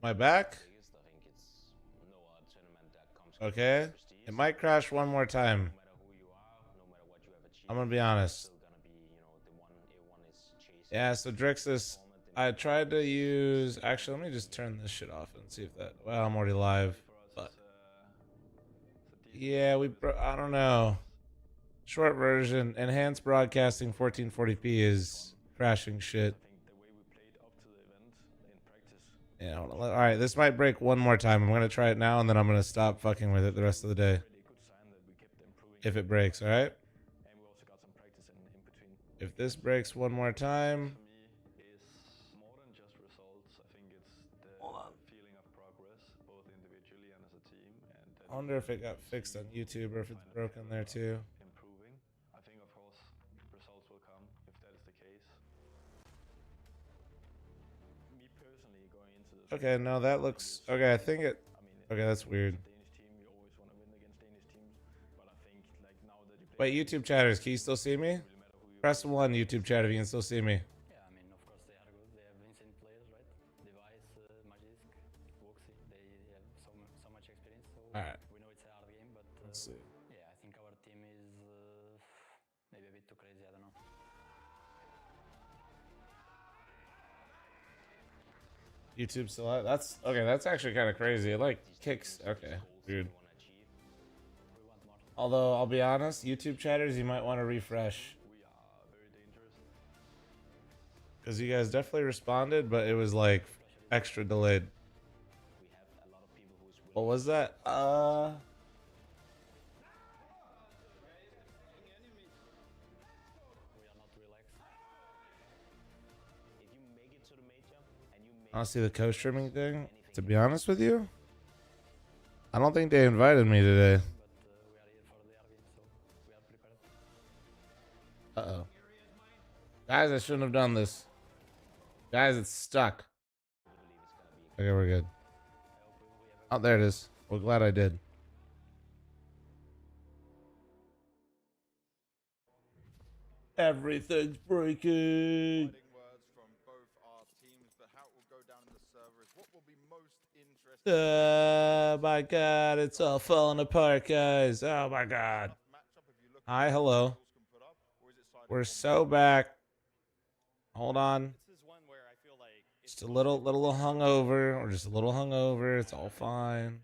My back? Okay. It might crash one more time. I'm gonna be honest. Yeah, so Drixus, I tried to use... Actually, let me just turn this shit off and see if that... Well, I'm already live. But yeah, I don't know. Short version, enhanced broadcasting 1440p is crashing shit. Yeah, hold on. All right, this might break one more time. I'm going to try it now, and then I'm going to stop fucking with it the rest of the day. If it breaks, all right? If this breaks one more time... I wonder if it got fixed on YouTube or if it's broken there too. Okay, no, that looks okay. I think it. Okay, that's weird. Wait, YouTube chatters, can you still see me? Press 1, YouTube chat, if you can still see me. Yeah, I mean, of course they are good. They have insane players, right? Device, Magisk, Woxy. They have so much experience. So All right. we know it's a hard game, but Let's see. yeah, I think our team is maybe a bit too crazy. I don't know. YouTube still out. That's okay. That's actually kind of crazy. It like kicks. Okay, weird. Although I'll be honest, YouTube chatters, you might want to refresh. Because you guys definitely responded, but it was like extra delayed. What was that? I don't see the co-streaming thing. To be honest with you, I don't think they invited me today. Uh-oh. Guys, I shouldn't have done this. Guys, it's stuck. Okay, we're good. Oh, there it is. Well, glad I did. Everything's breaking. My God, it's all falling apart, guys. Oh my God. Hi, hello. We're so back. Hold on. Just a little hungover, or just a little hungover. It's all fine.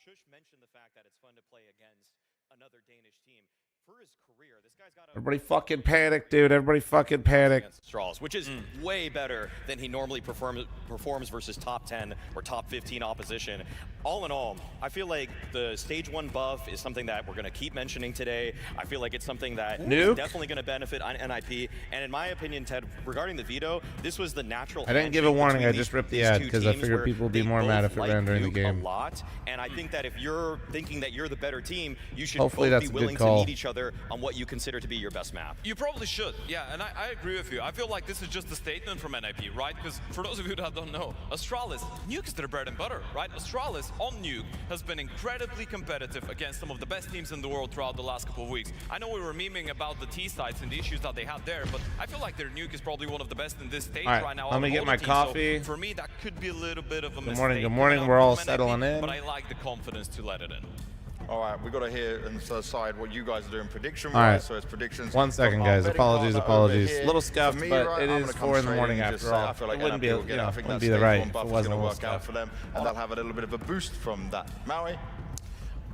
Shush mentioned the fact that it's fun to play against another Danish team. For his career, this guy's got Everybody fucking panic, dude. Everybody fucking panic. Straws, which is way better than he normally performs versus top 10 or top 15 opposition. All in all, I feel like the stage 1 buff is something that we're going to keep mentioning today. I feel like it's something that is definitely going to benefit on NIP. And in my opinion, Ted, regarding the veto, this was the natural. I didn't give a warning. I just ripped the ad because I figured people would be more mad if it ran during the game. A lot, and I think that if you're thinking that you're the better team, you should Hopefully both that's be a good willing call. to meet each other on what you consider to be your best map. You probably should, yeah, and I agree with you. I feel like this is just a statement from NIP, right? Because for those of you that don't know, Astralis, Nuke is their bread and butter, right? Astralis on Nuke has been incredibly competitive against some of the best teams in the world throughout the last couple of weeks. I know we were memeing about the T sites and the issues that they had there, but I feel like their Nuke is probably one of the best in this stage right now. Let me get my coffee. So for me, that could be a little bit of a mistake. Good morning. We're all settling in. But I like the confidence to let it in. All right, we got to hear and decide what you guys are doing prediction-wise. All right. So it's predictions. 1 second, guys. Apologies. Little scuffed, me, but right, it is 4 in the morning after all. I feel like it wouldn't be, NIP will get it. I think wouldn't that be the stage right 1 if buff it is wasn't going a to little work out scuffed. for them, and they'll have a little bit of a boost from that. Maui?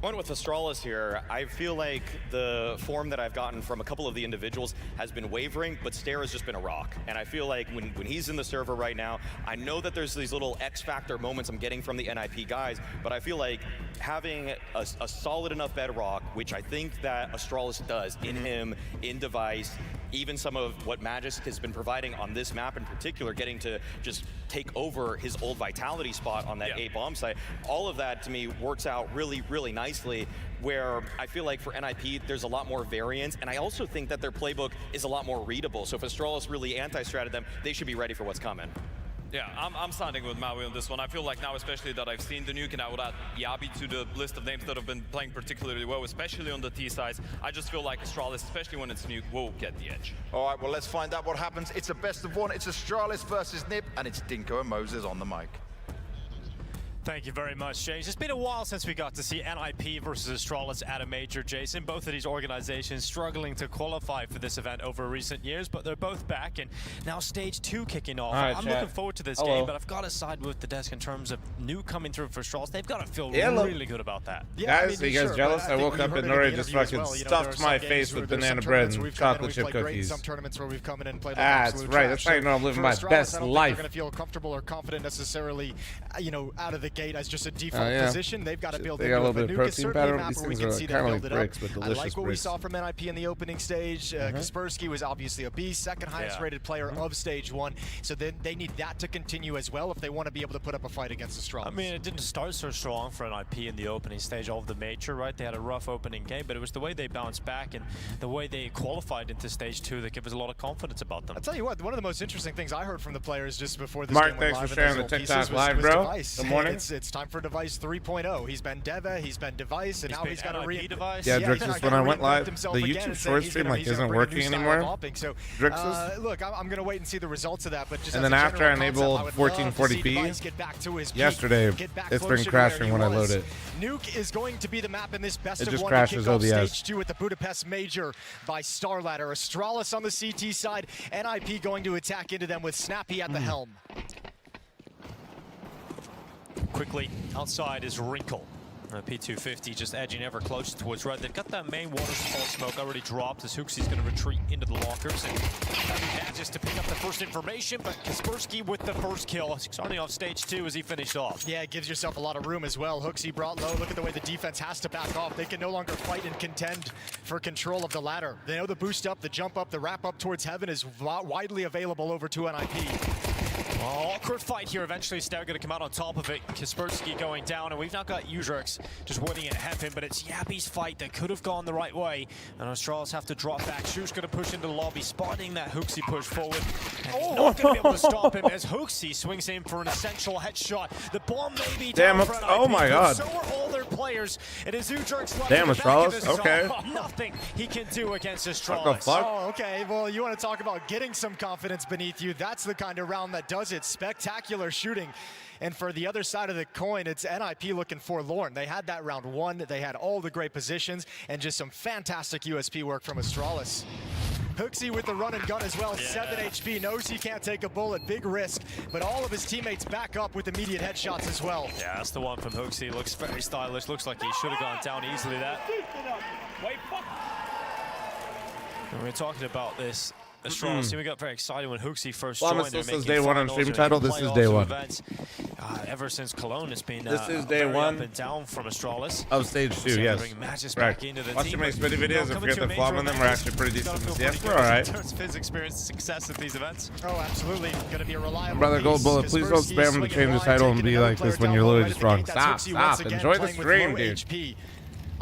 Going with Astralis here, I feel like the form that I've gotten from a couple of the individuals has been wavering, but Stare has just been a rock. And I feel like when he's in the server right now, I know that there's these little X-factor moments I'm getting from the NIP guys, but I feel like having a solid enough bedrock, which I think that Astralis does in him, in Device, even some of what Magisk has been providing on this map in particular, getting to just take over his old Vitality spot on that A bomb site, all of that to me works out really, really nicely, where I feel like for NIP, there's a lot more variance, and I also think that their playbook is a lot more readable. So if Astralis really anti-stratted them, they should be ready for what's coming. Yeah, I'm standing with Maui on this one. I feel like now, especially that I've seen the Nuke, and I would add Yabi to the list of names that have been playing particularly well, especially on the T sides. I just feel like Astralis, especially when it's Nuke, will get the edge. All right, well, let's find out what happens. It's a best of one. It's Astralis versus Nip, and it's Dinko and Moses on the mic. Thank you very much, Jason. It's been a while since we got to see NIP versus Astralis at a major, Jason. Both of these organizations struggling to qualify for this event over recent years, but they're both back, and now stage 2 kicking off. Right, I'm chat. looking forward to this game, but I've got to side with the desk in terms of Nuke coming through for Astralis. They've got to feel really good about that. Yeah, Guys, are you guys jealous? I woke up and Nori just fucking stuffed my face with banana bread and chocolate chip cookies. Some tournaments where we've come in and played That's right. That's how you know I'm living my best life. They're going to feel comfortable or confident necessarily, you know, out of the gate as just a default position. They've got to build. They got a little bit of protein powder. Map These where we things can are see kind them of build like it bricks, up. but I delicious like what we bricks. saw from NIP in the opening stage. Kaspersky was obviously a beast, second highest rated player of stage 1. So then they need that to continue as well if they want to be able to put up a fight against Astralis. I mean, it didn't start so strong for NIP in the opening stage of the major, right? They had a rough opening game, but it was the way they bounced back and the way they qualified into stage 2 that gave us a lot of confidence about them. I'll tell you what, one of the most interesting things I heard from the players just before this Mark, game went thanks live for sharing the TikTok live, bro. Device. Good morning. It's time for Device 3.0. He's been Deva, he's been Device, and now he's got a Device. Yeah, he's Drixus, when I went live, the YouTube short stream like isn't working anymore. So, Drixus. look, I'm going to wait and see the results of that. But just And as then a after I general enabled concept, I would love to see 1440p, Device get back to his peak, yesterday, get back it's closer been to where crashing he when I was. load it. Nuke is going to be the map in this best It of just one crashes to kick off OBS. stage 2 at the Budapest Major by StarLadder. Astralis on the CT side, NIP going to attack into them with Snappy at the helm. Quickly, outside is Wrinkle. P250 just edging ever closer towards red. They've got that main waterfall smoke already dropped as Hooksy's going to retreat into the lockers. And manages to pick up the first information, but Kaspersky with the first kill. Starting off stage 2 as he finished off. Yeah, it gives yourself a lot of room as well. Hooksy brought low. Look at the way the defense has to back off. They can no longer fight and contend for control of the ladder. They know the boost up, the jump up, the wrap up towards heaven is widely available over to NIP. Awkward fight here. Eventually, Stair going to come out on top of it. Kaspersky going down, and we've now got Udrix just waiting at heaven, but it's Yappy's fight that could have gone the right way. And Astralis have to drop back. Shu's going to push into the lobby, spotting that Hooksy push forward. And not going to be able to stop him as Hooksy swings in for an essential headshot. The bomb may be down for NIP, oh my god. So are all their players. It is Udrix left. Damn, Astralis, okay. Nothing he can do against Astralis. What the fuck? Oh, okay. Well, you want to talk about getting some confidence beneath you. That's the kind of round that does it. Spectacular shooting. And for the other side of the coin, it's NIP looking forlorn. They had that round 1. They had all the great positions and just some fantastic USP work from Astralis. Hooksy with the run and gun as well. 7 HP. Knows he can't take a bullet. Big risk. But all of his teammates back up with immediate headshots as well. Yeah, that's the one from Hooksy. Looks very stylish. Looks like he should have gone down easily that. And we're talking about this. Astralis, we got very excited when Hooksy first joined. This is day 1 on stream title. This is day 1. Ever since Cologne, it's been this is day 1 up and down from Astralis. of stage 2. Yes, right. Watch your Smitty videos. If we get the fl0m in them, we're actually pretty decent. Yes, we're all right. His experience, success at these events. Oh, absolutely. Going to be a reliable Brother Gold Bullet, please don't spam him to change the title and be like this when you're literally just wrong. Stop. Enjoy the stream, dude. HP.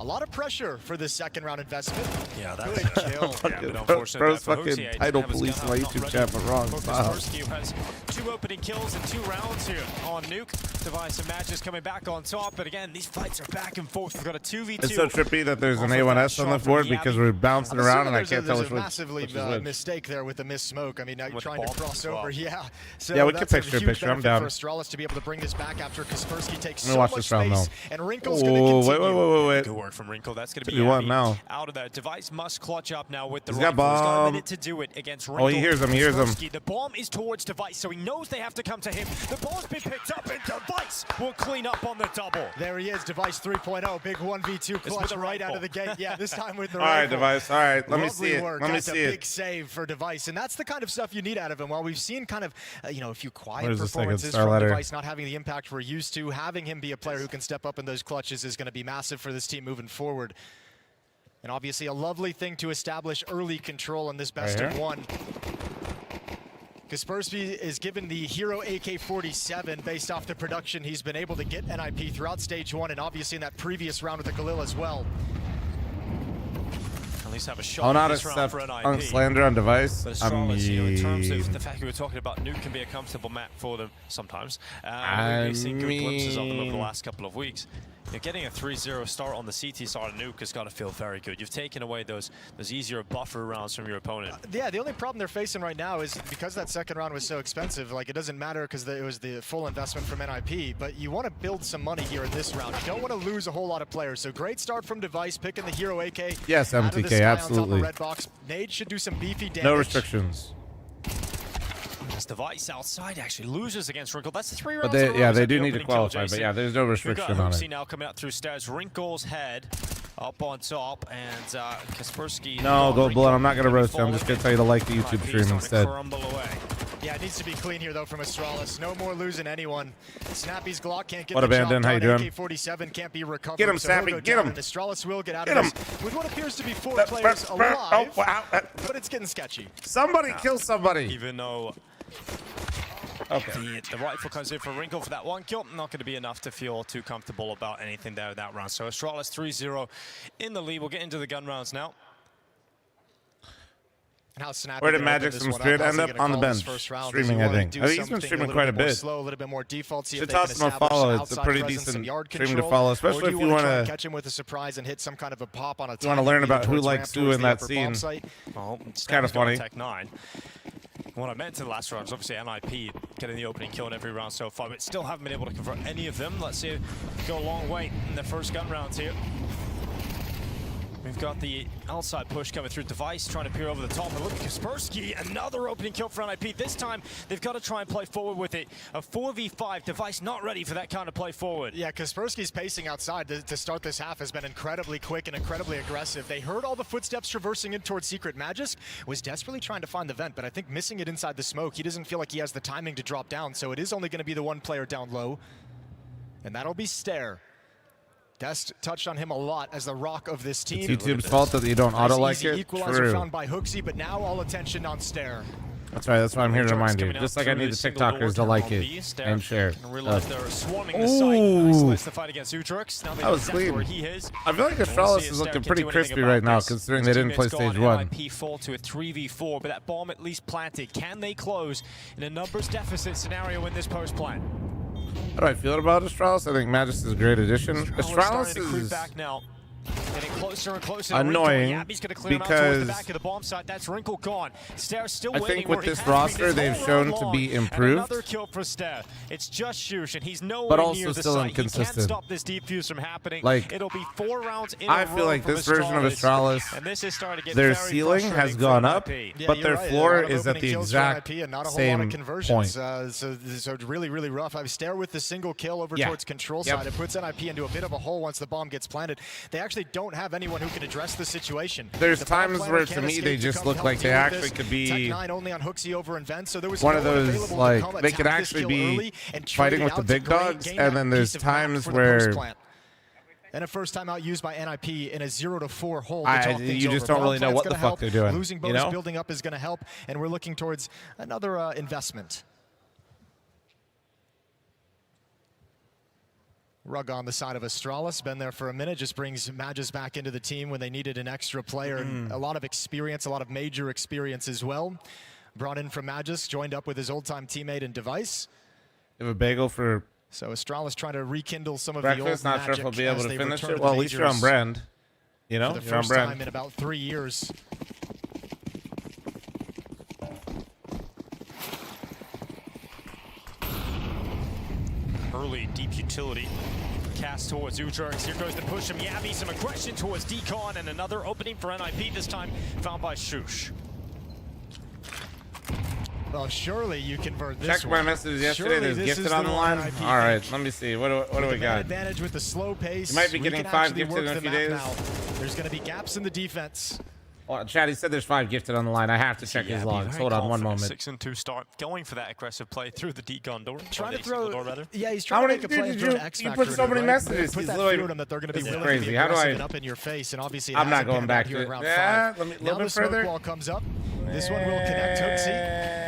A lot of pressure for this second round investment. Yeah, that's good kill. Bro's fucking title police on my YouTube chat, but wrong. Stop. Kaspersky has 2 opening kills in 2 rounds here on Nuke. Device and Matches coming back on top, but again, these fights are back and forth. We've got a 2v2. It's so trippy that there's an A1S on the board because we're bouncing around and I can't tell which massively mistake there with the missed smoke. I mean, now you're trying to cross over. Yeah. So yeah, we can that's picture. I'm down. For Astralis to be able to bring this back after Kaspersky takes Let me so watch much this round, space, though. and Wrinkle's going to continue. Wait. Good work from Wrinkle. That's going to be now. Out of that. Device must clutch up now with the He's got rifle. He's got a bomb. minute to do it against Wrinkle. Oh, he hears him. The bomb is towards Device, so he knows they have to come to him. The ball's been picked up, and Device will clean up on the double. There he is, Device 3.0. Big 1v2 clutch right out of the gate. Yeah, this time with the rifle. All right, Device. All right, let me see it. Work. Let me That's see a it. big save for Device, and that's the kind of stuff you need out of him. While we've seen kind of, a few quiet Where's the second performances from StarLadder? Device, not having the impact we're used to, having him be a player who can step up in those clutches is going to be massive for this team moving forward. And obviously a lovely thing to establish early control in this best of 1. Kaspersky is given the Hero AK-47 based off the production he's been able to get NIP throughout stage 1 and obviously in that previous round with the Galil as well. At least have a shot. I'll not this round accept for NIP. Unslander on Device. But I Astralis, in terms of the mean, fact we were talking about, Nuke can be a comfortable map for them sometimes. We've seen good glimpses of them over the last couple of weeks. You're getting a 3-0 start on the CT side of Nuke has got to feel very good. You've taken away those easier buffer rounds from your opponent. Yeah, the only problem they're facing right now is because that second round was so expensive, like it doesn't matter because it was the full investment from NIP, but you want to build some money here in this round. You don't want to lose a whole lot of players. So great start from Device, picking the hero AK. Yes, out of the MTK, sky absolutely. On top of red box. Nade should do some beefy damage. No restrictions. This Device outside actually loses against Wrinkle. That's 3 rounds. But they, in a row yeah, as they the do need to opening kill, qualify. But Jason. yeah, there's no We've restriction got on Hoopsy it. now coming out through stairs. Wrinkle's head up on top, and Kaspersky. No, Gold Blood, I'm not going to roast you. I'm just going to tell you to like the YouTube stream instead. Yeah, it needs to be clean here, though, from Astralis. No more losing anyone. Snappy's Glock can't get What the a band job in. How you done. doing? AK-47 can't be recovered. Get him, so he'll Snappy. go Get down, him. and Astralis will get out Get of him. this with what appears to be 4 players alive. Oh, wow. But it's getting sketchy. Somebody kill somebody. Even though the rifle comes in for Wrinkle for that one kill, not going to be enough to feel too comfortable about anything there that round. So Astralis 3-0 in the lead. We'll get into the gun rounds now. And how Snappy Where did gonna open Magic this from one Street How's end he up? gonna On the call this bench. first round? Streaming, Does he I wanna think. do I think he's been something streaming little quite a more bit. Slow, a little bit more default. See Should if they can toss him a establish follow. some It's a outside pretty presence, some decent yard stream to control. follow, Or especially do if you wanna try want and to catch him with a surprise and hit some kind of a pop on a wanna learn about who likes who in that scene. Well, It's kind of funny. Tech 9. What I meant to the last round is obviously NIP getting the opening kill in every round so far, but still haven't been able to convert any of them. Let's see, go a long way in the first gun rounds here. We've got the outside push coming through. Device trying to peer over the top. And look at Kaspersky, another opening kill for NIP. This time, they've got to try and play forward with it. A 4v5, Device not ready for that kind of play forward. Yeah, Kaspersky's pacing outside to start this half has been incredibly quick and incredibly aggressive. They heard all the footsteps traversing in towards Secret. Magisk was desperately trying to find the vent, but I think missing it inside the smoke. He doesn't feel like he has the timing to drop down, so it is only going to be the one player down low. And that'll be Stare. Dest touched on him a lot as the rock of this team. It's YouTube's fault that you don't auto-like it. Equalizer True. found by Hooksy, but now all attention on Stare. That's right. That's why I'm here to remind you. Coming out Just like I through need the single door TikTokers to turn like on it B, Stare and share. And realize they're swarming the site. Isolates the fight against Utrix. Now they That know was exactly clean. where he is. I feel like We'll see Astralis if is Stare looking can pretty do anything crispy about right now, this. considering His they didn't play teammates stage gone, 1. NIP fall to a 3v4, but that bomb at least planted. Can they close in a numbers deficit scenario in this post plan? How do I feel about Astralis? I think Magisk is a great addition. Astralis Astralis starting to creep is back now. Getting closer and closer. annoying He's going to clear him out towards because the back of the bomb site. That's Wrinkle gone. Stare still I waiting. think with where he this has been roster, this they've whole shown round to be long. improved. And another kill for Stare. It's just Shush, and he's nowhere But also near the still site. He can't inconsistent. stop this defuse from happening. Like, it'll be 4 rounds in I a feel row like from this version of Astralis, and this is starting to get their very ceiling has frustrating gone for up, NIP. Yeah, but you're their right. A floor lot of is at opening the kills for exact NIP and not a whole lot same of conversions. point. So really, really rough. I Stare with the single kill over Yeah. towards control Yep. side. It puts NIP into a bit of a hole once the bomb gets planted. They actually don't have anyone who can address the situation. There's The bomb times planner where, can't to me, escape they to just come look help like they deal with actually this. could be Tech 9 only on Hooksy over and Vent, so there was one no of one those, available to like, come they could attack this actually kill be early and trade fighting it with the out to big great, dogs, gain and that then piece there's of map times for the post where plant. And a first time out used by NIP in a 0-4 hold. you just don't really know what the fuck they're doing, Losing you bonus know? building up is going to help, and we're looking towards another investment. Rug on the side of Astralis, been there for a minute, just brings Magisk back into the team when they needed an extra player. And a lot of experience, a lot of major experience as well. Brought in from Magisk, joined up with his old-time teammate and Device. You have a bagel for So Astralis trying to rekindle some of breakfast. the old Not sure if magic I'll be able as to they finish return it. to Well, the at least you're on majors brand. You know, for the you're on first time brand. in about 3 years. Early deep utility cast towards Utrix. Here goes the push from Yavi. Some aggression towards Decon, and another opening for NIP, this time found by Shush. Well, surely you convert this Checked my one. messages yesterday. Surely There's this gifted is on the one line. NIP All right, think. let me see. What do With we the man got? advantage with the slow pace. You might be we getting can 5 actually gifted work in a the few map days. now. There's going to be gaps in the defense. Well, Chad, he said there's 5 gifted on the line. I have to check his logs. Hold on one moment. 6-2 start, going for that aggressive play through the Decon door. Trying to the single throw. door, rather. Yeah, he's How trying to many make a play did through you- an X you factor put so in it, many right? messages. Put He's that literally- fear in them that they're going to be This is willing to be crazy. How do aggressive I- and up in your face, and obviously it I'm not hasn't going panned back out here to in it. round Yeah, 5. let me- a Now little the bit smoke further. wall comes up. This one will connect Hooksy.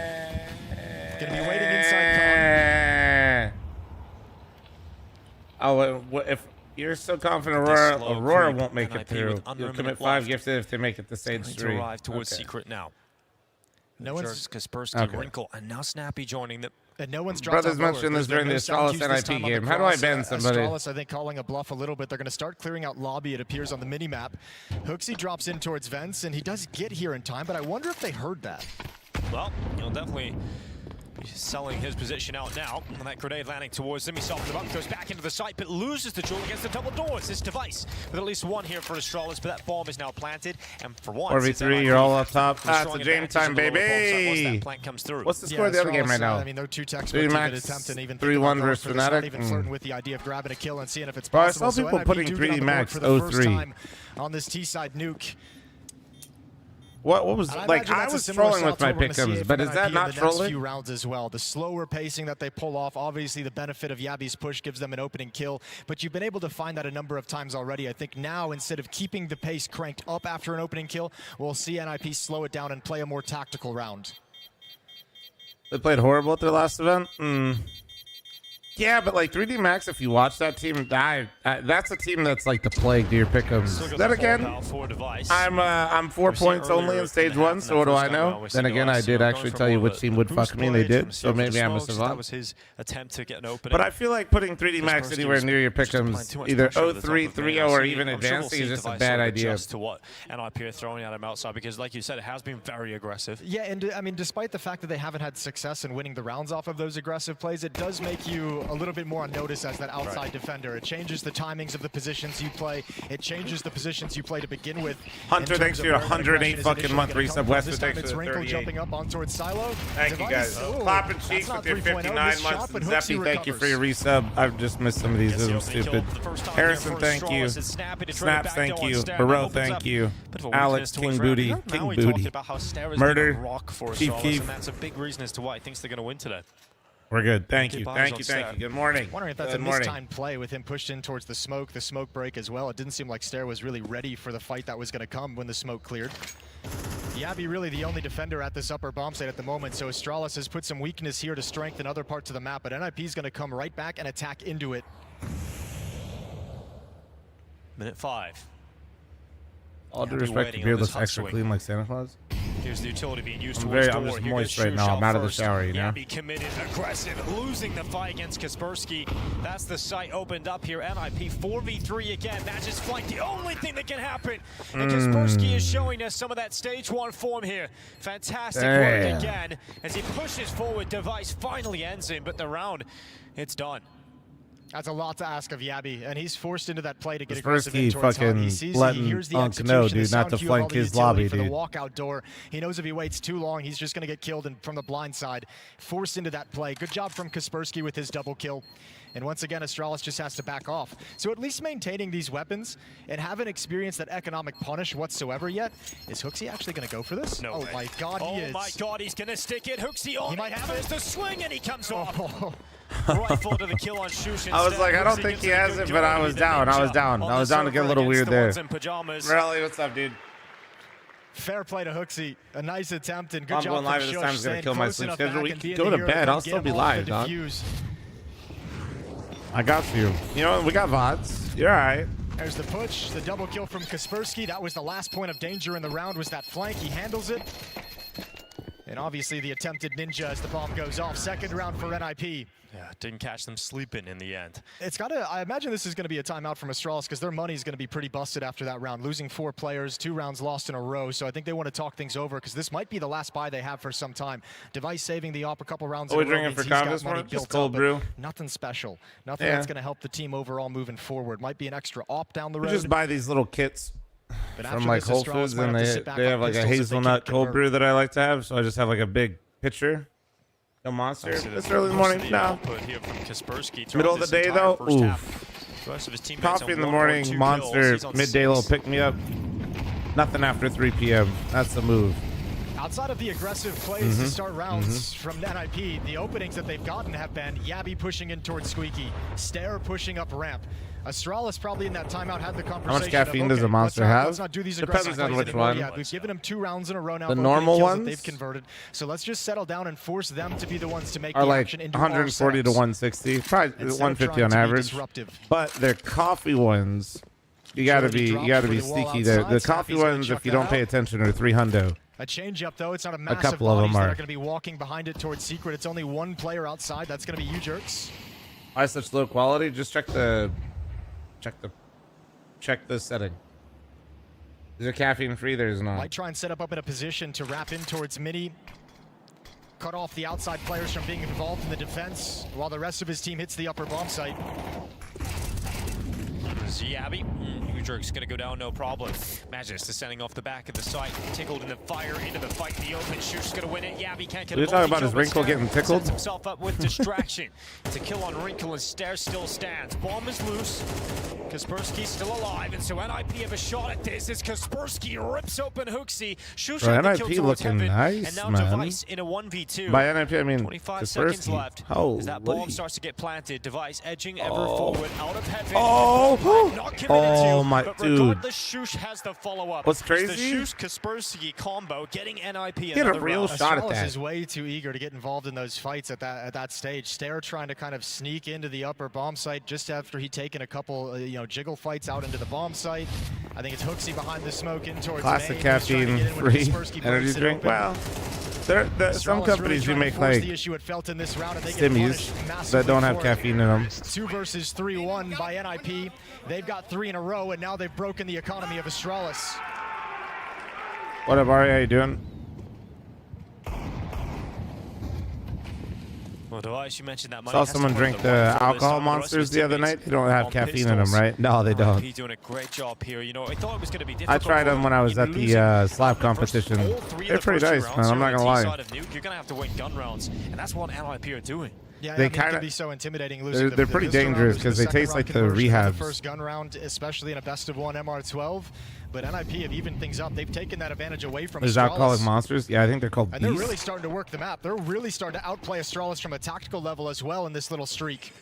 Going to be waiting inside con. Oh, if you're so confident This Aurora, slow Aurora creep, won't make it NIP through. with under You'll a commit minute 5 left. gifted if they make it to stage Trying 3. to arrive towards Okay. Secret now. No Jerks, one's. Kaspersky, Okay. Wrinkle, and now Snappy joining them. And no one's dropped Brothers on lower. mentioned this There's during the been no sound Astralis cues this NIP time on the game. How do I cross. ban somebody? Astralis, I think, calling a bluff a little bit. They're going to start clearing out lobby, it appears, on the mini-map. Hooksy drops in towards Vents, and he does get here in time, but I wonder if they heard that. Well, he'll definitely be selling his position out now. And that grenade landing towards him. He softens him up, goes back into the site, but loses the duel against the double doors. This device with at least one here for Astralis, but that bomb is now planted. And for once, 4v3, you're all up top. That's a game time, baby. That plant comes through. What's the score of the other game right now? I mean, they're two textbooks. 3 You max, could attempt and even 3-1 versus They're not Fnatic. even flirting with the idea of grabbing a kill and seeing if it's Bro, I possible. saw people NIP putting do 3 get on the board max for the first 0-3. time on this T-side nuke. What was And like? imagine I that's a was similar trolling with style my to what we're gonna see pick'ems, it but from is that NIP not in the next trolling? few rounds as well. The slower pacing that they pull off, obviously the benefit of Yabi's push gives them an opening kill, but you've been able to find that a number of times already. I think now, instead of keeping the pace cranked up after an opening kill, we'll see NIP slow it down and play a more tactical round. They played horrible at their last event. Yeah, but like 3D Max, if you watch that team, that's a team that's like the plague to your pick'ems. Then again, I'm 4 points only in stage 1, so what do I know? Then again, I did actually tell you which team would fuck me, and they did. So maybe I'm a savant. That was his attempt to get an opening. But I feel like putting 3D Max anywhere near your pick'ems, either 0-3, 3-0, or even advancing, is just a bad idea. To what NIP are throwing at him outside, because like you said, it has been very aggressive. Yeah, and I mean, despite the fact that they haven't had success in winning the rounds off of those aggressive plays, it does make you a little bit more on notice as that outside defender. It changes the timings of the positions you play. It changes the positions you play to begin with. Hunter, thanks for your 108 fucking month resub. Westwood, thanks for It's the Wrinkle 38. jumping up on towards Silo. Thank you guys. Clapping cheeks with your 59 months. And Zeppy, thank you for your resub. I've just missed some of these. I'm stupid. Harrison, thank you. Snaps, thank you. Barreau, thank you. Alex, King Booty. King Booty. Murder. Chief Keef. That's a big reason as to why he thinks they're going to win today. We're good. Thank you. Thank you. Thank you. Good morning. Wondering if that's a mistimed play with him pushed in towards the smoke break as well. It didn't seem like Stair was really ready for the fight that was going to come when the smoke cleared. Yabi really the only defender at this upper bomb site at the moment, so Astralis has put some weakness here to strengthen other parts of the map, but NIP is going to come right back and attack into it. Minute 5. All due respect, your beard looks extra clean like Santa Claus. Here's the utility being used I'm towards I'm door. just Here moist goes right now. I'm out of the first. shower, you know? Yabi committed, aggressive, losing the fight against Kaspersky. That's the site opened up here. NIP 4v3 again. Matches flight, the only thing that can happen. And Kaspersky is showing us some of that stage 1 form here. Fantastic work again as he pushes forward. Device finally ends him, but the round, it's done. That's a lot to ask of Yabi, and he's forced into that play to get Kaspersky aggressive in towards fucking He sees letting he hears the Unk know, execution, dude, not to sound cue of all flank the his utility lobby, for dude. the walkout door. He knows if he waits too long, he's just going to get killed from the blind side. Forced into that play. Good job from Kaspersky with his double kill. And once again, Astralis just has to back off. So at least maintaining these weapons and haven't experienced that economic punish whatsoever yet. Is Hooksy actually going to go for this? No Oh way. my God, he is. Oh my God, he's going to stick it. Hooksy on. He might have it. the swing, and he comes off. Oh. Rifle to the kill on Shushin. I was like, I don't think he has it, but I was down. I was down. I was down to get a little weird there. Really, what's up, dude? Fair play to Hooksy. A nice attempt and good I'm job going live from this Shush time. It's going to staying kill my close sleep enough schedule. back We and can being go the to hero bed. to I'll get still him be off live, the dog. defuse. I got you. You know, we got VODs. You're all right. There's the push, the double kill from Kaspersky. That was the last point of danger in the round, was that flank. He handles it. And obviously the attempted ninja as the bomb goes off. Second round for NIP. Yeah, didn't catch them sleeping in the end. It's got to, I imagine this is going to be a timeout from Astralis because their money is going to be pretty busted after that round. Losing 4 players, 2 rounds lost in a row. So I think they want to talk things over because this might be the last buy they have for some time. Device saving the op a couple rounds. What are in we a row drinking for means he's got coffee this money morning? built Just cold up, but brew. Nothing special. Nothing Yeah. that's going to help the team overall moving forward. Might be an extra op down the We road. just buy these little kits But from after like this, Whole Astralis Foods, might and have to sit back they on have like a pistols if they hazelnut can cold convert. brew that I like to have. So I just have like a big pitcher. No monster. It's early in the morning. No. Middle of the day though. Oof. Coffee in the morning, monster, midday little pick me up. Nothing after 3 p.m. That's the move. Outside of the aggressive plays to start rounds from NIP, the openings that they've gotten have been Yabi pushing in towards Squeaky, Stair pushing up ramp. Astralis probably in that timeout had the conversation. How much caffeine of, does a okay, monster let's have? let's not do these Depends aggressive on plays which anymore. one. Yeah, we've given them 2 rounds in a row now. The both normal kills that ones they've converted. So let's just settle down and force them to be the ones to make are the like action into 140 to our setups. 160, probably Instead of 150 trying on to be average. disruptive. But their coffee ones, you gotta be dropped for the wall sneaky. The outside, coffee Snappy's gonna ones, chuck if you that don't pay out. attention, are 3 hundo. A change-up, though. It's not a massive couple of them bodies that are. are going to be walking behind it towards Secret. It's only one player outside. That's going to be U-Jerks. Why such low quality? Just check the setting. Is there caffeine free? There's not. Might try and set up in a position to wrap in towards Mini. Cut off the outside players from being involved in the defense while the rest of his team hits the upper bomb site. Ziabi, U-Jerk's gonna go down, no problem. Magis descending off the back of the site, tickled in the fire, into the fight in the open. Shush's gonna win it. Yabi can't get Are you talking about his Wrinkle getting tickled? Sets himself up with distraction. It's a kill on Wrinkle, and Stair still stands. Bomb is loose. Kaspersky's still alive, and so NIP have a shot at this as Kaspersky rips open Hooksy. Shush Bro, had the NIP kill towards looking heaven, nice, and now man. Device in a 1v2. By NIP, I mean 25 seconds Kaspersky. left. Holy. As that bomb starts to get planted, Device edging ever forward, out of heaven. Oh, Not committed oh to, my but dude. regardless, Shush has the follow-up. What's It's crazy? the Shush-Kaspersky combo getting NIP He had a another real round. shot at Astralis that. is way too eager to get involved in those fights at that stage. Stair trying to kind of sneak into the upper bomb site just after he'd taken a couple, jiggle fights out into the bomb site. I think it's Hooksy behind the smoke in towards Classic Main, who's trying to get in when caffeine-free Kaspersky energy breaks it drink. open. Well, some Astralis companies really do trying make to force like the issue at Felton this round, and they get stimmies punished that massively don't have for it. caffeine in them. 2 versus 3 won by NIP. They've got 3 in a row, and now they've broken the economy of Astralis. What up, Ari? How you doing? Well, Device, you mentioned that money Saw has to someone go drink to the one for alcohol this. monsters the other night. They don't have on caffeine in them, pistols. right? No, they don't. He's doing a great job here. You know, I thought it was going to be I difficult. tried them when I was You're at the losing slap the first- competition. all 3 of They're the pretty first 2 nice, rounds man. I'm here not on gonna the lie. T-side of Nuke. You're going to have to win gun rounds, and that's what NIP are doing. Yeah, They it kinda- can be so intimidating losing. they're pretty the pistol round, dangerous losing 'cause the they second taste round like the conversion for rehabs. The first gun round, especially in a best of 1 MR12. But NIP have evened things up. They've taken that advantage away from There's Astralis. alcoholic monsters. Yeah, I think they're called And they're beasts. really starting to work the map. They're really starting to outplay Astralis from a tactical level as well in this little streak.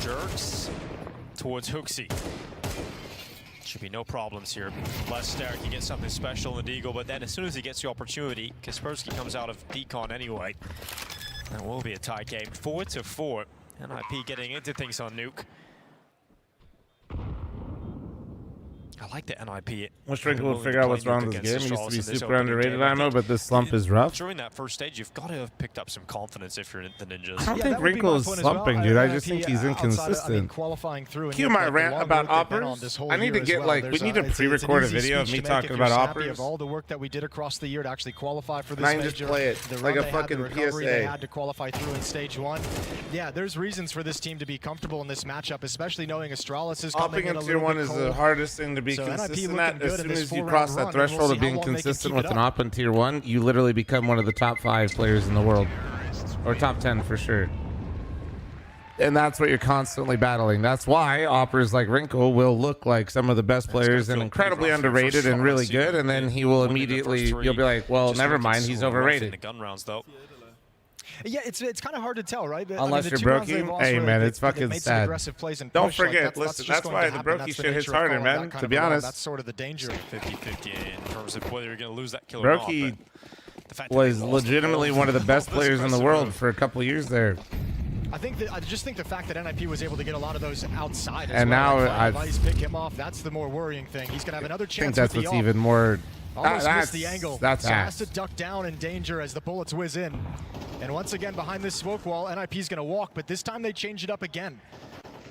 Jerks towards Hooksy. Should be no problems here. Unless Stair can get something special in the Deagle, but then as soon as he gets the opportunity, Kaspersky comes out of decon anyway. That will be a tie game. 4-4. NIP getting into things on Nuke. I like the NIP. Wish Wrinkle would figure out what's wrong with this game. He used to be super underrated IMO, but this slump is rough. During that first stage, you've got to have picked up some confidence if you're the Ninjas. I don't Yeah, think that would be Wrinkle my is point as well. slumping, dude. I just NIP think he's outside of, inconsistent. qualifying through. And Cue yet, my like, the rant long about road they've been on Oppers. this whole I need year to as get, well. like, There's we need to it's an pre-record a easy video of speech me to make talking if you're about snappy Oppers. Of all the work that we did across the year to actually qualify for this And I can major, just play it the like run a they had, fucking the recovery they PSA. had to qualify through in stage 1. Yeah, there's reasons for this team to be comfortable in this matchup, especially knowing Astralis is coming Hopping in in a tier little 1 bit is cold. the hardest thing to be So NIP consistent looking at. good As in soon this as you 4-round cross run, that and we'll threshold see of how being long they can consistent keep with it an up. op in tier 1, you literally become one of the top 5 players in the world. Or top 10 for sure. And that's what you're constantly battling. That's why Oppers like Wrinkle will look like some of the best players and incredibly underrated and really good, and then he will immediately, you'll be like, well, never mind, he's In overrated. the gun rounds, though. Yeah, it's kind of hard to tell, right? But, Unless the you're 2 rounds Brokey. they've lost Hey, where man, they- it's they've fucking made some sad. aggressive plays and Don't push, like, forget, that's listen, just that's going why to the happen. Brokey That's the shit hits nature of harder, calling man, that kind to of be a run. honest. That's sort of the danger. 50-50 in terms of whether you're going to lose that kill or not. Brokey but the fact that was they lost legitimately all one of the best this players in the aggressive world move. for a couple years there. I just think the fact that NIP was able to get a lot of those outside as And well, now like I've- Vice pick him off. That's the more worrying thing. He's gonna have another I chance. think that's with the what's off. even more. Almost that's missed the angle. That's so has ass. to duck down in danger as the bullets whiz in. And once again behind this smoke wall, NIP's gonna walk, but this time they change it up again.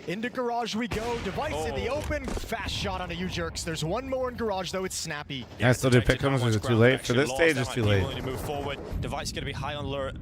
Into garage we go. Device in the open. Fast shot on a U-Jerks. There's one more in garage though. It's Snappy. Can I still do pick'ems, or is it too late? For this stage, it's too late. Willing to move forward. Device going to be high on alert.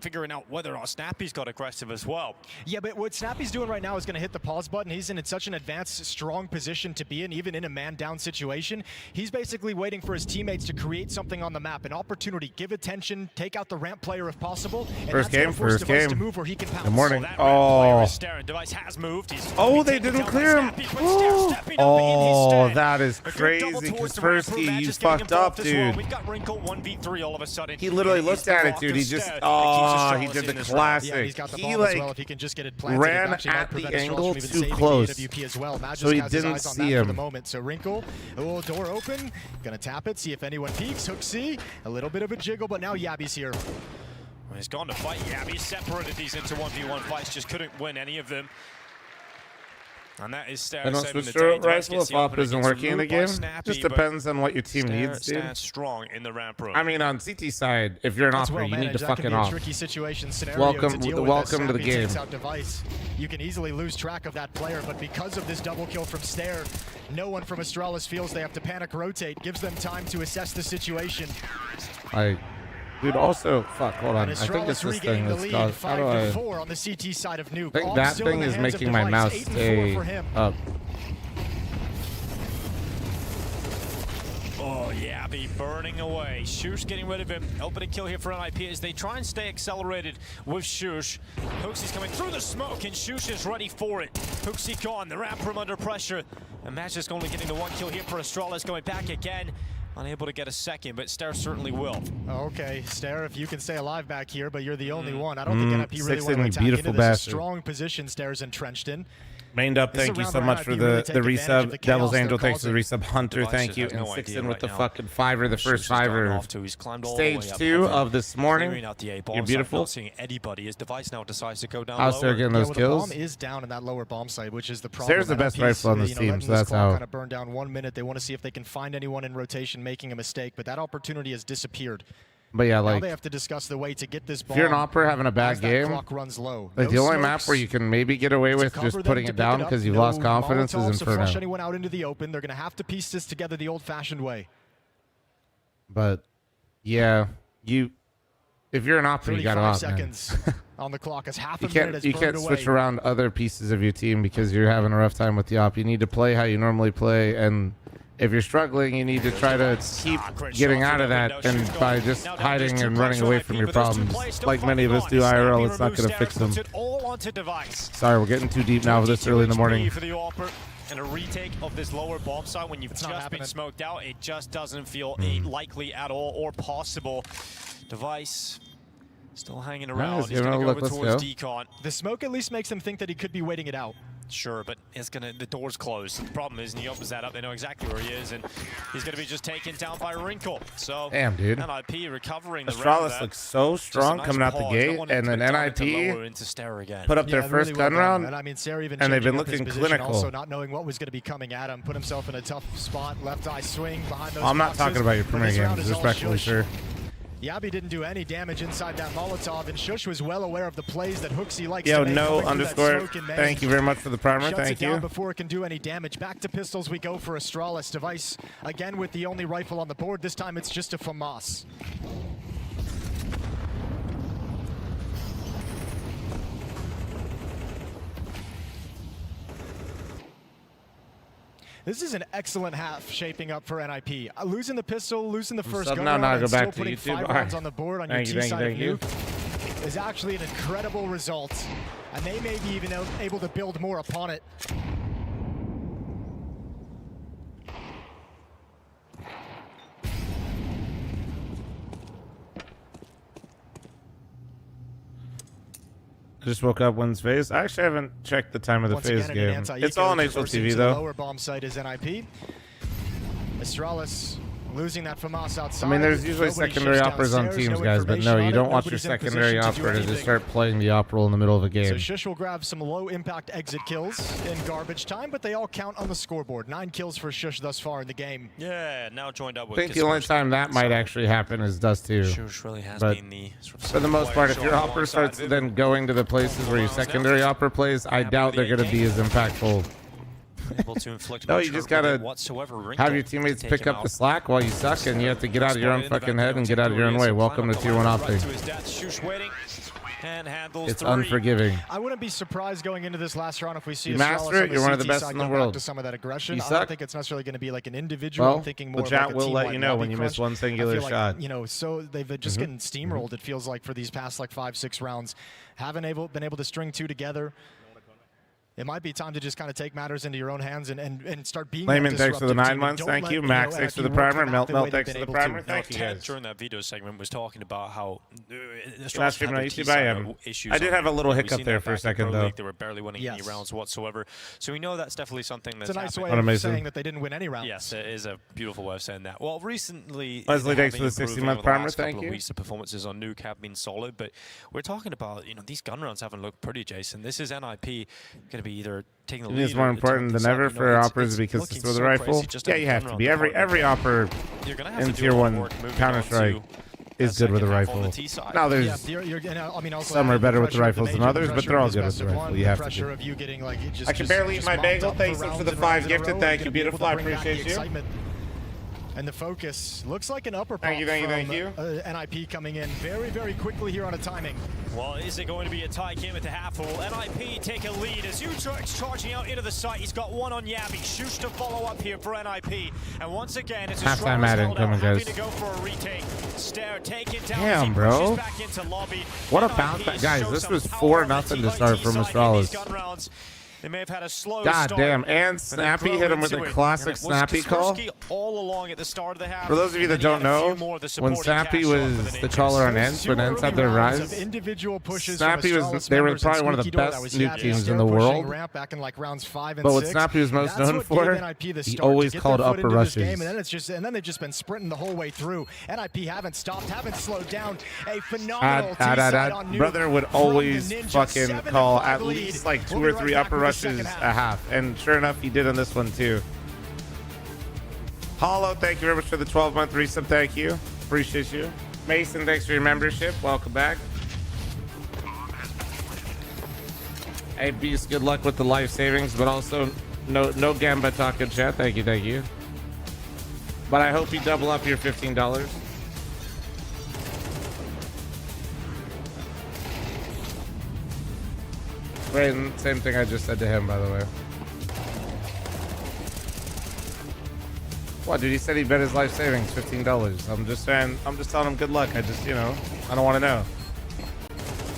Figuring out whether or not Snappy's got aggressive as well. Yeah, but what Snappy's doing right now is going to hit the pause button. He's in such an advanced, strong position to be in, even in a man-down situation. He's basically waiting for his teammates to create something on the map, an opportunity, give attention, take out the ramp player if possible. And First that's gonna game, force first Device game. to move where he can pounce. Good morning. That red player Oh. is staring. Device has moved. He's Oh, they taken didn't down by clear him. Snappy, but Stair stepping up in his Oh, stead. that is A good crazy. double towards the ramp. Kaspersky, Match you is getting fucked up, involved as well. dude. We've got Wrinkle 1v3 all of a sudden. He literally And looked he's at it, locked dude. He instead. just, It keeps he Astralis did in the this classic. Yeah, he's got the He, bomb as like, well. If he can just get it planted, ran it actually might at the prevent Astralis angle from even too saving close. the AWP as well. Magic So he has his didn't eyes on see that for him. the moment. So Wrinkle, a little door open, gonna tap it, see if anyone peeks. Hooksy, a little bit of a jiggle, but now Yabi's here. Well, he's gone to fight Yabby, separated these into 1v1 fights, just couldn't win any of them. And that is Stair I don't saving switch the to day. a rifle Gets if the op opener, isn't gets working in the removed by game. Snappy, Just but depends on what your team Stair needs, dude. stands strong in the ramp room. I mean, on CT side, if you're an That's opper, well you need managed. to That can fucking be a off. tricky situation scenario Welcome- to deal with welcome as to the Snappy takes game. out Device. You can easily lose track of that player, but because of this double kill from Stair, no one from Astralis feels they have to panic rotate. Gives them time to assess the situation. Dude, also, fuck, hold on. And I think it's Astralis this thing regaining the that's lead, caused. How do I? 5-4 on the CT side of Nuke. I think All that still in thing the is hands of making my Device. mouse 8-4 stay for him. up. Oh, yeah, be burning away. Shush getting rid of him. Opening kill here for NIP as they try and stay accelerated with Shush. Hooksy's coming through the smoke, and Shush is ready for it. Hooksy gone, the ramp room under pressure. And Magisk only getting the one kill here for Astralis, going back again. Unable to get a second, but Stair certainly will. Okay, Stair, if you can stay alive back here, but you're the only one. I don't think NIP really Six want to in, attack beautiful into this. A bastard. strong position Stair's entrenched in. Mained up, This is thank a you round so where much for NIP the really take advantage of resub. the chaos Devil's they're Angel, thanks for the causing. resub. Hunter, Device thank has you. no And idea Sixton right with the now. fucking fiver, the Shush first has gone fiver. off to, he's climbed all the Stage way up 2 heaven, of this morning. clearing out the A bomb You're site, beautiful. not seeing anybody. His Device now decides to go down How's lower. Stair getting Yeah, those well, kills? the bomb is down in that lower bomb site, which is the problem. Stair's the best NIP's, rifle on this team, letting so this that's clock how. kind of burn down 1 minute. They want to see if they can find anyone in rotation making a mistake, but that opportunity has disappeared. But yeah, Now like, they have to discuss the way to get this bomb. if you're an opper having a as bad that game, clock runs low. like No the only map smokes where you can maybe get away to with cover just them putting to it pick down up. because you've No lost confidence Molotovs is to flush Inferno. anyone out into the open. They're going to have to piece this together the old-fashioned way. But yeah, if you're an opper, you got to 35 opt, man. seconds on the clock as half a You minute has can't burned switch away. around other pieces of your team because you're having a rough time with the op. You need to play how you normally play, and if you're struggling, you need to try to keep getting out of that, and by just hiding and running away from your problems, like many of us do IRL, it's not going to fix them. Sorry, we're getting too deep now this early in the morning. For the Opera. And a retake of this lower bomb site when you've It's not just been happening. smoked out, it just doesn't feel likely at all or possible. Device still hanging around. Nice, He's give it going a to go look, over let's towards go. Decon. The smoke at least makes them think that he could be waiting it out. Sure, but the door's closed. The problem is, and he opens that up, they know exactly where he is, and he's going to be just taken down by Wrinkle. So, Damn, dude. NIP recovering the round Astralis there. looks so Just a strong nice coming out the pause. gate, Don't want it and to then be dark to NIP lower into Stair again. put up their Yeah, first really gun well done. round. And I mean, Sarah even and they've been changing up his looking position, clinical. Also not knowing what was going to be coming at him, put himself in a tough spot. Left eye swing behind those I'm not boxes. talking about your But premier this round games, is all respectfully, Shush. sir. Yabi didn't do any damage inside that Molotov, and Shush was well aware of the plays that Hooksy likes Yo, to make. no coming through that underscore. smoke in main. Thank you very much for the primer. Shuts Thank it down you. before it can do any damage. Back to pistols we go for Astralis. Device again with the only rifle on the board. This time it's just a FAMAS. This is an excellent half shaping up for NIP. Losing the pistol, losing the first subbing gun now, round, now and go still back to putting YouTube. 5 All rounds right. on the board on Thank your you, T thank side you, of Nuke is actually an incredible result. And they may be even able to build more upon it. I just woke up when's phase. I actually haven't checked the time of the Once phase again, in an game. anti-eco, It's all on traversing HLTV to the though. lower bomb site is NIP. Astralis losing that FAMAS outside. I mean, there's usually Nobody secondary shifts operas on downstairs, teams, no guys, but information no, on you it. don't want your Nobody's in secondary position to do opera to just anything. start playing the op role in the middle of a So game. Shush will grab some low-impact exit kills in garbage time, but they all count on the scoreboard. 9 kills for Shush thus far in the game. Yeah, now joined up with I think the only time that might actually happen is Dust 2. Shush really has But been the sort of for the most part, if your opera starts then going to the places where your secondary opera plays, I doubt they're going to be as impactful. able to inflict No, much you just hurt with gotta it whatsoever. have Wrinkle your teammates to take pick him up out. the slack while you suck, and you have to get out of your own fucking head and get out of your own way. Welcome to Tier 1 opting. It's unforgiving. I wouldn't be surprised going into this last round if we see You Astralis master on it, you're one of the CT best side in the go back world. to some of that aggression. You I suck. don't think it's necessarily going to be like an individual. Well, I'm thinking the more of chat like a will let team-wide you know lobby when you miss crunch. one I singular feel like, shot. you know, so they've just getting steamrolled. It feels like for these past like 5-6 rounds, haven't been able to string 2 together. It might be time to just kind of take matters into your own hands and start being that Layman, thanks for the disruptive 9 team. And months. don't Thank let, you. Max, know, thanks for NIP the work primer. them out Melt, the way Melt, they've thanks been for the able primer. to. Thank you, Ted guys. during that video segment was talking about how Last stream on YouTube, I am. I did have a little hiccup there for a second, though. They were barely winning any Yes. rounds whatsoever. So we know that's definitely something that's It's a nice way happened. of Amazing. saying that they didn't win any rounds. Yes, it is a beautiful way of saying that. Well, recently, Leslie, they thanks have for the been 60-month improving over the primer. last couple Thank of you. weeks. The performances on Nuke have been solid, but we're talking about, these gun rounds haven't looked pretty, Jason. This is NIP going to to be either taking the I think lead. it's more or important than ever for operators because it's with the rifle. Yeah, you have to be. Every opper in Tier 1 Counter-Strike is good with a rifle. Now there's some are better with the rifles than others, but they're all good with the rifle. You have to be. I can barely eat my bagel. Thanks for the 5 gifted. Thank you, beautiful. I appreciate you. And the focus looks like an upper pop Thank you. NIP coming in very quickly here on a timing. Well, is it going to be a tie game at the half wall? NIP take a lead as Utrecht's charging out into the site. He's got one on Yabi. Shush to follow up here for NIP. And once again, it's a halftime ad incoming, guys. to go for a retake. Stair taken down. Damn, bro. Back into lobby. What a bounce back. Guys, this was 4-0 to start from Astralis. They may have had a slow God start, damn, and Snappy hit him with a classic Snappy call. All along at the start of the half. For those of you that don't know, when Snappy was the caller on Ents, when Ents had their rise, Snappy was, they were probably one of the best nuke teams in the world. But what Snappy was most known for, he always called upper rushes. And then they've just been sprinting the whole way through. NIP haven't stopped, haven't slowed down. A phenomenal T-side on Nuke. Brother would always fucking call at least like 2 or 3 upper rushes a half, and sure enough he did on this one too. Hollow, thank you very much for the 12-month resub. Thank you, appreciate you. Mason, thanks for your membership. Welcome back. Hey Beast, good luck with the life savings, but also no Gamba talk in chat. Thank you. But I hope you double up your $15. Brayden, same thing I just said to him, by the way. What, dude? He said he bet his life savings $15. I'm just telling him good luck. I don't want to know.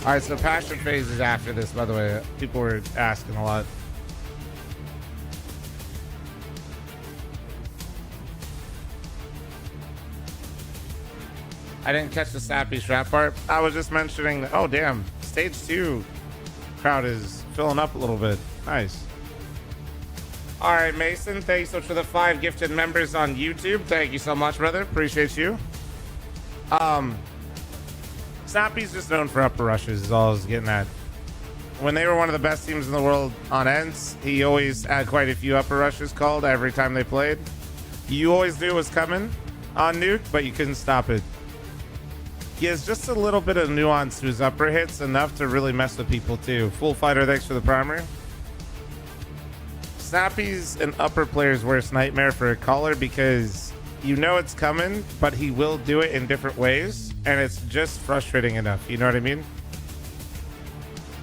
All right, so passion phase is after this, by the way. People were asking a lot. I didn't catch the sappy strap part. I was just mentioning that, oh damn, stage 2 crowd is filling up a little bit. Nice. All right, Mason, thanks so much for the 5 gifted members on YouTube. Thank you so much, brother. Appreciate you. Snappy's just known for upper rushes is all I was getting at. When they were one of the best teams in the world on Ents, he always had quite a few upper rushes called every time they played. You always knew it was coming on Nuke, but you couldn't stop it. He has just a little bit of nuance to his upper hits, enough to really mess with people too. Full Fighter, thanks for the primer. Snappy's an upper player's worst nightmare for a caller because you know it's coming, but he will do it in different ways, and it's just frustrating enough. You know what I mean?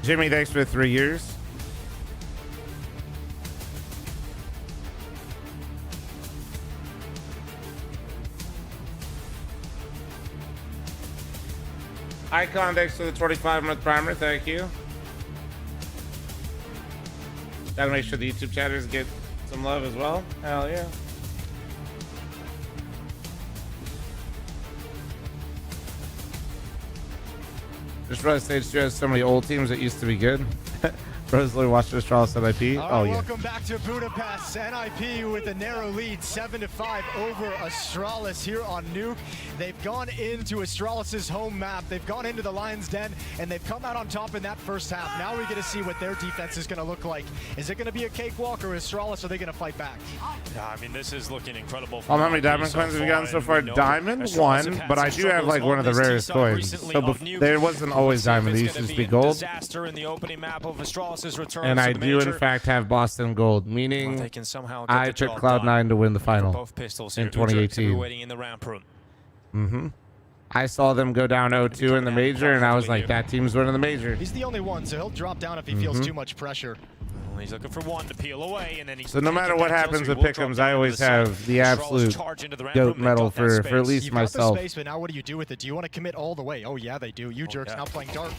Jimmy, thanks for the 3 years. Icon, thanks for the 25-month primer. Thank you. Gotta make sure the YouTube chatters get some love as well. Hell yeah. Just realized Stage 2 has so many old teams that used to be good. Bro's literally watched Astralis NIP. Oh, yeah. Welcome back to Budapest. NIP with a narrow lead, 7-5 over Astralis here on Nuke. They've gone into Astralis' home map. They've gone into the Lion's Den, and they've come out on top in that first half. Now we get to see what their defense is going to look like. Is it going to be a cakewalk, or Astralis, are they going to fight back? Yeah, I mean, this is looking incredible. How many diamond coins have we gotten so far? Diamond, 1, but I do have like one of the rarest coins. So there wasn't always diamond. They used to just be gold. Disaster in the opening map of Astralis' return. And I do, in fact, have Boston Gold, meaning they can somehow get I took Cloud9 to win the final both pistols in 2018. Waiting in the ramp room. I saw them go down 0-2 in the major, and I was like, that team's winning the major. He's the only one, so he'll drop down if he feels too much pressure. He's looking for one to peel away, and then he's so no matter what happens with pick'ems, I always have the absolute goat medal for at least You've myself. Got the space, but now what do you do with it? Do you want to commit all the way? Oh yeah, they do. You jerks now playing dark.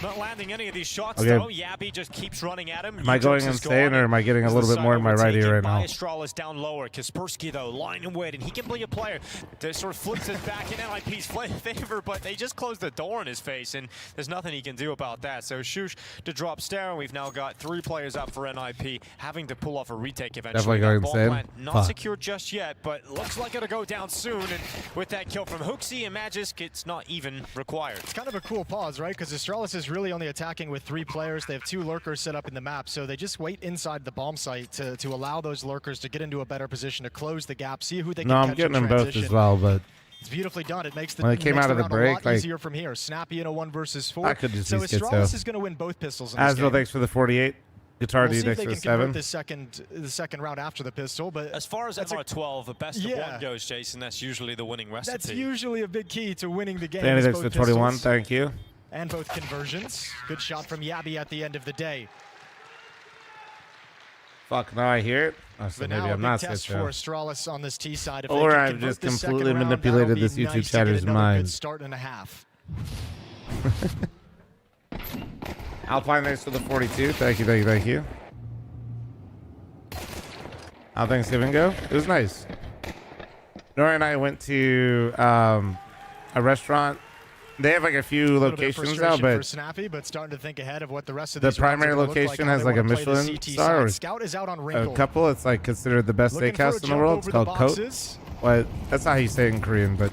Not landing any of these shots though. Yabi just keeps running at him. Am I going insane, or am I getting a little bit more in my right ear right now? Astralis down lower. Kaspersky though, lying in wait, and he can be a player. They sort of flips it back in NIP's favor, but they just closed the door in his face, and there's nothing he can do about that. So Shush to drop Stair, and we've now got 3 players goes up for NIP, having to pull off a retake Definitely eventually. going Bomb insane. plant not Fuck. secure just yet, but looks like it'll go down soon. And with that kill from Hooksy and Magisk, it's not even required. It's kind of a cool pause, right? Because Astralis is really only attacking with 3 players. They have 2 lurkers set up in the map, so they just wait inside the bomb site to allow those lurkers to get into a better position to close the gap, see who they can No, catch I'm getting in them both transition. as well, but It's beautifully done. It makes the when it came makes out of the round break, a lot like, easier from here. Snappy in a 1 versus 4. I could just so use Schizo. Astralis is going to win both pistols in this Asville, game. thanks for the 48. Guitar We'll D, see if thanks they for can the convert 7. the second round after the pistol, but As far as that's MR12, the best of Yeah. 1 goes, Jason, that's usually the winning recipe. that's usually a big key to winning the game. Danny, is thanks both for 21. pistols Thank you. and both conversions. Good shot from Yabby at the end of the day. Fuck, now I hear it. Oh, so But maybe now a I'm big not test Schizo. for Astralis on this T side. If Or they can I've convert just this completely second round, manipulated that'll this be YouTube nice to get chatter's another mind. Good start and a half. Alpine, thanks for the 42. Thank you, thank you, thank you. How Thanksgiving go? It was nice. Nora and I went to a restaurant. They have like a few A little bit of locations now, frustration for but Snappy, but starting to think ahead of what the rest of the these rounds are primary gonna look location how has they like a wanna play the Michelin CT star side. or Scout is out on a Wrinkle. couple. It's like considered the best Looking for a steakhouse in the jump world. over It's the called Cote. boxes. What? That's not how you say it in Korean, but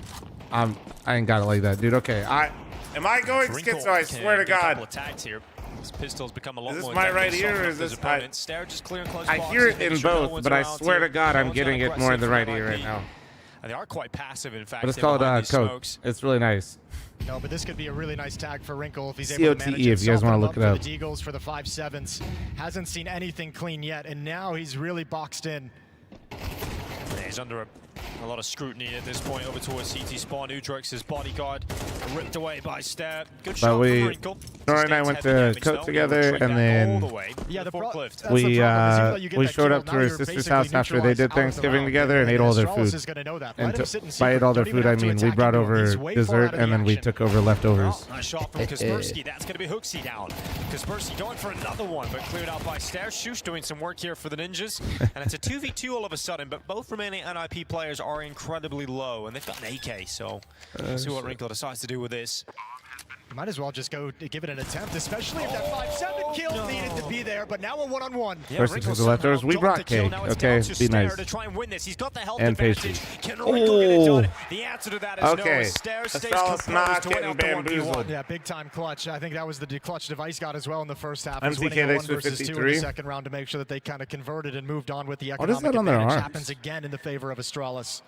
I ain't got it like that, dude. Okay, am I going Wrinkle schizo? I can swear to get a couple God. attacks here. This pistol's become a lot Is this more my right effective, ear or softening is his this- opponents. Stare just clearing close I boxes, hear it making in sure no both, one's but I around swear here. to God, I'm No one's getting gonna it more in the aggressive right ear from right NIP. now. And they are quite passive, in fact. But it's They're called behind these Cote. smokes. It's really nice. No, but this could be a really nice tag for Wrinkle if he's COTE, able to manage it. if you guys Soften wanna him look up it for up. the Deagles for the 5.7s. Hasn't seen anything clean yet, and now he's really boxed in. Yeah, he's under a lot of scrutiny at this point over towards CT spawn. Udrix's bodyguard ripped away by Stare. Good shot from Wrinkle. Nora and I Sustains went heavy to damage, Cote though. together, Straight and back then all the way Yeah, to the the problem forklift. is even though you get we that showed kill, up to now her you're sister's basically house after they did neutralized out of the Thanksgiving round. together and And ate all their Astralis food. is gonna know that. And Let him sit in by secret. ate all their Don't even food, I have to mean we attack brought him. over He's way far dessert out of and the then we action. took over leftovers. Nice shot from Kaspersky. That's going to be Hooksy down. Kaspersky going for another one, but cleared out by Stare. Shush doing some work here for the Ninjas. And it's a 2v2 all of a sudden, but both remaining NIP players are incredibly low, and they've got an AK, so we'll see what Wrinkle decides to do with this. You might as well just go give it an attempt, especially if that 5.7 kill needed to be there, but now a one-on-one. Yeah, First Wrinkle to the leftovers. somehow We got brought the kill. cake. Now it's Okay, down to be Stare nice. to try and win this. He's got the health And advantage. pastry. Can Wrinkle get it done? Ooh. The answer to that is Okay. no. As Stare stays Astralis not composed to win getting out the 1v1. bamboozled. Yeah, big-time clutch. I think that was the clutch device got as well in the first half. MTK, Was winning a thanks 1 for versus 2 in the 53. second round to make sure that they kind of converted and moved on with the What is economic that on their advantage. arms? Happens again in the favor of Astralis.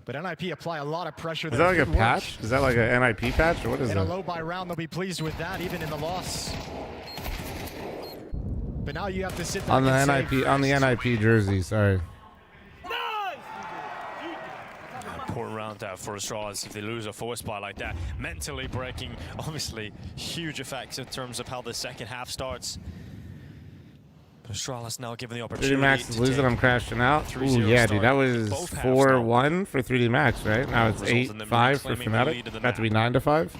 But NIP apply a lot of pressure Is there. that like a Good work. patch? Is that like an NIP patch or what is In a that? low buy round, they'll be pleased with that, even in the loss. But now you have to sit back On the and say, NIP NIP jersey, sorry. Important round out for Astralis if they lose a force buy like that. Mentally breaking, obviously, huge effects in terms of how the second half starts. But Astralis now given the 3D opportunity Max is to losing, take I'm crashing out. 3-0 Ooh, yeah, dude, that start was both halves 4-1 for 3D Max, right? Now it's Results in them 8-5 for claiming the lead of Fnatic. the About to be map. 9-5.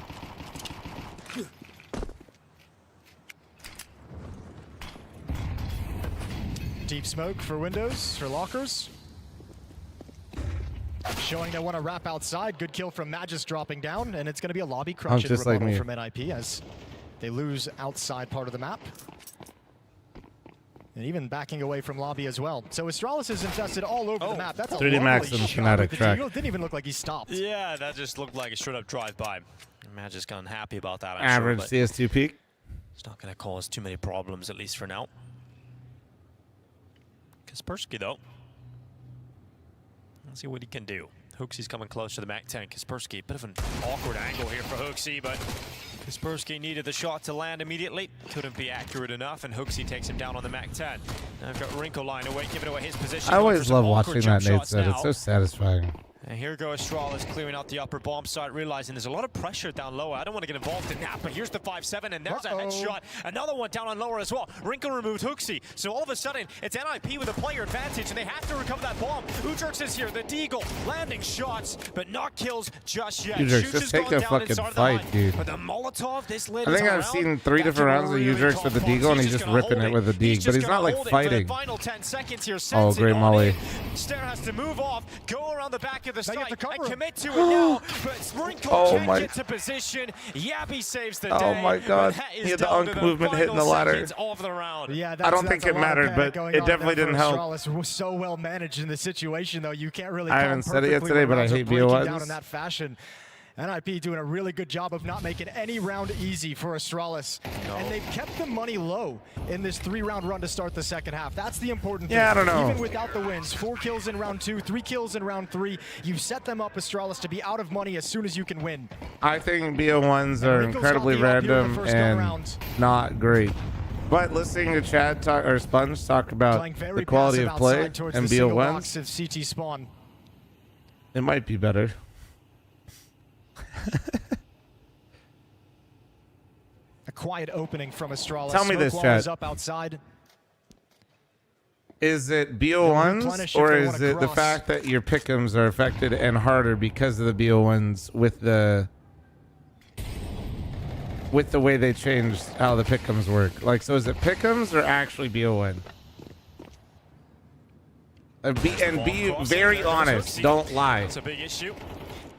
deep smoke for windows, for lockers. Showing they want to wrap outside. Good kill from Magis dropping down, and it's going to be a lobby crunch in just like rebuttal me. from NIP as they lose outside part of the map. And even backing away from lobby as well. So Astralis is infested all over the map. That's a 3D Max lovely and shot Fnatic with the track. Deagle. Didn't even look like he stopped. Yeah, that just looked like a straight up drive-by. Magic's gone happy about that. I'm Average sure, but CS2 peak. it's not going to cause too many problems, at least for now. Kaspersky, though. Let's see what he can do. Hooksy's coming close to the Mac 10. Kaspersky, bit of an awkward angle here for Hooksy, but Kaspersky needed the shot to land immediately. Couldn't be accurate enough, and Hooksy takes him down on the Mac 10. Now I've got Wrinkle line away, giving away his position. I Going for always some love awkward watching jump that Nate shots said. now. It's so satisfying. And here goes Astralis clearing out the upper bomb site, realizing there's a lot of pressure down lower. I don't want to get involved in that, but here's the 5-7, and there's a headshot. Another one down on lower as well. Wrinkle removed Hooksy, so all of a sudden, it's NIP with a player advantage, and they have to recover that bomb. Udrix is here, the Deagle, landing shots, but not kills just yet. Udrix, Shush just has take gone a down fucking inside of the fight, line. dude. But the Molotov, this lid I think is I've around. seen 3 That different could rounds of really Udrix with the tough one. Deagle, and he's He's just gonna ripping hold it with the He's Deagle. just But he's gonna not like hold it for the fighting. final 10 seconds here. Oh, Sends it great on molly. in. Stare has to move off, go around the back of the the They get site to cover and him. commit to it now, but Wrinkle Oh can't my- get to position. Yabby saves the day. Oh my God. but that is He had the down to unk movement hitting the final ladder. seconds of the round. Yeah, I don't think that's it a lot of mattered, panic but going it on definitely there didn't for help. Astralis. Was so well managed in the situation, though. You can't really. I call haven't said it yet perfectly today, when but I rounds are hate breaking BO1s. down in that fashion. NIP doing a really good job of not making any round easy for Astralis. And they've kept the money low in this 3-round run to start the second half. That's the important thing. Yeah, I don't know. Even without the wins, 4 kills in round 2, 3 kills in round 3, you set them up, Astralis, to be out of money as soon as you can win. I think BO1s are Wrinkle's incredibly got the up here in the random first and go-round. not great. But listening to Chad talk or Sponge talk about Playing very the quality passive of play outside towards and the single BO1s, box of CT spawn. it might be better. A quiet opening from Astralis. Tell me this, Smoke wall is Chad. up outside. Is it replenish BO1s if or they is wanna it the cross. fact that your pick'ems are affected and harder because of the BO1s with the way they changed how the pick'ems work? Like, so is it pick'ems or actually BO1? Be very honest. Don't lie. That's a big issue.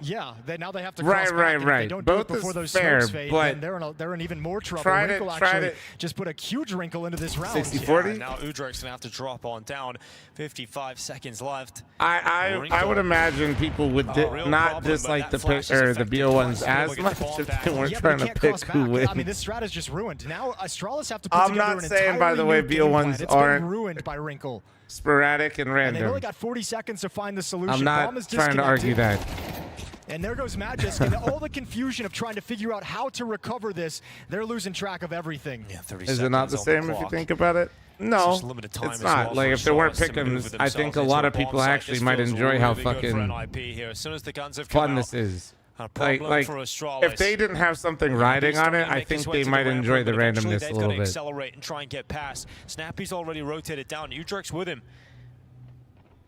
Yeah, now they have to Right, cross right, back, and if right. they don't Both do it before is those fair, smokes fade, but then they're in even more trouble. tried Wrinkle it- actually just put a huge wrinkle into this round. 60-40? Now Udrik's gonna have to drop on down. 55 seconds left. I would imagine people would real not problem, dislike but the that flash pick is or the effective. BO1s Still as will get much the ball if back. they weren't Yeah, but trying you to can't pick cross who back. wins. I mean, this strat is just ruined. Now Astralis have to put I'm together not an saying, by the way, entirely new game plan. BO1s It's been aren't ruined by Wrinkle. Sporadic and And they've random. only got 40 seconds to find the solution. I'm not Bomb is trying to argue disconnected. that. And there goes Magisk, and all the confusion of trying to figure out how to recover this, they're losing track of everything. Yeah, 30 Is it not the seconds on same if you clock. think about it? No, Just limited time it's as not. well Like, for if there weren't Astralis to maneuver pick'ems, I think a themselves lot into of a people bomb site. actually This might feels enjoy how really good for fucking NIP here. As soon as the guns have come fun out, this is. a problem Like, for Astralis. if they didn't have something riding on it, I think they might enjoy the randomness a They've little got to bit. accelerate and try and get past. Snappy's already rotated down. Udrik's with him.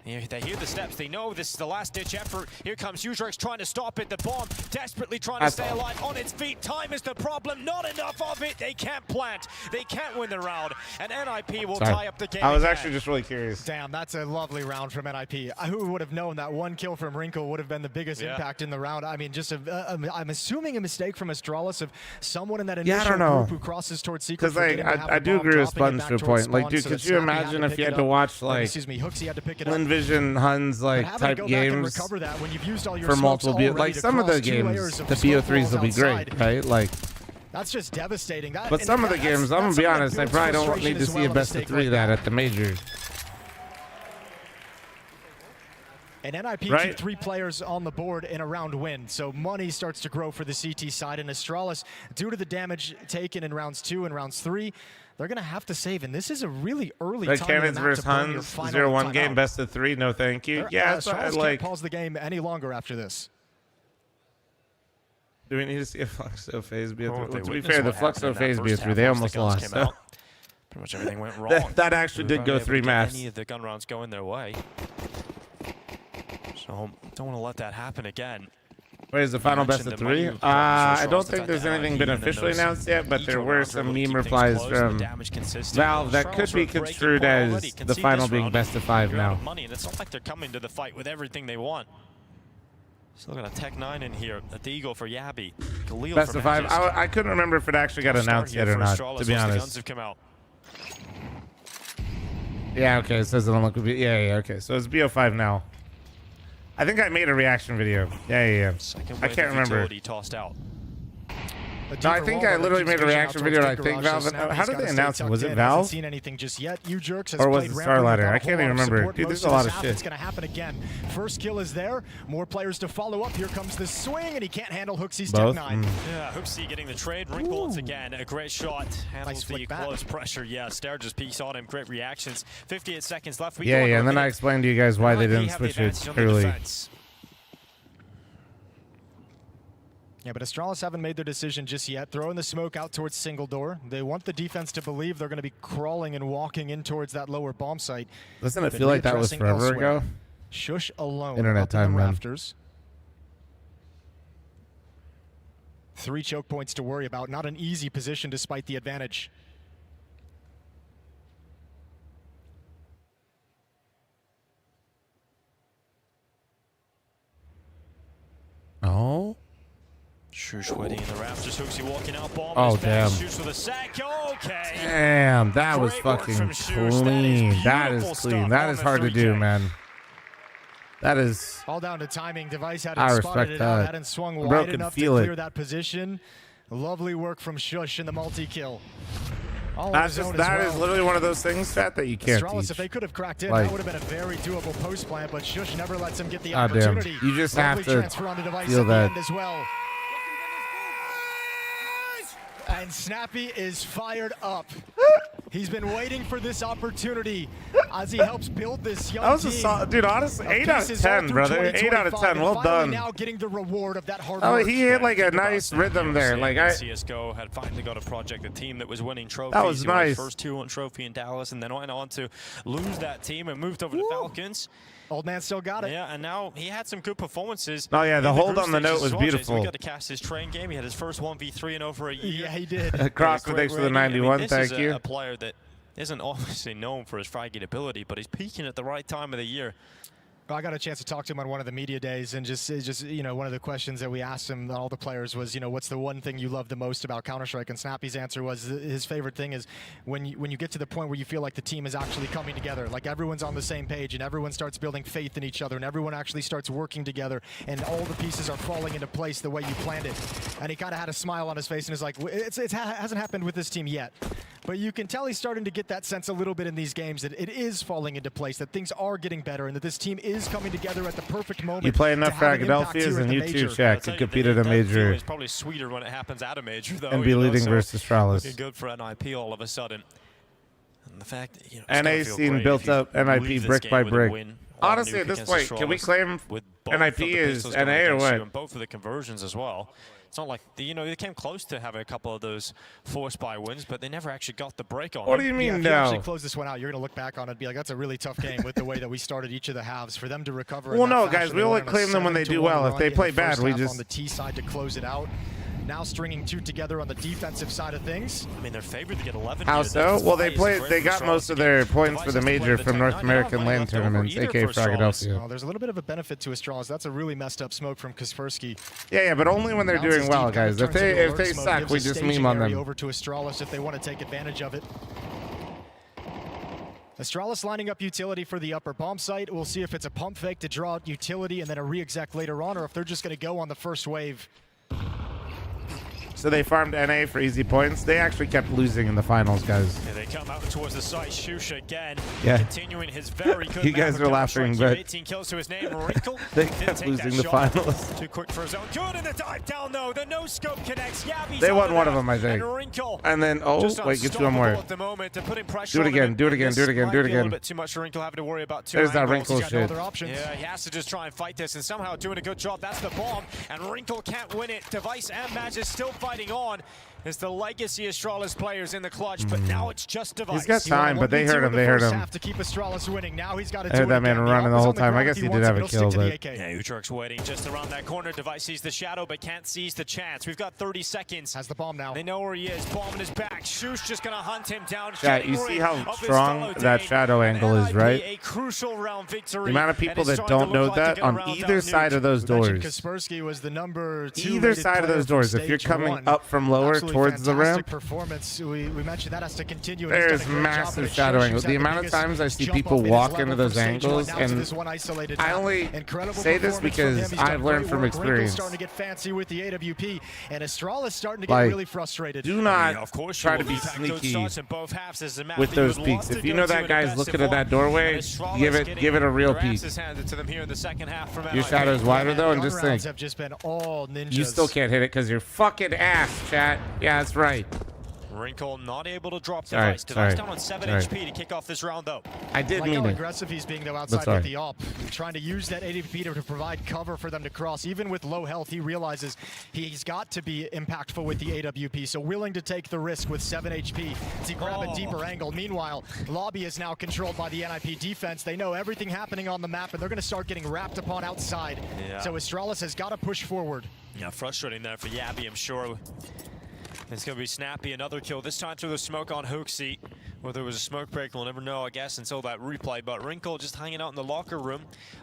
They hear the steps. They know this is the last-ditch effort. Here comes Udrik's trying to stop it. The bomb desperately trying to stay alive on its feet. Time is the problem. Not enough of it. They can't plant. They can't win the round. And NIP will tie up the game. I was again. actually just really curious. Damn, that's a lovely round from NIP. Who would have known that one kill from Wrinkle would have been the biggest impact in the round? I mean, just I'm assuming a mistake from Astralis of someone in that initial I don't know. group who crosses towards Secret. Because like I do agree with Sponge to a point. Like, dude, could you imagine if you had to watch like Hooksy had to pick it up. Vision Huns like But having to type go back and games recover that when you've used all your for smokes multiple already like to some of the cross 2 games, layers of the smoke BO3s walls will be outside. great, right? Like, That's just devastating. but some of the games, I'm gonna be honest, I probably don't need to see a best of 3 that at the major. And NIP Right. keep 3 players on the board in a round win, so money starts to grow for the CT side. And Astralis, due to the damage taken in rounds 2 and rounds 3, they're going to have to save. And this is a really early Like time in Cannons the map versus to burn your Huns, final 0-1 game, timeout. best of 3, no thank you. Yeah, it's Astralis like, can't pause the game any longer after this. do we need to see a Fluxo phase be a Oh, 3? they To be witnessed fair, the what happened in Fluxo that phase be a first 3. half They once almost the guns lost. came out. Pretty much everything went wrong. That actually did go 3 maths. Any of the gun rounds going their way. So don't want to let that happen again. Wait, is the final best mentioned of the 3? money I don't Astralis think there's defended anything NIP, been and then officially those announced yet, but there eco were rounds some able to meme keep things replies close and the from damage consistent. Valve that Astralis could be were breaking construed point as already. the Concede final this being round, best of 5 you're out now. of money, and it's not like they're coming to the fight with everything they want. Still got a Tech 9 in here. A Deagle for Yabby. Khalil Best for of 5. Magisk. I couldn't remember if it actually got Start announced here yet or for not, Astralis to be once the guns honest. have come out. Yeah, okay, it says it on Liquid. Yeah, okay. So it's BO5 now. I think I made a reaction video. Yeah. Second I wave can't of remember. utility tossed out. No, I think I literally made a reaction video. I think Valve. How did they announce it? Was it Valve? Hasn't seen anything just yet. Or was it StarLadder? I can't even remember. Dude, there's a lot of shit. It's going to happen again. First kill is there. More players to follow up. Here comes the swing, and he can't handle Hooksy's Tech Both? 9. Yeah, Hooksy getting the trade. Wrinkle once again. A great shot. Handles Nice the flick back. close pressure. Yeah, Stair just peeks on him. Great reactions. 58 seconds left. We go Yeah, under and a then I minute. explained to you guys why they NIP didn't have the switch it advantage on the early. defense. Yeah, but Astralis haven't made their decision just yet. Throwing the smoke out towards single door. They want the defense to believe they're going to be crawling and walking in towards that lower bomb site. Doesn't it Been feel like that was readdressing forever elsewhere. ago? Shush alone. Internet up in the time, man. rafters. 3 choke points to worry about. Not an easy position despite the advantage. Oh. Shush waiting in the rafters. Hooksy walking out. Bomb. Oh, is back. damn. Shoots for the sack. Okay. Damn, that was Great work fucking from Shush. clean. That beautiful is clean. stuff That on is the hard to 3K. do, man. That is. All down to timing. Device I hadn't respect spotted it out, that. hadn't swung Bro wide can enough to feel it. clear that position. Lovely work from Shush in the multi-kill. All on That's his just own that as is well. literally one of those things, Chat, that you can't Astralis, teach. if they could have cracked in, Like- that would have been a very doable post plant, but Shush never lets him get the Ah, damn. opportunity. You just Lovely have to transfer on the device feel at the that. end as well. And Snappy is fired up. He's been waiting for this opportunity as he helps build this young That was a team. solid, dude. Honestly, of 8 out of pieces all 10, through brother. 8 out of 2025, 10. and Well finally done. now getting the reward of that hard Oh, work. he hit like a Think about nice Snap rhythm there. UFC Like and I. CS:GO had finally got a project, a team that was winning trophies. That was He won his nice. first 2-1 trophy in Dallas, and then went on to lose that team and moved over to Falcons. Old man still got it. Yeah, and now he had some good performances. Oh, yeah, the in hold group on the stages note as was well, Jason. beautiful. We got to cast his train game. He had his first 1v3 in over a year. Yeah, he did. Cross Great thanks for the rating. I mean, 91. this Thank is you. a player that isn't obviously known for his fragging ability, but he's peaking at the right time of the year. I got a chance to talk to him on one of the media days, and just you know, one of the questions that we asked him, all the players, was, you know, what's the one thing you love the most about Counter-Strike? And Snappy's answer was his favorite thing is when you get to the point where you feel like the team is actually coming together, like everyone's on the same page, and everyone starts building faith in each other, and everyone actually starts working together, and all the pieces are falling into place the way you planned it. And he kind of had a smile on his face, and is like, it hasn't happened with this team yet. But you can tell he's starting to get that sense a little bit in these games, that it is falling into place, that things are getting better, and that this team is coming together at the perfect moment. You play enough to have an impact Fragadelphias here at and the you major. too, Shaq, I'll to tell you, compete at a that major feeling is probably sweeter when it happens at a major, though. and be you know, leading so versus looking Astralis. good for NIP all of a sudden. And the fact that, you know, NA scene built up NIP brick by brick. Honestly, at this point, can we claim NIP is NA or what? And both of the conversions as well. It's not like, you know, they came close to having a couple of those force buy wins, but they never actually got the break on What them. do you Yeah, mean if you actually no? close this one out, you're going to look back on it and be like, that's a really tough game with the way that we started each of the halves. For them to recover. in Well, that no, fashion, guys, they we only went on a claim them when they do 7-1 well. If run they in play the bad, first we half just- on the T side to close it out. Now stringing two together on the defensive side of things. I mean, they're favored to get 11 How here. so? That's Well, they why played. it's They great got for most of Astralis. their points for the Devices major played from the North time. Not American money LAN left over tournaments, either aka for Astralis. Fragadelphia. Oh, there's a little bit of a benefit to Astralis. That's a really messed up smoke from Kaspersky. Yeah, but only when they're Bounces doing well, deep, kinda guys. If turns they into if they alert mode, suck, gives we a just staging meme on area them. over to Astralis if they want to take advantage of it. Astralis lining up utility for the upper bomb site. We'll see if it's a pump fake to draw out utility and then a re-exec later on, or if they're just going to go on the first wave. So they farmed NA for easy points. They actually kept losing in the finals, guys. And they come out towards the site. Shusha again, Yeah. continuing his very good. You guys map of are laughing, Counter-Strike. but 18 kills to his name. Wrinkle. They didn't kept take losing that the shot. finals. Too quick for his own. Good in the dive down though. The no scope connects. Yabby's They on won the one of map, them, I think. And Wrinkle. And then Just wait, get two more. unstoppable at the moment to put in pressure Do it on again, him. do it again, This do it again, might do it be a little again. bit too much for Wrinkle having to worry about two There's that angles. Wrinkle He's got no shit. other options. Yeah, he has to just try and fight this, and somehow doing a good job. That's the bomb, and Wrinkle can't win it. Device and Match is still fighting on. It's the legacy Astralis players in the clutch, but now it's just Device. He's got He won time, but they 1v2 heard in him. the They heard first him. half to keep Astralis winning. Now he's got to I heard do that it man again. running the Alpha's whole on time. I ground guess if he did wants have it, a he'll stick kill, to the but- AK. Yeah, Utrecht's waiting just around that corner. Device sees the shadow, but can't seize the chance. We've got 30 seconds. Has the bomb now. They know where he is. Bomb in his back. Shush just gonna hunt him down. Yeah, shedding you see ring how of his strong fellow that Dane. shadow And angle is, NIP, right? A crucial round victory. The amount of and people it's that starting to don't know look like that they're on gonna round either out side Nuke. of those We mentioned doors. Kaspersky was the number 2 Either rated side of player those from doors. If you're stage coming one. up from lower Absolutely towards the fantastic ramp, performance. We mentioned that has to continue. and he's there's done a great job, massive but it shadow shows angles. he's The had amount of biggest times I see jump people up in his walk level into from those stage one angles, down to and this one isolated I map. only Incredible say this performance from him. because He's done I've learned great from work. Wrinkle's experience. starting to get fancy with the AWP, and Astralis starting to get Like, really frustrated. do not Of course, try you to will be have good sneaky starts in both halves. This is a map with that you those would peaks. love If to you go know to that in guy's best looking of at that all. doorway, And Astralis give getting it a real their peek. asses handed to them here in the second half from Your NIP. shadow's wider though, and Gun just rounds think, have just been all ninjas. you still can't hit it because you're fucking ass, chat. Yeah, that's right. Wrinkle not able to drop Sorry, Device. Device sorry, down on 7 sorry. HP to kick off this round, though. I did Like mean how it. aggressive he's being though outside sorry. with the op, trying to use that ADP to provide cover for them to cross. Even with low health, he realizes he's got to be impactful with the AWP, so willing to take the risk with 7 HP to grab a deeper angle. Meanwhile, lobby is now controlled by the NIP defense. They know everything happening on the map, and they're going to start getting wrapped upon outside. Yeah. So Astralis has got to push forward. Yeah, frustrating there for Yabby, I'm sure. It's going to be Snappy, another kill, this time through the smoke on Hooksy. Whether it was a smoke break, we'll never know, I guess, until that replay. But Wrinkle just hanging out in the locker room.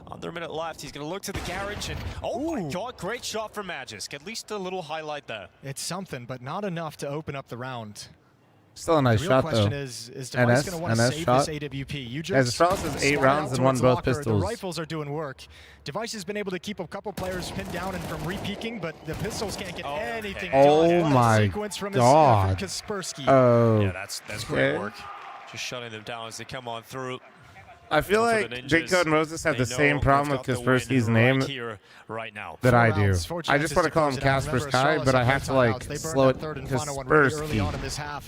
Under a minute left, he's going to look to the garage, and oh my god, great shot from Magisk. At least a little highlight there. It's something, but not enough to open up the round. Still a nice The real shot, question though. is Device going to want to save shot. this AWP? As Astralis has 8 rounds and 1 both pistols. The rifles are doing work. Device has been able to keep a couple players pinned down and from re-peeking, but the pistols can't get anything done. Oh What a my sequence from god. Kaspersky. Oh. Yeah, that's great work. Just shutting them down as they come on through. I feel like Big Code and Moses have the same problem with Kaspersky's name right now that I do. I just want to call him Casper Sky, but I have to like slow it Kaspersky.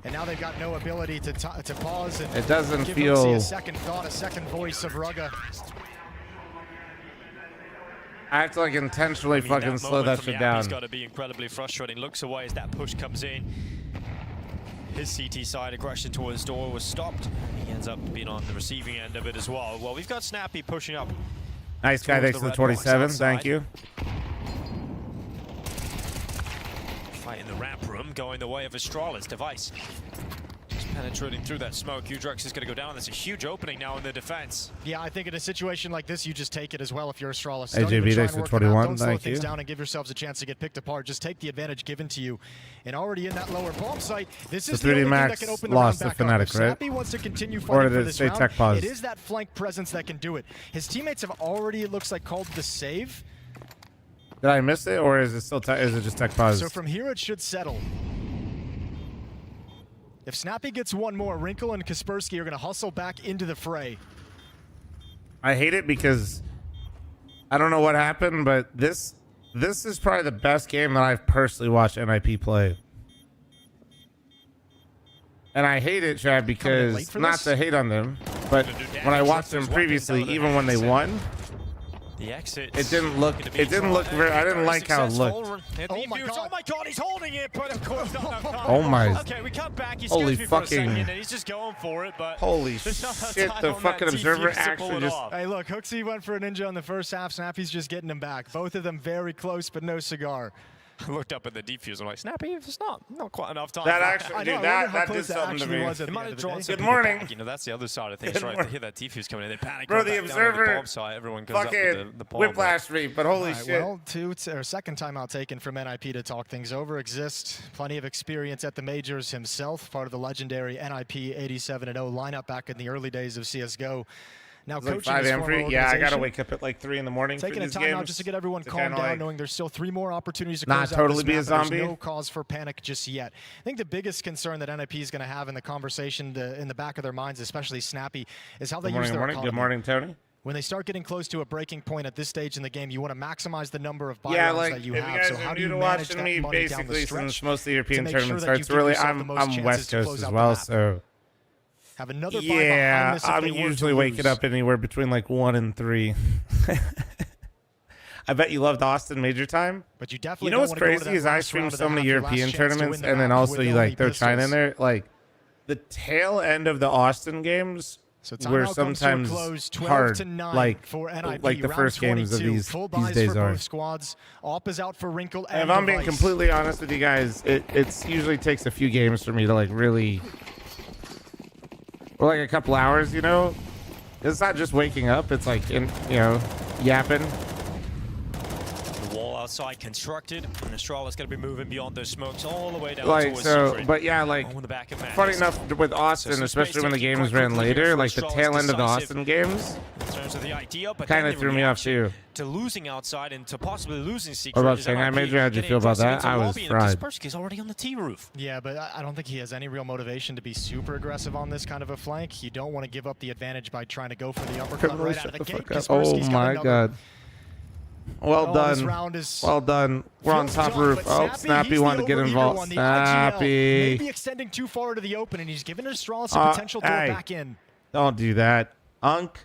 And now they've got no ability to pause and it doesn't give feel a second thought, a second voice of Rugga. I have to like intentionally fucking slow that shit down. He's got to be incredibly frustrating. Looks away as that push comes in. His CT side aggression towards door was stopped. He ends up being on the receiving end of it as well. Well, we've got Snappy pushing up. Nice guy next to the 27. Thank you. Fight in the ramp room, going the way of Astralis. Device just penetrating through that smoke. Udrex is going to go down. There's a huge opening now in the defense. Yeah, I think in a situation like this, you just take it as well if you're Astralis. AJB next to 21. Don't slow Thank things you. down and give yourselves a chance to get picked apart. Just take the advantage given to you. And already in that lower bomb site, this is the 3D only thing Max that can open the lost round the back up. Fnatic, If right? Snappy wants to continue Or fighting did for it this say round, tech pause? it is that flank presence that can do it. His teammates have already, it looks like, called the save. Did I miss it, or is it still is it just tech pause? So from here, it should settle. If Snappy gets one more, Wrinkle and Kaspersky are going to hustle back into the fray. I hate it because I don't know what happened, but this is probably the best game that I've personally watched NIP play. And I hate it, Chad, because not to hate on them, but when I watched them previously, even when they won, the exit. it didn't look very. I didn't like how it looked. Oh my god, he's holding it, but of course not. Oh my. Okay, we cut back. He Holy scares me for a fucking. second, and he's just going for it, but Holy there's not enough shit! time The on fucking that observer defuse to pull actually it just. off. Hey, look, Hooksy went for a ninja on the first half. Snappy's just getting him back. Both of them very close, but no cigar. I looked up at the defuse. I'm like, Snappy, it's not quite enough time. That actually, dude, that did close something to me. It might have drawn some Good people morning. back. You know, that's the other side of things, Good right? morning. They hear that defuse coming in, they panic. Bro, go the back down to the observer bomb site. Everyone goes up fucking with the bomb. whiplash me, but holy Right, shit. well, second timeout taken from NIP to talk things over. Exist, plenty of experience at the majors himself, part of the legendary NIP 87-0 lineup back in the early days of CSGO. Now It's like coaching 5 his a.m. former for you? Yeah, I gotta organization. wake up at like 3 in the morning. Taking for a these timeout games just to get everyone to calmed kinda, down, like, knowing there's still 3 more opportunities to not close totally out be a this map, and zombie. There's no cause for panic just yet. I think the biggest concern that NIP is going to have in the conversation in the back of their minds, especially Snappy, is how they use their economy. Good morning, Tony. When they start getting close to a breaking point at this stage in the game, you want to maximize the number of buy Yeah, rounds like that you if you have. guys So how are do new you to manage watching that me, money down the basically stretch since most of the European to make sure tournament that you starts, give really, yourself the most I'm chances West to Coast close as out the well, map? so Have another buy yeah, behind this if I'm they were to usually waking lose. up anywhere between like 1 and 3. I bet you loved Austin Major Time. But you definitely You know don't what's wanna go to crazy that is I last stream round of so the many half, your last European chance to win tournaments, the and then map also with you only like throw China in pistols. there. Like the tail end of the Austin games So were timeout comes to a sometimes close, 12 hard, to 9 like for NIP. the Round first games of 22. these Full buys days for are. both squads. Op is out for Wrinkle And and if I'm being Device. completely honest with you guys, it's usually takes a few games for me to like really, or like a couple hours, you know. It's not just waking up; it's like yapping. The wall outside constructed, and Astralis going to be moving beyond those smokes all the way down Like towards so, Secret. but yeah, like On the back of funny Madness. enough with Austin, some especially when the space to games quite ran quickly here later, for like the Astralis tail end of the decisive. Austin games, In terms of the idea, but kind then of the threw me off reaction too. To losing outside and to possibly losing Secret. What about is Shanghai NIP Major? How'd you getting feel about aggressive that? into I the was lobby, and fried. Kaspersky's already on the T roof. Yeah, but I don't think he has any real motivation to be super aggressive on this kind of a flank. You don't want to give up the advantage by trying to go for the uppercut right out of the gate. Oh Kaspersky's got my another. god. Well This done. round is Well done. We're on feels top tough, roof. but Oh, Snappy he's wanted to the get overeater involved. one, the IGL. Snappy. Maybe extending too far to the open, and he's giving Astralis a potential door hey. back in. Don't do that. Unk,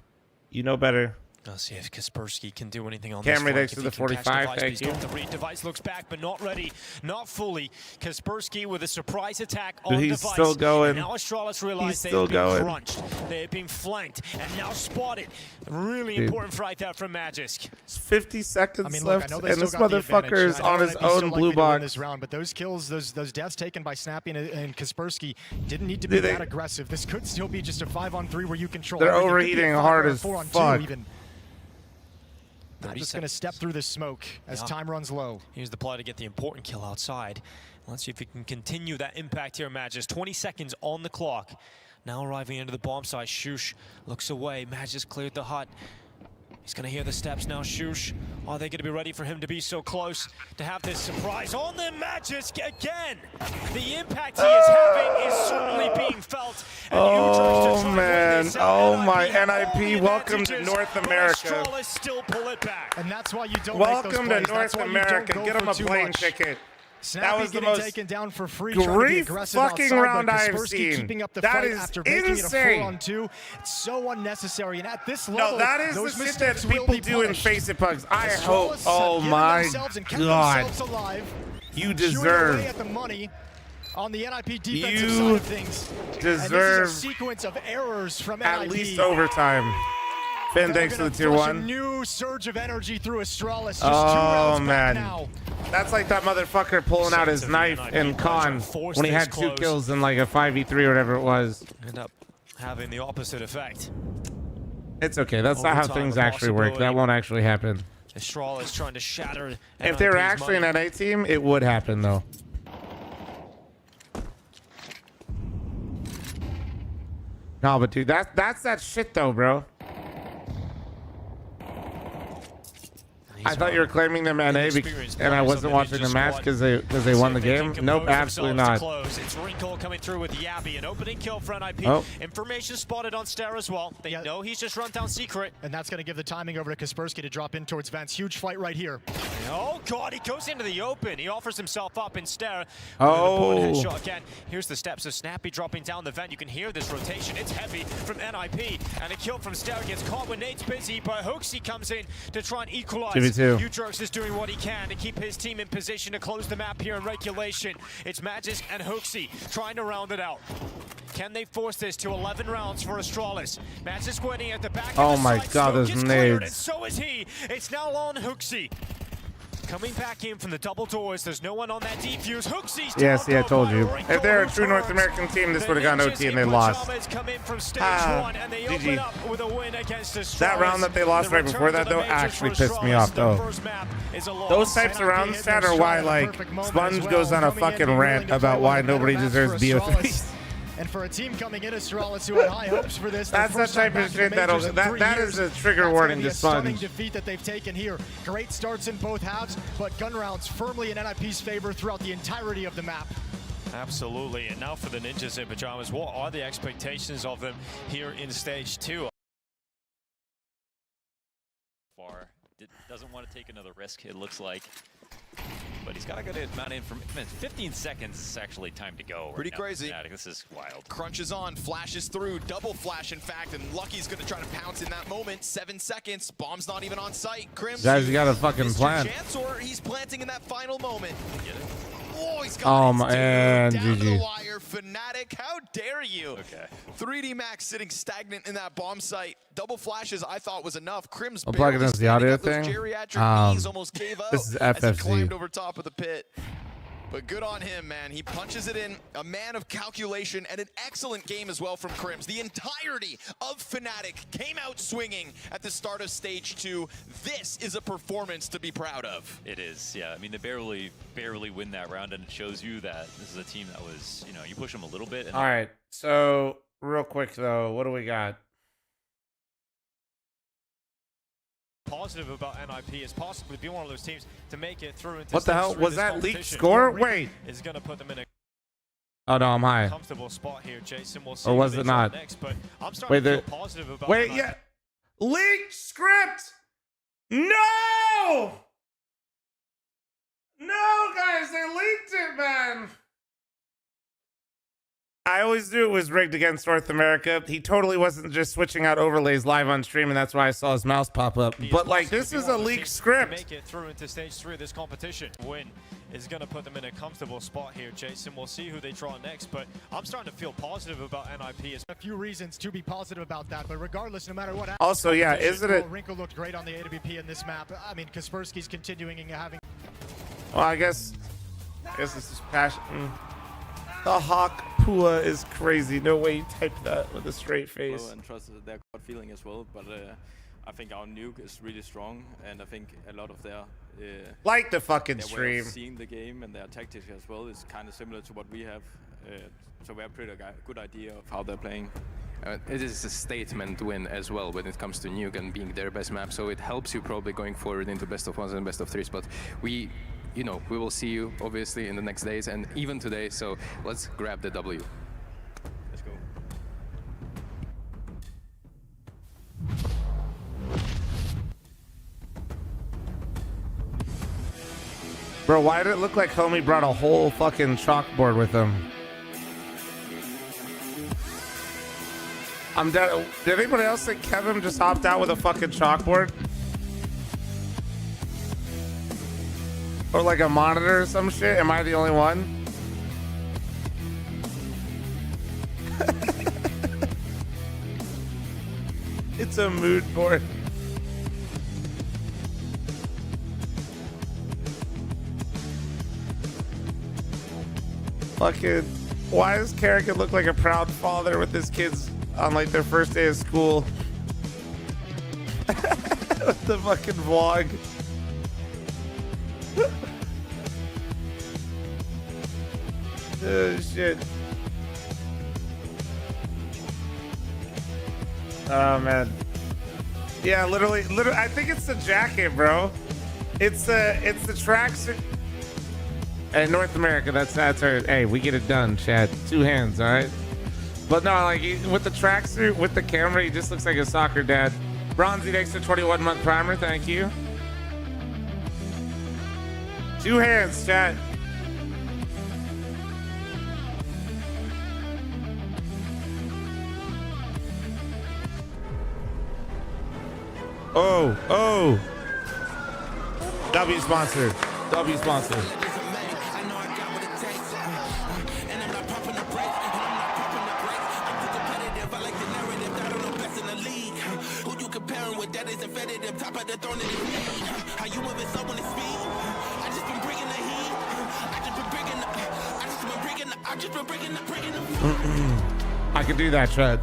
you know better. Let's see if Kaspersky can do anything on Camry this next flank. to If the he can catch 45, Device, but thank he's you. got the read. Device looks back, but not ready, not fully. Kaspersky with a surprise attack Dude, on he's Device. still going. And now Astralis realize He's they still have been going. crunched. They have been flanked and now spotted. Really Dude. important fight there from Magisk. It's 50 seconds I mean, look, I left, know they and still this got the motherfucker advantage. is I know on his NIP still own like blue me to win box. this round, but those kills, those deaths taken by Snappy and Kaspersky didn't need to be Dude, that aggressive. This could still be just a 5-on-3 where you control. They're everything. It could be a overheating 5 hard or a as 4-on-2 fuck. even. I'm just going to step through the smoke as time runs low. Here's the play to get the important kill outside. Let's see if he can continue that impact here, Magis. 20 seconds on the clock. Now arriving into the bomb site, Shush looks away. Magis cleared the hut. He's going to hear the steps now, Shush. Are they going to be ready for him to be so close to have this surprise on them? Magisk again. The impact he is having is certainly being felt. And Oh, man. Oh, my NIP, NIP, welcome to North America. Astralis still pull it back. And that's why you don't Welcome make those to plays. North That's why you don't America. go Get him for a too plane much. ticket. Snappy was the getting most taken down for free, trying to be grief aggressive fucking outside, round but I have Kaspersky seen. keeping up the That fight is after making insane. it a 4-on-2. It's so unnecessary, and at this No, level, that is the those shit that mistakes will people be do in punished. Face It Pugs. I Astralis hope. have Oh, given my themselves and kept God. themselves alive, You chewing deserve. away at the money on the NIP defensive You side of things. And deserve this is a sequence of errors from at NIP. least overtime. Finn, They're thanks to gonna the tier flush 1. A new surge of energy through Astralis. Just 2 Oh, rounds back man. now. That's like that motherfucker pulling out his Sense of knife the in NIP Con forced when he this had 2 close. kills in like a 5v3 or whatever it was. End up having the opposite effect. It's okay. That's not how Overtime, things a actually work. That possibility. won't actually happen. Astralis trying to shatter. If they were NIP's actually money. an NA team, it would happen though. No, but dude, that's that shit though, bro. I thought you were claiming them NA, and I wasn't watching the match because they won the game. Nope, absolutely not. It's Wrinkle coming through with Yabi, an opening kill for NIP. Oh. Information spotted on Stair as well. They know he's just run down Secret. And that's going to give the timing over to Kaspersky to drop in towards Vance. Huge fight right here. Oh God, he goes into the open. He offers himself up in Stair. Oh. Headshot again. Here's the steps of Snappy dropping down the vent. You can hear this rotation. It's heavy from NIP, and a kill from Stair gets caught when Nate's busy, but Hoaxy comes in to try and equalize. 2v2. Utrox is doing what he can to keep his team in position to close the map here in regulation. It's Magisk and Hoaxy trying to round it out. Can they force this to 11 rounds for Astralis? Magisk winning at the back. Oh of the my side. God, Smoke those is cleared, nades. and so is he. It's now on Hoaxy. Coming back in from the double doors. There's no one on that defuse. Hooksy's Yeah, see, I told you. Wrinkle If they're a who true North turns. American team, this The would have gone Ninjas OT and in they lost. pajamas come in from stage Ah, 1, and they GG. open up with a win against Astralis. That round that they lost The right before return that, to though, the majors actually for pissed me Astralis. off, Their though. first map is a loss. Those types of round stat are why, like, Sponge goes on a fucking rant about why nobody deserves BO3. And for a team coming in, Astralis, who had high hopes for this, That's their the first time type of back in shit the that'll majors in that 3 that years. is a trigger That's warning gonna be to a stunning Sponge. defeat that they've taken here. Great starts in both halves, but gun rounds firmly in NIP's favor throughout the entirety of the map. Absolutely. And now for the Ninjas in pajamas, what are the expectations of them here in stage 2? Far. Doesn't want to take another risk, it looks like. But he's got a good amount of information. 15 seconds is actually time to go. Pretty right now. crazy. Fnatic. This is wild. Crunches on, flashes through, double flash in fact, and Lucky's gonna try to pounce in that moment. 7 seconds, bomb's not even on site. Crims, Guys, you got a fucking missed plan. your chance, or he's planting in that final moment. Get it? Oh, he's got Oh, man, down to the GG. wire. Fnatic, how dare you? Okay. 3D Max sitting stagnant in that bomb site. Double flashes I thought was enough. Crims I'll plug it barely into the standing audio up. Those thing. geriatric knees almost gave up this is as he FFZ. climbed over top of the pit. But good on him, man. He punches it in, a man of calculation, and an excellent game as well from Crims. The entirety of Fnatic came out swinging at the start of stage 2. This is a performance to be proud of. It is, yeah. I mean, they barely win that round, and it shows you that this is a team that was, you know, you push them a little bit. And All right. So real quick though, what do we got? Positive about NIP is possibly be one of those teams to make it through into What the stage hell 3 was of this that leaked competition. score? Wait. Is going to put them in a Oh no, I'm high. comfortable spot here. Jason will see Or who was they it drop not? next, but I'm starting Wait, to there- feel positive about Wait, NIP. yeah. Leaked script. No. No, guys, they leaked it, man. I always knew it was rigged against North America. He totally wasn't just switching out overlays live on stream, and that's why I saw his mouse pop up. But like, this is a leaked script. Make it through into stage 3 of this competition. Win is going to put them in a comfortable spot here, Jason. We'll see who they draw next, but I'm starting to feel positive about NIP. A few reasons to be positive about that, but regardless, no matter what. Also, yeah, isn't it? Wrinkle looked great on the AWP in this map. I mean, Kaspersky's continuing and having. Well, I guess this is passion. The Hawk Pua is crazy. No way you typed that with a straight face. And trust their gut feeling as well, but I think our nuke is really strong, and I think a lot of their like the fucking their way stream. of seeing the game and their tactics as well is kind of similar to what we have. So we have a pretty good idea of how they're playing. It is a statement win as well when it comes to Nuke and being their best map, so it helps you probably going forward into best of 1s and best of 3s. But we will see you obviously in the next days and even today. So let's grab the W. Let's go. Bro, why did it look like homie brought a whole fucking chalkboard with him? I'm dead. Did anybody else think Kevin just hopped out with a fucking chalkboard? Or like a monitor or some shit? Am I the only one? It's a mood board. Fucking, why does Kerrigan look like a proud father with his kids on like their first day of school? With the fucking vlog. Oh shit. Oh man. Yeah, literally I think it's the jacket, bro. It's the tracksuit. Hey, North America, that's her. Hey, we get it done, Chad. 2 hands, all right? But no, like with the tracksuit, with the camera, he just looks like a soccer dad. Bronzy, thanks for 21-month primer. Thank you. 2 hands, chat. Oh. W sponsor. W sponsor. I can do that, Chad.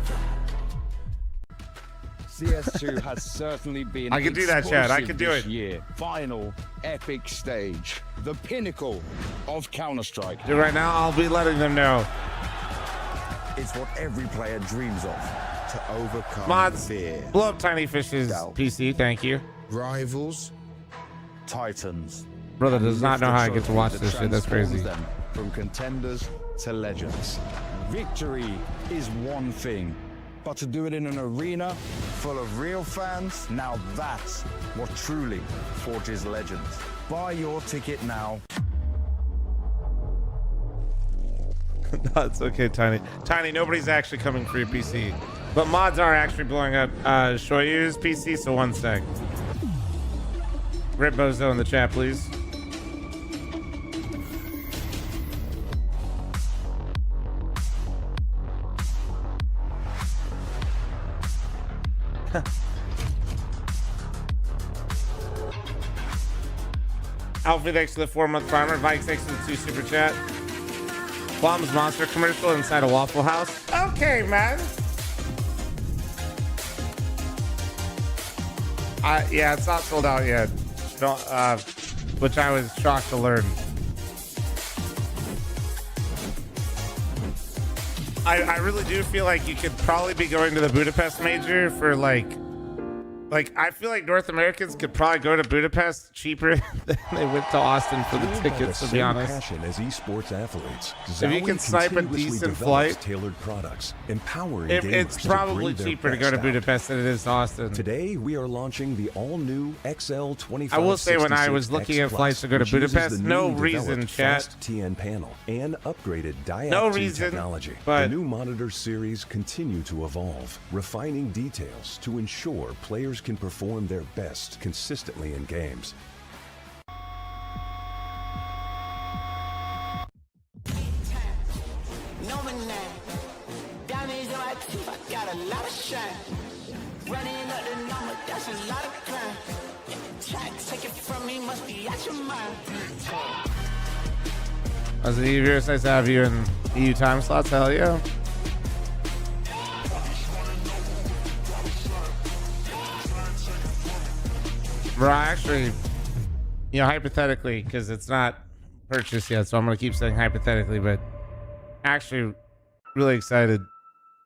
CS2 has certainly been I can do that, Chad. I can do it. Year. Final epic stage. The pinnacle of Counter-Strike. Dude, right now, I'll be letting them know. It's what every player dreams of. To overcome Mods, fear. blow up Tiny Fish's PC. Thank you. Rivals. Titans. Brother does not know how I get to watch this shit. That's crazy. Them from contenders to legends. Victory is one thing, but to do it in an arena full of real fans, now that's what truly forges legends. Buy your ticket now. No, it's okay, Tiny. Tiny, nobody's actually coming for your PC. But mods are actually blowing up Shoyu's PC, so 1 sec. Rip Bozo in the chat, please. Alfie, thanks to the 4-month primer. Vikes, thanks to the 2 super chat. Bomb's Monster commercial inside a Waffle House. Okay, man. Yeah, it's not sold out yet. Don't, which I was shocked to learn. I really do feel like you could probably be going to the Budapest major for like Like, I feel like North Americans could probably go to Budapest cheaper than they went to Austin for the tickets, to be honest. Passion as esports athletes. If you can snipe a decent flight, tailored products, empowering it's probably cheaper to go to Budapest than it is to Austin. Today, we are launching the all-new XL25. I will say, when I was looking at flights to go to Budapest, no reason, chat. TN panel and upgraded no reason, technology. But the new monitor series continue to evolve, refining details to ensure players can perform their best consistently in games. As a EU, it's nice to have you in EU time slots. Hell yeah. Bro, actually, you know, hypothetically, because it's not purchased yet, so I'm going to keep saying hypothetically, but actually really excited to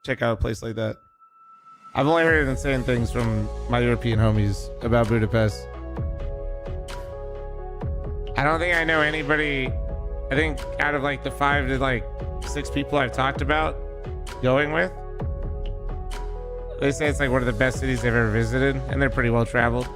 check out a place like that. I've only heard insane things from my European homies about Budapest. I don't think I know anybody. I think out of like the 5 to like 6 people I've talked about going with, they say it's like one of the best cities they've ever visited, and they're pretty well traveled.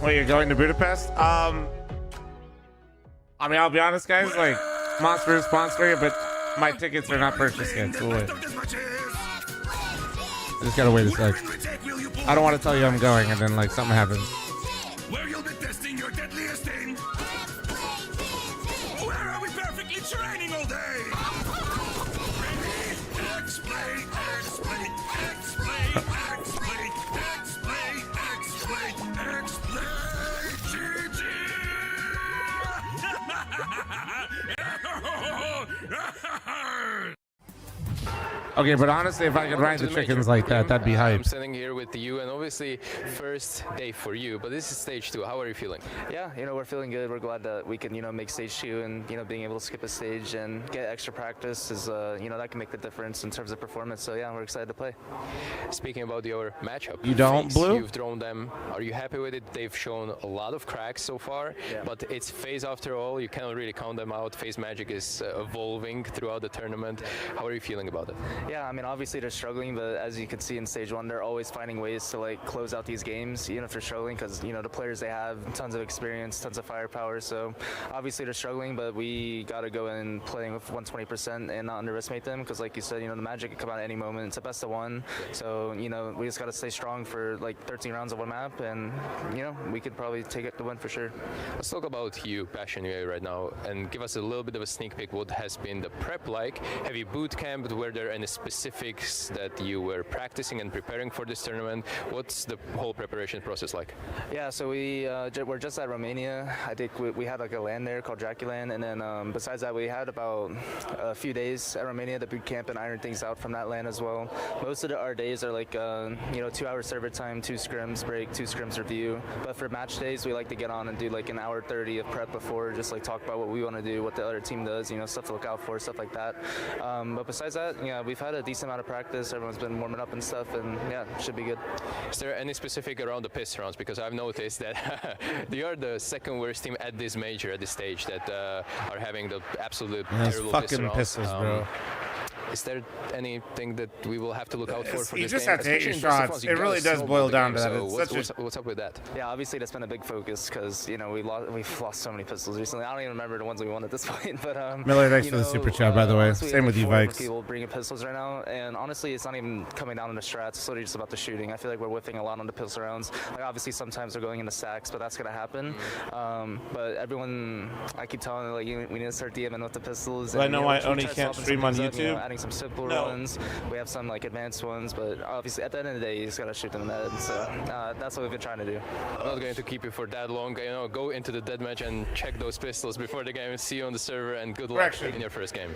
Well, you're going to Budapest? I mean, I'll be honest, guys, like, Monster is sponsoring, but my tickets are not purchased yet, so wait. I just gotta wait a sec. I don't want to tell you I'm going and then, like, something happens. Where you'll be testing your deadliest aim. Where are we perfectly training all day? Ready? X-Blade, X-Blade, X-Blade, X-Blade, X-Blade, X-Blade, X-Blade, GG! Okay, but honestly, if I could ride the chickens like that, that'd be hype. I'm standing here with you, and obviously, first day for you, but this is stage 2. How are you feeling? Yeah, you know, we're feeling good. We're glad that we can, you know, make stage 2 and, you know, being able to skip a stage and get extra practice is, you know, that can make the difference in terms of performance. So, yeah, we're excited to play. Speaking about your matchup, you don't, Blue? You've thrown them. Are you happy with it? They've shown a lot of cracks so far, but it's FaZe after all. You cannot really count them out. FaZe Magic is evolving throughout the tournament. How are you feeling about it? Yeah, I mean, obviously they're struggling, but as you can see in stage 1, they're always finding ways to like close out these games, even if they're struggling, because you know the players they have tons of experience, tons of firepower. So obviously they're struggling, but we got to go in playing with 120% and not underestimate them, because like you said, you know the Magic can come out at any moment. It's a best of 1, so you know we just got to stay strong for like 13 rounds of one map, and you know we could probably take it to win for sure. Let's talk about you, Passion UA, right now, and give us a little bit of a sneak peek. What has been the prep like? Have you boot camped? Were there any specifics that you were practicing and preparing for this tournament? What's the whole preparation process like? Yeah, so we're just at Romania. I think we had like a land there called Draculand, and then besides that, we had about a few days at Romania to boot camp and iron things out from that land as well. Most of our days are like you know 2-hour server time, 2 scrims break, 2 scrims review. But for match days, we like to get on and do like an hour 30 of prep before, just like talk about what we want to do, what the other team does, you know, stuff to look out for, stuff like that. But besides that, yeah, we've had a decent amount of practice. Everyone's been warming up and stuff, and yeah, should be good. Is there any specific around the piss rounds? Because I've noticed that they are the second worst team at this major, at this stage, that are having the absolute terrible fucking piss rounds. pisses, bro. Is there anything that we will have to look out for You this just game? have to hit your Especially in best of shots. ones, you It gotta really does snowball boil the down game, to that. so It's what's up with that? Yeah, obviously that's been a big focus because you know we've lost so many pistols recently. I don't even remember the ones we won at this point. But Miller, thanks for the super chat, by the way. Same with you, Vikes. People bringing pistols right now, and honestly, it's not even coming down on the strats. It's literally just about the shooting. I feel like we're whiffing a lot on the pistol rounds. Like obviously sometimes we're going into sacks, but that's gonna happen. But everyone, I keep telling them like we need to start DMing with the pistols. Do I and, know you why we Oni try can't swapping stream some on things up, you know, YouTube? adding some simple No. runs. We have some like advanced ones, but obviously at the end of the day, you just gotta shoot them in the head. So that's what we've been trying to do. I'm not going to keep you for that long. You know, go into the deathmatch and check those pistols before the game. See you on the server, and good luck in your first game.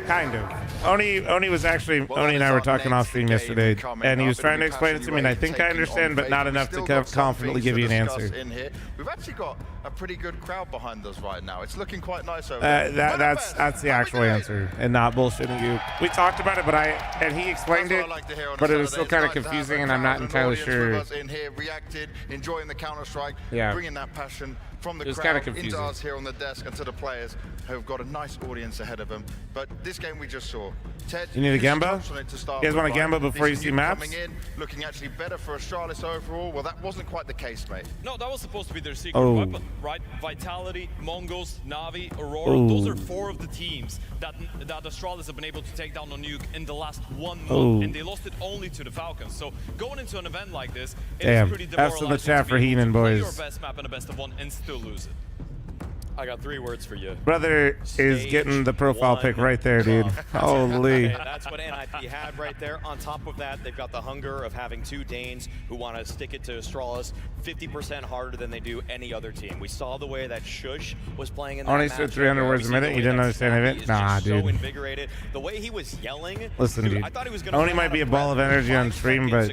Kind of. Oni was actually, Oni and I were talking off stream yesterday, and he was trying to explain it to me, and I think I understand, but not enough to confidently give you an answer. In here. We've actually got a pretty good crowd behind us right now. It's looking quite nice over there. That's the actual answer, and not bullshitting you. We talked about it, and he explained it, but it was still kind of confusing, and I'm not entirely sure. In here, reacted, enjoying the Counter-Strike, bringing that passion from the crowd into us here on the desk and to the players who have got a nice audience ahead of them. But this game we just saw, Ted, you need a Gamba? You guys want a Gamba before you see maps? Coming in, looking actually better for Astralis overall. Well, that wasn't quite the case, mate. No, that was supposed to be their secret weapon, right? Vitality, Mongols, Navi, Aurora. Those are 4 of the teams that Astralis have been able to take down on Nuke in the last 1 month, and they lost it only to the Falcons. So going into an event like this, it's pretty demoralizing. F's in the chat for Heenan, boys. Play your best map in a best of 1 and still lose it. I got 3 words for you. Brother is getting the profile pic right there, dude. Holy. And that's what NIP had right there. On top of that, they've got the hunger of having 2 Danes who want to stick it to Astralis 50% harder than they do any other team. We saw the way that Shush was playing in that Only match. said 300 words a minute. You didn't understand of it? Nah, dude. So invigorated. The way he was yelling. Listen, dude. I thought he was going to Only might be a ball of energy on stream, but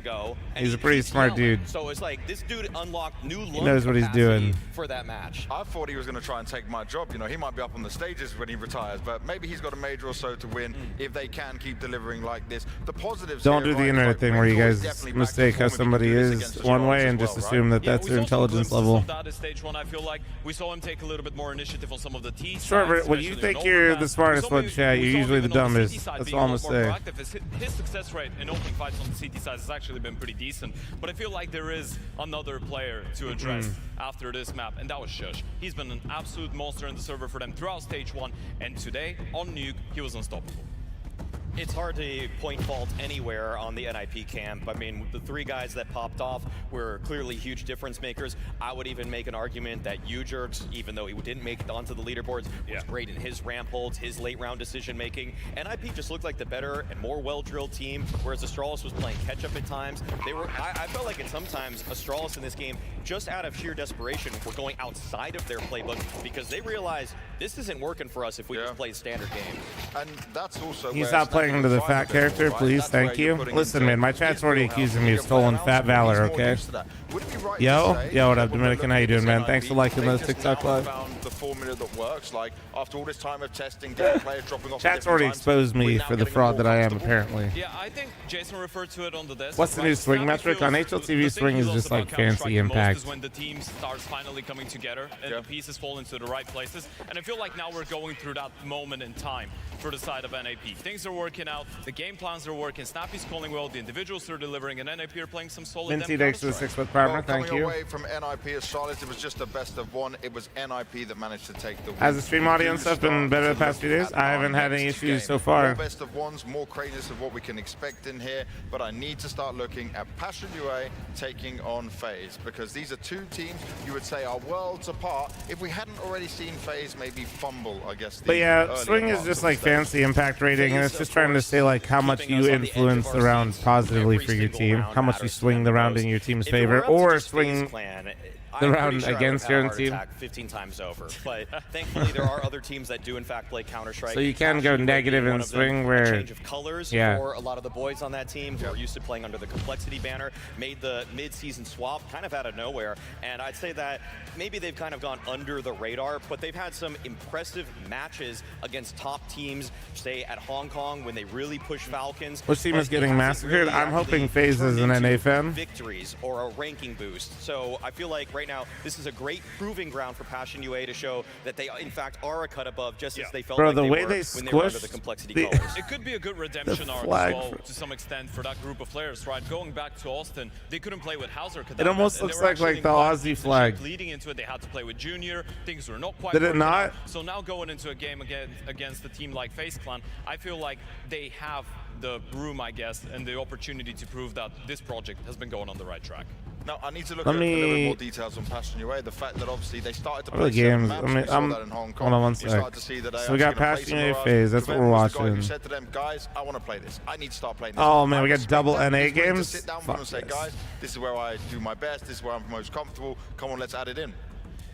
he's a pretty smart dude. So it's like this dude unlocked new lung He knows what he's doing for that match. I thought he was going to try and take my job. You know, he might be up on the stages when he retires, but maybe he's got a major or so to win if they can keep delivering like this. The positives. Don't do the internet thing where you guys mistake how somebody is one way and just assume that that's their intelligence level. That is stage 1. I feel like we saw him take a little bit more initiative on some of the T sides. Sure, when you think you're the smartest one, chat, you're usually the dumbest. That's all I'm gonna say. His success rate in opening fights on the CT side has actually been pretty decent, but I feel like there is another player to address after this map, and that was Shush. He's been an absolute monster in the server for them throughout stage 1, and today on Nuke he was unstoppable. It's hard to point fault anywhere on the NIP camp. I mean, the 3 guys that popped off were clearly huge difference makers. I would even make an argument that Ujurx, even though he didn't make it onto the leaderboards, was great in his ramp holds, his late round decision making. NIP just looked like the better and more well-drilled team, whereas Astralis was playing catch-up at times. They were, I felt like at sometimes Astralis in this game, just out of sheer desperation, were going outside of their playbook because they realized this isn't working for us if we just play standard games. And that's also He's not playing into the fat character, please, thank you. Listen, man, my chat's already accusing me of stolen fat valor, okay? Yo, what up, Dominican? How you doing, man? Thanks for liking those TikTok live. The formula that works, like after all this time of testing, different players dropping off. Chat's already exposed me for the fraud that I am, apparently. Yeah, I think Jason referred to it on the desk. What's the new swing metric on HLTV? Swing is just like fancy impact. Is when the team starts finally coming together and the pieces fall into the right places, and I feel like now we're going through that moment in time for the side of NIP. Things are working out, the game plans are working, Snappy's calling well, the individuals are delivering, and NIP are playing some solid. Minty, thanks for the 6-foot partner, thank you. Coming away from NIP as Charlotte, it was just a best of 1. It was NIP that managed to take the win. Has the stream audience stuff been better the past few days? I haven't had any issues so far. More best of 1s, more craziness of what we can expect in here, but I need to start looking at Passion UA taking on FaZe, because these are 2 teams you would say are worlds apart if we hadn't already seen FaZe maybe fumble, I guess. But yeah, swing is just like fancy impact rating, and it's just trying to say like how much you influence the round positively for your team, how much you swing the round in your team's favor, or swing the round against your own team. 15 times over, but thankfully there are other teams that do in fact play Counter-Strike. So you can go negative in swing where change of colors for a lot of the boys on that team who are used to playing under the complexity banner made the mid-season swap kind of out of nowhere, and I'd say that maybe they've kind of gone under the radar, but they've had some impressive matches against top teams, say at Hong Kong when they really push Falcons. Which team is getting massacred? I'm hoping FaZe is an NA fan. Victories or a ranking boost. So I feel like right now this is a great proving ground for Passion UA to show that they in fact are a cut above, just as they felt like the they way were they when they were under the complexity colors. It could be a good redemption arc as well to some extent for that group of players, right? Going back to Austin, they couldn't play with Hauser. It almost looks like the Aussie flag. Leading into it, they had to play with Junior. Things were not quite. Did it not? Out. So now going into a game against a team like FaZe Clan, I feel like they have the room, I guess, and the opportunity to prove that this project has been going on the right track. Now, I need to look at a little bit more details on Passion UA. The fact that obviously they started to play games. maps. We saw that in Hong Kong. Hold on one sec. So we got Passion UA FaZe. That's what we're watching. You said to them, guys, I want to play this. I need to start playing this. Oh man, we got double NA games. Sit down and say, guys, this is where I do my best. This is where I'm most comfortable. Come on, let's add it in.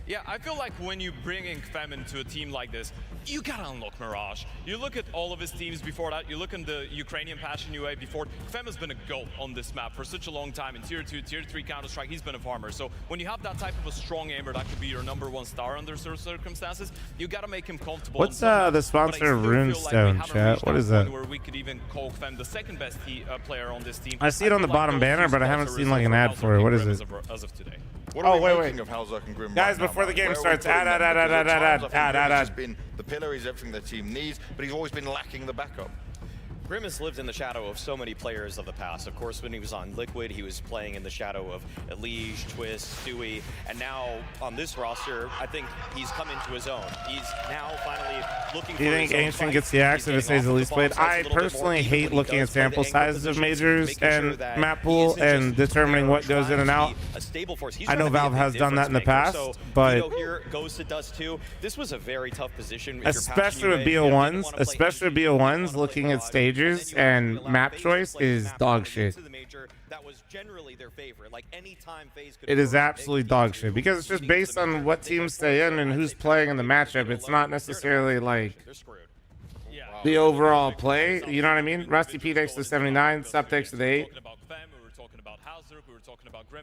Yeah, I feel like when you bring in fl0m into a team like this, you gotta unlock Mirage. You look at all of his teams before that, you look in the Ukrainian Passion UA before, fl0m has been a GOAT on this map for such a long time. In Tier 2, Tier 3 Counter-Strike, he's been a farmer. So when you have that type of a strong aimer that could be your #1 star under certain circumstances, you gotta make him comfortable. What's the sponsor of Runestone, chat? What is that? Where we could even call fl0m the second best player on this team. I see it on the bottom banner, but I haven't seen like an ad for it. What is it? As of today. What are Oh, we wait, making wait. of Halzerk and Grim Guys, right now, before the Mike? game Where are we starts, putting them? Because at times I think Grim has ad. been the pillar, he's everything the team needs, but he's always been lacking the backup. Grim has lived in the shadow of so many players of the past. Of course, when he was on Liquid, he was playing in the shadow of Elige, Twist, Stewie, and now on this roster, I think he's come into his own. He's now finally looking for Do you think Ancient gets the axe if it stays at least played? I personally hate looking at sample sizes of majors and map pool and determining what goes in and out. I know Valve has done that in the past, but here goes to Dust 2. This was a very tough position, especially with BO1s, looking at stages and map choice is dog shit. It is absolutely dog shit because it's just based on what teams stay in and who's playing in the matchup. It's not necessarily like the overall play. You know what I mean? Rusty P takes the 79, Sup takes the 8.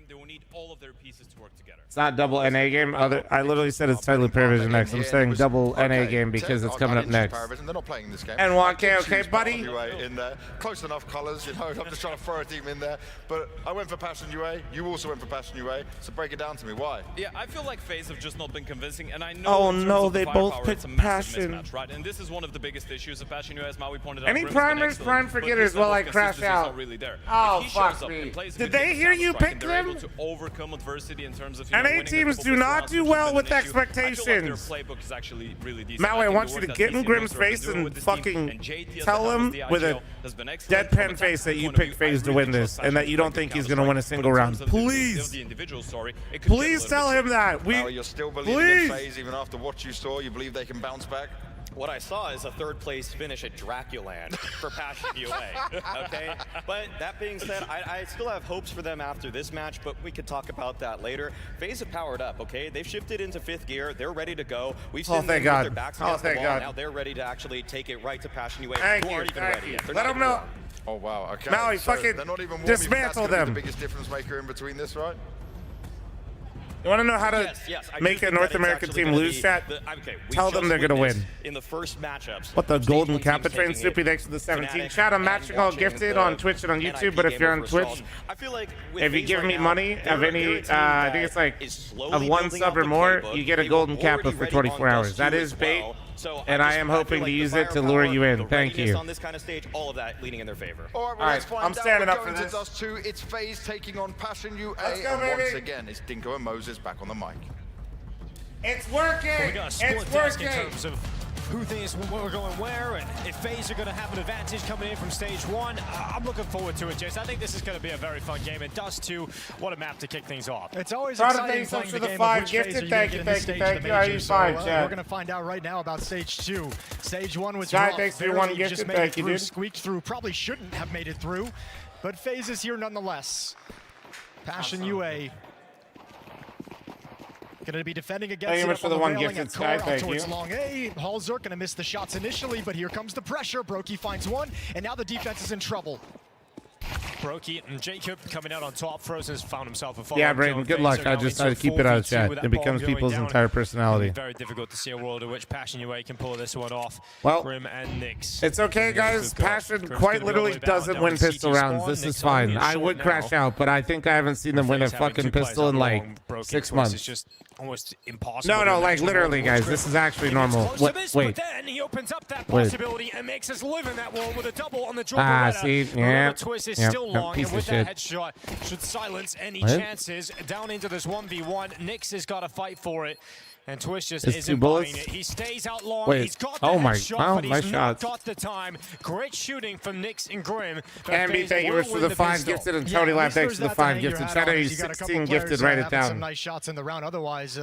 They will need all of their pieces to work together. It's not double NA game. I literally said it's titled Paravision next. I'm saying double NA game because it's coming up next. They're not playing this game. And 1K, okay, buddy. In there. Close enough colors, you know. I'm just trying to throw a team in there. But I went for Passion UA. You also went for Passion UA. So break it down to me. Why? Yeah, I feel like FaZe have just not been convincing, and I know. Oh no, they both picked Passion. Mismatch, right? And this is one of the biggest issues of Passion UA, as Maui pointed out. Any primers, prime forgetters will like crash out. Really there. Oh fuck me! Did they hear you pick them? To overcome adversity in terms of NA teams do not do well with expectations. Maui, I want you to get in Grim's face and fucking tell him with a deadpan face that you picked FaZe to win this and that you don't think he's gonna win a single round. Please, please tell him that. You're still believing in FaZe even after what you saw. You believe they can bounce back? What I saw is a third place finish at Draculand for Passion UA, okay? But that being said, I still have hopes for them after this match, but we could talk about that later. FaZe have powered up, okay? They've shifted into 5th gear. They're ready to go. We've seen them with their backs against the wall. Now they're ready to actually take it right to Passion UA. Thank you. Let them know. Oh, wow. Okay. Maui, so fucking they're not even warm. dismantle That's them. The biggest difference maker in between this, right? You want to know how to make a North American team lose, chat? Tell them they're going to win. In the first matchups. What the golden Kappa train? Soupy thanks for the 17. Chat, I'm matching all gifted on Twitch and on YouTube, but if you're on Twitch, if you give me money of any, I think it's like of 1 sub or more, you get a golden Kappa for 24 hours. That is bait, and I am hoping to use it to lure you in. Thank you. On this kind of stage, all of that leaning in their favor. All right, well, let's find I'm standing out. up for We're going this. to Dust 2. It's FaZe taking on Passion UA. Let's go, and baby. once again, it's Dinko and Moses back on the mic. It's working. Well, we got a split It's desk working. in terms of who thinks we're going where, and if FaZe are going to have an advantage coming in from stage 1. I'm looking forward to it, Jace. I think this is going to be a very fun game. And Dust 2, what a map to kick things off. It's always Proud of exciting things playing for the the game 5 of which phase gifted. are Thank you you, gonna thank get you, in thank the you. Are stage you to fine, major. chat? We're going to find out right now about stage 2. Stage 1 was Guy rough. takes Barely 3-1 just gifted. made it Thank you, through, dude. squeaked through. Probably shouldn't have made it through, but FaZe is here nonetheless. Passion UA going to be defending against Thank you it much up for on the one railing gifted, at Sky. core, Thank out towards you. long A. Halzerk going to miss the shots initially, but here comes the pressure. Brokey finds one, and now the defense is in trouble. Brokey and Jacob coming out on top. Frozen's found himself a follow-up. Yeah, Brayden, good luck. I just try to keep it out of chat. It becomes people's entire personality. Very difficult to see a world in which Passion UA can pull this one off. Well, Grim and Nyx. It's okay, guys. Passion quite literally doesn't win pistol rounds. This is fine. I would crash out, but I think I haven't seen them win a fucking pistol in like 6 months. It's just almost impossible. No, like literally, guys. This is actually normal. Wait. But then he opens up that possibility and makes us live in that world with a double on the draw. See, yeah. Twist is still long, and with that shit. headshot should silence any chances down into this 1v1. Nyx has got to fight for it. And Twist just It's isn't 2 buying bullets? it. He stays out long. Wait. He's got the Oh my- headshot, wow, but nice he's not shots. got the time. Great shooting from Nyx and Grim. Ambi, thank you for the 5 gifted, and Tony Lab, thanks for the 5 gifted. Shout out you 16 gifted, write it down. Some nice shots in the round. Otherwise,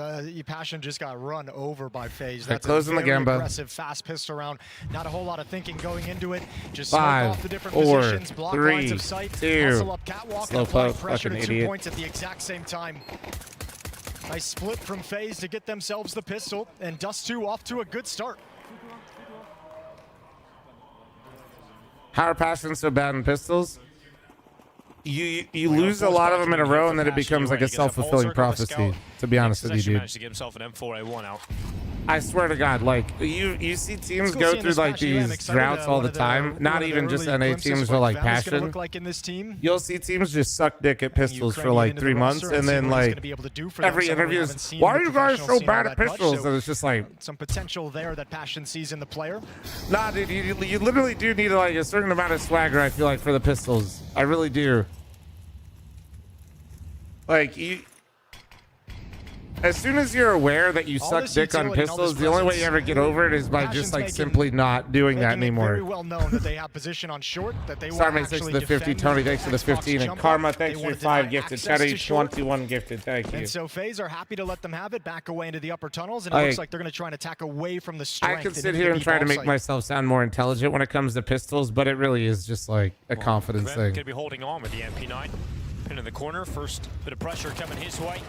Passion just got run over by FaZe. They're That's closing a the very Gamba. aggressive, fast pistol round. Not a whole lot of thinking going into it. Just smoke 5, off the different 4, positions, block 3, lines of sight, 2. hustle up catwalk, Slow apply poke, pressure to fucking 2 idiot. points at the exact same time. Nice split from FaZe to get themselves the pistol, and Dust2 off to a good start. How are Passion so bad in pistols? You lose a lot of them in a row, and then it becomes like a self-fulfilling prophecy. To be honest with you, dude. Managed to get himself an M4A1 out. I swear to God, like you see teams go through like these droughts all the time. Not even just NA teams, but like Passion. You'll see teams just suck dick at pistols for like 3 months, and then like every interview is, why are you guys so bad at pistols? And it's just like some potential there that Passion sees in the player. Nah, dude, you literally do need like a certain amount of swagger. I feel like for the pistols, I really do. Like you. As soon as you're aware that you suck dick on pistols, the only way you ever get over it is by just like simply not doing that anymore. Very well known that they have position on short, that they will Starman 6 actually to the 50, defend Tony thanks for the Xbox 15, and jump Karma up. thanks They for want to 5 deny gifted. access Chatty to short. 21 gifted, thank you. And so FaZe are happy to let them have it, back away into the upper tunnels, and it Like, looks like they're going to try and attack away from the strength. I can sit here and try to make myself sound more intelligent when it comes to pistols, but it really is just like a confidence thing. Going to be holding on with the MP9. Pin in the corner. First bit of pressure coming his way.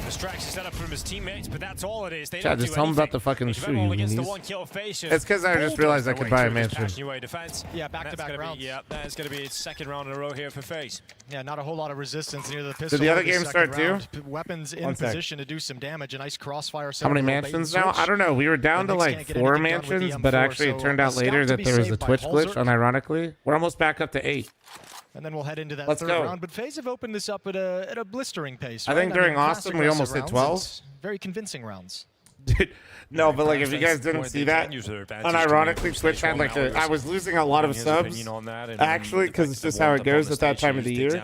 Distraction set up from his teammates, but that's all it is. They don't Just do tell him about anything. the fucking shoe, you against the meanies. one kill face. It's because I just realized I could buy a mansion. Yeah, back-to-back rounds. Yeah, that's going to be its second round in a row here for FaZe. Yeah, not a whole lot of resistance near the pistol. Did the other over game second start too? round. Weapons in One sec. position to do some damage. A nice crossfire. How many mansions now? I don't know. We were down to like 4 mansions, but actually it turned out later that there was a Twitch glitch, unironically. We're almost back up to 8. And then we'll head into that Let's third go. round. But FaZe have opened this up at a blistering pace. I right? think during mean, fast, Austin, we almost aggressive hit rounds. 12. It's very convincing rounds. Dude, no, but like if you guys didn't see that, unironically Twitch had like I was losing a lot of subs, actually, because it's just how it goes at that time of the year.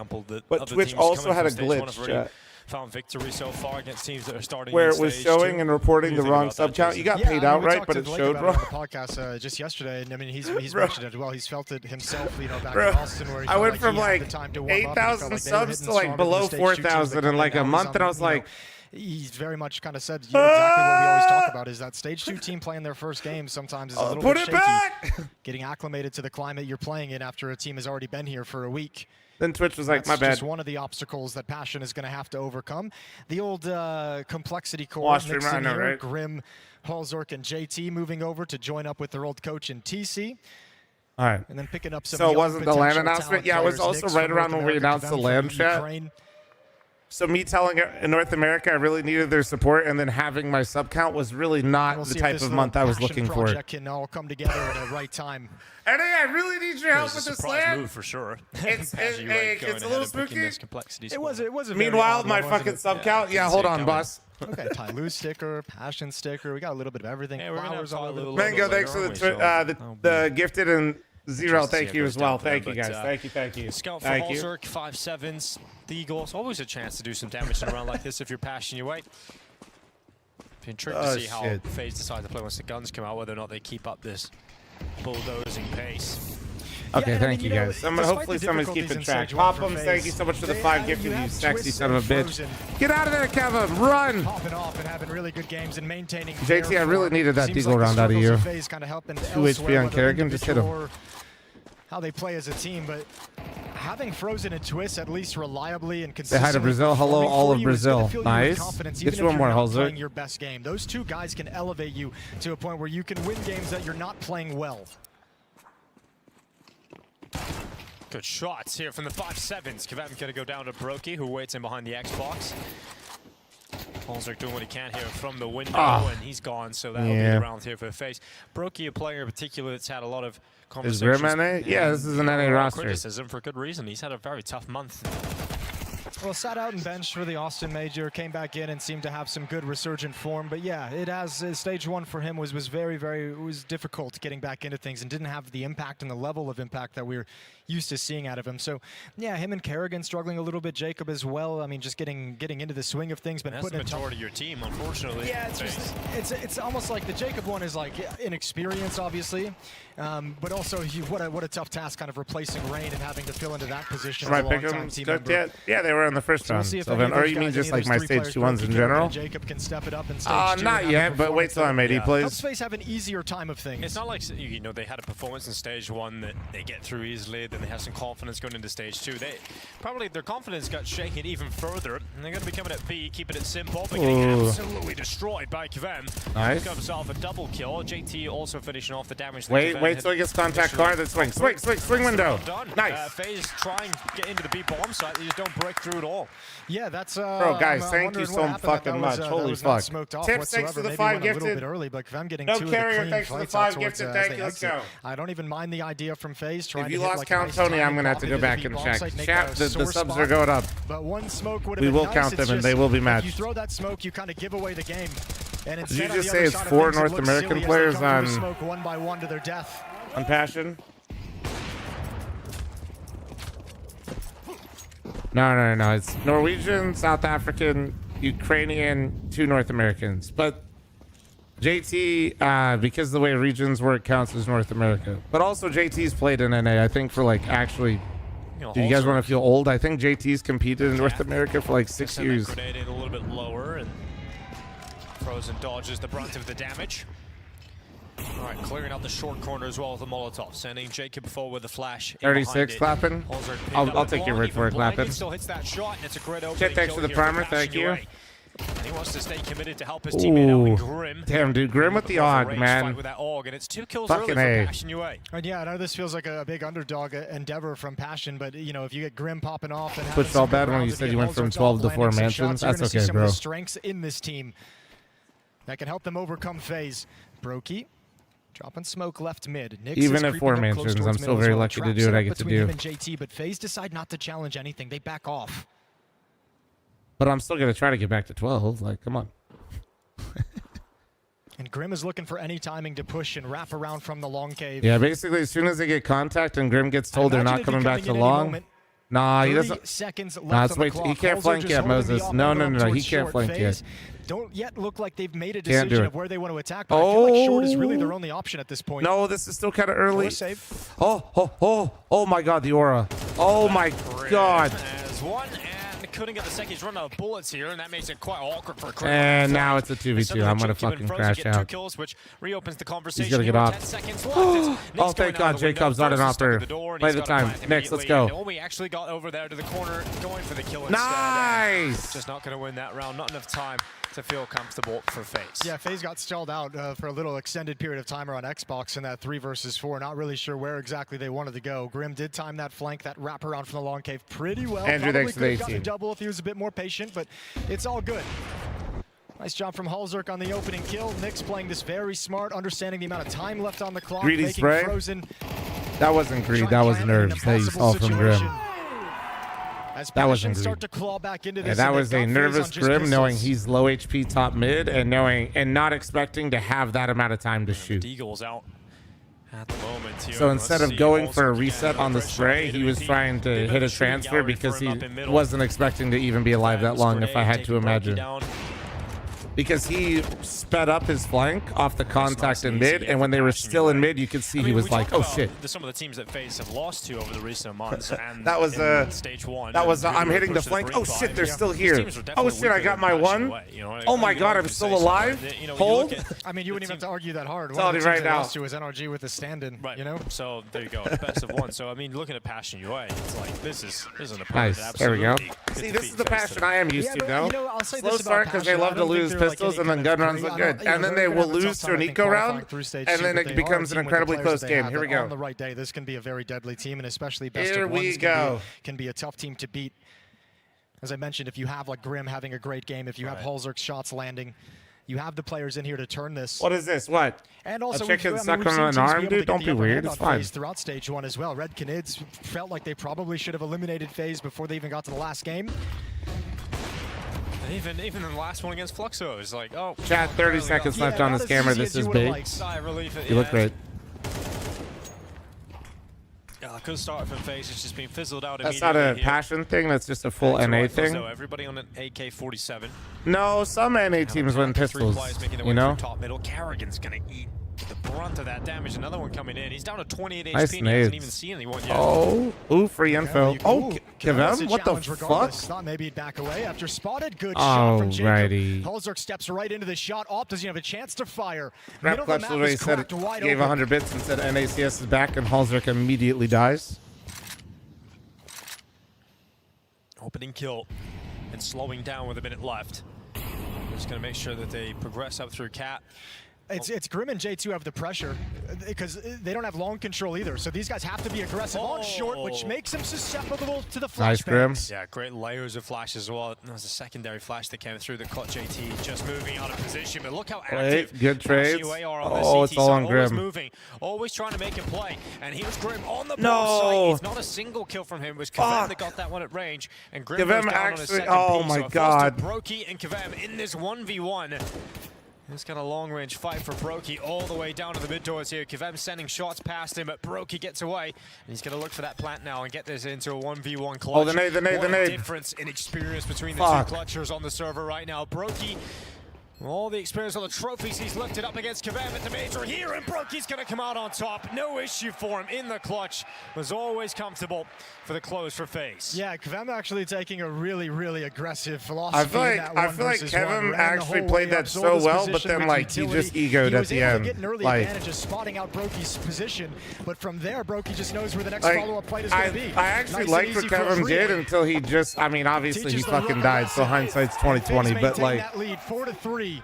But Twitch also had a glitch, chat, found victory so far against teams that are starting where it was showing and reporting the wrong sub count. You got paid out, right? But it showed wrong. On the podcast just yesterday, and I mean he's mentioned it as well. He's felt it himself, you know, back in Austin, where he I went from he had like the time to warm up, and he felt 8,000 like they were subs hitting to like stronger below than the stage 2 teams 4,000 that in like come a in. month, and I was You know, like, he's very much kind of said exactly what we always talk about is that stage 2 team playing their first game sometimes is a little put bit it shaky. back! Getting acclimated to the climate you're playing in after a team has already been here for a week. Then Twitch was like, That's my bad. just one of the obstacles that Passion is going to have to overcome. The old complexity core Watch mixed stream, in I know, here. right? Grim, Halzork, and JT moving over to join up with their old coach in TC. All right. And then picking up some So it young wasn't the LAN potential announcement? talent Yeah, it was players. also Knicks right from around North when we America, announced the Kevin LAN from chat. Ukraine. So me telling in North America I really needed their support, and then having my sub count was really not We'll the see if type this of little month I was passion looking for. project can all come together at the right time. Eddie, I really need your help with this LAN. move for sure. It's a little spooky. It was a very Meanwhile, odd my one, fucking wasn't sub it? count. Yeah, hold on, boss. Okay, Tyloo sticker, Passion sticker. We got a little bit of everything. Yeah, we're gonna Flowers have all over the Tyloo place. Mango, thanks for the gifted and Zero. Thank you as well. Thank you, guys. Thank you. Scout for Thank you. Halzork, 5.7s. The Eagles, always a chance to do some damage in a round like this if you're passion your way. Be intrigued to see how FaZe decide to play once the guns come out, whether or not they keep up this bulldozing pace. Okay, Yeah, thank I you mean, guys. despite Hopefully the someone's difficulties keeping in track. stage one for Popham, FaZe, thank you so much for the they 5 have- gifted, you you have sexy Twist son of a and bitch. Frozen Get out of there, Kevin. Run. popping off and having really good games and maintaining. JT, their I really form. needed that Seems Deagle like the round out of struggles you. of FaZe kind of helping 2 HP elsewhere, on whether Kerrigan, just hit him. individual or how they play as a team, but having Frozen and Twist at least reliably and Say consistently hi to Brazil. Hello, performing all for of you is gonna Brazil. fill you with Nice. confidence, Get even you if one more, you're not Halzork. playing your best game. Those two guys can elevate you to a point where you can win games that you're not playing well. Good shots here from the 5.7s. Kevin going to go down to Brokey, who waits in behind the Xbox. Halzork doing what he can here from the window, and he's gone, so that'll be the round here for FaZe. Brokey, a player in particular that's had a lot of conversations. Is Grim NA? Yeah, this is an NA roster. Criticism for good reason. He's had a very tough month. Well, sat out and benched for the Austin Major, came back in and seemed to have some good resurgent form. But yeah, it has stage one for him was very difficult getting back into things and didn't have the impact and the level of impact that we're used to seeing out of him. So yeah, him and Kerrigan struggling a little bit, Jacob as well. I mean, just getting into the swing of things, but That's the majority of your team, unfortunately. Yeah, it's almost like the Jacob one is like inexperience, obviously, but also what a tough task, kind of replacing Rain and having to fill into that position. Should I as a pick longtime him team cooked member. yet? Yeah, they were in in the first round. we'll So then, or you mean just like my stage 2-1s in general? Jacob can step it up in stage 2 not yet, but wait till I'm 80, Helps please. FaZe have an easier time of things. It's not like, you know, they had a performance in stage 1 that they get through easily, then they have some confidence going into stage 2. They probably, their confidence got shaken even further, and they're going to be coming at B, keeping it simple, but getting absolutely destroyed by fl0m. Nice. Got himself a double kill. JT also finishing off the damage. Wait till he gets contact card. Then swing window. Nice. FaZe try and get into the B bomb site. They just don't break through at all. Yeah, that's Bro, guys, I'm thank you wondering so what happened. fucking much. That Holy was not fuck. smoked off Tips, thanks for the whatsoever. 5 Maybe went a little gifted. bit early, but FaZe getting No 2 carrier, of the thanks clean for the fights out 5 towards, gifted. as Thank they you. Let's exit. go. I don't even mind the idea from FaZe trying If to you hit lost like count nice Tony, I'm timing gonna have to pop go into the back B and bomb check. site, make Chat, a the sore subs spot. are going up. But one smoke would have We been will nice. count It's them, and just, they will be if you matched. throw that smoke, you kind of give away the game. And Did you instead, on just the say other it's side of 4 things, it North looks American silly as they players come through on the smoke one by one to their death. Passion? No. It's Norwegian, South African, Ukrainian, 2 North Americans. But JT, because the way regions work, counts as North America. But also JT's played in NA, I think, for like actually... Do you guys want to feel old? I think JT's competed in North America for like 6 years. Grenade in a little bit lower, and Frozen dodges the brunt of the damage. All right, clearing out the short corner as well with the Molotov, sending Jacob forward with the flash. 36 clapping. I'll take your word for it, clapping. Still hits that shot, and it's a great opening. Shit, thanks for the primer, thank you. And he wants to stay committed to help his teammate out with Grim. Damn, dude, Grim with the AUG, man. With that AUG, and it's 2 kills Fucking early A. for Passion UA. And yeah, I know this feels like a big underdog endeavor from Passion, but you know, if you get Grim popping off and Twitch felt bad when you said you went from 12 to 4 mansions. That's okay, some of bro. the strengths in this team that can help them overcome FaZe. Brokey dropping smoke left mid. Nyx Even is at 4 creeping up close mansions, towards I'm still middle as very well. lucky to Trap do what set I up get to between do. him and JT, but FaZe decide not to challenge anything. They back off. But I'm still going to try to get back to 12. Like, come on. And Grim is looking for any timing to push and wrap around from the long cave. Yeah, basically, as soon as they get contact and Grim gets told they're not coming back to long. Nah, he doesn't. Seconds left Nah, it's on the wait. clock. He can't Halsey flank just yet, holding the Moses. op No, over he towards can't short. flank FaZe yet. don't yet look like they've made a Can't do decision it. of where they want to attack, but I feel like short is really their only option at this point. No, this is still kind of early. Or safe. Oh my God, the aura. Oh my God. As one and couldn't get the second. He's running out of bullets here, and that makes it quite awkward for Chris. And now it's a 2v2. I'm gonna fucking crash get 2 out. kills, which reopens the conversation. He's gonna get Here, off. 10 seconds left. It's Nick's Oh, going thank out God, of the window. Jacob's not an Frozen's stuck opper. at the door, and Play he's the got a time. plant Next, let's immediately. go. And we actually got over there to the corner, going for the kill Nice. instead. Just not going to win that round. Not enough time to feel comfortable for FaZe. Yeah, FaZe got stalled out for a little extended period of time on Xbox in that 3 versus 4. Not really sure where exactly they wanted to go. Grim did time that flank, that wraparound from the long cave pretty well. Andrew, Probably thanks for the could have gotten a 18. double if he was a bit more patient, but it's all good. Nice job from Halzerk on the opening kill. Nyx playing this very smart, understanding the amount of time left on the clock. Greedy making spray? Frozen That wasn't greed. That was nerves. That you saw from Grim. As That wasn't Passion start greed. to claw back into this, Yeah, that and was they've a got FaZe nervous on just Grim, knowing pistols. he's low HP top mid, and not expecting to have that amount of time to shoot. Deagle's out at the moment. Here. So Let's instead of see. going for a Also, reset on the pressure spray, on he was AWP. trying to They've hit been a shooting transfer gallery because for he him up in middle. wasn't expecting to even be alive that long, if I had to imagine. Because he sped up his flank off the contact in mid, and when they were still in mid, you could see he was like, oh shit. Some of the teams that FaZe have lost to over the recent months. And That was stage 1. that was I'm hitting the flank. Oh shit, they're still here. Oh shit, I got my one. Oh my God, I'm still alive. Hold. I mean, you wouldn't even have to argue that hard. Tell One of you the right teams they now. lost to was NRG with a stand-in, Right. you know? So there you go, best of 1. So I mean, looking at Passion UA, it's like this is an opponent. Nice. that There we go. absolutely could See, this defeat is the FaZe passion today. I am used to, but, though. you know, I'll say Slow this about start because they Passion. love I to don't think lose they're, like, pistols, any and then kind gun of runs look crazy- I good. don't- And then they're they gonna will have a tough lose to time, an I think, eco qualifying round, through stage and 2, then but it they becomes are an a team with the incredibly players close they game. have Here we that go. On the right day, this can be a very deadly team, and especially best Here of we ones go. can be a tough team to beat. As I mentioned, if you have like Grim having a great game, if you have Halzerk's shots landing, you have the players in here to turn this. What is this? What? And also, a chicken we've stuck seen on an teams arm, be able to dude? get Don't the be upper weird. hand It's on fine. FaZe throughout stage 1 as well. Red Canids felt like they probably should have eliminated FaZe before they even got to the last game. And even in the last one against Fluxo, it's like, oh. Chat, 30 seconds left on this camera. This is big. Sigh of relief. You look great. I could have started from FaZe. It's just been fizzled out That's not a immediately here. passion thing. That's just a full Back to NA rifles, thing. though. Everybody on an AK-47. No, some NA teams win pistols. Making their You way know. through top middle. Carrigan's gonna eat the brunt of that damage. Another one coming in. He's down to 28 Nice HP and he hasn't nades. even seen anyone yet. Oh, ooh, free info. Oh, Kevin, what the fuck? Thought maybe he'd back away after spotted. Good shot from Jacob. Alrighty. Holzerk steps right into the shot. Op doesn't have a chance to fire. Rap Middle of Clutch the map literally is said cracked wide gave open. 100 bits and said NACS is back, and Halzerk immediately dies. Opening kill and slowing down with a minute left. Just going to make sure that they progress up through Cat. It's Grim and J2 have the pressure because they don't have long control either. So these guys have to be aggressive on short, which makes them susceptible to the Nice, Grim. flashbangs. Yeah, great layers of flash as well. That was a secondary flash that came through the Clutch JT, just moving out of position. But look how active Good trades. UA are on Oh, this it's CT all side. on Always Grim. moving, always trying to make a play. And here's Grim on the No. bomb site. It's not a single kill from him. It was Kevem that got that one at range. And Grim goes Kevem down on his actually- second oh piece. my So God. Brokey and Kevem in this 1v1. This kind of long-range fight for Brokey all the way down to the mid-doors here. Kevem sending shots past him, but Brokey gets away. And he's going to look for that plant now and get this into a 1v1 clutch. Oh, the nade, the nade, What the a nade. difference in experience between the Fuck. two clutchers on the server right now. Brokey, all the experience on the trophies he's lifted up against Kevem at the major here, and Brokey's going to come out on top. No issue for him in the clutch. Was always comfortable for the close for FaZe. Yeah, Kevem actually taking a really, really aggressive philosophy. I feel like in that one versus one. Kevin Ran the actually whole played way that up, so sold his well, but position then with like he utility. just egoed He at was the able to end. get an early Like advantage of spotting out Brokey's position, but from there, Brokey just knows where the next follow-up fight is going to be. I actually Nice liked and what easy for Kevin free. did until he just. I mean, obviously he Teaches the fucking rookie died, lesson. so hindsight's 2020. FaZe But maintain like that lead 4-3.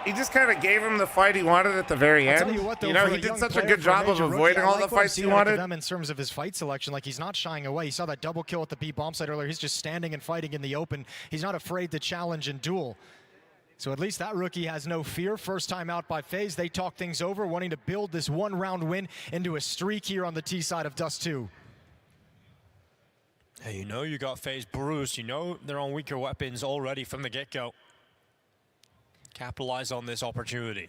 he just kind of gave him the fight he wanted at the very I'll end. tell you what, though, know, for he a did young such a player, good for a job of major rookie, avoiding I all like the what I'm fights he seeing out of wanted. Kevem in terms of his fight selection, like he's not shying away. You saw that double kill at the B bomb site earlier. He's just standing and fighting in the open. He's not afraid to challenge and duel. So at least that rookie has no fear. First time out by FaZe. They talk things over, wanting to build this one-round win into a streak here on the T side of Dust 2. Hey, you know you got FaZe bruised. You know they're on weaker weapons already from the get-go. Capitalize on this opportunity.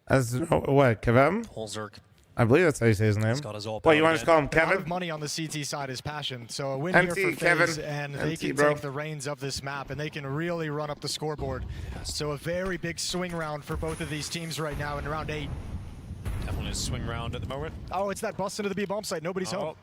As what, Kevin? Holzerk. I believe that's how you say his name. He's got his all What, you want to again. just call him The amount Kevin? of money on the CT side is passion. So a win MT, here for FaZe, Kevin. and they MT, can bro. take the reins of this map, and they can really run up the scoreboard. So a very big swing round for both of these teams right now in round 8. Definitely a swing round at the moment. Oh, it's that bust into the B bomb site. Nobody's home.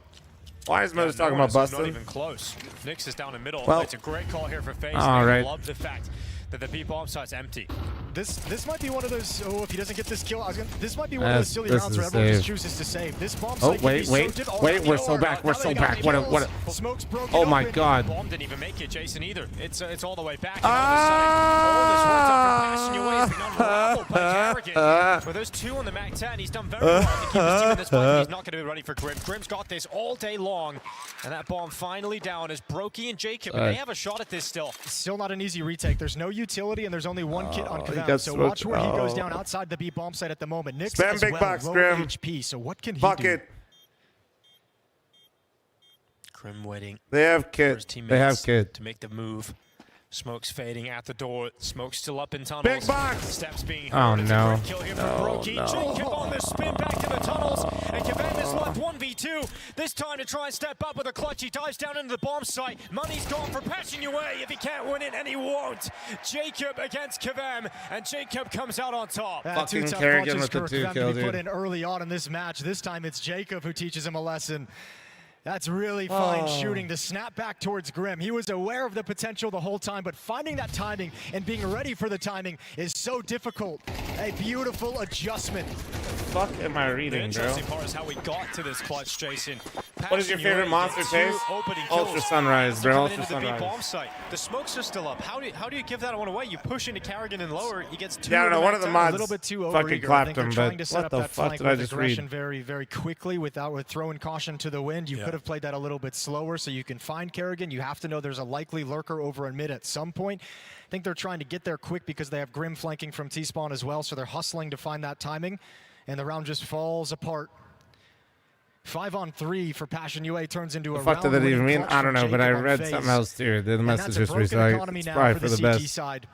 Why is Mo's talking no, about it's busting? Not even close. Nix is down in middle. Well- It's a great call here for FaZe. All They right. love the fact that the B bomb site's empty. This might be one of those. Oh, if he doesn't get this kill, this might be one of That's- those silly this rounds is where a everyone just save. chooses to save. This bomb Oh, site wait, can be wait, soaked wait, already we're so or back, we're now so they got back. What a- kills. what a- Smoke's broken Oh my open. God. Bomb didn't even make it, Jason, either. It's all the way back. And all of a sudden, all this work done for Passion UA has been unraveled by Carrigan. With those two on the Mac 10, he's done very well to keep his team in this fight, but he's not going to be ready for Grim. Grim's got this all day long, and that bomb finally down as Brokey and Jacob, and they have a shot at this still. Still not an easy retake. There's no utility, and there's only one kit on he Kevem. got So smoked. watch where he goes Oh. down outside the B bomb site at the moment. Nix Spam as big well, box, low Grim. HP. So what can he Bucket. do? Grim waiting. They have for his kid. teammates They have kid. to make the move. Smoke's fading at the door. Smoke's still up in tunnels. Big box. Steps being Oh, heard. It's a no. great kill here from No, Brokey. no. Jacob on the spin back to the tunnels. And Kevem is left 1v2. This time to try and step up with a clutch. He dives down into the bomb site. Money's gone for Passion UA if he can't win it, and he won't. Jacob against Kevem, and Jacob comes out on top. Fucking Two tough Kerrigan clutches with the for 2 Kevem kill, to be put dude. in early on in this match. This time it's Jacob who teaches him a lesson. That's really fine shooting to snap back towards Grim. He was aware of the potential the whole time, but finding that timing and being ready for the timing is so difficult. A beautiful adjustment. Fuck am I The reading, bro? interesting part is how we got to this clutch, Jason. What is your Passion favorite UA monster gets chase? 2 opening Ultra kills. Sunrise, bro. Coming Ultra into the B Sunrise. bomb site. The smokes are still up. How do you give that one away? You push into Carrigan and lower. He gets 2. Yeah, I don't know. One of the A mods little bit too fucking overeager. I clapped think they're him, trying but to set what up the that fuck flank did I with just aggression read? very, very quickly without throwing caution to the wind. You Yeah. could have played that a little bit slower so you can find Kerrigan. You have to know there's a likely lurker over in mid at some point. I think they're trying to get there quick because they have Grim flanking from T-spawn as well, so they're hustling to find that timing, and the round just falls apart. 5-on-3 for Passion UA turns into The a fuck did that round-winning even mean? clutch I don't from know, but I Jacob on read FaZe. something else too. The And message that's a history, broken so economy it's now probably for for the the CT best. side.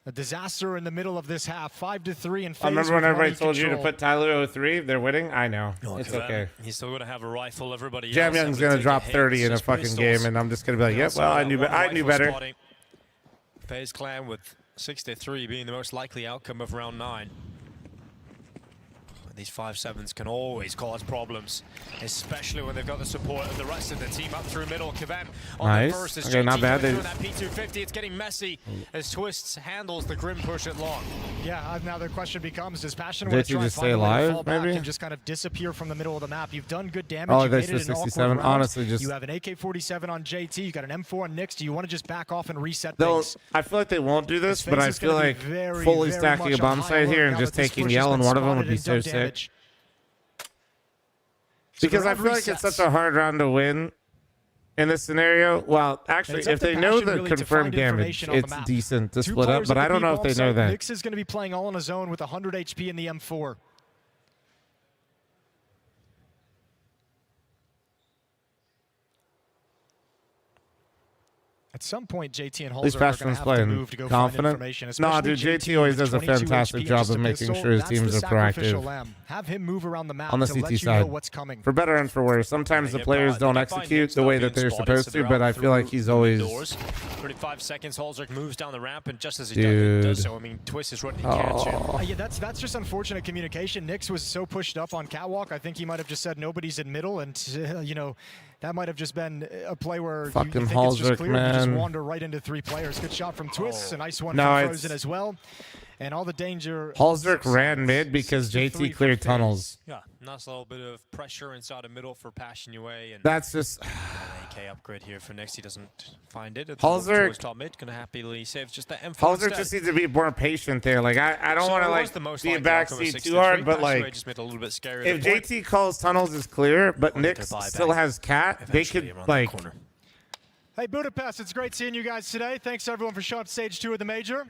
A disaster in the middle of this half. 5-3 and FaZe I remember when with everybody money told you to control. put Tyler 03. They're winning. I know. It's Kevem, okay. He's still going to have a rifle. Everybody Jam else Young's having gonna take drop hit. 30 in a Just fucking pistols. game, and I'm just gonna be like, Yeah, yep. so Well, I that knew, one I knew rifle better. spotting. FaZe Clan with 63 being the most likely outcome of round 9. These 5-7s can always cause problems, especially when they've got the support of the rest of the team up through middle. kv0m on the first. Okay, not bad. That P250, it's getting messy as Twists handles the Grim push it long. Yeah, now the question becomes, does Passion Did you just stay alive, maybe? and just kind of disappear from the middle of the map? You've done good damage. Oh, You've that's made the it an awkward 67. round. Honestly, just... You have an AK-47 on JT. You got an M4 on Nyx. Do you want to just back off and reset They'll, things? I feel like they won't do this, but I is feel gonna be like very, fully very stacking much a bomb on high site here alert and now just that this taking push has yell on been one of them would spotted be and so done sick. damage. Because I feel like it's such a hard round to win in this scenario. Well, actually, if they know the confirmed damage, it's decent to split up, but I don't know if they know that. Nyx is going to be playing all on his own with 100 HP in the M4. At some point, JT and These Holzer are going to have to move to go find confident. information. No, dude, JT always does a fantastic job of making sure his teams are proactive. Have him move around the map on the to CT let you side, know what's coming. for better and for worse. Sometimes the players don't execute the way that they're supposed to, but I feel like he's always... 35 seconds, Holzer moves down the ramp, and just as he does so, I mean, Twist is running to catch him. Yeah, that's just unfortunate communication. Nyx was so pushed up on catwalk. I think he might have just said nobody's in middle, and you know, that might have just been a play where you think it's just clear, and you just wander right into 3 players. Good shot from Twist, a nice one from Frozen as well. And all the danger. Halsdorf ran mid because JT cleared tunnels. Yeah, nice little bit of pressure inside the middle for Passion UA. And that's just... AK upgrade here for Nyx. He doesn't find it. Halsdorf top mid, gonna happily save just the M4. Halsdorf just needs to be more patient there. Like I don't want to like be a backseat too hard, but like just made a little bit scary if JT calls tunnels is clear, but Nyx still has cat, they could like... Hey, Budapest, it's great seeing you guys today. Thanks everyone for showing up stage 2 of the major.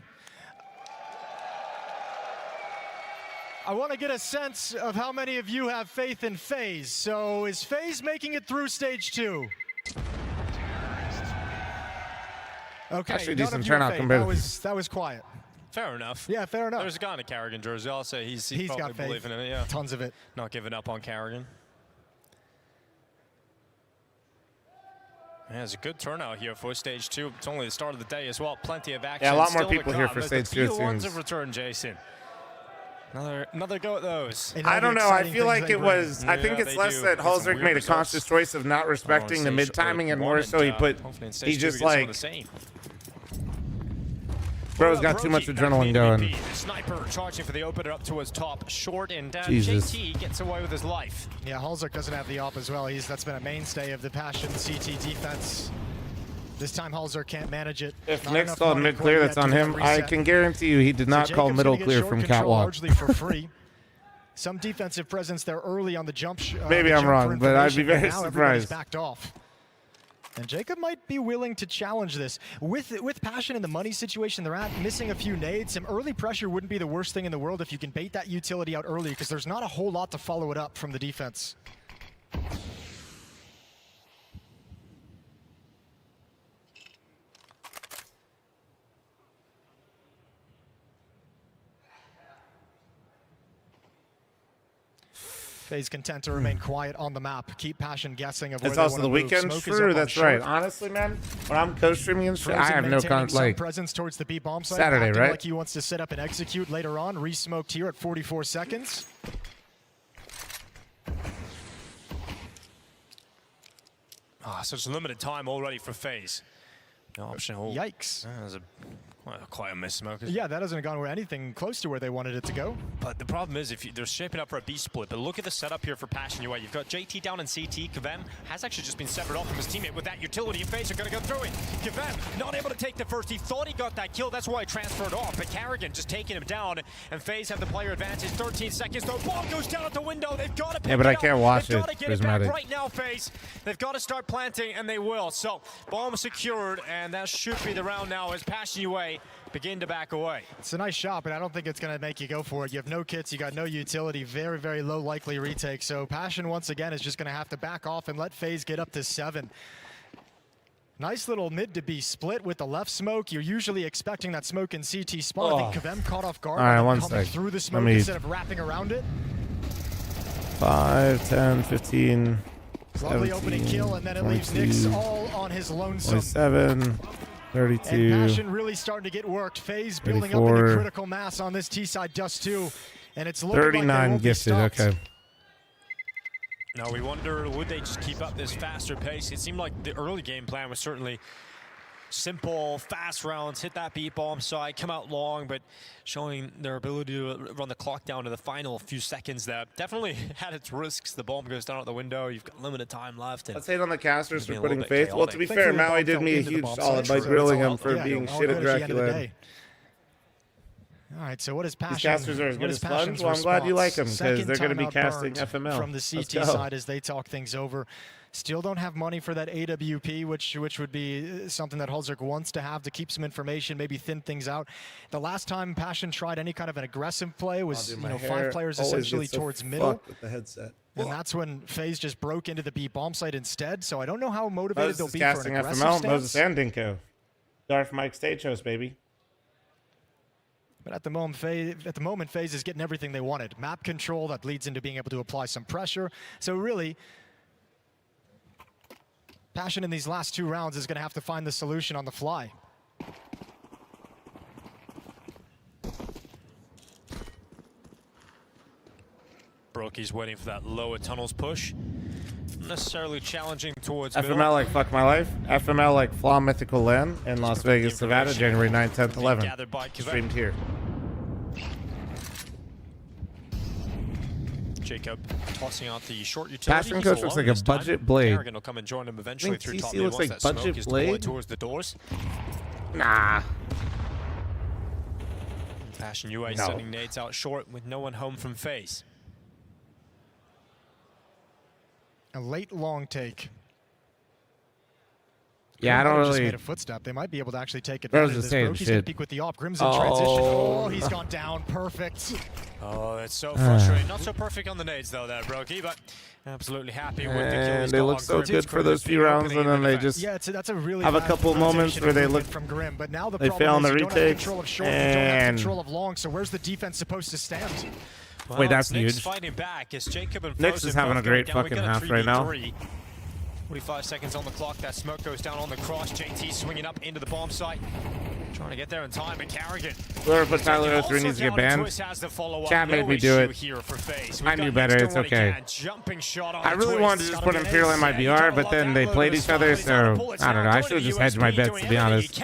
I want to get a sense of how many of you have faith in FaZe. So is FaZe making it through stage 2? Okay, actually decent turnout compared to... That was quiet. Fair enough. Yeah, fair enough. There's a guy in a Carrigan jersey. I'll say he's got probably faith. believing in it. Yeah, tons of it. Not giving up on Carrigan. Yeah, it's a good turnout here for stage 2. It's only the start of the day as well. Plenty of action. Yeah, a lot more still people here for stage 2. Few ones of return, Jason. Another go at those. I don't know. I feel like it was... I think it's less that Halsdorf made a conscious choice of not respecting the mid timing and more so he just like... Bro's got too much adrenaline going. Sniper charging for the opener up towards top. Short and down. Jesus. JT gets away with his life. Yeah, Halsdorf doesn't have the op as well. That's been a mainstay of the Passion CT defense. This time Halsdorf can't manage it. If Nyx called mid clear, that's on him. I can guarantee you he did not call middle clear from catwalk. Largely for free. Some defensive presence there early on the jump. Maybe I'm wrong, but I'd be very surprised. Backed off. And Jacob might be willing to challenge this. With Passion in the money situation they're at, missing a few nades, some early pressure wouldn't be the worst thing in the world if you can bait that utility out early, because there's not a whole lot to follow it up from the defense. FaZe content to remain quiet on the map. Keep Passion guessing of where it's they also want the to weekend. Move. True, that's right. Honestly, man, when I'm co-streaming and shit, I have no like presence towards the B bomb site. Saturday, right? Like he wants to set up and execute later on. Re-smoked here at 44 seconds. So it's limited time already for FaZe. No option. Yikes. That was quite a miss, Smokers. Yeah, that hasn't gone anything close to where they wanted it to go. But the problem is, they're shaping up for a B split. But look at the setup here for Passion UA. You've got JT down in CT. kv0m has actually just been severed off from his teammate with that utility. And FaZe are going to go through it. kv0m not able to take the first. He thought he got that kill. That's why he transferred off. But Carrigan just taking him down. And FaZe have the player advantage. 13 seconds. The bomb goes down at the window. They've got to pick it up. Yeah, but I can't watch it. They've got to get it back right now, FaZe. They've got to start planting, and they will. So bomb secured, and that should be the round now as Passion UA begin to back away. It's a nice shot, but I don't think it's going to make you go for it. You have no kits, you got no utility, very, very low likely retake. So Passion, once again, is just going to have to back off and let FaZe get up to 7. Nice little mid to be split with the left smoke. You're usually expecting that smoke in CT spawn. I think kv0m caught off guard. All right, one coming sec. through the smoke instead of wrapping around it. 5, 10, 15, Lovely 17, opening kill, and then it 22, leaves Nyx all on his lonesome. 27. 32. And Passion really starting to get worked. FaZe building up 34. into critical mass on this T-side Dust 2. And it's looking 39 like they won't be gifted. stopped. Okay. Now we wonder, would they just keep up this faster pace? It seemed like the early game plan was certainly simple, fast rounds, hit that beat bomb side, come out long, but showing their ability to run the clock down to the final few seconds that definitely had its risks. The bomb goes down out the window. You've got limited time left. And Let's hate on the casters for being a putting little bit faith. Well, to be chaotic. fair, Thankfully, Maui the did bomb me a fell into the huge bomb solid side, by so grilling it's him all- for yeah, being all shit good at at the end of the Dracula. day. All right, so what is Passion? These casters are as what good is as Fl0m. Passion's Well, I'm glad you like them response? because they're going to be Second timeout casting burned FML. from the Let's CT go. side as they talk things over. Still don't have money for that AWP, which would be something that Hulzerk wants to have to keep some information, maybe thin things out. The last time Passion tried any kind of an aggressive play was, My 5 hair players always essentially gets so towards middle. fucked with the headset. And that's when FaZe just broke into the B bomb site instead. So I don't know how motivated Moses they'll is be for an casting aggressive FML. stance. Moses and Dinko. Darth Mike stage host, baby. But at the moment, FaZe is getting everything they wanted. Map control that leads into being able to apply some pressure. So really, Passion in these last 2 rounds is going to have to find the solution on the fly. Brokey's waiting for that lower tunnels push. Not necessarily challenging towards FML like fuck my life. FML like fl0m Mythical Land in Las Vegas, Nevada, January 9th, 10th, 11th. gathered by Quebec. Streamed here. Jacob tossing out the short utility. Passion He's Coach looks alone like a this time. budget blade. Kerrigan will come and join him eventually through top TC mid looks once like that budget smoke is deployed blade? towards the doors. Nah. Passion UA No. sending nades out short with no one home from FaZe. A late long take. Yeah, I don't Just really. made a footstep. They might be able to actually take That was advantage of the this. same Brokey's gonna shit. peek with the op. Grim's in transition. Oh, he's gone down. Perfect. Oh, that's so frustrating. Not so perfect on the nades though, there, Brokey, but absolutely happy with the kill. And he's they got look on so Grim's good for credit those to few the rounds, opening and then in the they defense. just Yeah, that's a really have a bad couple moments rotation where they movement look. from Grim, but now the They problem fail on is the you don't have retakes, control of short, you don't have and control of long. So where's the defense supposed to stand? Well, Wait, that's Nyx huge. fighting back as Jacob and Nyx Frozen is having both a great going down. We fucking got a half right now. 3v3. 45 seconds on the clock. That smoke goes down on the cross. JT swinging up into the bomb site. Trying to get there in time, and Kerrigan. Whoever put Tyler 03 needs to get banned. Chat made me do it. I knew better. It's okay. I really wanted to just put Imperial in my VR, but then they played each other, so I don't know. I should have just hedged my bets, to be honest.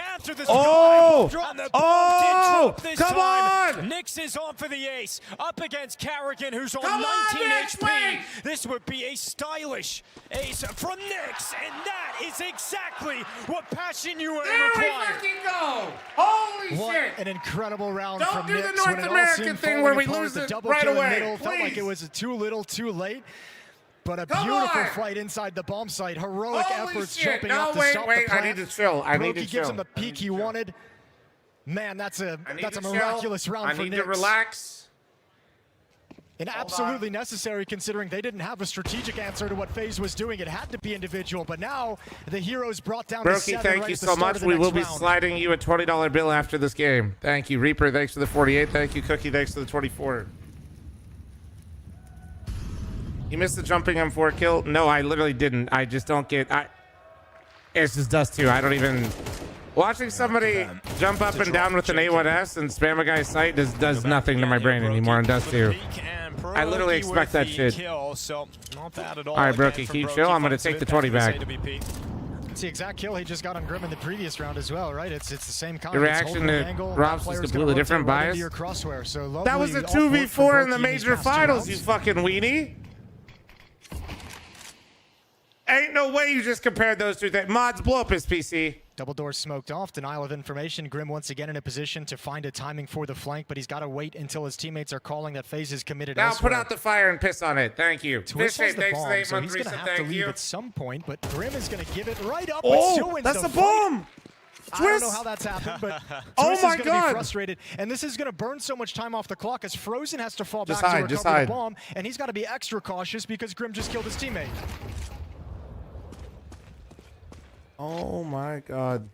Oh! Oh! Come on! Nyx is on for the ace. Up against Kerrigan, who's on 19 HP. This would be a stylish ace from Nyx, and that is exactly what Passion UA required. Go! Holy What shit! an incredible round Don't from do the Nyx North when it all American seemed thing falling where we apart. lose The it double right kill in the away. middle felt like Please. it was too little, too late. But a Come beautiful on. fight inside the bomb site. Heroic Holy efforts shit. jumping No, up to wait, stop wait. the I plant. need to chill. I need to Brokey gives chill. him the peak he wanted. Man, that's a I need to chill. miraculous round I for need Nyx. to relax. And absolutely necessary considering they didn't have a strategic answer to what FaZe was doing. It had to be individual, but now the heroes brought down to Brokey, 7 thank right you at the so start much. of the We next will be round. sliding you a $20 bill after this game. Thank you. Reaper, thanks for the 48. Thank you, Cookie, thanks for the 24. You missed the jumping M4 kill? No, I literally didn't. I just don't get... It's just Dust 2. I don't even... Watching somebody jump up and down with an A1S and spam a guy's sight does nothing to my brain anymore in Dust 2. I literally expect that shit. All right, Brokey, keep chill. I'm going to take the 20 back. It's the exact kill he just got on Grim in the previous round as well, right? It's the same kind. Your reaction to Rob's is completely different bias. That was a 2v4 in the major finals, you fucking weenie. Ain't no way you just compared those two things. Mods, blow up his PC. Double door smoked off, denial of information. Grim once again in a position to find a timing for the flank, but he's got to wait until his teammates are calling that FaZe is committed Now elsewhere. put out the fire and piss on it. Thank you. Twist Fish has the thanks for the bomb, 8 so month he's going to reset. have to Thank leave you. at some point, but Grim is going to give it right up, but still Oh, wins that's the a fight. bomb. I don't know Twist. how that's happened, but Oh Twist my is going to God. be frustrated, and this is going to burn so much time off the clock as Frozen has to fall Just back hide, to just recover hide. the bomb, and he's got to be extra cautious because Grim just killed his teammate. Oh my God.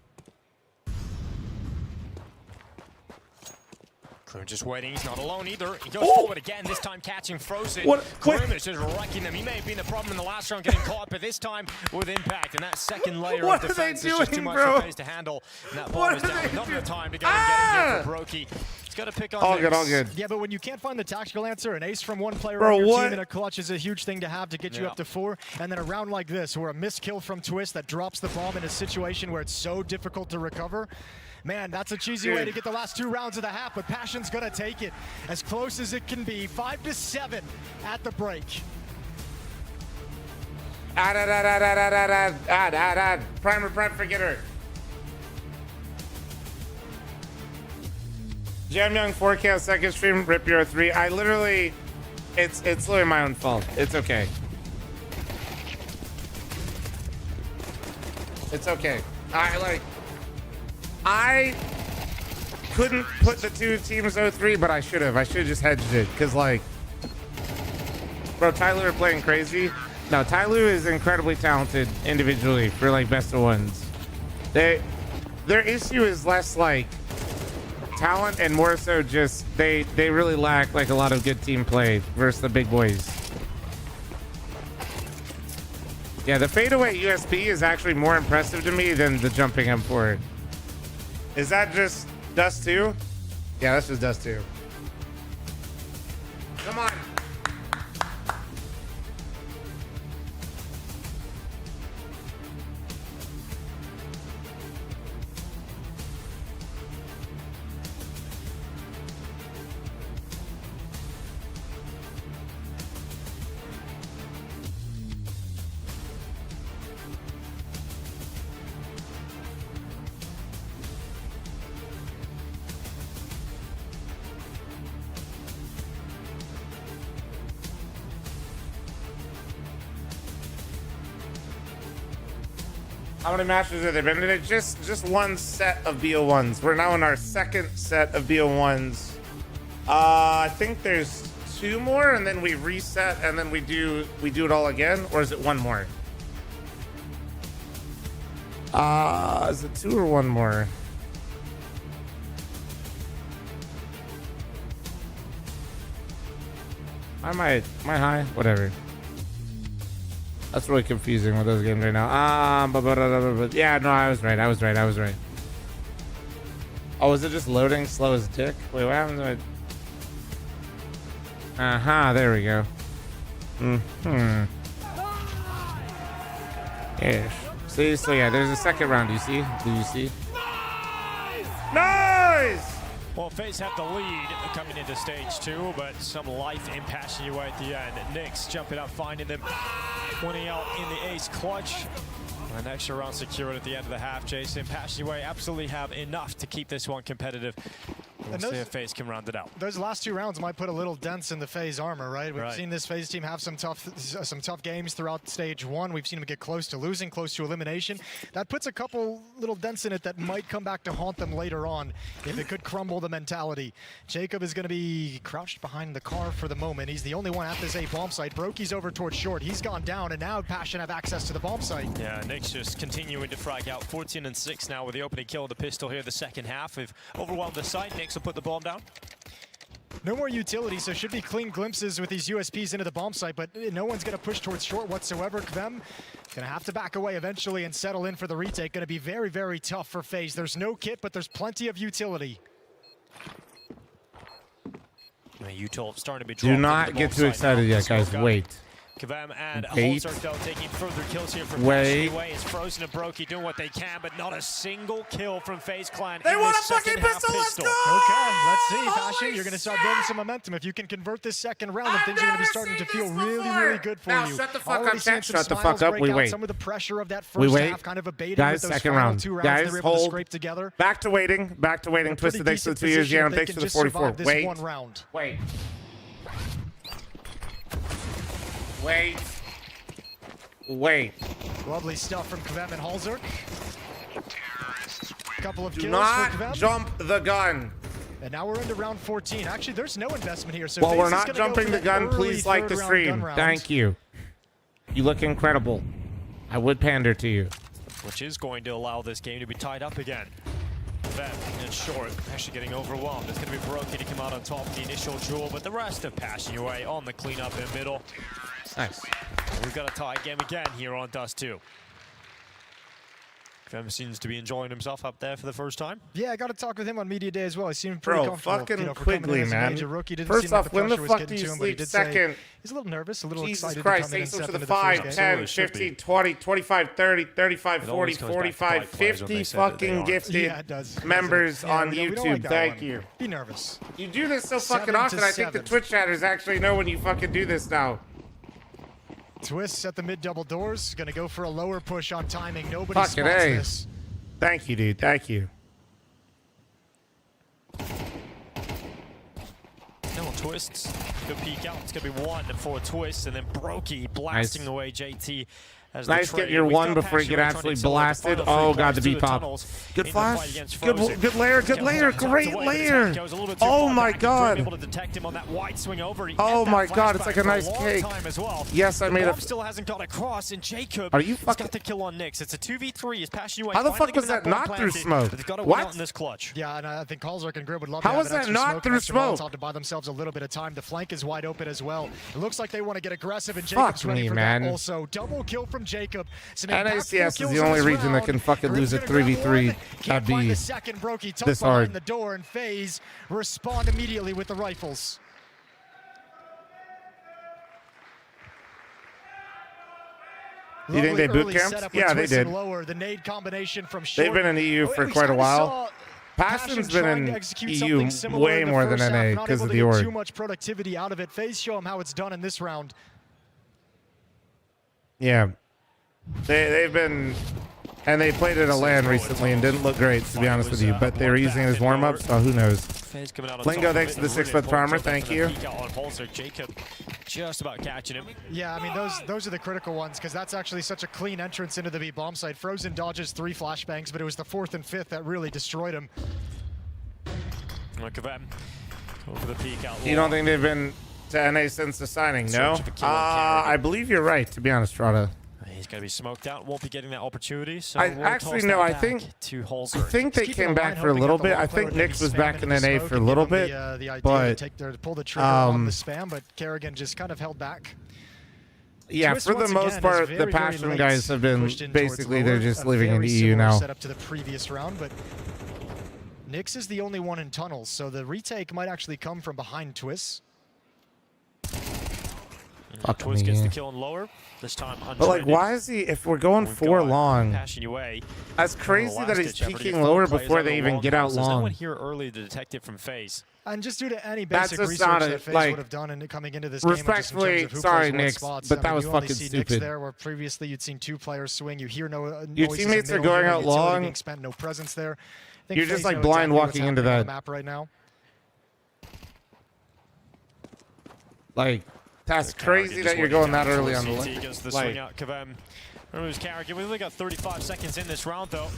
Krim just waiting. He's not alone either. He goes forward again, this time catching Frozen. Krim is just wrecking them. He may have been the problem in the last round getting caught, but this time with impact. And that second layer of defense is just too much for FaZe to handle. And that bomb is down. A number of time to go and get it here for Brokey. He's got to pick on all good. Yeah, but when you can't find the tactical answer, an ace from one player Bro, on your what? team in a clutch is a huge thing to have to get you up to 4. And then a round like this, where a missed kill from Twist that drops the bomb in a situation where it's so difficult to recover. Man, that's a cheesy way to get the last 2 rounds of the half, but Passion's gonna take it as close as it can be. 5-7 at the break. Primer prep forgetter. Jam Young 4K second stream, Rip Your 3. I literally, it's literally my own fault. It's okay. It's okay. I couldn't put the 2 teams 0-3, but I should have. I should have just hedged it, because like, bro, Tyloo are playing crazy. No, Tyloo is incredibly talented individually for like best of ones. Their issue is less like talent and more so just they really lack like a lot of good team play versus the big boys. Yeah, the fadeaway USP is actually more impressive to me than the jumping M4. Is that just Dust 2? Yeah, that's just Dust 2. Come on. How many matches have there been? And it's just one set of BO1s. We're now in our second set of BO1s. I think there's 2 more, and then we reset, and then we do it all again, or is it 1 more? Is it 2 or 1 more? Am I high? Whatever. That's really confusing with those games right now. But yeah, no, I was right. Oh, is it just loading slow as dick? Wait, what happens when there we go. Yes. See, so yeah, there's a second round. Do you see? Nice! Well, FaZe have the lead coming into stage 2, but some life in Passion UA at the end. Nyx jumping up, finding them, winning out in the ace clutch. An extra round secured at the end of the half. Jason, Passion UA absolutely have enough to keep this one competitive. We'll see if FaZe can round it out. Those last 2 rounds might put a little dents in the FaZe armor, right? We've seen this FaZe team have some tough games throughout stage 1. We've seen them get close to losing, close to elimination. That puts a couple little dents in it that might come back to haunt them later on if it could crumble the mentality. Jacob is going to be crouched behind the car for the moment. He's the only one at this A bomb site. Brokey's over towards short. He's gone down, and now Passion have access to the bomb site. Yeah, Nyx just continuing to frag out. 14-6 now with the opening kill of the pistol here the second half. We've overwhelmed the site. Nyx will put the bomb down. No more utility, so should be clean glimpses with these USPs into the bomb site, but no one's going to push towards short whatsoever. fl0m going to have to back away eventually and settle in for the retake. Going to be very, very tough for FaZe. There's no kit, but there's plenty of utility. U-Toll starting to be Do not get too excited yet, guys. Wait. fl0m and Holzerk though taking further kills here from Passion UA. It's Frozen and Brokey doing what they can, but not a single kill from FaZe Clan. They want a fucking pistol. Let's go! Okay, let's see, Passion. You're going to start building some momentum. If you can convert this second round, then things are going to be starting to feel really, really good for you. Shut the fuck up, chat. Shut the fuck up. We wait. Some of the pressure of that first half kind of abated guys, with those second final round. 2 rounds Guys, they were able hold. to scrape together. Back to waiting. Twisted, thanks for the 2 years. Yeah, thanks for the 44. Wait. One round. Wait. Lovely stuff from fl0m and Holzerk. Couple of Do kills not for fl0m. jump the gun. And now we're into round 14. Actually, there's no investment here. So Well, FaZe we're is not gonna jumping go the for gun. early Please like the third round stream. gun round. Thank you. You look incredible. I would pander to you. Which is going to allow this game to be tied up again. Kavem in short, actually getting overwhelmed. It's going to be Brokey to come out on top of the initial duel, but the rest of Passion Away on the cleanup in middle. Nice. We've got a tie game again here on Dust 2. Kavem seems to be enjoying himself up there for the first time. Yeah, I got to talk with him on media day as well. He seemed pretty Bro, comfortable. fucking for coming in quickly, as a man. major rookie. Didn't First seem like off, when the pressure was fuck getting do you to him, but he sleep did second? say he's a little nervous, a little Jesus excited Christ, to come in and thanks step for into the 5, first 10, game. 15, 20, 25, 30, 35, It 40, always comes back to 45, fight players when 50 they say that they fucking are. gifted Yeah, it does. members Yeah, on we don't YouTube. like that Thank one. you. Be nervous. You do this so 7 fucking to often. I think the 7. Twitch chatters actually know when you fucking do this now. Twists at the mid double doors. Going to go for a lower push on timing. Nobody Fucking spots A. this. Thank you, dude. Thank you. No twists. Good peek out. It's going to be 1 for twists, and then Brokey blasting Nice. away JT. As Nice the getting your one before you get absolutely blasted. Oh, God, the beat pop. Good flash. Good layer. Good layer. Great layer. Oh, my God. Able to detect him on that wide swing over. Oh, my God. It's like a nice cake. Yes, I made a... Still hasn't got across, and Jacob Are you has fucking... got the kill on Nyx. It's a 2v3. Is Passion How the fuck was that not through smoke? They've got to What? win out in this clutch. Yeah, and I think Halzerk and Grib would love How to have was an that extra not smoke, through extra smoke? Molotov to buy themselves a little bit of time. The flank is wide open as well. It looks like they want to get aggressive, and Fuck Jacob's ready me, for man. that also. Double kill from Jacob. Some NACS impactful is kills the in only this region that round. can fucking Grib's lose a gonna grab 3v3. one. Can't That'd find be the second. Brokey tucked this behind hard. the door, and FaZe respond immediately with the rifles. Do you think they Lovely boot early camped? setup with Yeah, they Twist and did. Lower. The nade combination from They've short. been in EU for We quite a kinda while. saw Passion's Passion been trying in to execute EU something similar way in the more than first half, NA not because able of to the get org. Too much productivity out of it. FaZe show them how it's done in this round. Yeah. They've been... And they played at a LAN recently and didn't look great, to be honest with you. But they were using it as warm-up, so who knows. Lingo, thanks for the 6th armor. Thank you. Jacob just about catching him. Yeah, I mean, those are the critical ones because that's actually such a clean entrance into the B bomb site. Frozen dodges 3 flashbangs, but it was the 4th and 5th that really destroyed him. Look at that. Go for the peek out. You don't think they've been to NA since the signing? No? I believe you're right, to be honest, Strada. He's going to be smoked out. Won't be getting that opportunity. So I we'll actually toss no. that I back think to I think they came back for a little bit. I think Nyx was back in NA for a little bit, but to pull the trigger on the spam, but Kerrigan just kind of held back. yeah, Twist for the once most again is part, very, the very Passion late, guys have been pushed in towards basically they're lower. just A living in very the EU similar now. Setup to the previous round, but Nyx is the only one in tunnels, so the retake might actually come from behind Twist. Twist gets the kill on lower. This time But like, why is he? If we're going 4 long, that's crazy that he's peeking lower before they even get out There's no one long. here early to detect it from FaZe. And just due to any That's basic just research not that a- FaZe like, would have done in coming into this game, just in terms respectfully, of who sorry, plays what Nyx, spots, but I that mean, was you only fucking see Nyx stupid. there, where previously you'd seen 2 players swing. You hear no Your noises in teammates are middle, going no out utility long. being spent, no presence there. I think You're just FaZe like know blind exactly what's walking into happening on that. the map right now. Like, that's crazy that you're going that early on the CT gets the like, swing out. Kavem removes Carrigan. We've only got 35 seconds in this round, though.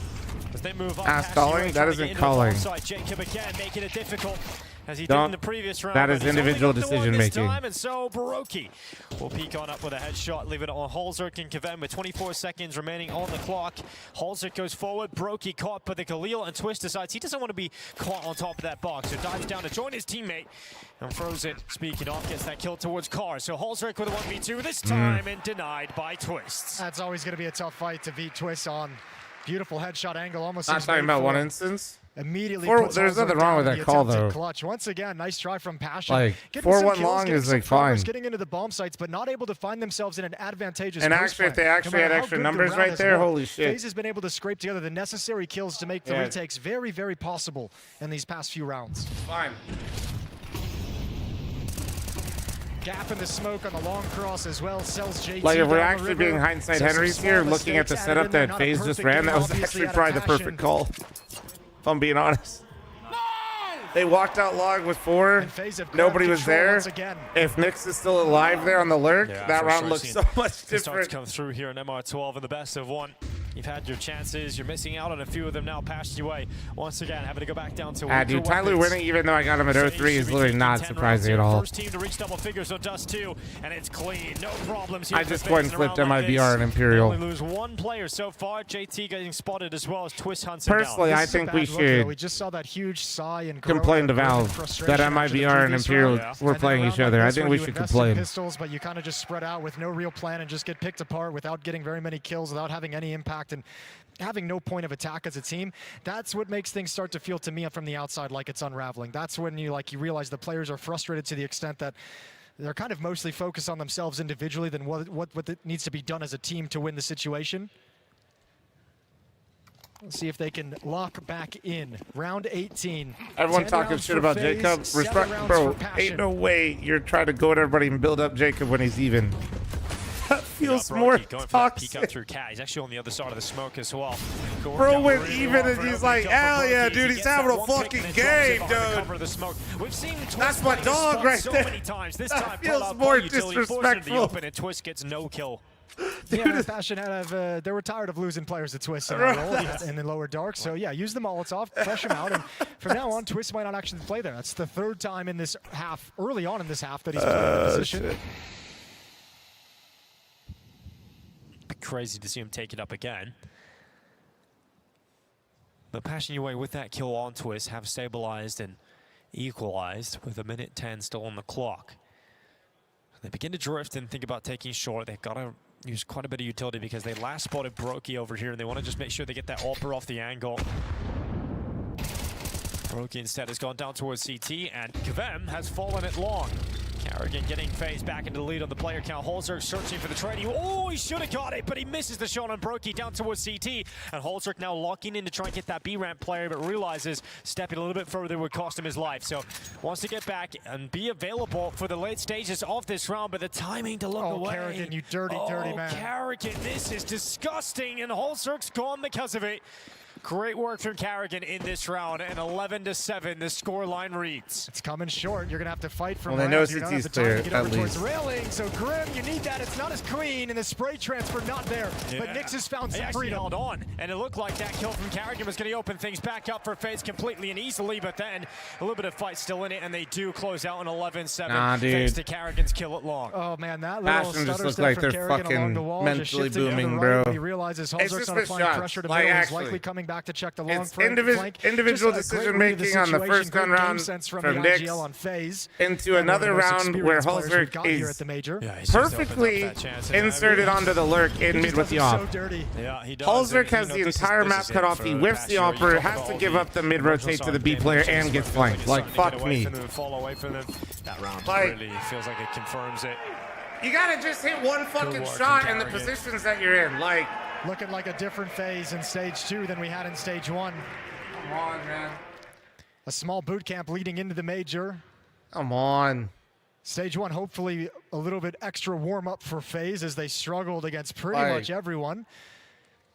As they move up, Ass calling? That isn't calling. Jacob again making it difficult as he did Don't- in the previous round. that but is he's only individual got the one decision this making. time, and so Brokey will peek on up with a headshot, leaving it on Halzerk and Kavem with 24 seconds remaining on the clock. Halzerk goes forward. Brokey caught by the Khalil, and Twist decides he doesn't want to be caught on top of that box, so dives down to join his teammate. And Frozen, speaking off, gets that kill towards Carr. So Halzerk with a 1v2 this time, and denied by Twist. That's always going to be a tough fight to beat Twist on. Beautiful headshot angle, almost. Not seems talking made about for one it. instance. Immediately There's puts nothing Halzerk wrong with down that the call, attempted though. Clutch. Once again, nice try from Passion. Like, Getting some 4-1 kills, long getting is, some like, progress, fine. Getting into the bomb sites, but not able to find themselves in an advantageous And post actually, if play. they actually No matter had how extra good the numbers round right has there, been, holy shit. FaZe has been able to scrape together the necessary kills to make the Yeah. retakes very, very possible in these past few rounds. Fine. Gap in the smoke on the long cross as well. Sells JT Like, if we're down the actually river. being hindsight So some Henrys small here, looking at the mistakes setup added in there. that Not a FaZe just perfect ran, game, that was obviously, actually out of probably the Passion. perfect call. If I'm being honest. They walked out long with 4. FaZe have Nobody grabbed was control there. once again. If Nyx is still alive there on the lurk, Yeah, that for round sure, looks seeing so much the start to different. come through here in MR12 in the best of 1. You've had your chances. You're missing out on a few of them now. Passion away once again, having to go back down to Dude, Tyler winning, even though I got him at 0-3, is literally not surprising at all. First team to reach double figures, so Dust 2, and it's clean. No problems here. I just went and flipped MIBR and Imperial. Only lose one player so far. JT getting spotted as well as Twist hunts Personally, I think we should we just saw that huge sigh and complain to Valve that MIBR and Imperial were playing each other. I think we should complain. Pistols, but you kind of just spread out with no real plan and just get picked apart without getting very many kills, without having any impact, and having no point of attack as a team. That's what makes things start to feel to me from the outside like it's unraveling. That's when you realize the players are frustrated to the extent that they're kind of mostly focused on themselves individually than what needs to be done as a team to win the situation. Let's see if they can lock back in. Round 18. Everyone talking shit about Jacob. Respect, bro. Ain't no way you're trying to go at everybody and build up Jacob when he's even. That feels more toxic. Peek out through Cat. He's actually on the other side of the smoke as well. Bro went even and he's like, hell yeah, dude, he's having a fucking game, dude. We've seen that's my dog right so there. Many times. This that time feels more disrespectful. And Twist gets no kill. Yeah, Passion they were tired of losing players to Twist in the lower dark. So yeah, use the Molotov, flush them out, and from now on, Twist might not actually play there. That's the third time in this half, early on in this half, that he's played in the position. Shit. Crazy to see him take it up again. But Passion Away with that kill on Twist have stabilized and equalized with 1:10 still on the clock. They begin to drift and think about taking short. They've got to use quite a bit of utility because they last spotted Brokey over here and they want to just make sure they get that AWPer off the angle. Brokey instead has gone down towards CT and fl0m has fallen at long. Carrigan getting phased back into the lead on the player count. Holzerk searching for the trade. Oh, he should have got it, but he misses the shot on Brokey down towards CT. And Holzerk now locking in to try and get that B-ramp player, but realizes stepping a little bit further would cost him his life. So wants to get back and be available for the late stages of this round, but the timing to look away. Carrigan, you dirty man. Carrigan, this is disgusting, and Holzerk's gone because of it. Great work from Carrigan in this round, and 11-7, the scoreline reads. It's coming short. You're going to have to fight for well, they know rounds. CT's clear, get over towards the railing. So Grim, you need that. It's not as clean, and the spray transfer not there. Yeah. But Nyx has found some freedom. Held on, and it looked like that kill from Carrigan was going to open things back up for FaZe completely and easily, but then a little bit of fight still in it, and they do close out an 11-7 thanks to Carrigan's kill at long. Oh, man, that little Passion just stutter look step like from they're Carrigan fucking along the wall, mentally booming, right, bro. He realizes It's Holzerk's just not applying shots. pressure to Like, middle. He's likely coming back to check the long it's individual decision making on the first gun round from Nyx into another round where Holzerk is perfectly inserted onto the lurk in mid with the off. Holzerk has the entire map cut off. He whiffs the AWPer, has to give up the mid rotate to the B player, and gets flanked. Like, fuck me. That round really feels like it confirms it. You gotta just hit one fucking shot in the positions that you're in. Like, looking like a different phase in stage 2 than we had in stage 1. Come on, man. A small boot camp leading into the major. Come on. Stage 1, hopefully a little bit extra warm-up for FaZe as they struggled against pretty much everyone.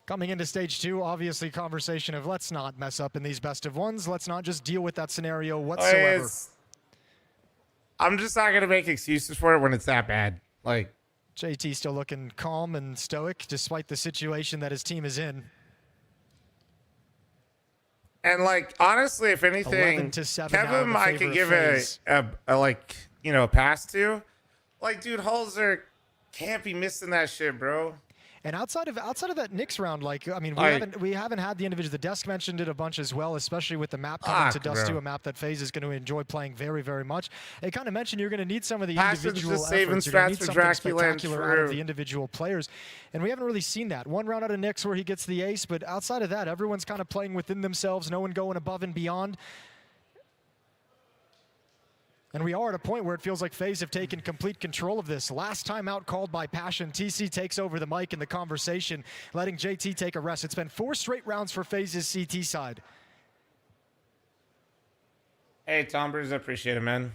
Coming into stage 2, obviously conversation of let's not mess up in these best of ones. Let's not just deal with that scenario whatsoever. I'm just not going to make excuses for it when it's that bad. Like, JT still looking calm and stoic despite the situation that his team is in. And like, honestly, if anything, Kevin I could give a pass to. Like, dude, Holzerk can't be missing that shit, bro. And outside of that Nyx round, like, I mean, we haven't had the individuals. The desk mentioned it a bunch as well, especially with the map coming to Dust 2, a map that FaZe is going to enjoy playing very, very much. They kind of mentioned you're going to need some of the individual efforts. You're going to need something spectacular out of the individual players. And we haven't really seen that. One round out of Nyx where he gets the ace, but outside of that, everyone's kind of playing within themselves, no one going above and beyond. And we are at a point where it feels like FaZe have taken complete control of this. Last time out called by Passion, TC takes over the mic in the conversation, letting JT take a rest. It's been 4 straight rounds for FaZe's CT side. Hey, Tom Bruce, I appreciate it, man.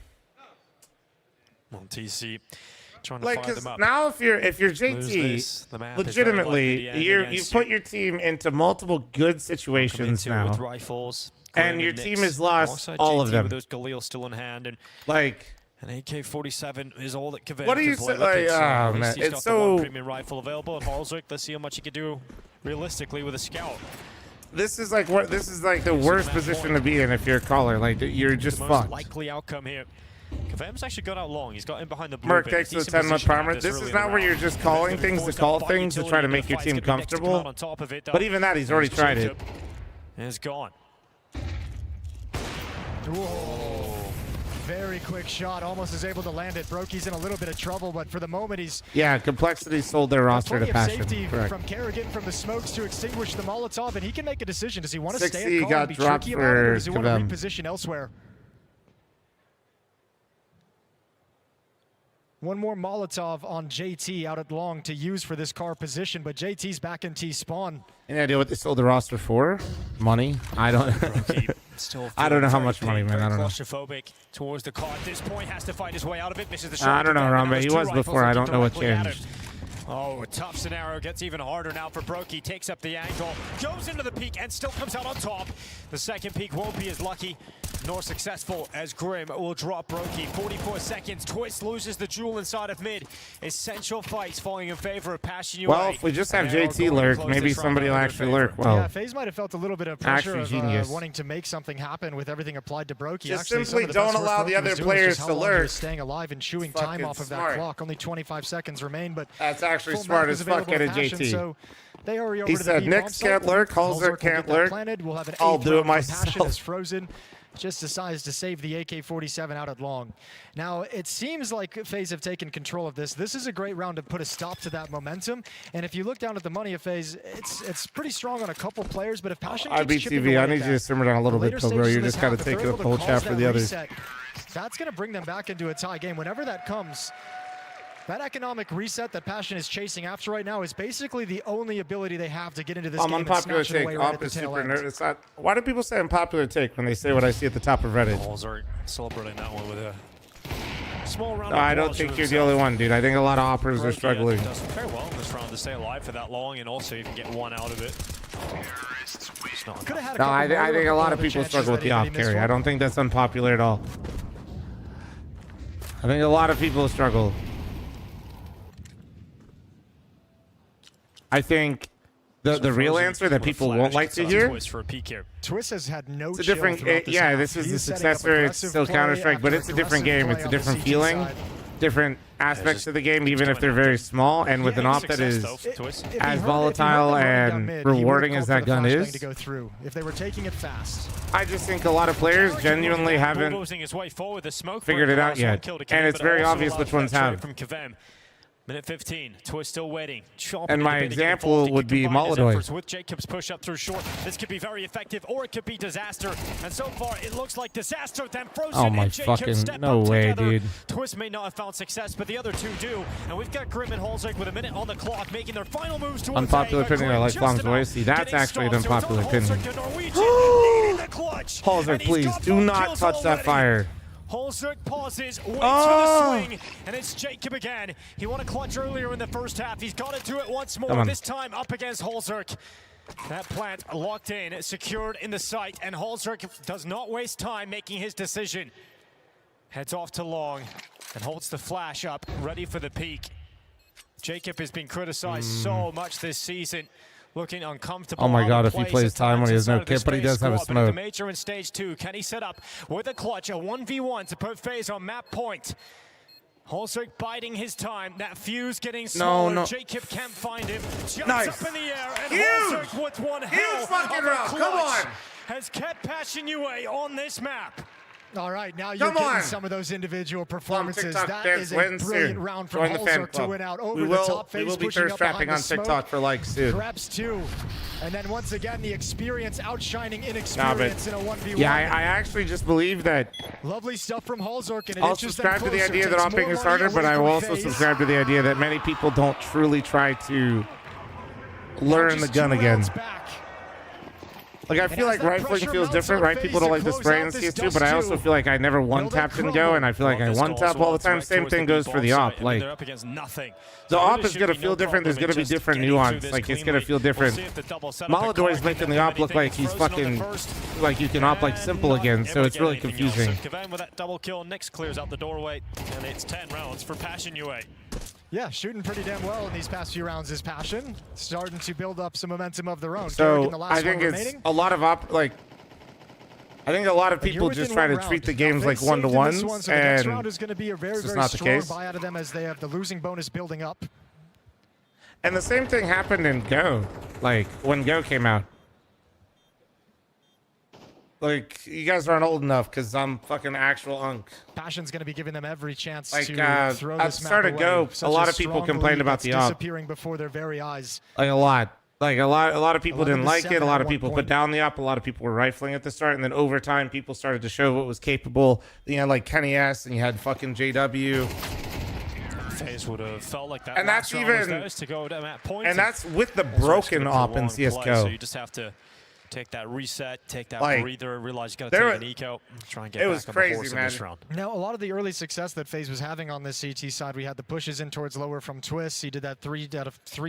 Well, TC trying to fire them up. Now if you're JT, legitimately, you've put your team into multiple good situations now. With rifles. And your team has lost all of them. With those Galil still in hand, and like an AK-47 is all that Kevin what do you say? Like, oh man, he's it's got so the premium rifle available. And Holzerk, let's see how much he can do realistically with a scout. This is like the worst position to be in if you're a caller. Like you're just The most fucked. likely outcome here. Kavem's actually got out long. He's got in behind the blue. Merc bit. takes the Decent 10-month position armor. at This early is in the not where you're round. just calling Gonna things to force call that things to utility try to into make the your fight. team It's gonna be next to come comfortable. out on top of it, though. But even that, he's already tried it. It's gone. Whoa. Very quick shot, almost is able to land it. Brokey's in a little bit of trouble, but for the moment he's Yeah, Complexity sold their roster to plenty of Passion. safety Correct. from Kerrigan from the smokes to extinguish the Molotov, and he can make a decision. Does he want to 60 stay at call got and be dropped tricky about it, or does he for want to Kavem. reposition elsewhere? One more Molotov on JT out at long to use for this car position, but JT's back in T-spawn. Any idea what they sold the roster for? Money? I don't. I don't know how much money, man. I don't know. Claustrophobic towards the car at this point, has to fight his way out of it. Misses the shot. I don't know, Now Rambe. there's He two was rifles before. I looking don't know what directly at changed. him. Oh, a tough scenario. Gets even harder now for Brokey. Takes up the angle. Goes into the peak and still comes out on top. The second peak won't be as lucky nor successful as Grim will drop Brokey. 44 seconds. Twist loses the jewel inside of mid. Essential fights falling in favor of Passion UA. Well, if we just have JT lurk, maybe somebody will actually lurk. Well, Yeah, FaZe might have felt a little bit of pressure actually of genius. wanting to make something happen with everything applied to Brokey. Just Actually, simply some of the don't best work allow the Brokey other was doing is just players how to long he was lurk. staying alive and chewing Fucking time off of that smart. clock. Only 25 seconds remain, but That's actually full smart map as is fuck available at a to Passion, JT. So they hurry over He to said, the "Nyx B-bomb site. can't lurk, Halsor Halsor will can't get that lurk. planted. We'll have an I'll eighth do it round from Passion myself." is frozen. Just decides to save the AK-47 out at long. Now, it seems like FaZe have taken control of this. This is a great round to put a stop to that momentum. And if you look down at the money of FaZe, it's pretty strong on a couple players, but if Passion keeps chipping IBTV, away I at need you that, to simmer down a little the bit, later bro. stages You of this just got to half, if take they're the able to whole cause chat for that the others. reset, that's going to bring them back into a tie game. Whenever that comes, that economic reset that Passion is chasing after right now is basically the only ability they have to get into this game and Unpopular snatch it take. away right Op at the is tail super end. nervous. Why do people say unpopular take when they say what I see at the top of Reddit? Halsor celebrating that one with a small round No, of I don't applause think for you're the himself. only one, dude. I think a lot of operators are Brokey, struggling. does very well in this round to stay alive for that long, and also you can get one out of it. It's not Could have had a No, couple I more, think but a lot other of people chances struggle with that the he off missed carry. one. I don't think that's unpopular at all. I think a lot of people struggle. I think the real answer that people won't like to hear. Twist for a peek here. Twist has had no It's a chill different, throughout this yeah. half. This is the He's setting up successor. It's aggressive still play Counter Strike, but after it's a different aggressive game. It's a play on the different CT feeling, side. different aspects of the game. Even if they're very small, and with an op that is as volatile and rewarding as that gun is, to go through if they were taking it fast. I just think a lot of players genuinely haven't Bulldozing his way forward, the smoke figured break, it the out last one yet, killed a and Kane, it's but very also obvious a which lot ones of have. from Kavem. Minute 15, Twist still waiting. Chomping And at my the bit to get example involved. He would could be combine his Molotov. efforts with Jacob's push up through short. This could be very effective, or it could be disaster. And so far, it looks like disaster. Then Frozen Oh my and Jacob fucking- step no up way, together. dude. Twist may not have found success, but the other two do. And we've got Grim and Holzek with a minute on the clock, making their final moves towards Unpopular A, but opinion. I Grim like just fl0m's about voice. See, that's getting actually an stalled. So it's on unpopular opinion. Holzek, the Norwegian, leading the clutch. Halsor, And he's please got do both not kills touch that already. fire. Holzek pauses, waits Oh! for the swing, and it's Jacob again. He won a clutch earlier in the first half. He's got to do it once Come more, on. this time up against Holzek. That plant locked in, secured in the sight, and Holzek does not waste time making his decision. Heads off to long and holds the flash up, ready for the peak. Jacob has been criticized so much this season. Looking uncomfortable. Oh my on God, the if he place plays at time when times he has no inside of kit, this but he FaZe does have a squad. But in the smoke. major in stage 2, can he set up with a clutch, a 1v1 to put FaZe on map point? Holzek biding his time. That fuse getting smaller. no. Jacob can't find him. Jumps Nice. up in the air, and Huge. Holzek with one hell fucking of a round. clutch Come on. has kept Passion UA on this map. All right, now you're Come getting on. some of those individual performances. TikTok That fans is a wins brilliant soon. round from Join the fan Holzek to club. win out over We the will- top. we FaZe will be pushing thirst up behind trapping the on smoke. TikTok for likes soon. Grabs 2. And then once again, the experience outshining inexperience in a 1v1. Yeah, I actually just believe that Lovely stuff from Holzek, and it I'll inches them subscribe to the closer, idea that takes I'm being more a starter, money but away I will from also FaZe. subscribe to the idea that many people don't truly try to learn the Just gun 2 again. rounds back. Like, I And feel as like that rifling pressure feels mounts different, on right? FaZe People to don't like the close spray out in this CS2, but I also dust feel like I never Will they one-tapped and go, crumble? and I feel like I This one-tap goal all the as well, time. it's Same towards thing the goes for the ball op. side. I mean, Like, they're up against nothing. the So op really is should going to be feel no different. There's problem going to be in just different getting through nuance. this Like, it's going to cleanly. feel We'll different. see if the double setup at Molodor is card making can the do op look anything. like he's Frozen on the fucking, first. like you can op like And simple not again, so able it's to really get anything else. confusing. So Kavem with that double kill, Nyx clears out the doorway, and it's 10 rounds for Passion UA. Yeah, shooting pretty damn well in these past few rounds is Passion. Starting to build up some momentum of their own. So the last I think one it's remaining. a lot of I think a lot of people just try to treat the games like one-to-ones, So the next and round is going to be a very, very not the strong case. buy out of them as they have the losing bonus building up. And the same thing happened in Go, like when Go came out. Like, you guys aren't old enough because I'm fucking actual unk. Passion's going to be giving them every chance Like, to throw at this the map start of away. Go, Such a lot of people strong complained lead about that's the op. disappearing before their very eyes. Like a lot of people didn't like it. 11-7 A lot at of one people put point. down the op. A lot of people were rifling at the start, and then over time, people started to show what was capable. You had like Kenny S, and you had fucking JW. FaZe would have felt like that. And last that's round was even- theirs to go down at point. And that's with the also broken just op in prolonged play, CS:GO. So you just have to take that reset, take that Like, breather, realize you got to there take an eco, try and get it back was on crazy, the horse in this man. round. Now, a lot of the early success that FaZe was having on this CT side, we had the pushes in towards lower from Twist. He did that three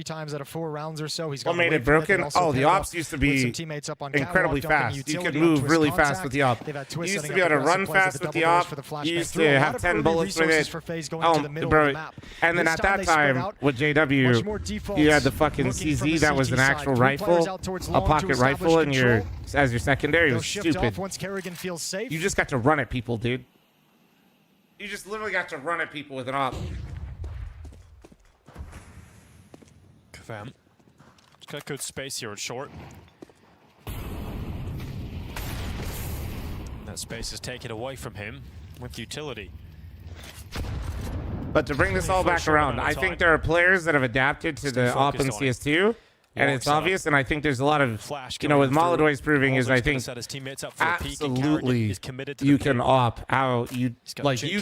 times out of 4 rounds or so. He's What gone made away it from it, broken? but also Oh, the paired ops up used to with be some teammates up on incredibly catwalk, dumping fast. You utility could on move Twist really contact. fast with the op. They've had You Twist used to setting be up able to aggressive run plays fast the with the double doors op. for the You flashback used through. A to lot have of 10 early bullets with resources it. for FaZe going to the middle bro. of the map. And then This at time that they spread time, out. with Much more JW, defaults you had the fucking looking from CZ the that was CT an side. actual 3 players rifle, out towards a long to pocket establish rifle, and control. as your secondary. It They'll was shift stupid. off once Kerrigan feels safe. You just got to run at people, dude. You just literally got to run at people with an op. fl0m. He's got good space here at short. That space is taken away from him with utility. But to bring this all back around, I think there are players that have adapted to the op in CS2, and it's obvious, and I think there's a lot of, you know, with Molodoy's proving is, I think, absolutely you can op out. You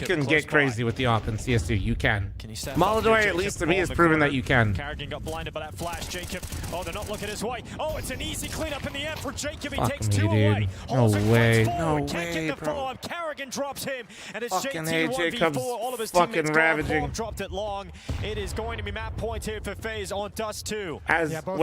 can get crazy with the op in CS2. You can. Molodoy, at least to me, has proven that you can. Kerrigan got blinded by that flash. Jacob, oh, they're not looking his way. Oh, it's an easy cleanup in the end for Jacob. He Fuck takes me, 2 dude. away. No Halsey way. fights forward, No can't way, get the bro. follow-up. Kerrigan drops him, and it's Fucking JT A, Jacob's 1v4. All of his fucking teammates ravaging. gone. Dropped it long. It is going to be map point here for FaZe on Dust 2.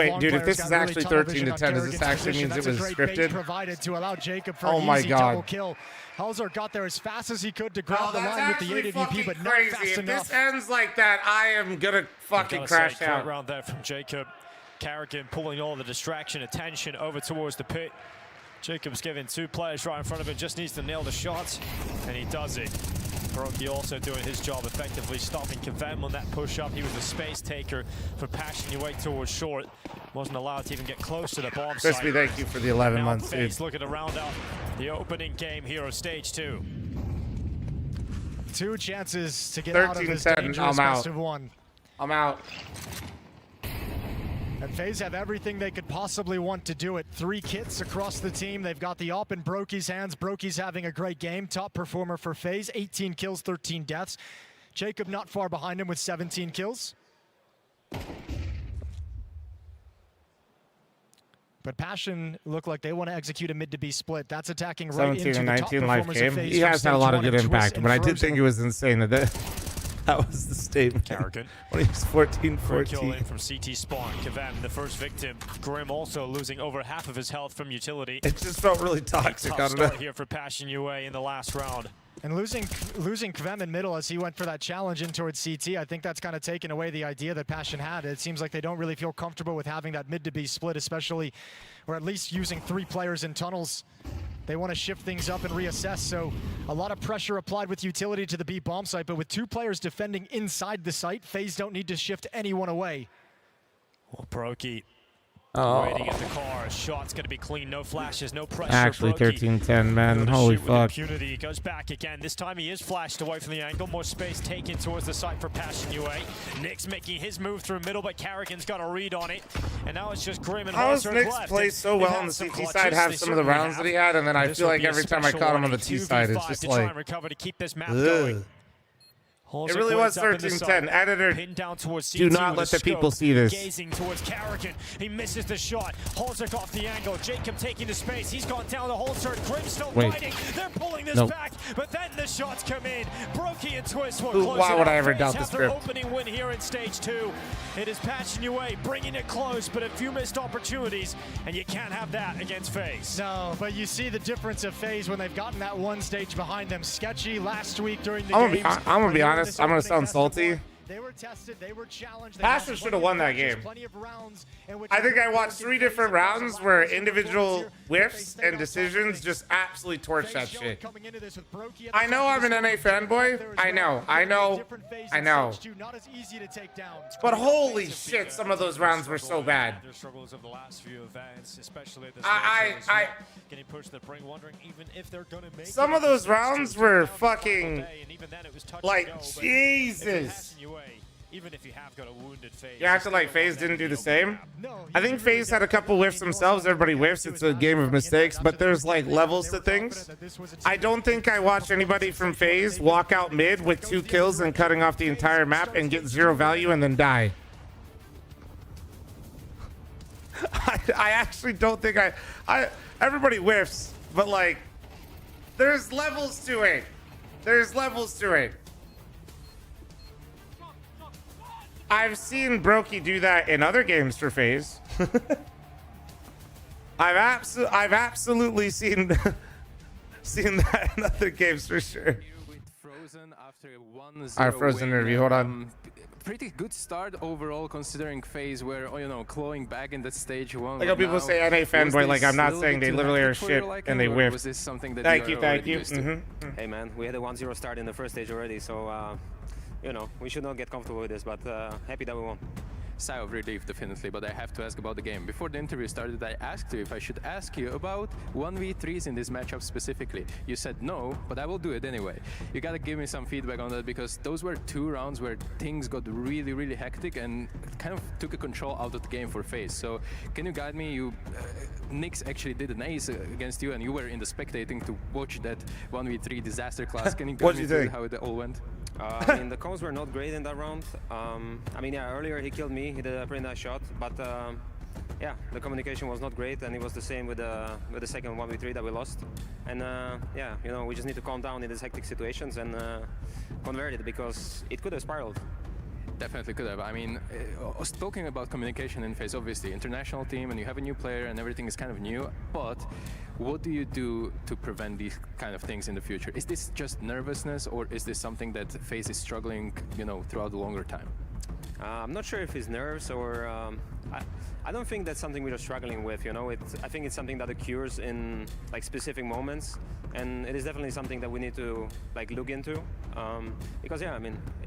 Wait, dude, if this is actually 13 to 10, does this actually mean it was scripted? Provided to allow Jacob for Oh an my easy God. double kill. Halzer got there as fast as he could to grab the that's line with the actually AWP, fucking but not crazy. fast If enough. this ends like that, I am gonna fucking Gotta crash say, great out. round there from Jacob. Kerrigan pulling all the distraction, attention over towards the pit. Jacob's giving 2 players right in front of him, just needs to nail the shots, and he does it. Brokey also doing his job effectively, stopping fl0m on that push-up. He was the space taker for Passion You Wait towards short. Wasn't allowed to even get close to the bomb site. Crispy, thank you for the 11 Now months, dude. FaZe looking to round out the opening game here of stage 2. 2 chances to get out of this 13-10, dangerous I'm out. best of 1. I'm out. And FaZe have everything they could possibly want to do it. 3 kits across the team. They've got the op in Brokey's hands. Brokey's having a great game. Top performer for FaZe. 18 kills, 13 deaths. Jacob not far behind him with 17 kills. But Passion look like they want to execute a mid to B split. That's attacking right 17 into and the top 19 life performers game. of FaZe He from has had a stage lot of 1 good and Twist impact, and but I did Frozen. think it was insane that that was the statement. Kerrigan. When he was 14, Quick kill 14. in from CT spawn. fl0m, the first victim. Grim also losing over half of his health from utility. It just felt really toxic. Tough I don't know. start here for Passion UA in the last round. And losing fl0m in middle as he went for that challenge in towards CT, I think that's kind of taken away the idea that Passion had. It seems like they don't really feel comfortable with having that mid to B split, especially, or at least using 3 players in tunnels. They want to shift things up and reassess, so a lot of pressure applied with utility to the B bomb site, but with 2 players defending inside the site, FaZe don't need to shift anyone away. Well, Brokey Oh. waiting at the car. Shot's going to be clean. No flashes, no pressure. Actually, Brokey 13-10, man. gonna Holy shoot with fuck. impunity. He goes back again. This time he is flashed away from the angle. More space taken towards the site for Passion UA. Nick's making his move through middle, but Kerrigan's got a read on it. And now it's just Grim and How does Halsey Nick's left. play And so they've well had on the some CT clutches. side, have They some of the certainly rounds have. that he had, and then I This feel will like be a every time I special caught him on one, the a T side, it's 2v5 just to try like, and recover to keep this map ugh. going. It really was 13-10. Editor, Pinned down towards do CT not with let a the people scope, see this. Gazing towards Kerrigan. He misses the shot. Halsey off the angle. Jacob taking the space. He's gone down the whole turn. Grim still Wait. fighting. They're pulling this Nope. back, but then the shots come in. Brokey and Twist will Who- close why it would out. I ever FaZe doubt the have their script? opening win here in stage 2. It is Passion UA bringing it close, but a few missed opportunities, and you can't have that against FaZe. No, but you see the difference of FaZe when they've gotten that 1 stage behind them. Sketchy last week during the I'm games. gonna be honest. I'm gonna sound salty. They were tested, they were challenged. Passion should have won that game. Plenty of rounds in which I think I watched 3 different rounds where individual whiffs and decisions just absolutely torched that shit. I know I'm an NA fanboy. I know. Not as easy to take down. But holy shit, some of those rounds were so bad. Their struggles of the last few events, especially this getting pushed to the brink, wondering even if they're gonna make some of those rounds were fucking like Jesus. Even if you have got a wounded FaZe. You acted like FaZe didn't do the same. I think FaZe had a couple whiffs themselves. Everybody whiffs. It's a game of mistakes, but there's like levels to things. I don't think I watched anybody from FaZe walk out mid with 2 kills and cutting off the entire map and get 0 value and then die. I actually don't think everybody whiffs, but like there's levels to it. There's levels to it. I've seen Brokey do that in other games for FaZe. I've absolutely seen that in other games for sure. Our Frozen interview, hold on. Pretty good start overall, considering FaZe were, clawing back in that stage 1. Like how people say NA fanboy, like I'm not saying they literally are shit and they whiff. Was this something that thank you. Hey man, we had a 1-0 start in the first stage already, so we should not get comfortable with this, but happy that we won. Sigh of relief, definitely, but I have to ask about the game. Before the interview started, I asked you if I should ask you about 1v3s in this matchup specifically. You said no, but I will do it anyway. You gotta give me some feedback on that, because those were 2 rounds where things got really, really hectic and kind of took a control out of the game for FaZe. So can you guide me? Nyx actually did an ace against you, and you were in the spectating to watch that 1v3 disaster class. Can you guide me through how it all went? I mean, the combos were not great in that round. Earlier he killed me. He did a pretty nice shot, but the communication was not great, and it was the same with the second 1v3 that we lost. And we just need to calm down in these hectic situations and convert it, because it could have spiraled. Definitely could have. I mean, talking about communication in FaZe, obviously, international team, and you have a new player, and everything is kind of new, but what do you do to prevent these kind of things in the future? Is this just nervousness, or is this something that FaZe is struggling, throughout the longer time? I'm not sure if it's nerves or... I don't think that's something we're struggling with, I think it's something that occurs in specific moments, and it is definitely something that we need to look into, because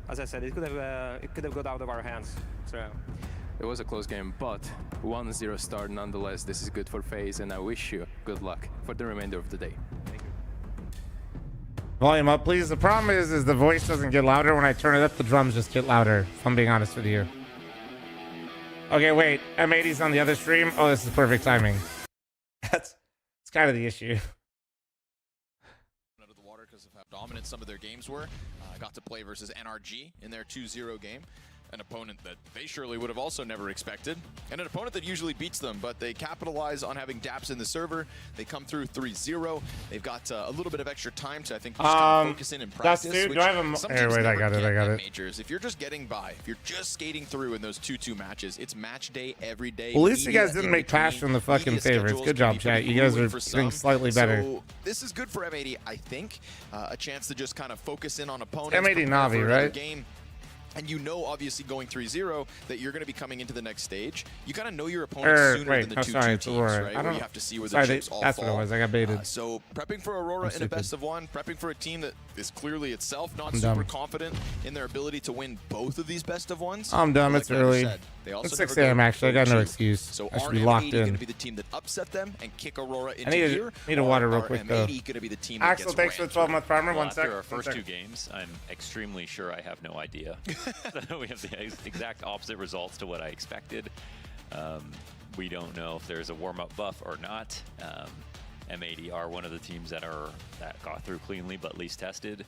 as I said, it could have got out of our hands. So it was a close game, but 1-0 start nonetheless. This is good for FaZe, and I wish you good luck for the remainder of the day. Thank you. Volume up, please. The problem is the voice doesn't get louder. When I turn it up, the drums just get louder, if I'm being honest with you. Okay, wait. M80's on the other stream. Oh, this is perfect timing. It's kind of the issue. Out of the water because of how dominant some of their games were. Got to play versus NRG in their 2-0 game. An opponent that they surely would have also never expected. And an opponent that usually beats them, but they capitalize on having daps in the server. They come through 3-0. They've got a little bit of extra time to, I think, just kind of focus in and practice. That's do I have a... Here, wait, I got it. Majors. If you're just getting by, if you're just skating through in those 2-2 matches, it's match day every day. Well, at least you guys didn't make Passion the fucking favorites. Good job, chat. You guys are doing slightly better. So this is good for M80, I think. A chance to just kind of focus in on opponents. M80 Navi, right? Game. And obviously, going 3-0, that you're going to be coming into the next stage. You kind of know your opponent sooner than the 2-2 teams, right? Where you have to see where the chips all fall. That's what it was. I got baited. So prepping for Aurora in a best-of-1, prepping for a team that is clearly itself not super confident in their ability to win both of these best-of-1s. I'm dumb. It's early. It's 6 a.m. actually. I got no excuse. So I should be locked in. going to be the team that upset them and kick Aurora into here? Need a water real quick, though. going to be the team Axel, thanks for the 12-month primer. Well, 1 sec. After our first 2 games, I'm extremely sure I have no idea. We have the exact opposite results to what I expected. We don't know if there's a warm-up buff or not. M80 are one of the teams that got through cleanly but least tested.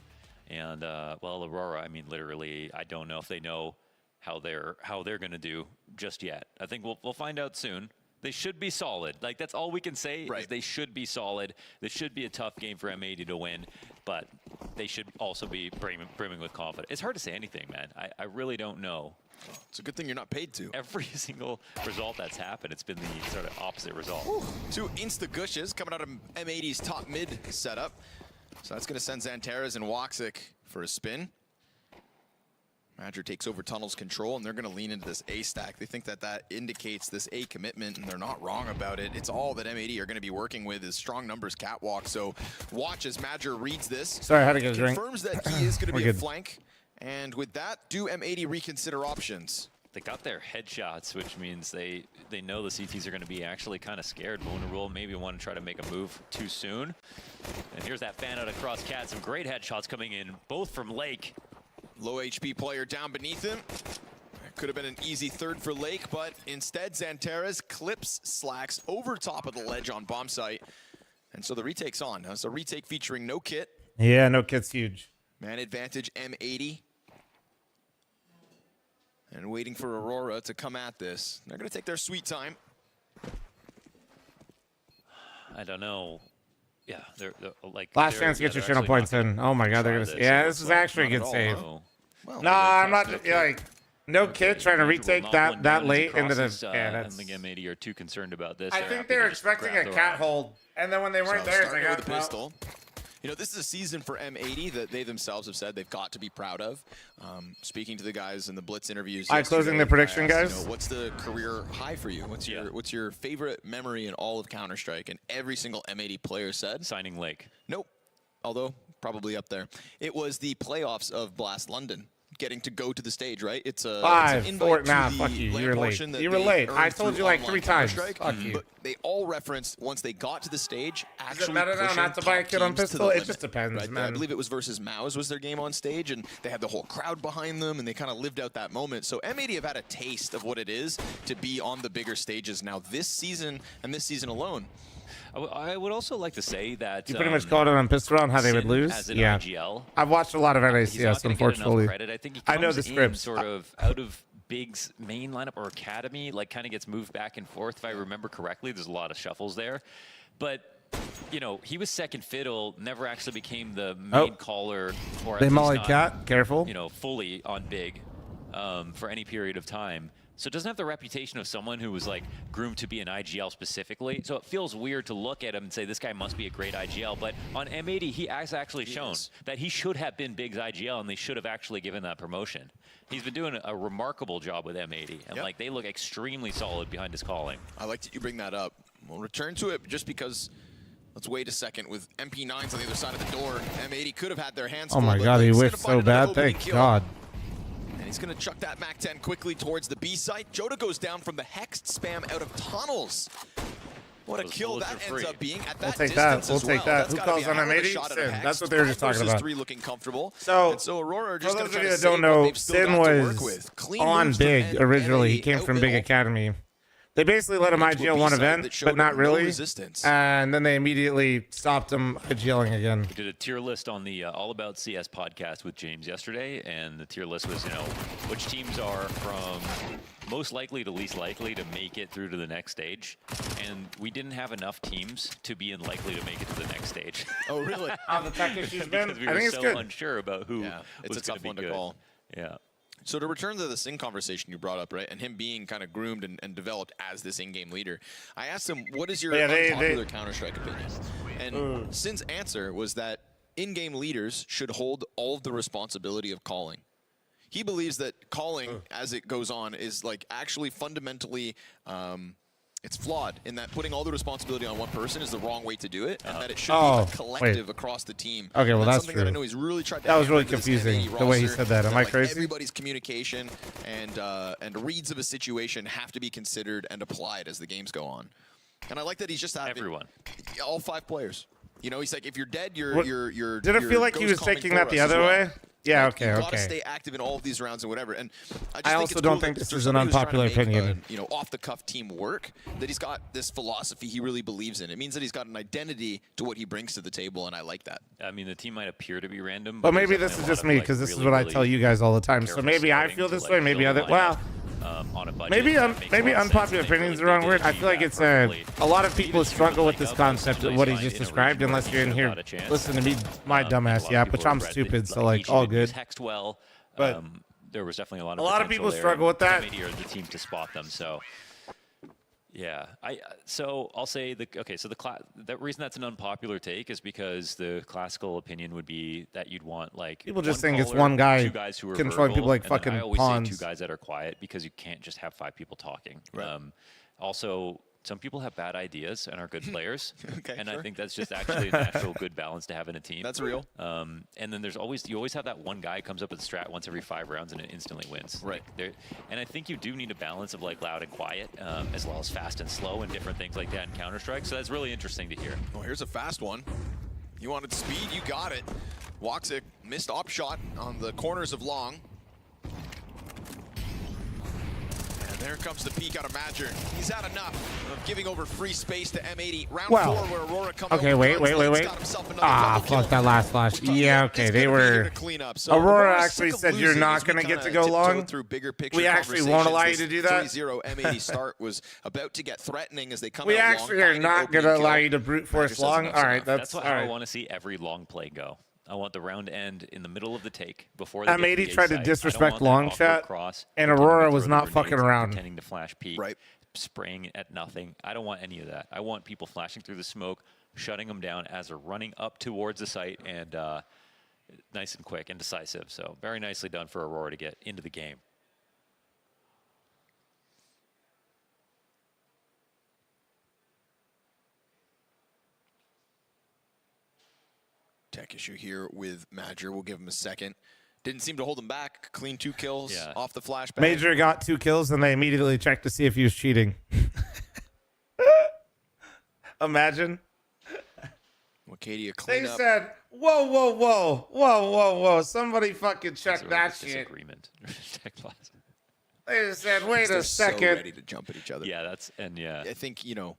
And well, Aurora, I mean, literally, I don't know if they know how they're going to do just yet. I think we'll find out soon. They should be solid. Like, that's all we can say, is they should be solid. This should be a tough game for M80 to win, but they should also be brimming with confidence. It's hard to say anything, man. I really don't know. It's a good thing you're not paid to. Every single result that's happened, it's been the sort of opposite result. Whew. 2 insta-gushes coming out of M80's top mid setup. So that's going to send Xantares and Woxic for a spin. Madger takes over Tunnel's control, and they're going to lean into this A stack. They think that that indicates this A commitment, and they're not wrong about it. It's all that M80 are going to be working with is strong numbers catwalk. So watch as Madger reads this. Sorry, I had to get a drink. Confirms that he is going to be We're a good. flank. And with that, do M80 reconsider options? They got their headshots, which means they know the CTs are going to be actually kind of scared. Mona Rule maybe want to try to make a move too soon. And here's that fan out across Cat. Some great headshots coming in, both from Lake. Low HP player down beneath him. Could have been an easy third for Lake, but instead Xantares clips Slacks over top of the ledge on bomb site. And so the retake's on. It's a retake featuring no kit. Yeah, no kit's huge. Man advantage M80. And waiting for Aurora to come at this. They're going to take their sweet time. I don't know. Yeah, they're like Last they're- chance to get yeah, your they're channel actually points not in. Oh my god, they're try gonna. this. Yeah, It this is looks like actually a not good at all, save. no. Well, No, I'm not. Yeah, like, no kid trying to retake that late into the. Yeah, I that's. think M80 are too concerned about this. I They're think happy they to were just expecting grab a the cat round. hold, and then when they weren't there, they starting got with a pistol. You know, this is a season for M80 that they themselves have said they've got to be proud of. Speaking to the guys in the Blitz interviews. Closing the yesterday, prediction, I asked, guys. you know, what's the career high for you? What's your favorite memory in all of Counter-Strike? And every single M80 player said signing Lake. Nope. Although probably up there. It was the playoffs of Blast London. Getting to go to the stage, right? It's a 5, it's an 4. invite to Nah, the fuck you. LAN You were late. portion that You were they late. earned I told through you like online 3 times. Counter-Strike. Fuck you. But they all referenced once they got to the stage. Does it matter now not to buy a kid on pistol? It just depends, Right? I man. believe it was versus Maus was their game on stage, and they had the whole crowd behind them, and they kind of lived out that moment. So M80 have had a taste of what it is to be on the bigger stages now this season and this season alone. I would also like to say that You pretty much called it on pistol round how they would Sin lose. as an Yeah, IGL, I've watched a lot of he's not NACS, gonna get enough unfortunately. credit. I think he I comes know the in scripts. sort of out of Big's main lineup or academy, like kind of gets moved back and forth. If I remember correctly, there's a lot of shuffles there, but. You know, he was second fiddle, never actually became the main caller, or at They least molly not, cat. Careful. you know, fully on Big for any period of time. So it doesn't have the reputation of someone who was like groomed to be an IGL specifically. So it feels weird to look at him and say this guy must be a great IGL. But on M80, he has actually shown that he should have been Big's IGL, and they should have actually given that promotion. He's been doing a remarkable job with M80, and like they look extremely solid behind his calling. I like that you bring that up. We'll return to it just because. Let's wait a second. With MP9s on the other side of the door, M80 could have had their hands full. Oh my but god, he Lake's gonna whiffed find so another bad. opening Thank kill. God. And he's going to chuck that MAC-10 quickly towards the B site. Joda goes down from the Hexed spam out of tunnels. What a Those kill bullets that are ends free. up being at We'll that take that. distance We'll as take well. that. That's Who gotta calls be a on hell of a M80? shot at a Sin. Hex. That's what they were just 5 talking versus about. 3 looking comfortable. So, and so Aurora are just for going those to of try you to that don't save what know, they've still Sin got to work was with. Clean on moves from Big originally. He M80 came from out Big middle. Academy. They basically let him Into a IGL one B-site event, that showed but not no really. resistance. And then they immediately stopped him IGLing again. We did a tier list on the All About CS podcast with James yesterday, and the tier list was, you know, which teams are from most likely to least likely to make it through to the next stage. And we didn't have enough teams to be in likely to make it to the next stage. Oh, really? How the tech issues been? Because we I were think it's so good. unsure about who it's was a tough gonna one be to good. call. Yeah. So to return to the Sin conversation you brought up, right, and him being kind of groomed and developed as this in-game leader, I asked him, what is your unpopular Counter-Strike opinion? And Sin's answer was that in-game leaders should hold all of the responsibility of calling. He believes that calling, as it goes on, is like actually fundamentally it's flawed in that putting all the responsibility on one person is the wrong way to do it, and that it should be a collective across the team. Okay, well, and that's something true. that I know he's really tried to That was hammer really into this confusing, M80 the way he roster, said that. Am I like, crazy? Everybody's communication and reads of a situation have to be considered and applied as the games go on. And I like that he's just having everyone, all 5 players. You know, he's like, if you're dead, you're What- you're. Did it feel like he was taking that the other way? Yeah, Like, okay, you gotta okay. stay active in all of these rounds and whatever. And I, just I think also it's don't cool think that this there's is an somebody who's trying to unpopular make opinion. you know, off-the-cuff team work, that he's got this philosophy he really believes in. It means that he's got an identity to what he brings to the table, and I like that. I mean, the team might appear to be random. But there's maybe this is definitely a just lot me of, because like, this is really, what I tell you guys all the time. So careful maybe I scouting feel to, this like, way. Maybe build a other. Well, on a budget. maybe that makes a maybe lot of sense, unpopular and they opinion is the really wrong did word. I achieve feel like that it's perfectly. a lot of people Even struggle with this up concept of what he someplace just in a described region unless where you're in they here. should've got a chance. Listen to me, my A lot dumbass. of Yeah, people but are I'm bred stupid, to, so like each all individual good. text well. But there was definitely a lot of a lot of potential people there, struggle and with that. M80 are the team to spot them. So Yeah, so I'll say the reason that's an unpopular take is because the classical opinion would be that you'd want like People just one think it's caller, one guy 2 guys who are controlling people like verbal, and then fucking I always pawns. say 2 guys that are quiet because you can't just have 5 people talking. Right. Also, some people have bad ideas and are good players, Okay, and sure. I think that's just actually a natural good balance to have in a team. That's real. And then you always have that one guy who comes up with strat once every 5 rounds and it instantly wins. Right. And I think you do need a balance of like loud and quiet, as well as fast and slow and different things like that in Counter-Strike. So that's really interesting to hear. Oh, here's a fast one. You wanted speed, you got it. Woxic missed op shot on the corners of long. And there comes the peek out of Madger. He's had enough of giving over free space to M80. Round 4 where Aurora comes okay, over. wait. Fuck that last flash. Yeah, okay, they were. So Aurora actually said you're not going to get to go long. We actually won't allow you to do that. 3-0 M80 start was about to get threatening as they come We out actually long, are not going to allow you to brute force says long. enough's All right, enough. that's That's all why I right. want to see every long play go. I want the round end in the middle of the take before they get M80 to the tried to side. disrespect I don't want that long awkward chat, cross, and pretending to Aurora throw was the not fucking grenades, around. pretending to flash peek, Right. spraying at nothing. I don't want any of that. I want people flashing through the smoke, shutting them down as they're running up towards the site, and nice and quick and decisive. So very nicely done for Aurora to get into the game. Tech issue here with Madger. We'll give him a second. Didn't seem to hold him back. Clean 2 kills off the flashback. Major got 2 kills, and they immediately checked to see if he was cheating. Imagine. Wacadia They clean up. said, whoa. Somebody fucking check that shit. Disagreement. They just said, wait They're a second. so ready to jump at each other. Yeah, I think, yeah,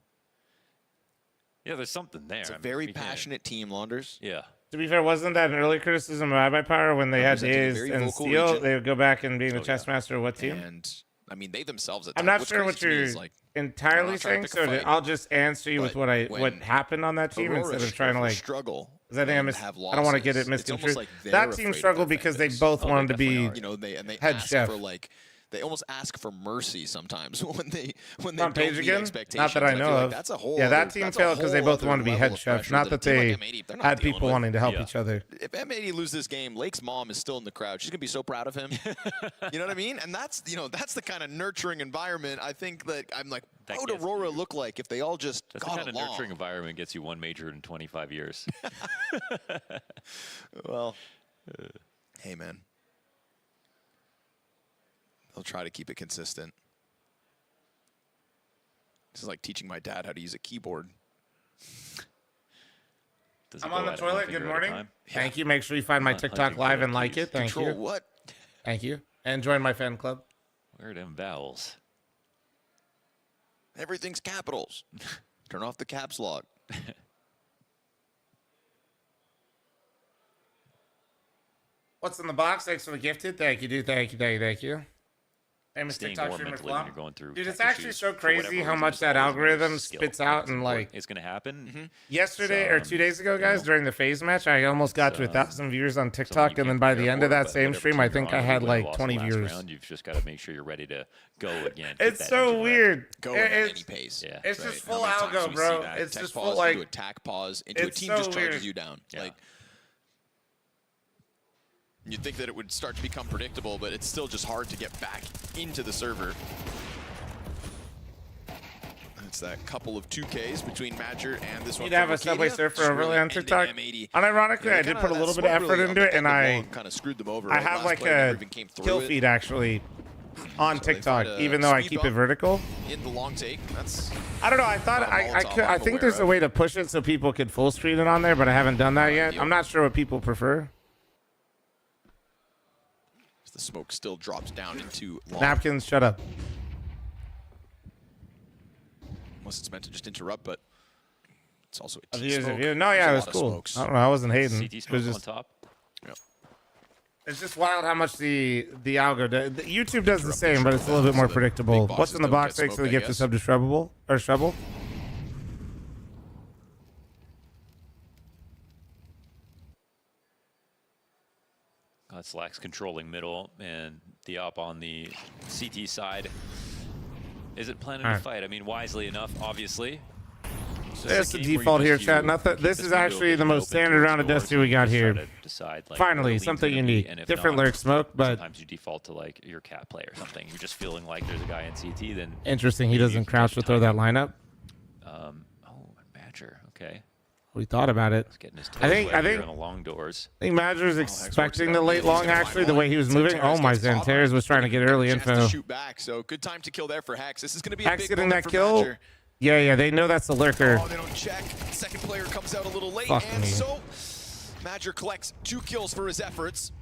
there's something there. It's a very passionate team, Launders. Yeah. To be fair, wasn't that an early criticism of iBuyPower when they had Representing a Days very and vocal Steel? region. They would go back and being the chess master of what team? And, I mean, they themselves at I'm that- not what's sure crazy what to me you're is, like, entirely I'm not trying to saying, pick a so fight, I'll just answer you with but what when happened on that team Aurora instead of trying to like struggle. Because I think and have I don't want to get it losses, it's almost misconstrued. like they're That afraid team of struggled their because fan they base. both wanted to definitely be are. They head ask chef. for like they almost ask for mercy sometimes when they On don't page meet again? expectations. Not that I feel know like of. that's a whole Yeah, that other- team that's a failed because they whole both other wanted to be level head of chefs. pressure Not that that a team they like M80, they're not had dealing people with. wanting to help Yeah. each other. If M80 loses this game, Lake's mom is still in the crowd. She's gonna be so proud of him. You know what I mean? And that's that's the kind of nurturing environment I think that I'm like, That what would gets Aurora look like if they all just That's the got kind of along? nurturing environment gets you 1 major in 25 years. Well, hey man, they'll try to keep it consistent. This is like teaching my dad how to use a keyboard. Does it I'm go on the at one toilet. finger Good at a morning. time? Thank you. Make sure you find my Not TikTok hunting for live the and like keys. it. Thank Control you. what? Thank you. And join my fan club. Where are them vowels? Everything's capitals. Turn off the caps lock. What's in the box? Thanks for the gifted. Thank you, dude. Thank you. Hey, Mr. Staying TikTok warm streamer mentally when Flop. you're going through Dude, it's tech actually issues so for whatever crazy how reason, much it's that always another algorithm skill. spits out It's and important. like It's going to happen. yesterday So, or 2 days ago, guys, during the phase match, I almost got to 1,000 viewers on TikTok, and then by the end of that same stream, I think I had like 20 viewers. You've just got to make sure you're ready to go again. It's so weird. Go at It's- any pace. Yeah. It's Right. just How full many times algo, do we bro. see that? It's Tech just pause full like into attack pause into a it's team so just charges weird. you down. Yeah. Like you'd think that it would start to become predictable, but it's still just hard to get back into the server. It's that couple of 2Ks between Madger and this one. You'd have from a Subway Arcadia. Surfer Just overlay really on ended TikTok. M80. Unironically, Yeah, I did put a that little bit of smoke effort really into it, and I kind of screwed them over. I right? have Last like player never a even came through kill it. feed actually on So they TikTok, found a even though I speed keep it bump vertical. in the long take. That's I don't know. I thought not a Molotov I I'm think there's a aware way to push it so people could full screen it on there, but I haven't done that yet. ideal. I'm not sure what people prefer. the smoke still drops down into long. Napkins, shut up. Unless it's meant to just interrupt, but it's also a A T view is a smoke. view. No, There's yeah, a it was lot of cool. smokes. I don't know. I wasn't hating. CT It was smoke on just, top. Yep. it's just wild how much the algo does. YouTube does the Interrupt same, but it's a little bit so more the predictable. big What's in the boxes box? don't Thanks get for the smoked, I gift to guess. sub to Shreble or Shreble. Slacks controlling middle, and the op on the CT side isn't planning All to right. fight. I mean, wisely enough, obviously. It's just That's a the game where you default just here, keep chat. Nothing. this This is window of actually the vision most open standard towards round of doors, Destiny we and got just here. try to decide, like, Finally, where the lean's something gonna be, unique. and if Different not, lurk smoke, but sometimes you default to like your cat play or something. You're just feeling like there's a guy in CT. Then interesting. He maybe you doesn't can crouch get to throw that lineup. Oh, Badger. Okay. We thought about it. Getting his I think. on the long doors. I think Badger's expecting the late long. Actually, the way he was moving. Oh my! Xantares was trying to get early Chance to info. shoot back, so good time to kill there for Hex. This is going to be Hex a big getting moment that for kill. Badger. Yeah, they know that's the lurker. Oh, they don't check. Second player comes out a little late, Fuck and me. so Badger collects 2 kills for his efforts.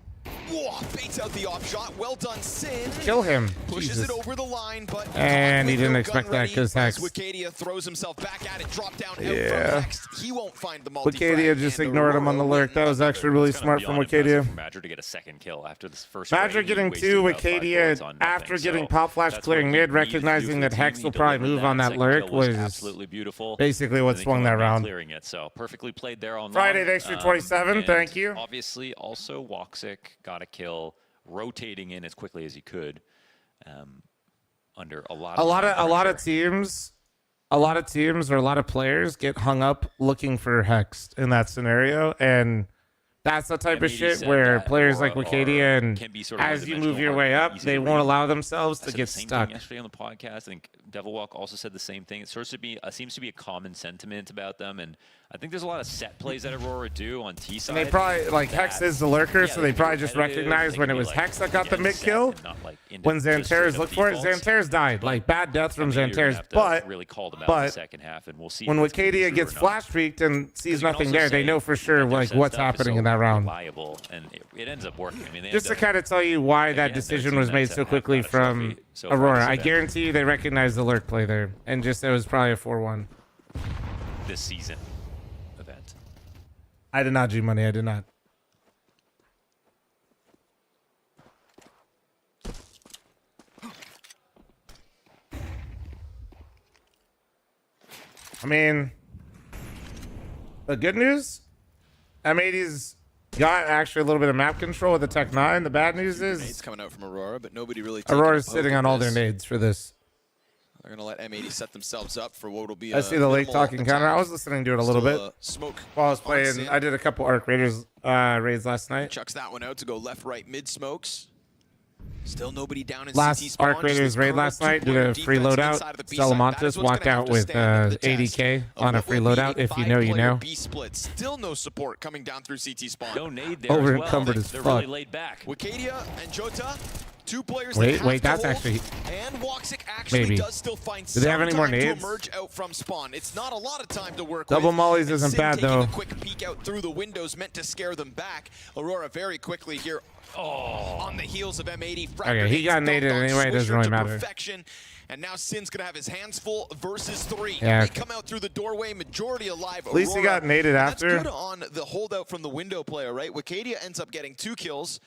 Whoa, baits out the off shot. Well done, Sin. Kill him. Pushes Jesus. it over the line, but And he with didn't no expect gun that ready, 'cause Hex. as Wicadia throws himself back at it, drop down out Yeah. from Hex. He won't find the multi-frag. Wicadia just and ignored him on the Aurora lurk. That was actually really It's smart kinda from beyond impressive Wicadia. for Badger to get a second kill after this first. Badger raid, he getting wasted 2, about 5 bullets Wicadia on after nothing. getting So pop flash that's clearing what you mid, need to do recognizing for that the Hex team. will He probably delivered move on that Second lurk kill was was absolutely beautiful. basically what And then swung came that back round. clearing it, so perfectly played there on Friday, long. thanks for 27, And thank you. Obviously, also WATCHPARTY got a kill, rotating in as quickly as he could. Under a lot of teams or a lot of players get hung up looking for Hex in that scenario, and that's the type of shit where players like Wicadia and as you move your way up, they won't allow themselves to get stuck. Yesterday on the podcast, I think Devilwalk also said the same thing. It seems to be a common sentiment about them, and I think there's a lot of set plays that Aurora do on T side. And they probably, like, Hex is the lurker, so they probably just recognized when it was Hex that got the mid kill. When Xantares looked for it, Xantares died. Like, bad death from Xantares. But really called him out in the second half, and we'll see when if it's gonna be Wicadia true gets or not. flash streaked and sees nothing also there, they say know for sure, that their like, set what's stuff is happening so in that round. reliable, and it ends up working. I mean, they Just to end up- kind of tell you why that again, decision their was team made that so have quickly got a trophy from so far Aurora. this I event. guarantee you they recognized the lurk play there, and just it was probably a 4-1. this season event. I did not, G-Money. I did not. I mean, the good news, M80's got actually a little bit of map control with the Tech 9. The bad news Nades is coming out from Aurora, but nobody really taking Aurora's a poke sitting at on all their this. nades for this. They're going to let M80 set themselves up for what will be I see the late minimal talking counter. I attack. was listening to it a little Still, bit smoke while I was on playing. Sin. I did a couple Arc Raiders raids last night. Chucks that one out to go left, right, mid smokes. Still nobody down in CT Last spawn. Arc Raiders raid last night, did a free loadout. Salamantis walked out with 80k on a free loadout. If you know, you know. B split. Still no support coming down through CT spawn. No nade there Over as well. encumbered as They're fuck. really laid back. Wicadia and Jota, 2 players. Wait, that wait, have that's to hold, actually- and Woxic actually maybe. does still find Do they have some any more time nades? to emerge out from spawn. It's not a lot of time to work Double with. mollies and isn't Sin bad, taking though. a quick peek out through the windows meant to scare them back. Aurora very quickly here. On the heels of M80. Okay, he got naded anyway. It doesn't really matter. Perfection. And now Sin's going to have his hands full versus 3. Yeah. They come out through the doorway, majority alive. At least he Aurora. got naded And after. That's good on the holdout from the window player, right? Wicadia ends up getting 2 kills.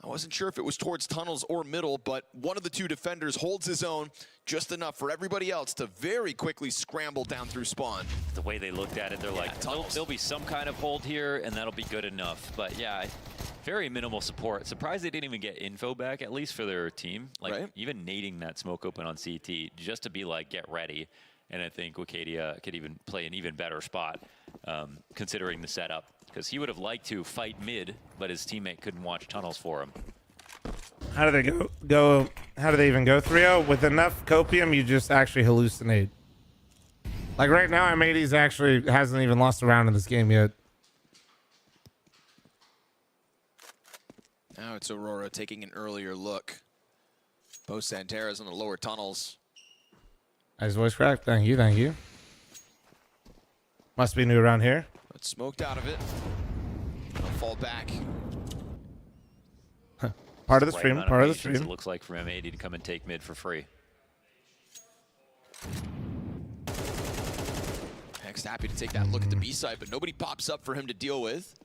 I wasn't sure if it was towards tunnels or middle, but one of the 2 defenders holds his own just enough for everybody else to very quickly scramble down through spawn. The way they looked at it, they're like, there'll be some kind of hold here, and that'll be good enough. But yeah, very minimal support. Surprised they didn't even get info back, at least for their team. Like, even nading that smoke open on CT, just to be like, get ready. And I think Wicadia could even play an even better spot, considering the setup. Because he would have liked to fight mid, but his teammate couldn't watch tunnels for him. How do they go? How do they even go 3-0? With enough copium, you just actually hallucinate. Like right now, M80's actually hasn't even lost a round in this game yet. Now it's Aurora taking an earlier look. Both Santeras in the lower tunnels. Nice voice crack. Thank you, thank you. Must be new around here. But smoked out of it. They'll fall back. Part of the Right stream. amount Part of the patience, stream. It looks like for M80 to come and take mid for free. Next, happy to take that look at the B side, but nobody pops up for him to deal with.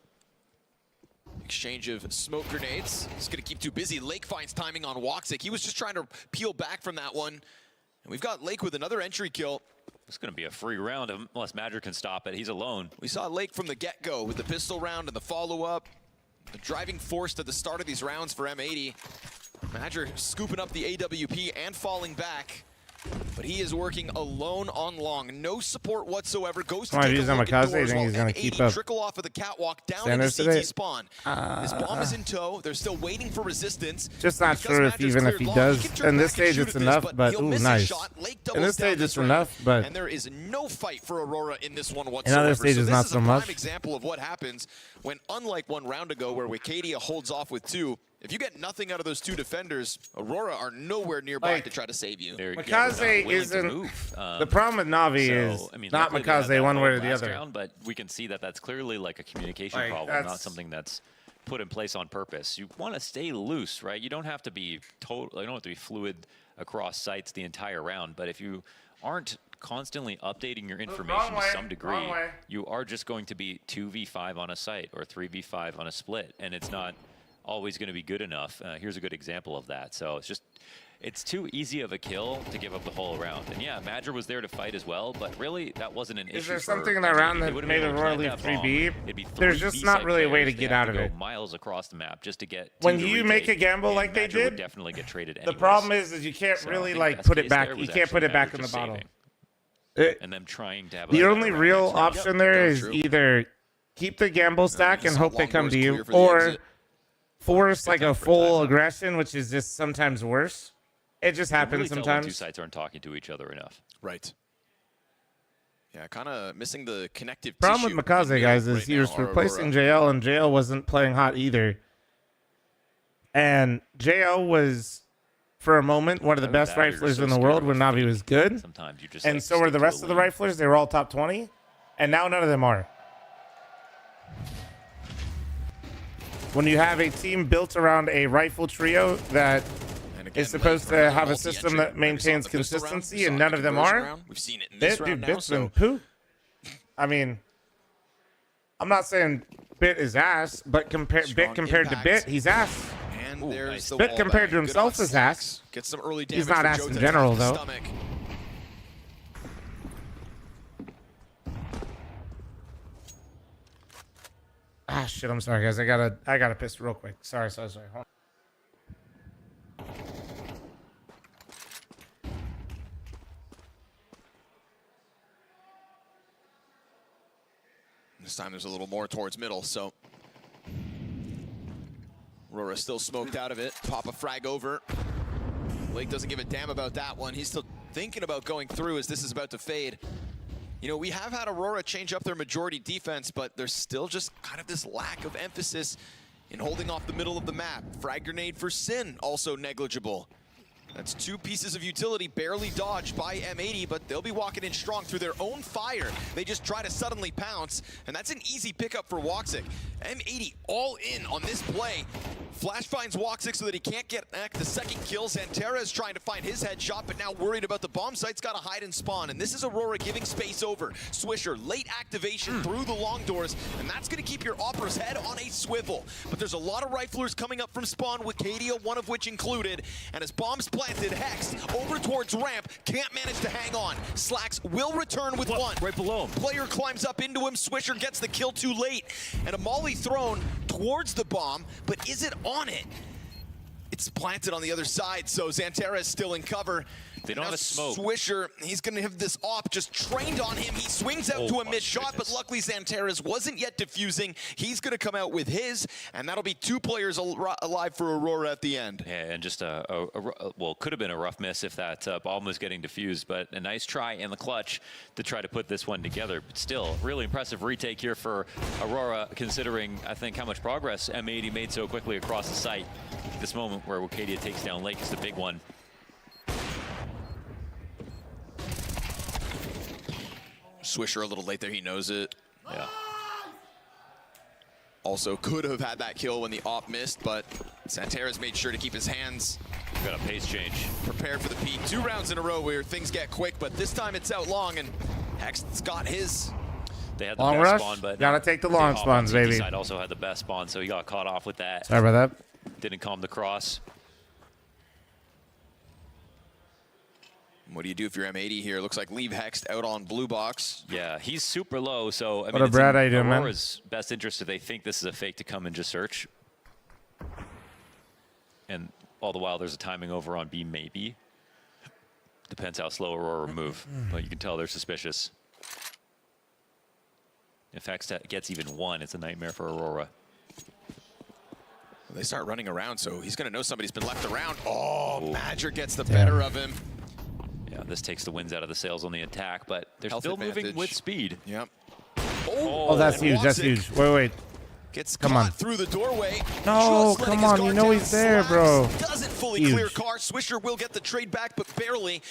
Exchange of smoke grenades. He's going to keep too busy. Lake finds timing on Woxic. He was just trying to peel back from that one. And we've got Lake with another entry kill. It's going to be a free round unless Madrid can stop it. He's alone. We saw Lake from the get-go with the pistol round and the follow-up. The driving force to the start of these rounds for M80. Madrid scooping up the AWP and falling back. But he is working alone on long. No support whatsoever. Goes to Come on, take he's a on look Makaze. indoors Think while he's gonna M80 keep up trickle off of the catwalk down standards into CT today? spawn. This bomb is in tow. They're still waiting for resistance. Just not Because sure if Madrid's even if cleared he long, does. can turn In this back and stage, shoot it's at enough, this, but he'll ooh, miss his nice. shot. Lake In doubles this down stage, it's round, enough, but and there is no fight for Aurora in this one in whatsoever. other stages, so not this is so a much. prime example of what happens when, unlike one round ago where Wicadia holds off with 2, if you get nothing out of those 2 defenders, Aurora are nowhere nearby Like, to try to save you. Makaze isn't. The problem with Navi is I mean, not luckily they had Makaze that one way or hold the last other. round, but we can see that that's clearly like a communication Like, problem, not that's- something that's put in place on purpose. You want to stay loose, right? You don't have to be total. You don't have to be fluid across sites the entire round. But if you aren't constantly updating your information to some degree, you are just going to be 2v5 on a site or 3v5 on a split, and it's not always going to be good enough. Here's a good example of that. So it's too easy of a kill to give up the whole round. And yeah, Madrid was there to fight as well, but really that wasn't an issue. Is there for something in that M80. round They that would've made been able to Aurora plant leave that 3B? bomb. It'd be There's 3 just not B-side really a way to players. They get have out of go it. miles across the map just to get When to you retake, make a gamble and like they Madrid would did, definitely get traded the anyways. problem is you can't So I really think like best put it case back. there You was can't put actually it back Madrid in the just bottle. saving. And them trying to have The a only better real next round. option there is either keep the gamble stack and hope they come to you, or force like a full aggression, which is just sometimes worse. It just You can happens really tell when sometimes. two sides aren't talking to each other enough. Right. Yeah, kind of missing the connective Problem tissue. with Makaze, guys, is he was replacing JL, and JL wasn't playing hot either. And JL was, for a moment, one of the best riflers in the world when Navi was good. Sometimes you just And so were the rest of the riflers. They were all top 20. And now none of them are. When you have a team built around a rifle trio that is supposed to have a system that maintains consistency, and none of them are, We've seen it in this round now, Bit's been so poo. I mean, I'm not saying Bit is ass, but Bit compared to Bit, he's ass. and there's the Bit wall compared to bang. Good on himself is ass. Gets some early damage. He's not from ass Jota in to general, the though. stomach. Ah, shit, I'm sorry, guys. I gotta piss real quick. Sorry. Hold on. This time there's a little more towards middle, so Aurora still smoked out of it. Pop a frag over. Lake doesn't give a damn about that one. He's still thinking about going through as this is about to fade. You know, we have had Aurora change up their majority defense, but there's still just kind of this lack of emphasis in holding off the middle of the map. Frag grenade for Sin, also negligible. That's 2 pieces of utility barely dodged by M80, but they'll be walking in strong through their own fire. They just try to suddenly pounce, and that's an easy pickup for Woxic. M80 all in on this play. Flash finds Woxic so that he can't get back the second kill. Xantera is trying to find his headshot, but now worried about the bomb site's got to hide and spawn, and this is Aurora giving space over. Swisher, late activation through the long doors, and that's going to keep your Opera's head on a swivel. But there's a lot of riflers coming up from spawn, Wicadia, one of which included, and as bombs planted, Hex over towards ramp, can't manage to hang on. Slacks will return with one. Right below him. Player climbs up into him, Swisher gets the kill too late, and a molly thrown towards the bomb, but is it on it? It's planted on the other side, so Xantera is still in cover. They don't Now have a smoke. Swisher, he's going to have this op just trained on him. He swings out to a missed shot, but luckily Xantera's wasn't yet diffusing. He's going to come out with his, and that'll be 2 players alive for Aurora at the end. Yeah, and just well, could have been a rough miss if that bomb was getting diffused, but a nice try in the clutch to try to put this one together. But still, really impressive retake here for Aurora, considering, I think, how much progress M80 made so quickly across the site. This moment where Wicadia takes down Lake is the big one. Swisher a little late there, he knows it. Yeah. Also could have had that kill when the op missed, but Xantera's made sure to keep his hands got a pace change. Prepared for the peak. 2 rounds in a row where things get quick, but this time it's out long, and Hex's got his. They had the Long best rush? spawn, but Gotta take the long op spawns, on CT baby. Side also had the best spawn, so he got caught off with that. Sorry about that. Didn't calm the cross. What do you do if you're M80 here? Looks like leave Hex out on blue box. Yeah, he's super low, so I What mean, up, it's Brad? in How you doing, man? Aurora's best interest if they think this is a fake to come and just search. And all the while, there's a timing over on B, maybe. Depends how slow Aurora move, but you can tell they're suspicious. If Hex gets even one, it's a nightmare for Aurora. They start running around, so he's going to know somebody's been left around. Oh, Ooh. Badger gets the better of him. Yeah, this takes the wins out of the sails on the attack, but they're Health still advantage. moving with speed. Yep. Oh, that's huge. That's huge. Wait. Gets Come caught on. through the doorway. No, Just letting come his on. guard You know down. he's there, bro. Doesn't fully Huge. clear car. Swisher will get the trade back, but barely.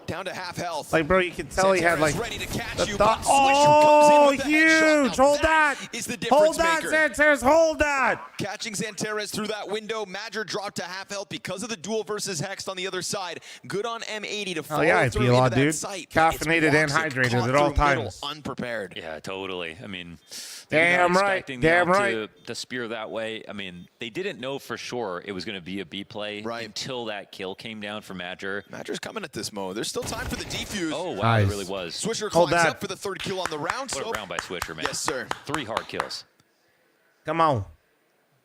Down to half health. Like, bro, you can tell he had, like, ready to catch the you, thought. but Swisher comes in Oh, with the headshot. huge. Now Hold that. is the difference Hold that, maker. Xantares. Hold that. Catching Xantares through that window. Madger dropped to half health because of the duel versus Hex on the other side. Good on M80 to follow Oh, yeah, I through feel into a that dude. site. Caffeinated and It's hydrated caught at all through middle, times. Unprepared. Yeah, totally. I mean, Damn not right. expecting the Damn op right. to spear that way. I mean, they didn't know for sure it was going to be a B play until that kill came down for Madger. Madger's coming at this mode. There's still time for the defuse. Oh, wow, Nice. it really was. Swisher Hold climbs that. up for the third kill on the round. What So a round by Swisher, man. yes, sir. 3 hard kills. Come on.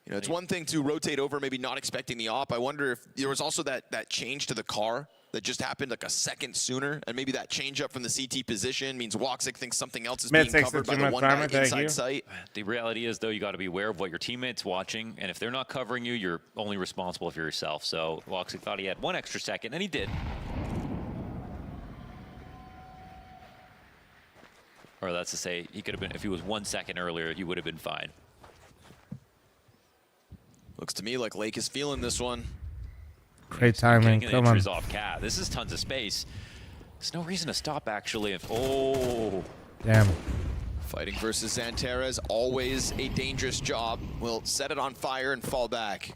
You know, it's one thing to rotate over, maybe not expecting the op. I wonder if there was also that change to the car that just happened like a second sooner, and maybe that change up from the CT position means Woxic thinks something else is being covered by the one guy inside sight. The reality is, though, you got to be aware of what your teammates watching, and if they're not covering you, you're only responsible for yourself. So Woxic thought he had 1 extra second, and he did. Or that's to say, he could have been, if he was 1 second earlier, he would have been fine. Looks to me like Lake is feeling this one. Great timing. Getting Come on. entries off Cat. This is tons of space. There's no reason to stop, actually. Oh. Damn. Fighting versus Xantares, always a dangerous job. Will set it on fire and fall back.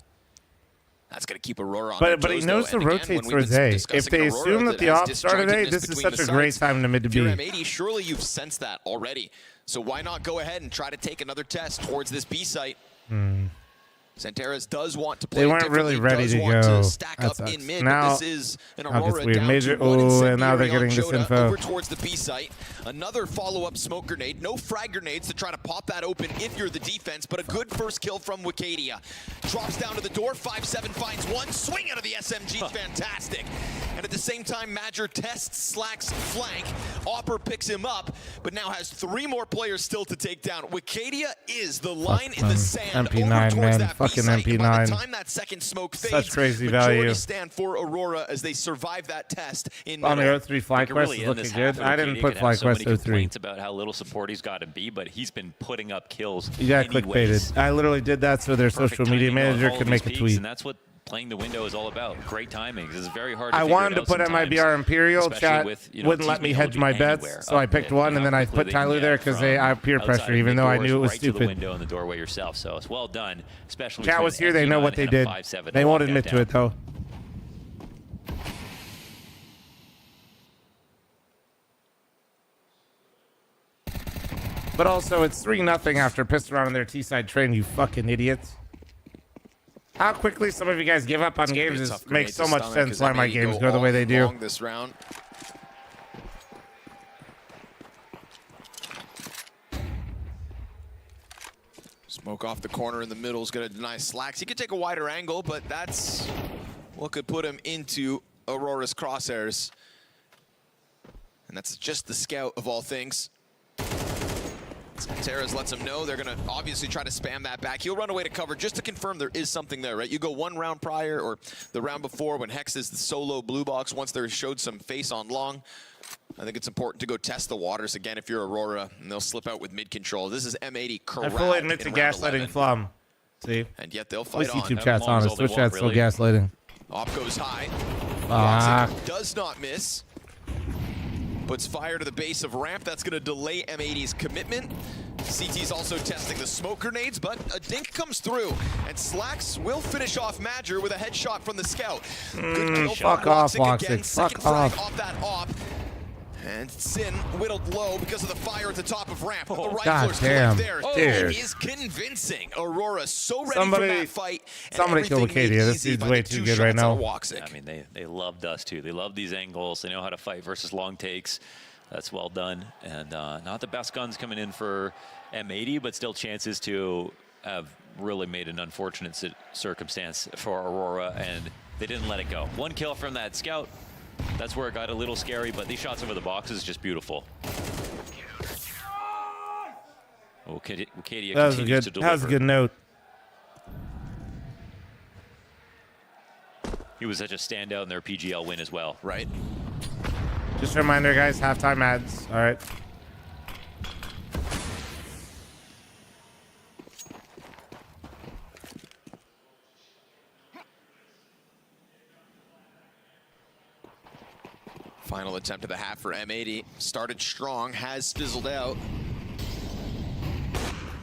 That's going to keep Aurora on their But he toes, knows though. to And again, rotate when for we've been Zay. If discussing they Aurora assume that the has op started A, disjointedness this is between such the a great sides, time to mid to if you're B. M80, surely you've sensed that already. So why not go ahead and try to take another test towards this B site? Xantares does want to play They weren't really ready to want go. to stack That up sucks. in mid, Now, but this is an now it Aurora gets weird. down Major, to 1 in and now they're Siberian getting this Joda info. over towards the B site. Another follow-up smoke grenade. No frag grenades to try to pop that open if you're the defense, but a good first kill from Wicadia. Drops down to the door. 5-7 finds one. Swing out of the SMG. Fantastic. And at the same time, Madger tests Slack's flank. Opper picks him up, but now has 3 more players still to take down. Wicadia is the line in the sand MP9, over towards man. that Fucking B-site. And by the MP9. time that second smoke fades, Such crazy majority value. stand for Aurora as they survive that test in On the middle. 03 fly They could quest really is end looking this good. half, I and didn't Katie put could fly have so quest many 03. complaints about how little support he's got in B, but he's been putting up kills. You got anyways. clickbaited. I literally did that so their Perfect social media timing on manager all could of make his a peaks, tweet. and that's what playing the window is all about. Great timing. It's very hard to I figure wanted it to out put sometimes, MIBR Imperial. especially Chat with, wouldn't let teams me being hedge able to my be bets, anywhere so I up picked mid, one, and how then I quickly put they can Tyler get there because from I peer outside pressure, of even though I mid knew it was doors right to the stupid. window in the doorway yourself. So it's well done, especially Chat between was here. They an know what MP9 they and a did. 5-7 They to won't lock that admit to down. it though. But also, it's 3-0 after pissed around on their T-side train, you fucking idiots. How quickly some of you guys give up on games makes so much sense why my games go the way they do. This round. Smoke off the corner in the middle is going to deny Slacks. He could take a wider angle, but that's what could put him into Aurora's crosshairs. And that's just the scout of all things. Xantares lets him know they're going to obviously try to spam that back. He'll run away to cover just to confirm there is something there, right? You go 1 round prior or the round before when Hex is the solo blue box, once they're showed some face on long, I think it's important to go test the waters again if you're Aurora, and they'll slip out with mid control. This is M80 I corralled fully admit to in round gaslighting 11. fl0m. See? And yet they'll At fight least on. YouTube chat's honest. Twitch chat's still really. gaslighting. Op goes high. Fuck. Woxic does not miss. Puts fire to the base of ramp. That's going to delay M80's commitment. CT's also testing the smoke grenades, but a dink comes through. And Slacks will finish off Madger with a headshot from the scout. Good kill from Fuck off, Woxic again. Woxic. Second Fuck frag off that op. And Sin whittled low because of the fire at the top of ramp. The God riflers damn. collect there. Dude. It is convincing. Aurora so ready Somebody- for that fight. and somebody kill everything made Wicadia. This easy dude's by way the too 2 good right shots on now. Woxic. I mean, they love Dust too. They love these angles. They know how to fight versus long takes. That's well done. And not the best guns coming in for M80, but still chances to have really made an unfortunate circumstance for Aurora, and they didn't let it go. 1 kill from that scout. That's where it got a little scary, but these shots over the box is just beautiful. Oh, Cadia continues to deliver. That was a good note. He was such a standout in their PGL win as well. Right. Just a reminder, guys, halftime ads. All right. Final attempt of the half for M80. Started strong, has fizzled out.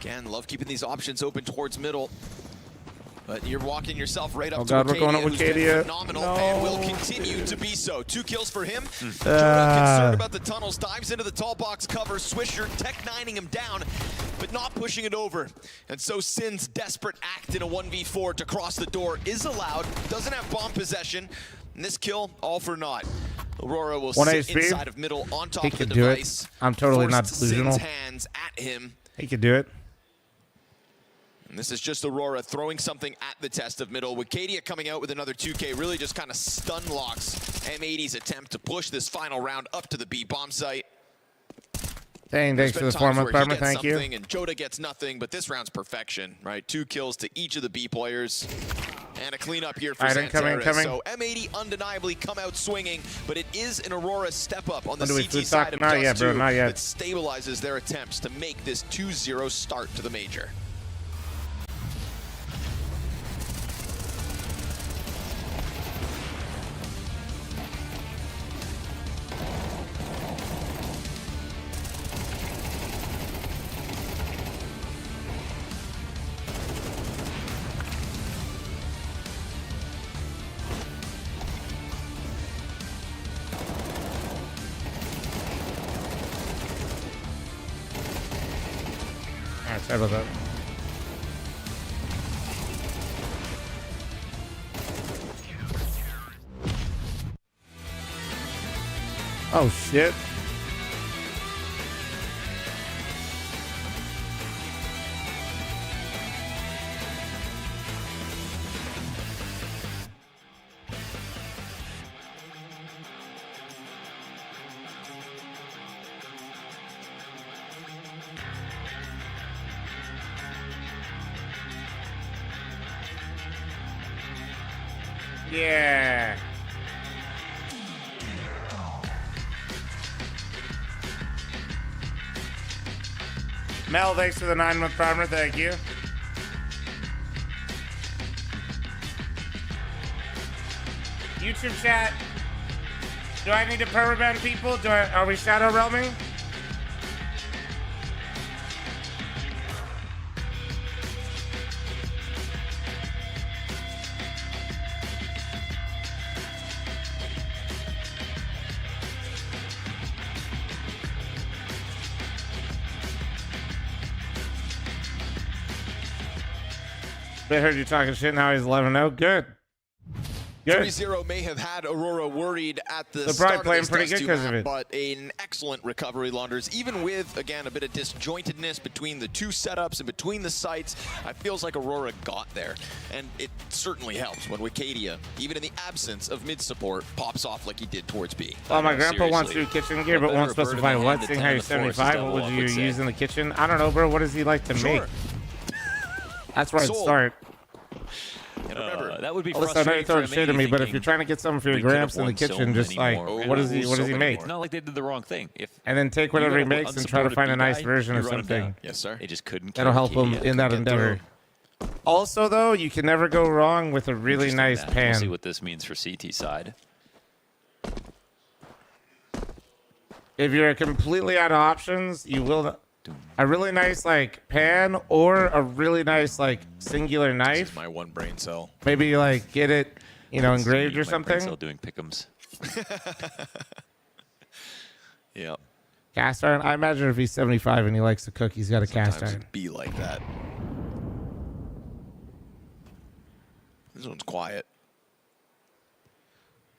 Again, love keeping these options open towards middle. But you're walking yourself right up to God, we're going up Wacadia, with who's been Wacadia. phenomenal No. and will continue to be so. 2 kills for him. Joda, concerned about the tunnels, dives into the tall box cover. Swisher tech-9ing him down, but not pushing it over. And so Sin's desperate act in a 1v4 to cross the door is allowed. Doesn't have bomb possession. And this kill, all for naught. Aurora will sit HP. inside of middle on top He of the could do device. it. I'm totally not Forced delusional. Sin's hands at him. He could do it. And this is just Aurora throwing something at the test of middle. Wacadia coming out with another 2K really just kind of stun locks M80's attempt to push this final round up to the B bomb site. Dang, thanks for the 4-month primer. Thank you. And Joda gets nothing, but this round's perfection, right? 2 kills to each of the B players. And a cleanup here for Xantares. So M80 undeniably come out swinging, but it is an Aurora step up on the CT side of Not yet, bro. Not yet. that stabilizes their attempts to make this 2-0 start to the major. All right, sorry about that. Oh, shit. Yeah. Mel, thanks for the 9-month primer. Thank you. YouTube chat. Do I need to permaban people? Are we shadow realming? I heard you talking shit. Now he's 11-0. Good. Good. 3-0 may have had Aurora worried at the They're start probably playing of this pretty Dust good 2 because of map, it. but an excellent recovery, Launders. Even with, again, a bit of disjointedness between the two setups and between the sites, it feels like Aurora got there. And it certainly helps when Wacadia, even in the absence of mid-support, pops off like he did towards B. Well, my grandpa wants to do kitchen gear, but won't specify what. Seeing how you're 75, what would you use in the kitchen? I don't know, bro. What does he like to make? That's where I'd start. And remember, that would be Listen, I know you're frustrating throwing for shit at me, but if thinking you're trying to get something for your we could have gramps in the won so kitchen, just many like, more. what does he make? It's not like they did the wrong thing. And then take whatever he makes and try to find a nice version of something. Yes, sir. They just couldn't. That'll help him in that endeavor. Also, though, you can never go wrong with a really nice We'll pan. see what this means for CT side. If you're completely out of options, you will. A really nice like pan or a really nice like singular This knife. is my one brain cell. Maybe like get it, engraved or My brain cell something. doing pick'ems. Yep. Cast iron. I imagine if he's 75 and he likes to cook, he's got a cast Sometimes iron. it'd be like that. This one's quiet.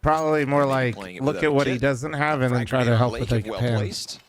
Probably more like playing it look without at what he kit. doesn't have and then Frag try to grenade help on with Lake, like a well pan. placed.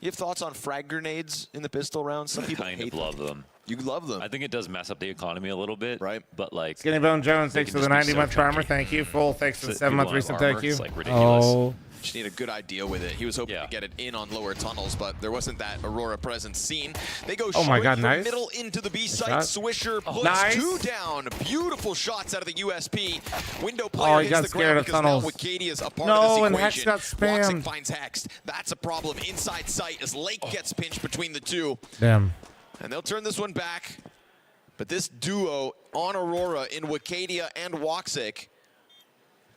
You have thoughts on frag grenades in the pistol round? Some people Kind hate of love them. You love them. I think it does mess up the economy a little bit, right? But like, Skinny Bone Jones, they thanks can for the just be 90-month so armor. chunky. Thank you. Full, thanks for the So 7-month people recent. have Thank armor, you. it's, like, ridiculous. Oh. Just need a good idea with it. He was hoping to get it in on lower tunnels, but there wasn't that Aurora presence seen. They go Oh my straight God, from nice. middle into the B Nice site. shot. Swisher puts Nice. 2 down. Beautiful shots out of the USP. Window Oh, player he hits got the scared ground of because tunnels. now Wacadia's a part No, of this and Hex equation. got spammed. Waxic finds Hex. That's a problem. Inside sight as Lake gets pinched between the two. Damn. And they'll turn this one back. But this duo on Aurora in Wacadia and Waxic,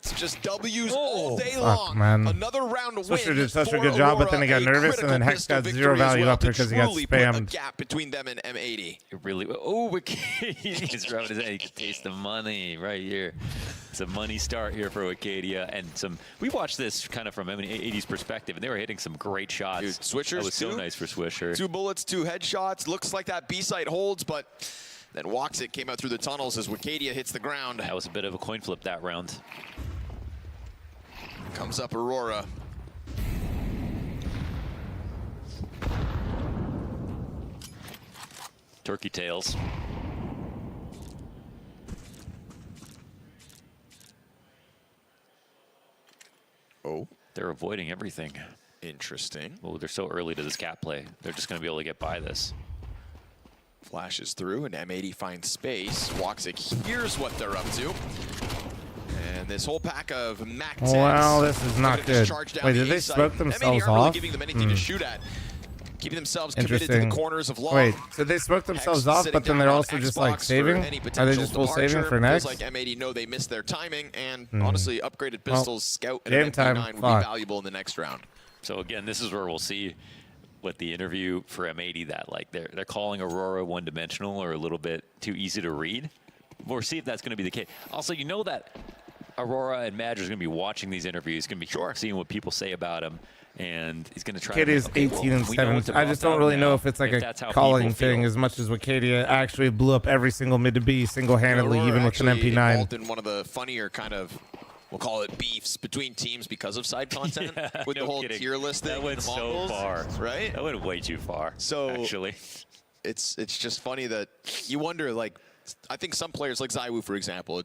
it's just W's all day long. Man. Another round win. Swisher did such a for good job, but then he got Aurora, a nervous, and then critical Hex got pistol 0 victory as value well up to because he got truly put a spammed. gap between them and M80. It really, oh, Wacadia's rubbing his head. You can taste the money right here. It's a money start here for Wacadia, and we watched this kind of from M80's perspective, and they were hitting some great shots. Dude, Swishers, that was so nice for Swisher. 2 bullets, 2 headshots. Looks like that B site holds, but then Waxic came out through the tunnels as Wacadia hits the ground. That was a bit of a coin flip that round. Comes up Aurora. Turkey tails. Oh. They're avoiding everything. Interesting. Oh, they're so early to this cat play. They're just going to be able to get by this. Flashes through, and M80 finds space. Waxic hears what they're up to. And this whole pack of Mac 10s. Wow, this is not just good. charge down Wait, the did they A site. smoke M80 themselves aren't really off? giving them anything to shoot at. Keeping themselves committed to the Interesting. corners of long. Wait, so they smoked themselves off, but then they're also just like saving? Are they just full saving for next? Feels like M80 know they missed their timing, and Hmm. honestly, upgraded Well, pistols, Scout, and game an time, MP9 would fuck. be valuable in the next round. So again, this is where we'll see with the interview for M80 that like they're calling Aurora one-dimensional or a little bit too easy to read. We'll see if that's going to be the case. Also, you know that Aurora and Madge is going to be watching these interviews, going to be seeing what people say about him, and he's going to try. Kid is 18 and 17. I just don't really know if it's like a that's how calling people feel. thing as much as Wacadia actually blew up every single mid to B single-handedly, Aurora even with an actually MP9. involved in one of the funnier kind of, we'll call it beefs between teams because of side content with no the whole kidding. tier list thing. That went and the so Mongols, far, right? That went way too far. So actually, it's just funny that you wonder. Like, I think some players like ZywOo, for example,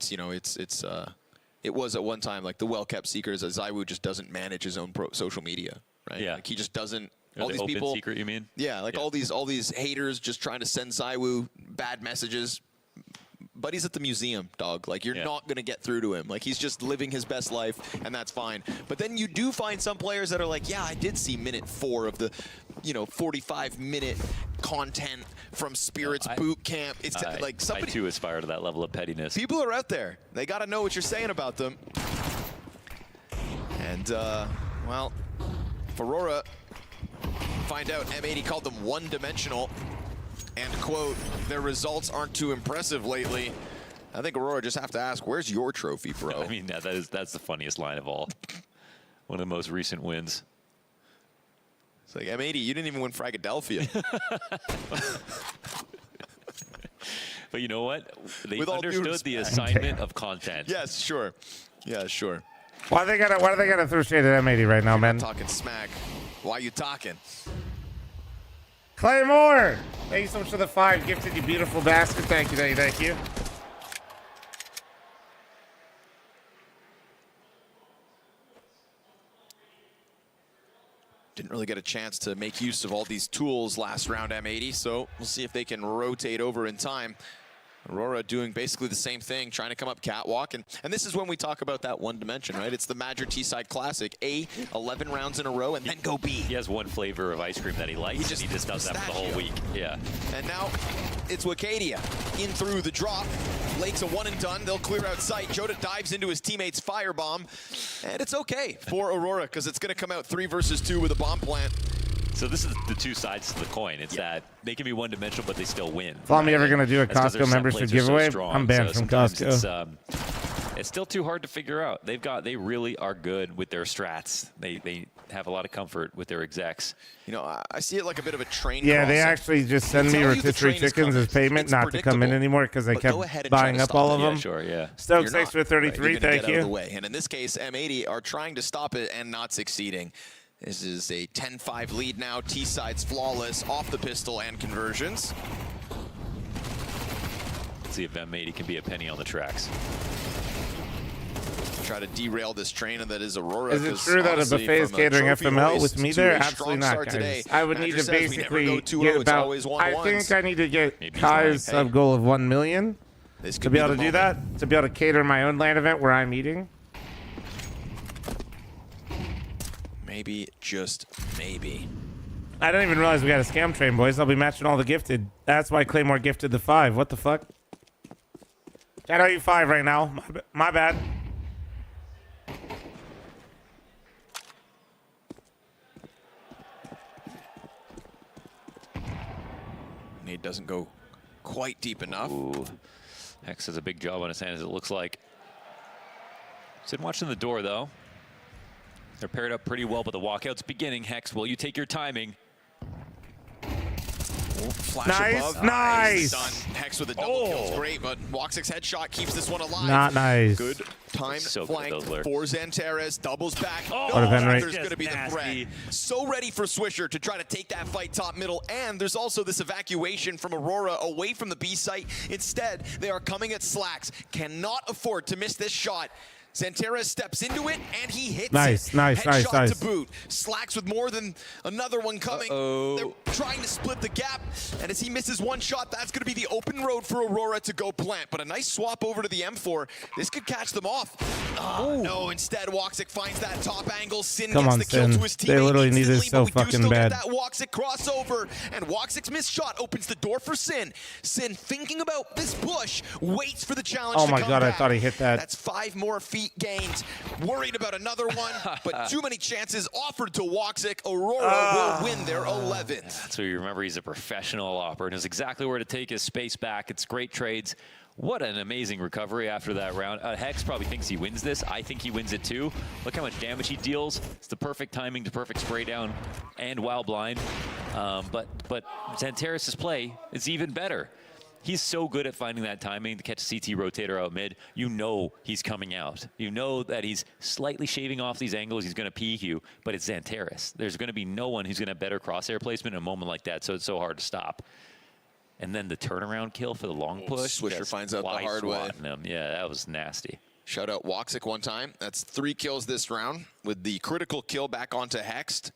it was at one time like the well-kept secret is that ZywOo just doesn't manage his own social media, right? Yeah. Like he just doesn't. Or All the these open people. secret, you mean? Yeah, like all these haters just trying to send ZywOo bad messages. But he's at the museum, dog. Like, you're not going to get through to him. Like, he's just living his best life, and that's fine. But then you do find some players that are like, yeah, I did see minute 4 of the, 45-minute content from Spirit's boot camp. It's like somebody. I too aspire to that level of pettiness. People are out there. They got to know what you're saying about them. And, well, if Aurora find out M80 called them one-dimensional, and, quote, their results aren't too impressive lately, I think Aurora just have to ask, where's your trophy, bro? I mean, that's the funniest line of all. One of the most recent wins. It's like, M80, you didn't even win Fragadelphia. But you know what? They With all due understood the respect. assignment of content. Yes, sure. Yeah, sure. Why do they gotta throw shade at M80 right now, man? Talking smack. Why you talking? Claymore! Thank you so much for the 5 gifted, you beautiful bastard. Thank you, thank you, thank you. Didn't really get a chance to make use of all these tools last round, M80, so we'll see if they can rotate over in time. Aurora doing basically the same thing, trying to come up catwalk. And this is when we talk about that one dimension, right? It's the Madger T-Side Classic. A, 11 rounds in a row, and then go B. He has one flavor of ice cream that he likes, and he just does that for the whole week. Yeah. And now it's Wacadia in through the drop. Lake's a one and done. They'll clear out sight. Joda dives into his teammate's firebomb. And it's okay for Aurora because it's going to come out 3 versus 2 with a bomb plant. So this is the two sides to the coin. It's that they can be one-dimensional, but they still win. fl0m ever gonna do a That's 'cause their Costco set membership plays are so giveaway? strong. I'm banned So from sometimes Costco. It's still too hard to figure out. They really are good with their strats. They have a lot of comfort with their execs. You know, I see it like a bit of a train. Yeah, they crossing. actually just send me Tell you the rotisserie train is chickens coming. as payment It's not to come in predictable, anymore because I but go kept ahead and try buying to up stop all it. of Yeah, them. sure, yeah. Stokes, You're thanks not, for 33. right? You're gonna Thank get out of the you. way. And in this case, M80 are trying to stop it and not succeeding. This is a 10-5 lead now. T-side's flawless off the pistol and conversions. Let's see if M80 can be a penny on the tracks. Try to derail this train, and that is Aurora. Is it true that a buffet is catering FML with me there? Absolutely not, guys. Today, I would need to basically get about, I think I need to get Maybe Kai's hey. sub goal of 1 million This to could be able to the do moment. that, to be able to cater my own LAN event where I'm eating. Maybe, just maybe. I didn't even realize we got a scam train, boys. I'll be matching all the gifted. That's why Claymore gifted the 5. What the fuck? Can't owe you 5 right now. My bad. Nade doesn't go quite deep enough. Ooh. Hex has a big job on his hands, it looks like. Sid watching the door, though. They're paired up pretty well, but the walkout's beginning. Hex, will you take your timing? Flash Nice, above. nice. Done. Hex with a double kill is great, but Woxic's headshot keeps this one alive. Not nice. Good time So good, flank those lurks. for Xanteres. Doubles back. Oh, What a pen rate. There's going to be the threat. So ready for Swisher to try to take that fight top middle, and there's also this evacuation from Aurora away from the B site. Instead, they are coming at Slacks. Cannot afford to miss this shot. Xanteres steps into it, and he hits Nice, it. nice, nice, Headshot nice. to boot. Slacks with more than another one coming. They're trying to split the gap, and as he misses one shot, that's going to be the open road for Aurora to go plant. But a nice swap over to the M4. This could catch them off. No, instead, Woxic finds that top angle. Sin Come gets on, the kill Sin. to his teammate They literally need instantly, this so but we do fucking still bad. get that Woxic crossover, and Woxic's missed shot opens the door for Sin. Sin, thinking about this push, waits for the challenge Oh to my come God, I back. thought he hit that. That's 5 more feet gained. Worried about another one, but too many chances offered to Woxic. Aurora will win their 11th. So you remember he's a professional operator and knows exactly where to take his space back. It's great trades. What an amazing recovery after that round. Hex probably thinks he wins this. I think he wins it too. Look how much damage he deals. It's the perfect timing to perfect spray down and while blind. But Xanteres' play is even better. He's so good at finding that timing to catch a CT rotator out mid. You know he's coming out. You know that he's slightly shaving off these angles. He's going to peek you, but it's Xanteres. There's going to be no one who's going to have better crosshair placement in a moment like that, so it's so hard to stop. And then the turnaround kill for the long push. Swisher finds out the hard way. Him. Yeah, that was nasty. Shout out Woxic one time. That's 3 kills this round with the critical kill back onto Hext.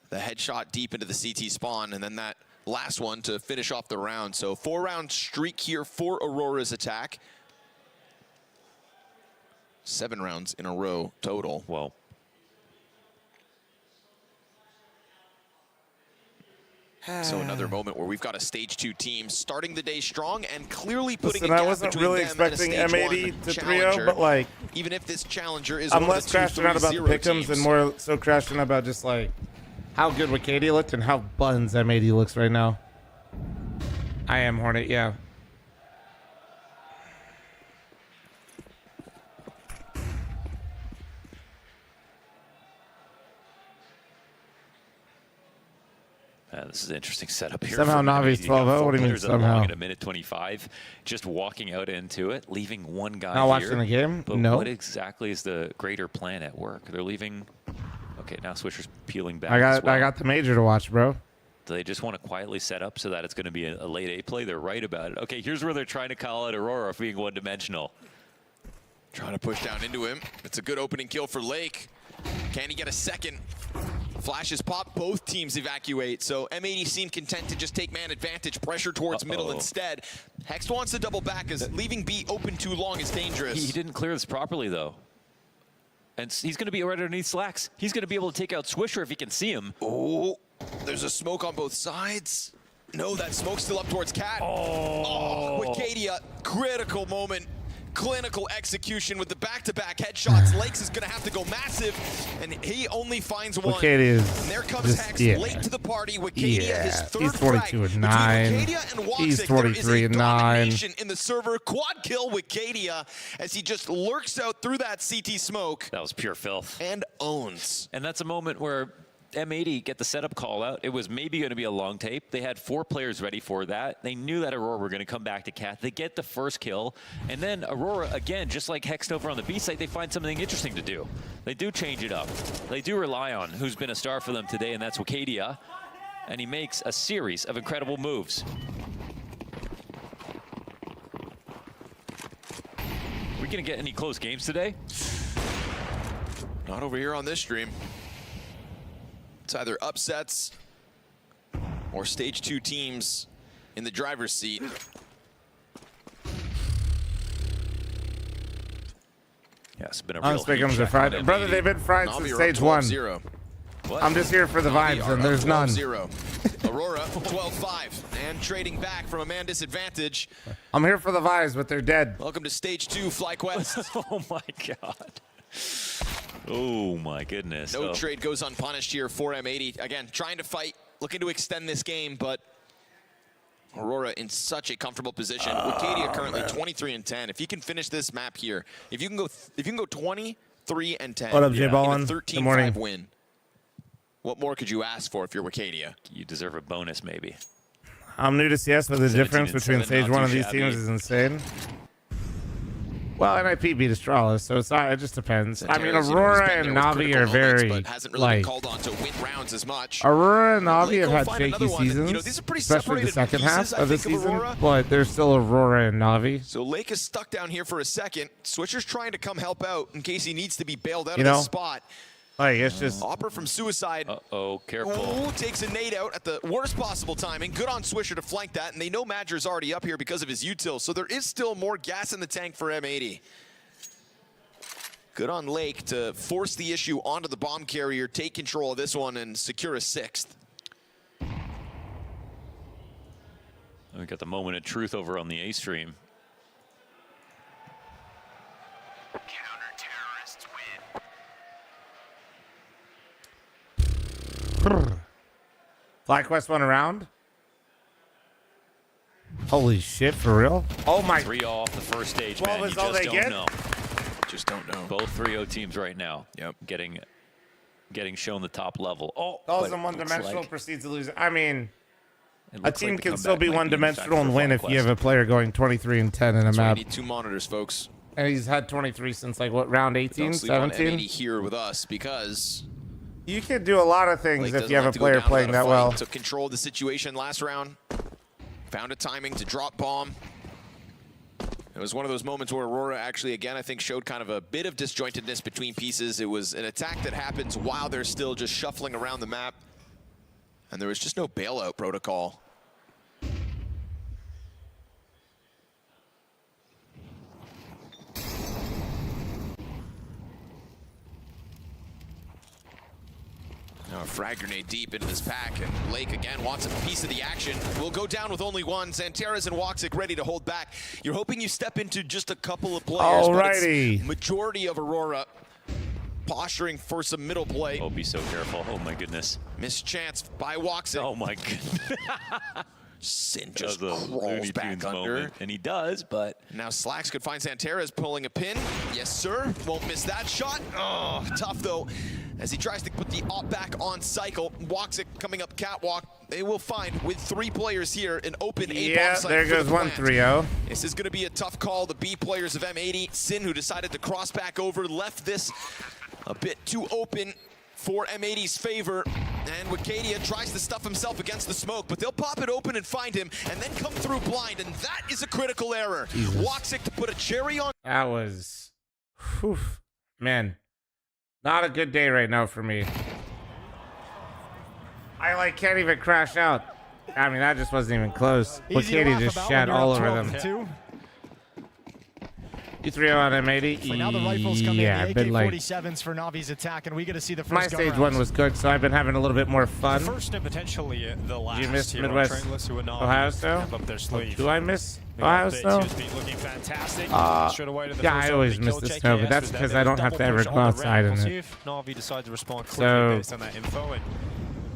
The headshot deep into the CT spawn, and then that last one to finish off the round. So 4-round streak here for Aurora's attack. 7 rounds in a row total. Well, so another moment where we've got a stage 2 team starting the day strong and clearly putting Listen, a I gap wasn't between really them and a expecting stage M80 1 to 3-0, challenger. but like, even if this challenger is I'm one less of the crashing out about the 2-3-0 pick'ems teams. and more so crashing about just like how good Wakadia looked and how buns M80 looks right now. I am Hornet, yeah. This is an interesting setup here. Somehow for Navi's M80. You got 12-0? four What do you mean players at long somehow? At a minute 25, just walking out into it, leaving one guy Not here. watching the game? But No. what exactly is the greater plan at work? They're leaving. Okay, now Swisher's peeling back. I as well. got the major to watch, bro. Do they just want to quietly set up so that it's going to be a late A play? They're right about it. Okay, here's where they're trying to call out Aurora for being one-dimensional. Trying to push down into him. It's a good opening kill for Lake. Can he get a second? Flashes pop, both teams evacuate. So M80 seemed content to just take man advantage, pressure towards middle instead. Hext wants to double back as leaving B open too long is dangerous. He didn't clear this properly, though. And he's going to be right underneath Slacks. He's going to be able to take out Swisher if he can see him. Oh, there's a smoke on both sides. No, that smoke's still up towards Cat. Oh, Wicadia, critical moment. Clinical execution with the back-to-back headshots. Lakes is going to have to go massive, and he only finds one. Wicadia is and there comes just, Hex yeah. late to the party. Wicadia, his third He's 42 and 9. Wicadia and Woxic, He's 43 and 9. domination in the server. Quad kill Wicadia as he just lurks out through that CT smoke. That was pure filth. And owns. And that's a moment where M80 get the setup call out. It was maybe going to be a long tape. They had 4 players ready for that. They knew that Aurora were going to come back to Cat. They get the first kill. And then Aurora, again, just like Hext over on the B site, they find something interesting to do. They do change it up. They do rely on who's been a star for them today, and that's Wicadia. And he makes a series of incredible moves. going to get any close games today? Not over here on this stream. It's either upsets or stage 2 teams in the driver's seat. Yeah, it's been a real Unspeakums are fried. Brother, they've been fried since stage 1. I'm just here for the vibes, and there's none. Aurora 12-5 and trading back from a man disadvantage. I'm here for the vibes, but they're dead. Welcome to stage 2, FlyQuest. Oh my god. Oh my goodness. No trade goes unpunished here for M80. Again, trying to fight, looking to extend this game, but Aurora in such a comfortable position. WATCHPARTY currently 23-10. If you can finish this map here, if you can go 23-10, What up, J in Ballin? a Good morning. 13-5 win, what more could you ask for if you're WATCHPARTY? You deserve a bonus, maybe. I'm new to CS, but the difference between stage 1 of these teams is insane. Well, NIP beat Astralis, so it's not, it just depends. I mean, Aurora and Navi are very, like, Called on to win rounds as much. Aurora and Navi have had shaky seasons, especially the second half of the season, but they're still Aurora and Navi. So Lake is stuck down here for a second. Swisher's trying to come help out in case he needs to be bailed out of this spot. Like, it's just... Opper from Suicide. Uh-oh, careful. Ooh, takes a nade out at the worst possible timing. Good on Swisher to flank that, and they know Madger's already up here because of his util, so there is still more gas in the tank for M80. Good on Lake to force the issue onto the bomb carrier, take control of this one, and secure a 6th. We got the moment of truth over on the A stream. FlyQuest went around? Holy shit, for real? Oh my... 3-0 off the first stage, 12 man. is You all just they don't get? know. Just don't know. Both 3-0 teams right now. Yep. Getting shown the top level. Oh, Calls them one-dimensional, proceeds to lose. I mean, a team can still be one-dimensional and win if you have a player going 23-10 in a That's why map. you need 2 monitors, folks. And he's had 23 since, like, what, round 18, Don't sleep on 17? M80 here with us because... You can do a lot of things Blake if you have doesn't a like to go player down playing without a that fight. well. Took control of the situation last round. Found a timing to drop bomb. It was one of those moments where Aurora actually, again, I think showed kind of a bit of disjointedness between pieces. It was an attack that happens while they're still just shuffling around the map. And there was just no bailout protocol. Now a frag grenade deep into this pack, and Lake again wants a piece of the action. Will go down with only one. Xanteras and WATCHPARTY ready to hold back. You're hoping you step into just a couple of players, but it's majority of Aurora posturing for some middle play. Oh, be so careful. Oh my goodness. Missed chance by WATCHPARTY. Oh my goodness. Sin just crawls back under. Moment. And he does, but... Now Slacks could find Xanteras pulling a pin. Yes, sir. Won't miss that shot. Oh, tough, though. As he tries to put the op back on cycle. WATCHPARTY coming up catwalk. They will find, with 3 players here, an open A-bomb site. There goes one 3-0. This is going to be a tough call. The B players of M80. Sin, who decided to cross back over, left this a bit too open for M80's favor, and WATCHPARTY tries to stuff himself against the smoke, but they'll pop it open and find him, and then come through blind, and that is a critical error. WATCHPARTY to put a cherry on. That was, whew, man, not a good day right now for me. I like can't even crash out. I mean, that just wasn't even close. WATCHPARTY just shat all over them. You 3-0 on M80? For now, the rifles come yeah, in, the AK-47s for Navi's attack, and we get to see the first my stage 1 was good, so I've been having a little bit more fun. The first and potentially the last. Did you miss here Midwest Trainless, who are not Ohio Snow? up their sleeve. Do I miss Ohio Snow? Looking fantastic. Yeah, I always miss the snow, but that's because I don't have to ever go outside in it. Navi decided to respond quickly based on that info.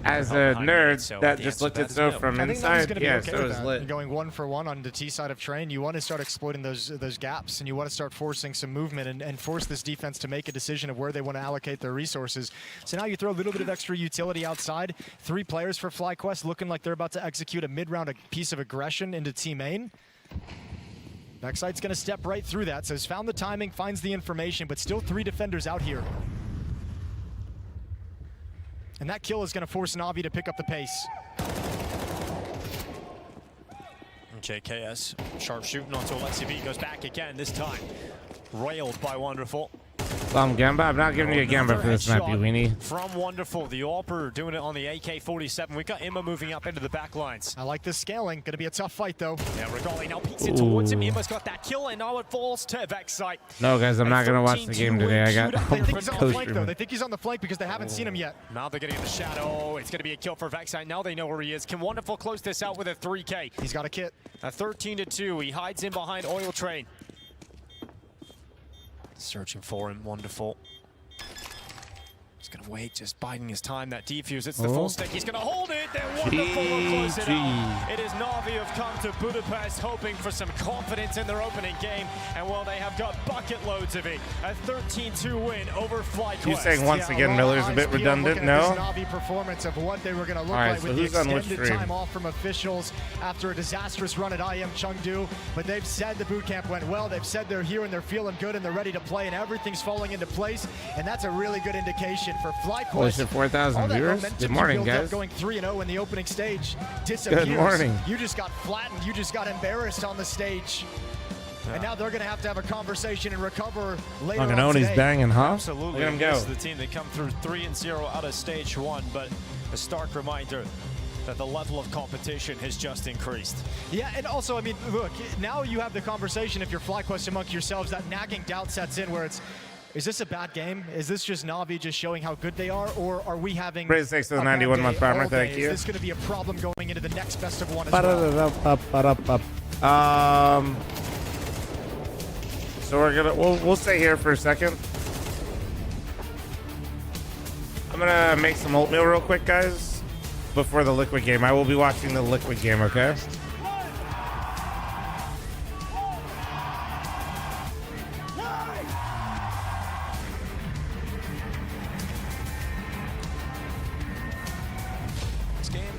As a nerd that just looked at snow from inside, yeah, so it was lit. Going 1 for 1 on the T side of Train, you want to start exploiting those gaps, and you want to start forcing some movement and force this defense to make a decision of where they want to allocate their resources. So now you throw a little bit of extra utility outside. 3 players for FlyQuest looking like they're about to execute a mid-round piece of aggression into Team main. Backside's going to step right through that, so he's found the timing, finds the information, but still 3 defenders out here. And that kill is going to force Navi to pick up the pace. JKS, sharp shooting onto Alexi V, goes back again, this time railed by Wonderful. Gamba. I'm not giving you a Gamba for this map, you weenie. From Wonderful, the AWPer doing it on the AK-47. We've got Imma moving up into the back lines. I like this scaling. Gonna be a tough fight, though. Yeah, Regali now peeks in towards him. Imma's got that kill, and now it falls to Vexite. No, guys, I'm not going to watch the game today. I got They think he's on the coach flank, though. They think he's on the flank because they haven't seen him yet. Now they're getting in the shadow. It's going to be a kill for Vexite. Now they know where he is. Can Wonderful close this out with a 3K? He's got a kit. A 13-2. He hides in behind Oil Train. Searching for him. Wonderful. He's going to wait, just biding his time. That defuse, it's the full stick. He's going to hold it. Then Wonderful will close it out. It is Na'Vi have come to Budapest hoping for some confidence in their opening game. And well, they have got bucket loads of it. A 13-2 win over FlyQuest. You're saying once again Miller's a bit redundant? No? Na'Vi performance of what they were going to look right, like so with the who's on which extended stream? time off from officials after a disastrous run at IM Chengdu. But they've said the boot camp went well. They've said they're here and they're feeling good and they're ready to play and everything's falling into place. And that's a really good indication for FlyQuest. Holy shit, 4,000 viewers? Good morning, guys. Going 3-0 in the opening stage disappears. Good morning. You just got flattened. You just got embarrassed on the stage. And now they're going to have a conversation and recover later on He's today. banging, huh? Absolutely. Look at him go. This is the team that come through 3-0 out of stage 1, but a stark reminder that the level of competition has just increased. Yeah, and also, I mean, look, now you have the conversation if you're FlyQuest amongst yourselves, that nagging doubt sets in where it's, is this a bad game? Is this just Na'Vi just showing how good they are? Or are we having Praise thanks to the a bad 91-month day farmer, all thank day? you. Is this going to be a problem going into the next best of one as well? So we're gonna we'll stay here for a second. I'm gonna make some oatmeal real quick, guys, before the Liquid game. I will be watching the Liquid game, okay?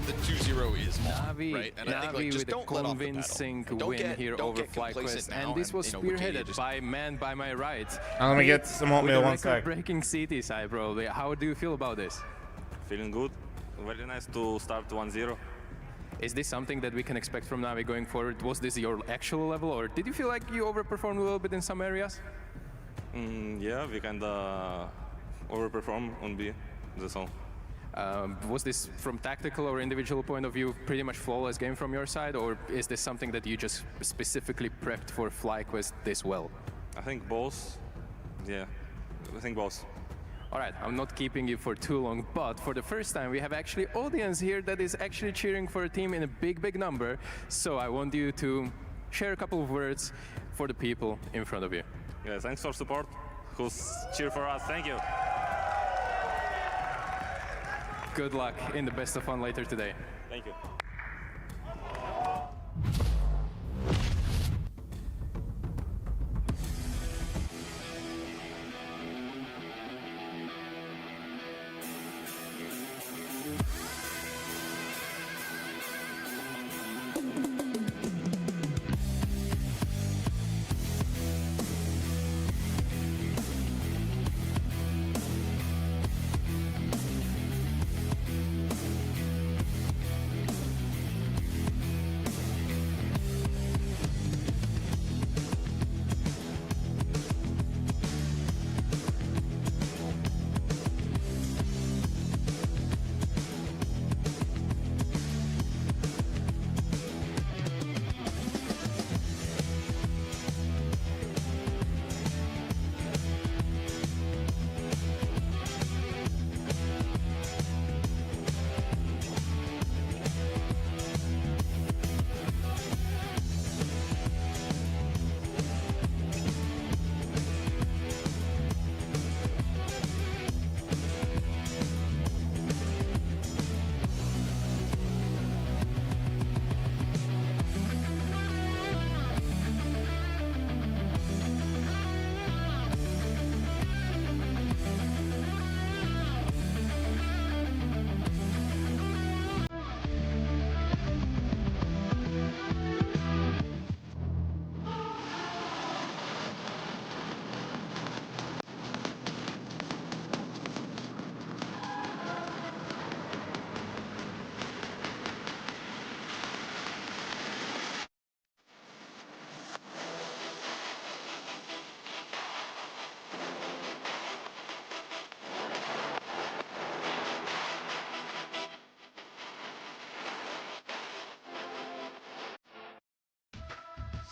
The 2-0 is on, Na'Vi, right? And I think, like, Na'Vi just with a don't let off the convincing pedal. win here Don't over get complacent FlyQuest, now, and this was you know, we can't spearheaded just- by man by my right. Let me get some oatmeal, one with a sec. record-breaking CT side, probably. How do you feel about this? Feeling good. Very nice to start 1-0. Is this something that we can expect from Na'Vi going forward? Was this your actual level, or did you feel like you overperformed a little bit in some areas? Yeah, we kinda overperform on B, that's all. Was this from tactical or individual point of view pretty much flawless game from your side, or is this something that you just specifically prepped for FlyQuest this well? I think both. Yeah, I think both. All right, I'm not keeping you for too long, but for the first time we have actually audience here that is actually cheering for a team in a big number. So I want you to share a couple of words for the people in front of you. Yeah, thanks for support. Who's cheer for us? Thank you. Good luck in the best of fun later today. Thank you.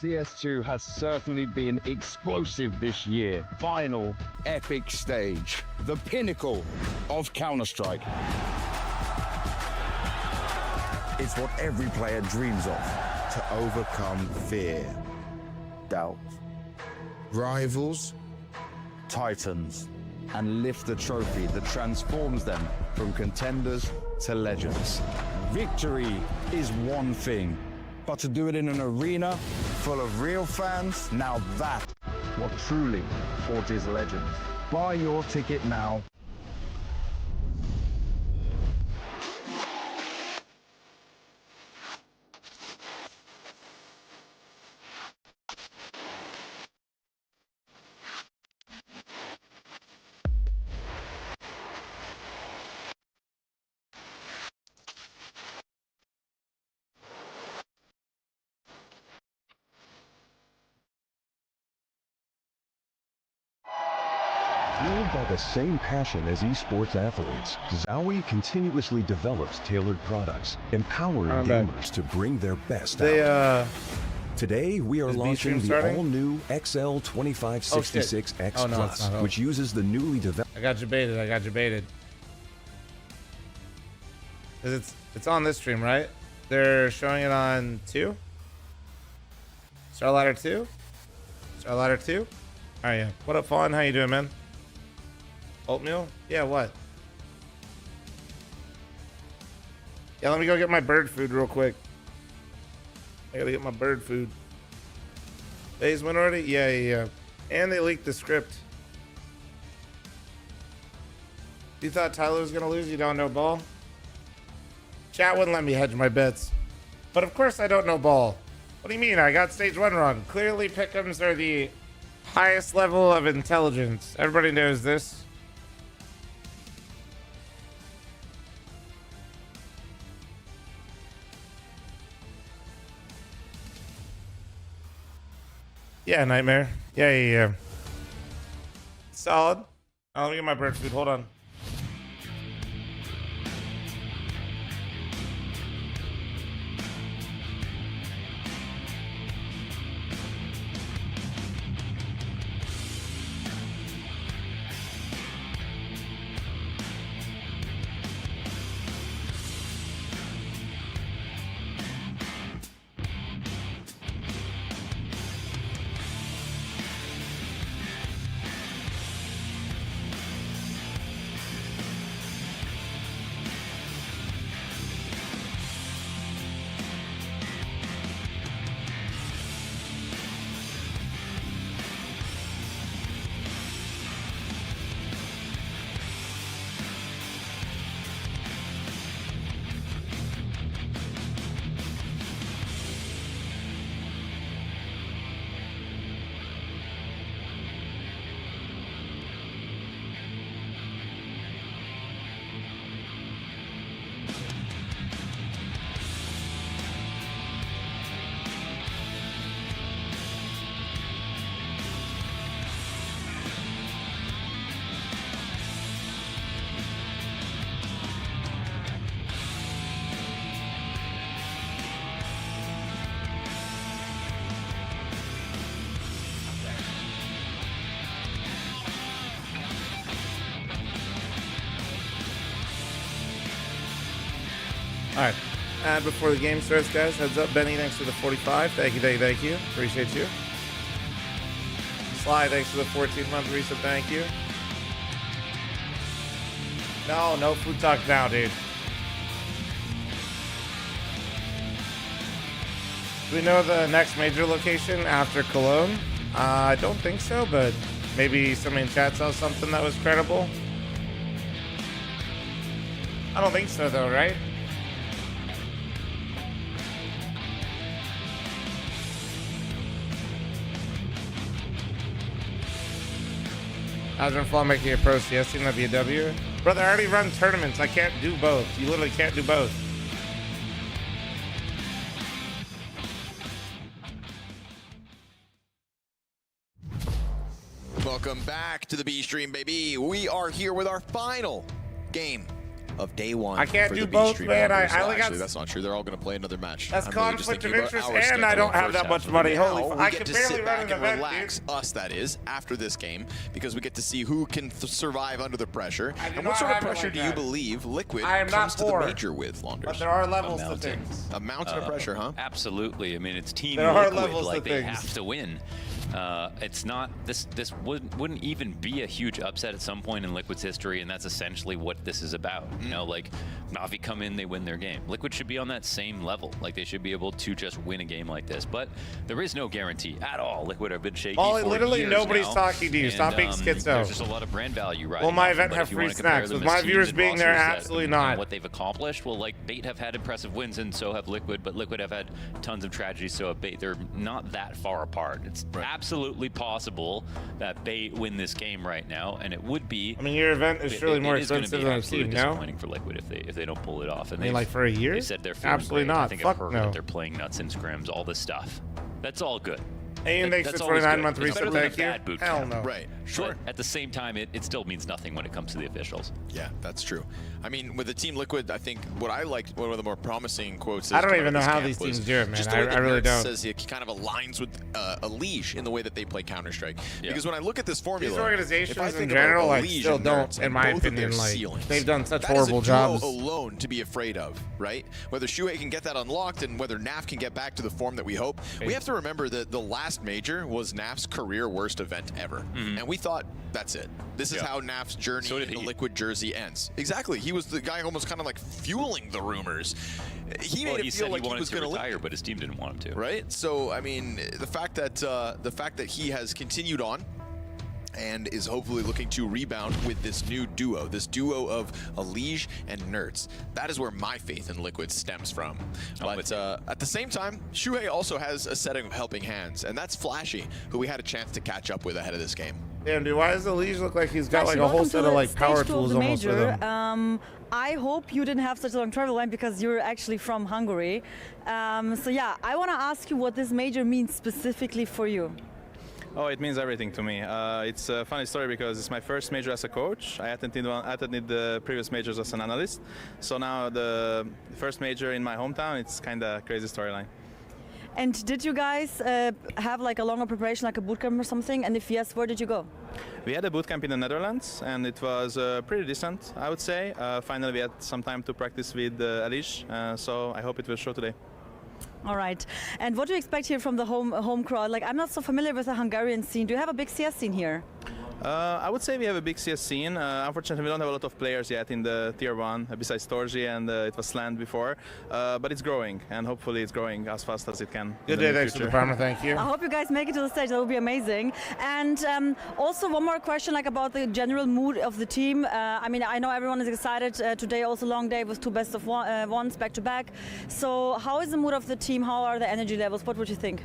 CS2 has certainly been explosive this year. Final epic stage, the pinnacle of Counter-Strike. It's what every player dreams of. To overcome fear, doubt, rivals, Titans, and lift the trophy that transforms them from contenders to legends. Victory is one thing, but to do it in an arena full of real fans, now that's what truly forges legends. Buy your ticket now. Fueled by the same passion as esports athletes, Zowie continuously develops tailored products, empowering gamers to bring their best out. Today, we are launching the all-new XL2566X Plus, which uses the newly developed... I got you baited. Because it's on this stream, right? They're showing it on 2? StarLadder 2? StarLadder 2? Oh yeah. What up, Fawn? How you doing, man? Oatmeal? Yeah, what? Yeah, let me go get my bird food real quick. I gotta get my bird food. Days win already? Yeah. And they leaked the script. You thought Tyler was gonna lose? You don't know ball? Chat wouldn't let me hedge my bets. But of course I don't know ball. What do you mean? I got stage 1 wrong. Clearly pick'ems are the highest level of intelligence. Everybody knows this. Yeah, Nightmare. Yeah. Solid. Oh, let me get my bird food. Hold on. All right. And before the game starts, guys, heads up. Benny, thanks for the 45. Thank you. Appreciate you. Sly, thanks for the 14-month reset. Thank you. No food talk now, dude. Do we know the next major location after Cologne? I don't think so, but maybe somebody in chat saw something that was credible. I don't think so, though, right? How's fl0m making a pro CS team? That'd be a W. Brother, I already run tournaments. I can't do both. You literally can't do both. Welcome back to the B stream, baby. We are here with our final game of day one. I can't for do the both, B-Street man. members. I Well, only got- actually, that's not true. They're all going to play another match. That's I'm really just conflict of thinking about interest, our and I schedule don't have first that half much of money. the year. Holy, Now, I we can get to barely sit run back an and event, relax, us that is, after this game, because we get to see who can survive under the pressure. And what sort of pressure do you believe Liquid I am comes not to the poor, major with, Launders? but there are levels to mountain. things. A mountain of pressure, huh? Absolutely. I mean, it's Team There are Liquid, levels like to they things. have to win. It's not this wouldn't even be a huge upset at some point in Liquid's history, and that's essentially what this is about. You know, like Na'Vi come in, they win their game. Liquid should be on that same level. Like they should be able to just win a game like this, but there is no guarantee at all. Liquid have been shaky Molly, for literally years nobody's now, talking to you. Stop and, being schizo. There's just a lot of brand value, right? Will my event have free snacks? With my viewers being there, absolutely not. And what they've accomplished, well, like Bait have had impressive wins, and so have Liquid, but Liquid have had tons of tragedies, so have Bait. They're not that far apart. It's absolutely possible that Bait win this game right now, and it would be. I mean, your event is surely more expensive than a team, no? Disappointing for Liquid if they don't pull it off. And I mean, like for a year? They said they're feeling Absolutely great. not. I think Fuck I've heard no. that they're playing nuts in scrims, all this stuff. That's all good. And thanks for 29-month It's better reset. than a Thank you. bad boot Hell camp. no. Right. Sure. But at the same time, it still means nothing when it comes to the officials. Yeah, that's true. I mean, with the Team Liquid, I think what I liked, one of the more promising quotes. I don't coming even out know of how this these camp teams was do it, man. just the way I that really Nerds don't. says he kind of aligns with Liege in the way that they play Counter-Strike. Because when I look at this formula, These organizations if I in think general, about like, Liege still and don't, Nerds in and my both of opinion, their like, ceilings, they've done such that is horrible a duo jobs. alone to be afraid of, right? Whether Shuhei can get that unlocked and whether NAF can get back to the form that we hope. We have to remember that the last major was NAF's career worst event ever. And we thought, that's it. This is how NAF's journey in the Liquid jersey ends. Exactly. He was the guy almost kind of like fueling the rumors. He made it feel like he was going to retire, but his team didn't want him to. Right? So, I mean, the fact that he has continued on and is hopefully looking to rebound with this new duo, of Liege and Nerds. That is where my faith in Liquid stems from. But at the same time, Shuhei also has a set of helping hands, and that's Flashy, who we had a chance to catch up with ahead of this game. Damn, dude, why does the Liege look like he's got like Actually, a whole welcome set to of like stage power 2 of tools the almost with major. him? I hope you didn't have such a long travel line because you're actually from Hungary. So yeah, I want to ask you what this major means specifically for you. Oh, it means everything to me. It's a funny story because it's my first major as a coach. I attended the previous majors as an analyst. So now the first major in my hometown, it's kind of crazy storyline. And did you guys have like a longer preparation, like a bootcamp or something? And if yes, where did you go? We had a bootcamp in the Netherlands, and it was pretty decent, I would say. Finally, we had some time to practice with Alish, so I hope it will show today. All right. And what do you expect here from the home crowd? Like, I'm not so familiar with the Hungarian scene. Do you have a big CS scene here? I would say we have a big CS scene. Unfortunately, we don't have a lot of players yet in the Tier 1, besides Torji, and it was Slant before. But it's growing, and hopefully it's growing as fast as it can. Good day, thanks for the primer, thank you. I hope you guys make it to the stage. That would be amazing. And also one more question, like about the general mood of the team. I mean, I know everyone is excited. Today also long day with 2 best of ones back to back. So how is the mood of the team? How are the energy levels? What would you think?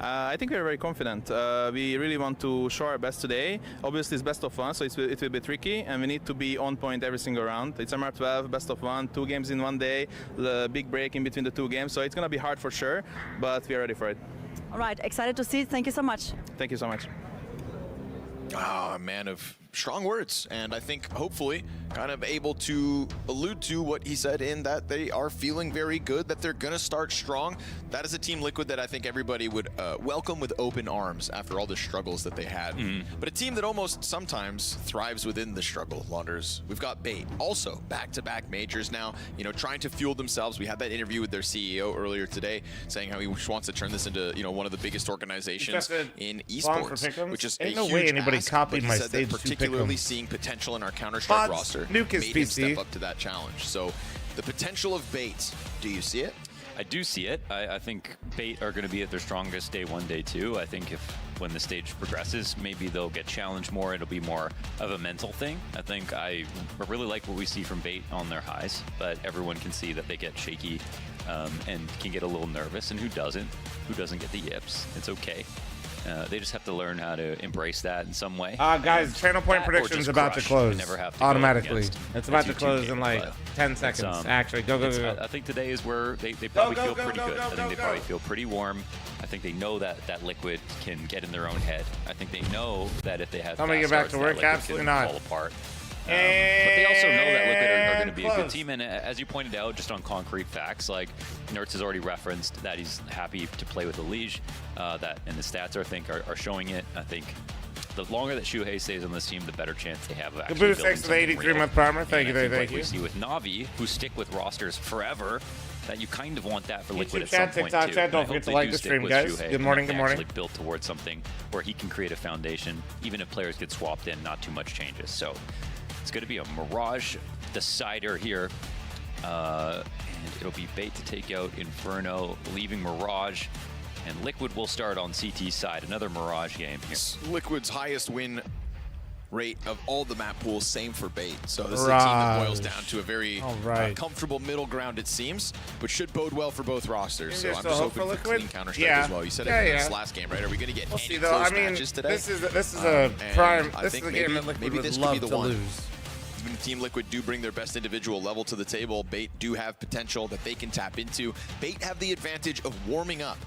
I think we're very confident. We really want to show our best today. Obviously, it's best of 1, so it will be tricky, and we need to be on point every single round. It's MR12, best of 1, 2 games in 1 day, the big break in between the 2 games, so it's going to be hard for sure, but we are ready for it. All right, excited to see it. Thank you so much. Thank you so much. A man of strong words, and I think hopefully kind of able to allude to what he said in that they are feeling very good, that they're going to start strong. That is a Team Liquid that I think everybody would welcome with open arms after all the struggles that they had. But a team that almost sometimes thrives within the struggle, Launders. We've got Bait, also back-to-back majors now, you know, trying to fuel themselves. We had that interview with their CEO earlier today saying how he wants to turn this into, you know, one of the biggest organizations in esports, which is Ain't a no huge way anybody ask, copied but he my said stage that 2 pick 'em. particularly seeing potential in our Counter-Strike Bots, roster nuke his made him PC. step up to that challenge. So the potential of Bait, do you see it? I do see it. I think Bait are going to be at their strongest day 1, day 2. I think when the stage progresses, maybe they'll get challenged more. It'll be more of a mental thing. I think I really like what we see from Bait on their highs, but everyone can see that they get shaky and can get a little nervous. And who doesn't? Who doesn't get the yips? It's okay. They just have to learn how to embrace that in some way. Guys, channel point prediction is about to close automatically. It's about to a 2-2 close game, in like but 10 seconds. Actually, go. I think today is where they probably feel pretty good. I think they probably feel pretty warm. I think they know that Liquid can get in their own head. I think they know that if they have Tell me to get back to work. Absolutely not. Fall apart. But they also know that Liquid are going to be a good team. And as you pointed out, just on concrete facts, like Nertz has already referenced that he's happy to play with Elige. That and the stats, I think, are showing it. I think the longer that Shuhei stays on this team, the better chance they have of actually building thanks for the 83-month primer. Thank you, thank you. We see with Navi, who stick with rosters forever, that you kind of want that for Liquid YouTube at chat, some point TikTok too. chat, And I don't hope forget to they like do the stick stream, with guys. Shuhei Good and morning, that good they morning. actually build towards something where he can create a foundation. Even if players get swapped in, not too much changes. So it's going to be a Mirage decider here. And it'll be Bait to take out Inferno, leaving Mirage. And Liquid will start on CT's side. Another Mirage game here. Liquid's highest win rate of all the map pools, same for Bait. So this is a team that boils down to a very comfortable middle ground, it seems, which should bode well for both rosters. So I'm just hoping for clean Counter-Strike as well. You said it in this last game, right? Are we going to get any close matches today? This is a prime. This is a game that Liquid would love to lose. When Team Liquid do bring their best individual level to the table, Bait do have potential that they can tap into. Bait have the advantage of warming up.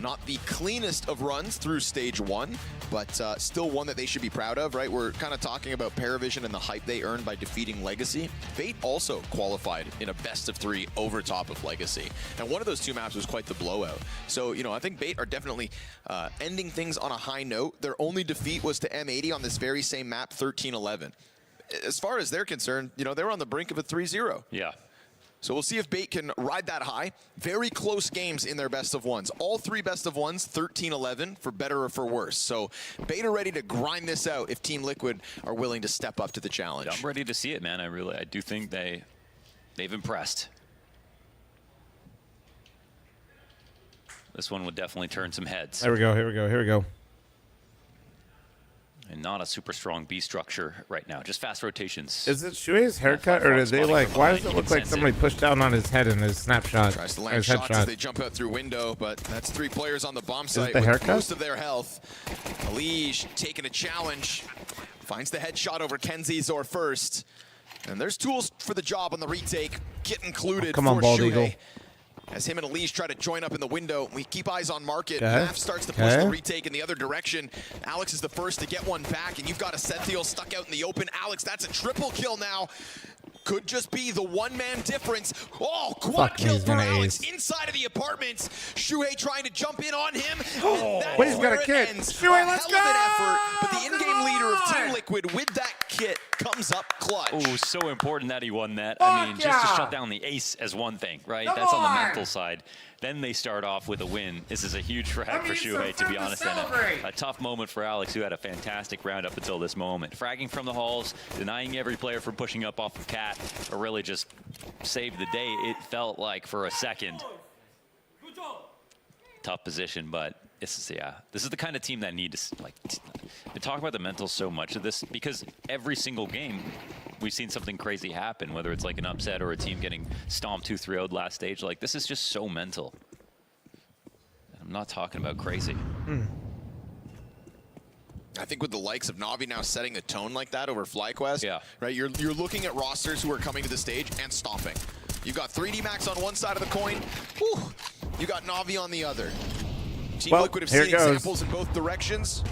Not the cleanest of runs through stage 1, but still one that they should be proud of, right? We're kind of talking about Paravision and the hype they earned by defeating Legacy. Bait also qualified in a best of 3 over top of Legacy. And one of those 2 maps was quite the blowout. So, you know, I think Bait are definitely ending things on a high note. Their only defeat was to M80 on this very same map, 13-11. As far as they're concerned, you know, they were on the brink of a 3-0. Yeah. So we'll see if Bait can ride that high. Very close games in their best of ones. All 3 best of ones, 13-11, for better or for worse. So Bait are ready to grind this out if Team Liquid are willing to step up to the challenge. I'm ready to see it, man. I do think they've impressed. This one would definitely turn some heads. There we go, here we go, here we go. And not a super strong B structure right now. Just fast rotations. Is it Shuei's haircut, or did they like? Why does it look like somebody pushed down on his head in his snapshot? Tries to land shots as they jump out through window, but that's 3 players on the bomb site the with haircut? most of their health. Elige taking a challenge, finds the headshot over Kenzizor first, and there's tools for the job on the retake. Get included Come on, for Bald Shuhei. Eagle. As him and Elige try to join up in the window, we keep eyes on Market. Maf starts to push the retake in the other direction. Alex is the first to get one back, and you've got a Sethiel stuck out in the open. Alex, that's a triple kill now. Could just be the one-man difference. Oh, quad kill for Alex inside of the apartments. Shuhei trying to jump in on him. Wait, he's got a kit. Shuhei, let's go! Effort, but the in-game leader of Team Liquid with that kit comes up clutch. Oh, so important that he won that. I mean, just to shut down the ace as one thing, right? That's on the mental side. Then they start off with a win. This is a huge frag for Shuhei, to be honest, and a tough moment for Alex, who had a fantastic round up until this moment. Fragging from the halls, denying every player from pushing up off of Cat, or really just saved the day, it felt like, for a second. Tough position, but this is the kind of team that need to, like, we talk about the mental so much of this, because every single game we've seen something crazy happen, whether it's like an upset or a team getting stomped 2-3-0'd last stage. Like, this is just so mental. I'm not talking about crazy. I think with the likes of Navi now setting the tone like that over FlyQuest, right? You're looking at rosters who are coming to the stage and stomping. You've got 3D Max on one side of the coin. Whew, you got Navi on the other. Team Liquid have seen examples in both directions.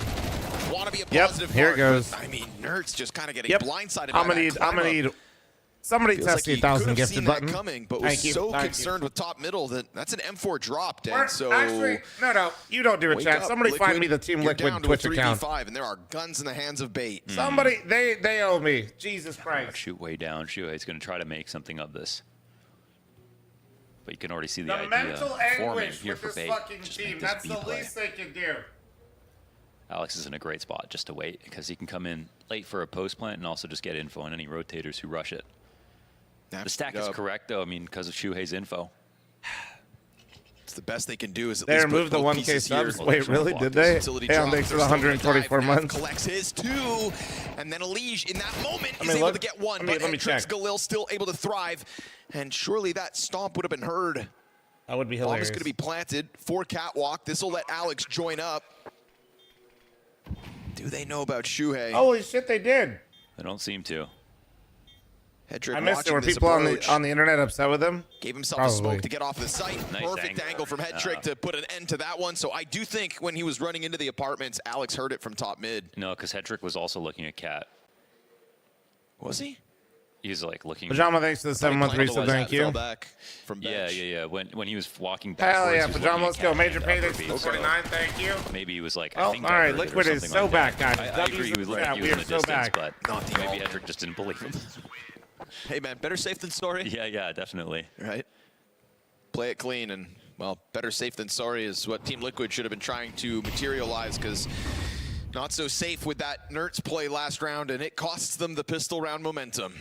Want to be a positive here it part, goes. but, I mean, Nertz just kind of getting blindsided by I'm gonna need somebody test the 1,000 gifted button. Coming, but was so concerned with top middle that's an M4 drop, Dan. So actually, no, you don't do it, chat. Somebody find me the Team Liquid Twitch account. And there are guns in the hands of Bait. Somebody, they owe me. Jesus Christ. Shoot way down. Shuhei's going to try to make something of this. But you can already see the idea mental anguish here with for this Bait. fucking Just team. make this That's B the play. least they can do. Alex is in a great spot just to wait, because he can come in late for a post plant and also just get info on any rotators who rush it. The stack is correct, though, I mean, because of Shuhei's info. It's the best they can do is at They least removed put the both 1K pieces subs. here. Wait, really? Did they? Hey, thanks for the 124 months. Collects his 2, and then Elige in that moment is able look, to get 1. let But me check. Galil still able to thrive, and surely that stomp would have been heard. That would be Bomb hilarious. is going to be planted for Catwalk. This will let Alex join up. Do they know about Shuhei? Holy shit, they did. They don't seem to. Hedrick I missed it. watching Were this people approach. on the internet upset with him? Gave himself a smoke to get off the site. Perfect angle from Hedrick to put an end to that one. So I do think when he was running into the apartments, Alex heard it from top mid. No, because Hedrick was also looking at Cat. Was he? He's like looking. Pajama, thanks to the 713, so thank you. Fell back from bench. Yeah. When he was walking Hell backwards. yeah, he was Pajama, looking let's at go. Cat Major and payday upper to B. the 49, thank you. Maybe he was like, Oh, I think all right, I heard it or Liquid is something so like back, that. guys. I agree. He was like, he was in the so distance, back. but Not the maybe all. Hedrick just didn't believe him. Hey, man, better safe than sorry. Yeah, definitely. Right? Play it clean, and, well, better safe than sorry is what Team Liquid should have been trying to materialize, because not so safe with that Nerds play last round, and it costs them the pistol round momentum.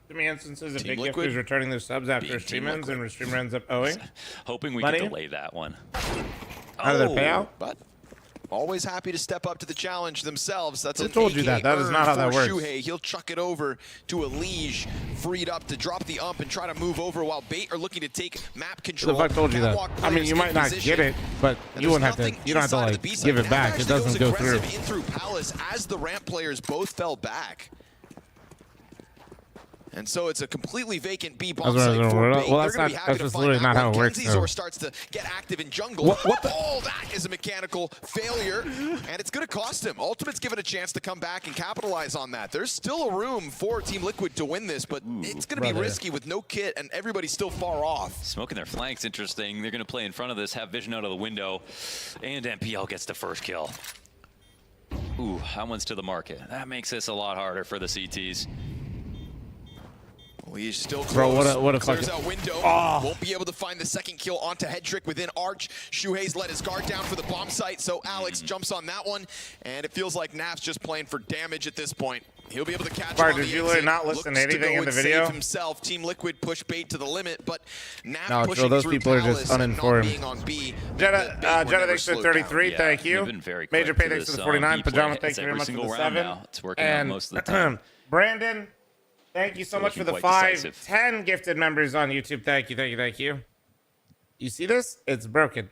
Too many instances of Team big Liquid gifters returning their subs after a stream ends and a streamer ends up owing. Hoping we Money? could delay that one. How did that pay out? But always happy to step up to the challenge themselves. That's Who an told you AK that? That is earned not how that for works. Shuhei. He'll chuck it over to a Liege, freed up to drop the ump and try to move over while Bait are looking to take map Who control. the fuck told you that? Catwalk I mean, you players might in not position. get it, but And you there's wouldn't have to. nothing You don't have to inside of like the B side. give it Nav back. It actually doesn't goes go through. aggressive in through Palace as the ramp players both fell back. And so it's a completely vacant B bomb That's what I site was for gonna- Bait. well, They're that's gonna be not- happy that's to just find literally that not how one. it works, Kenzizor though. starts to get active in jungle. What the- Oh, that is a mechanical failure, and it's going to cost him. Ultimate's given a chance to come back and capitalize on that. There's still a room for Team Liquid to win this, but it's going to be brother. risky with no kit and everybody still far off. Smoking their flanks, interesting. They're going to play in front of this, have vision out of the window, and MPL gets the first kill. Ooh, that one's to the market. That makes this a lot harder for the CTs. He's still close. Bro, what a Clears fucking... out window. Oh. Won't be able to find the second kill onto Hedrick within Arch. Shuhei's let his guard down for the bomb site, so Alex jumps on that one, and it feels like Naf's just playing for damage at this point. He'll be able to catch Bart, him on did the you exit. really not listen to Looks anything go in the and save video? himself. Team Liquid push Bait to the limit, but Naf No, pushing those through people are just Palace and uninformed. not being on B. Jetta, thanks for 33, Yeah, thank you. they've been very Major quick pay to thanks to this, the 49. B play. Pajama, It's thank you very every much for single the round 7. now. It's working out most of the time. Brandon, thank you so They're much for looking the quite 5, decisive. 10 gifted members on YouTube. Thank you, thank you, thank you. You see this? It's broken.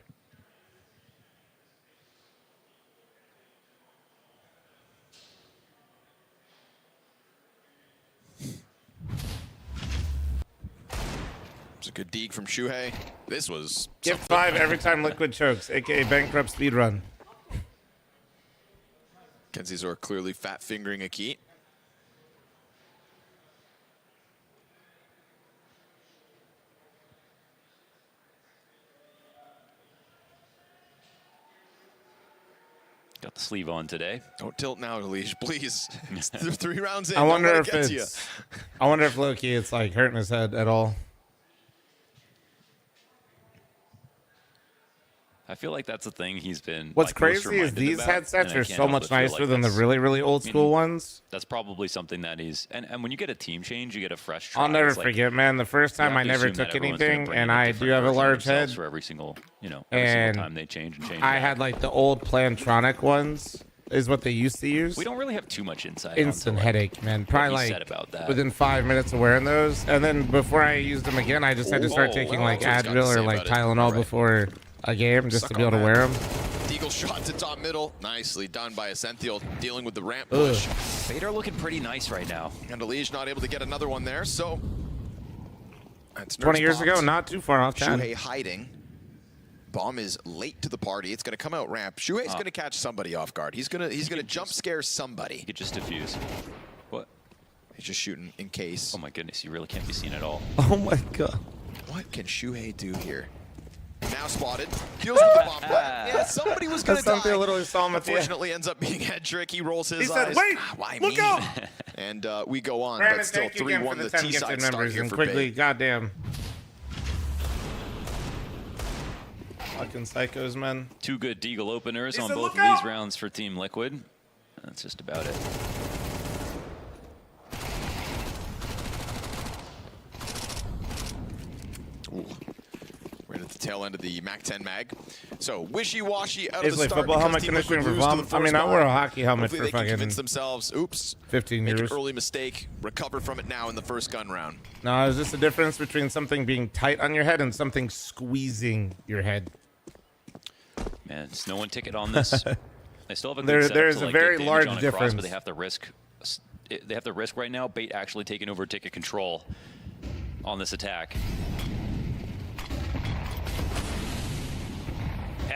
It's a good dig from Shuhei. This was Gift 5 every time Liquid chokes, aka bankrupt speedrun. Kenzizor clearly fat fingering a key. Got the sleeve on today. Don't tilt now, Elish, please. It's 3 rounds in. I Don't wonder let it if get to you. it's. I wonder if low-key it's like hurting his head at all. I feel like that's the thing he's been. What's like, most crazy is reminded these about, headsets and I are can't so help much but feel nicer like than the that's- really, really old school ones. That's probably something that he's. And when you get a team change, you get a fresh. I'll try. never It's like, forget, man. The first you time have I to never assume that took everyone's gonna anything, bring in and a I different do have a version of large themselves head. for every single, every single time they change and change. I that. had like the old Plantronic ones, is what they used to use. We don't really have too much insight. Instant onto, headache, man. what Probably he like said about that. within 5 minutes of wearing those, and then before I used them again, I just had to start Oh, taking wow, like that's what he's got to Advil say or like about it. Tylenol All right. before a game just Suck to be able on to wear them. Deagle shot to top middle. Nicely done by Ascenthiel, dealing with the ramp Ugh. push. Fade are looking pretty nice right now. And Elish not able to get another one there, so that's 20 Nerds years ago, bombs. not too far off. 10. Shuhei hiding. Bomb is late to the party. It's going to come out ramp. Shuhei's going to catch somebody off guard. He's going to jump scare somebody. He could just defuse. What? He's just shooting in case. Oh my goodness, you really can't be seen at all. Oh my god. What can Shuhei do here? Now spotted. Deals with the bomb. Yeah, somebody was going to die. Something literally saw him at the end. Unfortunately, ends up being Hedrick. He rolls his He eyes. said, "Wait, why look me?" out! And we go on, Brandon, but still thank you again 3-1 for the the 10 T-side gifted start members. here And for quickly, Bait. goddamn. Fucking psychos, man. 2 good Deagle openers He on said, both "Look of out!" these rounds for Team Liquid. That's just about it. Ooh. Right at the tail end of the MAC-10 mag. So wishy-washy out It's of the like start football because helmet Team Liquid conditioning for lose to vomit. the I mean, force I wore a buy. hockey helmet Hopefully for they can fucking convince themselves, oops, 15 make years. an early mistake, recover from it now in the first gun round. No, it's just the difference between something being tight on your head and something squeezing your head. Man, it's no one ticket on this. They still have a good There- setup there's to, a like, very get damage large on a cross, difference. but they have to risk. They have to risk right now. Bait actually taking over ticket control on this attack.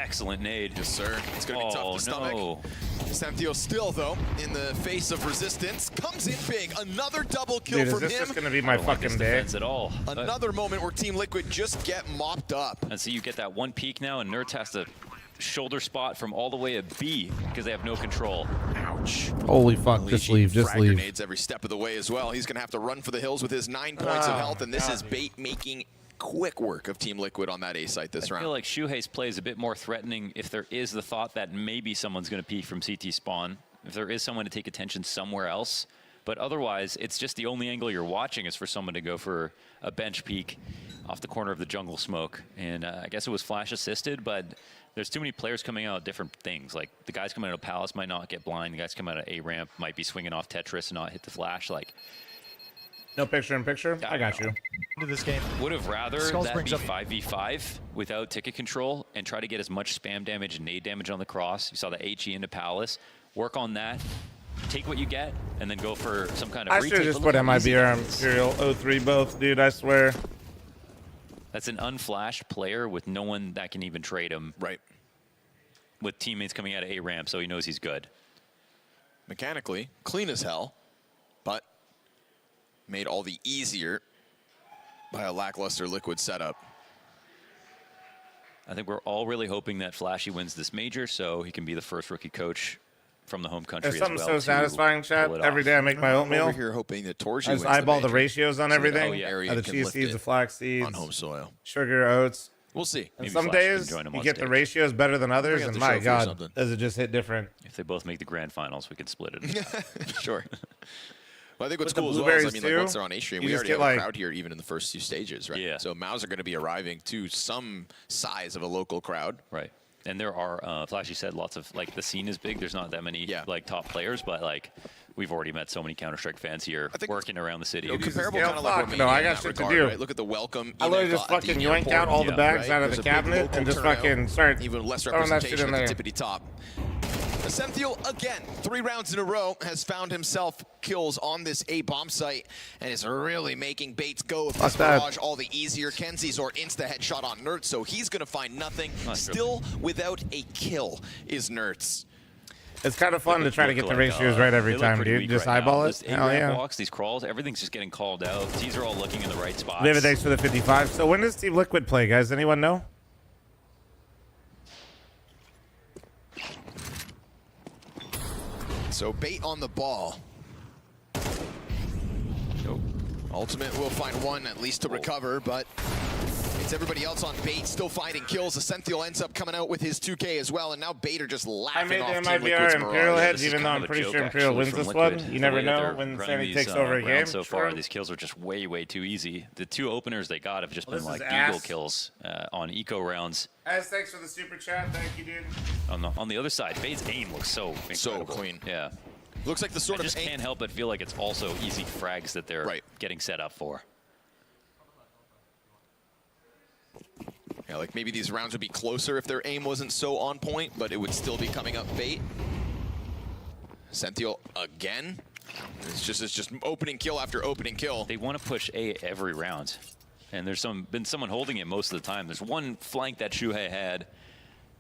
excellent nade. Yes, sir. It's going to be tough to stomach. No. Santio still, though, in the face of resistance, comes in big. Another double kill Dude, from is this him. just going to be my fucking day? At all. Another moment where Team Liquid just get mopped up. And so you get that one peek now, and Nerds has to shoulder spot from all the way at B because they have no control. Ouch. Holy fuck, just leave, just Frag leave. grenades every step of the way as well. He's going to have to run for the hills with his 9 points of health, and this is Bait making quick work of Team Liquid on that A site this round. I feel like Shuhei's play is a bit more threatening if there is the thought that maybe someone's going to peek from CT spawn, if there is someone to take attention somewhere else. But otherwise, it's just the only angle you're watching is for someone to go for a bench peek off the corner of the jungle smoke. And I guess it was flash assisted, but there's too many players coming out of different things. Like the guys coming out of Palace might not get blind. The guys coming out of A ramp might be swinging off Tetris and not hit the flash. Like, no picture in picture? I got you. Into this game. Would have rather Skulls that brings be up 5v5 without ticket control and try to get as much spam damage and nade damage on the cross. You saw the HE into Palace. Work on that. Take what you get and then go for some kind of I retake. should have just put MIB or Imperial 03 both, dude, I swear. That's an unflashed player with no one that can even trade him. Right. With teammates coming out of A ramp, so he knows he's good. Mechanically, clean as hell, but made all the easier by a lackluster Liquid setup. I think we're all really hoping that Flashy wins this major so he can be the first rookie coach from the home country There's as something well. so satisfying, chat. Every day I make my oatmeal. Over here hoping that Torji I just wins the eyeball the major. ratios on So that everything. area The can chia lift seeds, it the flax seeds, on home soil. sugar, oats. We'll see. And Maybe some Flash can days join 'em you on get the stage. ratios better than others, Bring up and the my show for God, something. does it just hit different? If they both make the grand finals, we can split it. Sure. Well, I think what's With the cool as well is, I blueberries mean, too, like once they're on A stream, you we just already get, have like- a crowd here even in the first 2 stages, right? Yeah. So Maus are going to be arriving to some size of a local crowd. Right. And there are, Flashy said, lots of, like, the scene is big. There's not that many, like, top players, but, like, we've already met so many Counter-Strike fans here working around the city. Comparable Yeah, kind of like fuck, Romania no, I in got that shit to regard, do. right? Look at the welcome. I literally just at the fucking yoink airport, out all the bags out of There's the a big cabinet local and just turnout, fucking start even less throwing that shit representation in at the there. tippity top. Ascenthiel, again, 3 rounds in a row, has found himself kills on this A bomb site and is really making Bates go with this that. barrage all the easier. Kenzie's or insta headshot on Nertz, so he's going to find nothing. Nice. Still without a kill is Nertz. It's kind of fun to try to get the Look ratios like, right every they look time, pretty dude. weak Just right now. eyeball it. This Hell A-ramp yeah. walks, these crawls, everything's just getting called out. Teams are all looking in the right spots. David, thanks for the 55. So when does Team Liquid play, guys? Anyone know? So Bait on the ball. Ultimate will find one at least to recover, but it's everybody else on Bait still finding kills. Ascenthiel ends up coming out with his 2K as well, and now Bait are just I laughing made off the Team MIBR Liquid's Imperial barrage. heads, This is even though kind I'm of a pretty joke, sure Imperial actually, wins from this Liquid. one. You The never way that know they're when running Sandy these, takes over a game. rounds so far, Sure. these kills are just way too easy. The 2 openers they got have just Well, been this like is eagle ass. kills on eco rounds. Guys, thanks for the super chat. Thank you, dude. On the other side, Bait's aim looks so incredible. clean. Yeah. Looks like the sort I of just can't help but feel like it's also easy frags that they're getting set up for. Yeah, like maybe these rounds would be closer if their aim wasn't so on point, but it would still be coming up Bait. Ascenthiel again. It's just opening kill after opening kill. They want to push A every round, and there's been someone holding it most of the time. There's one flank that Shuhei had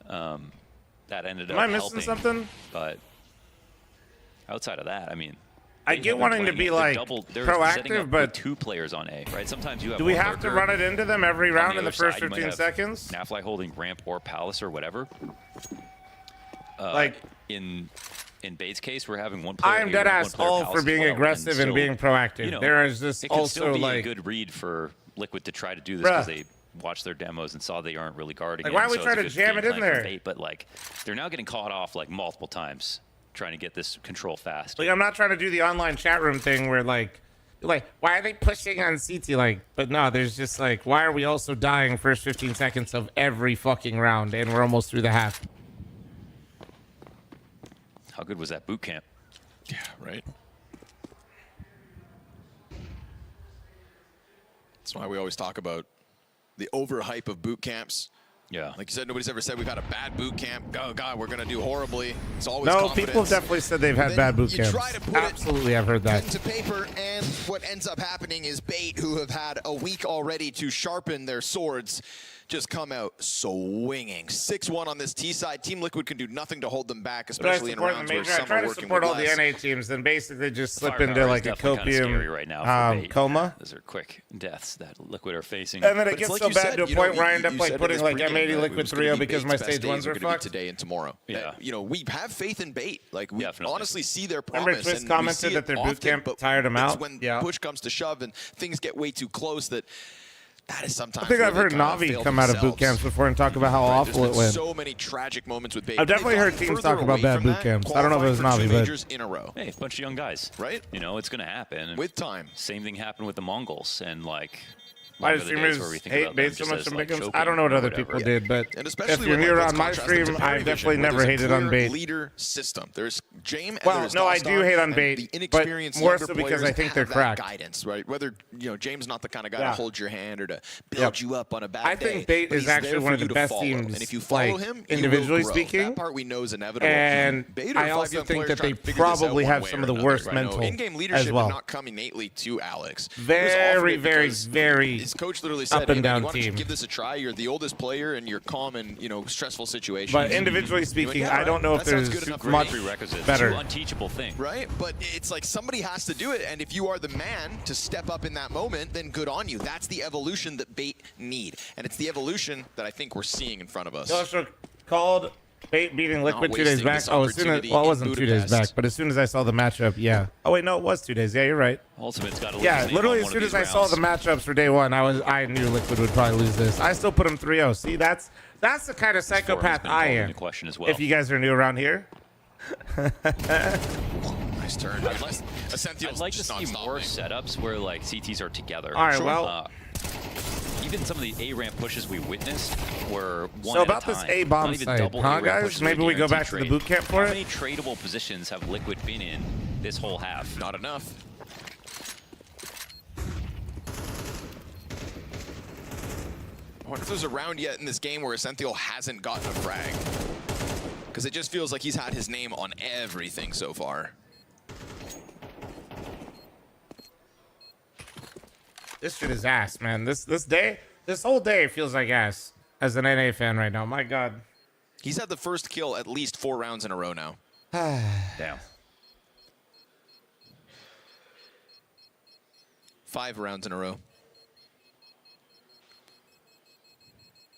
that ended Am up I missing helping, something? But outside of that, I mean, I they get have been wanting to playing be it. like They're setting proactive, up but with 2 players on A, right? Sometimes you have. do we one have to lurker. run it into them every On round in the other first side, you might 15 have seconds? Nafly holding ramp or palace or whatever. Like in Bait's case, we're having one player. I am A dead ramp, ass one player all palace for as being well, aggressive and still, being proactive. you know, There is just it can also still be like a good read for Liquid to try to do this Bruh. because they watched their demos and saw they aren't really guarding. Like, it, why are we so trying it's to a good jam it game in plan for there? Bait, but like, they're now getting caught off like multiple times trying to get this control fast. Like I'm not trying to do the online chat room thing where like why are they pushing on CT? Like, but no, there's just like why are we also dying first 15 seconds of every fucking round and we're almost through the half? How good was that boot camp? Yeah, right. That's why we always talk about the overhype of boot camps. Yeah. Like you said, nobody's ever said we've had a bad boot camp. Oh, God, we're going to do horribly. It's always No, confidence. people have definitely said they've had bad boot camps. Try to put Absolutely, I've heard that. pen to paper, and what ends up happening is Bait, who have had a week already to sharpen their swords, just come out swinging. 6-1 on this T side. Team Liquid can do nothing to hold them back, especially in rounds where some I try are to working support with all the less. NA teams, then basically just slip Firepower into is like a definitely kinda copium scary right now for Bait. coma. Those are quick deaths that Liquid are facing. And then it But gets it's so like you bad said, to a you know, point where I end up you like said in putting this like pregame M80 that it Liquid was gonna 3.0 be because my Bait's best stage days ones are are gonna be fucked. today and tomorrow. Yeah. You know, we have faith in Bait. Like, we Definitely. honestly see their Remember promise. Twist and we commented see that it their boot often, camp but tired them it's out? when Yeah. push comes to shove and things get way too close that is sometimes I think where I've they heard kind of Navi fail come out of boot themselves. camps before and talk about how awful There's it been went. so many tragic moments with Bait. I've definitely They've heard gone teams further talk about away bad from boot that, camps. I don't know if it was qualifying for Navi, two but majors in a row. Hey, a bunch of young guys. Right? You know, it's going to happen. With time. Same thing happened with the Mongols. And, like, my longer the days streamers where we think hate about them Bait so just much as, on like, Big Games. choking I don't know what or other whatever. people did, but And if especially you're when, here let's on my contrast it to stream, Fair I Division, definitely where never there's a hated on clear Bait. leader system. There's Jame and Well, there's no, I Doston, do hate on and Bait, the but inexperienced more younger so because players I think they're have that cracked. guidance, right? Whether, you know, James not the kind of guy Yeah. to hold your hand or to build Yep. you up on a bad I day. think Bait but is he's there actually for one of you the to best follow. teams, And if you follow like, him, individually you will grow. speaking. That part we know is inevitable. And Bait are I also 5-gun think players that trying they to figure this out probably one have way some or of the another, worst right? mental In-game as leadership well. did not come innately to Alex. It was Very, often very, because very his coach literally said, up and "Hey, man, down why don't you team. give this a try? You're the oldest player and you're calm in, you know, stressful situations." But individually speaking, I don't know if That sounds there's good enough for much me. Prerequisites. better. Two unteachable things. Right? But it's like somebody has to do it, and if you are the man to step up in that moment, then good on you. That's the evolution that Bait need, and it's the evolution that I think we're seeing in front of us. He also called Bait beating Liquid 2 days wasting back. this Oh, as soon as, opportunity well, it in wasn't 2 days Budapest. back, but as soon as I saw the matchup, yeah. Oh wait, no, it was 2 days. Yeah, you're right. Ultimate's got to Yeah, literally as soon as I saw the matchups for day one, I knew Liquid would probably lose this. I still put him 3-0. See, that's the kind of psychopath I am. Question as well. If you guys are new around here. Nice turn. I'd like to see more setups where like CTs are together. All right, well. Even some of the A ramp pushes we witnessed were one So at about a this time. A bomb Not even site, double huh, A-ramp guys? pushes Maybe were we go back guaranteed to the trade. boot camp for How it? many tradable positions have Liquid been in this whole half? Not enough. I wonder if there's a round yet in this game where Essential hasn't gotten a frag. Because it just feels like he's had his name on everything so far. This shit is ass, man. This whole day feels like ass as an NA fan right now. My God. He's had the first kill at least 4 rounds in a row now. Damn. 5 rounds in a row.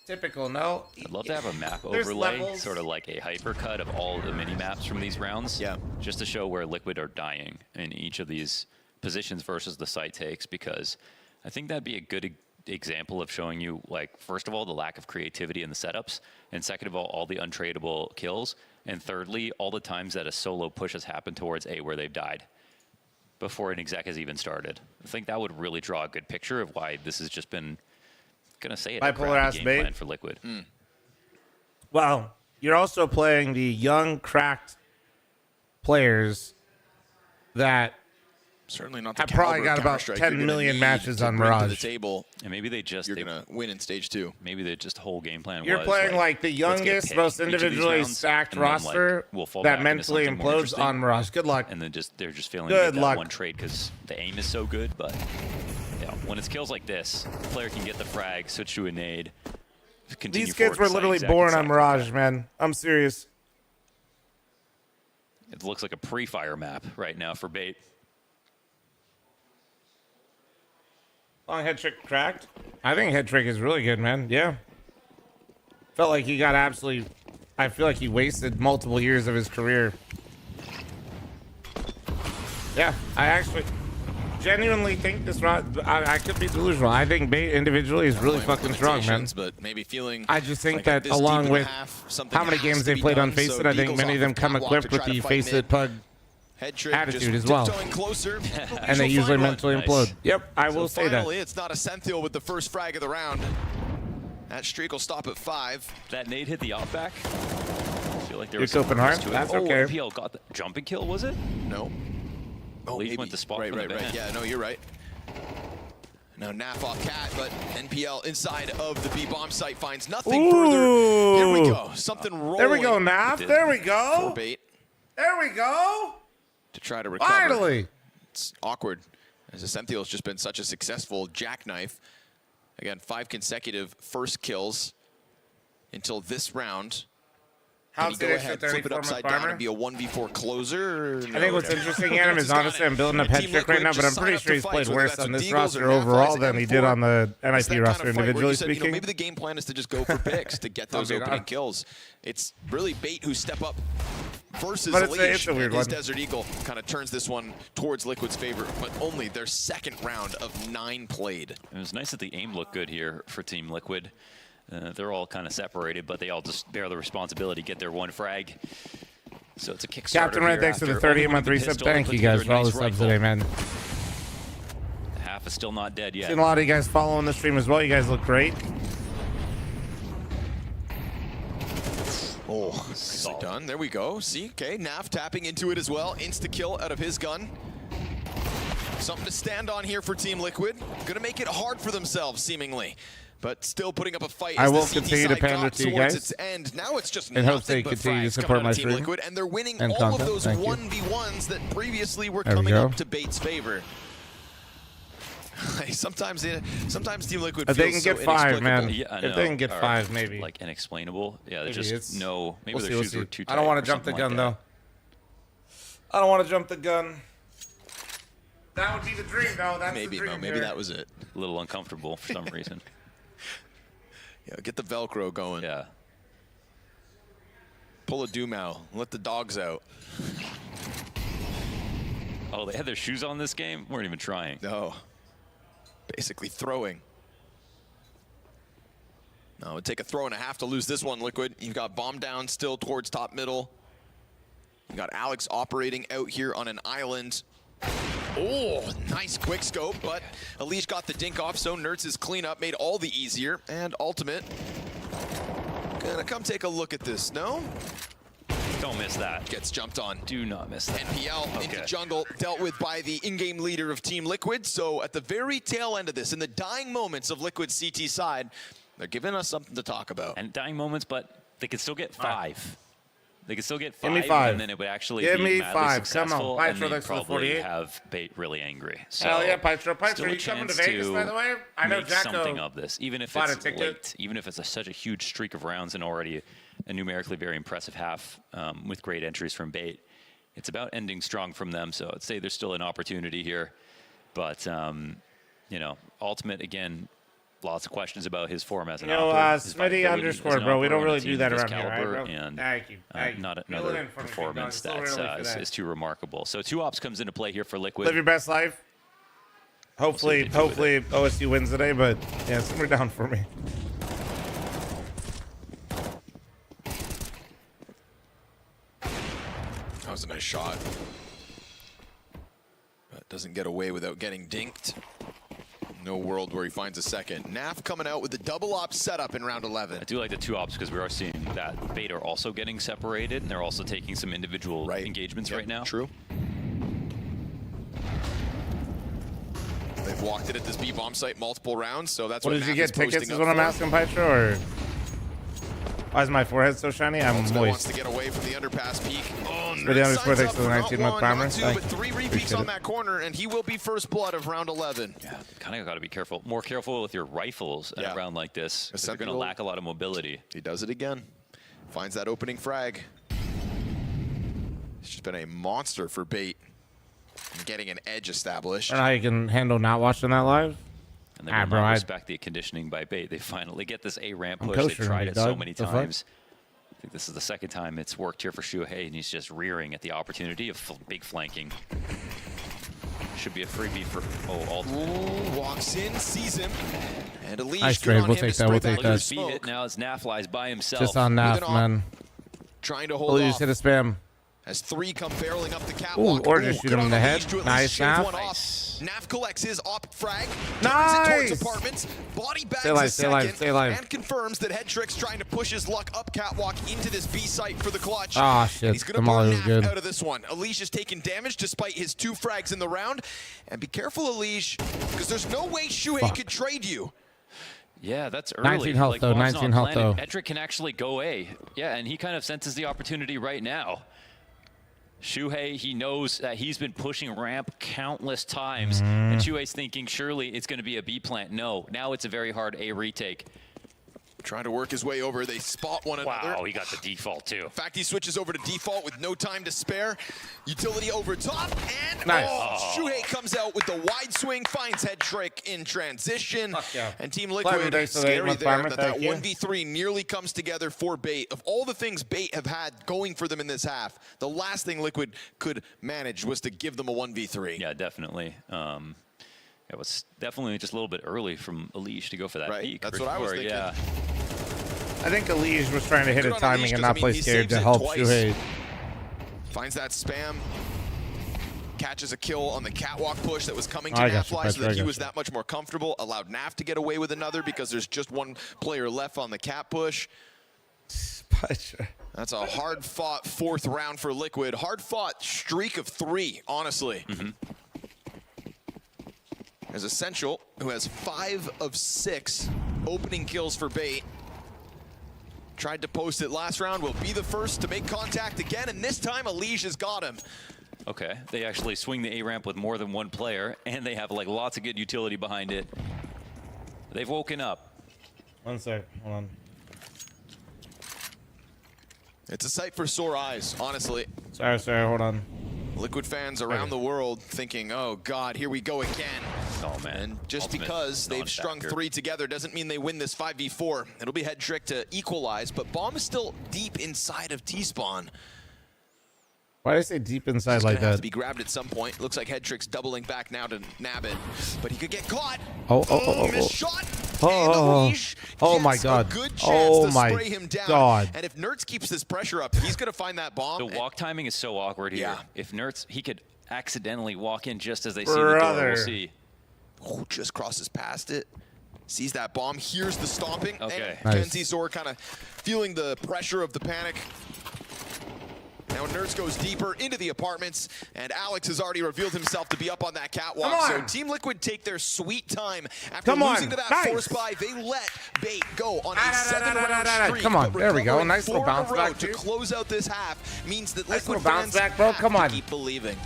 Typical, no? I'd love to have a map There's overlay, levels. sort of like a hypercut of all the mini maps from these rounds. Yeah. Just to show where Liquid are dying in each of these positions versus the site takes, because I think that'd be a good example of showing you, like, first of all, the lack of creativity in the setups, and second of all the untradeable kills, and thirdly, all the times that a solo push has happened towards A where they've died before an exec has even started. I think that would really draw a good picture of why this has just been, gonna say it, a Bipolar ass crappy game Bait. plan for Liquid. Well, you're also playing the young, cracked players that Certainly not the have probably caliber got of about Counter-Strike 10 you're gonna million need matches to on bring to Mirage. the table. And maybe they just You're gonna win in stage 2. Maybe they just whole game plan You're was playing like the let's get youngest, picked most each of these individually rounds, stacked and then, like, roster we'll fall that back into mentally something more implodes interesting. on Mirage. Good luck. And then they're just failing Good to get luck. that one trade because the aim is so good. But yeah, when it's kills like this, the player can get the frag, switch to a nade. Continue These kids forward were to site literally exec, born and on site Mirage, exec. man. I'm serious. It looks like a pre-fire map right now for Bait. Long head trick cracked. I think head trick is really good, man. Yeah. Felt like he got absolutely. I feel like he wasted multiple years of his career. Yeah, I actually genuinely think this round. I could be delusional. I think Bait individually is really fucking strong, man. But maybe feeling I just think like that this deep along in the with half, something how many has games to they be played on done, Face so It, I think Deagle's many off of them the come catwalk equipped to with try the to fight Face mid. It Pug Head trick attitude just as well. tiptoeing closer. and they usually mentally implode. Yep, I will say that. Finally, it's not Essential with the first frag of the round. That streak will stop at 5. That nade hit the off back. I feel like there You're was some open risk heart? to it. That's oh, okay. MPL got the jumping kill, was it? No. Oh, Leaf went to spot right, from right, the right. van. Yeah, no, you're right. Now Naf off Cat, but NPL inside of the B bomb site finds nothing further. Here we go. Something rolling. There we go, Naf. There we go. For Bait There we go. to try to recover. Finally. It's awkward, as Ascenthiel's just been such a successful jackknife. Again, 5 consecutive first kills until this round. Can he go ahead, flip it upside down and be a 1v4 closer? I think what's interesting, Adam, is honestly I'm building up head trick right now, but I'm pretty sure he's played worse on this roster overall than he did on the NIP roster, individually speaking. Maybe the game plan is to just go for picks to get those opening kills. It's really Bait who step up versus it's a weird his one. Desert Eagle kind of turns this one towards Liquid's favor, but only their second round of 9 played. It was nice that the aim looked good here for Team Liquid. They're all kind of separated, but they all just bear the responsibility, get their 1 frag. So it's a Kickstarter. Captain Red, thanks for the 38-month resub. Thank you guys for all the subs today, man. The half is still not dead yet. Seen a lot of you guys following the stream as well. You guys look great. Oh, nicely done. There we go. See, okay, Naf tapping into it as well. Insta-kill out of his gun. Something to stand on here for Team Liquid. Gonna make it hard for themselves, seemingly. But still putting up a fight. I will continue to pander to you guys. Its end. Now it's just and hope they continue to support my stream. Liquid, and they're winning and all content. of those Thank 1v1s that previously were there coming up to Bait's favor. Sometimes Team Liquid if feels they can get so 5, man. Yeah, if they can get 5, maybe. Like inexplainable. Yeah, Maybe there's just no. Maybe we'll their shoes were too tight. I don't want or to jump the something gun, like though. I don't want to jump the gun. That would be the dream, though. That's maybe, the dream. maybe that was it. A little uncomfortable for some reason. Yeah, get the Velcro going. Yeah. Pull a Dumau. Let the dogs out. Oh, they had their shoes on this game? Weren't even trying. No. Basically throwing. No, it would take a throw and a half to lose this one, Liquid. You've got bomb down still towards top middle. You got Alex operating out here on an island. Oh, nice quick scope, but Elish got the dink off, so Nertz's cleanup made all the easier. And Ultimate, gonna come take a look at this, no? Don't miss that. Gets jumped on. Do not miss that. NPL into jungle, dealt with by the in-game leader of Team Liquid. So at the very tail end of this, in the dying moments of Liquid's CT side, they're giving us something to talk about. And dying moments, but they could still get 5. They could still get 5, Give me 5. and then it would actually Give be me madly 5. successful, Come on. and Pytro, they'd that's for the probably 48. have Bait really angry. So Hell yeah, Pytro. still Pytro, a you coming to chance Vegas, by the way? I know make Jacko something of this, even if bought a it's ticket. late, even if it's such a huge streak of rounds and already a numerically very impressive half with great entries from Bait. It's about ending strong from them, so I'd say there's still an opportunity here. But, you know, Ultimate, again, lots of questions about his form as an Smitty _ bro. We don't really do that around here, right, bro? And Thank you. not another performance that is too remarkable. So 2 ops comes into play here for Liquid. Live your best life. Hopefully OSU wins today, but yeah, simmer down for me. That was a nice shot. But doesn't get away without getting dinked. No world where he finds a second. Naf coming out with the double op setup in round 11. I do like the 2 ops because we are seeing that Bait are also getting separated, and they're also taking some individual engagements right now. True. They've walked it at this B bomb site multiple rounds, so that's what did you Naf get? is posting Tickets is up what I'm for. asking, Pytro, or why is my forehead so shiny? I'm Ultimate wants moist. to get away from the underpass peak. Oh, Smitty _ thanks for the 19-month primer. But 3 repeats on that corner, and he will be first blood of round 11. Yeah, kind of got to be careful. More careful with your rifles in a round like this. 'Cause they're going to lack a lot of mobility. He does it again. Finds that opening frag. It's just been a monster for Bait. And getting an edge established. I don't know how you can handle not watching that live. And they will not respect the conditioning by Bait. They finally get this A ramp push. They've tried it so many times. I think this is the second time it's worked here for Shuhei, and he's just rearing at the opportunity of big flanking. Should be a freebie for Ultimate. Ooh, walks in, sees him, and a leash. Nice trade. We'll take that. We'll take that. Beat it now as Naf lies by himself. Just on Naf, man. Trying to hold We'll off. just hit a spam. As 3 come barreling up the catwalk. Ooh, or just shoot him in the head. Nice shave Naf. one off. Naf collects his op frag, turns Nice! it towards apartments, body bags Stay alive, a stay alive, second, stay alive. and confirms that Headtrick's trying to push his luck up catwalk into this B site for the clutch. Ah, shit. And he's going to The burn molly was Naf good. out of this one. Alish is taking damage despite his 2 frags in the round. And be careful, Alish, because there's no way Shuhei Fuck. could trade you. Yeah, that's early. 19 health, like, though, bomb's 19 not health, planted. though. Edric can actually go A. Yeah, and he kind of senses the opportunity right now. Shuhei, he knows that he's been pushing ramp countless times, and Shuhei's thinking surely it's going to be a B plant. No, now it's a very hard A retake. Trying to work his way over. They spot one another. Wow, he got the default too. In fact, he switches over to default with no time to spare. Utility over top, and Nice. Shuhei comes out with the wide swing, finds Headtrick in transition. yeah. And Team Clever, Liquid, thanks for the scary 8-month there farmer, that thank you. 1v3 nearly comes together for Bait. Of all the things Bait have had going for them in this half, the last thing Liquid could manage was to give them a 1v3. Yeah, definitely. It was definitely just a little bit early from Alish to go for that Right, peak. that's for what I was sure, thinking. Yeah. I think Alish was trying to hit Good a on timing Alish, and 'cause, not play he scared saves to it help twice. Shuhei. Finds that spam. Catches a kill on the catwalk push that was coming to I got you, Nafly so Patrick, that I he got was you. that much more comfortable. Allowed Naf to get away with another because there's just one player left on the cat push. That's a hard-fought 4th round for Liquid. Hard-fought streak of 3, honestly. There's Essential, who has 5 of 6 opening kills for Bait. Tried to post it last round, will be the first to make contact again, and this time Alish has got him. Okay, they actually swing the A ramp with more than one player, and they have like lots of good utility behind it. They've woken up. One sec, hold on. It's a sight for sore eyes, honestly. Sorry, hold on. Liquid fans around the world thinking, oh God, here we go again. Oh man. And just Ultimate because they've strung non-factor. 3 together doesn't mean they win this 5v4. It'll be Headtrick to equalize, but Bomb is still deep inside of T-Spawn. Why did I say deep inside He's like gonna have that? to be grabbed at some point. Looks like Headtrick's doubling back now to nab it, but he could get caught. Missed shot. Oh my God. A good chance Oh to my spray him down. God. And if Nerds keeps this pressure up, he's gonna find that bomb. The walk timing is so awkward here. Yeah. If Nerds, he could accidentally walk in just as they see the door. We'll see. Oh, just crosses past it. Sees that bomb, hears the stomping. Okay. And Nice. Kenzie Zor kind of feeling the pressure of the panic. Now Nerds goes deeper into the apartments, and Alex has already revealed himself to be up on that catwalk. Come So on. Team Liquid take their sweet time. After Come on. losing to that Nice. force buy, they let Bait go on a 7-round streak. Come on, but there we go. recovering Nice little 4 in a bounce row back, to dude. close out this half means that Nice Liquid little bounce fans back, bro. have Come to on. keep believing.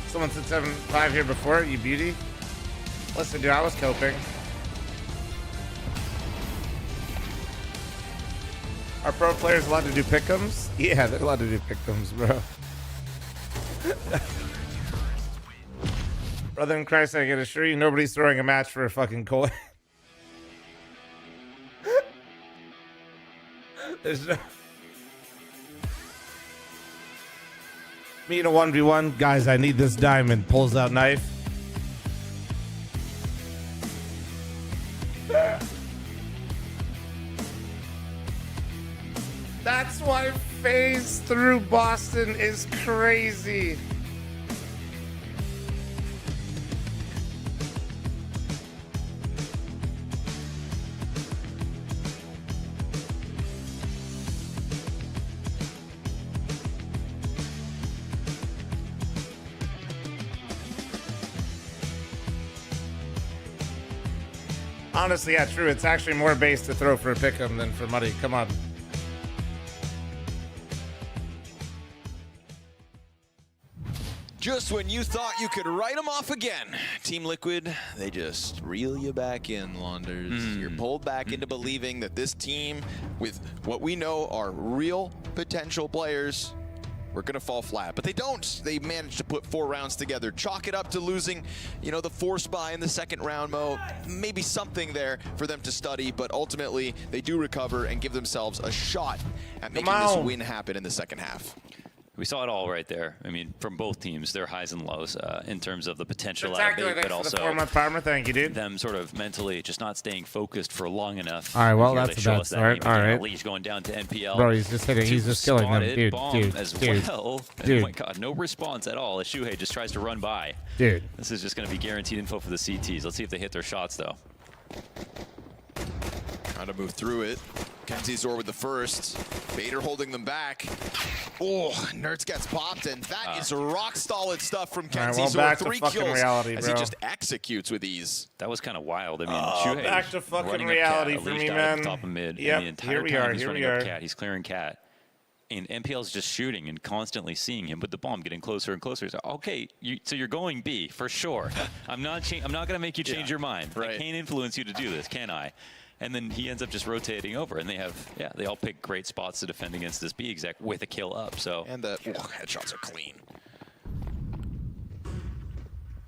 Someone said 7-5 here before, you beauty. Listen, dude, I was coping. Are pro players allowed to do pick'ems? Yeah, they're allowed to do pick'ems, bro. Brother in Christ, I can assure you nobody's throwing a match for a fucking coin. There's no... Me in a 1v1. Guys, I need this diamond. Pulls out knife. That's why phase through Boston is crazy. Honestly, yeah, true. It's actually more base to throw for a pick'em than for money. Come on. just when you thought you could write them off again, Team Liquid, they just reel you back in, Launders. You're pulled back into believing that this team, with what we know are real potential players, we're gonna fall flat, but they don't. They managed to put 4 rounds together. Chalk it up to losing, you know, the force buy in the second round, Mo. Maybe something there for them to study, but ultimately they do recover and give themselves a shot at making this win happen in the second half. We saw it all right there. I mean, from both teams, their highs and lows in terms of the potential out of bait, but also thank you, dude. them sort of mentally just not staying focused for long enough. All right, well, Here that's they a show bad us that start. game All again. right. Leash going down to NPL. Bro, he's just hitting. He's just killing them. Dude, bomb as dude. well. Dude. Oh my God, no response at all. As Shuhei just tries to run by. Dude. This is just going to be guaranteed info for the CTs. Let's see if they hit their shots, though. Trying to move through it. Kenzie Zor with the first. Bader holding them back. Oh, Nerds gets popped, and that is rock solid stuff from Kenzie Zor. back to 3 fucking kills reality, as he bro. just executes with ease. That was kind of wild. I mean, Oh, Shuhei back to fucking running reality up cat, for Leash me, down at the man. top of mid. Yep, And the entire here we time are, he's here running we up are. cat. He's clearing cat. And MPL's just shooting and constantly seeing him with the bomb getting closer and closer. So, okay, so you're going B for sure. I'm not going to make you change your mind. I can't influence you to do this, can I? And then he ends up just rotating over, and they all pick great spots to defend against this B exec with a kill up. So and the headshots are clean.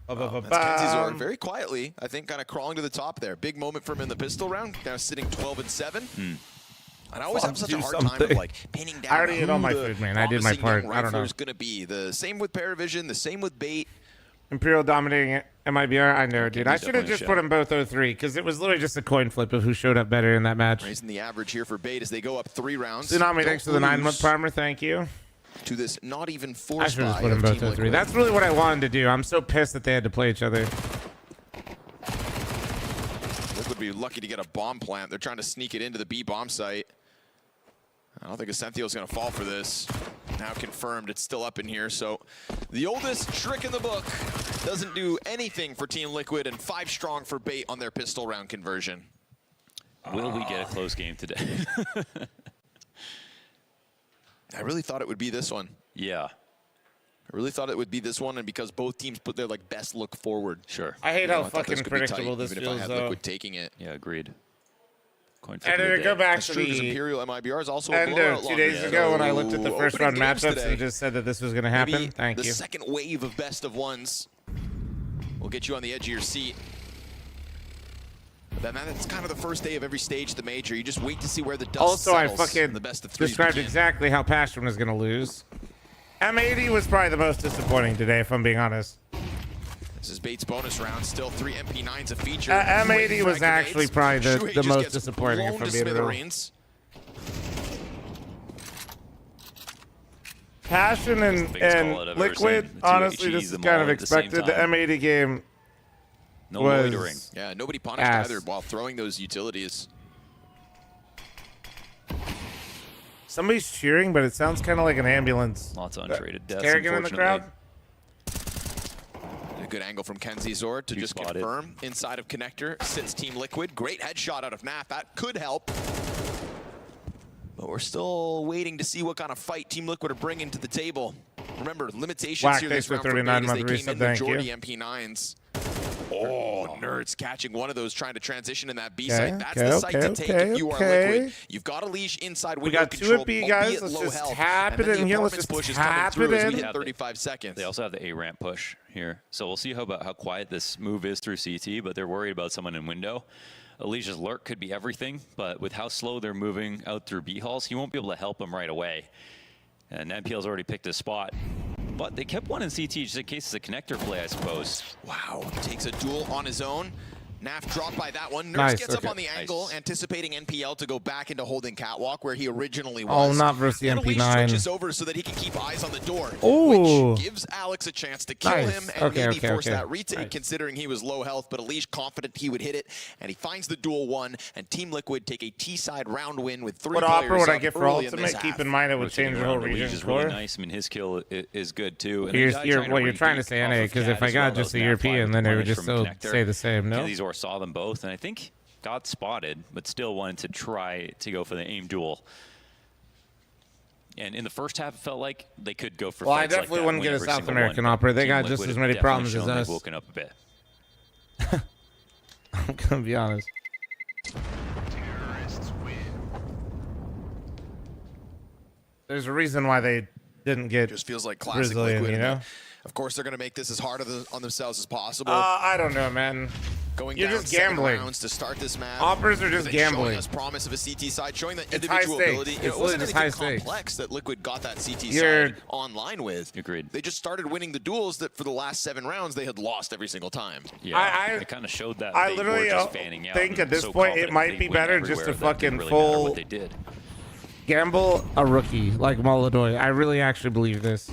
That's Kenzie Zor very quietly, I think, kind of crawling to the top there. Big moment for him in the pistol round. Now sitting 12-7. And I always have such a hard time of like pinning down. I already ate all my food, man. I did my part. I don't know. Going to be the same with Paravision, the same with Bait. Imperial dominating MIBR. I know, dude. I should have definitely a just put them both 0-3 because it was literally just a coin flip of who showed up better in that match. Raising the average here for Bait as they go up 3 rounds. Tsunami, Don't thanks for the 9-month lose primer. Thank you. to this not even I forced should have buy put them of both Team 0-3. Liquid. That's really what I wanted to do. I'm so pissed that they had to play each other. Liquid would be lucky to get a bomb plant. They're trying to sneak it into the B bomb site. I don't think Ascenthio's going to fall for this. Now confirmed, it's still up in here. So the oldest trick in the book doesn't do anything for Team Liquid, and 5 strong for Bait on their pistol round conversion. will we get a close game today? I really thought it would be this one. Yeah. I really thought it would be this one, and because both teams put their like best look forward. Sure. I hate You know, how I thought fucking could be tight, predictable this even feels, if I had though. Liquid taking it. Yeah, agreed. Coin And then go back That's to true, 'cause the Imperial MIBR is also a end blowout of 2 longer. days ago when I looked at the So, first round opening games matchups today. and just said that this was going to happen. Maybe Thank the you. second wave of best of ones will get you on the edge of your seat. But then that's kind of the first day of every stage of the major. You just wait to see where the dust Also, I settles. fucking and the best of 3 described begin. exactly how Passion was going to lose. M80 was probably the most disappointing today, if I'm being honest. This is Bates' bonus round. Still 3 MP9s a feature. M80 Great was frag actually grenades. probably the Shuhei just most gets disappointing, blown if I'm to being real. smithereens. Passion and biggest call I've ever Liquid, seen. The two honestly, HEs this is them kind all of at the same expected. The time. M80 game No was loitering. Yeah, nobody punished ass. either while throwing those utilities. Somebody's cheering, but it sounds kind of like an ambulance. Lots of untraded deaths, Kerrigan in the crowd? A good angle from Kenzie Zor to just spotted. confirm. Inside of Connector sits Team Liquid. Great headshot out of Naf. That could help. But we're still waiting to see what kind of fight Team Liquid are bringing to the table. Remember, limitations Whack, here thanks this for round for Bait 39 as they month came reset, in thank majority you. MP9s. Oh, Nerds catching one of those, trying to transition in that B Okay, site. That's okay, the site to okay, take if you are okay. Liquid. You've got a leash inside We window got 2 control, at B, albeit guys. Let's low just health. tap And it then in the here. Let's apartments just push is coming tap through it as we in. hit 35 seconds. They also have the A ramp push here. So we'll see how quiet this move is through CT, but they're worried about someone in window. Alicia's lurk could be everything, but with how slow they're moving out through B halls, he won't be able to help them right away. And NPL's already picked his spot. But they kept one in CT just in case it's a connector play, I suppose. Wow, takes a duel on his own. Naf dropped by that one. Nerds Nice, gets okay. up on the angle, anticipating NPL to go back into holding catwalk where he originally Oh, was. not versus the And Elise MP9. switches over so that he can keep eyes on the door, Ooh. which gives Alex a chance to kill Nice. him and Okay, maybe okay, force okay. that retake, Nice. considering he was low health, but Elise confident he would hit it, and he finds the duel one, and Team Liquid take a T-side round win with 3 What players offer would I up get for early in this ultimate? Keep half. in mind it would Rotating change the whole around the lead region is really score. nice. I mean, his kill is good too. And You're, the guy you're, trying to well, you're trying to retake say off NA, of because Cat if I as well, got just those a nap European, fires then they would replenished just from still Connector. say the same, no? Kenzie Zor saw them both, and I think got spotted, but still wanted to try to go for the aim duel. And in the first half, it felt like they could go for Well, I fights like definitely that, wouldn't win get a every South single American one, opera. They Team got just Liquid as have many definitely problems as shown they've us. woken up a bit. I'm gonna be honest. There's a reason why they didn't get Just feels like classic Brazilian, Liquid. you know? Of course, they're going to make this as hard on themselves as possible. I don't know, man. Going You're down just 7 gambling. rounds to start this match. Operas are just But then gambling. Showing us promise of a CT side, showing that It's high individual stakes. ability. It's It wasn't just anything high stakes. complex that Liquid got that CT You're- side online with. Agreed. They just started winning the duels that for the last 7 rounds they had lost every single time. Yeah, it kind of showed that I they literally were just fanning out. think and at this so point it confident might they'd be win better just everywhere to that it fucking didn't really matter full what they did. gamble a rookie like Moladoy. I really actually believe this.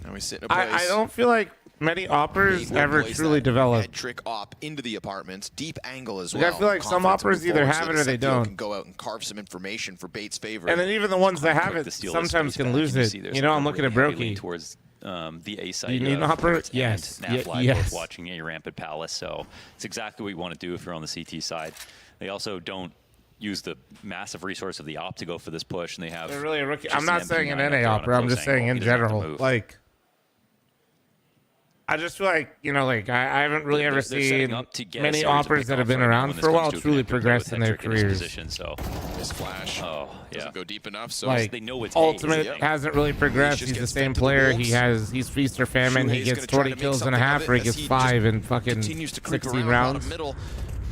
Now we sit in a place. I don't feel like many operas They ever place truly that develop. head trick op into the apartment, deep angle as Like, well. I feel like some Confidence operas moving either forward have so it that or they Septio don't. Can go out and carve some information for Bates' favor. And then even the ones that have Quick it to steal sometimes the space can back, lose and you it. see there's You know, I'm a looking at really heavy lean Brokey. towards the A side. You need an opera? Fritz and Yes. Nafly Yes. both watching a rampant palace, so it's exactly what you want to do if you're on the CT side. They also don't use the massive resource of the op to go for this push, and they have. They're really a rookie. just I'm not an saying an MP9 up NA there on a opera. I'm close just saying angle. in He doesn't have to general. move. Like, I just feel like, you know, like I haven't really ever They're setting seen up to get a many series of operas that have pickoffs been right now around when this for a comes while to a truly connector progress with in their Hendrick in his careers. position, so. This flash yeah. doesn't go deep enough, so Like, they know it's Ultimate Hayes. hasn't really progressed. just He's the gets same fed to the player. wolves. He's feast or famine. He Shuhei's gets gonna try 20 to make kills and a something half, of or it he as gets he 5 just in fucking continues to creep 16 around out of rounds. middle.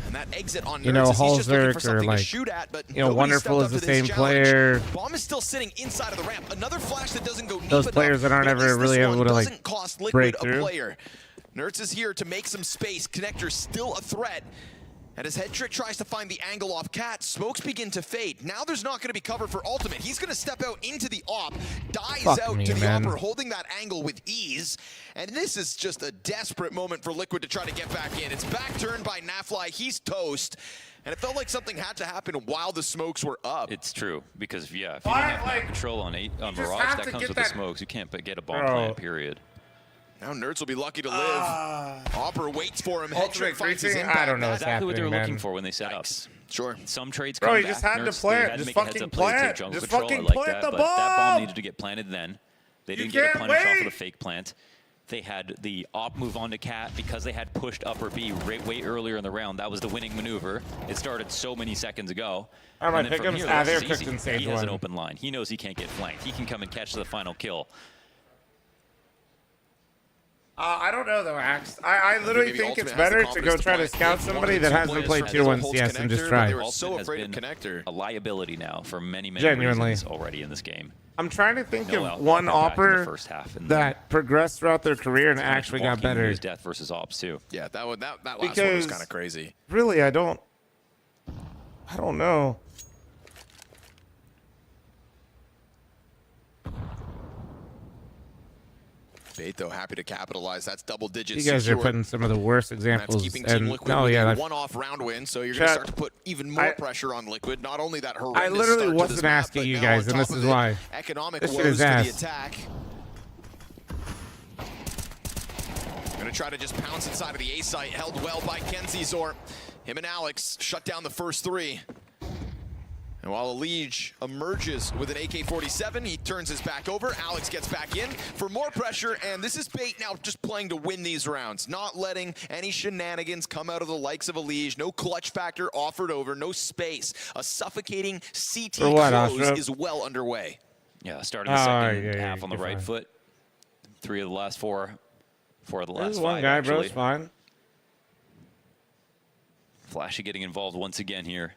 And that exit on You know, Nerds is he's just looking for Halzerk or something to like, shoot at, but you know, nobody Wonderful stepped is up the to this same challenge. player. Bomb is still sitting inside of the ramp. Another flash that doesn't go deep Those enough, players that aren't but at ever least really this able one to, like, doesn't cost Liquid break a through. player. Nerds is here to make some space. Connector still a threat. And as Head Trick tries to find the angle off Cat, smokes begin to fade. Now there's not going to be cover for Ultimate. He's going to step out into the op, dies Fuck out me, to the man. opper, holding that angle with ease. And this is just a desperate moment for Liquid to try to get back in. It's back turned by Nafly. He's toast. And it felt like something had to happen while the smokes were up. It's true, because, yeah, if you don't have map control on just Mirage, have that to comes get with that- the smokes. You can't get a bomb Bro. plant, period. Now Nerds will be lucky to live. Opera waits for him. Head Ultimate Trick finds his creeping? impact. I don't know what's Exactly what they were happening, looking man. for when they set up. Sure. Some trades Bro, come you back. just had to Nerds, plant. they had to Just make a heads fucking up play to take plant. jungle Just control. I fucking like plant that, the but that bomb bomb. needed to get planted then. They You didn't get a can't punish off of wait. the fake plant. They had the op move onto Cat because they had pushed upper B way earlier in the round. That was the winning maneuver. It started so many seconds ago. All right, And then pick from him. here, Ah, the they're rest is cooked easy. in stage He has an one. open line. He knows he can't get flanked. He can come and catch the final kill. I don't know though, Axe. I literally Maybe think it's Ultimate has the better to confidence go to try to play. scout One somebody of the that two hasn't players played from Tier 1 holds CS and just Connector, try. but they were so Ultimate has afraid of been Connector. a liability now for many Genuinely. reasons already in this game. I'm trying to think No of out one walking back in the opera first half, and that progressed throughout their career and then actually got walking into better. his death versus ops too. Yeah, that last one was Because kind of crazy. really, I don't know. Bait, though, happy to capitalize. That's double digits. You guys are secured. putting some of the worst And examples. that's keeping Team And Liquid no, with yeah, a I've- one-off round win, so you're going to Chat, start to put even more pressure on Liquid. Not only that horrendous I literally start to wasn't this map, asking but you now guys, on and this top is of it, why. economic This shit woes is for the ass. attack. Going to try to just pounce inside of the A site, held well by Kenzizor. Him and Alex shut down the first three. And while Elige emerges with an AK-47, he turns his back over. Alex gets back in for more pressure, and this is Bait now just playing to win these rounds, not letting any shenanigans come out of the likes of Elige. No clutch factor offered over, no space. A suffocating CT For what, close Ashraf? is well underway. Yeah, starting the second yeah, half on the you're right fine. foot. 3 of the last 4. 4 of the last There's 5, one guy, bro. actually. It's fine. Flashy getting involved once again here.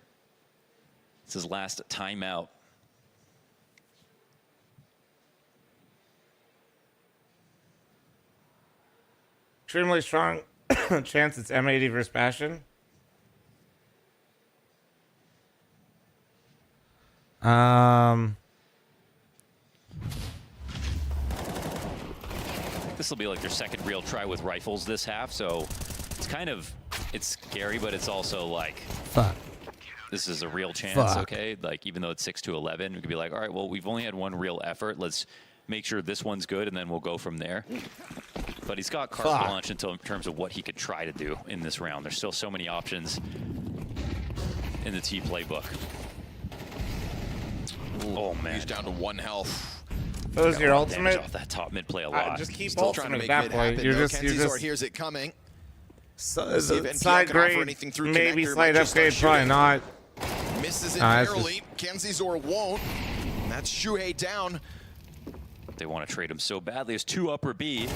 It's his last timeout. Extremely strong chance it's M80 versus Passion. This will be like their second real try with rifles this half, so it's scary, but it's also like, fuck. This is a real chance, Fuck. okay? Like, even though it's 6-11, we could be like, all right, well, we've only had one real effort. Let's make sure this one's good, and then we'll go from there. But he's got carte Fuck. blanche in terms of what he could try to do in this round. There's still so many options in the T playbook. Oh, man. He's down to 1 health. What was your ultimate? Off that top mid play a lot. Just keep Still trying to ultimate make at mid that point. happen. You're No, just Kenzizor hears it coming. So, See if NPL side can offer grade, anything through maybe connector, slight might just upgrade, start probably shooting. not. Misses it Nah, it's barely. Kenzizor won't. And that's Shuhei down. They want to trade him so badly. There's 2 upper B.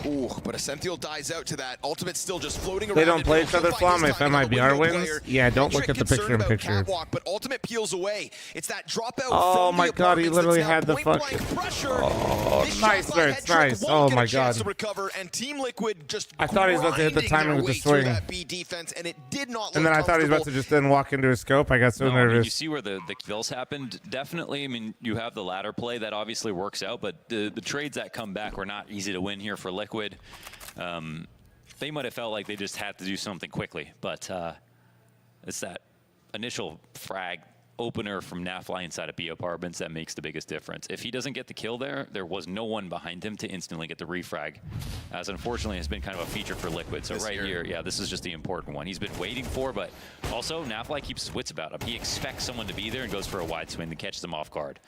Ooh, but Ascenthiel dies out to that. Ultimate still just floating around. They don't play each other, fl0m. If MIBR wins, yeah, don't look at the picture-in-picture. Catwalk, but Ultimate peels away. It's that dropout. Oh from my the god, he literally had the fucking fucking. Oh, nice, Nerds, nice. Oh my god. To recover, and Team Liquid just I thought he was about to hit the timing with the swing. That B defense, and it did not look And then I thought he was about to just then walk into his scope. I got so No, I mean, nervous. you see where the kills happened? Definitely. I mean, you have the ladder play. That obviously works out. But the trades that come back were not easy to win here for Liquid. They might have felt like they just had to do something quickly. But it's that initial frag opener from Nafly inside of B apartments that makes the biggest difference. If he doesn't get the kill there, there was no one behind him to instantly get the refrag, as unfortunately has been kind of a feature for Liquid. So right here, yeah, this is just the important one he's been waiting for, but also Nafly keeps his wits about him. He expects someone to be there and goes for a wide swing that catches them off guard.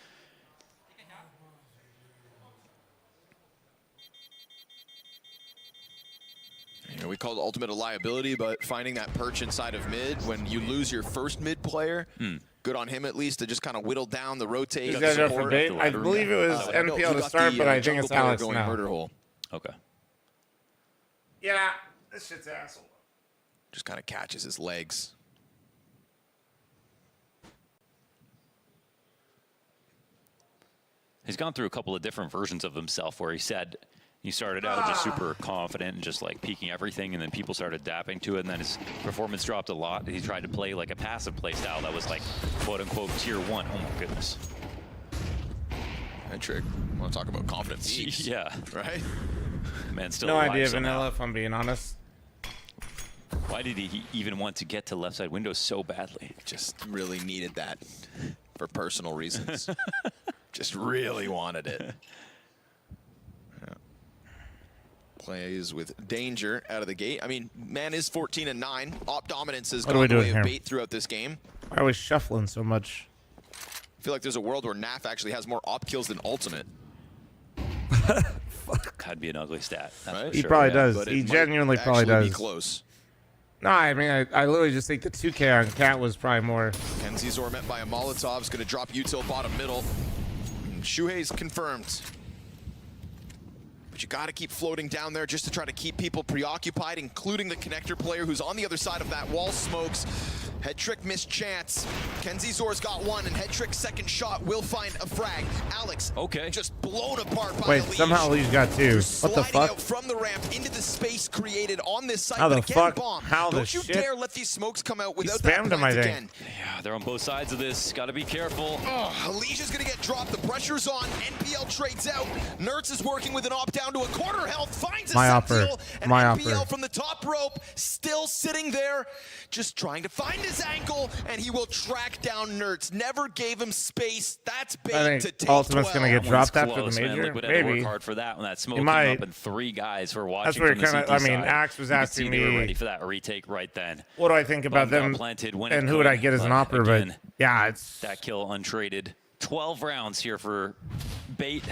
You know, we call it ultimate a liability, but finding that perch inside of mid when you lose your first mid player, good on him at least to just kind of whittle down the rotate. He's got it for bait. I believe it was NPL to start, but I think it's Alex going now. murder hole. Okay. Yeah, this shit's asshole. Just kind of catches his legs. He's gone through a couple of different versions of himself where he said he started out just super confident and just like peaking everything, and then people started dapping to it, and then his performance dropped a lot. He tried to play like a passive play style that was like quote unquote tier 1. Oh my goodness. That trick. Want to talk about confidence? Yeah. Right? Man, still No alive idea, somehow. Vanilla, if I'm being honest. Why did he even want to get to left side window so badly? Just really needed that for personal reasons. Just really wanted it. Yeah. Plays with danger out of the gate. I mean, man is 14-9. Op dominance has gone the way of bait throughout this game. Why are we shuffling so much? I feel like there's a world where Naf actually has more op kills than ultimate. That'd be an ugly stat. Right? He probably does. But He it might genuinely probably actually be does. close. No, I mean, I literally just think the 2K on Cat was probably more. Kenzizor met by a Molotov is going to drop util bottom middle. And Shuhei's confirmed. But you got to keep floating down there just to try to keep people preoccupied, including the connector player who's on the other side of that wall. Smokes. Head trick missed chance. Kenzizor's got one, and Head trick's second shot will find a frag. Alex, just blown apart by Wait, Elige. somehow Elige got 2. What the Sliding fuck? out from the ramp into the space created on this site. How But the again, fuck? bomb. How the Don't you shit? dare let these smokes come out He without spammed that him, I plant think. again. Yeah, they're on both sides of this. Got to be careful. Oh, Elige's gonna get dropped. The pressure's on. NPL trades out. Nertz is working with an op down to a quarter health. Finds a My offer. and My NPL offer. from the top rope, still sitting there, just trying to find his ankle, and he will track down Nertz. Never gave him space. That's bait I to think take Ultimate's 12. gonna get dropped after the Close, man. major. Liquid had to Maybe. work hard for that when that smoke He came might. up and 3 guys were watching. That's where from the kinda- CT I mean, side. Axe was You could asking see they were me- ready for that retake right then. What do I think about Bomb got them? planted when And it who would I could, get as an but opera? But again, yeah, it's that kill untraded. 12 rounds here for bait.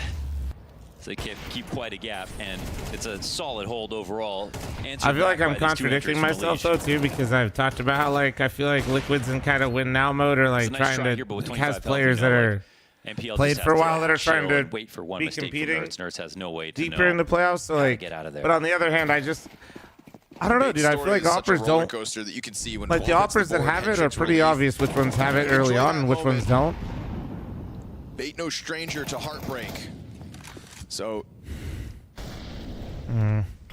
So they keep quite a gap, and it's a solid hold overall. I feel like I'm contradicting myself though too, because I've talked about how like I feel like Liquid's in kind of win now mode, or like It's a nice trying shot to here, but with 25 has health, players you that know, are like, NPL played just for a has while that are chill trying to and wait for one be mistake competing from Nertz. Nertz has no way to deeper know. in the playoffs. So like, get out of there. but on the other hand, I don't know, Bait dude. I feel story like is such a operas roller don't. coaster that you can see when Like the ball hits operas that board. have Head it are trick's pretty relief. obvious which ones have it early Enjoy on that and which ones don't. Bait no stranger to heartbreak. So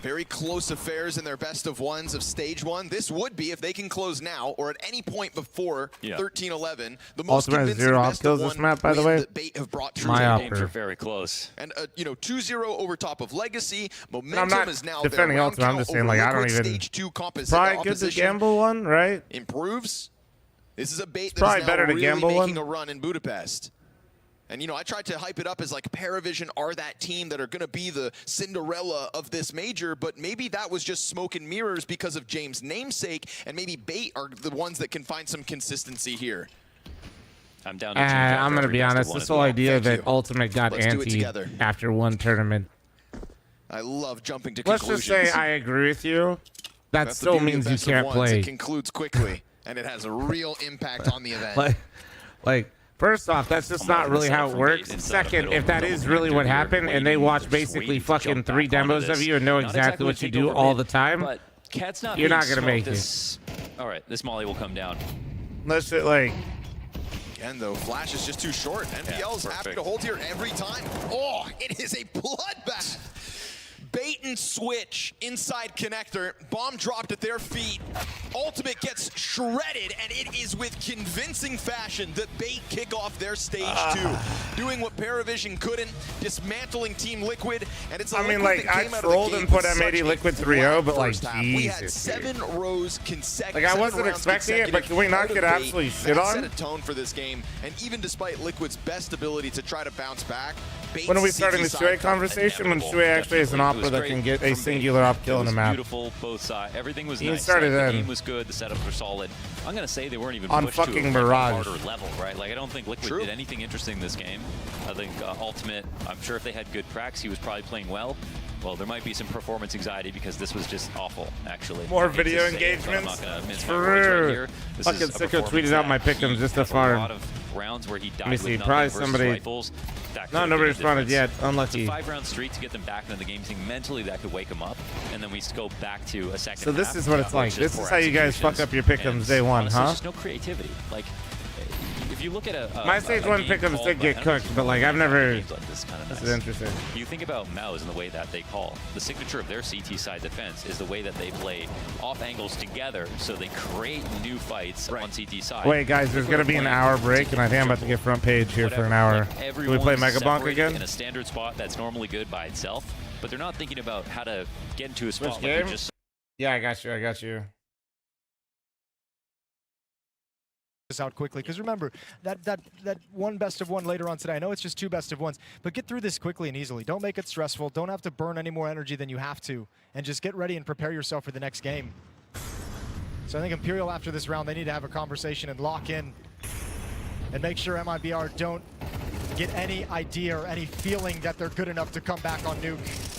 very close affairs in their best of ones of stage 1. This would be, if they can close now or at any point before 13-11, the most Ultimate has convincing 0 off best kills of this one map, by the win way. that Bait have brought to My the Games are very close. And you know, 2-0 over top of Legacy. I'm Momentum not is now defending their Ultimate. I'm round just count saying, over like, I don't Liquid. even. Stage 2 Probably good to opposition gamble one, right? improves. This is a Bait It's that probably is now better to really gamble making one. a run in Budapest. And, you know, I tried to hype it up as like Paravision are that team that are going to be the Cinderella of this major, but maybe that was just smoke and mirrors because of James' namesake, and maybe Bait are the ones that can find some consistency here. I'm down to And change I'm going to be honest, this whole idea that Ultimate got Let's do it anti together. after one tournament. I love jumping to Let's conclusions. just say I agree with you. That That's the still beauty of means you best of can't ones. play. It concludes quickly, and it has a real impact on the event. Like, first off, that's just not really how it works. Second, if that is really what happened and they watch basically fucking 3 demos of you and know exactly what you do all the time, you're not going to make it. All right, this molly will come down. Unless it, like... Again, though, Flash is just too short. NPL's happy to hold here every time. Oh, it is a bloodbath. Bait and switch inside connector. Bomb dropped at their feet. Ultimate gets shredded, and it is with convincing fashion that Bait kick off their stage 2. Doing what Paravision couldn't, dismantling Team Liquid, and it's a I mean, Liquid like, that I came out of the trolled gate and put with M80 such a Liquid 3-0, flat but, like, first half. We had Jesus, 7 rows consecutive. Like, I wasn't expecting it, but can we not get absolutely shit on? Set a tone for this game, and even despite Liquid's best ability to try to bounce back, When are we starting the Shui conversation? When Shui actually is an opera that can get a singular op kill in a map. Beautiful, both sides. Everything was He nice. started the then. game was good. The setups were solid. I'm gonna say they weren't even On pushed fucking to a Mirage. harder level, right? Like I don't think Liquid did anything interesting this game. I think Ultimate. I'm sure if they had good pracs, he was probably playing well. Well, there might be some performance anxiety because this was just awful, actually. More I hate to video say it, but I'm engagements? not gonna mince my words right here. This Fucking is a sicko performance tweeted out my that pick'ems he just had a far. a lot of rounds where he died Let me with see, nothing probably versus somebody. rifles. That could No, have nobody been the responded yet. difference. Unlucky. It's a 5-round streak to get them back into the game. Think mentally that could wake them up, and then we go back to a second. So this half, is what it's like. just This is poor how you guys fuck up your pick'ems executions. day one, Honestly, huh? There's just no creativity. Like, if you look at My stage 1 pick'ems did get cooked, but like I've never. Games like this, kind of This nice. is interesting. You think about Mouse and the way that they call. The signature of their CT side defense is the way that they play off angles together, so they create new fights on CT side. Wait, guys, there's gonna be an hour break, and I think I'm about to get front page here for an hour. Do we play Mega Bonk again? In a standard spot that's normally good by itself, but they're not thinking about how to get into a spot Which like they're game? just. Yeah, I got you. I got you. Out quickly, because remember that one best of one later on today. I know it's just 2 best of ones, but get through this quickly and easily. Don't make it stressful. Don't have to burn any more energy than you have to, and just get ready and prepare yourself for the next game. So I think Imperial after this round, they need to have a conversation and lock in and make sure MIBR don't get any idea or any feeling that they're good enough to come back on Nuke.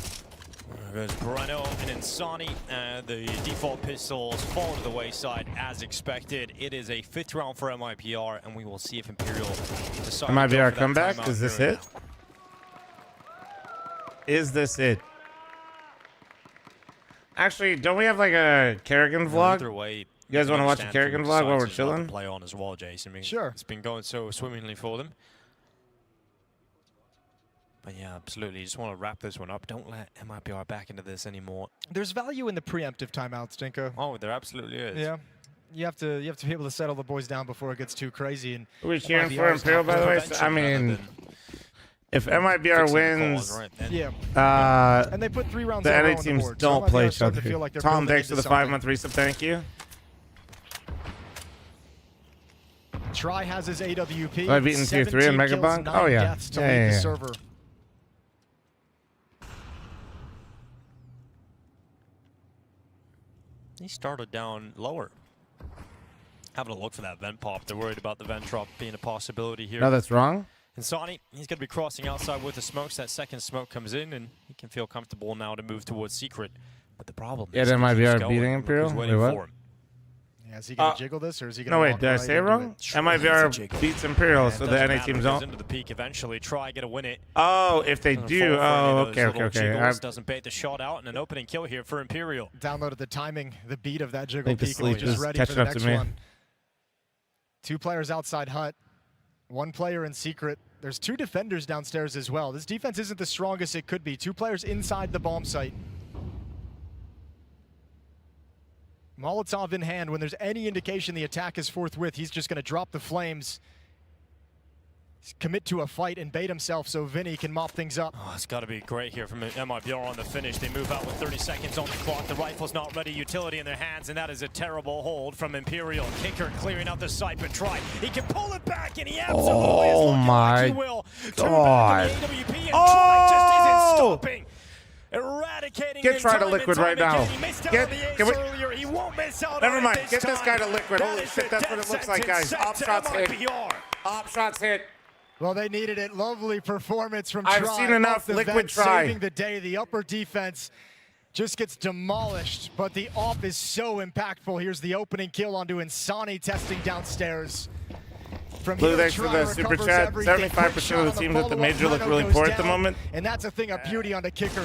There goes Breno and Insani, and the default pistols fall to the wayside as expected. It is a 5th round for MIPR, and we will see if Imperial decide MIBR to go for that comeback? timeout Is this here. it? Is this it? Actually, don't we have like a Kerrigan vlog? Either way, You guys want to watch a Kerrigan vlog while we're chilling? Play on as well, Jason. I mean, sure. It's been going so swimmingly for them. But yeah, absolutely. You just want to wrap this one up. Don't let MIPR back into this anymore. There's value in the preemptive timeouts, Dinko. Oh, there absolutely is. Yeah. You have to be able to settle the boys down before it gets too crazy. And Are we cheering for Imperial, by the way? I mean, if MIBR wins, yeah. And they put 3 rounds the in a row NA on the teams board, so don't MIBR play each starting other. to feel like they're Tom, building thanks for into the something. 5-month resub. Thank you. Try has his AWP. Have I beaten tier 3 in Mega Bonk? 9 Oh, yeah. deaths to lead Yeah. the server. He started down lower. Having a look for that vent pop. They're worried about the vent drop being a possibility here. No, that's wrong. And Sonny, he's going to be crossing outside with the smokes. That second smoke comes in, and he can feel comfortable now to move towards Secret. But the problem Yeah, is then he keeps MIBR going. beating Look Imperial? who's Wait, waiting what? for him. Yeah, is he going to jiggle this, or is he going to No, wait, did I say it wrong? MIBR beats Imperial, so the NA teams Goes don't. into the peak eventually. Try get a win it. Oh, if they Doesn't do. fall for any Oh, of those okay, little okay. jiggles. Doesn't bait the shot out, and an opening kill here for Imperial. Downloaded the timing, the beat of that jiggle think the peak, and we're sleep just is ready for catching the up to next me. one. 2 players outside hut, 1 player in Secret. There's 2 defenders downstairs as well. This defense isn't the strongest it could be. 2 players inside the bomb site. Molotov in hand. When there's any indication the attack is forthwith, he's just going to drop the flames, commit to a fight, and bait himself so Vinny can mop things up. Oh, it's got to be great here from MIBR on the finish. They move out with 30 seconds on the clock. The rifle's not ready. Utility in their hands, and that is a terrible hold from Imperial. Kicker clearing out the site, but try. He can pull it back, and he absolutely is Oh looking my like he will. God. Turn back on the AWP, and Try just isn't stopping. Eradicating Get Try to time and Liquid time right now. again. He missed out Get- on the ace can we- earlier. He won't miss out Never on mind. it Get this guy to time. Liquid. That Holy is shit, the that's what it death looks like, guys. sentence Op set shots to hit. MIBR. Op shots hit. Well, they needed it. Lovely performance from I've Try seen enough off the Liquid bench, Try. saving the day. The upper defense just gets demolished, but the op is so impactful. Here's the opening kill onto Insani testing downstairs. From Blue, here, thanks for Try the super recovers chat. everything. 75% of the teams at the major look really Goes poor at the down, moment. And that's a thing of beauty on the kicker.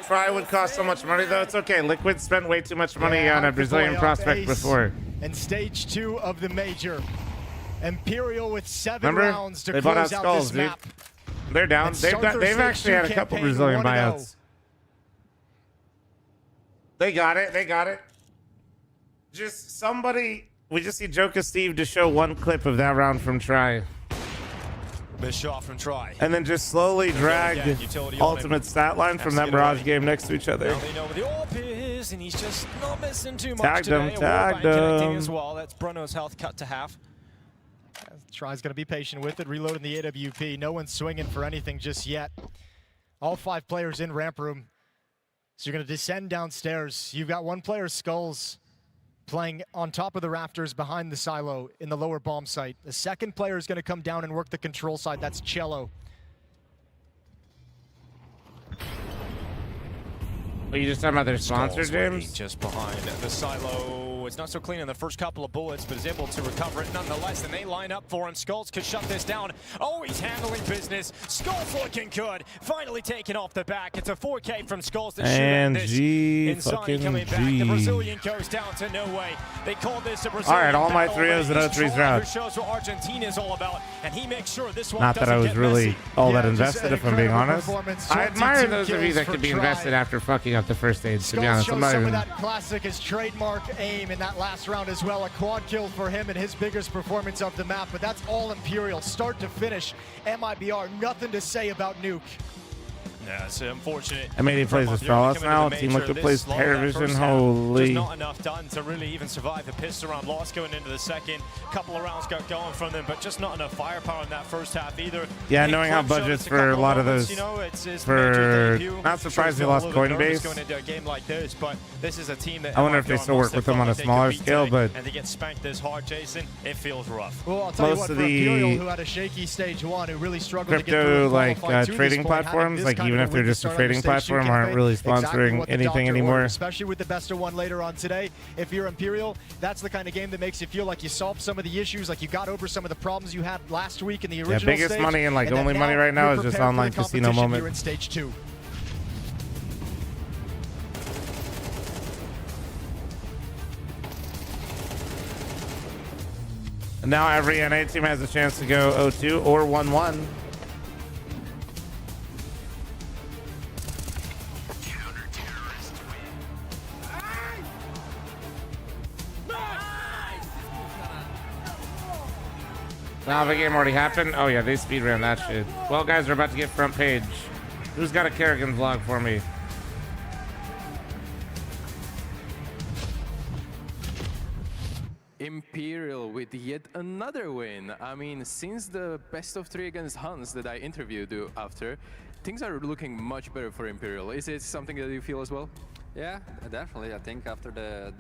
Try would cost so much money, though. It's okay. Liquid spent way too much money on a Brazilian prospect before. And stage 2 of the major. Imperial with 7 Remember? rounds to They bought out close out Skulls, this dude. map. They're down. And They've start their they've stage actually 2 had a couple campaign Brazilian 1-0. buyouts. They got it. They got it. Just somebody. We just need Joka Steve to show one clip of that round from Try. Missed shot from Try. And then just slowly drag Again, utility on ultimate stat line from that Mirage game next to each other. Now they know where the AWP is, and he's just not missing too much Tagged today. him, A wall tagged bang connecting him. as well. That's Bruno's health cut to half. Try's going to be patient with it, reloading the AWP. No one's swinging for anything just yet. All 5 players in ramp room. So you're going to descend downstairs. You've got one player, Skulls, playing on top of the rafters behind the silo in the lower bomb site. The second player is going to come down and work the control side. That's Cello. Are you just talking about their sponsor, Skulls waiting James? just behind the silo. It's not so clean in the first couple of bullets, but is able to recover it nonetheless, and they line up for him. Skulls could shut this down. Oh, he's handling business. Skulls looking good. Finally taken off the back. It's a 4K from Skulls to shoot And at this. G, Insani fucking coming back. G. The Brazilian goes down to no way. They called this a Brazilian. All right, all my battle, 3-0s but and he's 0-3s Try, round. who shows what Argentina is all about, and he makes sure this one Not that I doesn't was get really messy. all that Yeah, just invested, an if I'm being incredible honest. performance. I admire 22 those of you kills that for could be Try. invested after fucking up the first stage, to be Skulls honest. shows I'm not some even... of that classic, his trademark aim in that last round as well. A quad kill for him and his biggest performance of the map, but that's all Imperial, start to finish. MIBR, nothing to say about Nuke. Yeah, it's unfortunate. I mean, he plays Astralis now. Team Liquid plays Terrorvision. Holy. Just not enough done to really even survive the pistol round. Lost going into the second. Couple of rounds got going from them, but just not enough firepower in that first half either. Yeah, Big knowing how clip showed budgets us a for a couple lot of moments, those, you know, it's his for major debut. not surprised they Sure, lost feel a little nervous Coinbase. going into a game like this, but this is a team that I wonder if they MIBR still work must with have them on a felt like they smaller could beat scale, today, but and they get spanked this hard, Jason. It feels rough. Well, I'll tell you Most what, of for the Imperial, who had a shaky stage 1, who really struggled to get through crypto and like qualify to this trading point, having platforms, this like kind even of if they're win to just a start on trading the stage 2 platform, aren't campaign, really exactly sponsoring what the anything doctor anymore. ordered, especially with the best of 1 later on today. If you're Imperial, that's the kind of game that makes you feel like you solved some of the issues, like you got over some of the problems you had last week in the original biggest stage, money and like that only money now right now you're is just prepared for online the casino competition moment. here in stage 2. And now every NA team has a chance to go 0-2 or 1-1. Now the game already happened. Oh yeah, they speedran that shit. Well, guys, we're about to get front page. Who's got a Kerrigan vlog for me? Imperial with yet another win. I mean, since the best of 3 against Hans that I interviewed you after, things are looking much better for Imperial. Is it something that you feel as well? Yeah, definitely. I think after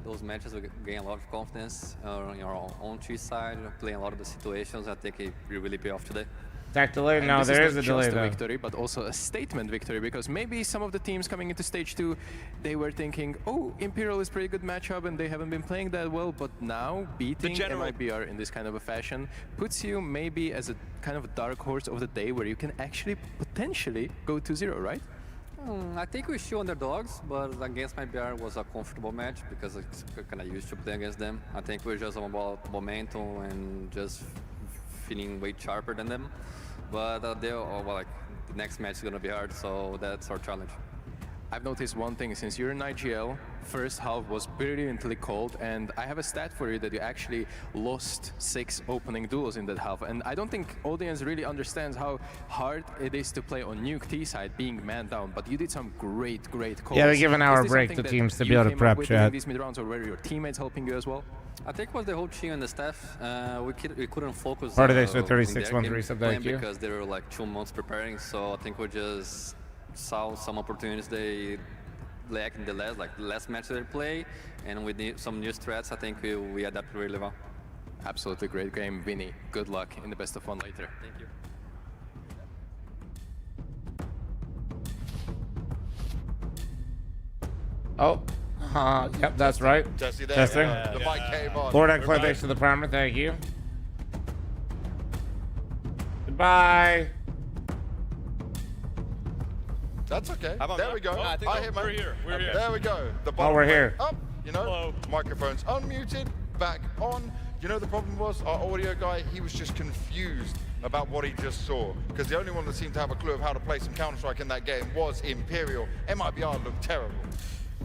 those matches, we gain a lot of confidence on your own tree side, playing a lot of the situations. I think it will really pay off today. Tech delay? And No, this there is is not a delay just a though. victory, but also a statement victory, because maybe some of the teams coming into stage 2, they were thinking, oh, Imperial is pretty good matchup and they haven't been playing that well, but now beating MIBR in this kind of a fashion puts you maybe as a kind of a dark horse of the day where you can actually potentially go 2-0, right? I think we're still underdogs, but against MIBR was a comfortable match because we're kind of used to playing against them. I think we're just about momentum and just feeling way sharper than them. But the next match is going to be hard, so that's our challenge. I've noticed one thing, since you're in IGL, first half was brilliantly cold, and I have a stat for you that you actually lost 6 opening duels in that half, and I don't think audience really understands how hard it is to play on Nuke T side, being man down, but you did some great calls. Yeah, they give an hour Is this break something to that teams to you be able to came up prep with chat. during these mid-rounds, or were your teammates helping you as well? I think it was the whole team and the staff. We couldn't focus Or did they show in 36 their 1 3 game sub plan IQ? because they were like 2 months preparing, so I think we just saw some opportunities they lack in the last match that they play, and with some new threats, I think we adapt really well. Absolutely great game, Vinny. Good luck in the best of one later. Thank you. Oh, yep, that's right. Jesse, there Testing. The mic came on. Lord Eggplant, thanks for the primer. Thank you. Goodbye. That's okay. How about There that? we go. Oh, I think I hear, we're man. here. We're here. There we go. The Oh, bottom we're went here. Up, you know, Hello. microphones unmuted, back on. You know the problem was our audio guy, he was just confused about what he just saw. Because the only one that seemed to have a clue of how to play some Counter-Strike in that game was Imperial. MIBR looked terrible.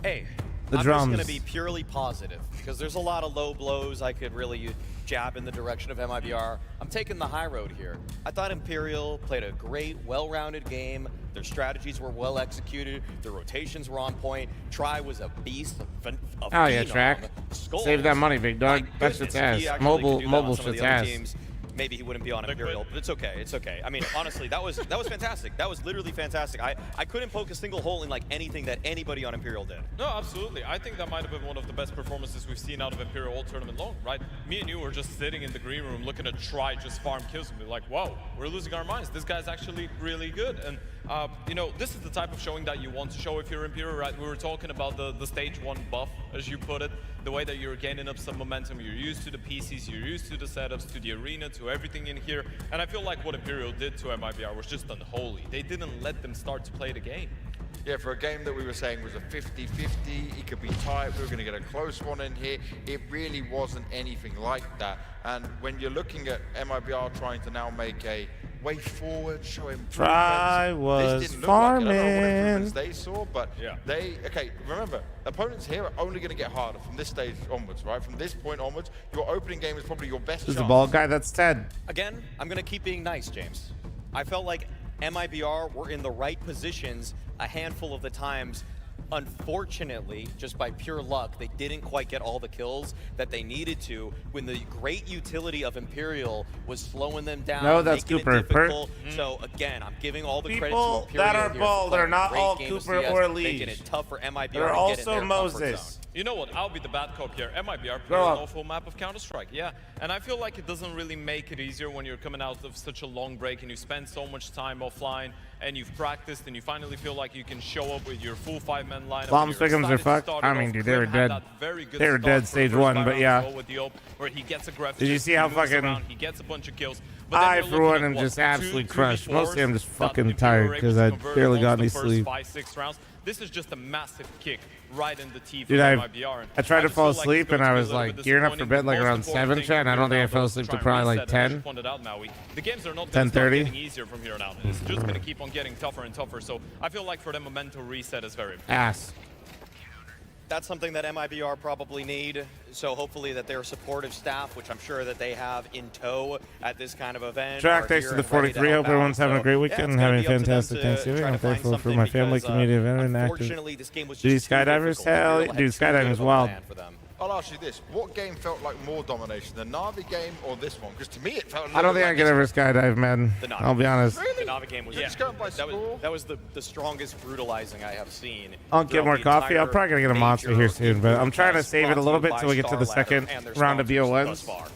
Hey, The I'm drums. just going to be purely positive because there's a lot of low blows I could really jab in the direction of MIBR. I'm taking the high road here. I thought Imperial played a great, well-rounded game. Their strategies were well executed. Their rotations were on point. Try was a beast. A Oh yeah, phenom. Track. Skulls. Save that money, big dog. My That goodness, shit's if he ass. actually could do that on Mobile some of shit's the other ass. teams, maybe he wouldn't be on Imperial, but it's okay. It's okay. I mean, honestly, that was fantastic. That was literally fantastic. I couldn't poke a single hole in like anything that anybody on Imperial did. No, absolutely. I think that might have been one of the best performances we've seen out of Imperial all tournament long, right? Me and you were just sitting in the green room looking to try just farm kills and be like, whoa, we're losing our minds. This guy's actually really good. And, you know, this is the type of showing that you want to show if you're Imperial, right? We were talking about the stage 1 buff, as you put it, the way that you're gaining up some momentum. You're used to the PCs, you're used to the setups, to the arena, to everything in here. And I feel like what Imperial did to MIBR was just unholy. They didn't let them start to play the game. Yeah, for a game that we were saying was a 50-50, it could be tight, we were going to get a close one in here. It really wasn't anything like that. And when you're looking at MIBR trying to now make a way forward, show improvements. Try was this didn't look like it. I don't know what farming. improvements they saw, but okay, remember, opponents here are only going to get harder from this stage onwards, right? From this point onwards, your opening game is probably your best This is chance. the bald guy. That's Ted. Again, I'm going to keep being nice, James. I felt like MIBR were in the right positions a handful of the times. Unfortunately, just by pure luck, they didn't quite get all the kills that they needed to when the great utility of Imperial was slowing them down. No, that's making Cooper. it difficult. So again, I'm giving all the credit to People Imperial that are here for bald playing are a not great all game of Cooper CS, or making Liege. it tough for MIBR They're to also get in their comfort Moses. zone. You know what? I'll be the bad cop here. MIBR play Grow an up. awful map of Counter-Strike, yeah. And I feel like it doesn't really make it easier when you're coming out of such a long break and you spend so much time offline and you've practiced and you finally feel like you can show up with your full 5-man lineup. Bombs victims are fucked. I mean, dude, they were dead. They were dead stage 1, but yeah. Where he gets aggressive, Did you see how he moves fucking around, he gets a bunch of kills. But then I, you're for looking one, at, am what, just 2, absolutely 3 crushed. scores Mostly I'm just that fucking Imperial tired were able because to I convert barely got amongst any the first sleep. 5-6 rounds. This is just a massive kick right in the teeth Dude, of I MIBR. And tried to just fall feel like asleep it's and going I to be was a little like bit gearing up for disappointing. bed like The around most important 7, chat, and I don't think I fell asleep try to and probably like reset, and as you 10. pointed out, Maui, the games are not going to start 10:30. getting easier from here on out. It's just going to keep on getting tougher and tougher. So I feel like for them, a mental reset is very important. Ass. That's something that MIBR probably need. So hopefully that their supportive staff, which I'm sure that they have in tow at this kind of event. Track, are thanks here to the and ready to 43. help Hope everyone's out. having a So, great yeah, weekend it's and gonna having a be up to them fantastic to Thanksgiving. try I'm to find thankful for something my family, because, community, event, and active. unfortunately, this game was GG just too Skydivers, difficult. hell, Imperial had dude, too skydiving good is of a wild. plan for them. I'll ask you this: what game felt like more domination, the Navi game or this one? Because to me, it felt. I don't think I could ever skydive, man. The Navi. I'll be honest. The Navi game was Just going by score? that was the strongest brutalizing I have seen. I'll get throughout more the coffee. I'm entire probably gonna get a monster here soon, but I'm trying to save it a little bit till we get to the second round of thus BO1s. far.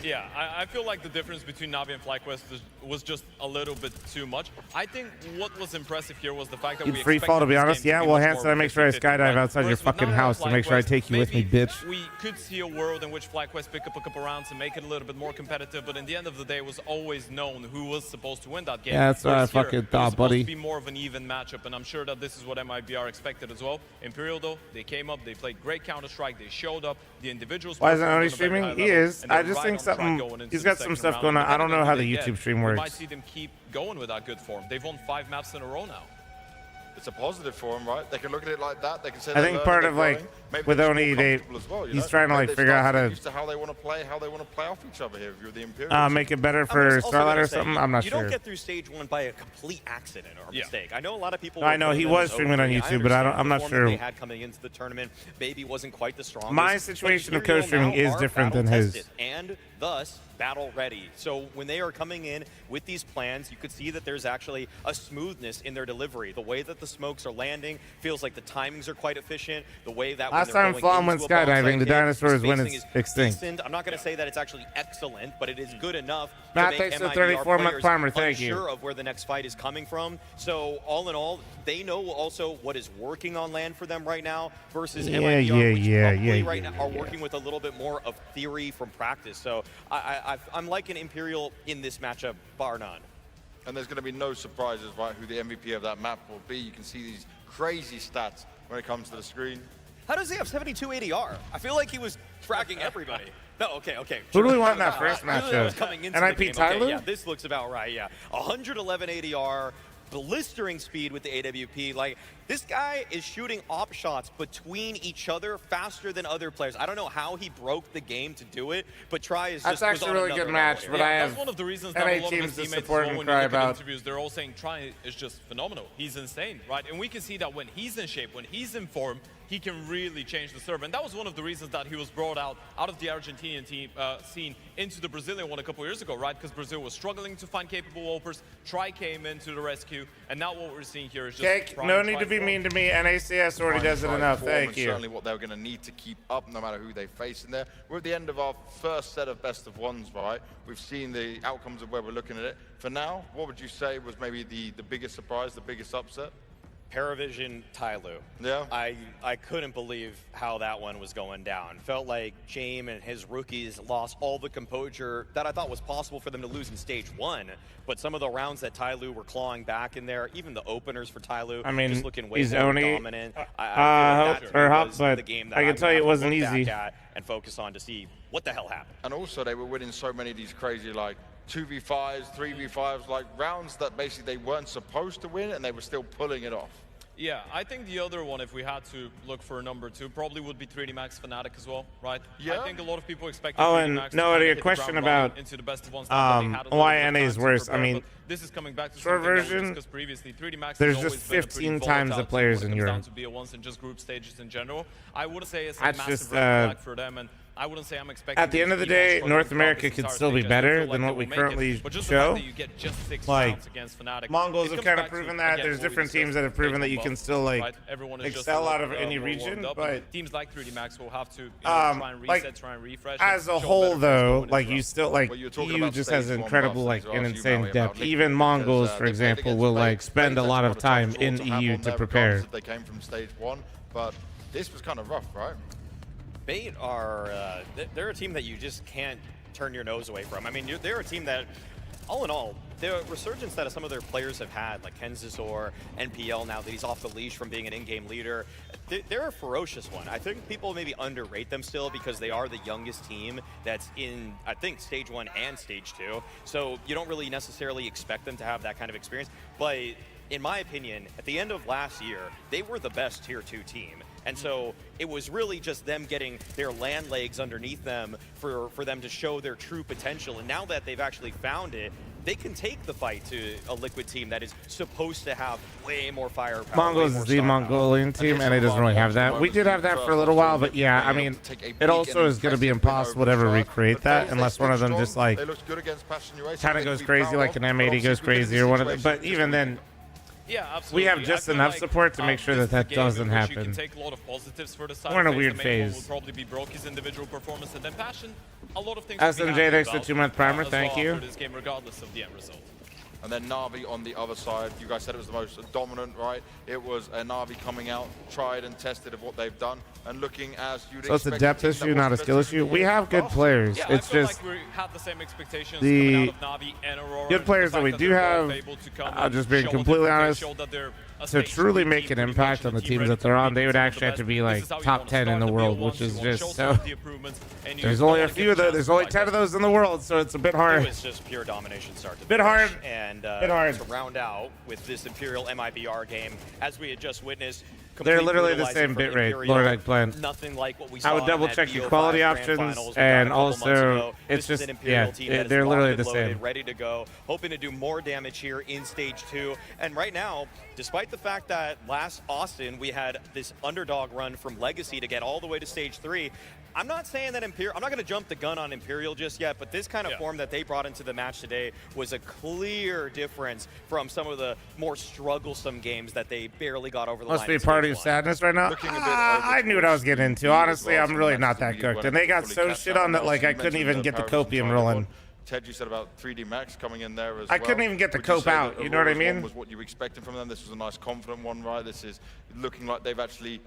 Yeah, I feel like the difference between Navi and FlyQuest was just a little bit too much. I think what was impressive here was the fact that In we free fall, to be honest. Yeah, well, Hanson, I make sure I skydive outside your fucking house to make sure I take you with me, bitch. We could see a world in which FlyQuest pick up a couple rounds and make it a little bit more competitive, but in the end of the day, it was always known who was supposed to win that game. Yeah, that's what I Whereas here, fucking it was thought, supposed buddy. to be more of an even matchup, and I'm sure that this is what MIBR expected as well. Imperial, though, they came up, they played great Counter-Strike, they showed up, the individuals. Why isn't performed Oni on a very streaming? high He level, is. and they're I just right think on track something. going into He's the got some second stuff round. going on. But I don't know how the they did. YouTube stream We works. might see them keep going with that good form. They've won 5 maps in a row now. It's a positive for them, right? They can look at it like that. They can say. I think part of like with Oni, he's trying to like figure out how to used to how they want to play off each other here. If you're the Imperial, make it better I'm for also gonna StarLadder or say, something. I'm not you sure. don't get through stage 1 by a complete accident or mistake. I know a lot of people. No, I were know putting he them was as streaming on OG. YouTube, but I'm not the form that sure. They had coming into the tournament, Baby wasn't quite the strongest. My but situation of Imperial co-streaming now is are different than his. battle-tested, and thus battle ready. So when they are coming in with these plans, you could see that there's actually a smoothness in their delivery. The way that the smokes are landing feels like the timings are quite efficient. The way that last time fl0m went skydiving, the dinosaurs went extinct. Decent. I'm not going to say that it's actually excellent, but it is good enough Matt, to thanks make for the MIBR 34-month players primer. Thank you. unsure of where the next fight is coming from. So all in all, they know also what is working on land for them right now versus MIBR, which probably now are working with a little bit more of theory from practice. So I'm liking Imperial in this matchup, bar none. And there's going to be no surprises, right, who the MVP of that map will be. You can see these crazy stats when it comes to the screen. How does he have 72 ADR? I feel like he was fracking everybody. No, okay. Who do we want in that first matchup? NIP Tyler? Okay, yeah, this looks about right, yeah. 111 ADR, blistering speed with the AWP. Like, this guy is shooting op shots between each other faster than other players. I don't know how he broke the game to do it, but Try is just... That's actually a really good match, but I have that's one of the reasons that NA a lot of teams his to teammates support as well, and when cry you look at about. interviews, they're all saying Try is just phenomenal. He's insane, right? And we can see that when he's in shape, when he's in form, he can really change the serve. And that was one of the reasons that he was brought out of the Argentinian team scene into the Brazilian one a couple years ago, right? Because Brazil was struggling to find capable opers. Try came into the rescue, and now what we're seeing here is just... Okay, no need to be mean to me. NACS already does it enough. Thank you. Certainly what they're going to need to keep up, no matter who they face in there. We're at the end of our first set of best of ones, right? We've seen the outcomes of where we're looking at it. For now, what would you say was maybe the biggest surprise, the biggest upset? Paravision Tyloo. Yeah. I couldn't believe how that one was going down. Felt like James and his rookies lost all the composure that I thought was possible for them to lose in stage 1. But some of the rounds that Tyloo were clawing back in there, even the openers for Tyloo, I mean, just looking way he's more only dominant. I feel like that was but the game that I can tell you it wasn't easy. And focus on to see what the hell happened. And also they were winning so many of these crazy like 2v5s, 3v5s, like rounds that basically they weren't supposed to win and they were still pulling it off. Yeah, I think the other one, if we had to look for a number 2, probably would be 3D Max Fnatic as well, right? Yeah. I think a lot of people expect. Oh, and no, your question about into the best of ones why NA is worse. I mean, this is coming back to short version. Previously, 3D Max there's just 15 times the players in Europe. To be a once and just group stages in general. I wouldn't say it's a That's massive just, red flag for them, and I wouldn't say I'm expecting. At the end of the day, North America could still be better than what we currently show. Like, Mongols have kind of proven that. There's different teams that have proven that you can still like excel out of any region, but teams like 3D Max will have to try and reset, try and refresh. As a whole, though, like you still like EU just has incredible like an insane depth. Even Mongols, for example, will like spend a lot of time in EU to prepare. They came from stage 1, but this was kind of rough, right? Bait are, they're a team that you just can't turn your nose away from. I mean, they're a team that, all in all, the resurgence that some of their players have had, like Kenzisor, NPL now that he's off the leash from being an in-game leader, they're a ferocious one. I think people maybe underrate them still because they are the youngest team that's in, I think, stage 1 and stage 2. So you don't really necessarily expect them to have that kind of experience. But in my opinion, at the end of last year, they were the best tier 2 team. And so it was really just them getting their land legs underneath them for them to show their true potential. And now that they've actually found it, they can take the fight to a Liquid team that is supposed to have way more firepower. Mongols is the Mongolian team, and it doesn't really have that. We did have that for a little while, but yeah, I mean, it also is going to be impossible to ever recreate that unless one of them just like kind of goes crazy, like an M80 goes crazy, or one of them. But even then, yeah, absolutely. we have just enough support to make sure that that doesn't happen. You can take a lot of positives for the side. We're in a weird the main phase. Will probably be Broky's individual performance, and then Passion. A lot of things. SMJ, thanks for the 2-month primer. Thank you. For this game, regardless of the end result. And then Na'Vi on the other side. You guys said it was the most dominant, right? It was a Na'Vi coming out, tried and tested of what they've done, and looking as you'd So it's a depth issue, not a skill issue. We have good players. Yeah, it's I feel just like we had the same expectations the coming out of Na'Vi and Aurora. good players that we do have. I'll just be completely honest. To truly make an impact on the teams that they're on, they would actually have to be like top 10 in the world, which is just so. There's only a few of those. There's only 10 of those in the world, so it's a bit hard. It was just pure domination start to bit finish. hard. And bit hard. to round out with this Imperial MIBR game, as we had just witnessed, They're complete literally the brutalizing same from bitrate. Imperial. Lord Eggplant. Nothing like what we saw. I would double at check the BO5 quality Grand options, Finals we got a and couple months also ago. it's This is just an Imperial yeah, team that is they're literally locked the and loaded, same. ready to go, hoping to do more damage here in stage 2. And right now, despite the fact that last Austin we had this underdog run from Legacy to get all the way to stage 3, I'm not saying that Imperial, I'm not going to jump the gun on Imperial just yet, but this kind of form that they brought into the match today was a clear difference from some of the more strugglesome games that they barely got over the line. Must be a party of sadness right now. I knew what I was getting into. Honestly, I'm really not that cooked. And they got so shit on that, like, I couldn't even get the copium rolling. Ted, you said about 3D Max coming in there as well. I couldn't even get the Would you cope say out, that you know what I Aurora's one mean? was what you were expecting from them? This was a nice, confident one, right? This is looking like they've actually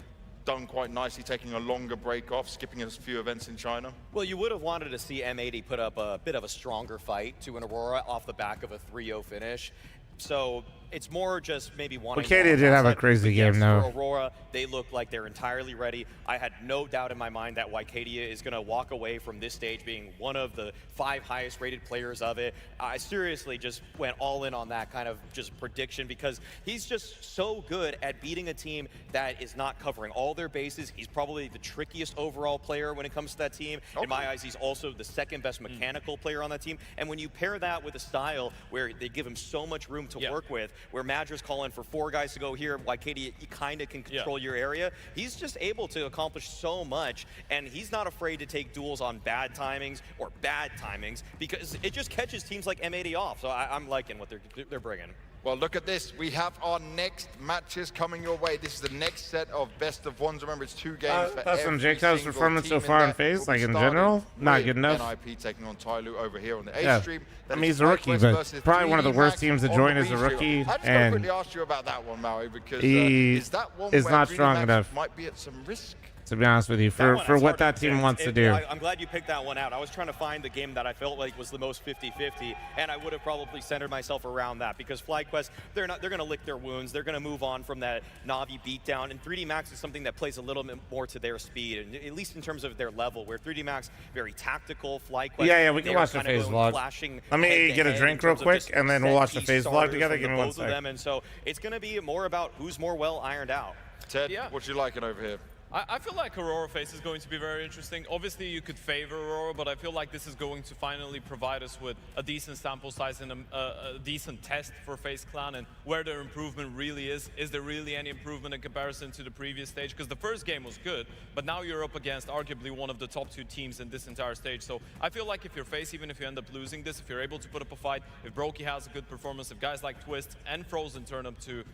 done quite nicely, taking a longer break off, skipping a few events in China. Well, you would have wanted to see M80 put up a bit of a stronger fight to an Aurora off the back of a 3-0 finish. So it's more just maybe wanting. Katie did have a crazy game, though. For Aurora, they look like they're entirely ready. I had no doubt in my mind that Wycadia is going to walk away from this stage being one of the 5 highest rated players of it. I seriously just went all in on that kind of just prediction because he's just so good at beating a team that is not covering all their bases. He's probably the trickiest overall player when it comes to that team. In my eyes, he's also the second best mechanical player on that team. And when you pair that with a style where they give him so much room to work with, where Madra's calling for 4 guys to go here, Wycadia, you kind of can control your area. He's just able to accomplish so much, and he's not afraid to take duels on bad timings or bad timings because it just catches teams like M80 off. So I'm liking what they're bringing. Well, look at this. We have our next matches coming your way. This is the next set of best of ones. Remember, it's 2 games for That's every Jake's single performance so team far in in there. FaZe, We'll like be in starting general, not with good enough. NIP taking on Tyloo over here on the A Yeah. stream. I Then mean, it's he's a rookie, FlyQuest but versus probably one of the 3D worst Max teams to on join the as a B stream. rookie, I just gotta and quickly ask you about that one, Maui, because he is that one is where not 3D strong Max enough. might be at some risk? To be honest with you, for what that team wants to do. I'm glad you picked that one out. I was trying to find the game that I felt like was the most 50-50, and I would have probably centered myself around that because FlyQuest, they're going to lick their wounds. They're going to move on from that Na'Vi beatdown, and 3D Max is something that plays a little bit more to their speed, and at least in terms of their level, where 3D Max, very tactical, FlyQuest. Yeah, we can they're watch the kind of FaZe going vlog. flashing Let me head-to-head get a in drink terms real of quick, just and then we'll watch the set-piece FaZe vlog starters together. from Give me the one both of sec. them, and so it's going to be more about who's more well ironed out. Ted, what you liking over here? I feel like Aurora FaZe is going to be very interesting. Obviously, you could favor Aurora, but I feel like this is going to finally provide us with a decent sample size and a decent test for FaZe Clan and where their improvement really is. Is there really any improvement in comparison to the previous stage? Because the first game was good, but now you're up against arguably one of the top 2 teams in this entire stage. So I feel like if you're FaZe, even if you end up losing this, if you're able to put up a fight, if Brokey has a good performance, if guys like Twist and Frozen turn up to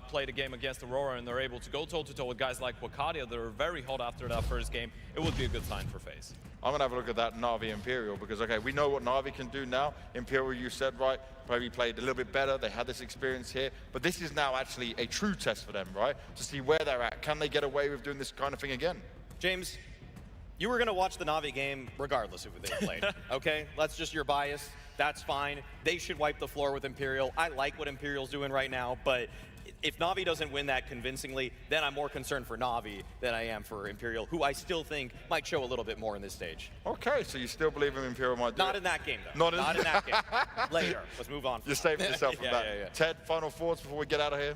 play the game against Aurora and they're able to go toe-to-toe with guys like Wycadia that are very hot after that first game, it would be a good sign for FaZe. I'm going to have a look at that Na'Vi Imperial because, okay, we know what Na'Vi can do now. Imperial, you said, right, probably played a little bit better. They had this experience here. But this is now actually a true test for them, right? To see where they're at. Can they get away with doing this kind of thing again? James, you were going to watch the Na'Vi game regardless of who they played, okay? That's just your bias. That's fine. They should wipe the floor with Imperial. I like what Imperial's doing right now, but if Na'Vi doesn't win that convincingly, then I'm more concerned for Na'Vi than I am for Imperial, who I still think might show a little bit more in this stage. Okay, so you still believe in Imperial might do Not it? in that game, though. Not in that game. Later. Let's move on. You're saving yourself from that. Yeah. Ted, final thoughts before we get out of here?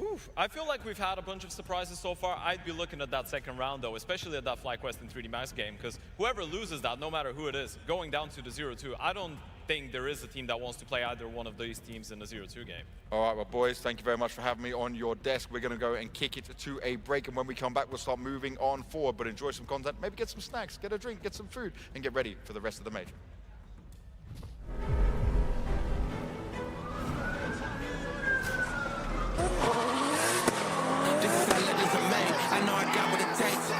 Oof, I feel like we've had a bunch of surprises so far. I'd be looking at that second round, though, especially at that FlyQuest and 3D Max game, because whoever loses that, no matter who it is, going down to the 0-2, I don't think there is a team that wants to play either one of these teams in the 0-2 game. All right, well, boys, thank you very much for having me on your desk. We're going to go and kick it to a break, and when we come back, we'll start moving on forward, but enjoy some content, maybe get some snacks, get a drink, get some food, and get ready for the rest of the major. I know I got what it takes,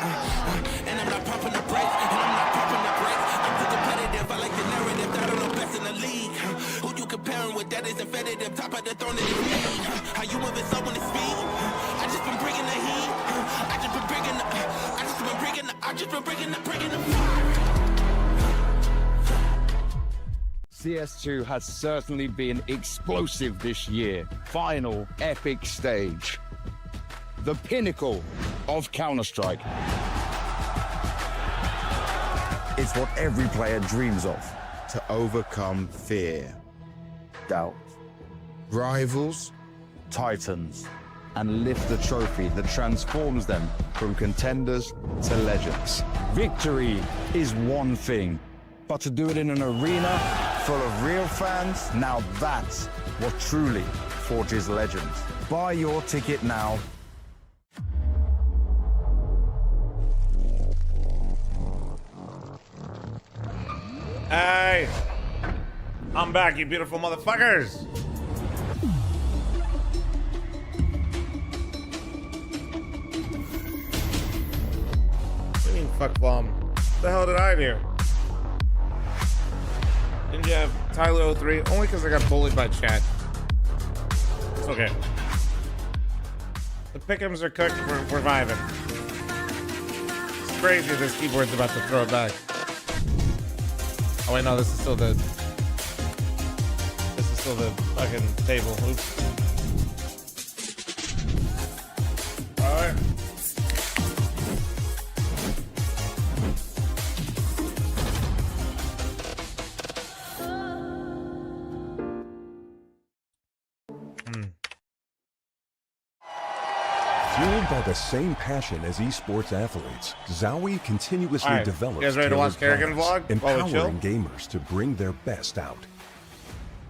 and I'm not pumping the brakes, and I'm not pumping the brakes. I'm too competitive, I like the narrative, that I'm the best in the league. Who you comparing with? That is competitive, top of the throne in the league. How you moving so on the speed? I just been bringing the heat. I just been bringing the fire. CS2 has certainly been explosive this year. Final epic stage. The pinnacle of Counter-Strike. It's what every player dreams of. To overcome fear, doubt, rivals, Titans, and lift the trophy that transforms them from contenders to legends. Victory is one thing, but to do it in an arena full of real fans, now that's what truly forges legends. Buy your ticket now. Hey! I'm back, you beautiful motherfuckers! What do you mean, fuck fl0m? What the hell did I do? Didn't you have Tyler 03? Only because I got bullied by chat. It's okay. The pick'ems are cooked, we're vibing. It's crazy this keyboard's about to throw it back. Oh wait, no, this is still the fucking table. Oops. Alright. Fueled by the same passion as esports athletes, Zowie continuously All right, develops you guys ready to watch tailored Kerrigan products, vlog while we chill? empowering gamers to bring their best out.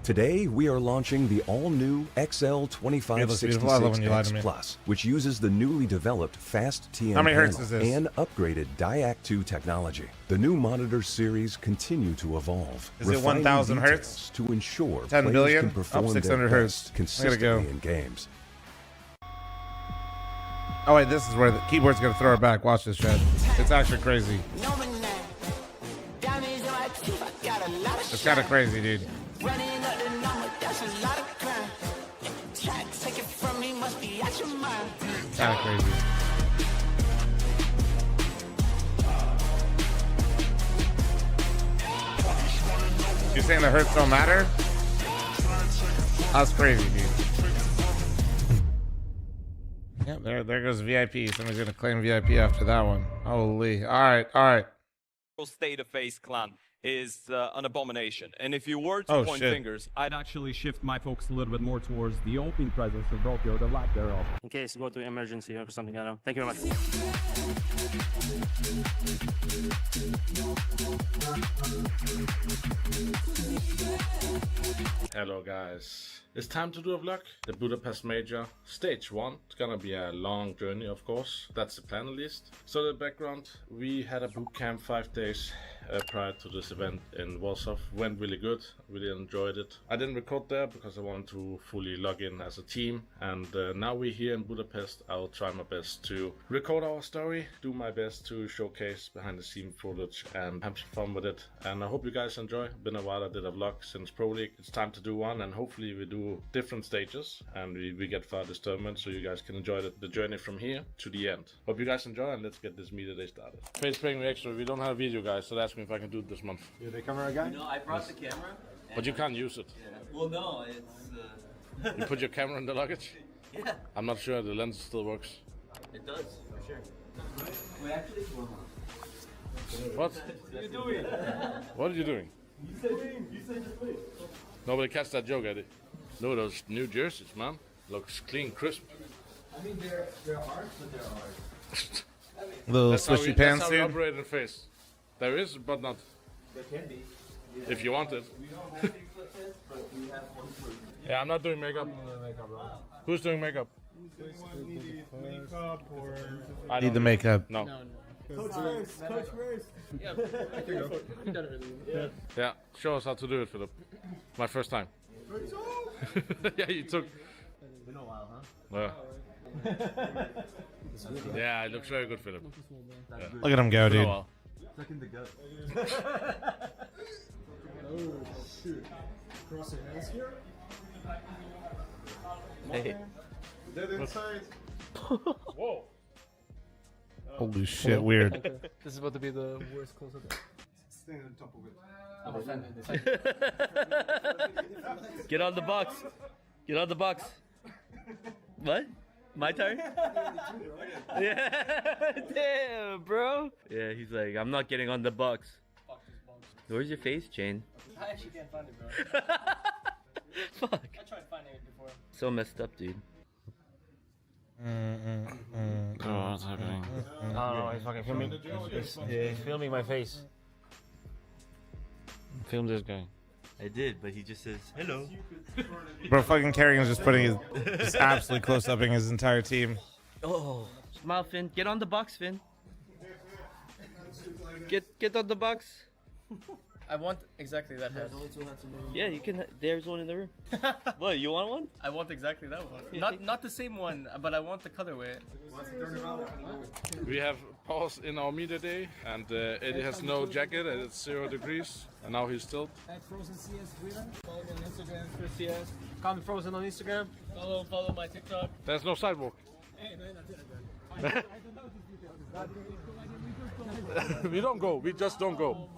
Today, we are launching the all-new XL2566X Plus, which uses the newly developed fast TN How many hertz panel is this? and upgraded Diac2 technology. The new monitor series continue to evolve, Is it refining 1000 details hertz? to ensure 10 players billion? can Up perform 600 their hertz. best I gotta consistently go. in games. Oh wait, this is where the keyboard's gonna throw it back. Watch this shit. It's actually crazy. It's kind of crazy, dude. Kind of crazy. You're saying the hertz don't matter? That's crazy, dude. Yep, there goes VIP. Somebody's gonna claim VIP after that one. Holy. All right. State of face clan is an abomination. And if you were to Oh, point shit. fingers, I'd actually shift my focus a little bit more towards the open presence of Brokio, the lack thereof. In case go to emergency or something, I don't know. Thank you very Hello guys, it's time to do a vlog. The Budapest Major, stage 1. It's gonna be a long journey, of course. That's the plan at least. So the background, we had a boot camp 5 days prior to this event in Warsaw. Went really good, really enjoyed it. I didn't record there because I wanted to fully log in as a team. And now we're here in Budapest. I'll try my best to record our story, do my best to showcase behind the scene footage and have some fun with it. And I hope you guys enjoy. Been a while I did a vlog since Pro League. It's time to do one, and hopefully we do different stages and we get far tournaments so you guys can enjoy the journey from here to the end. Hope you guys enjoy, and let's get this media day started. Face paying me extra. We don't have a video, guys, so ask me if I can do it this month. You're the camera guy? No, I brought the camera. But you can't use it. Yeah. Well, no, it's... You put your camera in the luggage? Yeah. I'm not sure the lens still works. It does, for sure. Wait, actually... What? What are you doing? What are you doing? You said just wait. Nobody catch that joke, Eddie. No, those new jerseys, man. Looks clean, crisp. I mean, they're hard, but they're hard. Little That's how swishy we, pants, that's how we dude. operate in face. There is, but not. There can be. If you want it. We don't have big foot test, but we have one for you. Yeah, I'm not doing makeup. Who's doing makeup? I Need don't the do makeup. it. No. Coach first. Coach first. Yeah, I've done it really. Yeah, show us how to do it, Philip. My first time. Yeah, you took. It's been a while, huh? Yeah. Yeah, it looks very good, Philip. Yeah. Look at him go, It's been a dude. while. Stuck in the gut. Oh, shoot. Cross your hands here. Hey. Dead inside. Whoa. Holy shit, weird. This is about to be the worst close-up. Stand on top of it. I'm offended. Get on the box. Get on the box. What? My turn? Yeah. Damn, bro. Yeah, he's like, I'm not getting on the box. Where's your face, Jane? I actually can't find it, bro. Fuck. I tried finding it before. So messed up, dude. Oh, what's happening? Oh, he's fucking filming. He's filming my face. Film this guy. I did, but he just says hello. Bro, fucking Kerrigan's just putting his just absolutely close-upping his entire team. Oh, smile, Finn. Get on the box, Finn. Get on the box. I want exactly that hat. Yeah, you can. There's one in the room. What? You want one? I want exactly that one. Not the same one, but I want the colorway. We have paused in our media day, and Eddie has no jacket, and it's 0 degrees, and now he's still. At Frozen CS Sweden. Follow me on Instagram for CS. Call me Frozen on Instagram. Follow my TikTok. There's no sidewalk. Hey, man, I did it. I don't know this. We don't go. We just don't go.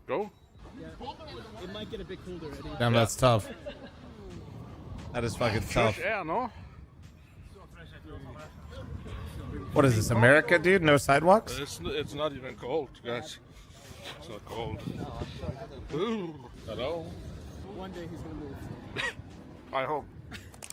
Go? It might get a bit colder, Eddie. Damn, that's tough. That is fucking tough. Fresh air, no? What is this, America, dude? No sidewalks? It's not even cold, guys. It's not cold. Ooh, hello. One day he's gonna move. I hope.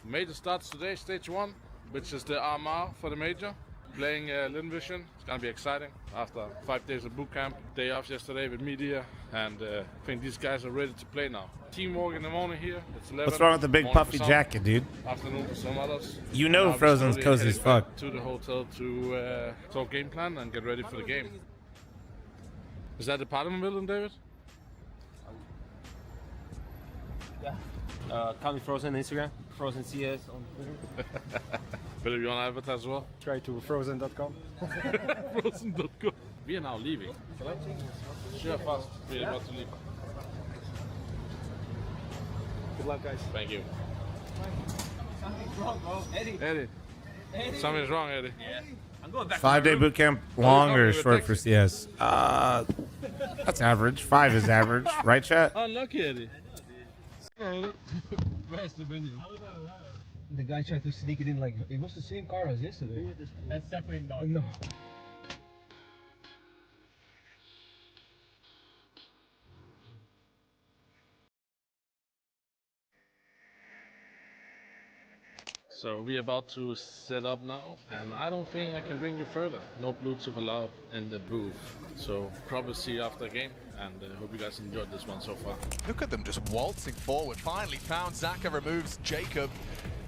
Major starts today, stage 1, which is the RMR for the major. Playing Lynn Vision. It's gonna be exciting after 5 days of boot camp. Day off yesterday with media, and I think these guys are ready to play now. Teamwork in the morning here. It's 11. What's wrong with the big morning puffy for some, jacket, dude? Afternoon for some others. You know Now we're Frozen's slowly cozy as heading back fuck. to the hotel to talk game plan and get ready for the game. Is that the Parliament building, David? Yeah. Call me Frozen on Instagram. Frozen CS on Twitter. Philip, you want to advertise as well? Try to frozen.com. Frozen.com. We are now leaving. Sure, fast. We are about to leave. Good luck, guys. Thank you. Something's wrong, bro. Eddie. Something's wrong, Eddie. Yeah. I'm going back. 5-day boot camp, long or short for CS? That's average. 5 is average, right, chat? Unlucky, Eddie. Where's the venue? The guy tried to sneak it in like it was the same car as yesterday. That's definitely not. No. So we're about to set up now, and I don't think I can bring you further. No Bluetooth allowed in the booth. So probably see you after the game, and hope you guys enjoyed this one so far. Look at them just waltzing forward. Finally found Zaka, removes Jacob.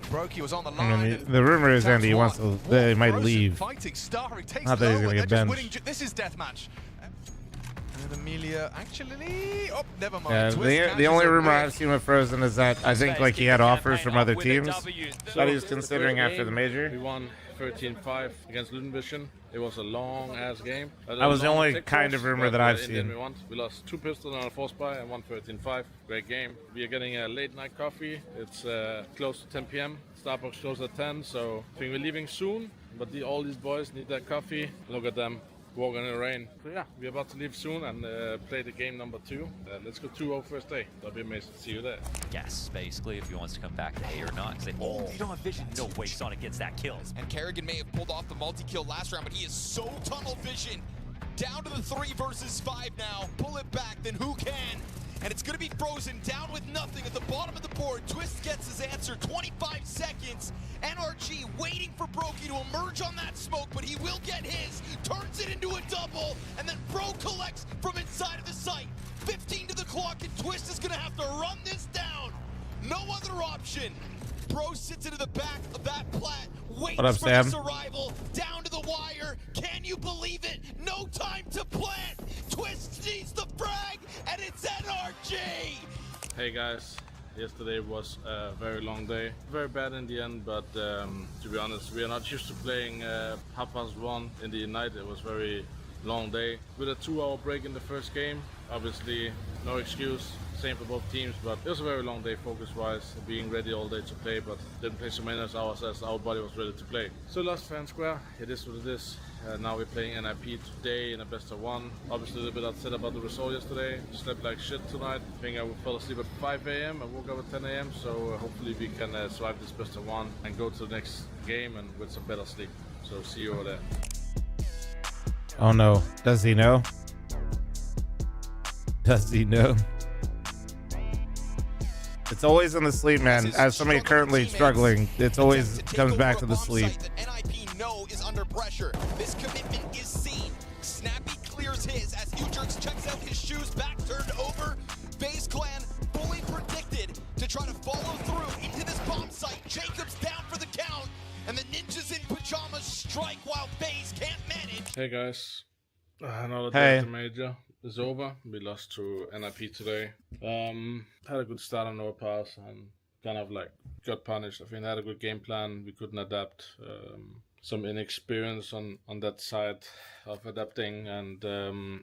Brokey was on the I line. mean, the rumor is Andy wants to. They might leave. Fighting Star, he takes Not that he's low, gonna and get they're just benched. winning. This is deathmatch. And Amelia actually. Oh, never mind. Yeah, Twist the only catches a rumor whiff. I've seen with Frozen is that I think like he had offers from other teams that he was considering after the major. We won 13-5 against Lynn Vision. It was a long ass game. That was the only kind of rumor that I've seen. We won. We lost 2 pistols on a force buy and won 13-5. Great game. We are getting a late night coffee. It's close to 10 p.m. Starbucks closes at 10, so I think we're leaving soon. But all these boys need that coffee. Look at them walking in the rain. So yeah, we're about to leave soon and play the game number 2. Let's go 2-0 first day. That'll be amazing to see you there. Guess, basically, if he wants to come back to A or not. Say, oh, you don't have vision. No way, Sonic gets that kills. And Kerrigan may have pulled off the multi-kill last round, but he is so tunnel vision. Down to the 3 versus 5 now. Pull it back, then who can? And it's going to be Frozen down with nothing at the bottom of the board. Twist gets his answer, 25 seconds. NRG waiting for Brokey to emerge on that smoke, but he will get his. Turns it into a double, and then Bro collects from inside of the site. 15 to the clock, and Twist is going to have to run this down. No other option. Bro sits into the back of that plat, waits What up, for Sam? this arrival, down to the wire. Can you believe it? No time to plant. Twist needs the frag, and it's NRG. Hey guys, yesterday was a very long day. Very bad in the end, but to be honest, we are not used to playing 1:30 in the night. It was very long day. With a 2-hour break in the first game, obviously no excuse. Same for both teams, but it was a very long day focus-wise, being ready all day to play, but didn't play so many hours as our body was ready to play. So lost fan square, it is what it is. Now we're playing NIP today in a best of 1. Obviously a little bit upset about the result yesterday. Slept like shit tonight. I think I fell asleep at 5 a.m. I woke up at 10 a.m. So hopefully we can survive this best of 1 and go to the next game and with some better sleep. So see you over there. Oh no, does he know? Does he know? It's always in the sleep, man. As somebody currently struggling, it's always comes back to the sleep. NIP under pressure. This commitment is seen. Snappy clears his as Ujurx checks out his shoes, back turned over. FaZe Clan fully predicted to try to follow through into this bomb site. Jacobs down for the count, and the ninjas in pajamas strike while FaZe can't manage. Hey guys, another day at the major is over. We lost to NIP today. Had a good start on Overpass and kind of like got punished. I think I had a good game plan. We couldn't adapt. Some inexperience on that side of adapting, and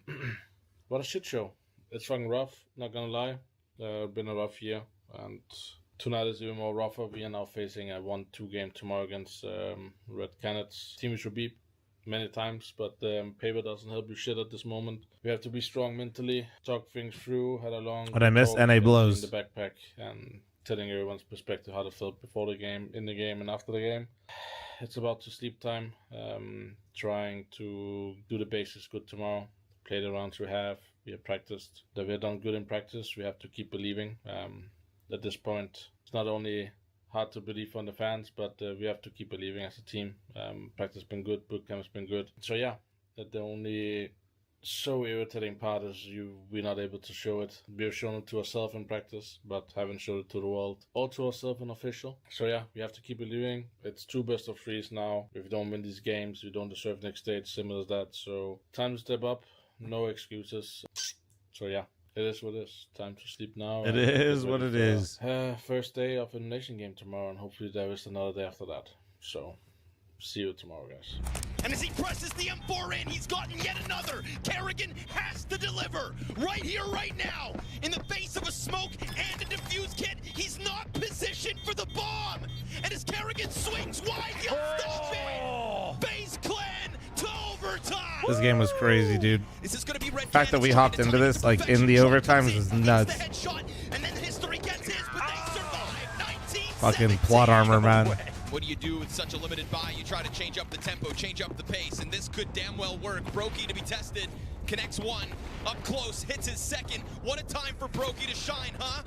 what a shit show. It's fucking rough, not gonna lie. Been a rough year, and tonight is even more rougher. We are now facing a 1-2 game tomorrow against Red Canids. Team we should beat many times, but paper doesn't help you shit at this moment. We have to be strong mentally, talk things through. Had a long What I missed, talk NA blows. in the backpack, and telling everyone's perspective how they felt before the game, in the game, and after the game. It's about to sleep time. Trying to do the basics good tomorrow. Play the rounds we have. We have practiced. That we have done good in practice. We have to keep believing. At this point, it's not only hard to believe on the fans, but we have to keep believing as a team. Practice has been good. Bootcamp has been good. So yeah, the only so irritating part is we're not able to show it. We've shown it to ourselves in practice, but haven't showed it to the world or to ourselves in official. So yeah, we have to keep believing. It's 2 best of 3s now. If we don't win these games, we don't deserve next stage, similar to that. So time to step up, no excuses. So yeah, it is what it is. Time to sleep now. It is what it is. First day of a nation game tomorrow, and hopefully there is another day after that. So see you tomorrow, guys. And as he presses the M4 in, he's gotten yet another. Kerrigan has to deliver right here, right now. In the face of a smoke and a defuse kit, he's not positioned for the bomb. And as Kerrigan swings wide, he'll stop it. FaZe Clan to overtime. This game was crazy, dude. This is gonna be Red The fact that we hopped into this like in the overtimes is nuts. And then history gets his, but they survive. Fucking plot armor, man. What do you do with such a limited buy? You try to change up the tempo, change up the pace, and this could damn well work. Brokey to be tested, connects one, up close, hits his second. What a time for Brokey to shine, huh?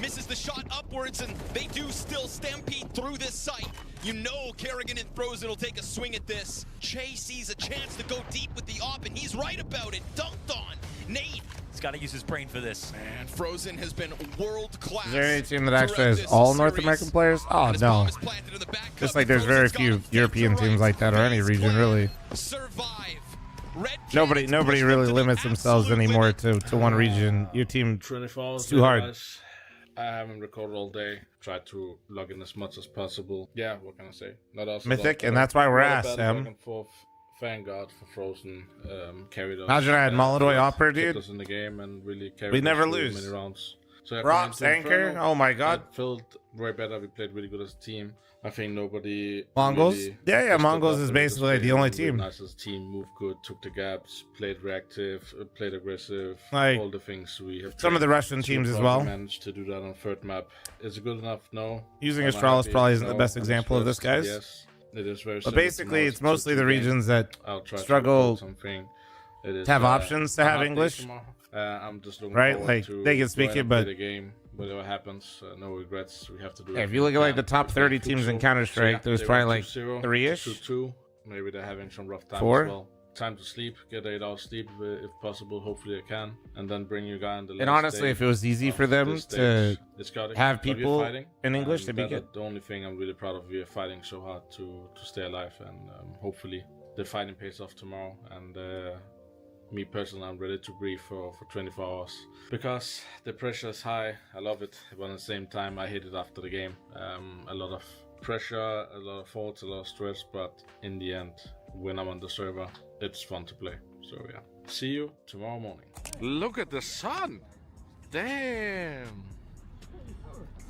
Misses the shot upwards, and they do still stampede through this site. You know Kerrigan and Frozen will take a swing at this. Chase sees a chance to go deep with the op, and he's right about it. Dunked on. Nate. He's got to use his brain for this. Man, Frozen has been world-class. Is there any team that actually has all North American players? Oh, no. Just like there's very few European teams like that, or any region, really. Nobody really limits themselves anymore to one region. Your team, it's too hard. I haven't recorded all day. Tried to log in as much as possible. Yeah, what can I say? Not us. Mythic, and that's why we're asked, Sam. Back and forth. Thank God for Frozen. Carried us. Imagine I had Molotov Opera, dude. Kept us in the game and really carried we never us lose. Many rounds. So Rops, Anchor. Oh my God. It felt way better. We played really good as a team. I think nobody. Mongols? Really Yeah, Mongols is basically like the only team. Nice as a team, moved good, took the gaps, played reactive, played aggressive. Like, all the things we have. some of the Russian teams as well. Managed to do that on third map. Is it good enough? No. Using Astralis probably isn't the best example of this, guys. Yes. It is very but basically, it's mostly the regions that struggle to have options to have English. I'm just looking right? forward Like, to they can speak it, but the game, whatever happens, no regrets. We have to do it. If you look at like the top 30 teams in Counter-Strike, there's probably like 3-ish. 2-2. Maybe they're having some rough times 4. as well. Time to sleep, get 8 hours sleep if possible. Hopefully I can, and then bring you guys in the last And honestly, if it was easy for them to have people in English, they'd be good. The only thing I'm really proud of, we are fighting so hard to stay alive, and hopefully the fighting pays off tomorrow. And me personally, I'm ready to breathe for 24 hours because the pressure is high. I love it, but at the same time, I hate it after the game. A lot of pressure, a lot of thoughts, a lot of stress, but in the end, when I'm on the server, it's fun to play. So yeah, see you tomorrow morning. Look at the sun. Damn,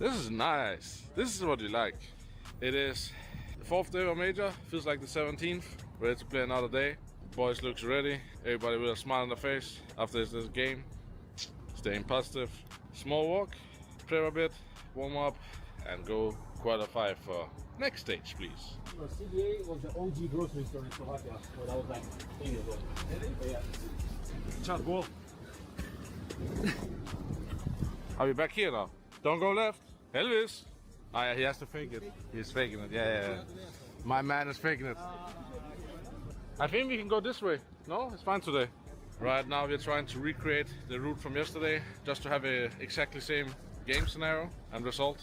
this is nice. This is what you like. It is the 4th day of major, feels like the 17th. Ready to play another day. The boys looks ready, everybody with a smile on their face after this game. Staying positive. Small walk, pray a bit, warm up, and go qualify for next stage, please. CBA was the OG grocery store in Slovakia, when I was like 8 years old. Yeah. Ciao, ball. Are we back here now? Don't go left. Elvis. Ah, yeah, he has to fake it. He's faking it. Yeah. My man is faking it. I think we can go this way. No, it's fine today. Right now we're trying to recreate the route from yesterday, just to have a exactly same game scenario and result.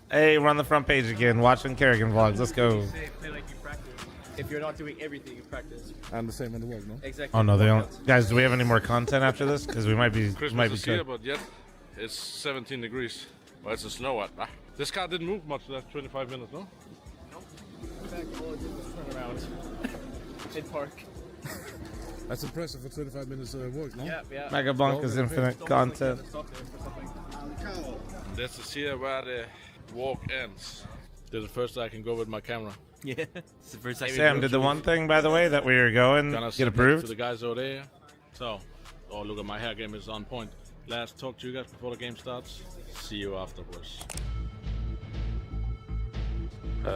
Hey, we're on the front page again, watching Kerrigan vlogs. Let's go. Play like you practice. If you're not doing everything you practice. And the same in the work, no? Exactly. Oh no, they don't. Guys, do we have any more content after this? Because we might be. Christmas is here, but yet it's 17 degrees. Well, it's a snow. This car didn't move much that 25 minutes, no? Nope. In fact, all it did was turn around. In park. That's impressive for 25 minutes work, no? Yeah, yeah. Mega Blanca's infinite content. This is here where the walk ends. This is the first I can go with my camera. Yeah, it's the first time. Sam did the one thing, by the way, that we were going get approved. To the guys over there. So, oh look at my hair game is on point. Last talk to you guys before the game starts. See you afterwards.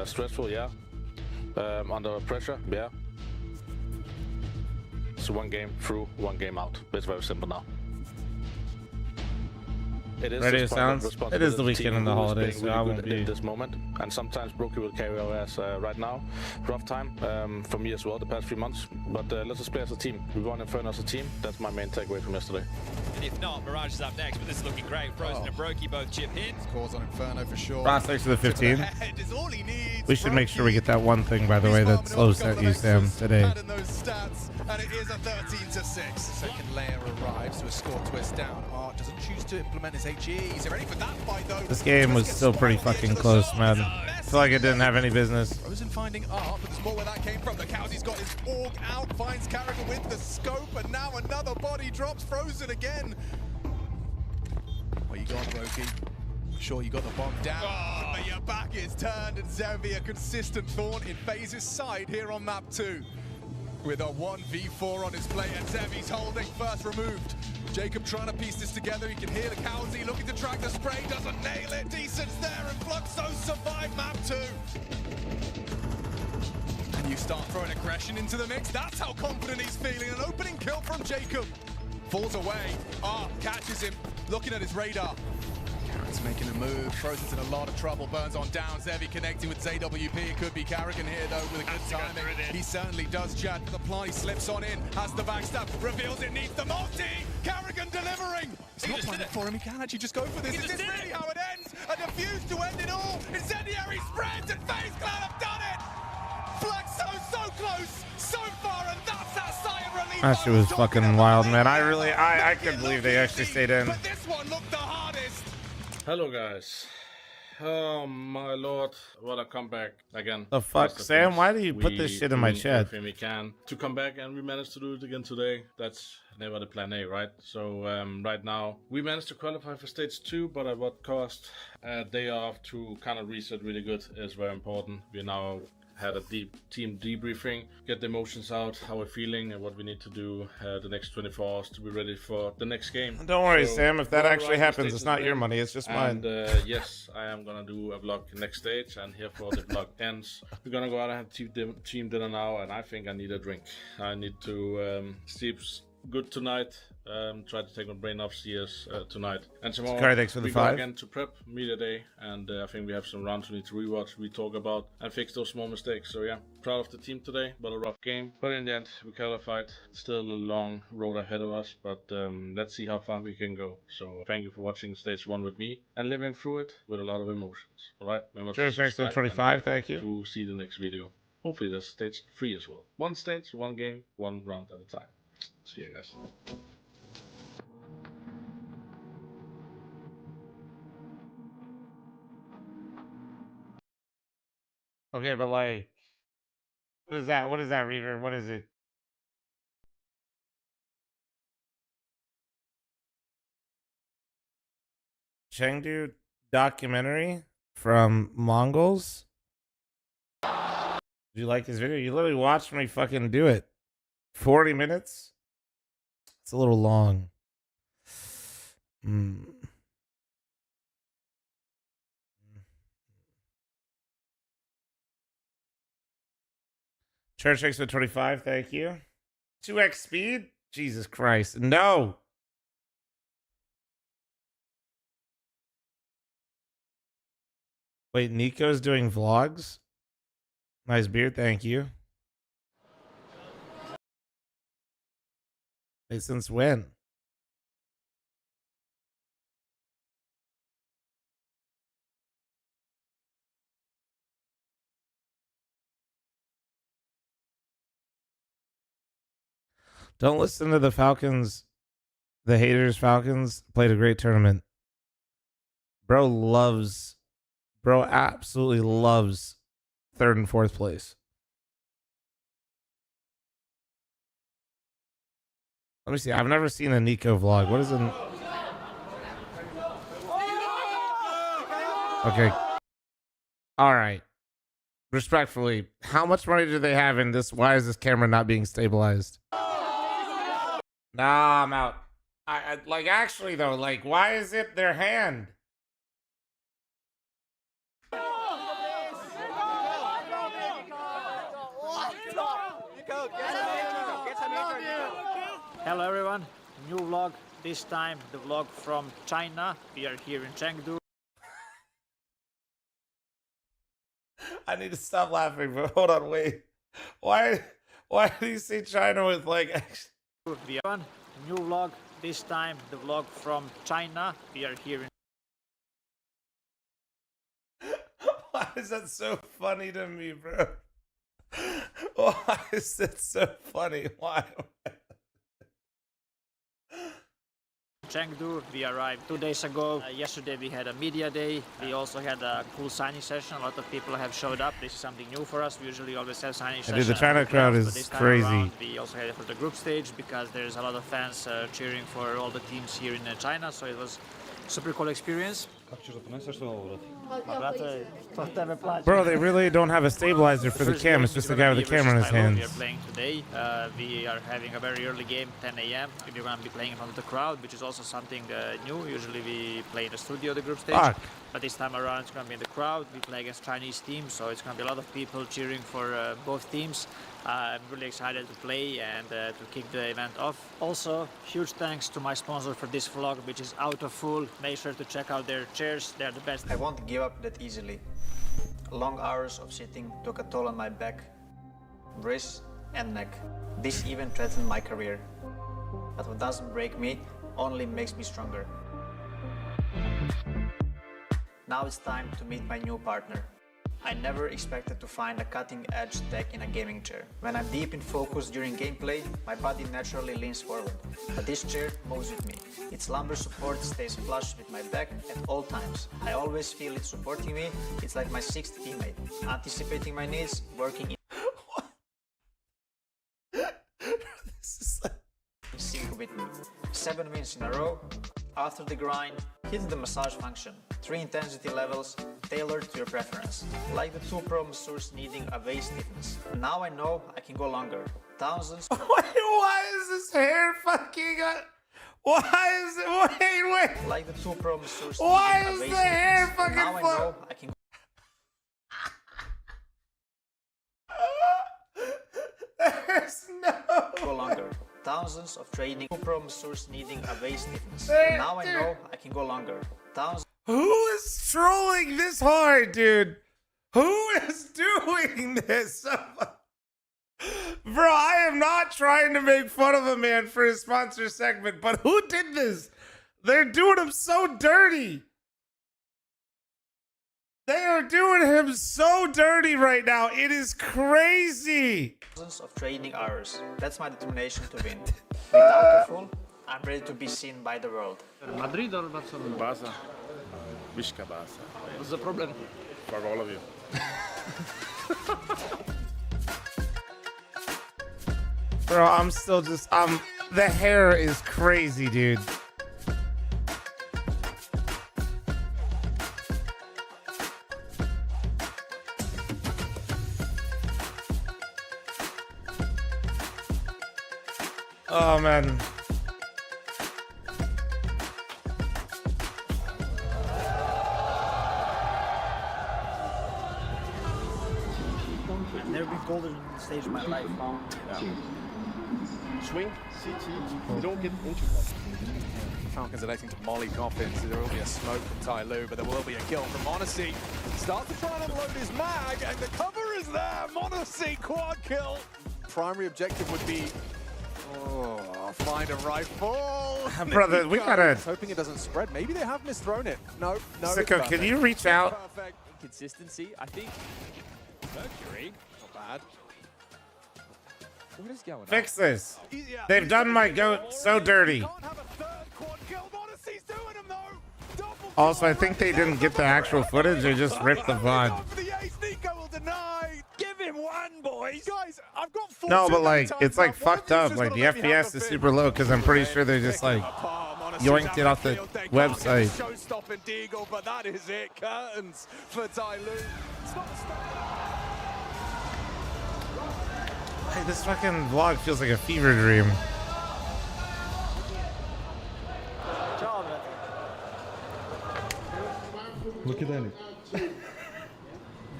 Stressful, yeah. Under pressure, yeah. It's one game through, one game out. It's very simple now. It is Radio sounds. It is the weekend and the holidays, so I won't be in this moment. And sometimes Brookie will carry our ass right now. Rough time for me as well the past few months. But let's just play as a team. We won Inferno as a team. That's my main takeaway from yesterday. And if not, Mirage is up next, but this is looking great. Frozen and Brokey both chip hits. Scores on Inferno for sure. Ross, thanks for the 15. We should make sure we get that one thing, by the way, that Slow sent you, Sam, today. And it is a 13-6. Second layer arrives to a score twist down. Art doesn't choose to implement his HE. He's ready for that fight though. This game was still pretty fucking close, man. I feel like it didn't have any business. Frozen finding Art, but there's more where that came from. The Cowsy's got his org out, finds Carragher with the scope, and now another body drops Frozen again. Well, you got Brokey. Sure, you got the bomb down, but your back is turned, and Zevi, a consistent thorn in FaZe's side here on map 2. With a 1v4 on his plate, and Zevi's holding, first removed. Jacob trying to piece this together, he can hear the Cowsy looking to track the spray, doesn't nail it. Decent's there, and Fluxo survive map 2. And you start throwing aggression into the mix, that's how confident he's feeling. An opening kill from Jacob. Falls away, catches him, looking at his radar. Carrot's making a move, Frozen's in a lot of trouble, burns on down, Zevi connecting with ZWP, it could be Carragher here though with a good timing. He certainly does, Chad, the ply slips on in, has the backstab, reveals it needs the multi, Carragher delivering! It's not planning for him, he can actually just go for this, is this really how it ends? A defuse to end it all, incendiary spreads and FaZe Clan have done it! Fluxo so close, so far, and that's that sigh of relief. That shit was fucking wild, man. I couldn't believe they actually stayed in. But this one looked the hardest. Hello guys. Oh my lord, what a comeback again. The fuck, Sam? Why do you put this shit in my chat? Everything we can to come back, and we managed to do it again today. That's never the plan A, right? So right now we managed to qualify for stage 2, but at what cost? A day off to kind of reset really good is very important. We now had a deep team debriefing, get the emotions out, how we're feeling, and what we need to do the next 24 hours to be ready for the next game. Don't worry, so, Sam. If that actually happens, it's not your money. It's just mine. And yes, I am gonna do a vlog next stage, and here for the vlog ends. We're gonna go out and have team dinner now, and I think I need a drink. I need to sleep good tonight. Try to take my brain off CS tonight. And tomorrow we go again to prep media day, and I think we have some rounds we need to rewatch, we talk about, and fix those small mistakes. So yeah, proud of the team today, but a rough game. But in the end, we qualified. Still a long road ahead of us, but let's see how far we can go. So thank you for watching stage 1 with me and living through it with a lot of emotions. All right, remember to thanks to 25. Thank you. To see the next video. Hopefully there's stage 3 as well. One stage, one game, one round at a time. See you guys. Okay, but like, what is that? What is that, Reaver? What is it? Chengdu documentary from Mongols? Did you like this video? You literally watched me fucking do it. 40 minutes? It's a little long. Church X with 25, thank you. 2x speed? Jesus Christ. No! Wait, Nico's doing vlogs? Nice beard, thank you. Wait, since when? Don't listen to the Falcons. The haters Falcons played a great tournament. Bro absolutely loves 3rd and 4th place. Let me see. I've never seen a Nico vlog. What is it? Okay. All right. Respectfully, how much money do they have in this? Why is this camera not being stabilized? Nah, I'm out. I like, actually though, like, why is it their hand? Hello everyone, new vlog. This time the vlog from China. We are here in Chengdu. I need to stop laughing, but hold on, wait. Why do you say China with like New vlog. This time the vlog from China. We are here in Why is that so funny to me, bro? Why is that so funny? Why? Chengdu. We arrived 2 days ago. Yesterday we had a media day. We also had a cool signing session. A lot of people have showed up. This is something new for us. We usually always have signing sessions. Dude, the China crowd is crazy. Around, we also had it for the group stage because there's a lot of fans cheering for all the teams here in China. So it was super cool experience. Bro, they really don't have a stabilizer for the cam. It's just the guy with the camera in his hands. We are playing today. We are having a very early game, 10 a.m. We're going to be playing in front of the crowd, which is also something new. Usually we play in the studio, the group stage. Fuck. But this time around it's going to be in the crowd. We play against Chinese teams, so it's going to be a lot of people cheering for both teams. I'm really excited to play and to kick the event off. Also, huge thanks to my sponsor for this vlog, which is Autofull. Make sure to check out their chairs. They're the best. I won't give up that easily. Long hours of sitting took a toll on my back, wrist and neck. This even threatened my career. But what doesn't break me only makes me stronger. Now it's time to meet my new partner. I never expected to find a cutting-edge tech in a gaming chair. When I'm deep in focus during gameplay, my body naturally leans forward. But this chair moves with me. Its lumbar support stays flush with my back at all times. I always feel it supporting me. It's like my sixth teammate, anticipating my needs, working in sync with me. 7 wins in a row. After the grind, hit the massage function. 3 intensity levels, tailored to your preference. Like the 2 Pro masseurs needing a waist stiffness. Now I know I can go longer. Thousands. Why is this hair fucking... Why is it... Wait. Like the 2 Pro masseurs Why needing is a waist the hair stiffness. fucking... Now I know I can There's no... go longer. Thousands of training Pro masseurs needing a waist stiffness. There, Now I dude. know I can go longer. Thousands. Who is trolling this hard, dude? Who is doing this? Bro, I am not trying to make fun of a man for his sponsor segment, but who did this? They're doing him so dirty. They are doing him so dirty right now. It is crazy. Thousands of training hours. That's my determination to win. With Autofull, I'm ready to be seen by the world. Madrid or Barcelona? Barca. Vizca Barca. What's the problem? For all of you. Bro, I'm still just, the hair is crazy, dude. Oh, man. I've never been colder on the stage in my life. Swing, CT, don't get into that. Falcons electing to molly Coffins. There will be a smoke from Ty Lue, but there will be a kill from Monacy. Starts to try and unload his mag, and the cover is there. Monacy quad kill. Primary objective would be Oh, find a rifle. Brother, we gotta. Hoping it doesn't spread. Maybe they have misthrown it. No, no. Sicko, can you reach out? Perfect consistency. I think Mercury, not bad. What is going Fix this. They've done my goat so dirty. Also, I think they didn't get the actual footage. They just ripped the VOD. Give him one, boys. Guys, I've got 14 No, but like, it's like fucked up. Like the FPS is super low because I'm pretty sure they're just like yoinked it off the website. Show-stopping Deagle, but that is it. Curtains for Ty Lu. Hey, this fucking vlog feels like a fever dream. Look at Danny.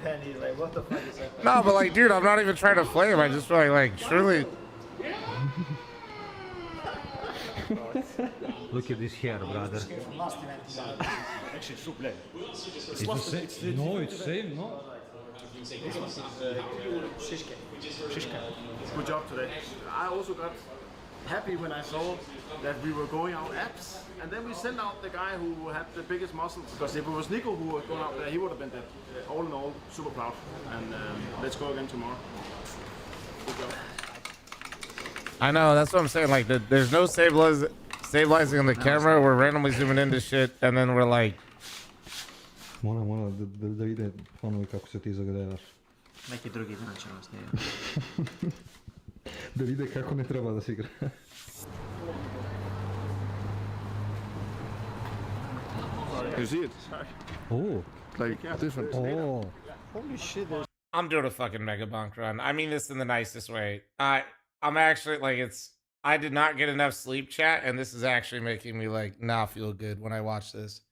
Danny's like, what the fuck is that? No, but like, dude, I'm not even trying to flame. I just feel like surely. Look at this hair, brother. It's the same. No, it's same, no? Good job today. I also got happy when I saw that we were going out apps, and then we sent out the guy who had the biggest muscles. Because if it was Nico who was going out there, he would have been dead. All in all, super proud. And let's go again tomorrow. Good job. I know, that's what I'm saying. Like, there's no stabilizing on the camera. We're randomly zooming into shit, and then we're like. Moram da vide fanovi kako se ti zagrevaš. Neki drugi dan ćemo snimati. Da vide kako ne treba da se igra. You see it? Oh. Like different. Oh. Holy shit. I'm doing a fucking mega bonk run. I mean this in the nicest way. I'm actually like I did not get enough sleep, chat, and this is actually making me like not feel good when I watch this.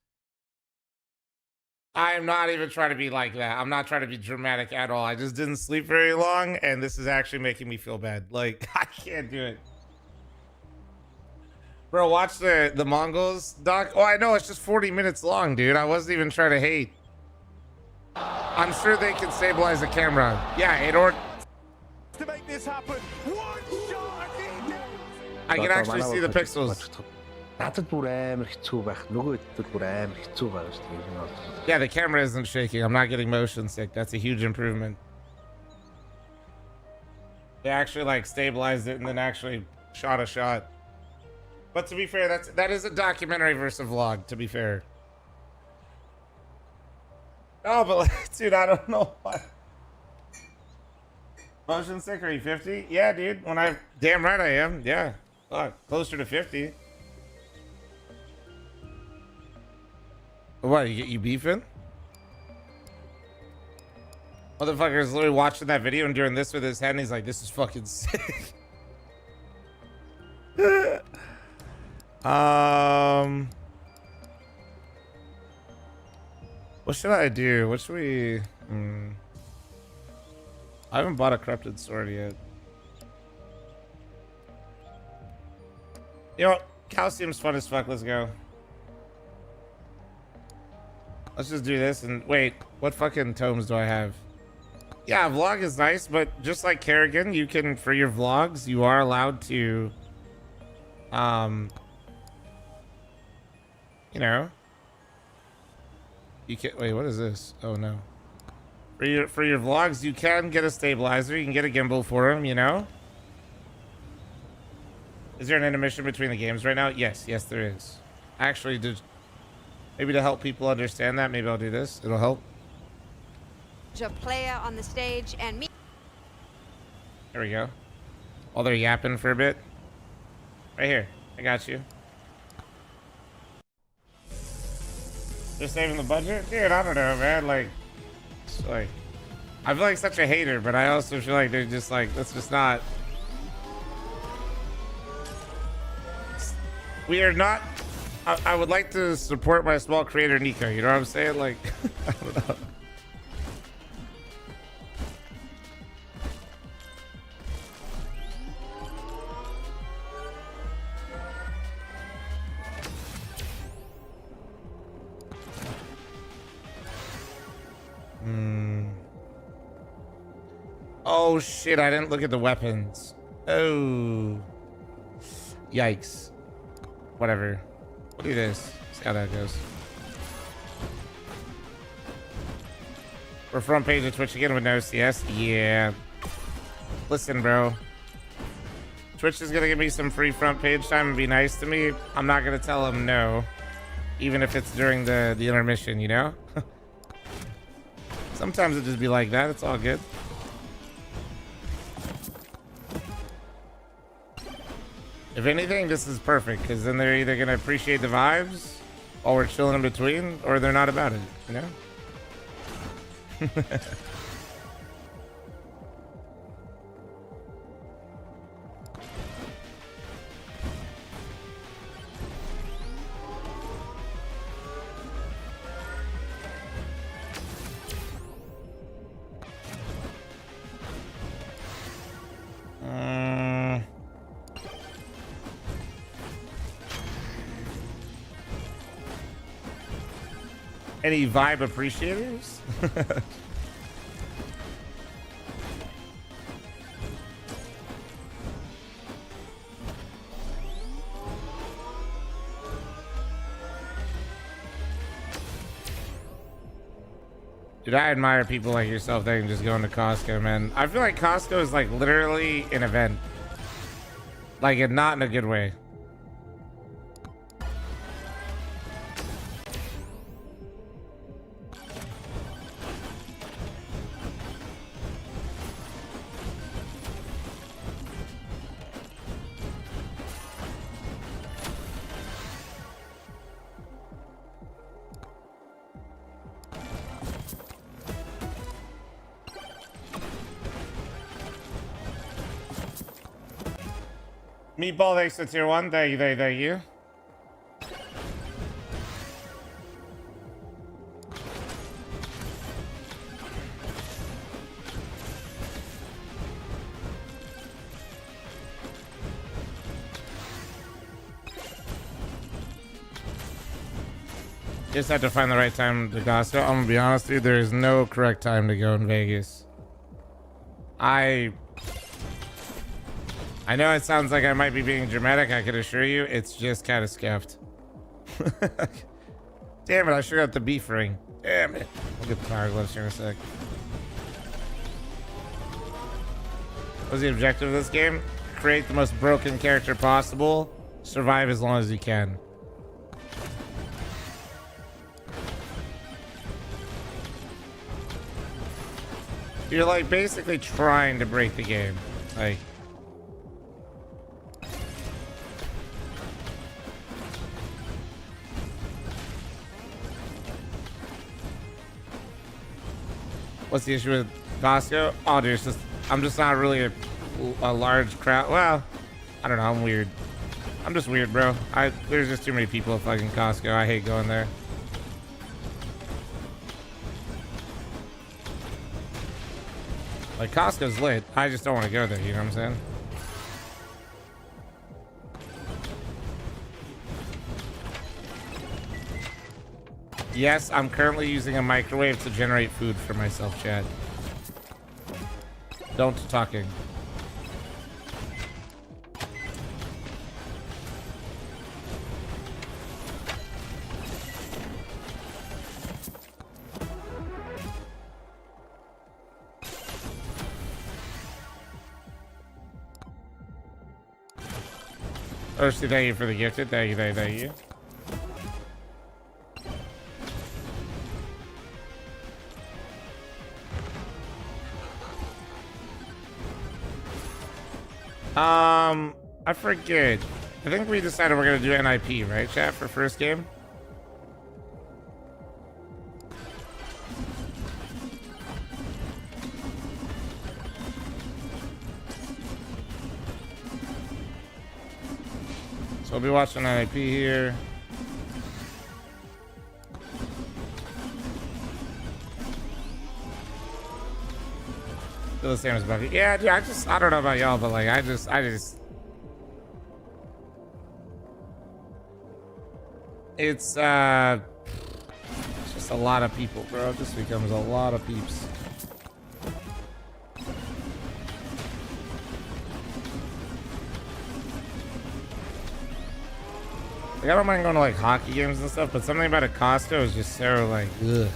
I am not even trying to be like that. I'm not trying to be dramatic at all. I just didn't sleep very long, and this is actually making me feel bad. Like, I can't do it. Bro, watch the Mongols doc. Oh, I know, it's just 40 minutes long, dude. I wasn't even trying to hate. I'm sure they can stabilize the camera. Yeah, to make this happen. One shot. I can actually see the pixels. Yeah, the camera isn't shaking. I'm not getting motion sick. That's a huge improvement. They actually like stabilized it and then actually shot a shot. But to be fair, that is a documentary versus a vlog, to be fair. Oh, but like, dude, I don't know why. Motion sick, are you 50? Yeah, dude. Damn right I am. Yeah. Fuck, closer to 50. What, you beefing? Motherfucker's literally watching that video and doing this with his head and he's like, this is fucking sick. What should I do? What should we... I haven't bought a corrupted sword yet. You know, calcium's fun as fuck. Let's go. Let's just do this and wait. What fucking tomes do I have? Yeah, vlog is nice, but just like Kerrigan, you can, for your vlogs, you are allowed to, you know, you can, wait, what is this? Oh no. For your vlogs, you can get a stabilizer. You can get a gimbal for them, you know? Is there an intermission between the games right now? Yes, there is. Actually, maybe to help people understand that, maybe I'll do this. It'll help. A player on the stage and me. There we go. While they're yapping for a bit. Right here. I got you. They're saving the budget? Dude, I don't know, man. Like, it's like, I feel like such a hater, but I also feel like they're just like, let's just not. We are not. I would like to support my small creator, Nico. You know what I'm saying? Like, I don't know. Oh shit, I didn't look at the weapons. Oh. Yikes. Whatever. We'll do this. See how that goes. We're front page of Twitch again with no CS. Yeah. Listen, bro. Twitch is gonna give me some free front page time and be nice to me. I'm not gonna tell him no, even if it's during the intermission, you know? Sometimes it just be like that. It's all good. If anything, this is perfect, because then they're either gonna appreciate the vibes while we're chilling in between, or they're not about it, you know? Any vibe appreciators? Dude, I admire people like yourself that can just go into Costco, man. I feel like Costco is like literally an event. Like, not in a good way. Meatball, thanks to tier 1. Thank you, thank you. Just have to find the right time to Costco. I'm gonna be honest, dude. There is no correct time to go in Vegas. I know it sounds like I might be being dramatic. I can assure you, it's just kind of scuffed. Damn it! I sure got the beef ring. Damn it! We'll get the power gloves here in a sec. What's the objective of this game? Create the most broken character possible. Survive as long as you can. You're like basically trying to break the game. Like, what's the issue with Costco? Oh, dude, it's just, I'm just not really a large crowd. Well, I don't know. I'm weird. I'm just weird, bro. There's just too many people at fucking Costco. I hate going there. Like, Costco's lit. I just don't want to go there, you know what I'm saying? Yes, I'm currently using a microwave to generate food for myself, chat. Don't talking. Firstly, thank you for the gifted. Thank you, thank you. I forget. I think we decided we're gonna do NIP, right, chat, for first game? So we'll be watching NIP here. Feel the same as Bucky. Yeah, dude, I don't know about y'all, but like, I just it's just a lot of people, bro. It just becomes a lot of peeps. Like, I don't mind going to like hockey games and stuff, but something about a Costco is just so like, ugh.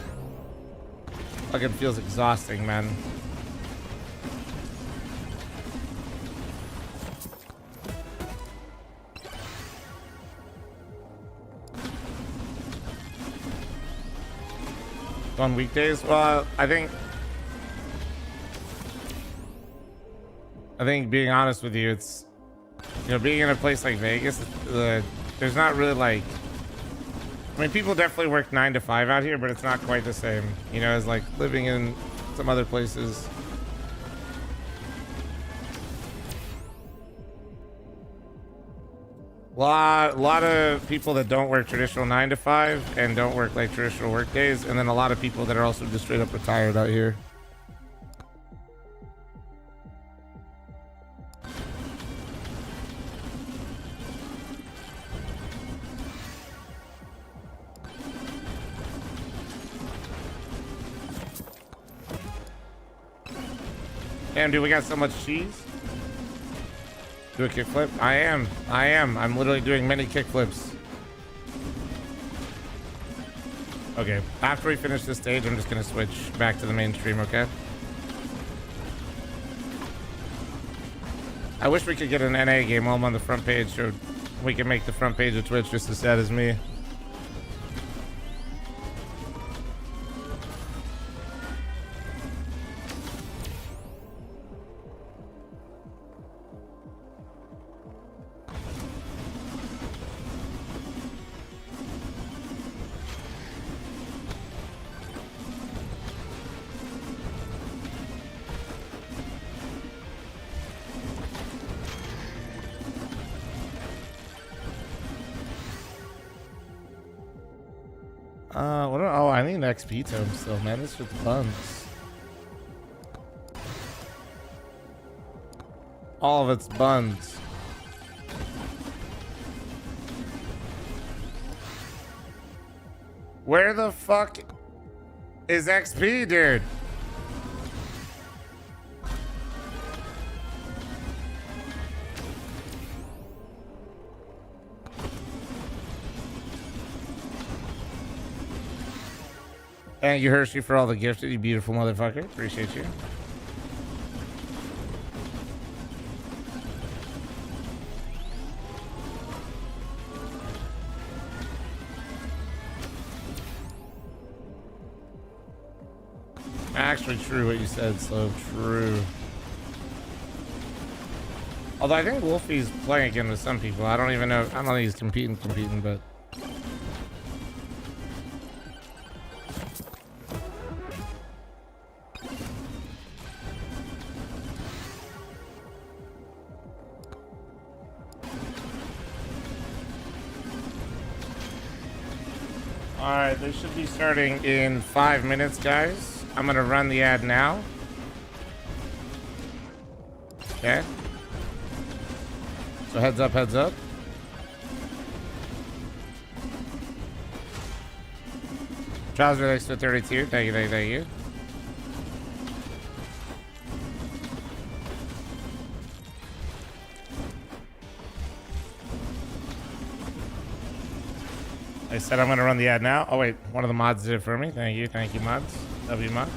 Fucking feels exhausting, man. On weekdays, well, I think being honest with you, it's, you know, being in a place like Vegas, there's not really like, I mean, people definitely work 9 to 5 out here, but it's not quite the same, you know, as like living in some other places. A lot of people that don't work traditional 9 to 5 and don't work like traditional work days, and then a lot of people that are also just straight up retired out here. Damn, dude, we got so much cheese. Do a kickflip? I am. I'm literally doing many kickflips. Okay, after we finish this stage, I'm just gonna switch back to the main stream, okay? I wish we could get an NA game while I'm on the front page, so we can make the front page of Twitch just as sad as me. Oh, I need an XP tome still, man. This shit's buns. All of it's buns. Where the fuck is XP, dude? Thank you, Hershey, for all the gifted, you beautiful motherfucker. Appreciate you. Actually true what you said, so true. Although I think Wolfie's playing again with some people. I don't even know. I don't think he's competing, but... Alright, they should be starting in 5 minutes, guys. I'm gonna run the ad now. Okay. So heads up, heads up. Trouser next to 32. Thank you, thank you. I said I'm going to run the ad now. Oh, wait. One of the mods did it for me. Thank you. Thank you, mods. W mods.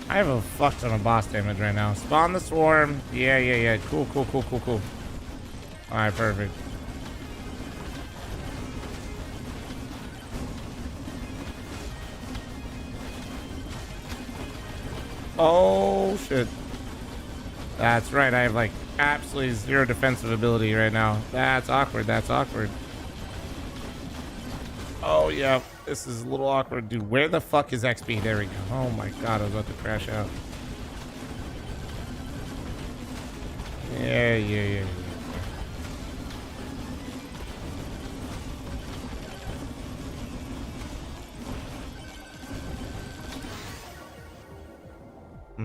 I have a fuck ton of boss damage right now. Spawn the swarm. Yeah. Cool. Alright, perfect. Oh, shit. That's right. I have, like, absolutely zero defensive ability right now. That's awkward. Oh, yeah. This is a little awkward, dude. Where the fuck is XP? There we go. Oh my god, I was about to crash out. Yeah.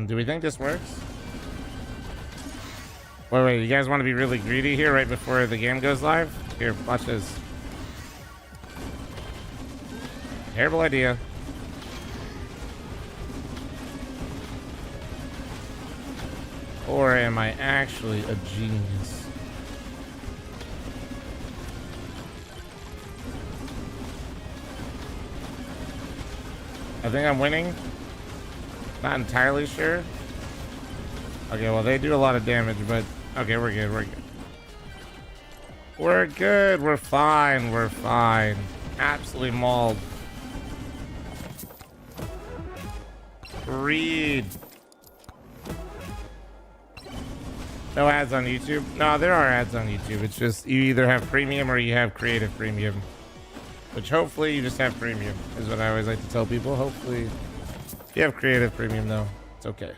Do we think this works? Wait, you guys want to be really greedy here right before the game goes live? Here, watch this. Terrible idea. Or am I actually a genius? I think I'm winning. Not entirely sure. Okay, well, they do a lot of damage, but okay, we're good. We're good. We're good. We're fine. We're fine. Absolutely mauled. Read. No ads on YouTube? No, there are ads on YouTube. It's just you either have premium or you have creative premium. Which hopefully you just have premium, is what I always like to tell people. Hopefully, if you have creative premium, though, it's okay.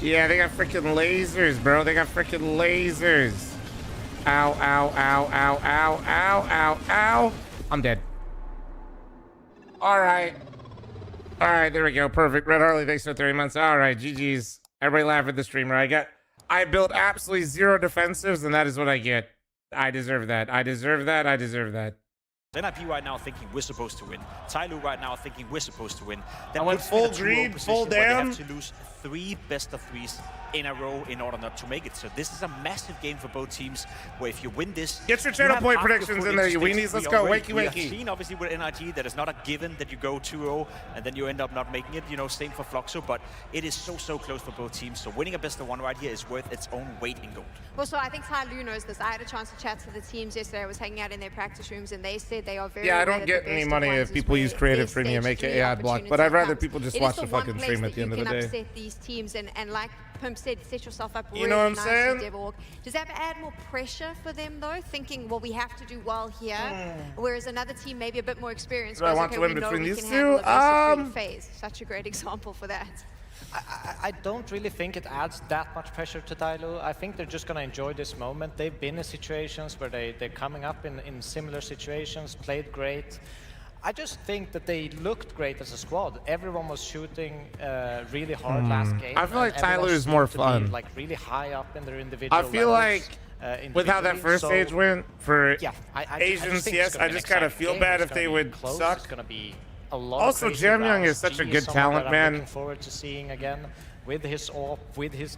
Yeah, they got freaking lasers, bro. They got freaking lasers. Ow, ow, ow, ow, ow, ow, ow, ow. I'm dead. All right. All right, there we go. Perfect. Red Harley, thanks for 30 months. All right, GG's. Everybody laugh at the streamer. I built absolutely 0 defensives, and that is what I get. I deserve that. I deserve that. I deserve that. NIP right now thinking we're supposed to win. Tyloo right now thinking we're supposed to win. I went full greed, full down. They have to lose 3 best of 3s in a row in order not to make it. So this is a massive game for both teams, where if you win this, get your channel point predictions in there, you weenies. Let's go. Wakey, we have wakey. seen obviously with NIG that it's not a given that you go 2-0 and then you end up not making it. You know, same for fl0m, but it is so close for both teams. So winning a best of 1 right here is worth its own weight in gold. Also, I think Tyloo knows this. I had a chance to chat to the teams yesterday. I was hanging out in their practice rooms, and they said they are very. Yeah, I don't get any money if people use creative premium, aka ad block, but I'd rather people just watch the fucking stream at the end of the day. Upset these teams and like Pimp said, set yourself up really you know what I'm nicely, saying? Devil. Does that add more pressure for them though? Thinking, well, we have to do well here, whereas another team maybe a bit more experienced. Do I want to win between these two? Phase. Such a great example for that. I don't really think it adds that much pressure to Tyloo. I think they're just going to enjoy this moment. They've been in situations where they're coming up in similar situations, played great. I just think that they looked great as a squad. Everyone was shooting really hard last game. I feel like Tyloo is more fun. Like really high up in their individual I feel levels, like with how that first stage went for Asians, yes, I just kind of feel bad if they would suck. It's going to be a lot also, of Jamyoung is such a good talent, man. I'm looking forward to seeing again with his AWP, with his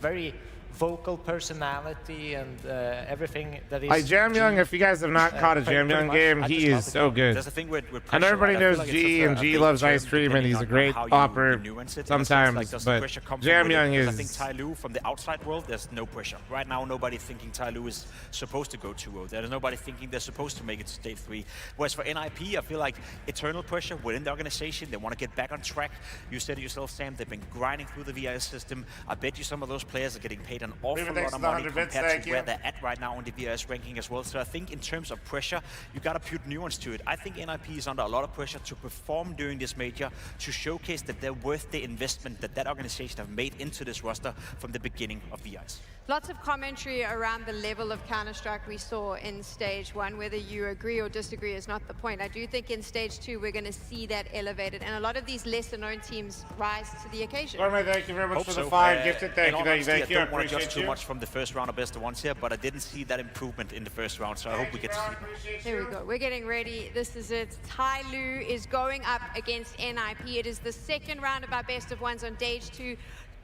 very vocal personality and everything that is. Jamyoung, if you guys have not caught a Jamyoung game, he is so good. There's a thing with I know everybody knows G, and G loves ice cream, and he's a great opper sometimes, but Jamyoung is. I think Tyloo from the outside world, there's no pressure. Right now, nobody thinking Tyloo is supposed to go 2-0. There's nobody thinking they're supposed to make it to stage 3. Whereas for NIP, I feel like eternal pressure within the organization. They want to get back on track. You said it yourself, Sam, they've been grinding through the VIS system. I bet you some of those players are getting paid an awful lot of money compared to where they're at right now in the VIS ranking as well. So I think in terms of pressure, you got to put nuance to it. I think NIP is under a lot of pressure to perform during this major, to showcase that they're worth the investment that organization have made into this roster from the beginning of VIS. Lots of commentary around the level of Counter-Strike we saw in Stage 1. Whether you agree or disagree is not the point. I do think in Stage 2 we're going to see that elevated, and a lot of these lesser-known teams rise to the occasion. Gorman, thank you very much for the 5 gifted. Thank you. I don't want to judge too much from the first round of best of 1s here, but I didn't see that improvement in the first round, so I hope we get to see it. Here we go. We're getting ready. This is it. Tyloo is going up against NIP. It is the second round of our best of 1s on day 2 of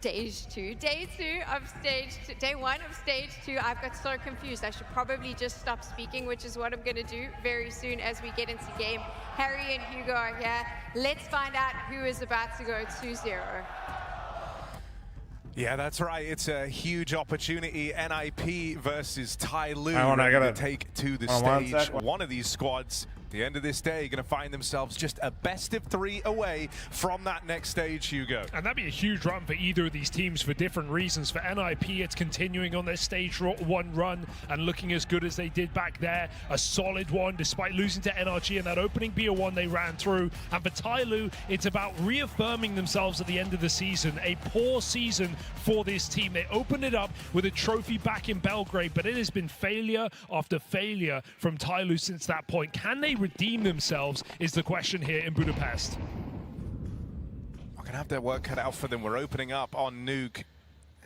day 1 of stage 2. I've got so confused. I should probably just stop speaking, which is what I'm going to do very soon as we get into game. Harry and Hugo are here. Let's find out who is about to go 2-0. Yeah, that's right. It's a huge opportunity. NIP versus Tyloo I gotta take to the stage. One of these squads the end of this day, going to find themselves just a best of 3 away from that next stage, Hugo. And that'd be a huge run for either of these teams for different reasons. For NIP, it's continuing on their stage 1 run and looking as good as they did back there. A solid one, despite losing to NRG in that opening BO1 they ran through. And for Tyloo, it's about reaffirming themselves at the end of the season. A poor season for this team. They opened it up with a trophy back in Belgrade, but it has been failure after failure from Tyloo since that point. Can they redeem themselves is the question here in Budapest. We're gonna have their work cut out for them. We're opening up on Nuke.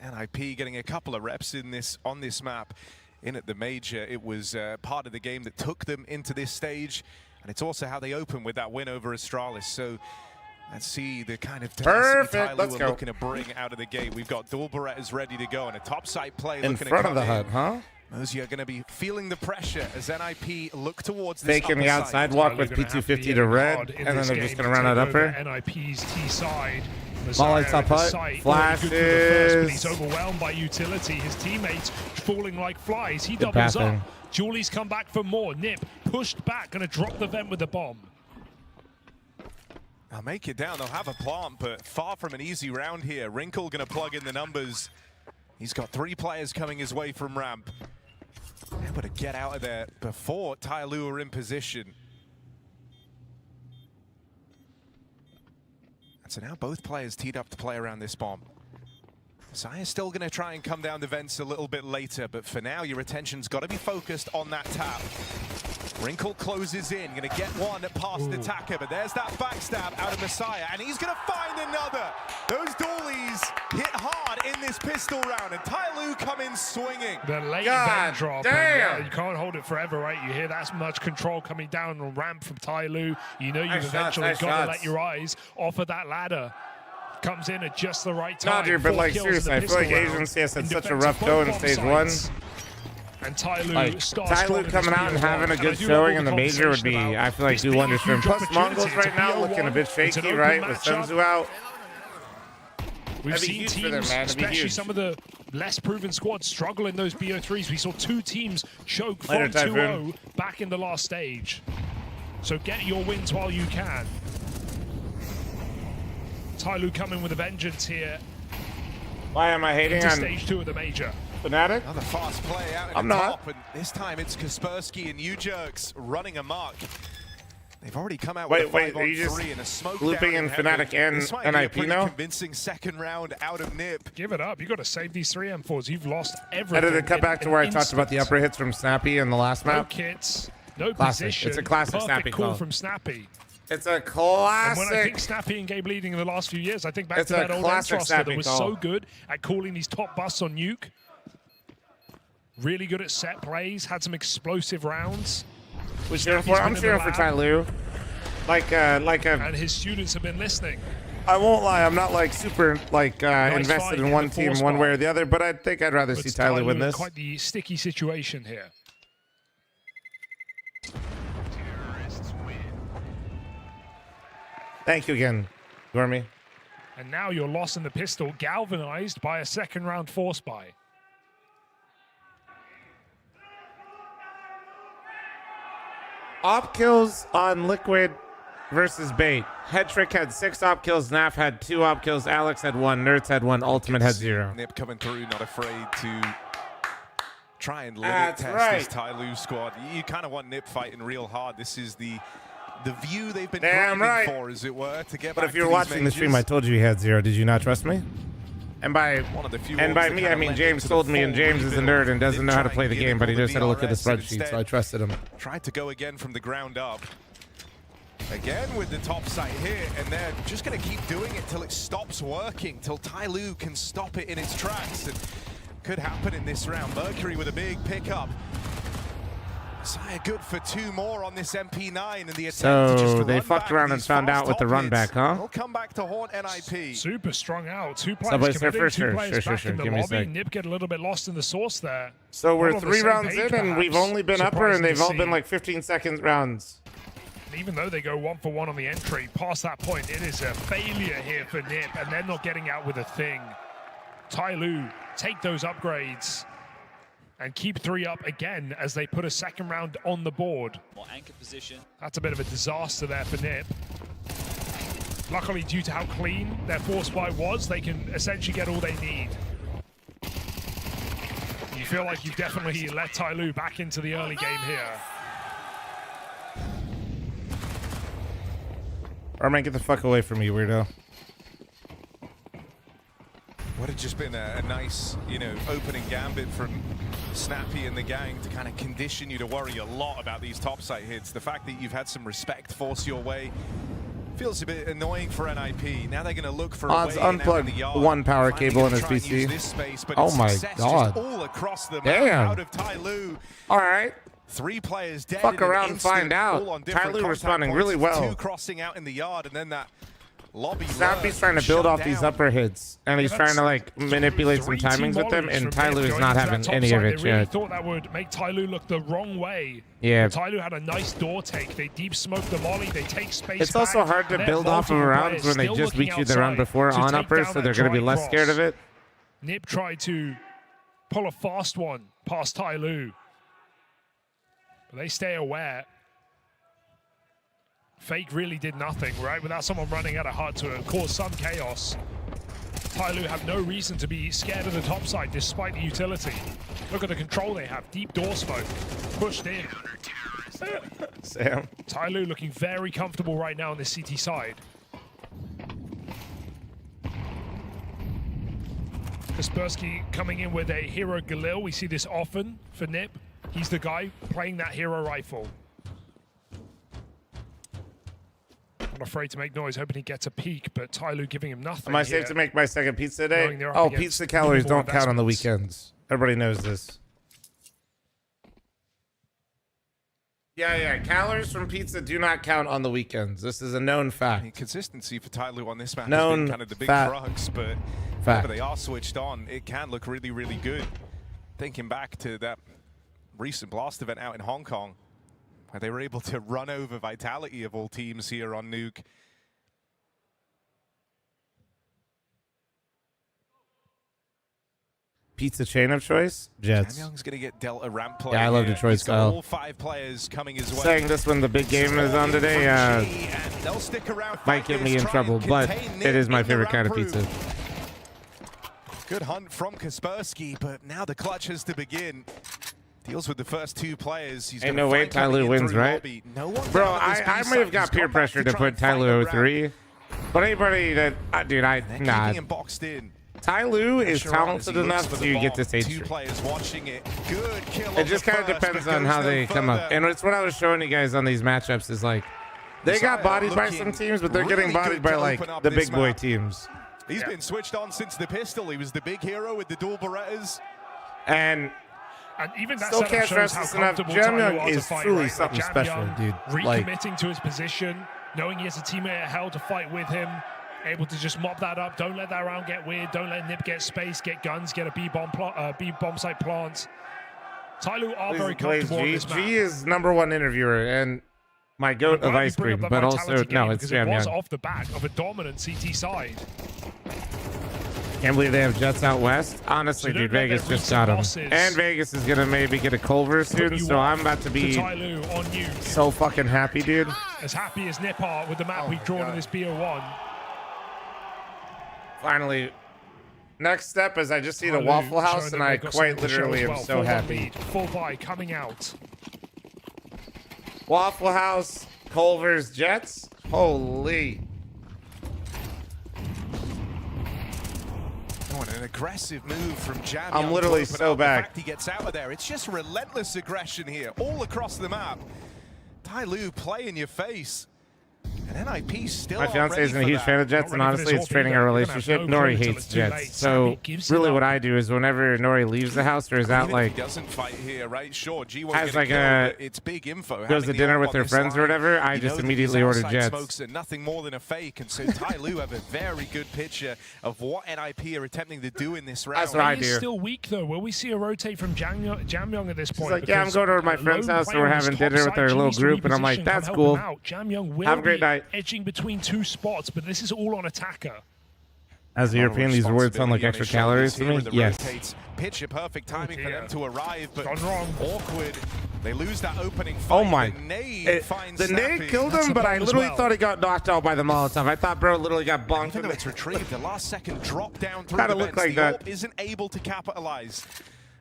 NIP getting a couple of reps in on this map. In at the major, it was part of the game that took them into this stage, and it's also how they open with that win over Astralis. So let's see the kind of Perfect. Let's we're go. looking to bring out of the gate. We've got dual Berettas ready to go, and a top side play In looking front to of the come hut, huh? Mosey are going to be feeling the pressure as NIP look towards this Faking the upper outside side. walk with P250 to red, and then they're just going to run out upper. NIP's T side. Molly top hut, flashes. But he's overwhelmed by utility. His teammates falling like flies. He Good doubles pathing. up. Julie's come back for more. Nip pushed back, going to drop the vent with the bomb. They'll make it down. They'll have a plant, but far from an easy round here. Wrinkle going to plug in the numbers. He's got 3 players coming his way from ramp. Able to get out of there before Tyloo are in position. And so now both players teed up to play around this bomb. Sire's still going to try and come down the vents a little bit later, but for now your attention's got to be focused on that tap. Wrinkle closes in, going to get one past the attacker, but there's that backstab out of Messiah, and he's going to find another. Those dollies hit hard in this pistol round, and Tyloo come in swinging. The late God vent drop. damn. And, you can't hold it forever, right? You hear that much control coming down on ramp from Tyloo. You know you've Nice shots, eventually nice got to shots. let your eyes off of that ladder. Comes in at just the right time. Nah, dude, but 4 like kills in the seriously, I feel like pistol Asian round. CS had In such a defense rough of go both in stage bomb 1. sites. And Tyloo Like starts strong Tyloo coming out and having a good showing in the major would be, I feel like, do wonders for him. Plus Mongols right now looking a bit shaky, right? With Sunzu out. We've That'd be seen huge for teams, them, man. That'd be especially huge. some of the less proven squads, struggle in those BO3s. We saw 2 teams choke Later, from Typhoon. 2-0 back in the last stage. So get your wins while you can. Tyloo coming with a vengeance here. Why am I hating into on stage 2 of the major? Fnatic? Another fast play out at I'm the not. top, and this time it's Kaspersky and U-Jerks running amok. They've already come out Wait, with a wait, 5 are on you just 3 and a smoke looping down in heaven. Fnatic and This might be a NIP pretty now? convincing second round out of Nip. Give it up. You got to save these 3 M4s. You've lost I everything. did it cut back to where I talked about the instant. upper hits from Snappy in the last No map. kits, no Classic. position. It's a classic Perfect Snappy call call. from Snappy. It's a And when I think classic. Snappy and Gabe leading in the last few years, I think back It's to a that old classic Entroster Snappy that was call. so good at calling these top busts on Nuke. Really good at set plays, had some explosive rounds. Who's cheering for? Snappy's I'm been in cheering the for lab, Tyloo. And his students have been listening. I won't lie, I'm not like super like Nice invested fight in in one the team fourth one spot. way or the other, but I think I'd rather see Puts Tyloo win in this. Quite the sticky situation here. Thank you again, Gormy. And now you're lost in the pistol, galvanized by a second round force buy. Op kills on Liquid versus Bait. Headtrick had 6 op kills, Naf had 2 op kills, Alex had 1, Nerds had 1, Ultimate had 0. Nip coming through, not afraid to try and limit That's test right. this Tyloo squad. You kind of want Nip fighting real hard. This is the view they've been Damn grinding right. for, as it were, to get But back if you're to these watching the stream, I majors. told you he had 0. Did you not trust me? And by One of the few and ones by that me, kinda I mean lent James into the told me, and full James is a rebuild. nerd and doesn't know how to Didn't play try the and game, but he get knows how to look at the VRS and spreadsheet, so instead I trusted him. Tried to go again from the ground up. Again with the top site here, and they're just going to keep doing it till it stops working, till Tyloo can stop it in its tracks. And could happen in this round. Mercury with a big pickup. Messiah good for 2 more on this MP9, and the attempt to just So they run fucked back around and these found fast out with the top run hits. back, huh? They'll come back to haunt NIP. Super strong out. 2 players Subway committed, Surfer, 2 sure, players sure, back sure. in the Give me a lobby. sec. Nip get a little bit lost in the sauce there. So All we're on the 3 same rounds page, in, and we've perhaps. only been upper, Surprising and they've to all see. been like 15-second rounds. Even though they go 1 for 1 on the entry, past that point, it is a failure here for Nip, and they're not getting out with a thing. Tyloo, take those upgrades. and keep 3 up again as they put a second round on the board. More anchor position. That's a bit of a disaster there for Nip. Luckily, due to how clean their force buy was, they can essentially get all they need. You feel like you've definitely let Tyloo back into the early game here. Arman, get the fuck away from me, weirdo. Would have just been a nice, you know, opening gambit from Snappy and the gang to kind of condition you to worry a lot about these topside hits. The fact that you've had some respect force your way feels a bit annoying for NIP. Now they're going to look for Odds a way unplugged in the yard, one power cable in his try and use PC. this space, but Oh it's my success god. just all across the map. Damn. Out of Tyloo. All right. 3 players dead. Fuck in an around and instant, find out. all on different Tyloo contact responding points. really well. 2 crossing out in the yard, and then that lobby. Snappy's trying to build off these upper hits, and he's trying to like manipulate some timings with them, and Tyloo is not having any of it They really yet. thought that would make Tyloo look the wrong way. Yeah. But Tyloo had a nice door take. They deep smoked the molly. They take space. It's also back, hard to and build they're off of multiple rounds when players they still just looking beat you the round outside before to on take uppers, down so they're that going to be dry less scared of cross. it. Nip tried to pull a fast one past Tyloo, but they stay aware. Fake really did nothing, right? Without someone running at a hut to cause some chaos. Tyloo have no reason to be scared of the top side despite the utility. Look at the control they have. Deep door smoke. Pushed in. Sam. Tyloo looking very comfortable right now on the CT side. Kaspersky coming in with a hero Galil. We see this often for Nip. He's the guy playing that hero rifle. Not afraid to make noise, hoping he gets a peek, but Tyloo giving him nothing. Am I here. safe to make my second pizza today? Knowing they're up Oh, against pizza calories minimal don't count on the investments. weekends. Everybody knows this. Yeah, calories from pizza do not count on the weekends. This is a known fact. Consistency for Tyloo on this map has Known been kind of the big fact. crux, but Fact. whenever they are switched on, it can look really, really good. Thinking back to that recent Blast event out in Hong Kong, where they were able to run over Vitality of all teams here on Nuke. Pizza chain of choice? Jets. Jamyoung's going to get dealt a ramp play. Yeah, I love here. Detroit He's got style. all 5 players coming his way. Saying this when the big game is on today They'll stick around, might get me in trouble, but it is my favorite kind of pizza. Good hunt from Kaspersky, but now the clutch has to begin. Deals with the first 2 players. He's Ain't gonna no way fight coming Tyloo in wins, through right? lobby. No one Bro, down at this I B may have site. got He's peer gone back pressure to try put and fight Tyloo around. 03, but anybody that, dude, They're nah. keeping him boxed in. Tyloo is Pressure on as he talented looks enough for to the get bomb. this 8 2 streak. players watching it. Good kill. It just kind of depends on how they come up. And it's what I was showing you guys on these matchups is like, they got bodied by some teams, but they're getting bodied by like the big boy teams. He's been switched on since the pistol. He was the big hero with the dual Berettas. And even that still setup can't shows stress how this enough. comfortable Jamyoung Tyloo are to is fight, truly right? something Like special, Jamyoung dude. Like, recommitting to his position, knowing he has a teammate at hell to fight with him, able to just mop that up. Don't let that round get weird. Don't let Nip get space, get guns, get a B bomb site plant. Tyloo are very comfortable on this map. G is #1 interviewer and my goat of ice cream, but also no, it's It was Jamyoung. off the back of a dominant CT side. Can't believe they have Jets out west. Honestly, So dude, don't let Vegas their just got him. recent And Vegas is going to maybe get a Culver soon, you so I'm about to be To Tyloo on you. so fucking happy, dude. As happy as Nip are with the map we've drawn in this BO1. Finally, next step is I just see the Tyloo Waffle House, showing and them I they've got something quite to show literally as am well. so 4-1 happy. lead. Full buy coming out. Waffle House, Culver's, Jets. Holy. Oh, and an aggressive move from Jamyoung. I'm literally to open so up. back. The fact he gets out of there, it's just relentless aggression here, all across the map. Tyloo play in your face. And NIP still My fiance isn't a huge fan of Jets, and honestly, it's training our relationship. Nori hates Jets. So, really, what I do is whenever Nori leaves the house or is out, like, he doesn't fight here, right? Sure, G won't has get like kill, a but it's big info. goes to Having the dinner op with on their this friends or line, whatever, I you just know that immediately these order outside Jets. Smokes are nothing more than a fake, and so Tyloo have a very good picture of what NIP are attempting to do in this round. That's what I He's do. still weak though. Will we see a rotate from Jamyoung at this point? She's like, yeah, I'm going over to my friend's lone house, and player we're on his having top dinner with side, our he little needs to group, and I'm like, reposition, that's come cool. help him out. Jamyoung will Have a great be night. edging between 2 spots, but this is all on attacker. As a European, these words sound like extra calories to me. Yes. picture-perfect timing for them to arrive, but Gone wrong. awkward. They lose that opening fight. Oh my! The nade finds The Snappy. nade killed him, but I literally thought he got knocked out by the Molotov. I thought bro literally got bonked. Even though it's retrieved, the last second drop down through Kinda the looked vents. like The that. AWP isn't able to capitalize.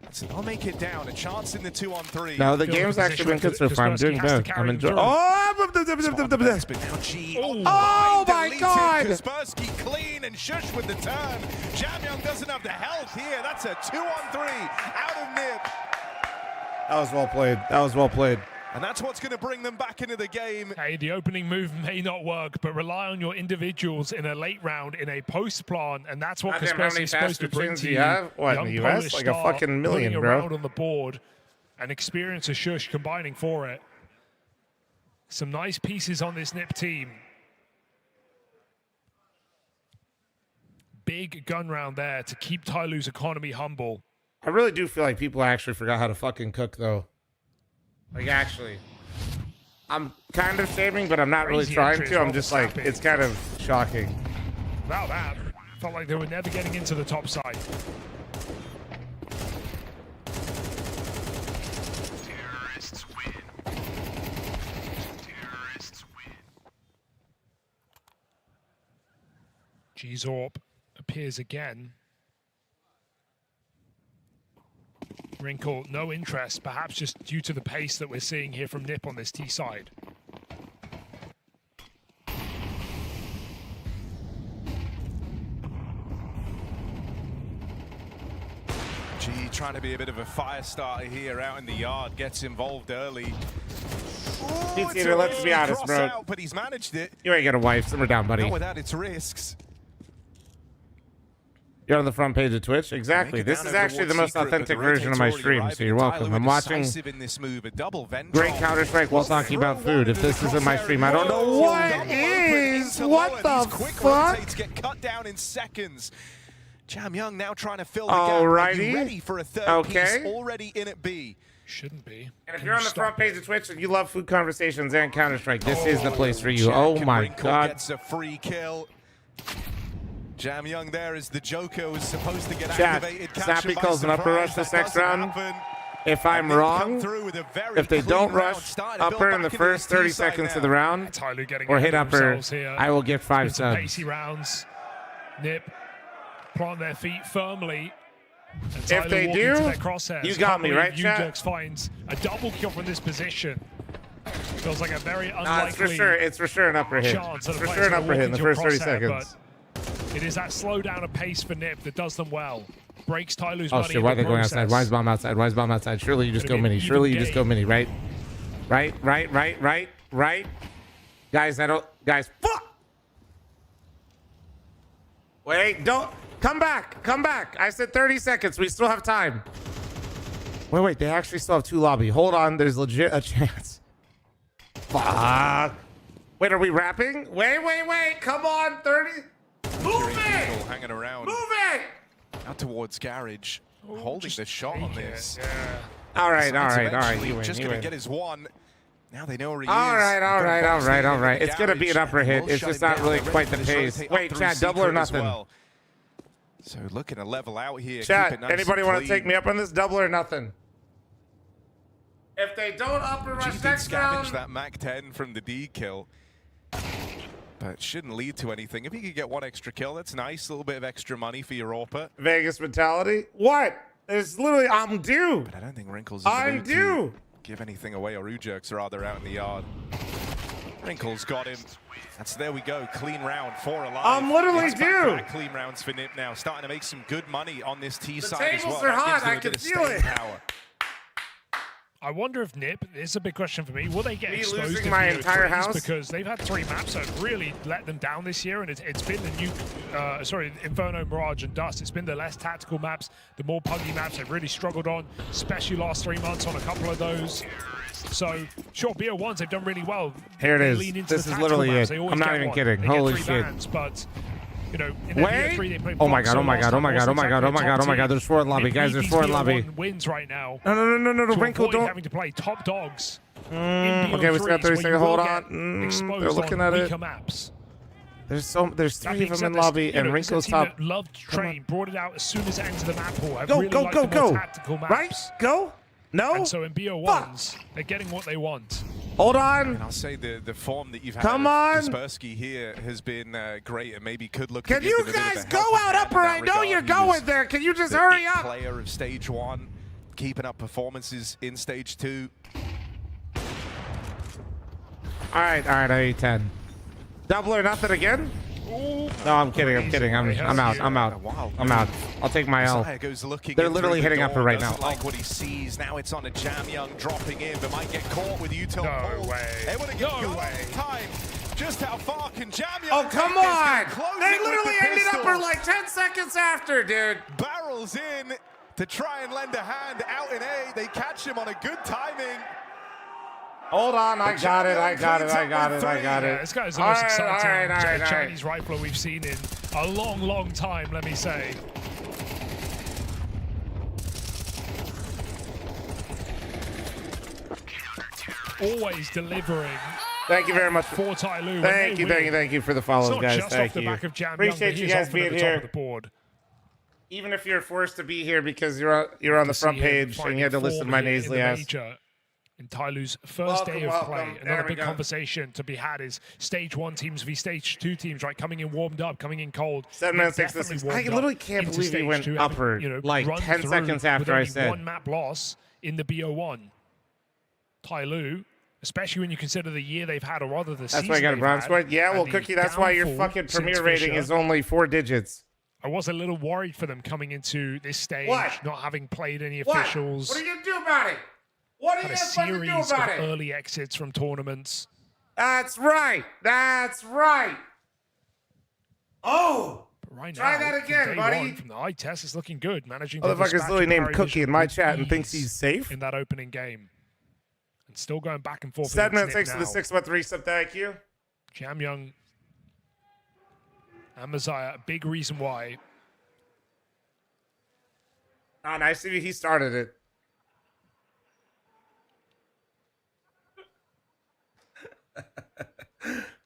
So they'll make it down. A chance in the 2-on-3. No, the game's actually been good so far. I'm doing good. I'm enjoying. Oh my God! Kaspersky clean and Shush with the turn. Jamyang doesn't have the health here. That's a 2-on-3 out of Nip. That was well played. That was well played. And that's what's going to bring them back into the game. Hey, the opening move may not work, but rely on your individuals in a late round in a post plant, and that's what Kaspersky is supposed to bring to you. What, in the US? Like a fucking million, bro. Around on the board, and experience of Shush combining for it. Some nice pieces on this Nip team. Big gun round there to keep Tyloo's economy humble. I really do feel like people actually forgot how to fucking cook, though. Like, actually. I'm kind of shaming, but I'm not really trying to. I'm just like, it's kind of shocking. Without that, felt like they were never getting into the top side. Terrorists win. Terrorists win. G-Zorp appears again. Wrinkle, no interest, perhaps just due to the pace that we're seeing here from Nip on this T side. G trying to be a bit of a fire starter here out in the yard, gets involved early. Let's be honest, bro. Out, but he's managed it. You ain't got a wife. Simmer down, buddy. Not without its risks. You're on the front page of Twitch? Exactly. This is actually the most authentic version of my stream, so you're welcome. I'm watching great Counter-Strike while talking about food. If this isn't my stream, I don't know what is. What the fuck? Get cut down in seconds. Jamyang now trying to fill the gap. Are you ready for a third piece already in at B? Shouldn't be. And if you're on the front page of Twitch and you love food conversations and Counter-Strike, this is the place for you. Oh my God. Gets a free kill. Jamyang there is the Joker who's supposed to get Chat, activated. Snappy calls an upper rush this next round. If I'm wrong, if they don't rush upper in the first 30 seconds of the round or hit upper, I will get 5 subs. Pacey rounds. Nip plant their feet firmly. If they do, you got me, right, chat? Ujux finds a double kill from this position. Feels like a very unlikely it's for sure an upper hit. It's for sure an upper hit in the first 30 seconds. It is that slow down of pace for Nip that does them well. Breaks Tyloo's Oh money. shit, why are they going outside? Why is bomb outside? Why is bomb outside? Surely you just go mini. Surely you just go mini, right? Right. Guys, fuck! Wait, don't. Come back. I said 30 seconds. We still have time. Wait, they actually still have 2 lobby. Hold on, there's legit a chance. Fuck. Wait, are we wrapping? Wait. Come on, 30. Move it! Hanging around. Move it! Out towards Garage. Holding the shot on this. All right. Just going to get his one. Now they know where he is. All right. It's going to be an upper hit. It's just not really quite the pace. Wait, chat, double or nothing? So looking to level out here. Chat, anybody want to take me up on this? Double or nothing? If they don't upper rush next round. That Mac 10 from the D kill. But it shouldn't lead to anything. If you could get 1 extra kill, that's nice. A little bit of extra money for your AWP. Vegas mentality? What? It's literally, I'm due. But I don't think Wrinkles is I'm due. Give anything away, or Ujux rather out in the yard. Wrinkles got him. There we go. Clean round, 4 alive. I'm literally due. Clean rounds for Nip now. Starting to make some good money on this T the side as well. The tables are hot. I can feel it. Power. I wonder if Nip, this is a big question for me, will they get exposed losing to my entire house? Because they've had 3 maps that have really let them down this year, and it's been the new, Inferno, Mirage, and Dust. It's been the less tactical maps, the more puggy maps they've really struggled on, especially last 3 months on a couple of those. So, sure, BO1s, they've done really well. Here it is. Lean into This the is literally maps. it. I'm not even kidding. They Holy get 3 shit. bans, but, you know, in BO3, they play Oh my God. There's 4 in lobby. Guys, there's 4 in lobby. Wins right now. No. Wrinkle, don't. Having to play top dogs. Okay, we still got 30 seconds. Hold on. They're looking at it. Maps. There's That 3 being of them said, in this- lobby, you and know, this is a Rinko's team top. that loved Train, brought it out as soon as it entered the map pool. I Go, really go, like go, the more go. tactical maps. Right? Go. No. And so in BO1s, they're getting what they want. Hold on. And I'll say the form that you've had Come of on. Kaspersky here has been great, and maybe could look. Can to give you them a bit of guys a go helping out hand upper? in I that know regard. you're He going was there. Can you just the hurry it up? Player of stage 1, keeping up performances in stage 2. All right, I need 10. Double or nothing again? No, I'm kidding. I'm out. I'm out. I'll take my L. Zaya goes looking They're in literally through the hitting upper door, right now. doesn't like what he sees. Now it's on a Jam Young dropping in, but might get caught with Util. No way. Able to get going on time. Just how far can Jam Young Oh, take come this? on! Can close They it with literally the ended pistol. upper like 10 seconds after, dude. Barrels in to try and lend a hand out in A. They catch him on a good timing. Hold on, I got it. Yeah, this guy's the most exciting Chinese rifler we've seen in a long, long time, let me say. Always delivering. Thank you very much for Ty Lu. Thank you for the follows, It's not guys. just Thank off the you. back of Jam Young, Appreciate but you he is guys often at being the top here. of the board. Even if you're forced to be here because you're on the front page and you had to listen to my nasally ass. In Ty Lu's first day of play, There another we big go. conversation to be had is stage 1 teams v stage 2 teams, right? Coming in warmed up, coming in cold. 7 minutes, 6 to 6. I literally can't believe he went upper like 10 seconds after I said. One map loss in the BO1. Ty Lu, especially when you consider the year they've had, or rather the season. That's why I got a they've bronze had, squad. Yeah, well, and the Cookie, that's why your downfall fucking since premier rating Fisher. is only 4 digits. I was a little worried for them coming into this stage, What? not having played any What? officials. What are you gonna do about it? What are Had you a supposed to do series about of it? early exits from tournaments. That's right. Oh! But right Try now, that from again, day buddy. one, from the eye test, it's looking good. Managing to Motherfucker's dispatch literally named Barry Cookie Vision in my with chat and thinks ease he's safe. in that opening game. And still going back and forth. 7 minutes, against 6 to Nip the now. 6 month reset. Thank you. Jam Young and Messiah, a big reason why. Oh, nice to see he started it.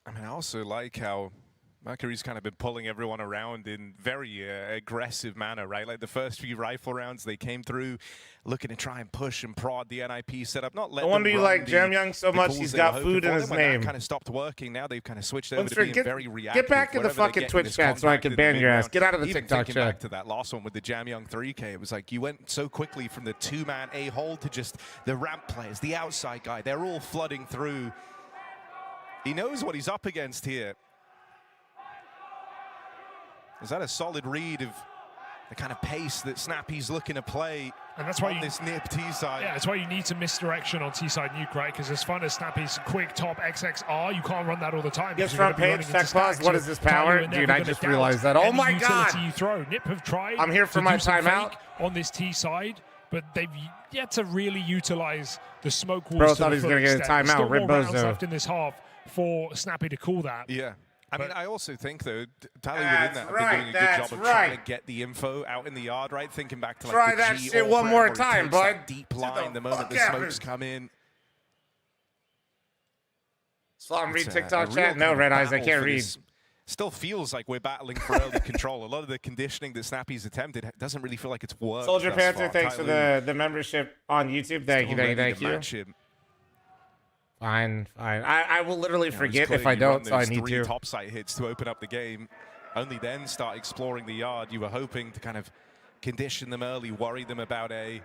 I mean, I also like how Mercury's kind of been pulling everyone around in very aggressive manner, right? Like the first few rifle rounds, they came through looking to try and push and prod the NIP setup. Not let No wonder them you run like Jam Young so the much, calls he's they got were hoping food in for. his Then when name. that kind of stopped working, now they've kind of switched over to Winston, being very reactive. get back in the Whatever they're fucking getting Twitch is chat so I contacted can in ban the your ass. mid-round. Get out of the Even TikTok thinking back chat. to that last one with the Jam Young 3K, it was like you went so quickly from the 2-man A-hole to just the ramp players, the outside guy. They're all flooding through. He knows what he's up against here. Is that a solid read of the kind of pace that Snappy's looking to play And that's why on this Nip T side? Yeah, that's why you need some misdirection on T-side nuke, right? Because as fun as Snappy's quick top XXR, you can't run that all the time. Yes, because you're front gonna be page, running check into pause. stacks What of is this Tyler power? who are never Dude, I gonna just doubt realized that. Oh any my utility God. you throw. Nip have tried. I'm here for to my do some timeout. fake on this T-side, but they've yet to really utilize the smoke walls. Bro to thought the he was full gonna get a extent. timeout. Still more rounds Ribbozo. left in this half for Snappy to call that. Yeah. I mean, I also think, though, Tyler within That's that have right, been doing a good that's job of trying right. to get the info out in the yard, right? Thinking back to like Try the that G shit one all-round more where he time, takes that bud. deep line the moment the fuck smokes happened? come in. Slum, read It's TikTok a chat? real No, kind of Red Eyes, I battle can't for read. this. Still feels like we're battling for early control. A lot of the conditioning that Snappy's attempted doesn't really feel like it's worked. Soldier thus Panther, far. thanks for Tyler the membership on YouTube. Thank you, still thank you, ready thank to you. match him. Fine. I will literally You know, it's forget clear if I you run don't, so I those need 3 to. top site hits to open up the game. Only then start exploring the yard. You were hoping to kind of condition them early, worry them about A,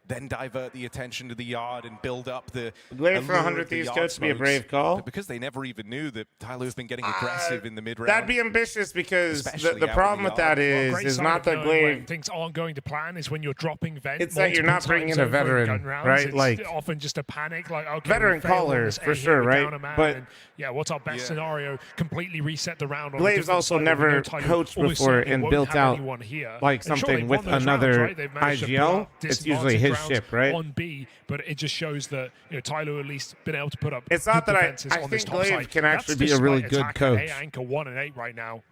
then divert the attention to the yard and build up the Glaive for allure 100 of the Thieves yard coach to be a smokes. brave call. But because they never even knew that Tyler's been getting aggressive in the mid-round. That'd be ambitious because Especially the out in problem the with that yard. Great is sign not of the knowing when Glaive. things aren't going to plan is when you're dropping vent. It's that you're not multiple bringing times a over in veteran, gun rounds. right? It's Like, often just a panic, like okay, veteran we failed on caller, this for A sure, hit, we're right? down a man, But- and, yeah, what's our best Yeah. scenario? Completely reset the round. On a Glaive's different also side, never we know Tyler coached almost before certainly and won't built have out anyone here. like And sure, something they've with won those rounds, another right? They've managed to pull IGL. up It's usually disadvantage his rounds ship, right? On B, but it just shows that Tyler at least been able to put up. It's not good that defenses I on this think top Glaive side. can That's actually be a really despite good attacking coach. A anchor 1 and 8 right now.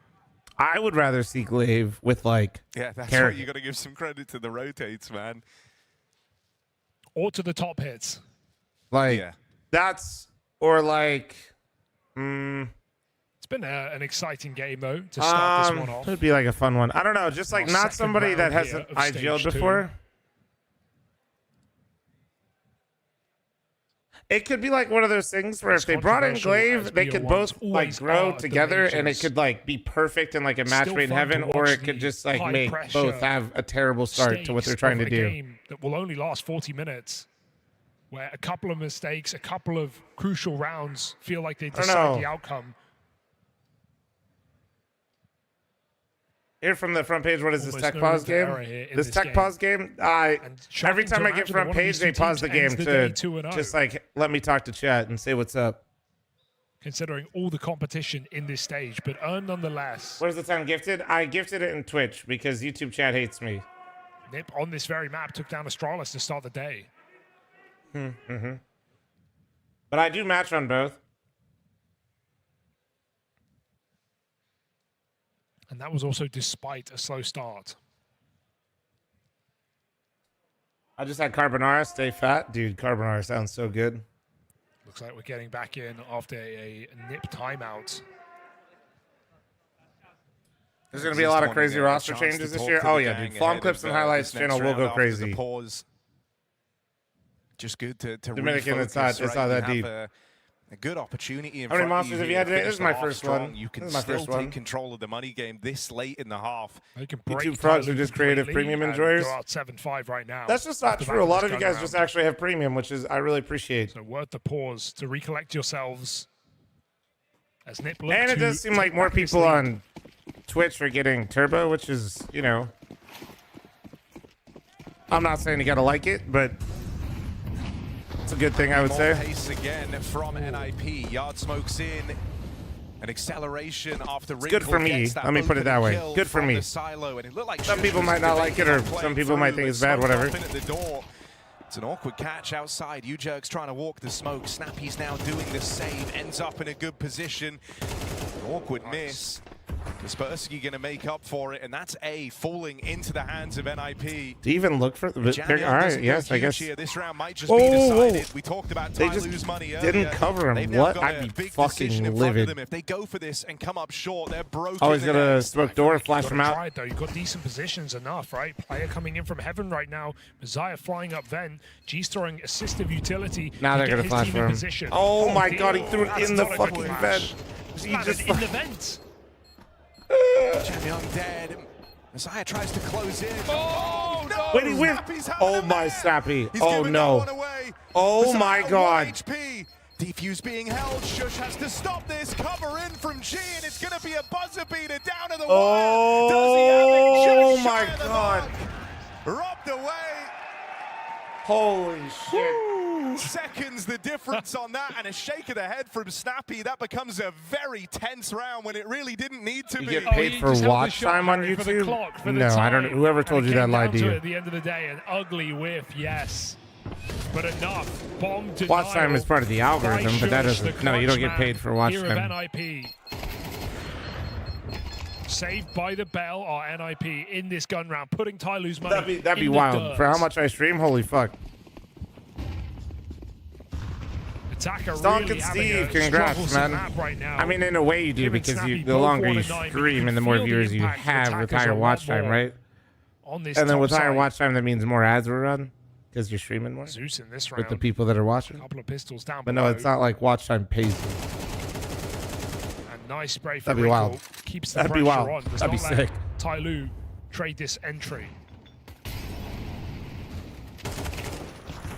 I would rather see Glaive with like. Yeah, that's Carrot. why you got to give some credit to the rotates, man. Or to the top hits. Like Yeah. that's or like. It's been an exciting game, though, to start this one off. It'd be like a fun one. I don't know, just like not somebody that hasn't IGL'd before. It could be like one of those things where if they brought in Glaive, they could both like grow together, and it could like be perfect in like a match made in heaven, or it could just like make both have a terrible start to what they're trying to do. Game that will only last 40 minutes, where a couple of mistakes, a couple of crucial rounds feel like they decide the outcome. Here from the front page, what is this tech pause game? This tech pause game? Every time I get front page, they pause the game to just like let me talk to chat and say what's up. Considering all the competition in this stage, but nonetheless. Where's the time gifted? I gifted it in Twitch because YouTube chat hates me. Nip on this very map took down Astralis to start the day. But I do match on both. And that was also despite a slow start. I just had carbonara, stay fat. Dude, carbonara sounds so good. Looks like we're getting back in after a Nip timeout. There's going to be a lot of crazy roster changes this year. Oh, yeah, dude. fl0m clips and highlights channel will go crazy. Just good to Dominican, refocus, it's not that deep. A good opportunity in How many front of monsters you have you here had to today? finish This is my the half first strong. one. You can This is my still first take one. control of the money game this late in the half. They can You break two frogs are Tyler just creative completely premium and enjoyers. Go out 7-5 right now. That's just not true. A lot of you guys just actually have premium, which is I really appreciate. So worth the pause to recollect yourselves. As Nip And it does seem like more people on Twitch are getting turbo, which is, you know, I'm not saying you gotta like it, but it's a good thing, I would More say. pace again from NIP. Yard smokes in. An acceleration after It's good for me. Let me put it that way. Good for me. Silo, and it looked like Some people might not like it, or some people might think it's bad, whatever. At the door. It's an awkward catch outside. U-Jerk's trying to walk the smoke. Snappy's now doing the same. Ends up in a good position. An awkward miss. Kaspersky going to make up for it, and that's A falling into the hands of NIP. Do you even look for the all right? Yes, I guess. This round might just be decided. We talked about They Ty Lue's just money earlier. didn't cover They've him. now What? got a I'd be big decision in fucking front of livid. them. If they go for this and come up short, they're broken. Oh, he's gonna smoke door, flash him out. Tried, though. You've got decent positions enough, right? Player coming in from heaven right now. Messiah flying up vent. G's throwing assistive utility. Now they're gonna flash for him. Position. Oh my dear. god, he threw it That's in the not a good fucking flash. vent. He Landed just in the vent. Young dead. Messiah tries to close in. Oh, no! Wait, he went. Oh my Snappy. Oh no. Oh my god. HP. Defuse being held. Shush has to stop this. Cover in from G, and it's going to be a buzzer beater down to the wire. Does he have it? Just my shy of the god. mark. Robbed away. Holy shit. Seconds the difference on that, and a shake of the head from Snappy. That becomes a very tense round when it really didn't need to You be. get paid for watch time on YouTube? No, I don't. Whoever told you that lied to you. At the end of the day, an ugly whiff, yes. But enough. Bomb denial. Watch time is part of the algorithm, but that doesn't. No, you don't get paid for watch here time. of NIP. Saved by the bell are NIP in this gun round, putting Ty Lue's money. That'd be wild. For how much I stream, holy fuck. Attacker Stonk really and having Steve, a congrats, strugglesome man. map right now. I mean, in a way you do, Him and because Snappy the both longer you 1-9, but stream can and the more feel the viewers you impact of have with attackers higher a lot watch time, more right? On this And then top with higher side. watch time, that means more ads will run, because you're streaming more. Zeus in this With the round. people that are watching. Couple of pistols down But no, below. it's not like watch time pays you. And nice spray for That'd be Wrinkle. wild. Keeps the That'd be pressure wild. on. Does That'd not be let sick. Ty Lue trade this entry.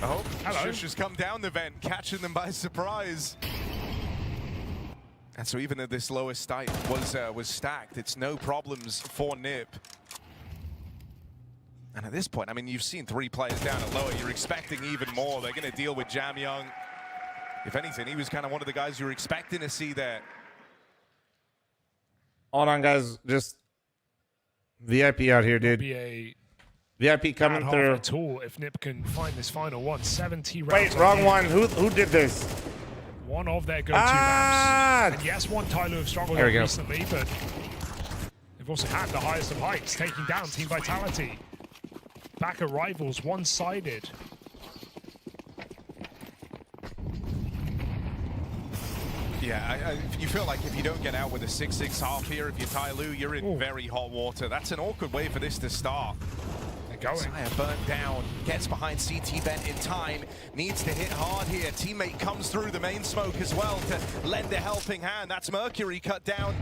Oh, Hello. Shush has come down the vent, catching them by surprise. And so even though this lowest state was stacked, it's no problems for Nip. And at this point, I mean, you've seen 3 players down at lower. You're expecting even more. They're going to deal with Jam Young. If anything, he was kind of one of the guys you were expecting to see there. Hold on, guys. Just VIP out here, dude. Be a VIP coming bad through. half at all if Nip can find this final one. 70 rounds. Wait, on wrong him. one. Who did this? One of their go-to Ah! maps. And yes, one Ty Lue have struggled There we on go. recently, but they've also had the highest of heights, taking down Team Vitality. Back at Rivals, one-sided. Yeah, you feel like if you don't get out with a 6-6 half here, if you're Ty Lue, you're in very hot water. That's an awkward way for this to start. Saya burnt down, gets behind CT Bent in time, needs to hit hard here. Teammate comes through the main smoke as well to lend a helping hand. That's Mercury cut down.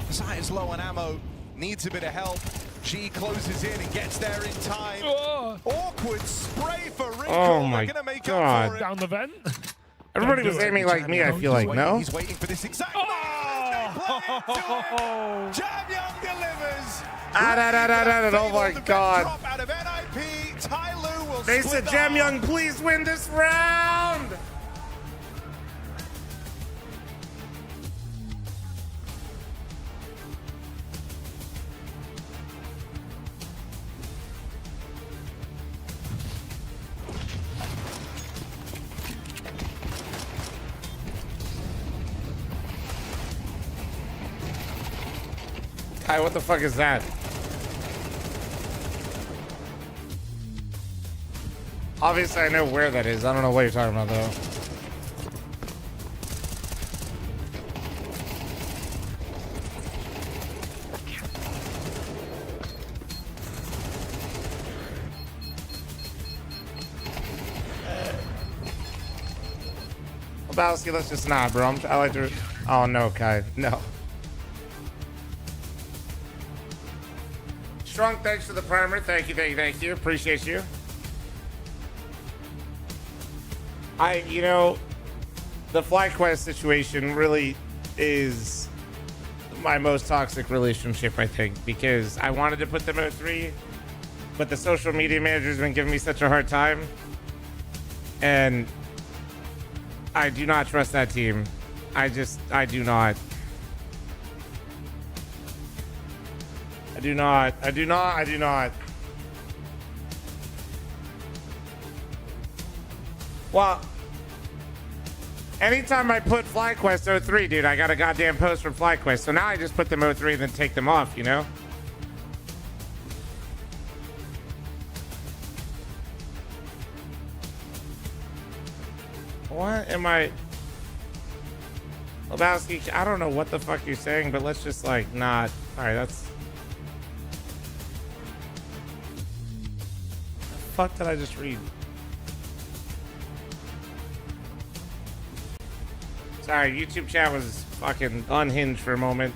Saya's low on ammo, needs a bit of help. G closes in and gets there in time. Awkward spray for Wrinkle. Oh my They're gonna make God. up for it. Down the vent. Everybody was aiming like me, I feel like, no? He's waiting for this exact Jam Young delivers. Oh my God. Drop out of NIP. Ty Lue will They split said, Jam the Young, please win this round. Hi, what the fuck is that? Obviously, I know where that is. I don't know what you're talking about, though. Lebowski, let's just not, bro. I like to... Oh, no, Kai. No. Strong, thanks for the primer. Thank you. Appreciate you. You know, the FlyQuest situation really is my most toxic relationship, I think, because I wanted to put them at 3, but the social media manager's been giving me such a hard time, and I do not trust that team. I do not. I do not. Well, anytime I put FlyQuest 03, dude, I got a goddamn post from FlyQuest. So now I just put them 03 and then take them off, you know? What am I... Lebowski, I don't know what the fuck you're saying, but let's just, like, not... Alright, that's... What the fuck did I just read? Sorry, YouTube chat was fucking unhinged for a moment.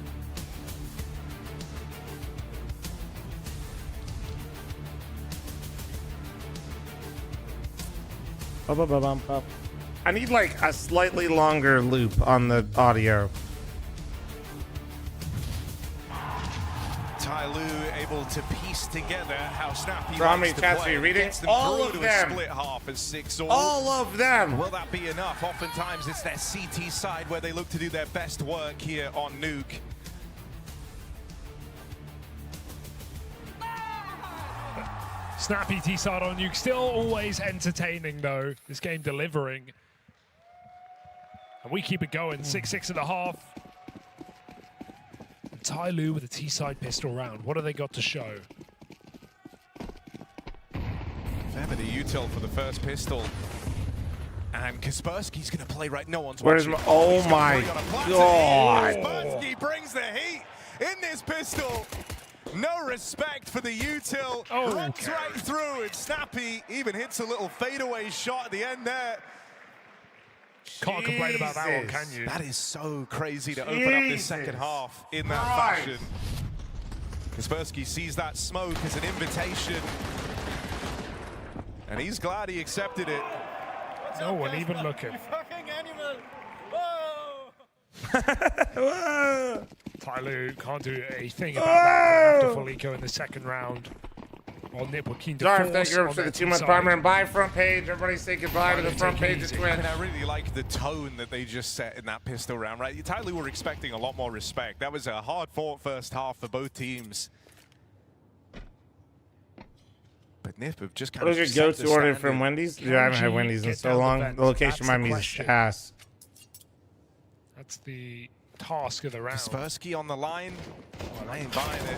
I need like a slightly longer loop on the audio. Ty Lue able to piece together how Snappy So how many likes to chats play. are you reading? Gets them All through of to them. A split half as 6-all. All of them. Will that be enough? Oftentimes it's their CT side where they look to do their best work here on Nuke. Snappy T-side on Nuke. Still always entertaining, though. This game delivering. And we keep it going. 6-6 and a half. Ty Lue with a T-side pistol round. What have they got to show? Remember the util for the first pistol. And Kaspersky's going to play right. No one's Where's watching. my... Oh He's gonna my play on a platter. God. Kaspersky brings the heat in this pistol. No respect for the util. Runs right through, and Snappy even hits a little fadeaway shot at the end there. Can't complain about that one, can you? That is so crazy to open up this second half in that fashion. Kaspersky sees that smoke as an invitation. And he's glad he accepted it. No one even looking. Fucking animal! Whoa! Ty Lue can't do a thing about that after Felico in the second round. While Nip were keen to Zarf, force thank you on for the their 2-month side. primer and bye front page. Everybody say goodbye to the front page of Twitch. And I really like the tone that they just set in that pistol round, right? Ty Lue were expecting a lot more respect. That was a hard-fought first half for both teams. But Nip have just kind What of was your set the go-to order standard. from Wendy's? Dude, I haven't had Wendy's in so long. The location might be ass. That's the task of the round. Kaspersky on the line. Well, I ain't buying it.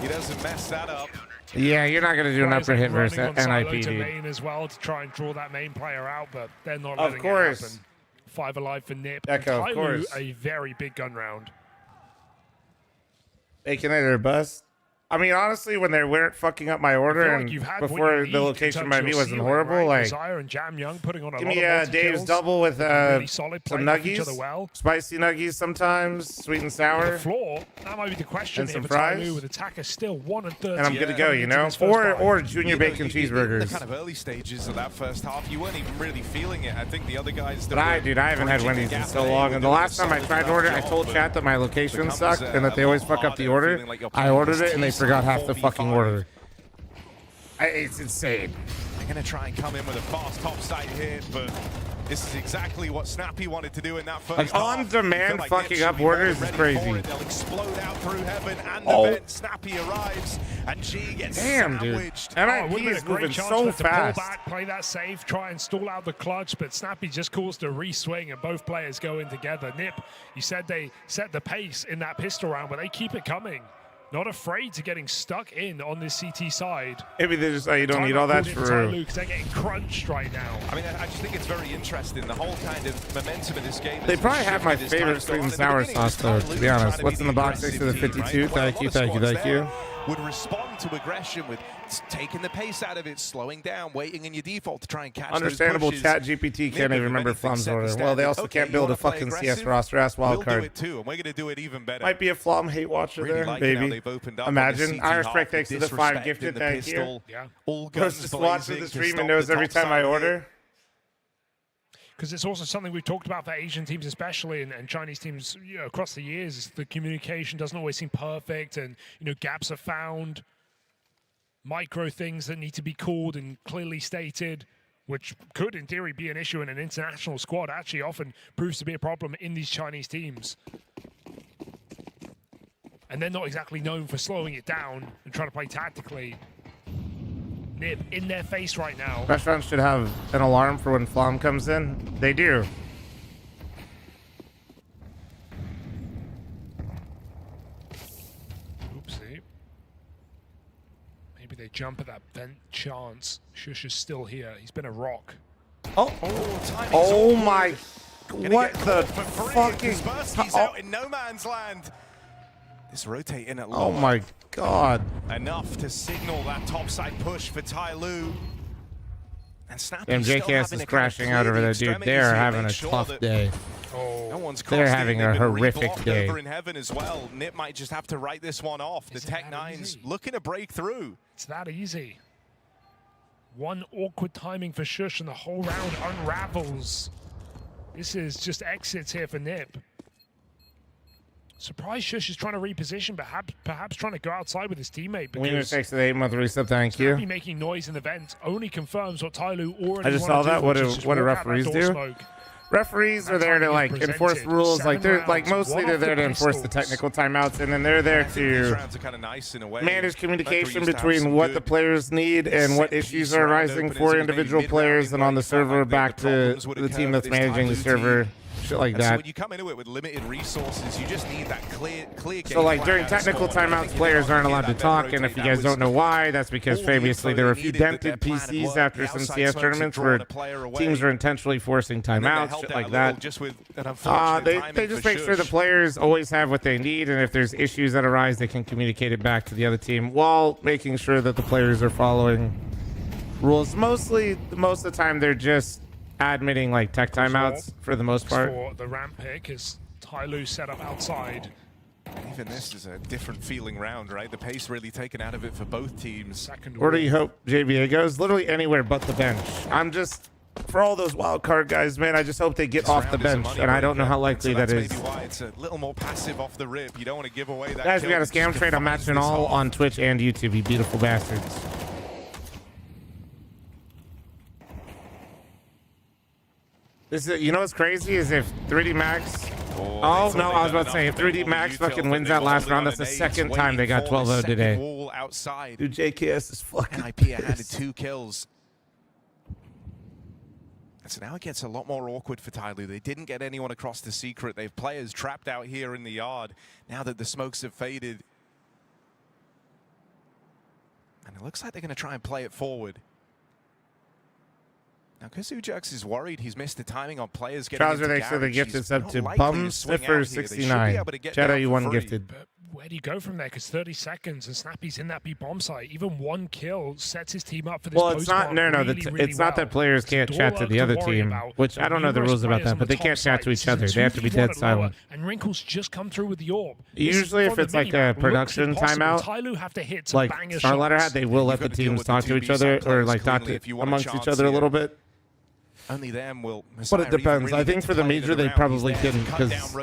He doesn't mess that up. Yeah, you're not going to do an upper hit versus NIP, NIP, to dude. main as well to try and draw that main player out, but they're not Of letting course. it happen. 5 alive for Nip. Echo, and of Tyloo, course. a very big gun round. Making it a bust. I mean, honestly, when they weren't fucking up my order I feel like and you've had what before you the need in location terms by of me your wasn't ceiling, horrible, right? like Desire and Jam Young putting on a give lot me of multi-kills. Dave's double with really solid some play off each nuggies, other well. spicy nuggies sometimes, sweet and sour. The floor, that might be the question And here some for fries. Tyloo, with attacker still 1 and 30. And I'm good to go, coming you into know? this first buy. Or junior You know, bacon in cheeseburgers. the kind of early stages of that first half, you weren't even really feeling it. I think the other guys that But were dude, I haven't had bridging the Wendy's in gap so there long. were And the doing last a time I solid tried to enough order, I job, told but chat that my location becomes, sucked and that they a always lot fuck up the harder, order. feeling like you're I playing ordered this it and they T-side forgot half the 4v5. fucking order. It's insane. They're going to try and come in with a fast topside hit, but this is exactly what Snappy wanted to do in that first Like, half. on-demand I feel fucking Nip should up be more orders is ready crazy. for it. They'll explode out through heaven and Oh. the vent. Snappy arrives, and G gets Damn, dude. sandwiched. Oh, it NIP would have been is a great moving chance so for them to pull fast. back, play that safe, try and stall out the clutch, but Snappy just caused a re-swing and both players go in together. Nip, you said they set the pace in that pistol round, but they keep it coming. Not afraid to getting stuck in on this CT side. Maybe they just, you don't need all that for... Because they're getting crunched right now. I mean, I just think it's very interesting. The whole kind of momentum of this game. They has probably have my shifted as favorite time's sweet gone and on. sour In the beginning, sauce, though, to be Tyloo honest. trying What's be in the box aggressive next to the team, 52? right? Well, Thank a you, lot of thank you, squads thank you. there would respond to aggression with taking the pace out of it, slowing down, waiting in your default to try and catch Understandable. those pushes. Chat GPT can't even remember Anything fl0m's set the order. Well, standard. they also Okay, can't you build a wanna play fucking CS aggressive? roster ass We'll wild do card. it too, and we're going to do it even better. Might be a fl0m hate watcher Really there, liking how maybe. they've opened up on Imagine. the CT Irish half, Break the takes to the 5 disrespect gifted, in the thank pistol. you. Yeah. All Goes guns just watches blazing the to stream stop and knows the every top time I side hit. order. Because it's also something we've talked about for Asian teams especially, and Chinese teams, you know, across the years, is the communication doesn't always seem perfect, and, you know, gaps are found, micro things that need to be called and clearly stated, which could in theory be an issue in an international squad, actually often proves to be a problem in these Chinese teams. And they're not exactly known for slowing it down and trying to play tactically. Nip in their face right now. Restaurants should have an alarm for when fl0m comes in. They do. Oopsie. Maybe they jump at that vent chance. Shush is still here. He's been a rock. Oh, oh my. What the fucking. Kaspersky's out in no man's land. It's rotating at low. Oh my god. Enough to signal that topside push for Tyloo. And Snappy Damn, still JKS having is to kind of crashing out clear over the there, dude. extremities They're here, having make a sure tough that day. No one's They're crossed having in. a They've been horrific reblocked day. over in heaven as well. Nip might just have to write this one off. The Tech Nine's looking to break through. It's that easy. One awkward timing for Shush and the whole round unravels. This is just exits here for Nip. Surprised Shush is trying to reposition, perhaps trying to go outside with his teammate. Wiener takes the 8-month reset, thank you. Snappy making noise in the vent only confirms what Tyloo already I just saw that. What do referees do? Referees are there to like enforce rules. Like they're like mostly they're there to enforce the technical timeouts, and then they're there to manage communication between what the players need and what issues are arising for individual players, and on the server back to the team that's managing the server. Shit like And so that. when you come into it with limited resources, you just need that clear So like during game plan technical out of timeouts, scoring. players aren't allowed to That talk, rotate, and if you that guys was don't know why, that's because all the previously info there were a they few needed, that dented their plan had PCs worked. after The some outside CS smokes had tournaments drawn where a player away. teams were intentionally forcing And then they timeouts, helped shit out like a little that. just with an unfortunate They timing just for make sure the Shush. players always have what they need, and if there's issues that arise, they can communicate it back to the other team while making sure that the players are following rules. Most of the time, they're just admitting like tech timeouts for the most part. For the ramp pick is Tyloo set up outside. Even this is a different feeling round, right? The pace really taken out of it for both teams. Where do you hope JBA goes? Literally anywhere but the bench. I'm just, for all those wild card guys, man, I just hope they get off the bench, and I don't know how likely that is. Maybe why it's a little more passive off the rip. You don't want to give away that. Guys, we kill got a that scam just trade. I'm defines matching this all half. on Twitch and YouTube, you beautiful bastards. This is, you know what's crazy is if 3D Max. Oh no, I was about to say if 3D Max fucking wins that last round, that's the second time they got 12-0 today. Wall outside. Dude, JKS is fucking NIP handed 2 kills. And so now it gets a lot more awkward for Tyloo. They didn't get anyone across the secret. They have players trapped out here in the yard now that the smokes have faded. And it looks like they're going to try and play it forward. Now, because Ujax is worried, he's missed the timing on players getting Trouser, into thanks for the garage. gift. He's It's up not to likely Bum to swing Sniffer out here. They should be 69. able to get Shadow, down you for won free. gifted. But where do you go from there? Because 30 seconds and Snappy's in that B bomb site. Even one kill sets his team up for this. Well, it's not. No, it's not that players can't chat to the other team, which I don't know the rules about that, but they can't chat to each other. They have to be dead silent. And Wrinkles just come through with the orb. Usually, if it's like a production timeout, like StarLadder had, they will let the teams talk to each other or like talk amongst each other a little bit. Only them will. But it depends. I think for the major, they probably couldn't because it's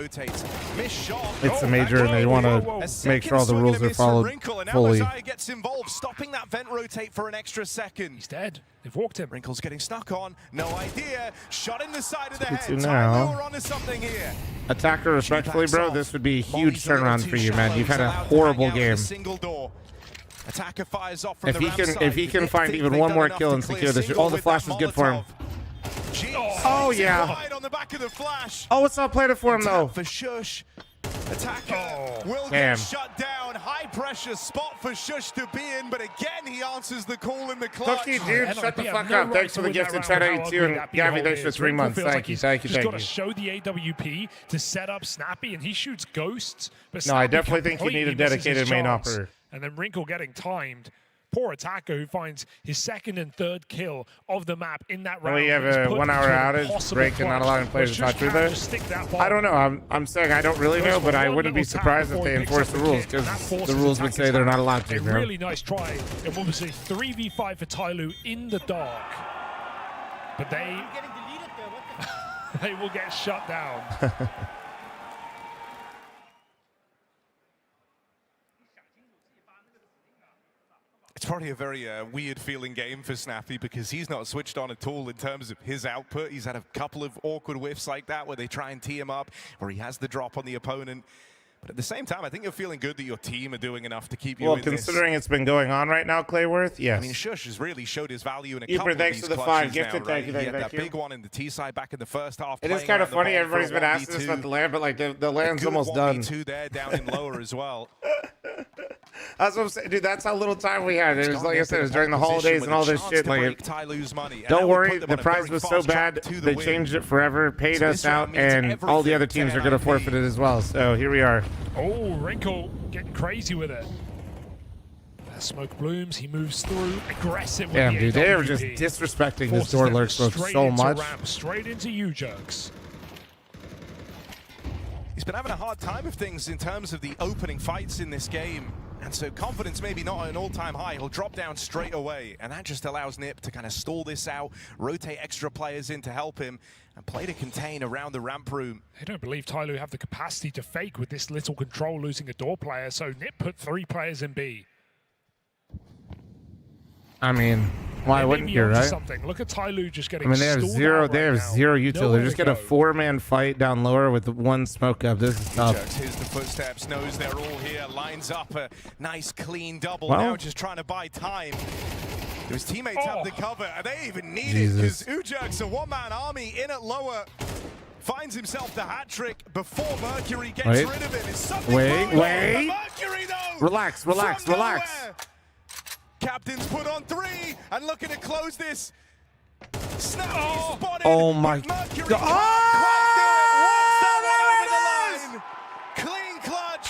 a major and they want to make sure all the rules are followed fully. Gets involved, stopping that vent rotate for an extra second. He's dead. They've walked him. Wrinkle's getting stuck on. No idea. Shot in the side of the head. Now, we're onto something here. Attacker, respectfully, bro, this would be a huge turnaround for you, man. You've had a horrible game. Attacker fires off from If he can find even one more kill and secure this, all the flash is good for him. Oh yeah. Oh, it's not planted for him though. For Shush. Attacker will Damn. get shut down. High pressure spot for Shush to be in, but again he answers the call in the clutch. Cookie, dude, shut the fuck up. Thanks for the gifted Shadow 82 and Gabby, thanks for 3 months. Thank you, thank you, He's thank got to you. show the AWP to set up Snappy, and he shoots ghosts. But No, I Snappy definitely think you need a completely misses dedicated his main chance. operator. And then Wrinkle getting timed. Poor Attacker who finds his second and third kill of the map in that round. We have a 1 hour outage break and not allowing players to talk to each other. I don't know. I'm saying I don't really know, but I wouldn't be surprised if they enforce the rules because the rules would say they're not allowed to. A really nice try. It was a 3v5 for Tyloo in the dark. But they will get shut down. It's probably a very weird feeling game for Snappy because he's not switched on at all in terms of his output. He's had a couple of awkward whiffs like that where they try and tee him up, where he has the drop on the opponent. But at the same time, I think you're feeling good that your team are doing enough to keep you in considering it's been going on right now, Clayworth, yes. I mean, Shush has really showed his value in a Keeper, couple of thanks these for the clutches 5 gifted. now, Thank right? you, He had thank that you. big one in the T side back in the first half. It is kind of funny. Everybody's been asking us about the land, but like the land's almost done. 2 there down in lower as well. That's what I'm saying, dude. That's how little time we had. It was like I said, it was during the holidays and all this shit. Like, don't worry, the prize was so bad they changed it forever, paid us out, and all the other teams are gonna forfeit it as well. So here we are. Oh, Wrinkle getting crazy with it. As smoke blooms, he moves through, aggressive. Damn, with dude, the they AWP. are just disrespecting this Forces door them lurk smoke straight so into much. Ramp, straight into you, Jerks. He's been having a hard time of things in terms of the opening fights in this game. And so confidence maybe not at an all-time high. He'll drop down straight away. And that just allows Nip to kind of stall this out, rotate extra players in to help him, and play to contain around the ramp room. They don't believe Tyloo have the capacity to fake with this little control losing a door player, so Nip put 3 players in B. I mean, why wouldn't you, right? Something. Look at Tyloo just getting. I mean, they have zero. They have zero util. Nowhere They just to get a go. 4-man fight down lower with 1 smoke up. This is tough. Jerks, here's the footsteps, knows they're all here, lines up a nice clean double. Well, now just trying to buy time. His teammates have the cover, and they even need Jesus. it because Ujerk's a one-man army in at lower. Finds himself the hat trick before Mercury gets rid of him. It's something Wait. Mercury, though, Relax. from nowhere. Captain's put on 3 and looking to close this. Snap spotted. Oh my Mercury God. line. Clean clutch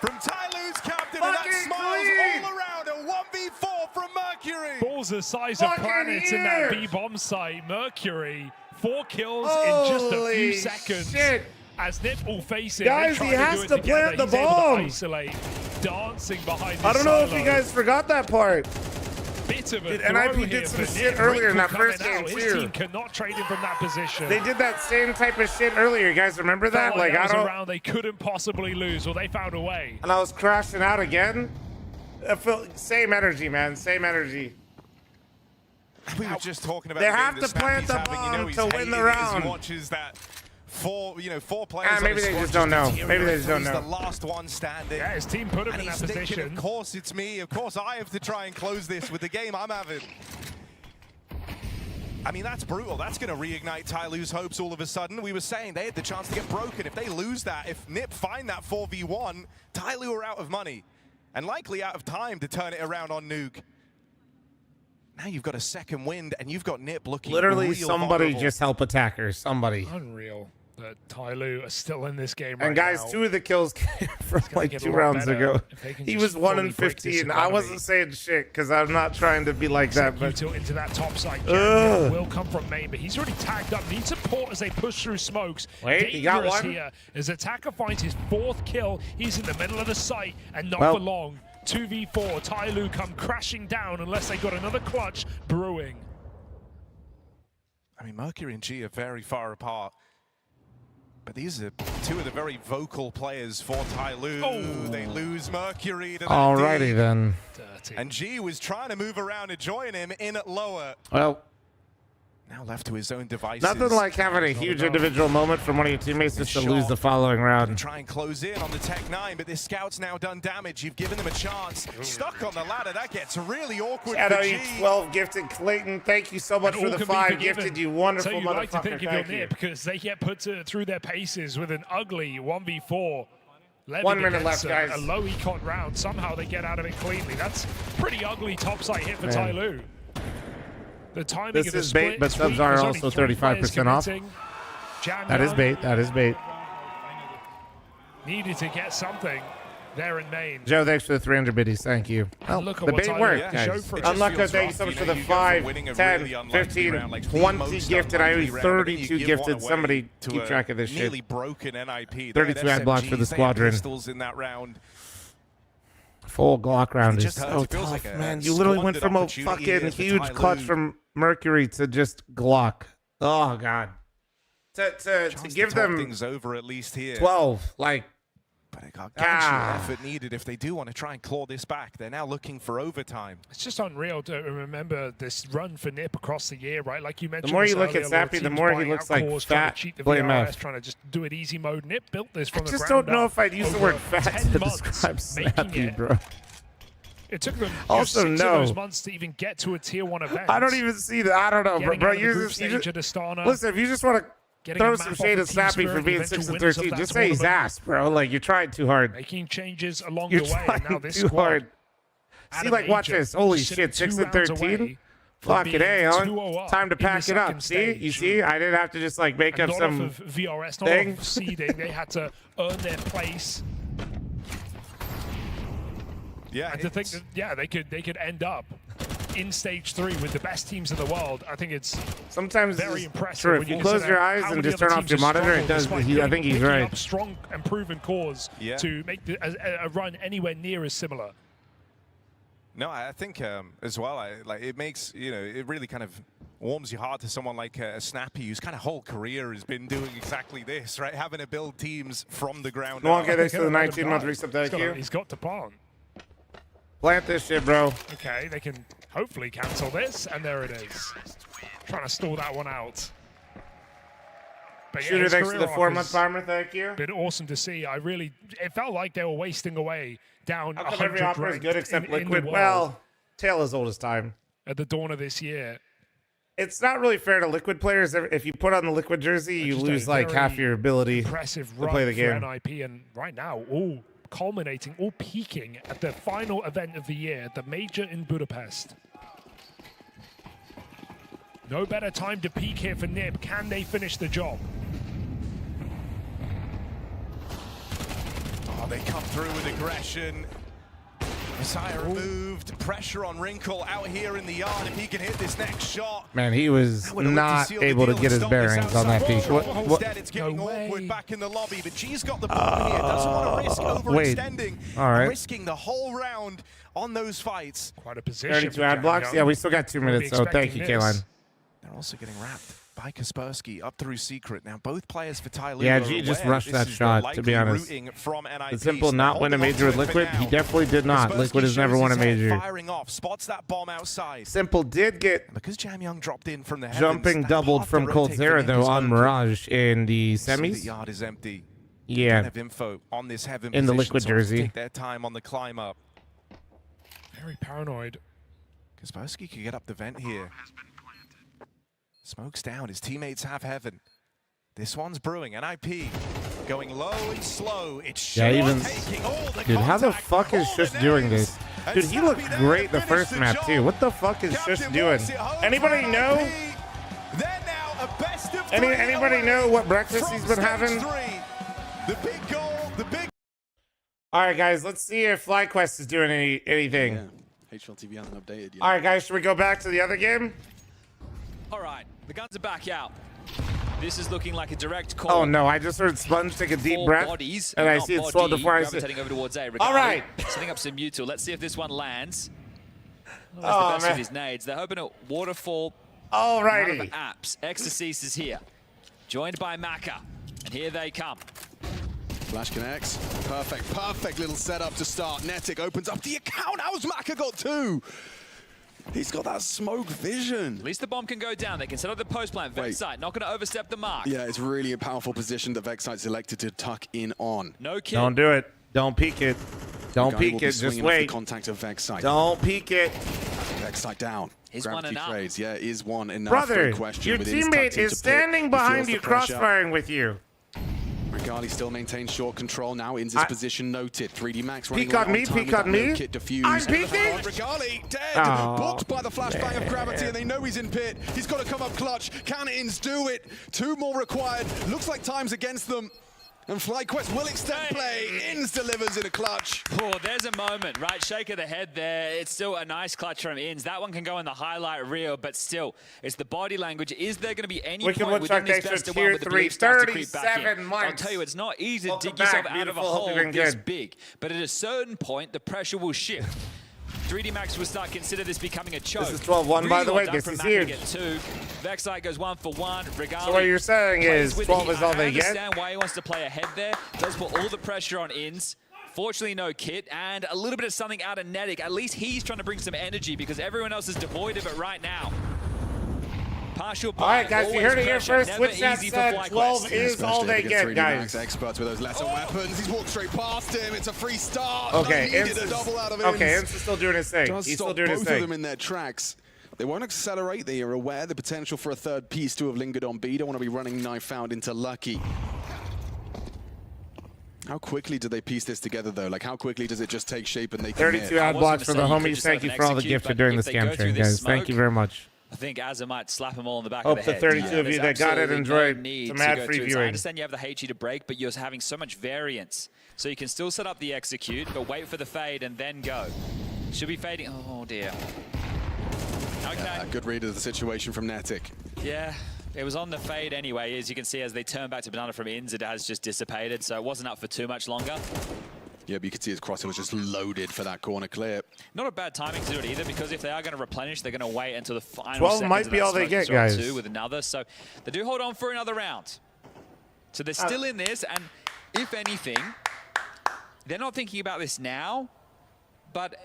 from Tyloo's captain, and that smiles all around. A 1v4 from Mercury. Balls the size of planets in that B-bomb site. Mercury, 4 kills in just a few seconds. Shit. As Nip will face it, Guys, he has to plant the He's able to bomb. isolate, dancing behind his I don't know if silo. you guys forgot that part. Bit of a Dude, throw NIP here did some for shit Nip. earlier in that Wrinkle first coming game, out. His too. team cannot trade him from that position. They did that same type of shit earlier. You guys remember that? Felt Like, that I was don't. a round they couldn't possibly lose, or they found a way. And I was crashing out again. I felt same energy, man. Same energy. We were just talking about They the game have that to plant Snappy's the having. You know, bomb he's to win hating the as round. He watches that 4 players. on Maybe his they squad just don't know. deteriorate. Maybe they just don't He's know. the last one standing. Yeah, his team put him and in he's that thinking, position. of course it's me. Of course I have to try and close this with the game I'm having. I mean, that's brutal. That's going to reignite Tyloo's hopes all of a sudden. We were saying they had the chance to get broken. If they lose that, if Nip find that 4v1, Tyloo are out of money and likely out of time to turn it around on Nuke. Now you've got a second wind, and you've got Nip looking Literally, real somebody vulnerable. just help attackers. Somebody. Unreal that Tyloo are still in this game right And guys, now. 2 of the kills came from like get a 2 lot rounds better ago. if they can He just was 1 fully in break this 15. I economy. wasn't saying shit because I'm not trying to be like that. But Tilt into that top side. Ugh. Will come from main, but he's already tagged up. Needs support as they push through smokes. Wait, he got Dangerous one? here as Attacker finds his 4th kill. He's in the middle of the site and not Well- for long. 2v4. Tyloo come crashing down unless they got another clutch brewing. I mean, Mercury and G are very far apart. But these are 2 of the very vocal players for Tyloo. Oh. They lose Mercury to that alrighty D. then. Dirty. And G was trying to move around and join him in at lower. Well, Now left to his own devices. nothing like having a huge individual moment from one of your teammates just to lose the following round. Try and close in on the Tech 9, but this scout's now done damage. You've given them a chance. Stuck on the ladder. That gets really awkward Shout for out G. you 12 gifted Clayton. Thank you so much And for all the can be 5 forgiven. gifted. You wonderful So you motherfucker. like to think of your Thank you. Nip because they get put through their paces with an ugly 1v4. 1 minute against left, guys. A low econ round. Somehow they get out of it cleanly. That's pretty ugly topside hit for Tyloo. The timing This of the is bait, split but is subs weak. are There's also only 3 players 35% off. committing. Jam That is Young bait. That is bait. needed to get something there in main. Joe, thanks for the 300 biddies. Thank you. Well, look at the what bait Tyler worked, showed guys. for us. Unlucky, feels thank you rough, so much you for know, the you go from 5, winning a 10, really unlikely 15, round, like the 20 most gifted. I unlikely owe round, and then 32 you give gifted. one away Somebody to keep a track of this shit. nearly broken NIP. 32 ad blocks for the SMGs, they had squadron. pistols in that round. Full Glock round It is just hurts. so It feels tough, like a man. You literally went from a squandered fucking opportunity here huge for clutch Tyloo. from Mercury to just Glock. Oh, God. To Chance give talk them things over at least here. 12, like, But it got effort needed if they do want to try and claw this back. They're now looking for overtime. It's just unreal to remember this run for Nip across the year, right? Like you mentioned. the more this you look earlier, at a lot of Sappy, the teams more he buying looks out like cores, trying fat. to cheat the Blame VRS, F. trying to just do it easy mode. Nip built this I from the just ground don't know up if I'd use the over word fat 10 to months, describe making Sappy, it. bro. It took them Also, 6 no. of those months to even get to a tier 1 event. I don't even see that. I don't know, bro. Getting out of the You group just, stage at Astana, listen, if you just want to getting a throw map some off shade of at Team Sappy for Spirit, being the 6 and eventual winners of 13, that just say he's tournament. ass, bro. Like, you tried too hard. making changes along You're the way. And now trying this too squad, hard. out See, of like, watch Egypt, this. Holy just sitting shit, 6 2 and rounds 13. away Fuck from it, hey, being Alan. 2-0 up Time to in the pack it up. second See? stage. You see? I didn't have to just, like, make And up not some off of VRS, not thing. off of seeding. They had to earn their place. Yeah, And to think that, yeah, they could end up in stage 3 with the best teams in the world. I think it's sometimes very impressive. True, when if you you close consider your eyes how and many just other turn off teams your have monitor, it struggled does. despite I think he's picking right. up strong and proven cores Yeah. to make a run anywhere near as similar. No, I think as well, like it makes, you know, it really kind of warms your heart to someone like Snappy, whose kind of whole career has been doing exactly this, right? Having to build teams from the ground No one up. get this to the 19-month resub. Thank you. He's got to plant. Plant this shit, bro. Okay, they can hopefully cancel this, and there it is. Trying to stall that one out. But Shooter, his thanks for career the arc 4-month has farmer. Thank you. Been awesome to see. It felt like they were wasting away down How come 100 every opera is ranked good except in the Liquid? world Well, tale as old as time. at the dawn of this year. It's not really fair to Liquid players. If you put on the Liquid jersey, you Just a lose like very half your ability Impressive to run play the for game. NIP, and right now, all culminating, all peaking at the final event of the year, the major in Budapest. No better time to peak here for Nib. Can they finish the job? Oh, they come through with aggression. Messiah removed. Pressure on Wrinkle out here in the yard. If he can hit this next shot. Man, he was not able to get his bearings on that peak. Instead, it's getting awkward back in the lobby, but G's got the ball here. Doesn't want to risk overextending. All right. Risking the whole round on those fights. Quite a position. 32 ad blocks. Yeah, we still got 2 minutes, so thank you, Kaeline. They're also getting wrapped by Kaspersky up through Secret. Now, both players for Tyloo Yeah, are G just aware rushed this that is the shot, to be likely honest. routing from NIP. The simple So not win a holding major on with to it for Liquid. He now. definitely did not. Kaspersky Liquid has never shows won a his head major. Firing off, spots that bomb outside. Simple did get Because Jam Young dropped in from the heavens, jumping that doubled path from to Cold rotate Zera, for him though, is on open. Mirage in the See the semis. yard is empty. Yeah. Don't have info on this heaven In the position, Liquid so have to jersey. Take their time on the climb up. Very paranoid. Kaspersky could get up the vent here. Smoke's down. His teammates have heaven. This one's brewing. NIP going low and slow. It's Yeah, Shaw even taking all the dude, how the contact, fuck is all just the doing names. this? Dude, he looked great the first map too. What the fuck is Shush doing? Anybody know? Anybody know what breakfast he's been having? The big goal, the big. All right, guys, let's see if FlyQuest is doing anything. Yeah. HLTV hasn't updated yet. All right, guys, should we go back to the other game? All right, the guns are back out. This is looking like a direct call. Oh no, I just heard Sponge take a deep breath, and I see it swell before I said. Over towards A. All right. Setting up some Mewtwo. Let's see if this one lands. That's Oh, the best man. of his nades. They're hoping at Waterfall. Alrighty. Apps. Ecstasies is here. Joined by Maka. And here they come. Flash connects. Perfect little setup to start. Netic opens up the account. How's Maka got two? He's got that smoke vision. At least the bomb can go down. They can set up the post plant. Vexite not going to overstep the mark. Yeah, it's really a powerful position that Vexite selected to tuck in on. No kill. Don't do it. Don't peek it. Don't The guy will peek be it. Just swinging off wait. the contact of Vexite. Don't peek it. Vexite down. Is Gravity one enough? trades. Yeah, is one enough? Brother, No question. your With his teammate tucked into is pit, standing he behind feels you, the pressure. crossfiring with you. Regali still maintains short control now. In his position noted. 3D Max running Peek on right me, time peek with on that me. no kit defuse. I'm peeking. Regali dead. Oh, Booked by the flashbang of Gravity, and they know he's in pit. He's got to come up clutch. Can Ins do it? 2 more required. Looks like time's against them. And FlyQuest will extend play. Ins delivers in a clutch. Oh, there's a moment, right? Shake of the head there. It's still a nice clutch from Ins. That one can go in the highlight reel, but still, it's the body language. Is there going to be any Wicked point within Woodchuck, this thanks for best of tier one with the 3, belief starts to creep back in? 37 months. I'll tell you, it's not easy to Welcome dig yourself back, out of a beautiful. Hope hole you're doing this good. big. But at a certain point, the pressure will shift. 3D Max will start consider this becoming a choke. This is 12-1, by the way. This is huge. Get 2. Vexite goes 1 for 1. Regali So what you're saying is 12 is all they get? I understand why he wants to play ahead there. Does put all the pressure on Ins. Fortunately, no kit, and a little bit of something out of Netic. At least he's trying to bring some energy because everyone else is devoid of it right now. Partial All right, guys, you heard it here first. Switch that said 12 is all they get, guys. Experts with those lesser weapons. He's walked straight past him. It's a free start. Okay, He Ins needed a is- double out of okay, Ins. Ins is still doing his thing. Does He's still stop doing his both thing. of them in their tracks. They won't accelerate. They are aware the potential for a third piece to have lingered on B. Don't want to be running knife out into Lucky. How quickly do they piece this together, though? Like, how quickly does it just take shape and they can 32 ad blocks for the homies. Thank you for all the gifts during the scam train, guys. Thank you very much. I think Azza might slap them all in the back Hope of the the head. 32 of you that got it There's enjoyed absolutely no need some to go ad-free through this. I viewing. understand you have the HE to break, but you're having so much variance. So you can still set up the execute, but wait for the fade and then go. Should be fading. Oh, dear. Okay. A good read of the situation from Netic. Yeah, it was on the fade anyway. As you can see, as they turn back to Banana from Ins, it has just dissipated, so it wasn't up for too much longer. Yeah, but you could see his crosser was just loaded for that corner clear. Not a bad timing to do it either, because if they are going to replenish, they're going to wait until the final 12 seconds might of be that all they smoke get, to drop guys. two with another. So they do hold on for another round. So they're still in this, and if anything, they're not thinking about this now, but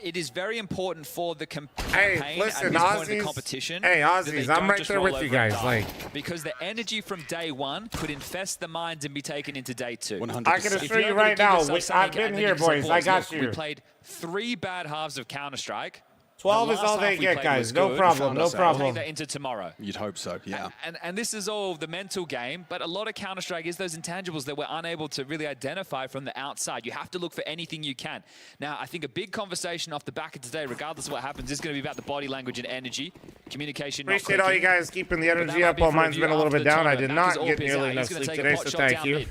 it is very important for the campaign listen, at this point of the Aussies. competition. Hey, that they Aussies, I'm don't right just there roll with you over and guys, die. like- Because the energy from day one could infest the minds and be taken into day 2. 100%. I can assure you right now, I've been here, boys. I got you. We played 3 bad halves of Counter-Strike. 12 The is last all they half we get, played guys. was No good. problem, no We'll problem. take that into tomorrow. You'd hope so, yeah. And this is all the mental game, but a lot of Counter-Strike is those intangibles that we're unable to really identify from the outside. You have to look for anything you can. Now, I think a big conversation off the back of today, regardless of what happens, is going to be about the body language and energy, communication. not Appreciate all you clicking. guys keeping the But that energy might up be while for mine's review been a little after bit the down. I tournament. did Knuckles not all get pissed nearly out. enough He's gonna sleep take a today, pot so shot thank down you. mid.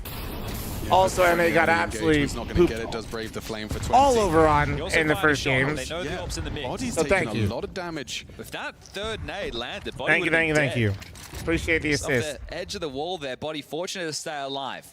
Also, NA got Engage absolutely was not going to pooped get it. Does brave the flame for 20. all over on He also in the fired a first shot. games. They know the ops in the mix. Body's So taking thank a you. lot of damage. If that third nade landed, Body Thank you, would thank you, have thank been you. dead. Appreciate the Off assist. the edge of the wall there, Body fortunate to stay alive.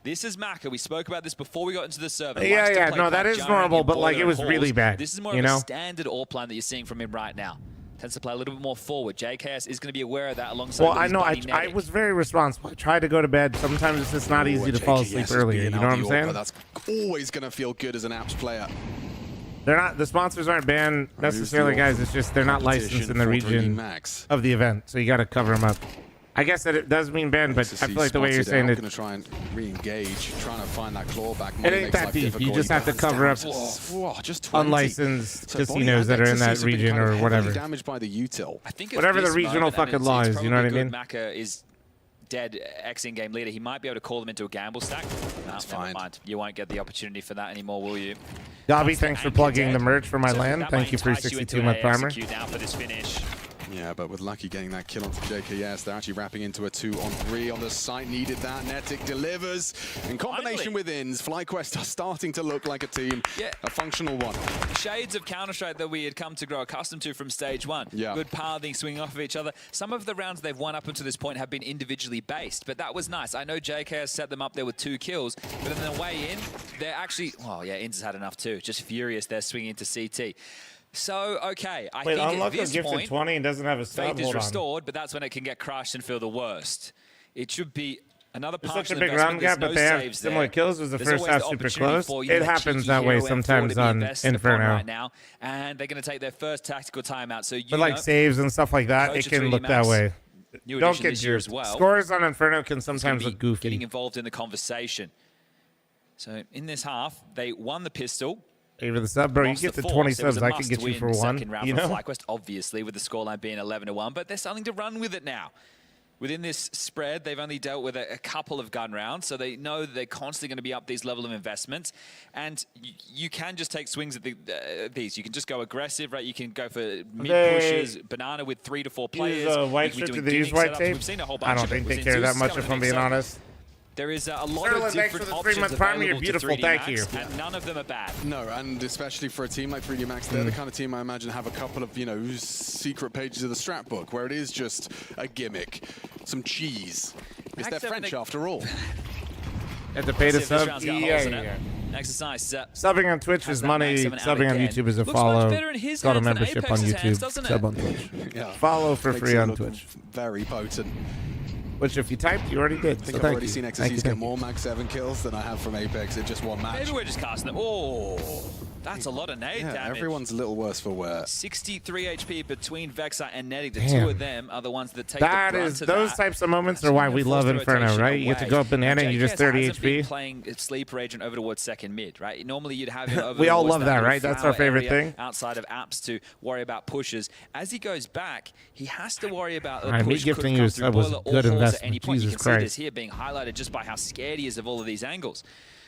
This is Maka. We spoke about this before we got into the server. Yeah, Likes to yeah, play no, that back is Jaren normal, in but, like, boiler it was and really halls. bad, This is more you of a know? standard AWP plan that you're seeing from him right now. Tends to play a little bit more forward. JKS is going to be aware of that alongside Well, with I his know, buddy I Netic. was very responsible. I tried to go to bed. Sometimes it's just not easy to fall asleep earlier, you know what I'm saying? That's always going to feel good as an apps player. They're not, the sponsors aren't banned necessarily, guys. It's just they're not licensed in the region of the event, so you got to cover them up. I guess that it does mean banned, but I feel like the way you're saying I'm it, going to try and re-engage, trying to find that clawback. it ain't that deep. You just have to cover up just 20. unlicensed So casinos that are in that Ecstasy has been region kind of or heavily whatever. damaged by the util. I think at Whatever the this regional moment, and fucking law it's is, you know what I probably mean? good Maka is dead ex-in-game leader. He might be able to call them into a gamble stack. No, never fine. mind. You won't get the opportunity for that anymore, will you? Gobby, thanks for plugging the merch for my land. Thank you for your 62-month primer. Now for this finish. Yeah, but with Lucky getting that kill onto JKS, they're actually wrapping into a 2-on-3 on the site. Needed that. Netic delivers. In combination with Inns, FlyQuest are starting to look like a team, a functional one. Shades of Counter-Strike that we had come to grow accustomed to from stage 1. Yeah. Good pathing, swinging off of each other. Some of the rounds they've won up until this point have been individually based, but that was nice. I know JK has set them up there with 2 kills, but on the way in, they're actually... Oh, yeah, Inns has had enough too. Just furious they're swinging to CT. So, okay, I think at this point, 20 and doesn't have a sub. faith is restored, but that's when it can get crushed and feel the worst. It should be another There's punch such a big round gap, but they have similar kills. Was the There's first always half the super opportunity close? for you, It that happens cheeky that way hero M4 sometimes to be on invested upon Inferno. right now, and they're going to take their first tactical timeout. So, But like saves and stuff like that, it can look that way. Don't get yours juiced. Scores on Inferno can sometimes look goofy. Getting involved in the conversation. So in this half, they won the pistol. Favor the sub, bro. You Lost get the to force. 20 It was subs, a I could get you for must-win one. second round You for know? FlyQuest, obviously, with the scoreline being 11-1, but they're starting to run with it now. Within this spread, they've only dealt with a couple of gun rounds, so they know that they're constantly going to be up these level of investments. And you can just take swings at these. You can just go aggressive, right? You can go for mid-pushes, banana with 3 to 4 players. White strip, do they use white tape? We've seen a whole bunch I don't of it. think they We've care seen that Zeus much, coming if I'm in, being so honest. There is a lot Sterling, of thanks for different the options 3-month primer. You're available to beautiful. 3D Thank Max, you. and none of them are bad. No, and especially for a team like 3D Max, they're the kind of team I imagine have a couple of, secret pages of the strat book where it is just a gimmick, some cheese. It's their French after all. At the pay to sub, yeah. Exercise. Subbing on Twitch is money. Subbing on YouTube is a follow. It's got a membership on YouTube. Sub on Twitch. Yeah. Follow for Makes free it on look Twitch. Very potent. Which, if you typed, you already did. I think So I've already thank seen you. XSCs get more Mag 7 kills than I have from Apex in just one match. Maybe we're just casting them. Oh, that's a lot of nade damage. Everyone's a little worse for wear. 63 HP between Vexar and Netic. The Damn. two of them are the ones that take That the brunt is, of those that. types of moments are why we love Inferno, right? You get to go up banana and you're just 30 hasn't been HP. playing Sleeper Agent over towards second mid, right? Normally you'd have him over We all towards love that, little right? That's our flower favorite area thing. outside of apps to worry about pushes. As he goes back, he has to worry about Alright, me push gifting could you come a through sub was a boiler or good holes at investment. any point. Jesus You can see this Christ. here being highlighted just by how scared he is of all of these angles.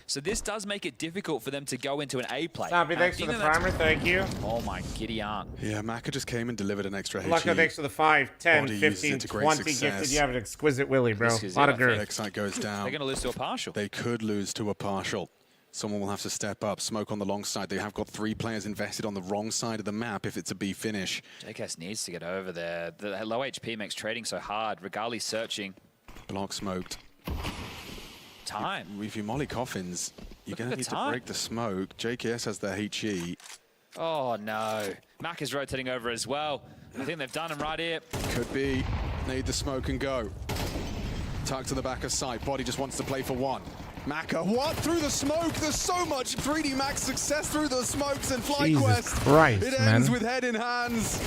So this does make it difficult for them to go into an A play. Snappy, thanks for the primer. Thank you. Oh my giddy aunt. Yeah, Maka just came and delivered an extra HE. Lucko, thanks for the 5, 10, Body 15, uses it to great 20 success. gifted. You have an exquisite willy, bro. A lot of girth. Excite goes down. They're going to lose to a partial. They could lose to a partial. Someone will have to step up. Smoke on the long side. They have got 3 players invested on the wrong side of the map if it's a B finish. JKS needs to get over there. The low HP makes trading so hard. Regali's searching. Block smoked. Time. If you molly coffins, you're going to at need the to time. break the smoke. JKS has their HE. Oh no. Mac is rotating over as well. I think they've done him right here. Could be. Need the smoke and go. Tuck to the back of sight. Body just wants to play for one. Maka, what? Through the smoke? There's so much 3D Max success through the smokes and FlyQuest. Jesus Christ, It ends man. with head in hands.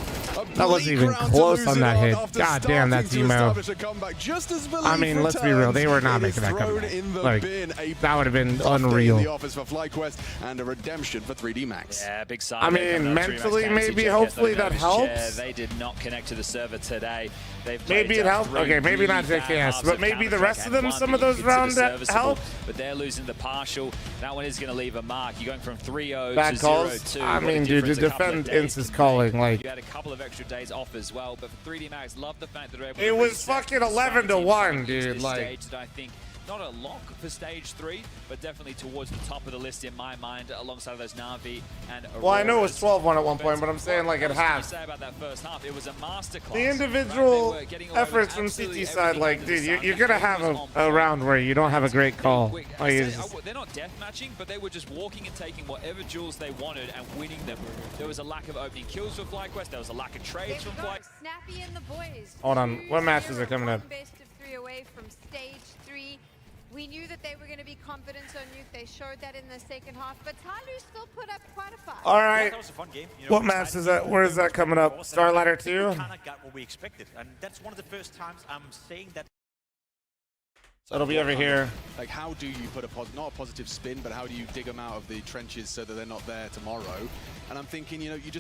That wasn't even close on that hit. God damn, that's emo. I mean, let's be real. They were not making that comeback. Like, that would have been unreal. The office for FlyQuest and a redemption for 3D Max. Yeah, big side. I mean, mentally, maybe, hopefully that helps. They did not connect to the server today. Maybe it helped. Okay, maybe not JKS, but maybe the rest of them, some of those rounds that help. But they're losing the partial. That one is going to leave a mark. You're going from 3-0 Bad to calls. 0-2. I What a mean, dude, to difference a couple of defend days Ince is can calling, make. like... You had a couple of extra days off as well, but for 3D Max, love the fact that they're able It to was reset fucking 11-1, dude. this Like, stage that I think not a lock for stage 3, but definitely towards the top of the list in my mind, alongside those Na'Vi and well, I know it was Auroras. 12-1 at one point, but I'm saying like at What can you half. say about that first half? It was a masterclass. The individual Right? They were getting away with efforts from absolutely CT side, like, everything dude, under the you're sun. gonna have a round where you don't have a great call. Like, it's just- They're not death matching, but they were just walking and taking whatever jewels they wanted and winning them. There was a lack of opening kills for FlyQuest. There was a lack of trades from Fly. Snappy and the boys. Hold on, what matches are coming up? Best of 3 away from stage 3. We knew that they were going to be confident on Nuke. They showed that in the second half, but Talu still put up quite a fight. All right. That was a fun game. What match is that? Where is that coming up? StarLadder 2? We kind of got what we expected, and that's one of the first times I'm saying that So it'll be over here. Like, how do you put not a positive spin, but how do you dig them out of the trenches so that they're not there tomorrow? And I'm thinking, you know, you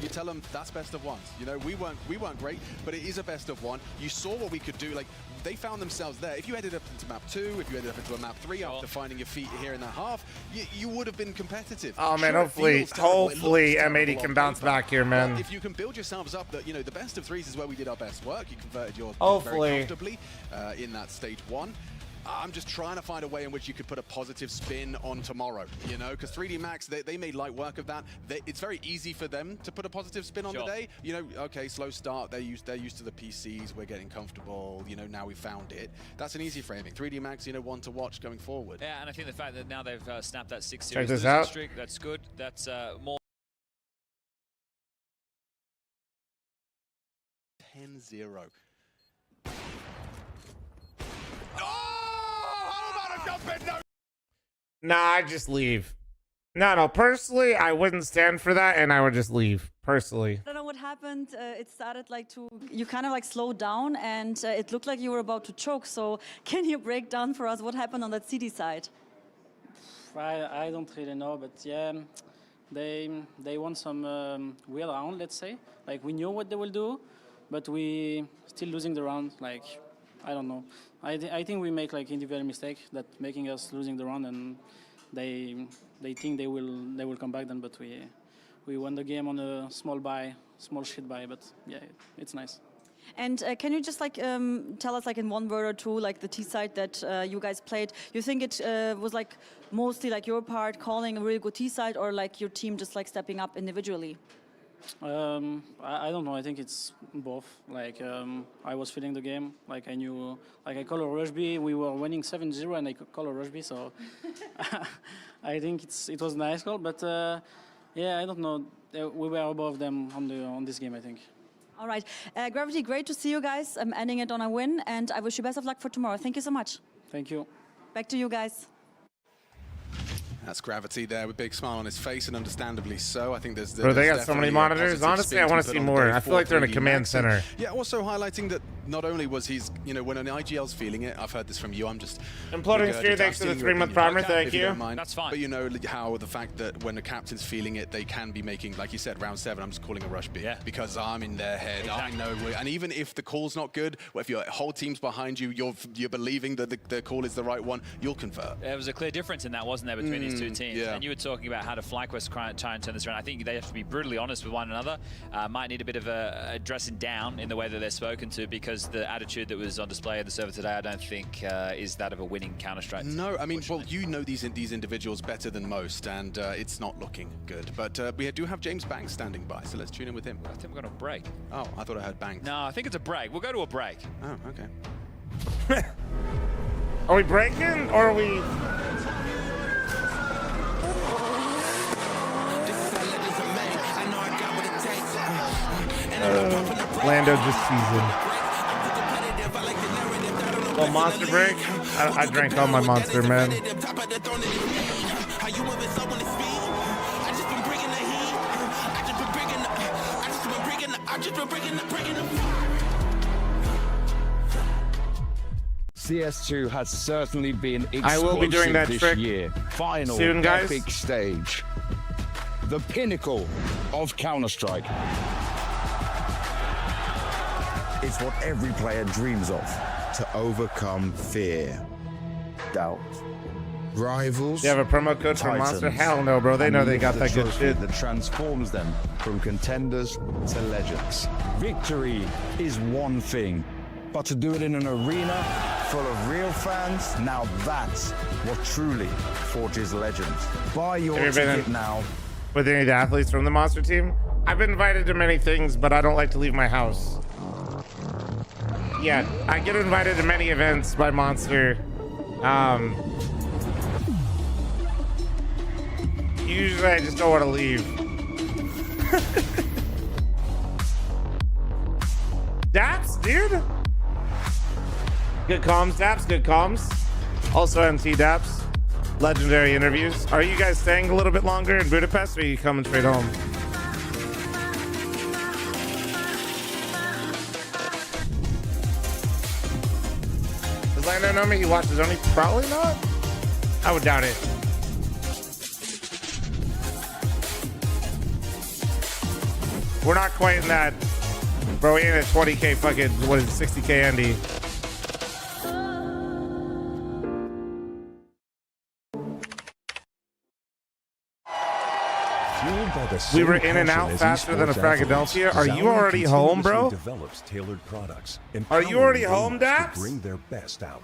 tell them that's best of ones. You know, we weren't great, but it is a best of one. You saw what we could do. Like, they found themselves there. If you ended up into map 2, if you ended up into a map 3 after finding your feet here in that half, you would have been competitive. Oh man, Sure, hopefully it M80 can bounce back here, man. If you can build yourselves up, that, you know, the best of 3s is where we did our best work. You converted yours Hopefully. very comfortably in that stage 1. I'm just trying to find a way in which you could put a positive spin on tomorrow, you know, because 3D Max, they made light work of that. It's very easy for them to put a positive spin on the day. You know, okay, slow start, they're used to the PCs, we're getting comfortable, you know, now we found it. That's an easy framing. 3D Max, you know, one to watch going forward. Yeah, and I think the fact that now they've snapped that 6 Check series this losing out. streak, that's good. That's more 10-0. Nah, I just leave. No, personally, I wouldn't stand for that, and I would just leave, personally. I don't know what happened. It started like you kind of like slowed down, and it looked like you were about to choke. So can you break down for us what happened on that CD side? I don't really know, but yeah, they won some weird round, let's say. Like, we knew what they will do, but we still losing the round. Like, I don't know. I think we make like individual mistake that making us losing the round, and they think they will come back then, but we won the game on a small shit buy, but yeah, it's nice. And can you just like tell us like in one word or two, like the T side that you guys played? You think it was like mostly like your part calling a really good T side, or like your team just like stepping up individually? I don't know. I think it's both. Like, I was feeling the game. Like, I knew, like, I call a rush B. We were winning 7-0, and I call a rush B. So I think it was a nice call. But yeah, I don't know. We were above them on this game, I think. All right, Gravity. Great to see you guys. I'm ending it on a win, and I wish you best of luck for tomorrow. Thank you so much. Thank you. Back to you guys. That's Gravity there with a big smile on his face, and understandably so. I think there's Bro, they got so many monitors. Honestly, I want to see more. I feel like they're in a command center. Yeah, also highlighting that not only was he's, you know, when an IGL's feeling it, I've heard this from you, I'm just... Imploding Sphere, thanks for the 3-month primer, thank you. That's fine. But you know how the fact that when the captain's feeling it, they can be making, like you said, round 7, I'm just calling a rush B. Yeah. Because I'm in their head, exactly. I know, and even if the call's not good, or if your whole team's behind you, you're believing that the call is the right one, you'll convert. There was a clear difference in that, wasn't there, between these two teams? Yeah. And you were talking about how to FlyQuest try and turn this around. I think they have to be brutally honest with one another. Might need a bit of a dressing down in the way that they're spoken to, because the attitude that was on display at the server today, I don't think is that of a winning Counter-Strike. No, I mean, well, you know these individuals better than most, and it's not looking good. But we do have James Banks standing by, so let's tune in with him. I think we're going to break. Oh, I thought I heard Banks. No, I think it's a break. We'll go to a break. Oh, okay. Are we breaking, or are we... Lando just seasoned. Well, monster break? I drank all my monster, man. CS2 has certainly been explosive I will be doing that this trick year. Final soon, guys. epic stage. The pinnacle of Counter-Strike. It's what every player dreams of. To overcome fear, doubt, rivals. You have a promo code for Monster? Hell no, bro. They know they got that good shit. That transforms them from contenders to legends. Victory is one thing, but to do it in an arena full of real fans, now that's what truly forges legends. Buy your ticket now. With any of the athletes from the Monster team? I've been invited to many things, but I don't like to leave my house. Yeah, I get invited to many events by Monster. Usually I just don't want to leave. Daps, dude? Good comms, Daps, good comms. Also MT Daps. Legendary interviews. Are you guys staying a little bit longer in Budapest, or are you coming straight home? Lando know me? He watches only? Probably not. I would doubt it. We're not quite in that. Bro, we ain't at 20K fucking, what is it, 60K Andy. We were in and out faster than a Philadelphia. Are you already home, bro? Develops tailored products. Are you already home, Daps? Daps? Bring their best out.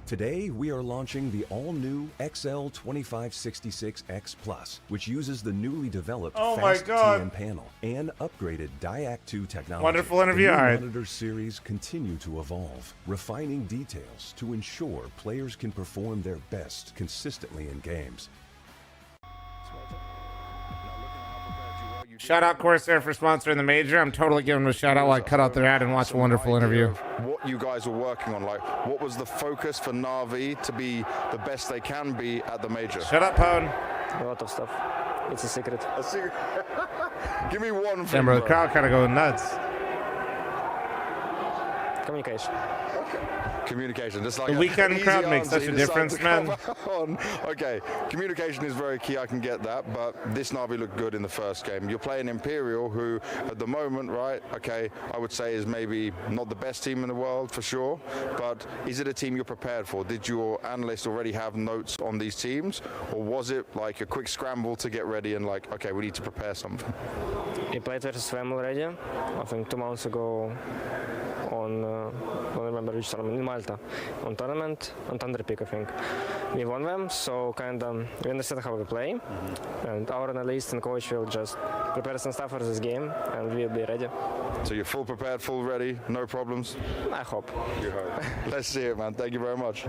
Today, we are launching the all-new XL2566X Plus, which uses the newly developed fast TN panel and upgraded Diac 2 technology. Wonderful interview. The new All right. monitor series continue to evolve, refining details to ensure players can perform their best consistently in games. Shout out Corsair for sponsoring the major. I'm totally giving them a shout out while I cut out their ad and watch a wonderful interview. What you guys were working on, like what was the focus for Na'Vi to be the best they can be at the major? Shut up, Pone. A lot of stuff. It's a secret. A secret. Give me one thing. Damn, bro, the crowd kind of going nuts. Communication. Communication. Just like The weekend an crowd easy makes answer such a you decide difference, to man. come on. Okay, communication is very key. I can get that, but this Na'Vi looked good in the first game. You're playing Imperial, who at the moment, right? Okay, I would say is maybe not the best team in the world for sure, but is it a team you're prepared for? Did your analysts already have notes on these teams, or was it like a quick scramble to get ready and like, okay, we need to prepare something? We played versus fl0m already. I think 2 months ago on I don't remember which tournament in Malta, on tournament on Thunder Peak, I think. We won them, so kind of we understand how we play, and our analyst and coach will just prepare some stuff for this game, and we'll be ready. So you're full prepared, full ready, no problems? I hope. You hope. Let's see it, man. Thank you very much.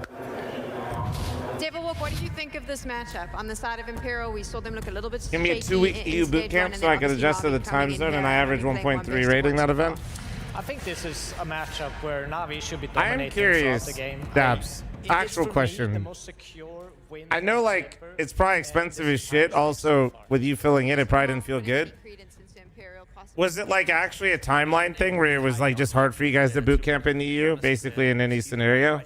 Devilwalk, what do you think of this matchup? On the side of Imperial, we saw them look a little bit Give me a shaky 2-week in EU stage boot one, camp and so then I could obviously adjust to the Na'Vi time coming in zone, here and I average playing one 1.3 best rating one that so event. I think this is a matchup where Na'Vi should be I dominating am curious, throughout the game. Dabs. Actual question. I know, like, it's probably expensive as shit. Also, with you filling in, it probably didn't feel good. Was it like actually a timeline thing where it was like just hard for you guys to boot camp in the EU, basically in any scenario?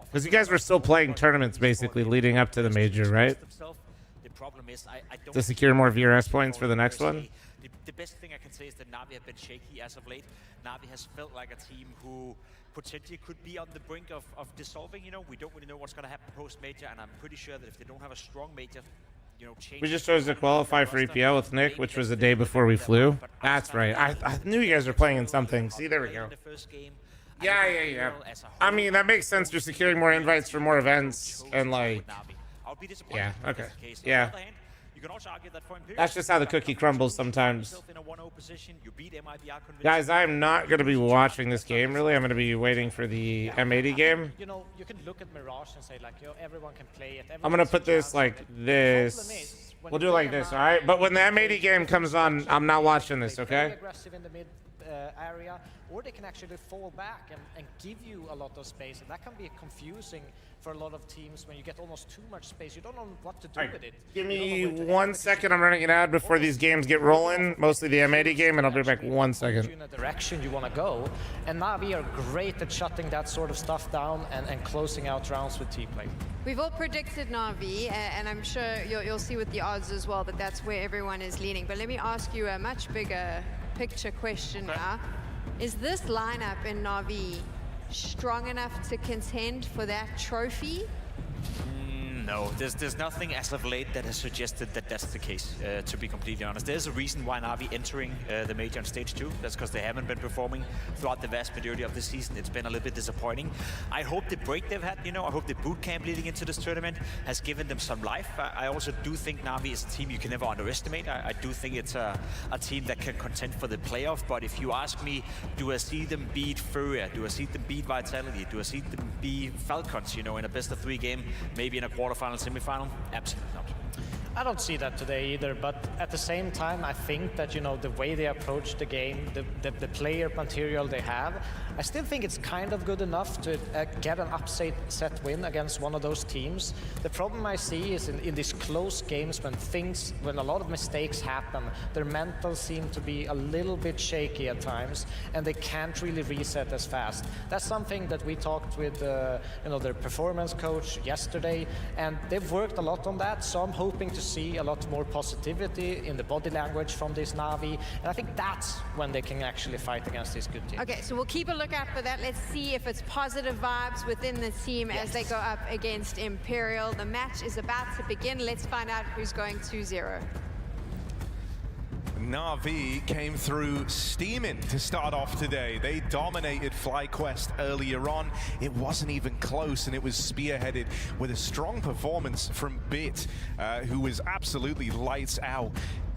Because you guys were still playing tournaments basically leading up to the major, right? To secure more VRS points for the next one? The best thing I can say is that Na'Vi have been shaky as of late. Na'Vi has felt like a team who potentially could be on the brink of dissolving. You know, we don't really know what's going to happen post-major, and I'm pretty sure that if they don't have a strong major, you know, change. We just chose to qualify for EPL with Nick, which was the day before we flew. That's right. I knew you guys were playing in something. See, there we go. Yeah. I mean, that makes sense. You're securing more invites for more events and like, yeah, okay, yeah. That's just how the cookie crumbles sometimes. Guys, I'm not going to be watching this game, really. I'm going to be waiting for the M80 game. You know, you can look at Mirage and say, like, yo, everyone can play it. I'm going to put this like this. We'll do like this, all right? But when the M80 game comes on, I'm not watching this, okay? Aggressive in the mid area, or they can actually fall back and give you a lot of space, and that can be confusing for a lot of teams when you get almost too much space. You don't know what to do with it. Give me 1 second. I'm running an ad before these games get rolling, mostly the M80 game, and I'll be back 1 second. In a direction you want to go, and Na'Vi are great at shutting that sort of stuff down and closing out rounds with T-play. We've all predicted Na'Vi, and I'm sure you'll see with the odds as well that that's where everyone is leaning. But let me ask you a much bigger picture question now. Is this lineup in Na'Vi strong enough to contend for that trophy? No, there's nothing as of late that has suggested that that's the case, to be completely honest. There's a reason why Na'Vi entering the major on stage 2. That's because they haven't been performing throughout the vast majority of the season. It's been a little bit disappointing. I hope the break they've had, you know, I hope the boot camp leading into this tournament has given them some life. I also do think Na'Vi is a team you can never underestimate. I do think it's a team that can contend for the playoff, but if you ask me, do I see them beat Furia? Do I see them beat Vitality? Do I see them beat Falcons, you know, in a best-of-3 game, maybe in a quarterfinal, semi-final? Absolutely not. I don't see that today either, but at the same time, I think that, you know, the way they approach the game, the player material they have, I still think it's kind of good enough to get an upset win against one of those teams. The problem I see is in these close games when a lot of mistakes happen, their mentals seem to be a little bit shaky at times, and they can't really reset as fast. That's something that we talked with you know, their performance coach yesterday, and they've worked a lot on that, so I'm hoping to see a lot more positivity in the body language from this Na'Vi, and I think that's when they can actually fight against this good team. Okay, so we'll keep a lookout for that. Let's see if it's positive vibes within the team as they go up against Imperial. The match is about to begin. Let's find out who's going 2-0. Na'Vi came through steaming to start off today. They dominated FlyQuest earlier on. It wasn't even close, and it was spearheaded with a strong performance from Bit, who was absolutely lights out.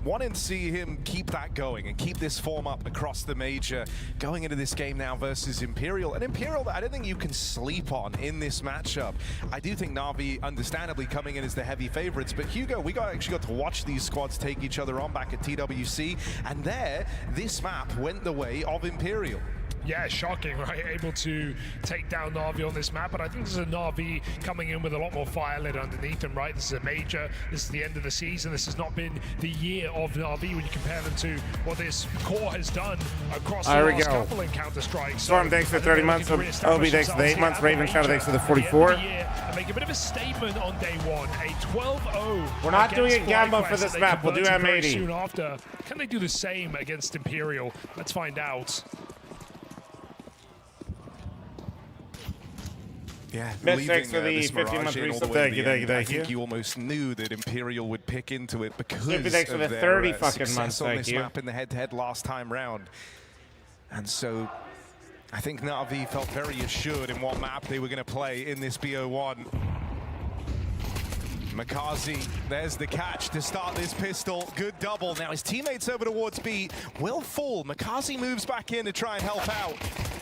Wanting to see him keep that going and keep this form up across the major going into this game now versus Imperial. And Imperial, I don't think you can sleep on in this matchup. I do think Na'Vi, understandably, coming in as the heavy favorites. But Hugo, we actually got to watch these squads take each other on back at TWC. And there, this map went the way of Imperial. Yeah, shocking, right? Able to take down Na'Vi on this map, but I think this is a Na'Vi coming in with a lot more fire lit underneath them, right? This is a major, this is the end of the season. This has not been the year of Na'Vi when you compare them to what this core has done across the last couple in Counter-Strike. Storm, thanks for 30 months. Obi, thanks for the 8 months. Raven Shadow, thanks for the 44. And make a bit of a statement on day one. A 12-0. We're not doing a Gamba for this map. We'll do M80. Soon after. Can they do the same against Imperial? Let's find out. Yeah, thanks for the 15-month reset. Thank you. I think you almost knew that Imperial would pick into it because thanks for of the their 30 fucking success months. on Thank this you. map in the head-to-head last time round. And so I think Na'Vi felt very assured in what map they were going to play in this BO1. Makazi, there's the catch to start this pistol. Good double. Now his teammates over towards B will fall. Makazi moves back in to try and help out.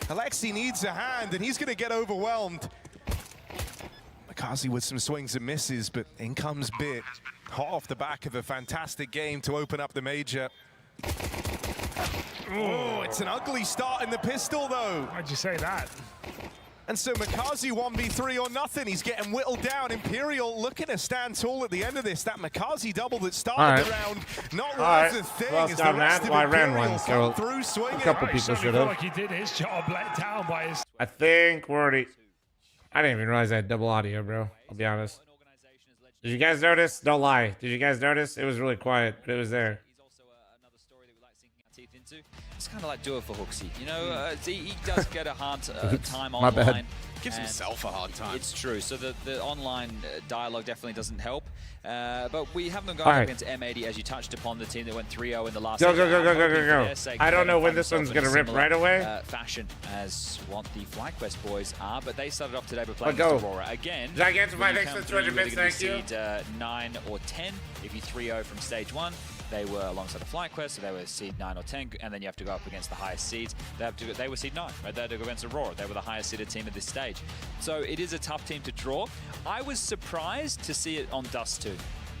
Alexi needs a hand, and he's going to get overwhelmed. Makazi with some swings and misses, but in comes Bit. Hot off the back of a fantastic game to open up the major. Oh, it's an ugly start in the pistol, though. Why'd you say that? And so Makazi 1v3 or nothing. He's getting whittled down. Imperial looking to stand tall at the end of this. That Makazi double that started the round, not worth a thing. Well, as the rest of I ran Imperial one, so through swinging. a couple people should have. Like he did his job, let down by his. I think we're already. I didn't even realize I had double audio, bro. I'll be honest. Did you guys notice? Don't lie. Did you guys notice? It was really quiet, but it was there. It's kind of like do it for Hooksy. You know, he does get a hard time My bad. online. Gives himself a hard time. It's true. So the online dialogue definitely doesn't help. But we have them going All right. up against M80, as you touched upon, the team that went 3-0 in the last. Go. I don't know when this one's going to rip right away. Fashion as what the FlyQuest boys are, but they started off today by But playing go. against Aurora again. Gigantify, when you thanks come for through, 200 you're bits, gonna thank you. seed 9 or 10. If you 3-0 from stage 1, they were alongside the FlyQuest, so they were seed 9 or 10, and then you have to go up against the highest seeds. They were seed 9, right? They had to go against Aurora. They were the highest seeded team at this stage. So it is a tough team to draw. I was surprised to see it on Dust 2.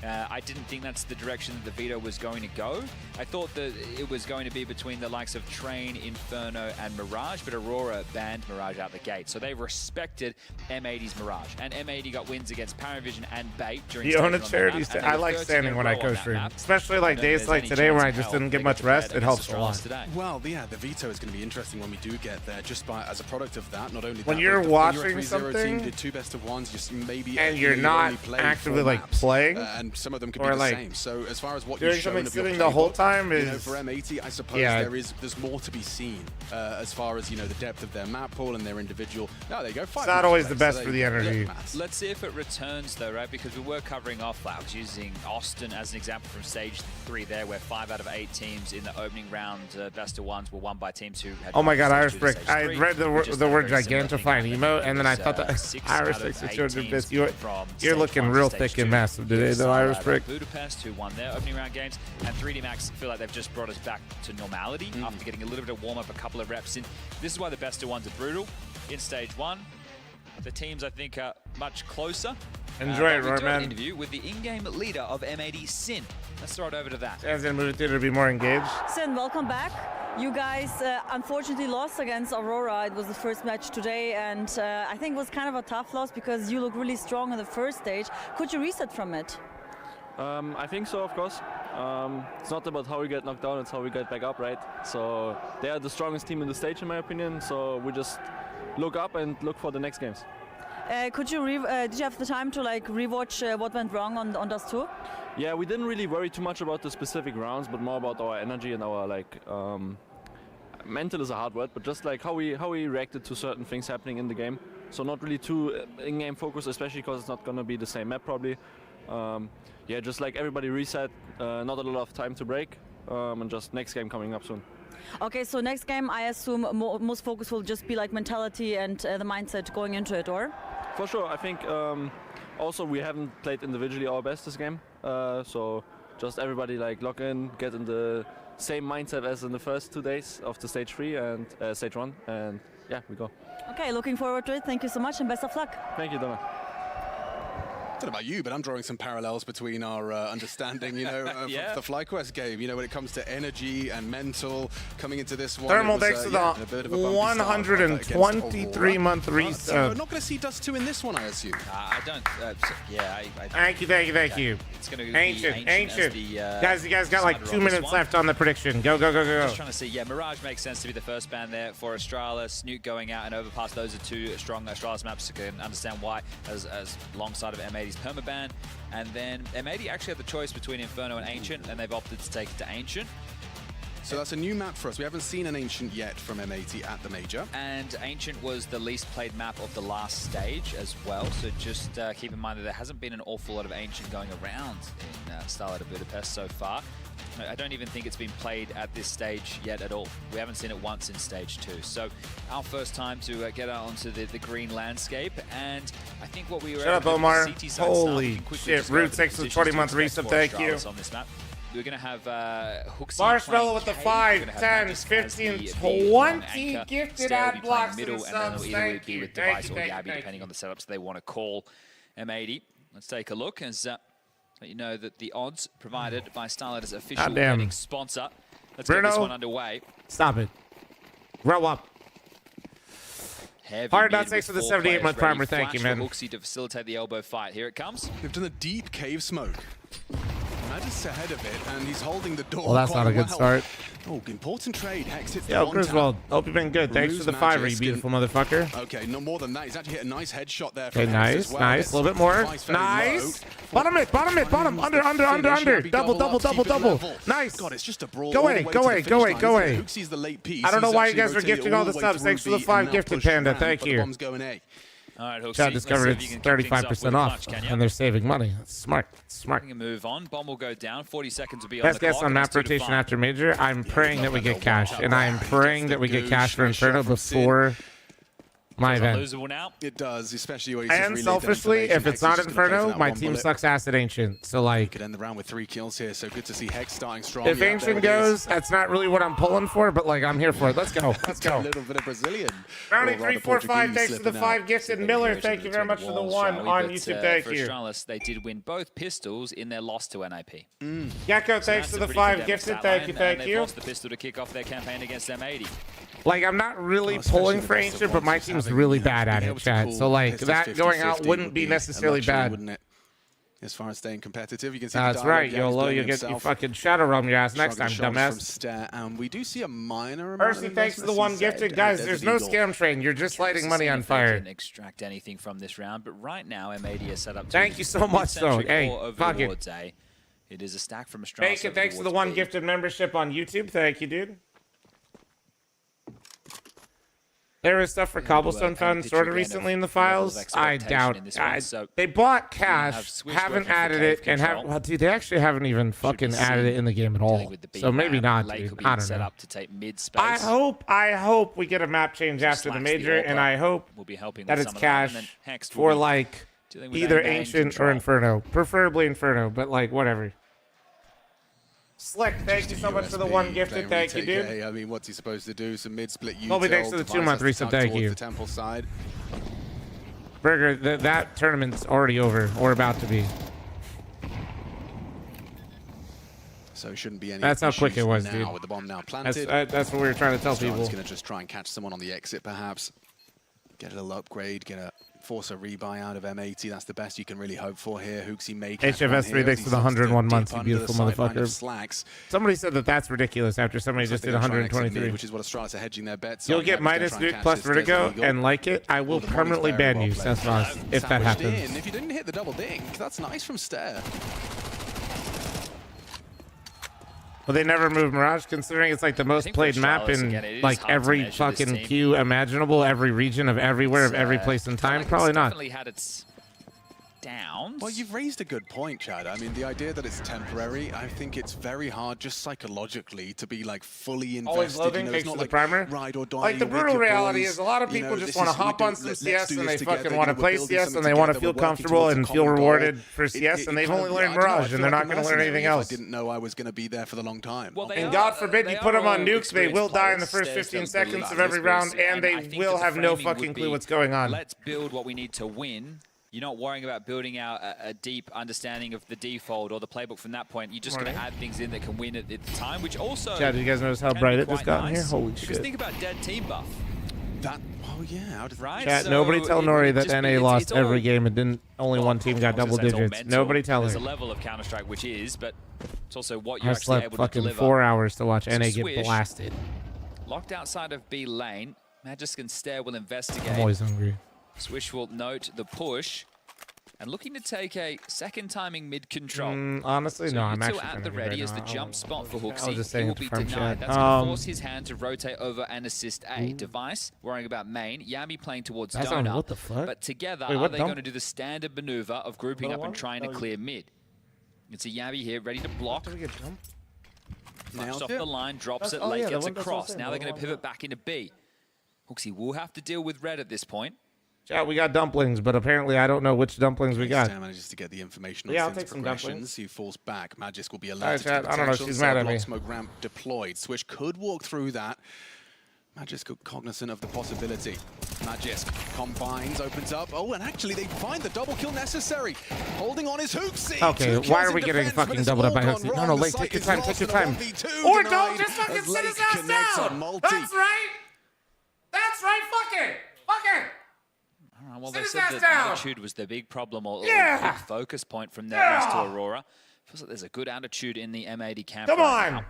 I didn't think that's the direction that the veto was going to go. I thought that it was going to be between the likes of Train, Inferno, and Mirage, but Aurora banned Mirage out the gate. So they respected M80's Mirage. And M80 got wins against Paravision and Bait during The Own Charity. I like standing when I co-stream, especially like days like today where I just didn't get much rest. It helps a lot. Well, yeah, the veto is going to be interesting when we do get there. Just as a product of that, not only when that, you're but watching the 3-0 something, team did 2 best of ones, just maybe and you're not actively like playing, and some of them could or be the like same. So as far as what doing you've shown something of your sitting the whole playbook, time is, you know, for M80, I suppose there's more to be seen as far as, you know, the depth of their map pool and their individual. No, there you go. It's not always the best for the energy. Let's see if it returns though, right? Because we were covering off. I was using Austin as an example from stage 3 there, where 5 out of 8 teams in the opening round best of ones were won by teams who had. Oh my God, Irish Brick! I read the word Gigantify and emo, and then I thought that Irish Brick for 200 bits. You're looking real thick and massive today, though, Irish Brick. Budapest, who won their opening round games, and 3D Max feel like they've just brought us back to normality after getting a little bit of warm up, a couple of reps in. This is why the best of ones are brutal in stage 1. The teams, I think, are much closer Enjoy it, we're doing an Roarman. interview with the in-game leader of M80, Sin. Let's throw it over to that. Dan's gonna move it to be more engaged. Sin, welcome back. You guys unfortunately lost against Aurora. It was the first match today, and I think it was kind of a tough loss because you look really strong in the first stage. Could you reset from it? I think so, of course. It's not about how we get knocked down, it's how we get back up, right? So they are the strongest team in the stage, in my opinion, so we just look up and look for the next games. Did you have the time to like rewatch what went wrong on those two? Yeah, we didn't really worry too much about the specific rounds, but more about our energy and our mental is a hard word, but just like how we reacted to certain things happening in the game. So not really too in-game focus, especially because it's not gonna be the same map probably. Yeah, just like everybody reset, not a lot of time to break, and just next game coming up soon. Okay, so next game I assume most focus will just be like mentality and the mindset going into it, or? For sure, I think also we haven't played individually our best this game, so just everybody like lock in, get in the same mindset as in the first 2 days of the stage 3 and stage 1, and yeah, we go. Okay, looking forward to it. Thank you so much and best of luck. Thank you, Donna. I don't know about you, but I'm drawing some parallels between our understanding, you know, of the FlyQuest game. You know, when it comes to energy and mental, coming into this one. Thermal, it was, thanks to a bit of a bumpy start, 123-month So reset. we're not going to see Dust 2 in this one, I assume. I don't. Thank you. It's going to be Ancient. as the, Guys, you guys got like starter 2 on this minutes one. left on the prediction. Go. Just trying to see. Yeah, Mirage makes sense to be the first ban there for Astralis. Snoot going out and Overpass. Those are two strong Astralis maps. You can understand why, as alongside of M80's permaban. And then M80 actually had the choice between Inferno and Ancient, and they've opted to take it to Ancient. So that's a new map for us. We haven't seen an Ancient yet from M80 at the Major. And Ancient was the least played map of the last stage as well, so just keep in mind that there hasn't been an awful lot of Ancient going around in StarLadder Budapest so far. I don't even think it's been played at this stage yet at all. We haven't seen it once in stage 2. So our first time to get out onto the green landscape, and I think what we were Shut up, Omar. Holy shit. Root 6 with 20-month reset, thank you. On this map. We're going to have Hooksy Marshmallow with the Cave. 5, We're gonna have 10, Magus as 15, the 20 anchor. gifted Stair will ad be playing blocks middle, and and then subs. it'll either Thank be you. with Thank Device you, or thank you, Gabby, thank depending you. on the setups they want to call M80. Let's take a look as let you know that the odds provided by StarLadder's official Goddamn. betting sponsor. Let's Bruno, get this one underway. Stop it. Grow up. Heavy Hard mid Nuts, thanks for with the 4 78 month players primer. ready. Thank you, Flash man. for Hooksy to facilitate the elbow fight. Here it comes. They've done a deep cave smoke. Magus ahead of it, and he's holding the door. Well, that's quite not a good well. start. Oh, important trade. Hex hits the Yo, one Griswold, tap. hope you've been good. Thanks for the Lose 5, you Magisk beautiful motherfucker. Okay, no more than that. He's actually hit a nice headshot there. Okay, from Hex as nice, well. nice. A little bit more. Device very Nice. low. Bottom it. Under. Double. Nice. God, it's just a brawl. Go all the away, way go to the away, finish go away, line, go isn't it? away. Hooksy's the late piece. I don't know He's why you actually guys are rotating gifting all the way subs. through Thanks for the B 5 and gifted, now push Panda. round, Thank but the you. bomb's going A. All right, Hooksy. Chat let's discovered see if you it's can kick things off 35% with a off, punch, can you? and they're saving money. That's smart. Taking a move on. Bomb will go down. 40 seconds will be Best on the guess clock. on and map it's 2 to rotation 5. after Major. I'm praying that we get cash, and I'm praying that we get cash for Inferno before my event. Losable now. It does, especially when And selfishly, if it's not Inferno, my team sucks ass at Ancient. So like, could end the round with 3 kills here, so good to see Hex starting strong. if Ancient goes, that's not really what I'm pulling for, but like I'm here for it. Let's go. Let's A go. little bit of Brazilian. Brownie Or rather 345, Portuguese thanks for the slipping 5 out. gifted. Miller, thank you very much for the 1 on YouTube. Thank for you. Astralis, they did win both pistols in their loss to NIP. Gecko, So thanks that's for a the pretty 5 good gifted. stat Thank line, you, and thank they've you. lost the pistol to kick off their campaign against M80. Like, I'm not really especially pulling the for best of Ancient, but my ones, team's having, really you know, bad at being it, able to chat. pull So, like, pistols that going out 50-50 wouldn't would be a necessarily luxury, bad. wouldn't it? As far as staying competitive, you can see That's the right, dialogue YOLO. Gabby's You doing get you himself. fucking shadow realm your ass next time, Shrugging shoulders from dumbass. Stair, and we do see a minor amount Percy, of thanks for the investment, 1 as he said, gifted. and Guys, Desert there's no Eagle. scam train. You're just lighting money on If they fire. can extract anything from this round, but right now M80 is set up to Thank you so much, though. mid-century Hey, or over fuck it. towards A. It is a stack from Astralis. Bacon, over thanks for the towards 1 B. gifted membership on YouTube. Thank you, dude. There is stuff for Cobblestone found sort of recently in the files. I doubt. They bought cash, haven't added it, and have. Well, dude, they actually haven't even fucking added it in the game at all. So maybe not, dude. I don't set know. up to take mid space. I hope we get a map change after the Slacks the Major, and AWP I hope will be helping that with it's some of that, and cash then Hex will for be like dealing with either end-to-end Ancient or control. Inferno, preferably Inferno, but like whatever. Slick, thank you so much for the 1 gifted. Thank you, dude. I mean, what's he supposed to do? Some mid-split util. Colby, thanks for the 2 month reset. Thank you. The temple side. Burger, that tournament's already over or about to be. So it shouldn't be any That's how quick it was, now, dude. with the bomb now planted. That's what we were trying to tell people. He's going to just try and catch someone on the exit, perhaps. Get a little upgrade, force a rebuy out of M80. That's the best you can really hope for here. Hooksy make HFS3 thanks for the 101 months, you beautiful motherfucker. Somebody said that that's ridiculous after somebody just did 123. Which is what Astralis are hedging their bets. You'll get minus nuke plus vertigo and like it. I will permanently ban you, Sethvoss, if that happens. If you didn't hit the double dink, that's nice from Stair. Well, they never moved Mirage, considering it's like the most played map in like every fucking queue imaginable, every region of everywhere, of every place in time. Probably not. Definitely had its downs. Well, you've raised a good point, Chad. I mean, the idea that it's temporary, I think it's very hard just psychologically to be like fully invested. Always loading, it's thanks not to the like primer. Ride or die. Like the brutal reality is a lot of people just want to hop on some CS and they fucking want to play CS and they want to feel comfortable and feel rewarded for CS and they've only learned Mirage and they're not going to learn anything else. I didn't know I was going to be there for the long time. And God forbid you put them on nukes, they will die in the first 15 seconds of every round and they will have no fucking clue what's going on. Let's build what we need to win. You're not worrying about building out a deep understanding of the default or the playbook from that point. You're just going to add things in that can win at the time, which also... Chad, did you guys notice how bright it just got in here? Holy shit. Because think about dead team buff. Oh yeah, right? Chat, So nobody tell Nori that NA lost it's every game and didn't only one team got double digits. Nobody tell her. There's a level of Counter-Strike which is, but it's also what you're I actually slept able to fucking deliver. 4 hours to watch So NA Swish, get blasted. Locked outside of B lane. Magisk and Stare will investigate. I'm always hungry. Swish will note the push. And looking to take a second timing mid control. Honestly, so no, I'm Yuto actually at kind the of ready right as the now. jump spot for I was Hooksy. just He saying will it to be Farm denied. Chat. That's going to force his hand to rotate over and assist A. Device worrying about main. Yami playing towards That's Donut. not- what the fuck? But together, Wait, are what they dump? going to do the standard maneuver of grouping up and trying to clear mid? It's a Yami here, ready to block. Flashed off the line, drops it late, gets across. Now they're going to pivot back into B. Hooksy will have to deal with red at this point. Chat, we got dumplings, but apparently I don't know which dumplings we got. Stan manages to get the information on Yeah, I'll Sin's take some progressions. dumplings. He falls back. Magisk will be All alerted right, to chat, the I don't know, potential. she's mad at Block me. smoke ramp deployed. Swish could walk through that. Magisk cognizant of the possibility. Magisk combines, opens up. Oh, and actually they find the double kill necessary. Holding on his Hooksy. Okay, why are we getting fucking doubled up by Hooksy? No, Late, take your time, take your time. Or don't just fucking sit his ass down! That's right! That's right, fuck it! Fuck it! All right, well, Sit they his said ass that down. attitude was the big problem or Yeah. the focus point from that rest to Aurora. Feels like there's a good attitude in the M80 camp. Come right on! now.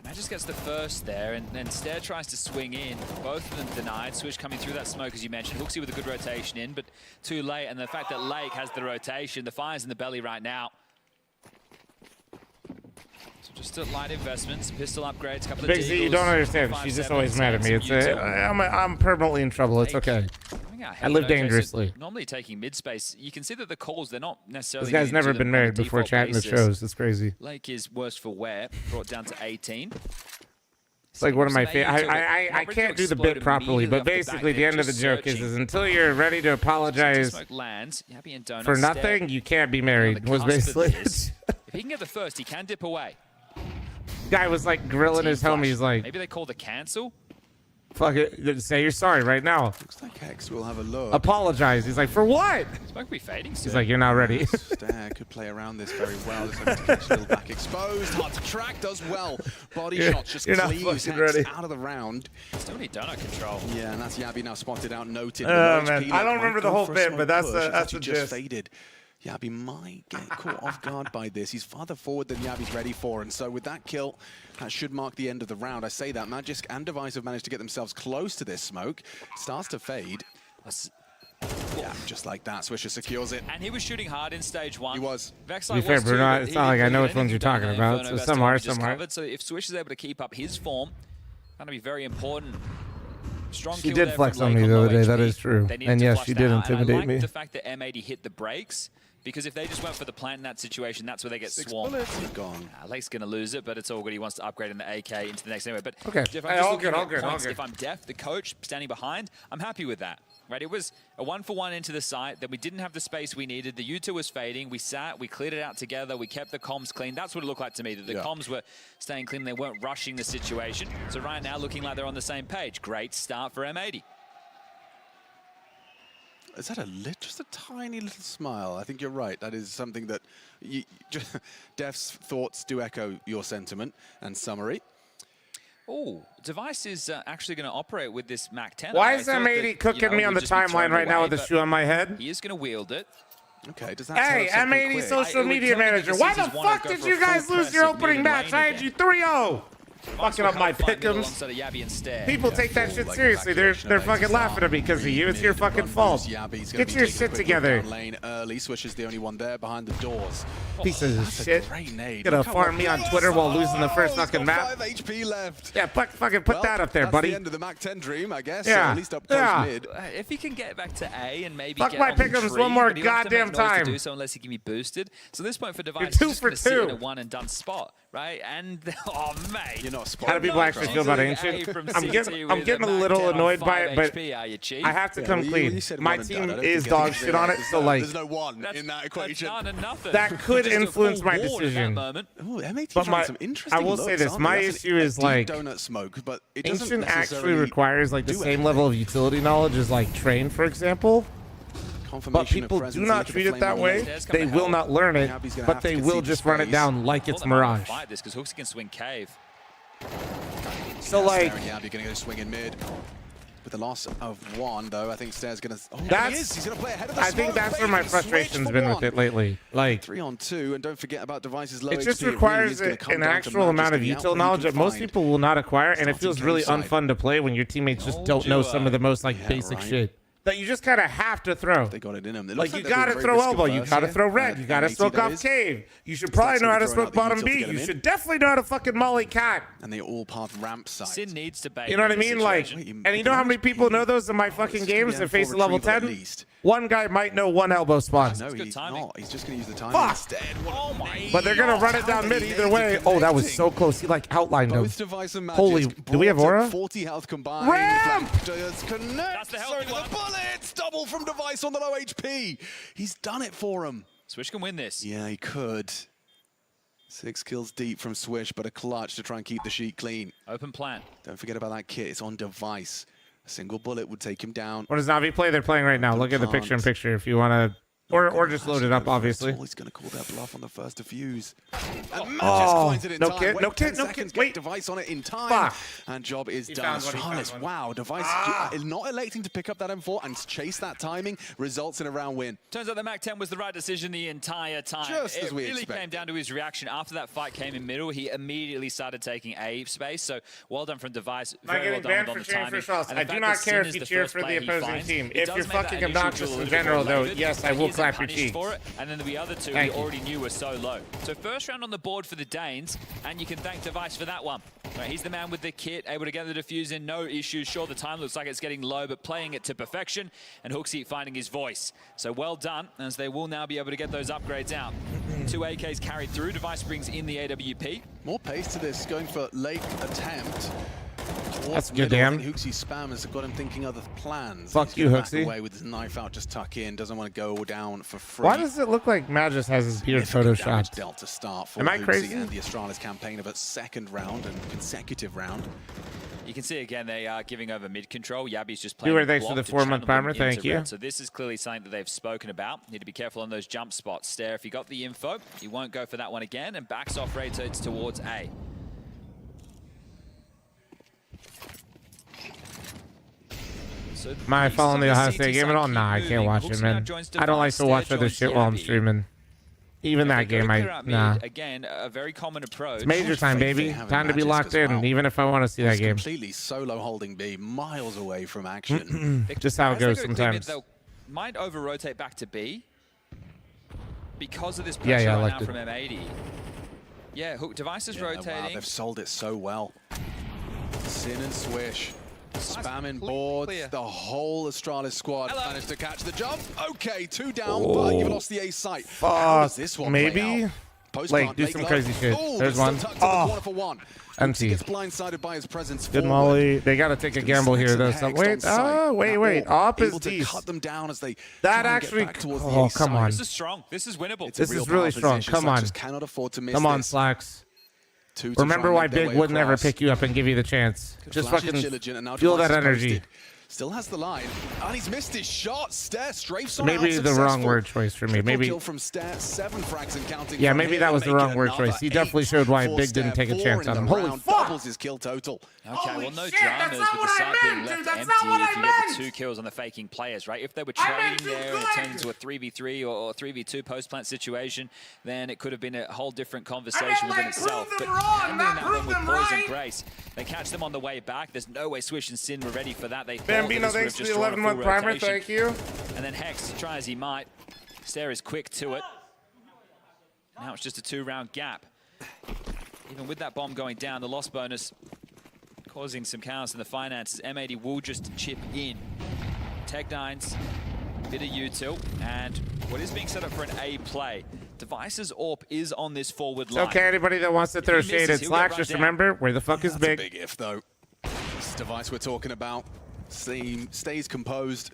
Magisk gets the first there, and then Stare tries to swing in. Both of them denied. Swish coming through that smoke, as you mentioned. Hooksy with a good rotation in, but too late. And the fact that Lake has the rotation, the fire's in the belly right now. So just a light investments, pistol upgrades, couple Big of Z, you deagles, don't understand. 5, She's just 7, always mad at me. It's I'm permanently in trouble. It's okay. I live dangerously. Normally taking mid space, you can see that the calls, they're not necessarily. This guy's moving to never them been on a married before default chatting the basis. shows. It's crazy. Lake is worst for wear, brought down to 18. It's like one of my So they favorite. took it, I not ready to can't do the explode bit properly, immediately but off the basically back, the end they're of the just joke is searching. until you're ready to apologize Smoke lands, Yabi and Donut for stare. nothing, you can't be On married. the Was cusp of basically. this. If he can get the first, he can dip away. Guy was like grilling his Team flash. homies like, Maybe they call the cancel. fuck it, say you're sorry right now. Looks like Hex will have a look. Apologize. He's like, for what? Smoke will be fading soon. He's like, you're not ready. Stare could play around this very well. Just hoping to catch a little back exposed. Hard to track, does well. Body shots just you're not cleaves fucking Hex ready. out of the round. Still need donut control. Yeah, and that's Yabi now spotted out, noted. Oh, The man. HP I don't might remember the go whole for a bit, smoke but that's push. the- It's that's actually the just gist. faded. Yabi might get caught off guard by this. He's farther forward than Yabi's ready for, and so with that kill, that should mark the end of the round. I say that Magisk and Device have managed to get themselves close to this smoke. Starts to fade. Yeah, just like that, Swisher secures it. And he was shooting hard in stage 1. He was. Vex To be fair, Bruno, it's not like I know which ones you're talking about. So some are, some aren't. So if Swish is able to keep up his form, going to be very important. Strong She kill did there flex from on Lake me the low other day. That HP. is true. They needed And to yes, flush she that did out. And intimidate I like me. the fact that M80 hit the brakes, because if they just went for the plant in that situation, that's where they get swarmed. Gone. Lake's going to lose it, but it's all good. He wants to upgrade in the AK into the next anyway. But Okay. Jeff, Hey, I'm just all looking good, at all good, all points. good. If I'm Def, the coach standing behind, I'm happy with that. Right, it was a 1-for-1 into the site. Then we didn't have the space we needed. The U2 was fading. We sat, we cleared it out together. We kept the comms clean. That's what it looked like to me, that the comms were staying clean. They weren't rushing the situation. So right now, looking like they're on the same page. Great start for M80. Is that just a tiny little smile? I think you're right. That is something that Def's thoughts do echo your sentiment and summary. Oh, Device is actually going to operate with this Mac 10. Why is M80 cooking me on the timeline right now with the shoe on my head? He is going to wield it. Okay, does that Hey, M80 social media manager, why the fuck did you guys lose your opening match? I had you 3-0. Fucking up my pick'ems. People take that shit seriously. They're fucking laughing at me because of you. It's your fucking fault. Get your shit together. Lane early. Swish is the only one there behind the doors. Pieces of shit. Gonna farm me on Twitter while losing the first fucking map. 5 HP left. Yeah, fucking put that up there, buddy. That's the end of the Mac 10 dream, I guess. Yeah. At least up close mid. If he can get back to A and maybe fuck get my on the pick'ems tree, one more but he won't have to goddamn make noise time. to do so unless he can be boosted. So at this point for Device, You're he's 2 just for gonna sit in 2. a one and done spot, right? And oh mate, you're not How do people actually feel about Ancient? I'm getting a little annoyed by it, but I have to come clean. My team is dog shit on it, so like There's no one in that equation. that could influence my decision. But I will say this: my issue is like donut smoke, but it Ancient actually requires like the same level of utility knowledge as like Train, for example. But people do not treat it that way. They will not learn it, but they will just run it down like it's Mirage. Fight this because Hooks can swing cave. So like, Yabby gonna go swing in mid. With the loss of one, though, I think Stair's gonna. Oh, he's gonna play ahead of the I think that's where my frustration's been with it lately. Like 3-on-2, and don't forget about Device's low it just HP. requires an actual amount of util knowledge that most people will not acquire, and it feels really unfun to play when your teammates just don't know some of the most like basic shit that you just kind of have to throw. They got it in them. Like you gotta throw elbow, you gotta throw red, you gotta smoke off cave. You should probably know how to smoke bottom B. You should definitely know how to fucking molly cat. And they all path ramp side. Sin needs to bait. You know what I mean? Like, and you know how many people know those in my fucking games that face a level 10? One guy might know one elbow spawn. No, he's not. He's just gonna use the timing Fuck. instead. Oh my! But they're gonna run it down mid either way. Oh, that was so close. He like outlined him. Both Device and Magic Holy, do we have aura? 40 health combined. Ramp! Does connect. So to the bullets. Double from Device on the low HP. He's done it for him. Swish can win this. Yeah, he could. 6 kills deep from Swish, but a clutch to try and keep the sheet clean. Open plan. Don't forget about that kit. It's on Device. A single bullet would take him down. What does Navi play? They're playing right now. Look at the picture in picture if you want to, or just load it up, obviously. He's going to call that bluff on the first defuse. And Oh, finds it in no time. kid, Wait no 10 kid, no seconds, kid. Wait. get Device on it in time. Fuck. And job is He done. found one, he found Astralis, one. wow. Device not electing to pick up that M4 and chase that timing results in a round win. Turns out the Mac 10 was the right decision the entire time. Just as we It really expected. came down to his reaction after that fight came in middle. He immediately started taking A space. So well done from Device. Am I Very well getting done banned on for the cheering timing. for shots? And the I do fact not that care Sin if is you the cheer first for the player he opposing finds. team. It If does you're make that fucking initial obnoxious duel a in little bit general, more though, loaded, yes, I but will he's clap your punished cheeks. for it. And then the other two Thank we you. already knew were so low. So first round on the board for the Danes, and you can thank Device for that one. Right, he's the man with the kit, able to get the defuse in, no issues. Sure, the time looks like it's getting low, but playing it to perfection, and Hooksy finding his voice. So well done, as they will now be able to get those upgrades out. 2 AKs carried through. Device brings in the AWP. More pace to this, going for late attempt. That's a good Middle, I damn. think Hooksy's spam has got him thinking other plans. Fuck He's you, gonna back Hooksy. away with his knife out, just tuck in, doesn't want to go down for free. Why does it look like Magus has his beard photoshopped? Delta start for Am I Hooksy crazy? and the Astralis campaign of a second round and consecutive round. You can see again they are giving over mid control. Yabby's just Viewer, playing thanks for block the to 4-month channel them primer. Thank into you. red. So this is clearly something that they've spoken about. Need to be careful on those jump spots. Stare, if you got the info, he won't go for that one again, and backs off, rotates towards A. So Am I following the Ohio State game at all? Nah, I can't watch it, man. I don't like to watch other shit while I'm streaming. Even that game, nah. Again, a very common approach. It's major time, baby. Time to be locked in, even if I want to see that game. Completely solo holding B, miles away from action. Just how it As they goes go clear mid, sometimes. They'll might over-rotate back to B because of this Yeah, pressure I right liked now it. from M80. Yeah, Hook Device is Yeah, wow, rotating. they've sold it so well. Sin and Swish. Spamming boards, the whole Astralis squad managed to catch the jump. Okay, 2 down, but you've lost the A site. How does this one Maybe? play out? Post Like, plant, do late some low. crazy shit. Oh, There's they're one. still tucked to the Oh. corner for one. Empty. He gets blindsided by his presence Good forward. molly. They got to take a gamble here, though. So, wait, wait. Up is able to decent. cut them down as they That try and get actually. back towards the Oh, A come site. on. This is strong. This is winnable. It's a This real is really power strong. position. Come on. Slacks cannot afford to miss Come on, this. Slacks. Two to try Remember and why make their Big way would never across. pick you up and give you the chance. Just Flash is fucking diligent, and now feel Device that is energy. posted. Still has the line. And he's missed his shot. Stair strafes on Maybe out, the wrong successful. word choice for me. Triple Maybe. kill from Stair, 7 frags and counting. Yeah, from maybe him, that was the making wrong word another choice. He definitely showed why for Big didn't Stair, take a 4 chance in on the him. Holy round, fuck! doubles his kill total. Okay, well, no dramas with the side being left empty if you get the 2 kills on the faking players, right? If they were trading there and it turned into a 3v3 or 3v2 post-plant situation, then it could have been a whole different conversation within itself. But handling that one with poise and grace, they catch them on the way back. There's no way Swish and Sin were ready for that. They thought Bambino, that this would have thanks for just the drawn a 11-month full primer. rotation. Thank you. And then Hex, try as he might, Stair is quick to it. Now it's just a 2-round gap. Even with that bomb going down, the loss bonus causing some chaos in the finances. M80 will just chip in. Tech9's bit of util, and what is being set up for an A play. Device's AWP is on this forward line. Okay, anybody that wants to throw shade at Slack, just remember, where the fuck is That's Big? a big if, though. This Device we're talking about stays composed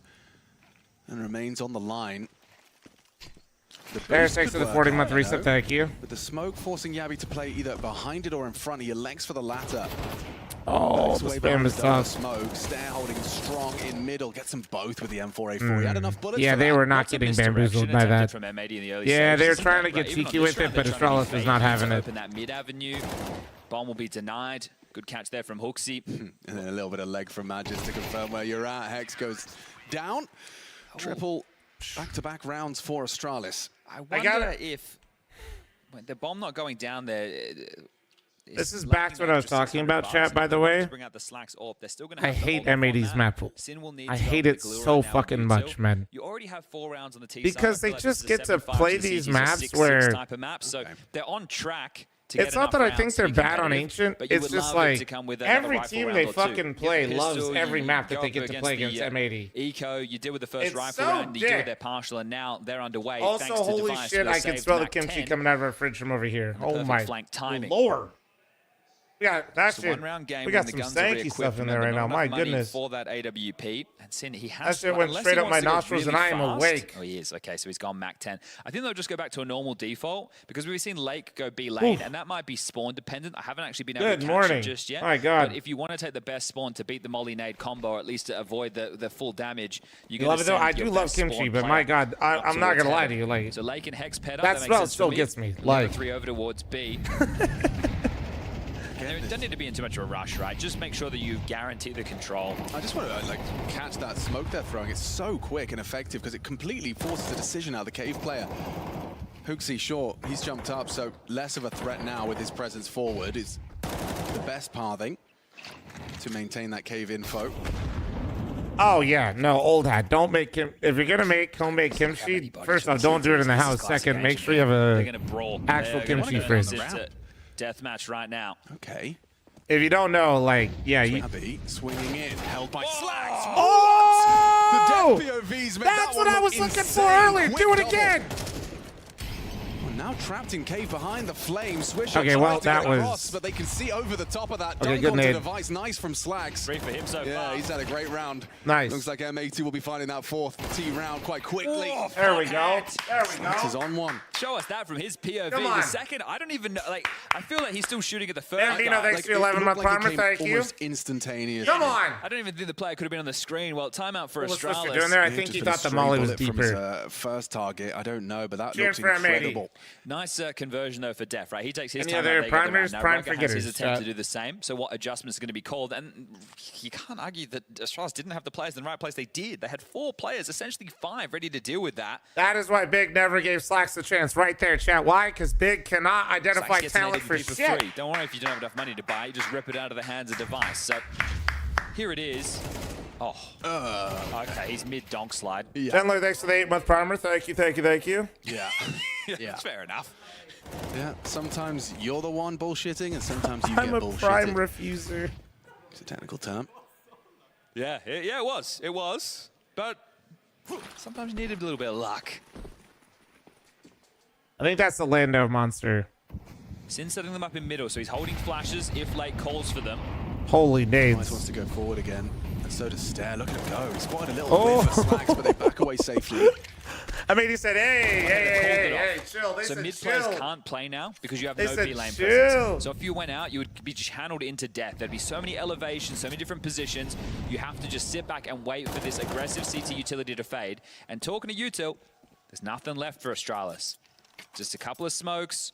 and remains on the line. There's thanks for the 40-month reset, thank you. With the smoke forcing Yabby to play either behind it or in front, he elects for the latter. Oh, the spam is tough. Smoke, Stair holding strong in middle, gets them both with the M4A4. He had enough bullets Yeah, for they that. were not getting bamboozled by that. From M80 in the early Yeah, stages. they were Isn't trying to that get right? Even cheeky on this with it, round, but they're trying to Astralis be was not fake having to it. Open that mid avenue. Bomb will be denied. Good catch there from Hooksy. And then a little bit of leg from Magis to confirm where you're at. Hex goes down. Triple back-to-back rounds for Astralis. I wonder if the bomb not going down there. This is back to what I was talking about, chat, by the way. Bring out the slacks off. They're still gonna I have to hate hold off on M80's that. map pool. Sin will need I to go hate with it the Glue so right now fucking with much, Util. man. You already have 4 rounds on the T Because side. I they feel just like get to 75 play to the these CT, maps 6-6 where- type of map, so they're on track. To It's get not enough that I rounds think to they're be bad on competitive, Ancient. but you It's would just love it like to come with another every rifle team round they or two. fucking play Get the loves pistol, every you map that go they up get to play against the, M80. Eco, you did with the first It's rifle so round, you did dick. with their partial, and now they're underway. Also, thanks to holy Device, shit, who I can saved smell the Mac kimchi 10. coming out of our fridge from over here. Oh Perfect my flank timing. lord. Yeah, that's It's a it. one-round game We got when some the guns are stanky re-equipped. stuff in there right Remember, now. not My enough money goodness. for that AWP. And Sin, he has. That shit went unless straight he up wants my to go nostrils and really I am fast- awake. Oh, he is. Okay, so he's gone Mac 10. I think they'll just go back to a normal default because we've seen Lake go B lane, Oof. and that might be spawn dependent. I haven't actually been able Good to catch morning. it just yet. My God. But if you want to take the best spawn to beat the Molly Nade combo, or at least to avoid the full damage, You love it though. I do love kimchi, but my God, I'm not gonna lie to you. Like, so Lake and Hex paired up. that makes smell sense for still me. gets me. The Like, 3 over towards B. There doesn't need to be in too much of a rush, right? Just make sure that you guarantee the control. I just want to catch that smoke they're throwing. It's so quick and effective because it completely forces a decision out of the cave player. Hooksy, sure, he's jumped up, so less of a threat now with his presence forward. Is the best pathing to maintain that cave info. oh yeah, no, old hat. Don't make him. If you're gonna make homemade kimchi, first off, don't do it in the house. Second, make sure you have They're a gonna brawl. actual They're gonna kimchi go fridge. to deathmatch right now. Okay. If you don't know, like, yeah, you. Abby swinging in, held by Slacks. Oh! The death POVs made That's that what one I look was looking for insane. earlier. Quick Do it double. again. Well, now trapped in cave behind the flame. Swish Okay, tries well, to that get was- across, but they can see over the top of that. Okay, Dunk good onto nade. Device. Nice from Slacks. 3 for him so Yeah, far. he's had a great round. Nice. Looks like M80 will be finding that 4th T round quite quickly. There we go. There we Slacks is go. on one. Show us that from his POV. Come The on. second, I don't even know. Like, I feel like he's still shooting at the first Bambino, guy. thanks Like, for your it 11-month looked like it primer. came Thank you. almost instantaneous. Come on. I don't even think the player could have been on the screen. Well, timeout for What was Swister Astralis. doing there? I May have think just he been a thought the stray molly was bullet from his, deeper. first target. I don't know, but that Cheers looked for M80. incredible. Nice conversion though for Def, right? He takes his Any time other out. They get the primers? round. Now Prime Roger for has his getters, attempt chat. to do the same. So what adjustments are going to be called? And you can't argue that Astralis didn't have the players in the right place. They did. They had 4 players, essentially 5, ready to deal with that. That is why Big never gave Slacks a chance right there, chat. Why? Because Big cannot identify Slacks gets an talent for AWP shit. free. Don't worry if you don't have enough money to buy it. You just rip it out of the hands of Device. So here it is. Oh. Okay, he's mid-donk slide. Yeah. Chandler, thanks for the 8-month primer. Thank you, thank you, thank you. Yeah. Yeah, fair enough. Yeah, sometimes you're the one bullshitting, and sometimes you I'm get a bullshitted. prime refuser. It's a technical term. Yeah, it was. It was. But sometimes you need a little bit of luck. I think that's the Lando monster. Sin setting them up in middle, so he's holding flashes if Lake calls for them. Holy Device nades. wants to go forward again, and so does Stair. Look at him go. He's spotted a little Oh. bit for Slacks, but they back away safely. mean, he said, hey, chill. They so said mid chill. players can't play now because you have They no said B lane chill. presence. So if you went out, you would be channeled into death. There'd be so many elevations, so many different positions. You have to just sit back and wait for this aggressive CT utility to fade. And talking to Util, there's nothing left for Astralis. Just a couple of smokes,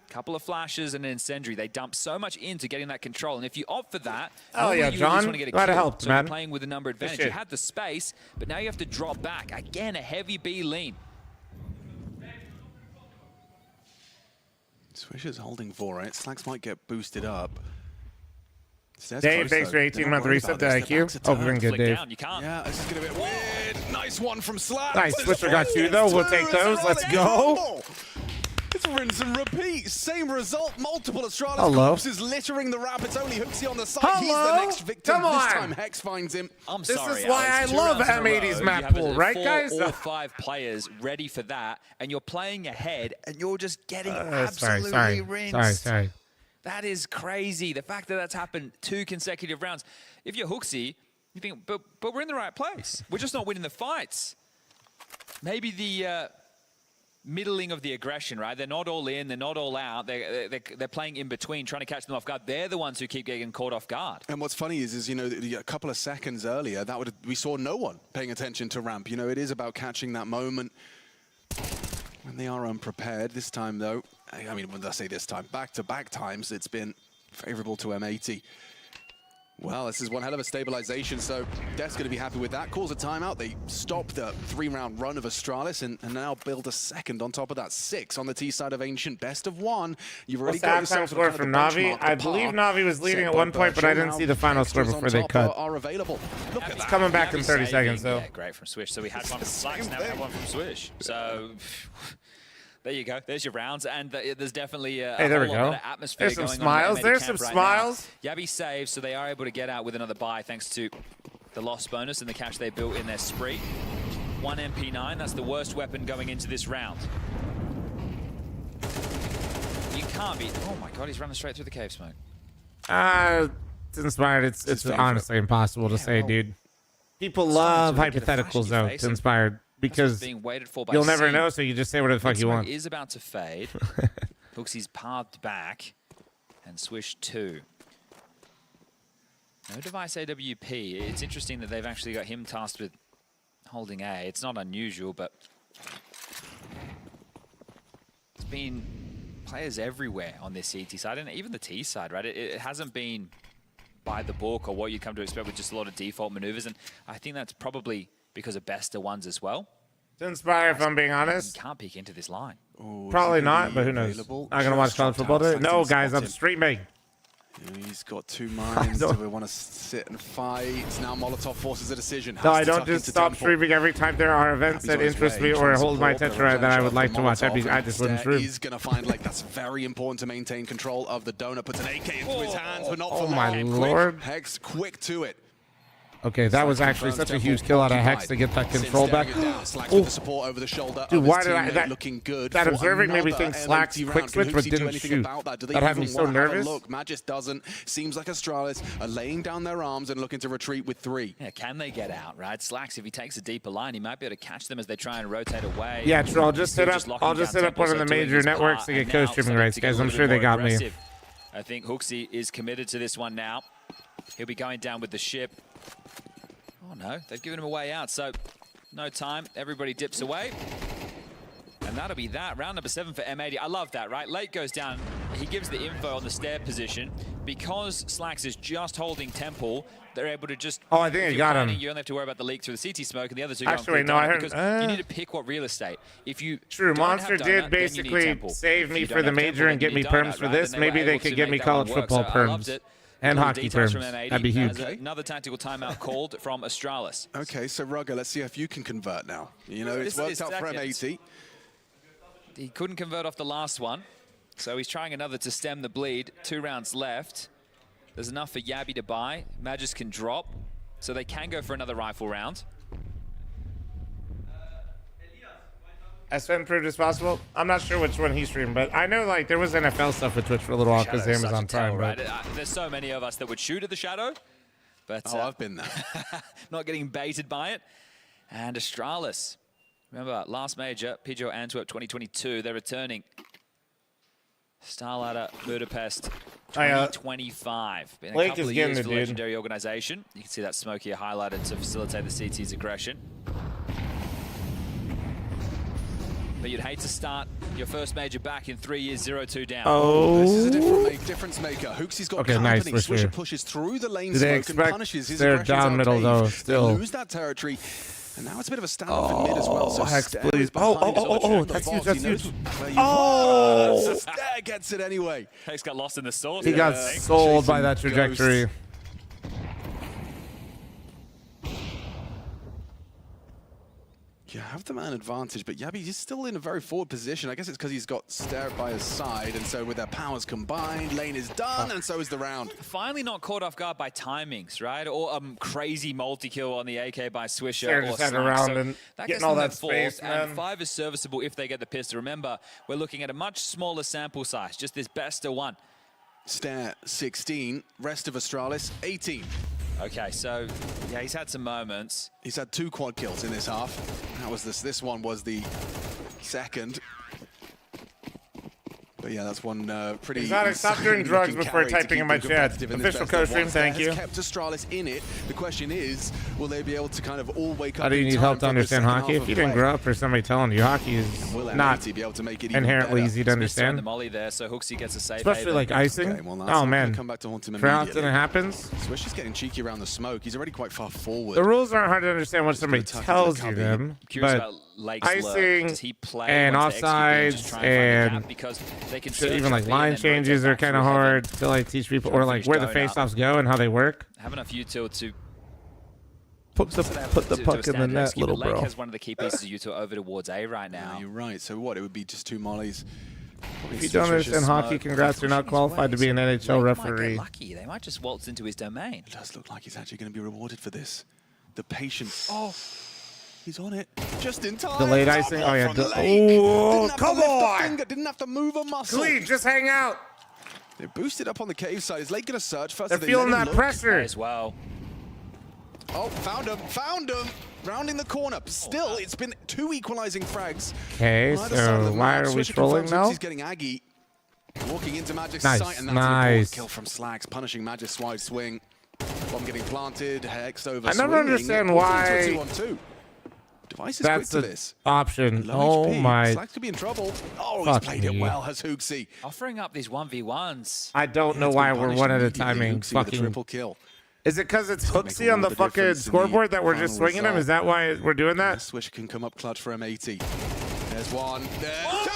couple of flashes, and an incendiary. They dump so much into getting that control. And if you opt for that, Oh, yeah, you John. want to get a Glad kill. it helped, so man. you're playing with a number advantage. shit. You had the space, but now you have to drop back. Again, a heavy B lean. Swish is holding for it. Slacks might get boosted up. Dave, thanks for 18-month reset to IQ. Hope you're doing good, Dave. Yeah, this is going to be weird. Nice one from Slacks. Nice. Switcher got two, though. We'll take those. Let's go. It's rinse and repeat. Same result. Multiple Astralis Hello. corpses littering the ramp. It's only Hooksy on the side. He's Hello. the next victim. Come on. This time Hex finds him. I'm This sorry, is why Alex. I 2 love rounds in a M80's row, map you have pool, a right, 4 guys? or 5 players ready for that, and you're playing ahead, and you're just getting Sorry. absolutely rinsed. Sorry. That is crazy. The fact that that's happened 2 consecutive rounds. If you're Hooksy, you think, but we're in the right place. We're just not winning the fights. Maybe the middling of the aggression, right? They're not all in, they're not all out. They're playing in between, trying to catch them off guard. They're the ones who keep getting caught off guard. And what's funny is you know, a couple of seconds earlier, we saw no one paying attention to ramp. You know, it is about catching that moment when they are unprepared. This time, though, I mean, when I say this time, back-to-back times, it's been favorable to M80. Well, this is one hell of a stabilization, so Death's going to be happy with that. Calls a timeout. They stop the 3-round run of Astralis and now build a second on top of that. 6 on the T side of Ancient. Best of 1. You've already What's the got halftime yourself score kind of from the Navi? benchmark, the I believe par Navi was leading set at by one point, but I didn't Birchall. see the final score Extras before they on top cut. are available. Look at It's that. coming back in Navi 30 saving, seconds, though. Yeah, great from Swish. So we had one from Slacks, now we have one from Swish. So there you go. There's your rounds, and there's definitely a Hey, there we whole lot go. of atmosphere There's some going smiles. on. in the There's camp some right smiles. Now. Yabi saves, so they are able to get out with another buy thanks to the loss bonus and the cash they built in their spree. 1 MP9, that's the worst weapon going into this round. You can't be. Oh my god, he's running straight through the cave smoke. It's inspired. It's honestly impossible to say, dude. People love hypotheticals, though, to inspired, because being waited for by you'll never Seam. know, so you just say whatever the fuck you Smoke want. is about to fade. Hooksy's pathed back, and Swish 2. No device AWP. It's interesting that they've actually got him tasked with holding A. It's not unusual, but it's been players everywhere on this CT side, and even the T side, right? It hasn't been by the book or what you come to expect with just a lot of default maneuvers, and I think that's probably because of best of ones as well. To inspire, if I'm being honest. You can't peek into this line. Probably not, but who knows? Not gonna watch college football today. No, guys, I'm streaming. He's got 2 minds. Do we want to sit and fight? Now Molotov forces a decision. No, Has I to don't tuck just into stop temple. streaming every time there are events that interest me or hold my attention that I would like to watch. I just wouldn't stream. He's going to find, like, that's very important to maintain control of the donut. Puts an AK into his hands, but not for long. my lord. Hex quick to it. Okay, that was actually such a huge kill out of Hex to get that control back. Slacks with the support over the shoulder. Dude, of why his did I teammate, that looking good that for observing made me another think Slacks M80 quick round. switch Can but Hooksy do didn't anything shoot. about that? Do they That had even me so want to have a nervous. Look, Magis doesn't. Seems like Astralis are laying down their arms and looking to retreat with 3. Yeah, can they get out, right? Slacks, if he takes a deeper line, he might be able to catch them as they try and rotate away. Yeah, true. I'll just hit up one of the major networks to get co-streaming rights, guys. I'm sure they got me. I think Hooksy is committed to this one now. He'll be going down with the ship. Oh no, they've given him a way out, so no time. Everybody dips away. And that'll be that. Round number 7 for M80. I love that, right? Late goes down. He gives the info on the stair position. Because Slacks is just holding Temple, they're able to just... Oh, I think I got him. You only have to worry about the leak through the CT smoke, and the other two Actually, no, I heard... because you need to pick what real estate. If you True, don't Monster have donut, did then you need basically Temple. save If me you for don't the have major Temple, and then get me you need perms donut, for right? this. Then they Maybe were they able could to get me make that one college work, football so I loved perms it. and Little hockey details perms. from M80. That'd be huge. There's another tactical timeout called from Astralis. Okay, so Rugger, let's see if you can convert now. You know, it's This worked is out for second. M80. He couldn't convert off the last one, so he's trying another to stem the bleed. 2 rounds left. There's enough for Yabi to buy. Magis can drop, so they can go for another rifle round. As improved as possible. I'm not sure which one he streamed, but I know like there was NFL stuff with Twitch for a little while because Shadow's Amazon such a tell, Prime. right? But There's so many of us that would shoot at the Shadow, but I've been there. not getting baited by it. And Astralis Remember, last major, Peugeot Antwerp 2022, they're returning. StarLadder Budapest 2025. Been a Blake couple is of getting years the for the dude. legendary organization. You can see that smoke here highlighted to facilitate the CT's aggression. But you'd hate to start your first major back in 3 years, 0-2 down. Oh. This is a difference maker. Hooksy's got Okay, company. nice, Swisher. Swisher pushes through the lane Do they smoke and expect punishes his they're aggressions down out middle, Dave. though, They still. lose that territory. And now it's a bit of a standoff in mid as well. So Hex, Stair please. is behind his Oh, the that's boss. huge, that's He knows huge. where you Oh! are. So Stair gets it anyway. Hex got lost in the sauce. He got sold by that trajectory. You have the man advantage, but Yabi is still in a very forward position. I guess it's because he's got Stair by his side, and so with their powers combined, lane is done, and so is the round. Finally not caught off guard by timings, right? Or crazy multi-kill on the AK by Swisher. Stair or just had Slack. around So and that getting gets all them that at 4, space, and man. 5 is serviceable if they get the pistol. Remember, we're looking at a much smaller sample size, just this best of 1. Stair 16, rest of Astralis 18. Okay, so yeah, he's had some moments. He's had 2 quad kills in this half. That was this one was the second. But yeah, that's one pretty. Exotic, stop doing drugs before typing in my chat. Official co-stream, thank you. Kept Astralis in it. The question is, will they be able to kind of all wake up? How do you in need time help to for the understand second hockey? half If you of didn't play? grow up or somebody telling you, hockey is Will not M80 be able to make it even inherently better? easy to Smith's throwing understand. the molly there, so Hooksy gets a safe Especially haven. like icing. Okay, well, that's Oh not gonna man, come back to haunt him for how often immediately. it happens. Swish is getting cheeky around the smoke. He's already quite far forward. The rules aren't hard to understand when somebody tuck into tells the you cubby. them, Curious but about Lake's lurk. icing Does he play and once the execute and just offsides try and find the and gap? Because they can shit, search even like up B and line then changes rotate are back kind of through heaven. hard to like teach people, Try or to like finish where the going up. face-offs go and how they work. Have enough util to Put the puck in the net, rescue, little but Lake bro. has one of the key pieces of util over towards A right now. Yeah, you're right. So what? It would be just 2 mollies. If you don't understand hockey, congrats, you're not qualified to be an NHL Lake might referee. get lucky. They might just waltz into his domain. It does look like he's actually going to be rewarded for this. The patience. Oh, he's on it. Just in time. Delayed Top icing. off Oh yeah. from Lake. Oh, Didn't have to come lift a on. finger, didn't have to move a muscle. Clean, just hang out. They boosted up on the cave side. Is Lake going to search first? They're They feeling let him that look. pressure. As well. Oh, found him. Found him. Rounding the corner. Still, it's been 2 equalizing frags. Okay, On either side of so the why map. are we Swisher trolling confirms now? He's getting Aggie. Walking into Magic's Nice, sight, and that's an nice. important kill from Slacks, punishing Magic's wide swing. Bomb getting planted, Hex over. I never swinging. understand It pulls why it into a 2-on-2. Device is That's quick to the this. option. Low Oh HP. my. Slacks could be in trouble. Oh, Fuck he's played me. it well, has Hooksy. Offering up these 1v1s. I don't know It's why been we're punished one at a immediately. timing. Hooksy with a Fucking. triple kill. Is it because it's Make Hooksy a on the world of fucking difference in the scoreboard that we're just final swinging him? result. Is that why we're doing that? Swish can come up clutch for M80. There's one. There's two!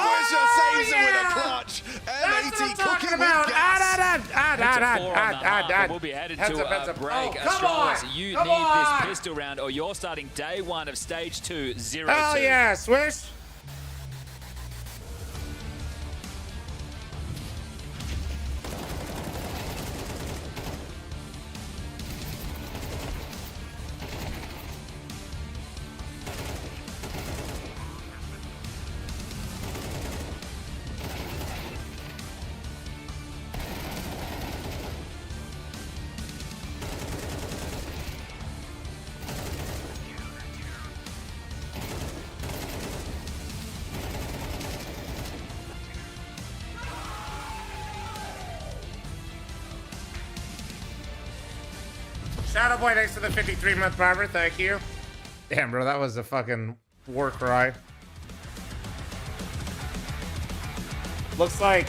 Swisher saves it with a clutch. M80 cooking with gas. We'll be headed Heads to up, a break. Oh, come Astralis, on, you come need on. this pistol round, or you're starting day 1 of stage 2, 0-2. Hell yeah, Swish. Shadow Boy, thanks for the 53-month barber. Thank you. Damn, bro, that was a fucking war cry. Looks like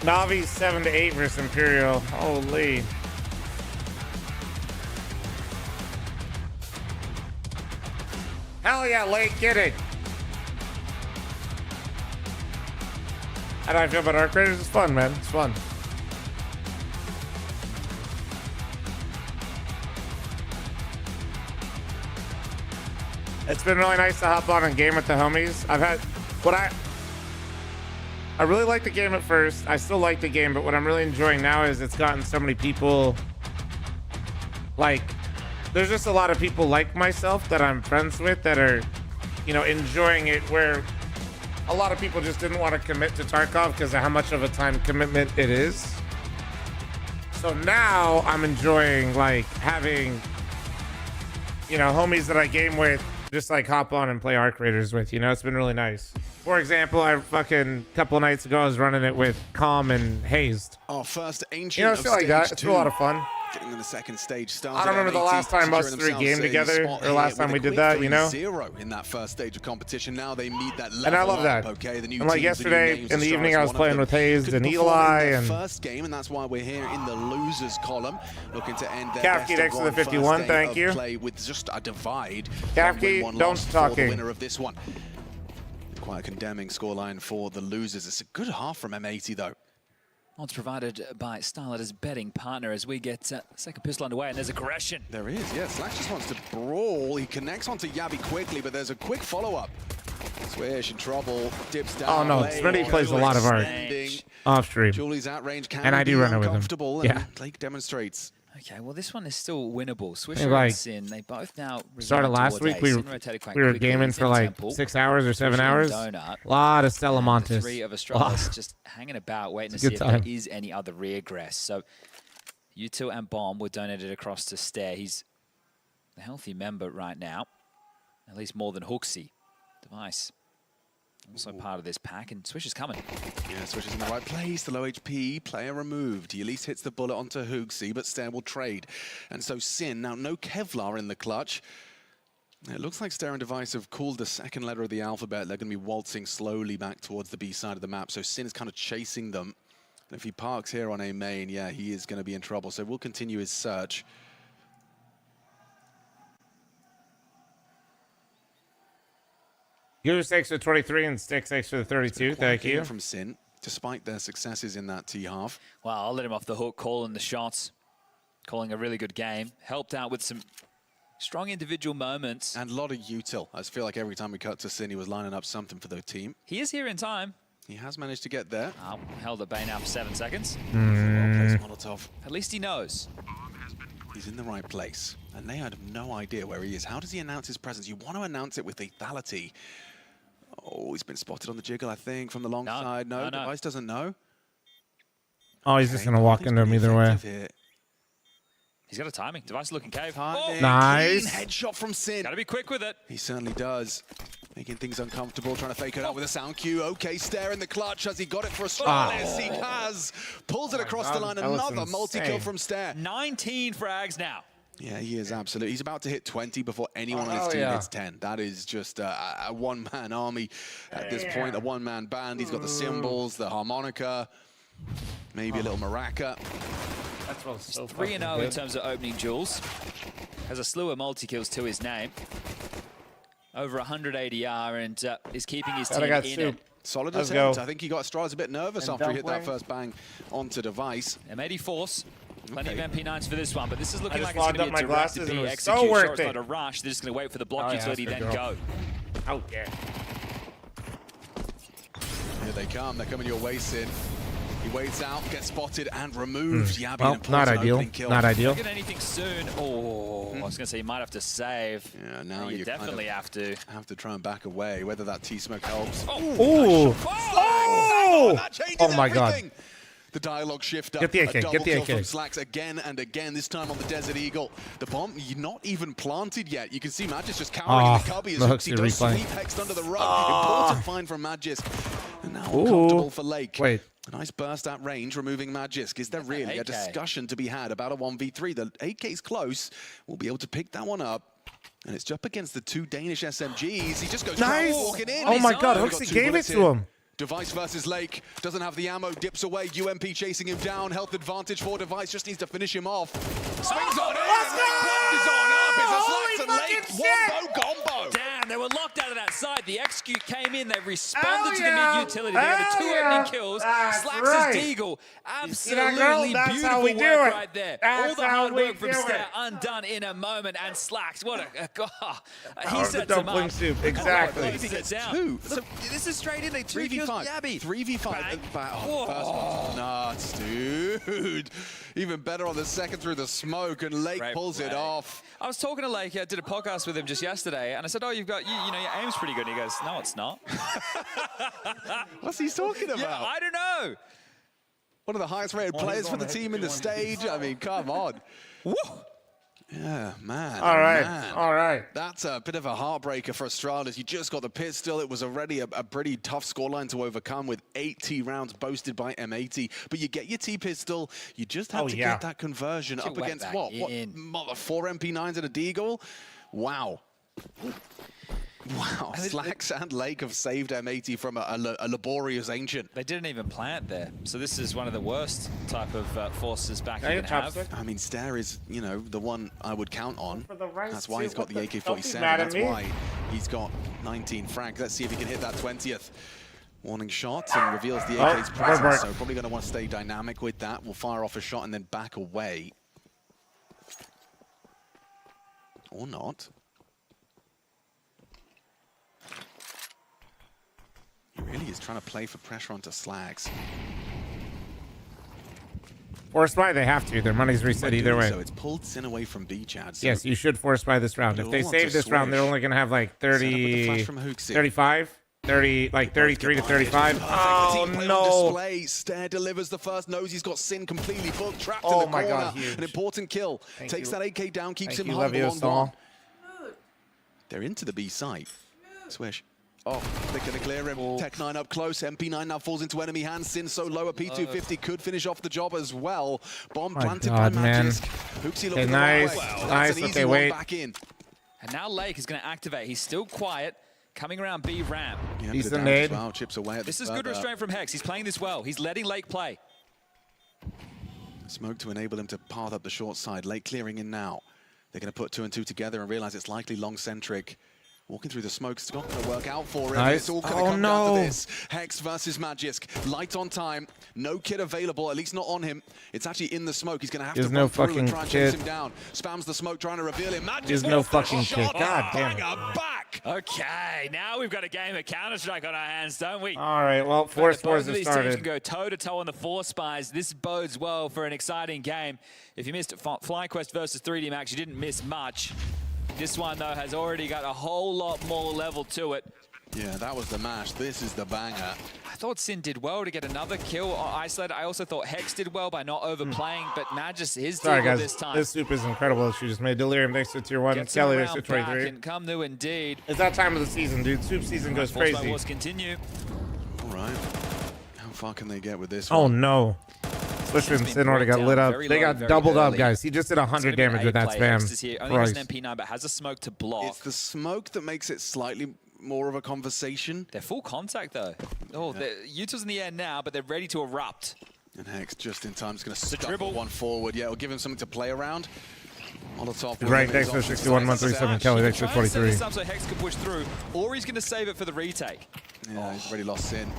Navi's 7-8 versus Imperial. Holy. Hell yeah, Lake, get it. How do I feel about Arc Raiders? It's fun, man. It's fun. It's been really nice to hop on and game with the homies. I really liked the game at first. I still like the game, but what I'm really enjoying now is it's gotten so many people. Like, there's just a lot of people like myself that I'm friends with that are, enjoying it, where a lot of people just didn't want to commit to Tarkov because of how much of a time commitment it is. So now I'm enjoying, like, having, homies that I game with just like hop on and play Arc Raiders with, you know? It's been really nice. For example, I fucking couple of nights ago I was running it with Calm and Hazed. Our first ancient. You know, it's like that. It's a lot of fun. Getting in the second stage. I don't remember the last time us three game together, or last time we did that, you know? 0 in that first stage of competition. Now they meet that level. And I love that. Okay, the new and like teams, yesterday the new in the evening, I was playing with Hazed and perform Eli in their and first game, and that's why we're here in the losers column, looking to end their Kafki next to the 51. Thank you. Play with just a divide. Kafki, don't stop the winner of this one. Quite a condemning scoreline for the losers. It's a good half from M80 though. Odds provided by StarLadder's betting partner as we get second pistol underway, and there's aggression. There is, yeah. Slash just wants to brawl. He connects onto Yabi quickly, but there's a quick follow-up. Swish in trouble, dips down. Oh no, Smitty plays a lot of art off stream. Julie's at range can and I do run it with him. Yeah. And Blake demonstrates. Okay, well this one is still winnable. Swisher like, and Sin, they both now started last week. We were gaming for like 6 hours or 7 hours. A lot of Salamantis. 3 of Astralis just hanging about, waiting to see if there is any other regress. So U2 and Bomb were donated across to Stair. He's a healthy member right now, at least more than Hooksy. Device also part of this pack, and Swish is coming. Yeah, Swish is in the right place. The low HP player removed. He at least hits the bullet onto Hooksy, but Stair will trade. And so Sin, now no Kevlar in the clutch. It looks like Stair and Device have called the second letter of the alphabet. They're going to be waltzing slowly back towards the B side of the map. So Sin is kind of chasing them. And if he parks here on A main, yeah, he is going to be in trouble. So we'll continue his search. User 6 for 23 and Stick 6 for the 32. Thank you. From Sin, despite their successes in that T-half. Well, I'll let him off the hook, calling the shots, calling a really good game. Helped out with some strong individual moments. And a lot of util. I feel like every time we cut to Sin, he was lining up something for the team. He is here in time. He has managed to get there. Held at bay now for 7 seconds. Well-placed Molotov. At least he knows. He's in the right place. And they had no idea where he is. How does he announce his presence? You want to announce it with lethality. Oh, he's been spotted on the jiggle, I think, from the long side. No, Device doesn't know. Oh, he's just going to walk into him either way. Here. He's got a timing. Device looking cave. Oh, nice. Headshot from Sin. Got to be quick with it. He certainly does. Making things uncomfortable, trying to fake it out with a sound cue. Okay, Stair in the clutch. Has he got it for Astralis? He has. Pulls it across the line. Another multi-kill from Stair. 19 frags now. Yeah, he is absolutely. He's about to hit 20 before anyone on his team hits 10. That is just a one-man army at this point, a one-man band. He's got the cymbals, the harmonica, maybe a little maraca. That's well so 3-0 in terms of opening duels. Has a slew of multi-kills to his name. Over 100 ADR and is keeping his team in it. Solid attempt. I think he got Astralis a bit nervous after he hit that first bang onto Device. M80 Force. Plenty of MP9s for this one, but this is looking like it's going to be a direct B execute. Sure, it's not a rush. They're just going to wait for the block utility, then go. Oh, yeah. Here they come. They're coming your way, Sin. He waits out, gets spotted, and removed. Yabi well, not ideal. Not ideal. Get anything soon. Oh, I was going to say you might have to save. Yeah, now you definitely have to. Have to try and back away. Whether that T-smoke helps. Oh! Oh my God. The dialogue shifter. Get the AK. Get the AK. From Slacks again and again. This time on the Desert Eagle. The bomb not even planted yet. You can see Magis just cowering in the cubby as he does sweep hexed under the rug. Important find from Magis. And now uncomfortable for Lake. Wait. A nice burst at range, removing Magisk. Is there really a discussion to be had about a 1v3? The 8K's close. We'll be able to pick that one up. And it's up against the 2 Danish SMGs. He just goes walking in. Oh my God, Hooksy gave it to him. Device versus Lake. Doesn't have the ammo, dips away. UMP chasing him down. Health advantage for Device. Just needs to finish him off. Swings on in. And Lake plunges on up. It's a Slacks and Lake wombo combo. Damn, they were locked out of that side. The execute came in. They responded to the mid-utility. They got the 2 opening kills. Slacks' Deagle. Absolutely beautiful work right there. All the hard work from Stair undone in a moment. And Slacks, what a God. He sets him up. Soup. Exactly. Two. So this is straight in. They 3v5. 3v5. First one's nuts, dude. Even better on the second through the smoke, and Lake pulls it off. I was talking to Lake. I did a podcast with him just yesterday, and I said, "Oh, you've got you know your aim's pretty good." And he goes, "No, it's not." What's he talking about? Yeah, I don't know. One of the highest rated players for the team in the stage. I mean, come on. Woo! Yeah, man. All right, man. all right. That's a bit of a heartbreaker for Astralis. You just got the pit still. It was already a pretty tough scoreline to overcome with 8 T rounds boasted by M80. But you get your T pistol. You just have to get that conversion up against what? 4 MP9s and a Deagle? Wow. Wow, Slacks and Lake have saved M80 from a laborious Ancient. They didn't even plant there, so this is one of the worst type of forces back you can have. I mean, Stair is, you know, the one I would count on. That's why he's got the AK-47. mad at That's me. why he's got 19 frags. Let's see if he can hit that 20th. Warning shot and reveals the AK's presence, so probably going to want to stay dynamic with that. We'll fire off a shot and then back away. Or not. He really is trying to play for pressure onto Slags. Force buy, they have to. Their money's reset either way. So it's pulled Sin away from B, Chad. So yes, you should force buy this round. If they save this round, they're only going to have like 30, 35, 30, like 33 to 35. Oh, no. Display. Stair delivers the first, knows he's got Sin completely booked, trapped in the corner. God, huge. An important kill. Takes that AK down, keeps him humble on Leviosa. one. They're into the B site. Swish. Oh, they're going to clear him. Tech9 up close. MP9 now falls into enemy hands. Sin so low. A P250 could finish off the job as well. Bomb planted by Magisk. Hooksy looking nice. That's an easy one back in. And now Lake is going to activate. He's still quiet. Coming around B ramp. Yeah, he's the nade. Well, chips away at this is good restraint from Hex. He's playing this well. He's letting Lake play. Smoke to enable him to path up the short side. Lake clearing in now. They're going to put 2 and 2 together and realize it's likely long-centric. Walking through the smoke, it's not going to work out for him. Nice. It's all going to come down to this. Hex versus Magisk. Light on time. No kit available, at least not on him. It's actually in the smoke. He's going to have to run through and try and chase him down. Spams the smoke, trying to reveal him. Magisk. There's no fucking kit. God damn it. Back. Okay, now we've got a game of Counter-Strike on our hands, don't we? All right, well, Force Wars have These started. teams can go toe-to-toe on the Force Spies. This bodes well for an exciting game. If you missed FlyQuest versus 3D Max, you didn't miss much. This one, though, has already got a whole lot more level to it. Yeah, that was the mash. This is the banger. I thought Sin did well to get another kill on Isolated. I also thought Hex did well by not overplaying, but Magis is Sorry, deal guys. this time. This soup is incredible. She just made Delirium next to tier 1. Kelly next to 23. And come new indeed. It's that time of the season, dude. Soup season goes Force by crazy. Wars continue. All right. How far can they get with this Oh, one? no. Swish and Sin already got lit up. They got doubled up, guys. He just did 100 damage with that spam. Only has an MP9, but has a smoke to block. It's the smoke that makes it slightly more of a conversation. They're full contact, though. Oh, Utah's in the air now, but they're ready to erupt. And Hex just in time is going to stumble one forward. Yeah, it'll give him something to play around. On the top. Right, Dexter 61, 137. Kelly, Dexter 43. So Hex can push through, or he's going to save it for the retake. Yeah, he's already lost Sin.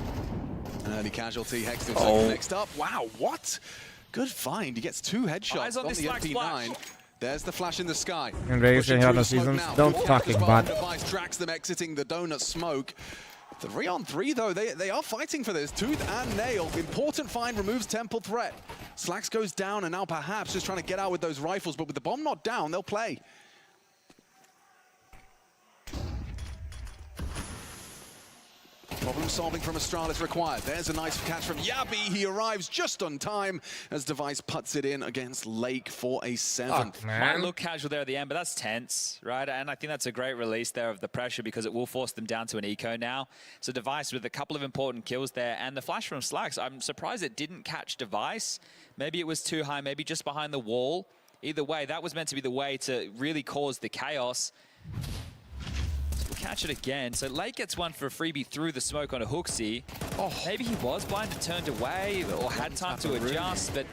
An early casualty. Hex still next up. Wow, what? Good find. He gets 2 headshots Eyes on on this the flash. MP9. There's the flash in the sky. In Vegas, Pushing they have through no smoke seasons. now. Don't talking, bud. Device tracks them exiting the donut smoke. 3 on 3 though. They are fighting for this. Tooth and nail. Important find, removes temple threat. Slacks goes down and now perhaps just trying to get out with those rifles, but with the bomb not down, they'll play. Problem solving from Astralis required. There's a nice catch from Yabi. He arrives just on time as Device puts it in against Lake for a 7th. Might look casual there at the end, but that's tense, right? And I think that's a great release there of the pressure because it will force them down to an eco now. So Device with a couple of important kills there, and the flash from Slacks, I'm surprised it didn't catch Device. Maybe it was too high, maybe just behind the wall. Either way, that was meant to be the way to really cause the chaos. Catch it again. So Lake gets one for a freebie through the smoke on a Hooksy. Oh, maybe he was blind and turned away or had time to adjust, but...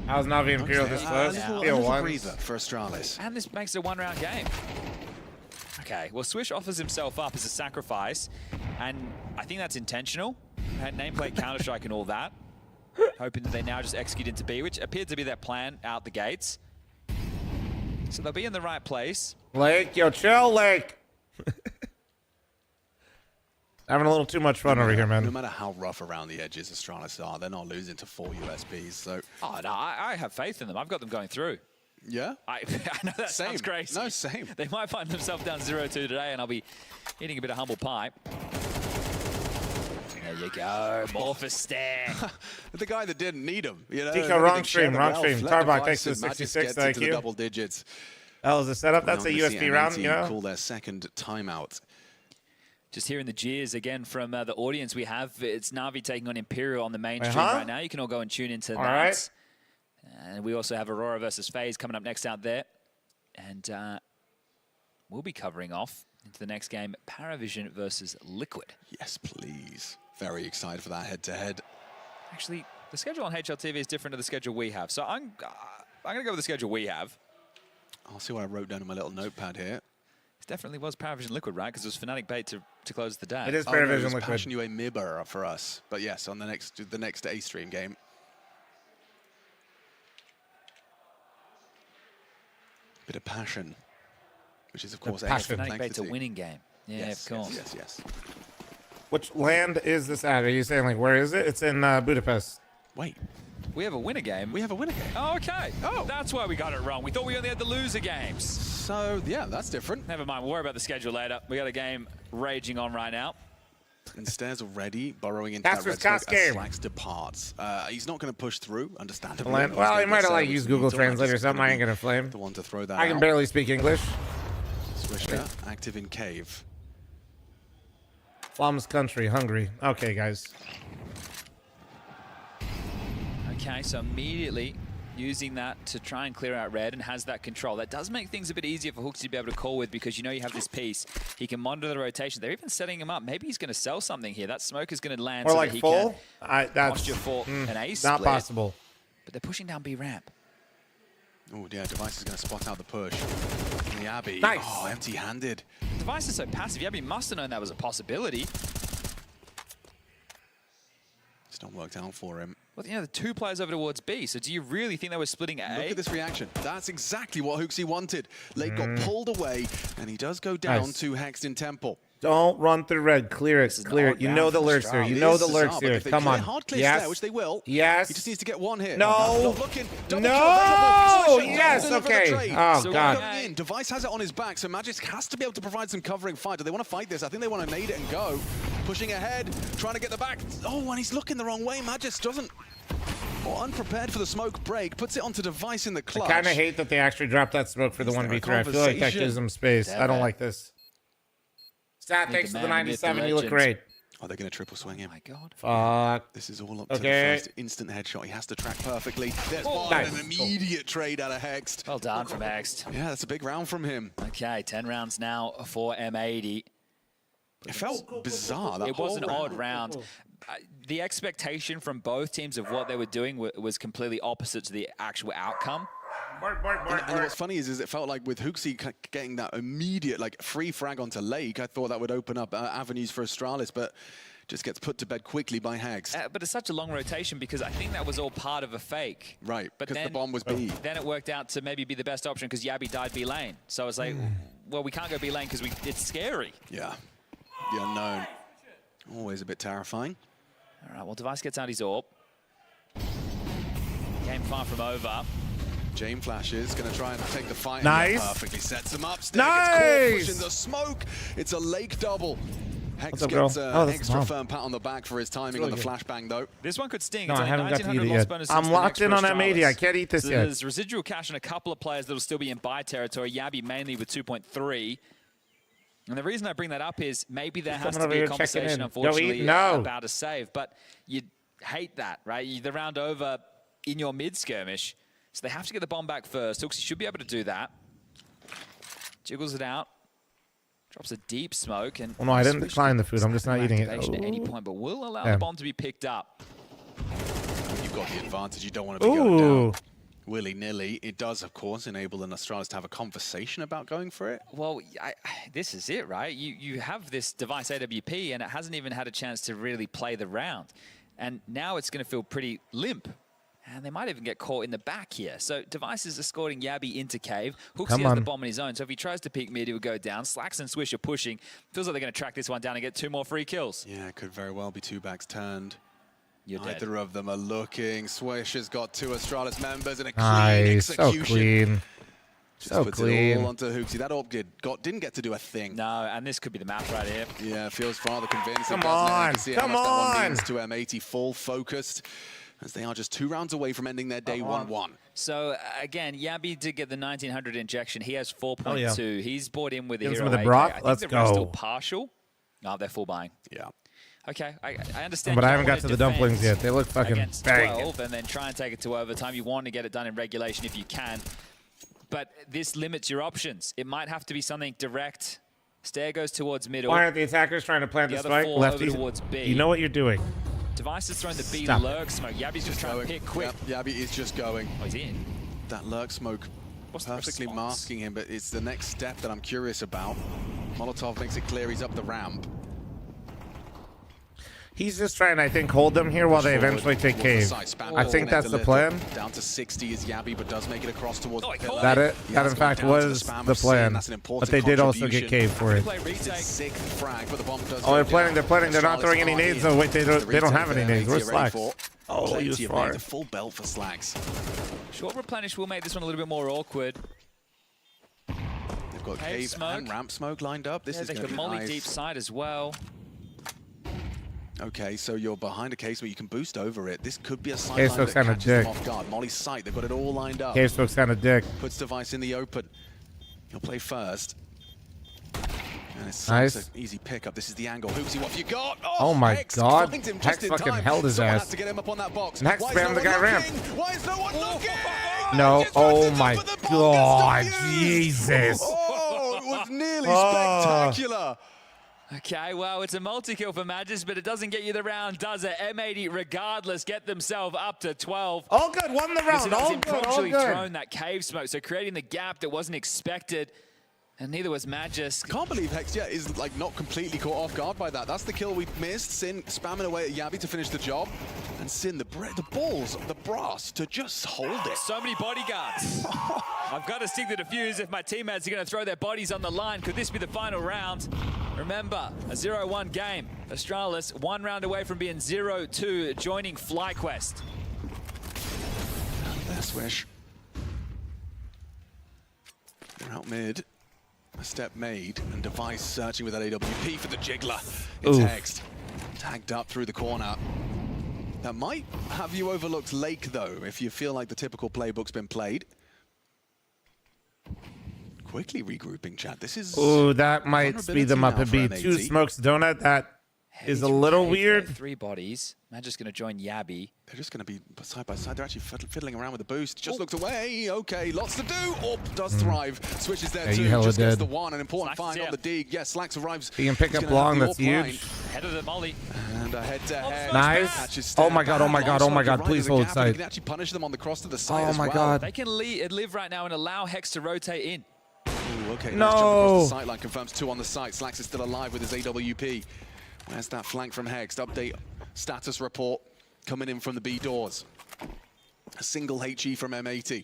How's Navi Imperial this close? Breather for Astralis. And this makes it a one-round game. Okay, well, Swish offers himself up as a sacrifice, and I think that's intentional. Had nameplate Counter-Strike and all that. Hoping that they now just execute into B, which appeared to be their plan out the gates. So they'll be in the right place. Lake, yo, chill, Lake. Having a little too much fun over here, man. No matter how rough around the edges Astralis are, they're not losing to 4 USBs. So. Oh, no, I have faith in them. I've got them going through. Yeah? I know that sounds crazy. No, same. They might find themselves down 0-2 today, and I'll be eating a bit of humble pie. you go. Morph stare. The guy that didn't need him. You know, Tico, wrong stream, wrong stream. Tarbach, thanks to the 66, thank you. Double digits. That was a setup. That's a USB round, you know? Call their second timeout. Just hearing the jeers again from the audience we have. It's Na'Vi taking on Imperial on the main stream right now. You can all go and tune into that. Right. And we also have Aurora versus FaZe coming up next out there. And we'll be covering off into the next game, Paravision versus Liquid. Yes, please. Very excited for that head-to-head. Actually, the schedule on HLTV is different to the schedule we have. So I'm going to go with the schedule we have. I'll see what I wrote down on my little notepad here. It definitely was Paravision Liquid, right? Because it was Fnatic Bait to close the day. It is Paravision Liquid. Passion UA Mibber for us. But yes, on the next A-stream game. Bit of passion, which is, of course, Fnatic Bait's a winning game. Yeah, yes, of course. Yes. Which land is this at? Are you saying, like, where is it? It's in Budapest. Wait. We have a winner game. We have a winner game. Oh, okay. Oh. That's why we got it wrong. We thought we only had the loser games. So, yeah, that's different. Never mind. We'll worry about the schedule later. We got a game raging on right now. And Stairs already burrowing into that red smoke as Slacks departs. He's not going to push through, understandably. Well, he might have like used Google Translate or something. I ain't gonna flame. The one to throw that I can barely speak English. Swisher, active in cave. fl0m's country, Hungary. Okay, guys. Okay, so immediately using that to try and clear out red and has that control. That does make things a bit easier for Hooks to be able to call with because you know you have this piece. He can monitor the rotation. They're even setting him up. Maybe he's going to sell something here. That smoke is going to land Or so like that he full? can That's posture for an ace not split. possible. But they're pushing down B ramp. Oh, yeah, Device is going to spot out the push. And the Abby. Nice. Oh, empty-handed. Device is so passive. Yabby must have known that was a possibility. It's not worked out for him. Well, you know, the two players over towards B, so do you really think they were splitting A? Look at this reaction. That's exactly what Hooksy wanted. Lake got pulled away, and he does go down to Hexed in Temple. Don't run through red. Clear it. Clear it. You know the lurks here. You know the lurks here. Come on. Hard clear Yes. there, which they will. Yes. He just needs to get one hit. No. Not looking. No. Yes. Okay. Oh, God. Going in. Device has it on his back, so Magisk has to be able to provide some covering fight. Do they want to fight this? I think they want to nade it and go. Pushing ahead, trying to get the back. Oh, and he's looking the wrong way. Magisk doesn't. Or unprepared for the smoke break, puts it onto Device in the clutch. I kind of hate that they actually dropped that smoke for the 1v3. I feel like that gives them space. I don't like this. Stat, thanks for the 97. You look great. Oh, they're going to triple swing him. Oh, my God. Fuck. This is all up to the first instant headshot. He has to track perfectly. There's an immediate trade out of Hexed. Well done from Hexed. Yeah, that's a big round from him. Okay, 10 rounds now for M80. It felt bizarre. That It was whole an odd round. The expectation from both teams of what they were doing was completely opposite to the actual outcome. And what's funny is it felt like with Hooksy getting that immediate like free frag onto Lake, I thought that would open up avenues for Astralis, but just gets put to bed quickly by Hex. But it's such a long rotation because I think that was all part of a fake. Right, but because the bomb was B. Then it worked out to maybe be the best option because Yabby died B lane. So it's like, well, we can't go B lane because it's scary. Yeah, the unknown. Always a bit terrifying. All right, well, Device gets out his AWP. Game far from over. Jane flashes, going to try and take the fight. Nice. Perfectly sets him up. Nice. Pushing the smoke. It's a Lake double. Hex up, gets girl? an extra firm pat on the back for his timing on the flashbang, though. This one could sting. No, It's I only haven't got to eat 1900 it loss yet. bonus I'm since the locked next in on Astralis. M80. I can't eat this So yet. There's residual cash and a couple of players that will still be in buy territory. Yabby mainly with 2.3. And the reason I bring that up is maybe there has to be a conversation, unfortunately, about a save. But you hate that, right? The round over in your mid-skirmish. So they have to get the bomb back first. Hooks should be able to do that. Jiggles it out. Drops a deep smoke. And Well, no, I didn't decline the food. I'm just not eating it. At any point, but will allow the bomb to be picked up. You've got the advantage. You don't want to be going down willy-nilly. It does, of course, enable an Astralis to have a conversation about going for it. Well, this is it, right? You have this device AWP, and it hasn't even had a chance to really play the round. And now it's going to feel pretty limp. And they might even get caught in the back here. So Device is escorting Yabby into cave. Hooksy has the bomb on his own. So if he tries to peek mid, he would go down. Slacks and Swish are pushing. Feels like they're going to track this one down and get 2 more free kills. Yeah, it could very well be 2 backs turned. You're dead. Neither of them are looking. Swish has got 2 Astralis members and a clean Nice. execution. So clean. So puts clean. it all onto Hooksy. That AWP didn't get to do a thing. No, and this could be the map right here. Yeah, feels rather convincing. Come on, come on. To M80, full focused, as they are just 2 rounds away from ending their day 1-1. So again, Yabby did get the 1900 injection. He has 4.2. yeah. He's bought in with the Gives hero him the AK. broth. I think Let's the rest go. still partial. No, they're full buying. Yeah. Okay, I understand. But you I haven't don't got to wanna the dumplings defend yet. They look fucking against bang. 12 and then try and take it to overtime. You want to get it done in regulation if you can. But this limits your options. It might have to be something direct. Stair goes towards middle. Why aren't the attackers trying to plant The the other spike? 4 Lefty. over towards B. You know what you're doing. Device is throwing the B Stop lurk smoke. Yabby's just trying to pick quick. Yep, Yabby is just going. Oh, he's in. That lurk smoke What's the perfectly response? masking him, but it's the next step that I'm curious about. Molotov makes it clear he's up the ramp. He's just trying, I think, hold them here while they eventually take cave. I think that's the plan. Down to 60 is Yabby, but does make it across towards the pillar. That He in fact was the plan. But they did also get cave for it. Sixth frag, but the bomb does Oh, they're go planning. down. They're planning. They're not throwing any nades though. Wait, they don't have any nades. Where's Slacks? Oh, he was Plenty of far. nades, a full belt for Slacks. Short replenish will make this one a little bit more awkward. They've got Cave cave smoke. and ramp smoke lined up. This Yeah, is they going to could be molly nice. deep side as well. Okay, so you're behind a case where you can boost over it. This could be a Cave sideline that smoke's kinda catches them dick. off guard. Molly's sight, they've got it all lined up. Cave smoke's kind of dick. Puts Device in the open. He'll play first. And it's Nice. an easy pickup. This is the angle. Hooksy, what have you got? Oh my Hex God. finds him Hex just in fucking time. held his Someone ass. has to get him up on that box. And Hex Why is spammed no the guy one ramp. looking? Why is no one looking? No. Oh my God. Jesus. Oh, it was nearly Oh. spectacular. Okay, well, it's a multi-kill for Magis, but it doesn't get you the round, does it? M80, regardless, get themselves up to 12. All good. Won the round. All good. All Improperly good. thrown that cave smoke, so creating the gap that wasn't expected, and neither was Magis. Can't believe Hex is like not completely caught off guard by that. That's the kill we missed. Sin spamming away at Yabby to finish the job. And Sin, the balls, the brass to just hold it. So many bodyguards. I've got to stick the defuse if my teammates are going to throw their bodies on the line. Could this be the final round? Remember, a 0-1 game. Astralis 1 round away from being 0-2, joining FlyQuest. Best wish. They're out mid. A step made, and Device searching with that AWP for the Jiggler. It's Oof. hexed. Tagged up through the corner. That might have you overlooked Lake, though, if you feel like the typical playbook's been played. Quickly regrouping, chat. This is... Ooh, that might speed them up a vulnerability bit. now for 2 M80. smokes donut. That is a little weird. 3 bodies. Magic's going to join Yabby. They're just going to be side by side. They're actually fiddling around with the boost. Just looked away. Okay, lots to do. AWP does thrive. Switches there Yeah, you too. hella Just gets dead. the one. An important Slacks is find on here. the dig. Yes, Slacks arrives. He can pick He's up gonna have long. the That's AWP line. huge. Head of the molly. And a head-to-head. Nice. Catches Oh Step my God, oh my back. God, oh my Long God, smoke please right in the hold gap, and he sight. can actually punish them on the cross to the side Oh as my well. God. They can live right now and allow Hex to rotate in. Ooh, okay, No. nice jump across the sight line. Confirms 2 on the site. Slacks is still alive with his AWP. Where's that flank from Hex? Update status report coming in from the B doors. A single HE from M80.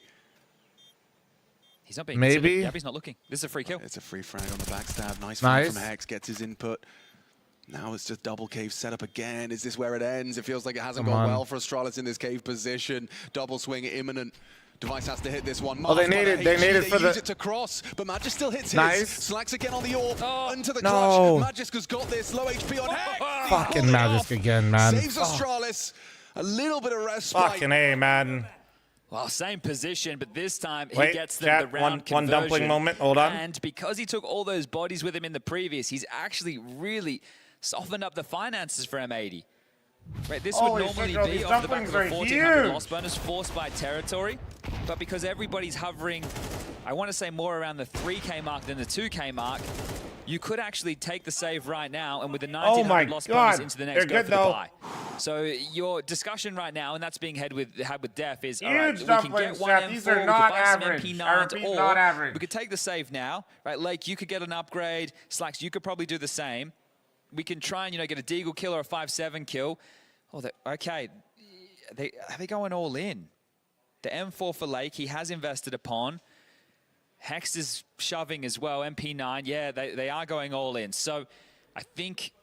He's not being Maybe. considered. Yabby's not looking. This is a free kill. It's a free frag on the backstab. Nice Nice. frag from Hex. Gets his input. Now it's just double cave setup again. Is this where it ends? It feels like it hasn't Come gone on. well for Astralis in this cave position. Double swing imminent. Device has to hit this one. Oh, they Marked by need the it. They HE. need it for use the- it to cross, but Magis still hits Nice. his. Slacks again on the AWP. Into the No. clutch. Magisk has got this. Low HP on Hex. He's Fucking pulled it Magisk off. again, man. Saves Astralis. A little bit of respite. Fucking A, man. Well, same position, but this time he Wait, gets them chat, the round one dumpling conversion. moment. Hold on. And because he took all those bodies with him in the previous, he's actually really softened up the finances for M80. Right, this would Holy normally shit, bro, be these off the back of a dumplings are 1400 huge. loss bonus forced by territory, but because everybody's hovering, I want to say more around the 3K mark than the 2K mark, you could actually take the save right now, and with the 1900 my loss God. bonus into the next, They're go good, for the though. buy. So your discussion right now, and that's being had with Def, is all Huge right, we can dumplings, get one chat. M4, These we are could not buy some average. MP9s, I repeat, or not average. we could take the save now, right? Lake, you could get an upgrade. Slacks, you could probably do the same. We can try and, get a Deagle kill or a 5-7 kill. Oh, okay. Are they going all in? The M4 for Lake, he has invested upon. Hex is shoving as well, MP9. Yeah, they are going all in. So I think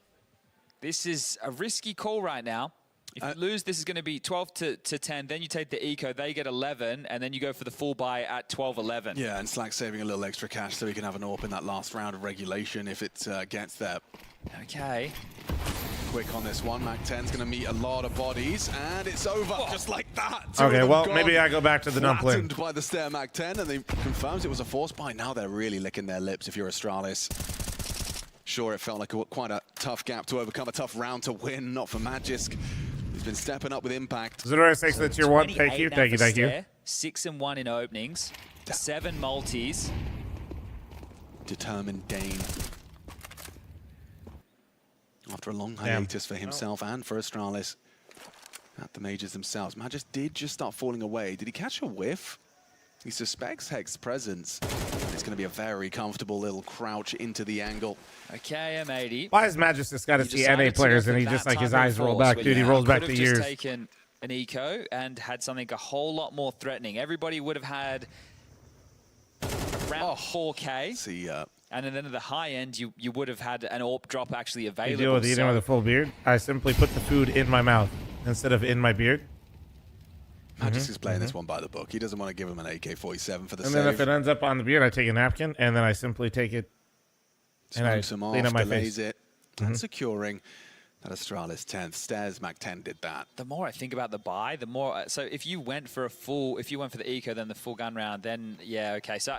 this is a risky call right now. If you lose, this is going to be 12 to 10. Then you take the eco, they get 11, and then you go for the full buy at 12-11. Yeah, and Slack saving a little extra cash so he can have an AWP in that last round of regulation if it gets there. Okay. Quick on this one. Mac-10's going to meet a lot of bodies, and it's over just like that. Okay, well, maybe I go back to the dumpling. Flattened by the stair Mac-10, and they confirms it was a force buy. Now they're really licking their lips if you're Astralis. Sure, it felt like quite a tough gap to overcome, a tough round to win, not for Magisk. He's been stepping up with impact. 0-6, that's your one. Thank you, thank you, thank you. 6-1 in openings, 7 multis. Determined Dane. After a long hiatus for himself and for Astralis at the majors themselves. Magisk did just start falling away. Did he catch a whiff? He suspects Hex's presence. It's going to be a very comfortable little crouch into the angle. Okay, M80. Why has Magisk just got to see NA players and he just like his eyes roll back, dude? He rolls back the years. Could have just taken an eco and had something a whole lot more threatening. Everybody would have had around 4K. See, and then at the high end, you would have had an AWP drop actually You available. deal with eating with a full beard. I simply put the food in my mouth instead of in my beard. Magisk is playing this one by the book. He doesn't want to give him an AK-47 for the And save. then if it ends up on the beard, I take a napkin and then I simply take it and I Smokes him clean off, up my delays face. it, and securing that Astralis 10th. Stairs Mac-10 did that. The more I think about the buy, the more. So if you went for the eco, then the full gun round, then yeah, okay. So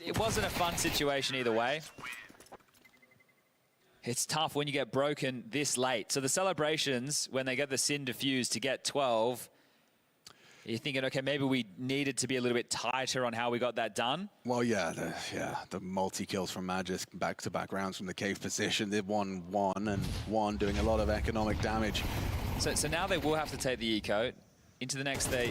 it wasn't a fun situation either way. It's tough when you get broken this late. So the celebrations, when they get the Sin defused to get 12, you're thinking, okay, maybe we needed to be a little bit tighter on how we got that done. Well, the multi-kills from Magisk, back-to-back rounds from the cave position. They won 1 and 1, doing a lot of economic damage. So now they will have to take the eco. Into the next day,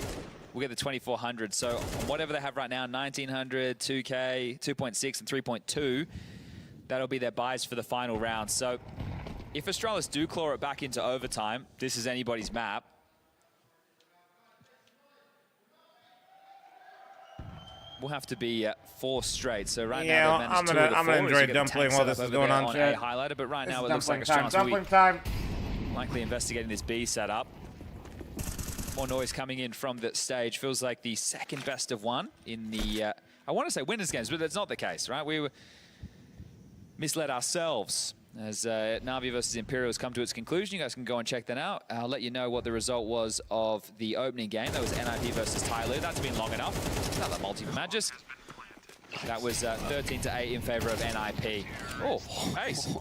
we'll get the 2400. So whatever they have right now, 1900, 2K, 2.6, and 3.2, that'll be their buys for the final round. So if Astralis do claw it back into overtime, this is anybody's map. We'll have to be 4 straight. So right now they've managed 2 of the 4. I'm gonna enjoy dumpling while this is going on, chat. Highlighter, but right This now is it looks like dumpling Astralis time. likely investigating this B setup. More noise coming in from the stage. Feels like the second best of one in the, I want to say winners games, but that's not the case, right? We were misled ourselves as Na'Vi versus Imperials come to its conclusion. You guys can go and check that out. I'll let you know what the result was of the opening game. That was NIP versus Tyloo. That's been long enough. Another multi for Magisk. That was 13-8 in favor of NIP. Oh, ace.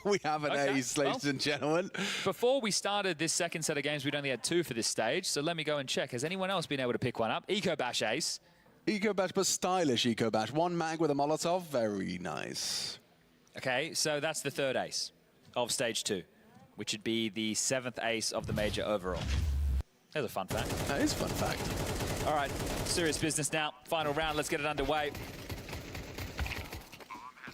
We have an ace, ladies and gentlemen. Before we started this second set of games, we'd only had 2 for this stage. So let me go and check. Has anyone else been able to pick one up? Eco Bash ace. Eco Bash, but stylish Eco Bash. 1 mag with a Molotov. Very nice. Okay, so that's the 3rd ace of stage 2, which would be the 7th ace of the major overall. There's a fun fact. That is a fun fact. All right, serious business now. Final round, let's get it underway.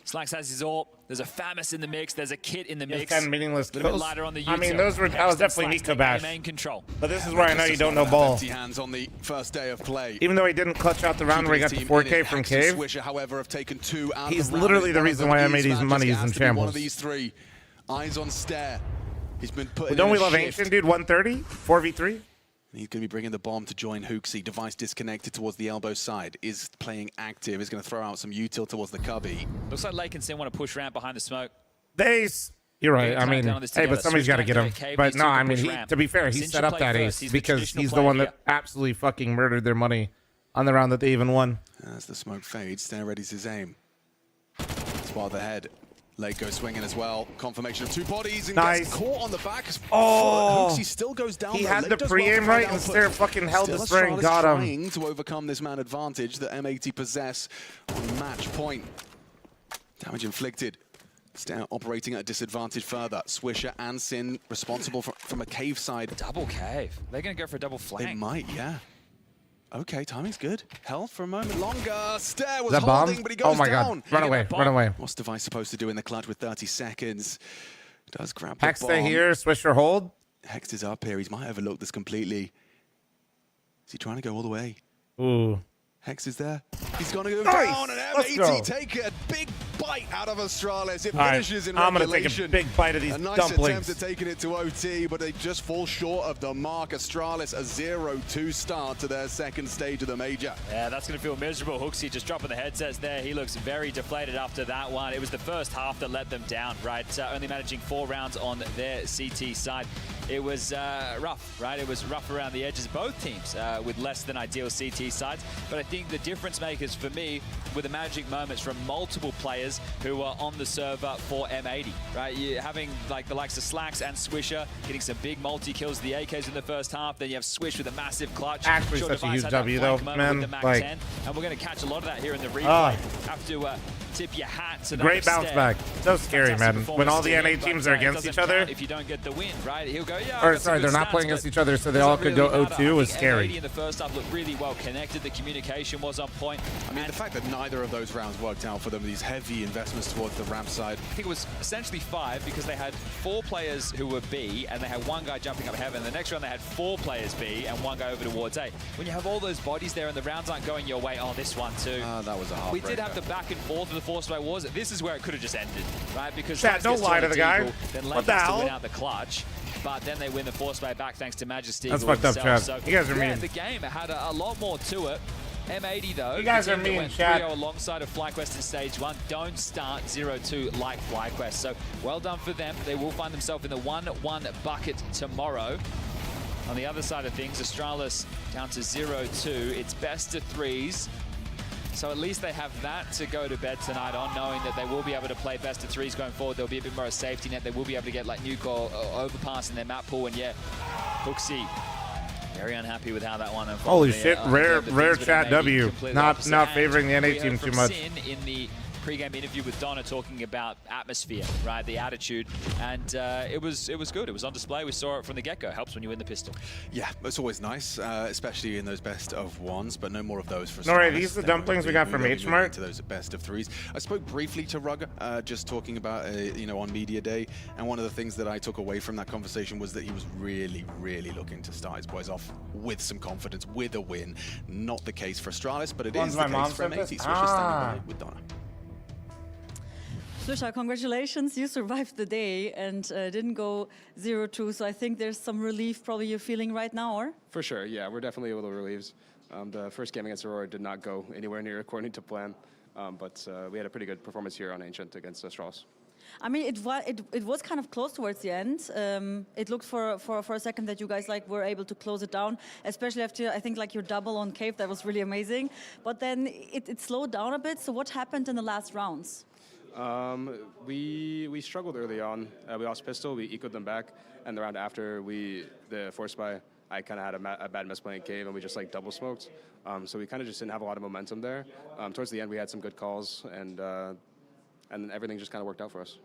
Slax has his AWP. There's a FAMUS in the mix. There's a kit in the mix. 10 meaningless a little kills. bit lighter on the I mean, util. those were, that was definitely Eco Bash. Main control. But this is where I know you don't know ball. Empty hands on the first day of play. Even though he didn't clutch out the round where he got the 4K from Cave, Swisher, however, have taken 2 out he's of the literally the round. reason why I made these monies in One shambles. of these 3. Eyes on Stair. He's been put But don't we love Ancient, dude? 130? 4v3? He's going to be bringing the bomb to join Hooksy. Device disconnected towards the elbow side. Is playing active. Is going to throw out some util towards the cubby. Looks like Lake and Sin want to push ramp behind the smoke. Days. You're right. I mean, hey, but somebody's got to get him. But no, I mean, to be fair, he set up that ace because he's the one that absolutely fucking murdered their money on the round that they even won. As the smoke fades, Stair readies his aim. Spot the head. Lake goes swinging as well. Confirmation of 2 bodies and gets caught on the back. Oh, Hooksy still goes down. He had the pre-aim right and Stair fucking held the string and got him. Trying to overcome this man advantage that M80 possess on match point. Damage inflicted. Stair operating at a disadvantage further. Swisher and Sin responsible from a cave side. Double cave. They're going to go for a double flank. They might, yeah. Okay, timing's good. Held for a moment longer. Stair was that holding, bomb? but he goes Oh my down. God. Run away, run away. What's Device supposed to do in the clutch with 30 seconds? Does grab the Hex bomb. stay here, Swisher hold. Hex is up here. He might overlook this completely. Is he trying to go all the way? Ooh. Hex is there. He's going to go Nice. down, and Let's M80 go. take a big bite out of Astralis. It All right, finishes in I'm gonna regulation. take a big bite of these A nice dumplings. attempt at taking it to OT, but they just fall short of the mark. Astralis a 0-2 start to their second stage of the major. Yeah, that's going to feel miserable. Hooksy just dropping the headsets there. He looks very deflated after that one. It was the first half that let them down, right? Only managing 4 rounds on their CT side. It was rough, right? It was rough around the edges, both teams with less than ideal CT sides. But I think the difference makers for me were the magic moments from multiple players who were on the server for M80, right? You're having like the likes of Slacks and Swisher getting some big multi-kills, the AKs in the first half. Then you have Swish with a massive clutch. Actually, Sure such a Device huge had that W flank though, moment with man. the Mac Like, 10, and we're going to catch a lot of that here in the replay. Have to tip your hat to that great bounce step. back. So scary, Fantastic man. When all performance the to NA him, teams but, are it against doesn't each other. count if you don't get the win, right? He'll go, yeah. Or I've got some sorry, good they're not stats, playing but against each other, so they doesn't all could really go matter. O2 I was think scary. M80 in the first half looked really well connected. The communication was on point. I mean, the fact that neither of those rounds worked out for them, these heavy investments towards the ramp side. I think it was essentially 5 because they had 4 players who were B and they had 1 guy jumping up heaven. The next round they had 4 players B and 1 guy over towards A. When you have all those bodies there and the rounds aren't going your way, oh, this one too. That was a heartbreaker. We did have the back and forth of the Force-Way Wars. This is where it could have just ended, right? Because Chat, don't lie to the guy. Then What the to hell? win out the clutch. But then they win the Force-Way back thanks to Majesty. That's fucked up, Chad. You guys are yeah, mean. The game had a lot more to it. M80 though, You guys the are team that mean, went Chad. 3-0 alongside of FlyQuest in stage 1, don't start 0-2 like FlyQuest. So well done for them. They will find themselves in the 1-1 bucket tomorrow. On the other side of things, Astralis down to 0-2. It's best of 3s. So at least they have that to go to bed tonight on, knowing that they will be able to play best of 3s going forward. There'll be a bit more of a safety net. They will be able to get like nuke or overpass in their map pool. And yeah, Hooksy, very unhappy with how that one unfolded. Holy shit, rare things with chat M80 W. completely Not opposite. favoring the And NA we team heard too from much. Sin in the pre-game interview with Donna talking about atmosphere, right? The attitude, and it was good. It was on display. We saw it from the get-go. Helps when you win the pistol. Yeah, it's always nice, especially in those best of 1s, but no more of those for No, right, Astralis. these are the They will dumplings we be got from moving H-Mart? into those best of 3s. I spoke briefly to Rugger, just talking about, you know, on media day, and one of the things that I took away from that conversation was that he was really, really looking to start his boys off with some confidence, with a win. Not the case for Astralis, but it When's is my the mom case for said M80. this? Switch is standing Ah. by with Donna. Swisha, congratulations, you survived the day and didn't go 0-2, so I think there's some relief probably you're feeling right now, or? For sure, yeah, we're definitely a little relieved. The first game against Aurora did not go anywhere near according to plan, but we had a pretty good performance here on Ancient against Astralis. I mean, it was kind of close towards the end. It looked for a second that you guys like were able to close it down, especially after I think like your double on Cave. That was really amazing. But then it slowed down a bit. So what happened in the last rounds? We struggled early on. We lost pistol, we ecoed them back, and the round after the force buy, I kind of had a bad misplay in Cave, and we just like double smoked. So we kind of just didn't have a lot of momentum there. Towards the end, we had some good calls, and everything just kind of worked out for us.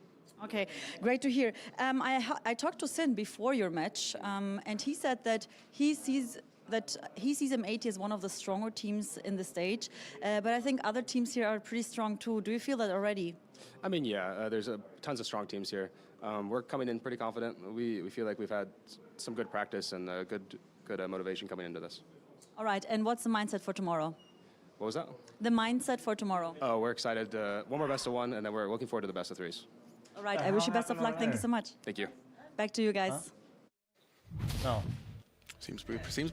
Okay, great to hear. I talked to Sin before your match, and he said that he sees M80 as one of the stronger teams in the stage, but I think other teams here are pretty strong too. Do you feel that already? I mean, yeah, there's tons of strong teams here. We're coming in pretty confident. We feel like we've had some good practice and good motivation coming into this. All right, and what's the mindset for tomorrow? What was that? The mindset for tomorrow. Oh, we're excited. One more best of 1, and then we're looking forward to the best of 3s. All right, I wish you best of luck. Thank you so much. Thank you. Back to you guys. No. Seems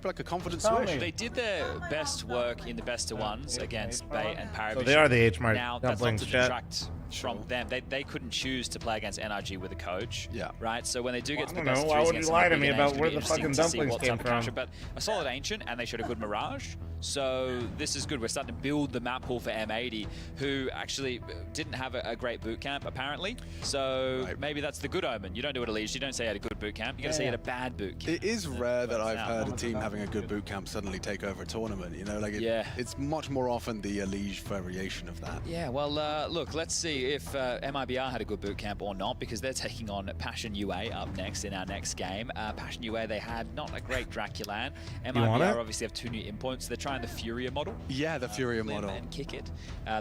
like a confident Tell Swish. me. They did their best work in the best of 1s against Bait and Paravision. So they are the H-Mart Now, that's not dumplings, to chat. detract from them. They couldn't choose to play against NRG with a coach. Yeah. Right? So when they do get to the I don't best know. Why threes would you against lie some to big me names, about it'll where be the interesting fucking to see dumplings what came type of from? capture. But a solid Ancient, and they showed a good Mirage. So this is good. We're starting to build the map pool for M80, who actually didn't have a great boot camp, apparently. So maybe that's the good omen. You don't do it Elise. You don't say you had a good boot camp. You got to say you had a bad boot camp. It is rare that I've heard a team having a good boot camp suddenly take over a tournament. You know, like it's much more often the Liege variation of that. Yeah, well, look, let's see if MIBR had a good boot camp or not, because they're taking on Passion UA up next in our next game. Passion UA, they had not a great Draculan. MIBR obviously have 2 new endpoints. They're trying the Furia model. Yeah, the Furia Fl0m model. And kick it.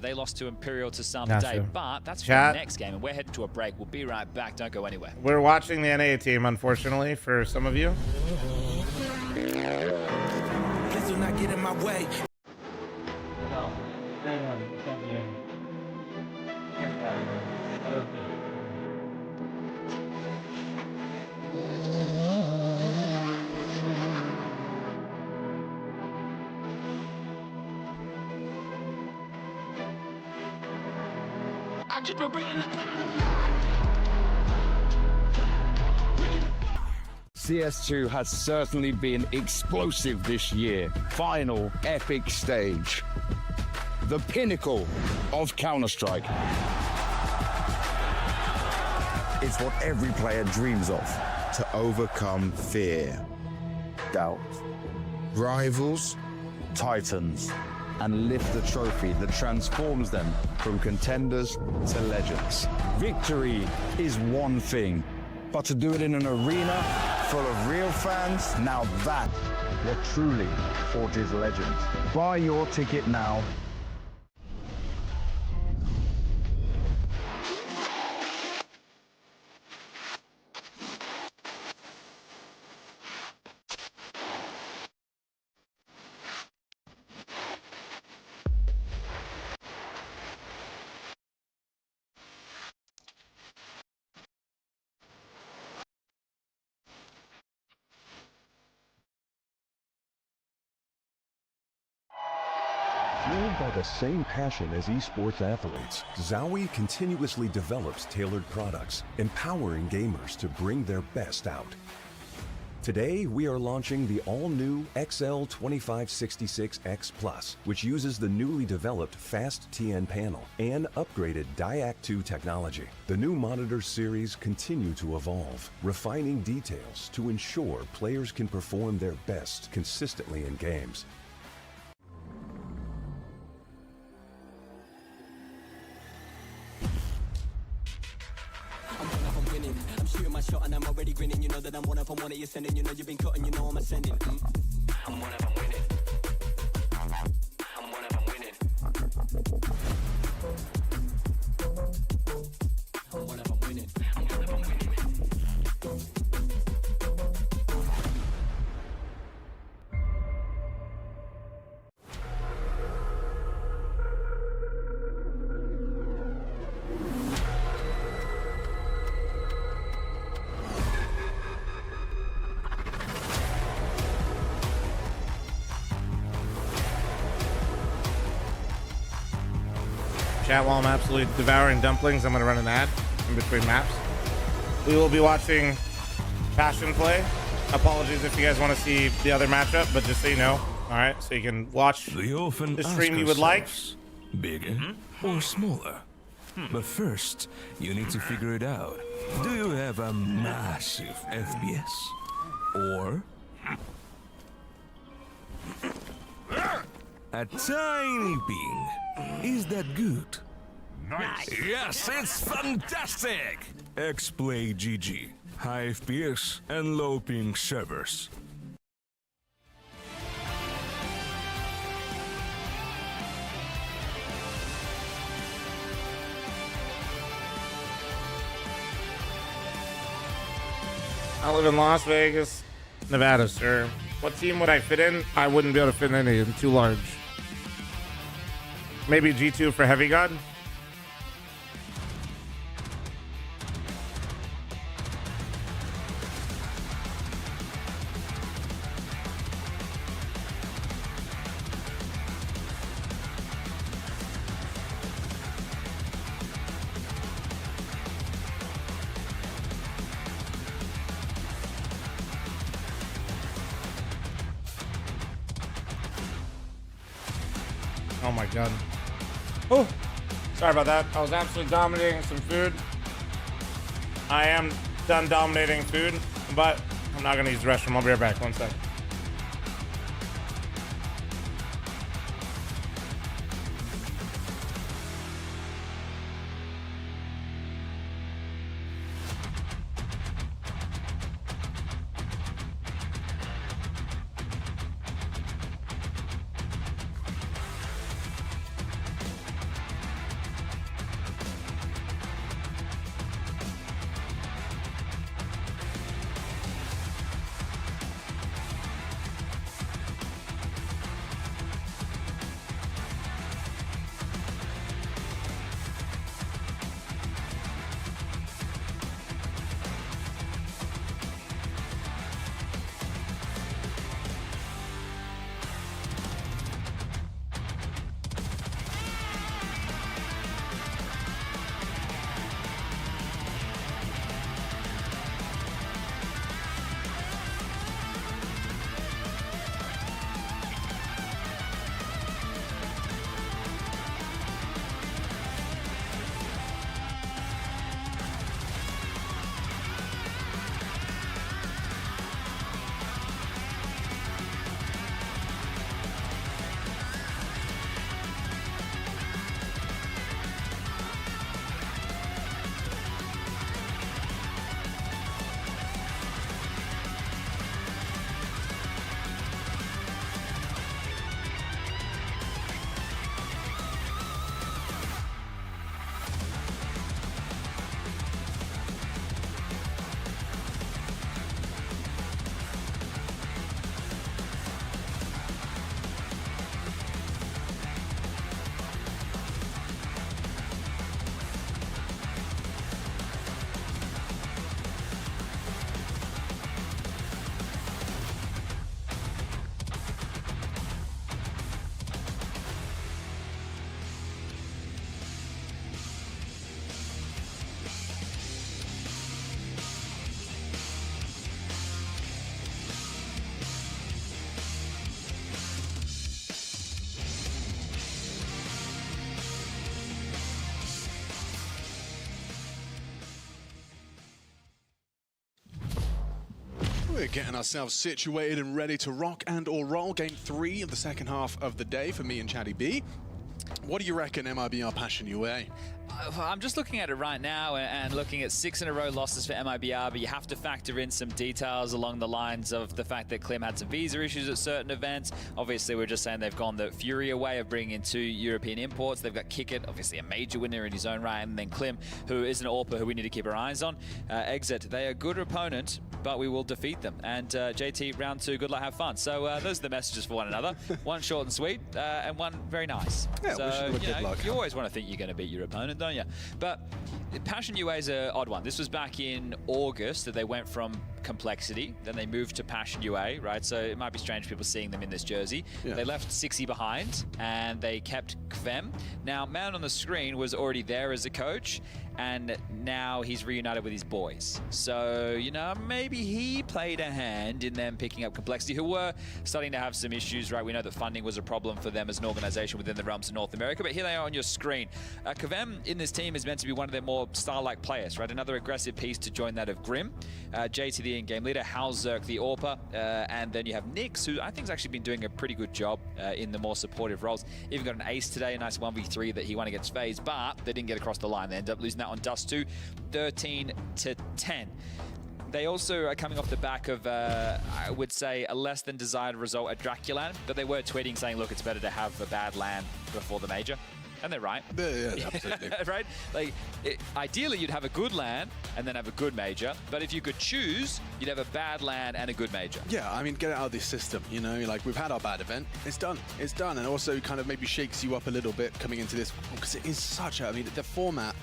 They lost to Imperial to some Gotcha. day, but that's for Chat. the next game, and we're heading to a break. We'll be right back. Don't go anywhere. We're watching the NA team, unfortunately, for some of you. Please do not get in my way. No. CS2 has certainly been explosive this year. Final epic stage. The pinnacle of Counter-Strike. It's what every player dreams of. To overcome fear, Doubt. rivals, Titans. And lift the trophy that transforms them from contenders to legends. Victory is one thing, but to do it in an arena full of real fans, now that's what truly forges legends. Buy your ticket now. Fueled by the same passion as esports athletes, Zowie continuously develops tailored products, empowering gamers to bring their best out. Today, we are launching the all-new XL2566X Plus, which uses the newly developed Fast TN panel and upgraded Diac 2 technology. The new monitor series continue to evolve, refining details to ensure players can perform their best consistently in games. I'm shooting my shot and I'm already grinning. You know that I'm one of them, one of you sending. You know you've been cutting, you know I'm ascending. I'm one of them winning. I'm one of them winning. I'm one of them winning. I'm one of them winning. Chat, while I'm absolutely devouring dumplings, I'm going to run an ad in between maps. We will be watching Passion play. Apologies if you guys want to see the other matchup, but just so you know, all right, so you can watch the stream you would like. Bigger or smaller? But first, you need to figure it out. Do you have a massive FPS? Or a tiny ping? Is that good? Nice. Yes, it's fantastic! X-Play GG. High FPS and low ping servers. I live in Las Vegas, Nevada, sir. What team would I fit in? I wouldn't be able to fit in any. I'm too large. Maybe G2 for Heavy God? Oh my god. Oh, sorry about that. I was absolutely dominating some food. I am done dominating food, but I'm not gonna use the restroom. I'll be right back. 1 sec. We're getting ourselves situated and ready to rock and or roll. Game 3 of the second half of the day for me and Chatty B. What do you reckon, MIBR Passion UA? I'm just looking at it right now and looking at 6 in a row losses for MIBR, but you have to factor in some details along the lines of the fact that Klim had some visa issues at certain events. Obviously, we're just saying they've gone the Furia way of bringing in 2 European imports. They've got Kickit, obviously a major winner in his own right, and then Klim, who is an AWPer who we need to keep our eyes on. Exit, they are a good opponent, but we will defeat them. And JT, round 2, good luck, have fun. So those are the messages for one another. One short and sweet, and one very nice. Yeah, so, good luck. You always want to think you're going to beat your opponent, don't you? But Passion UA is an odd one. This was back in August that they went from Complexity, then they moved to Passion UA, right? So it might be strange people seeing them in this jersey. Yeah. They left 60 behind and they kept fl0m. Now, man on the screen was already there as a coach, and now he's reunited with his boys. So, you know, maybe he played a hand in them picking up Complexity, who were starting to have some issues, right? We know that funding was a problem for them as an organization within the realms of North America, but here they are on your screen. fl0m in this team is meant to be one of their more star-like players, right? Another aggressive piece to join that of Grim. JT, the in-game leader, Halzerk, the AWPer, and then you have Nix, who I think has actually been doing a pretty good job in the more supportive roles. Even got an ace today, a nice 1v3 that he won against FaZe, but they didn't get across the line. They ended up losing that on Dust 2, 13-10. They also are coming off the back of, I would say, a less than desired result at Draculan, but they were tweeting saying, look, it's better to have a bad LAN before the major. And they're right. Yeah, absolutely. Right? Like, ideally, you'd have a good LAN and then have a good major. But if you could choose, you'd have a bad LAN and a good major. Yeah, I mean, get it out of this system, you know? Like, we've had our bad event. It's done. It's done. And also kind of maybe shakes you up a little bit coming into this, because it is such a, I mean, the format,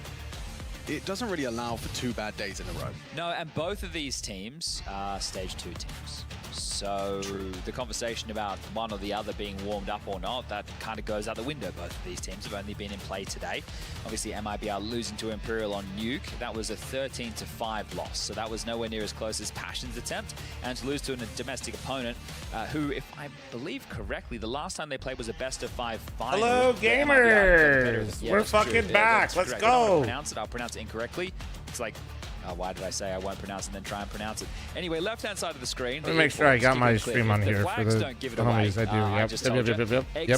it doesn't really allow for 2 bad days in a row. No, and both of these teams are Stage 2 teams. So the conversation about one or the other being warmed up or not, that kind of goes out the window. Both of these teams have only been in play today. Obviously, MIBR losing to Imperial on Nuke. That was a 13-5 loss. So that was nowhere near as close as Passion's attempt. And to lose to a domestic opponent who, if I believe correctly, the last time they played was a best-of-5 final. Hello, gamers! Yeah, we're fucking back. Let's go. I'll pronounce it incorrectly. It's like, why did I say I won't pronounce it and then try and pronounce it? Anyway, left-hand side of the screen. Let me make sure I got my stream on here for the homies. I do.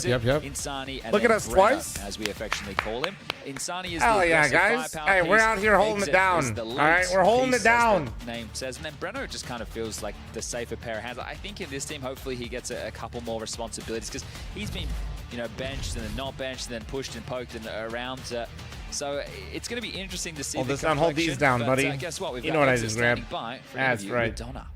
Yep. Insani and look at us twice, as we affectionately call him. Insani is hell yeah, guys! Hey, we're out here holding it down. All right, we're holding it down. Name says, and then Breno just kind of feels like the safer pair of hands. I think in this team, hopefully, he gets a couple more responsibilities because he's been, you know, benched and then not benched and then pushed and poked and around. So it's going to be interesting to see. Hold this down, hold these down, buddy. Guess what? We've you got know what I Exit just grabbed. That's right. Donna.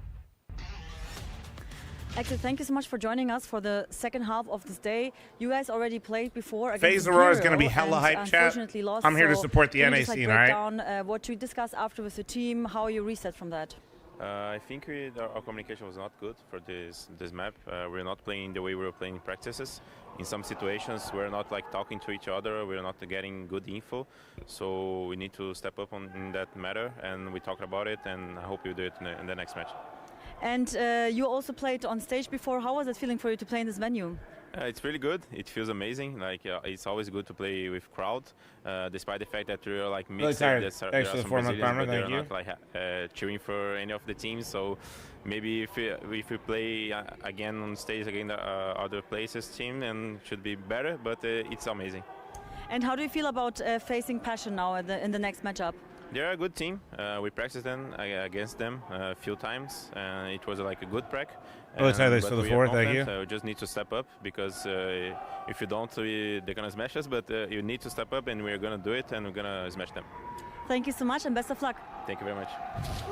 Exit, thank you so much for joining us for the second half of this day. You guys already played before against FaZe Aurora is going to be hella hype, chat. Lost, I'm here to so support the can NA you just, scene, break all right? down what you discussed after with the team, how you reset from that? I think our communication was not good for this map. We're not playing the way we were playing in practices. In some situations, we're not like talking to each other. We're not getting good info. So we need to step up in that matter. And we talked about it. And I hope you do it in the next match. And you also played on stage before. How was it feeling for you to play in this venue? It's really good. It feels amazing. Like it's always good to play with crowd, despite the fact that we're like mixed. Really there Thanks are for the some 4-month Brazilians, primer, but they're thank you. not like cheering for any of the teams. So maybe if we play again on stage against other places team, then should be better. But it's amazing. And how do you feel about facing Passion now in the next matchup? They're a good team. We practiced them against them a few times. It was like a good prac. Oh, it's highlights for the 4th, thank you. So we just need to step up because if you don't, they're going to smash us. But you need to step up and we're going to do it and we're going to smash them. Thank you so much and best of luck. Thank you very much.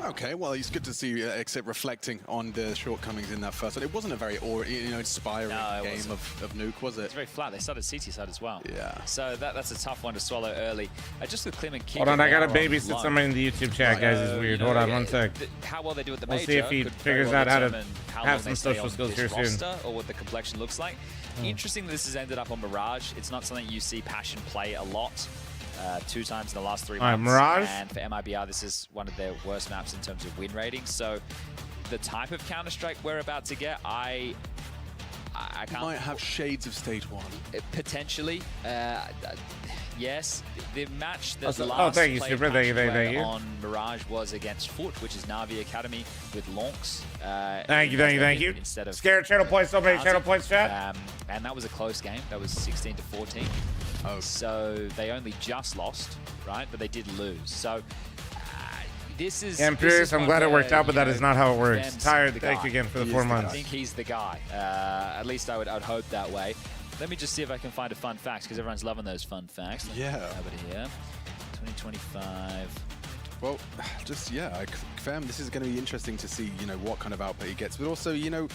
Okay, well, it's good to see Exit reflecting on the shortcomings in that first one. It wasn't a very inspiring game of Nuke, was it? It's very flat. They started CT side as well. Yeah. So that's a tough one to swallow early. Just with Klim and Kick. Hold on, I got to babysit somebody in the YouTube chat, guys. It's weird. Hold on one sec. How well they do at the we'll major see if he figures out how to have some social skills here soon. Or what the complexion looks like. Interesting that this has ended up on Mirage. It's not something you see Passion play a lot. 2 times in the last 3 months. Mirage. And for MIBR, this is one of their worst maps in terms of win rating. So the type of Counter-Strike we're about to get, I I can't. Might have shades of stage 1. Potentially. Yes. The match that Oh, last thank you, played Super. Thank you, thank you. on Mirage was against Foot, which is Navi Academy with Lonks. Thank you. Instead of Scared channel points, so many channel points, chat. and that was a close game. That was 16-14. Oh. So they only just lost, right? But they did lose. So this is. Yeah, I'm curious. I'm glad it worked out, but that is not how it works. Fem's Tired. the Thank guy. you again for the He 4 is the months. guy. I think he's the guy. At least I'd hope that way. Let me just see if I can find a fun fact, because everyone's loving those fun facts. Yeah. Have it here. 2025. Well, just, yeah, fam, this is going to be interesting to see, you know, what kind of output he gets. But also, you know,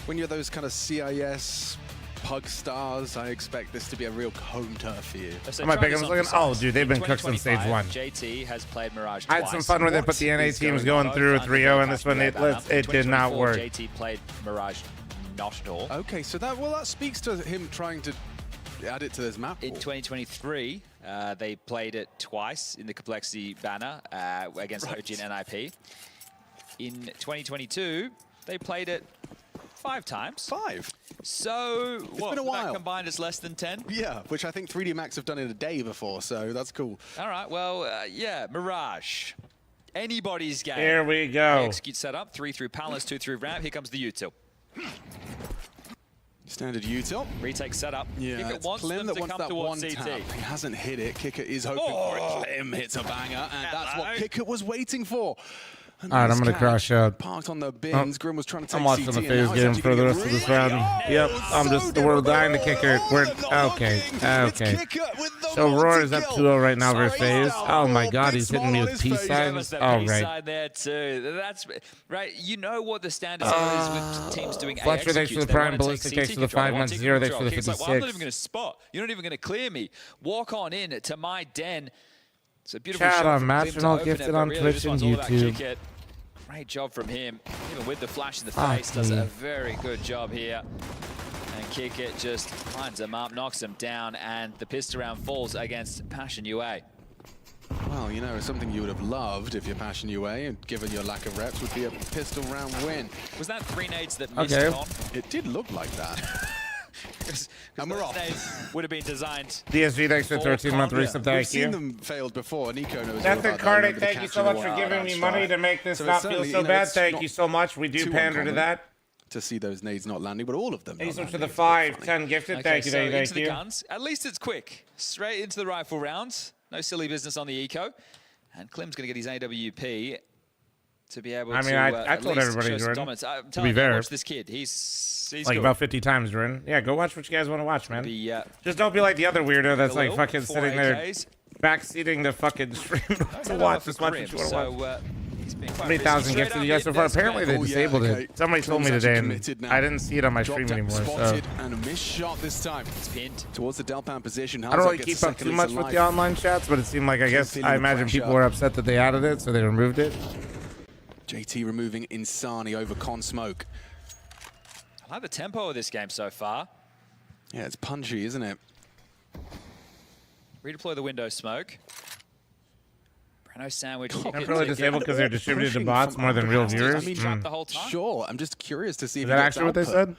when you're those kind of CIS pug stars, I expect this to be a real home turf for you. So Am I try big? this I was on looking. for Oh, size. dude, they've been In cooked since stage 1. JT has played Mirage I twice. had some fun with it, but the NA teams going through 3-0, and this one, it did not work. JT played Mirage not at all. Okay, so that speaks to him trying to add it to his map. In 2023, they played it twice in the Complexity banner against OG and NIP. In 2022, they played it 5 times. 5? So, It's been a while. That combined is less than 10? Yeah, which I think 3D Max have done in a day before, so that's cool. All right, well, yeah, Mirage. Anybody's game. Here we go. They execute setup, 3 through Palace, 2 through Ramp. Here comes the util. Standard util. Retake setup. Yeah, Kicker it's wants fl0m them that to wants come that towards one CT. tap. He hasn't hit it. Kicker is hoping for it. fl0m hits a banger, and that's what Kicker was waiting for. All right, I'm going to crash out. Parked on the bins. Grim was trying to take I'm watching CT, the and phase now he's game actually for the getting rest of this really round. Yep, I'm just, we're dying to Kicker. We're, okay. So Roar is up 2-0 right now versus FaZe. Oh my god, he's hitting me with peace signs. All right. Side there too. That's right. You know what the standard is with teams doing A Fletcher, thanks for the executes. They prime. wanna take Ballistic, CT thanks for the control. 5 They months. want 0, TT thanks for the control. Kicker's 56. like, well, I'm not even going to spot. You're not even going to clear me. Walk on in to my den. It's a beautiful Shout shot out from Match Fl0m and to all open gifted it, but on really Twitch this and one's all about YouTube. Kick It. Great job from him. Even with the flash in the Fuck face, does me. a very good job here. And Kick It just lines him up, knocks him down, and the pistol round falls against Passion UA. Well, you know, something you would have loved if you're Passion UA, and given your lack of reps, would be a pistol round win. Was that 3 nades that missed Okay. on? It did look like that. And we're off. Nades would have been designed. DSG, thanks for 13-month resub. We've Thank seen you. them failed before. Nico knows all Nathan about that. Cardick, Remember the thank you catch so in the much for wild giving out me strike. money to make this So not it's feel certainly, so you know, bad. it's Thank not you so much. We do too pander to uncommon that. to see those nades not landing, but all of them. Thanks not for the landing. 5, 10 gifted. Okay, Thank you, so thank you, into thank the you. guns. At least it's quick. Straight into the rifle rounds. No silly business on the eco. And Klim's going to get his AWP to be able I mean, to I at told least everybody, show some Jordan, dominance. I'm to telling be you, fair. watch this kid. He's Like good. about 50 times, Jordan. Yeah, go watch what you guys want to watch, man. Be, Just don't be like the other weirdo that's like Galil, fucking 4 sitting there AKs. backseating the fucking stream to watch. Just watch what you want to watch. So, he's been How quite many busy. thousand Straight gifted up you guys so in far? this Apparently they game. disabled okay. it. Somebody told me Klim's today, actually and committed now. I didn't see it on my Dropped stream up, anymore. So spotted, and a missed shot this time. It's pinned. Towards the Delpan position. I don't really keep up too much with the online chats, but it seemed like I imagine people were upset that they added it, so they removed it. JT removing Insani over Con Smoke. I like the tempo of this game so far. Yeah, it's punchy, isn't it? Redeploy the window smoke. Breno sandwich. I'm probably disabled because they're distributed to bots more than real viewers. I mean, the whole time. Sure, I'm just curious to see Is if that he gets actually what they output. said?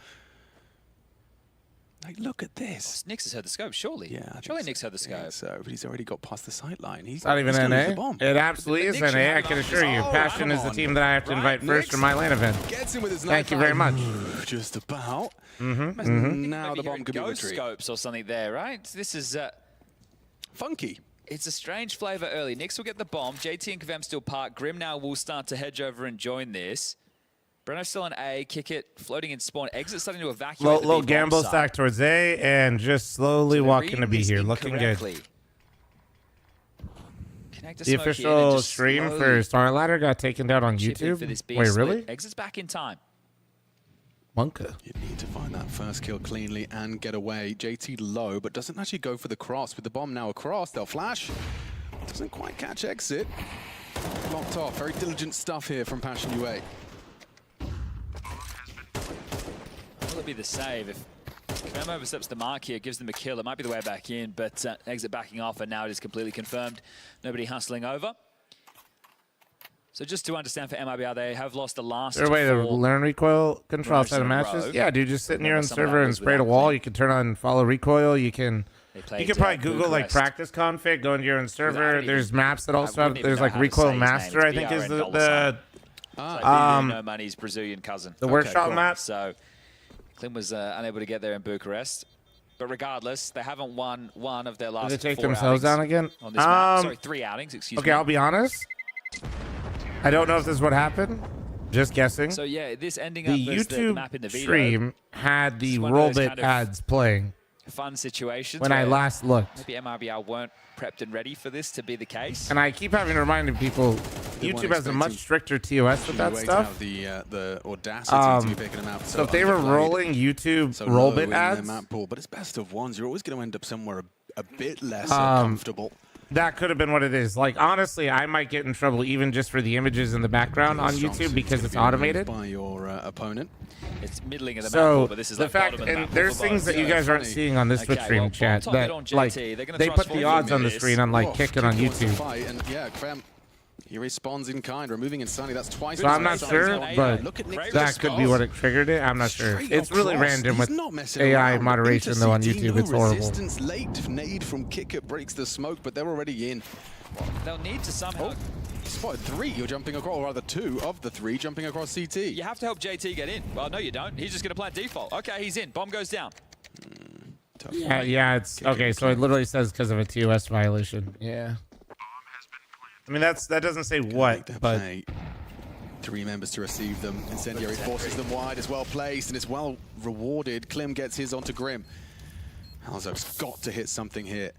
Like, look at this. Nix has heard the scope, surely. Yeah, I Surely think Nix heard the I scope. think so, but he's already got past the sight line. He's It's not even he's gonna use NA. the bomb. It absolutely is Nix should NA, have I it can on assure you. his- Passion come is the on. team that I have to invite first Nix for my LAN event. Gets him with his Thank you knife very much. out. Just about. Mm-hmm. And now Maybe the bomb hearing could be ghost retrieved. scopes or something there, right? This is Funky. it's a strange flavor early. Nix will get the bomb. JT and Kvem still park. Grim now will start to hedge over and join this. Breno still on A. Kick it. Floating in spawn. Exit starting to evacuate. the Little B bomb gamble side. stack towards A and just slowly So they're walking to reading be this here. Looking good. incorrectly. Connect to The Smokey and official then just stream slowly for StarLadder got taken down on chip in YouTube. for this B Wait, split. really? Exits back in time. Monka. You need to find that first kill cleanly and get away. JT low, but doesn't actually go for the cross. With the bomb now across, they'll flash. Doesn't quite catch exit. Blocked off. Very diligent stuff here from Passion UA. Will it be the save? If Kvem oversteps the mark here, gives them a kill, it might be the way back in, but exit backing off, and now it is completely confirmed. Nobody hustling over. So just to understand for MIBR, they have lost the last. Is there a way to 4 learn recoil control runs outside of in a matches? row. Yeah, dude, just sit in your own Some of that server and was spray the without wall. clean. You can turn on follow recoil. You can played, you can probably Google like Bucharest. practice config, go into your own server. even- There's maps that also wouldn't have even there's know like how to recoil say his name. master, I It's think is BRN the Dollar No Money's Brazilian cousin. the workshop cool. map. So Klim was unable to get there in Bucharest. But regardless, they haven't won one of their last Did they take 4 themselves outings down again? on this map. Sorry, 3 outings, excuse Okay, me. I'll be honest. I don't know if this is what happened. Just guessing. So yeah, this ending The up as the YouTube map in the video. stream had the It's one of those Rollbit kind of ads playing. Fun situations. when I where last looked. Maybe MIBR weren't prepped and ready for this to be the case. And I keep having to remind people, They weren't YouTube has a much stricter TOS with that Wait stuff. out the audacity to be picking them out. So if they were underplayed, rolling YouTube so Rollbit low in their ads, map pool, but it's best of ones. You're always going to end up somewhere a bit less comfortable. that could have been what it is. Like, honestly, I might get in trouble even just for the images in the background on YouTube because it's automated. By your opponent. It's middling of the map So pool, but this is the like fact, bottom of the and map pool there's for things both. that you guys aren't seeing on this Twitch stream chat top it that on JT. like They're gonna they thrust put the forward odds with on the this. screen on like kicking on Kick wants to YouTube. fight, and yeah, Graham, he responds in kind, removing Insani. That's twice. So I'm not sure, but that could be what it triggered it. I'm not sure. It's really random with AI moderation though on YouTube. It's horrible. Resistance late nade from Kicker breaks the smoke, but they're already in. They'll need to somehow. Spotted 3. You're jumping across, or rather 2 of the 3 jumping across CT. You have to help JT get in. Well, no, you don't. He's just going to plant default. Okay, he's in. Bomb goes down. Yeah, it's okay. So it literally says because of a TOS violation. Yeah. I mean that doesn't say what, but 3 members to receive them. Incendiary forces them wide, is well placed and it's well rewarded. Klim gets his onto Grim. Halzok's got to hit something here.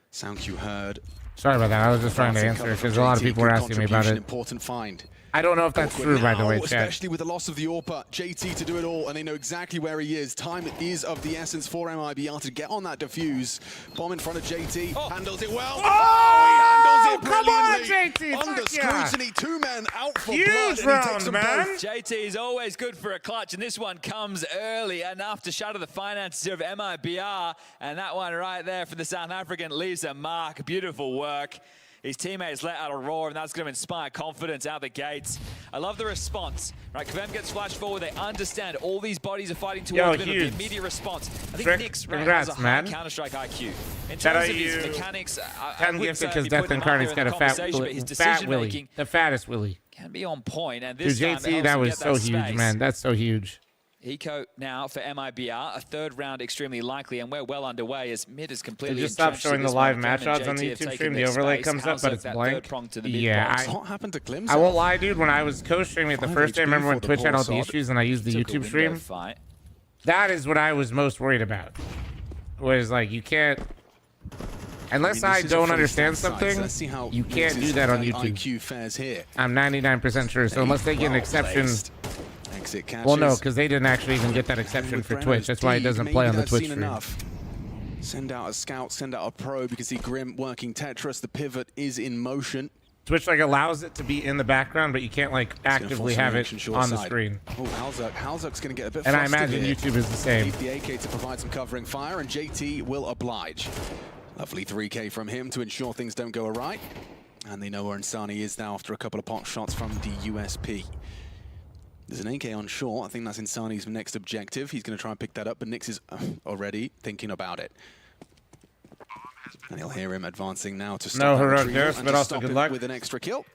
Sound cue heard. Sorry about that. I was just trying to answer because a lot of people were asking me about it. Important find. I don't know if that's true, by the way, chat. Especially with the loss of the AWPA, JT to do it all, and they know exactly where he is. Time is of the essence for MIBR to get on that defuse. Bomb in front of JT, handles it well. Oh, he handles it come brilliantly. on, JT, Under fuck yeah. scrutiny, 2 men out for Huge blood, and he round, takes them man. both. JT is always good for a clutch, and this one comes early enough to shatter the finances of MIBR. And that one right there for the South African leaves a mark. Beautiful work. His teammates let out a roar, and that's going to inspire confidence out the gates. I love the response. Right, Kvem gets flashed forward. They understand all these bodies are fighting towards them. The huge. immediate response. I think Frick, Nick's congrats, has a high man. Counter-Strike IQ. In Shout terms out of his you. mechanics, I Hadn't wouldn't gifted say because be Death putting him Incarnate's higher got in a the fat conversation, but his Willy, decision-making the fattest Willy. can be on point. And Dude, this time it JT, helps that him was get so that huge, space. man. That's so huge. Eco now for MIBR, a 3rd round extremely likely, and we're well underway as mid is completely They just stopped entrenched at showing the this live moment. match Clem and odds on the JT have YouTube taken stream. The their overlay space. comes up, but Halzok, it's that blank. third prong to the mid Yeah, box. What happened to Klim's? I won't lie, dude. When I was co-streaming it the 5 first day, I HP remember when for the Twitch had all the Borsod. issues and I used the Took a YouTube window stream. fight. That is what I was most worried about. Was like, you can't... Unless I this is a don't fully understand stacked side, so something, let's see how you can't Nix's do that on IQ YouTube. fares here. I'm 99% sure. So unless they get an Well exception... placed. Exit catches. Well, no, because they didn't actually even get that exception for Twitch. That's why it doesn't play on the Twitch stream. Enough. Send out a scout, send out a probe. You can see Grim working Tetris. The pivot is in motion. Twitch like allows it to be in the background, but you can't like actively have it on the screen. Oh, Halzok's going to get a bit And I flustered imagine here. YouTube is the same. Need the AK to provide some covering fire, and JT will oblige. Lovely 3K from him to ensure things don't go awry. And they know where Insani is now after a couple of pot shots from the USP. There's an AK on shore. I think that's Insani's next objective. He's going to try and pick that up, but Nix is already thinking about it. And he'll hear him advancing now to stop No that heroic retrieval dose, and but to also stop good it luck. with an extra kill.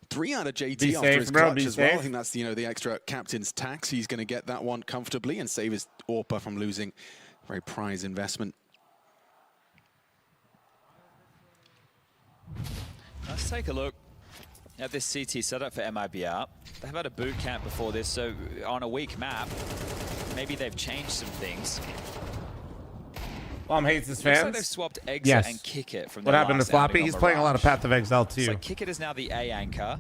3 out of JT Be after safe, his bro, clutch be as well. I safe. think that's the extra captain's tax. He's going to get that one comfortably and save his AWPA from losing a very prized investment. Let's take a look at this CT setup for MIBR. They've had a boot camp before this, so on a weak map, maybe they've changed some things. Bomb hates his Looks like fans. they've swapped Exit Yes. and Kick It from What their happened to last Floppy? outing on He's playing a lot of Mirage. Path of Exile too. So Kick It is now the A anchor,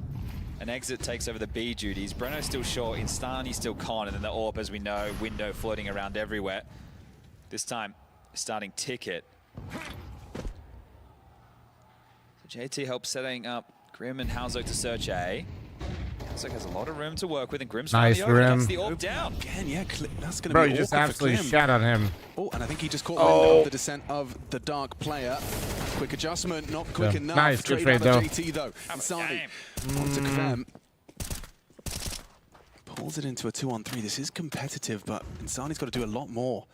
and Exit takes over the B duties. Breno's still short, Instani's still con, and then the AWP, as we know, window floating around everywhere. This time, starting Ticket. So JT helps setting up Grim and Halzok to search A. Halzok has a lot of room to work with, and Grim's Nice finally over, gets Grim. the AWP down. Again, yeah, that's going to Bro, be you just awkward for absolutely Klim. shat on him. Oh, and I think he just caught wind of the descent of the Dark player. Quick adjustment, not quick enough. Nice, good trade out of though. JT though. Insani onto fl0m. Pulls it into a 2-on-3. This is competitive, but Insani's got to do a lot more.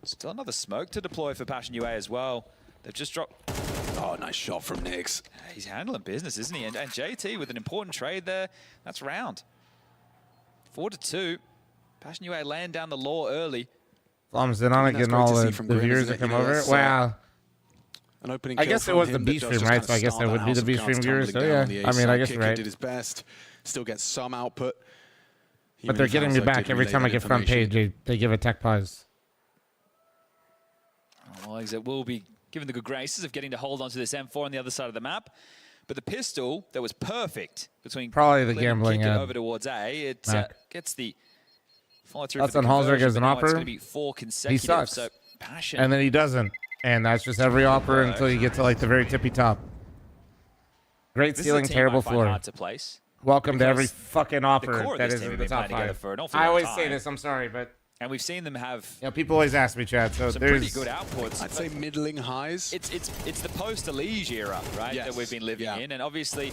Still another smoke to deploy for Passion UA as well. They've just dropped... Oh, nice shot from Nix. He's handling business, isn't he? And JT with an important trade there. That's round. 4-2. Passion UA laying down the law early. fl0m's in on it, getting all the viewers that come over. Wow. An opening I guess it was the B stream, right? So I guess that would be the B stream viewers. So yeah, I mean, I guess you're right. Did his best. Still gets some output. But they're getting me back every time I get front page. They give a tech pause. Well, Exit will be given the good graces of getting to hold onto this M4 on the other side of the map. But the pistol that was perfect between probably the Glenn gambling and kick it over towards A. It gets the follow through. That's for the on Halzerg as an but now it's opper. going to be 4 consecutive. He sucks. So Passion. And then he doesn't. And that's just every opper until you get to like the very tippy top. Great This ceiling, is a team terrible I find floor. hard to place. Welcome to every Because fucking the offer core of that this is team in have the been top playing together 5. for an awful I long always time. say this, I'm sorry, but And we've seen them have people always ask me, Chad. So some there's pretty good outputs. I'd say middling highs. It's the post-Elige era, right, that we've been living in. And obviously,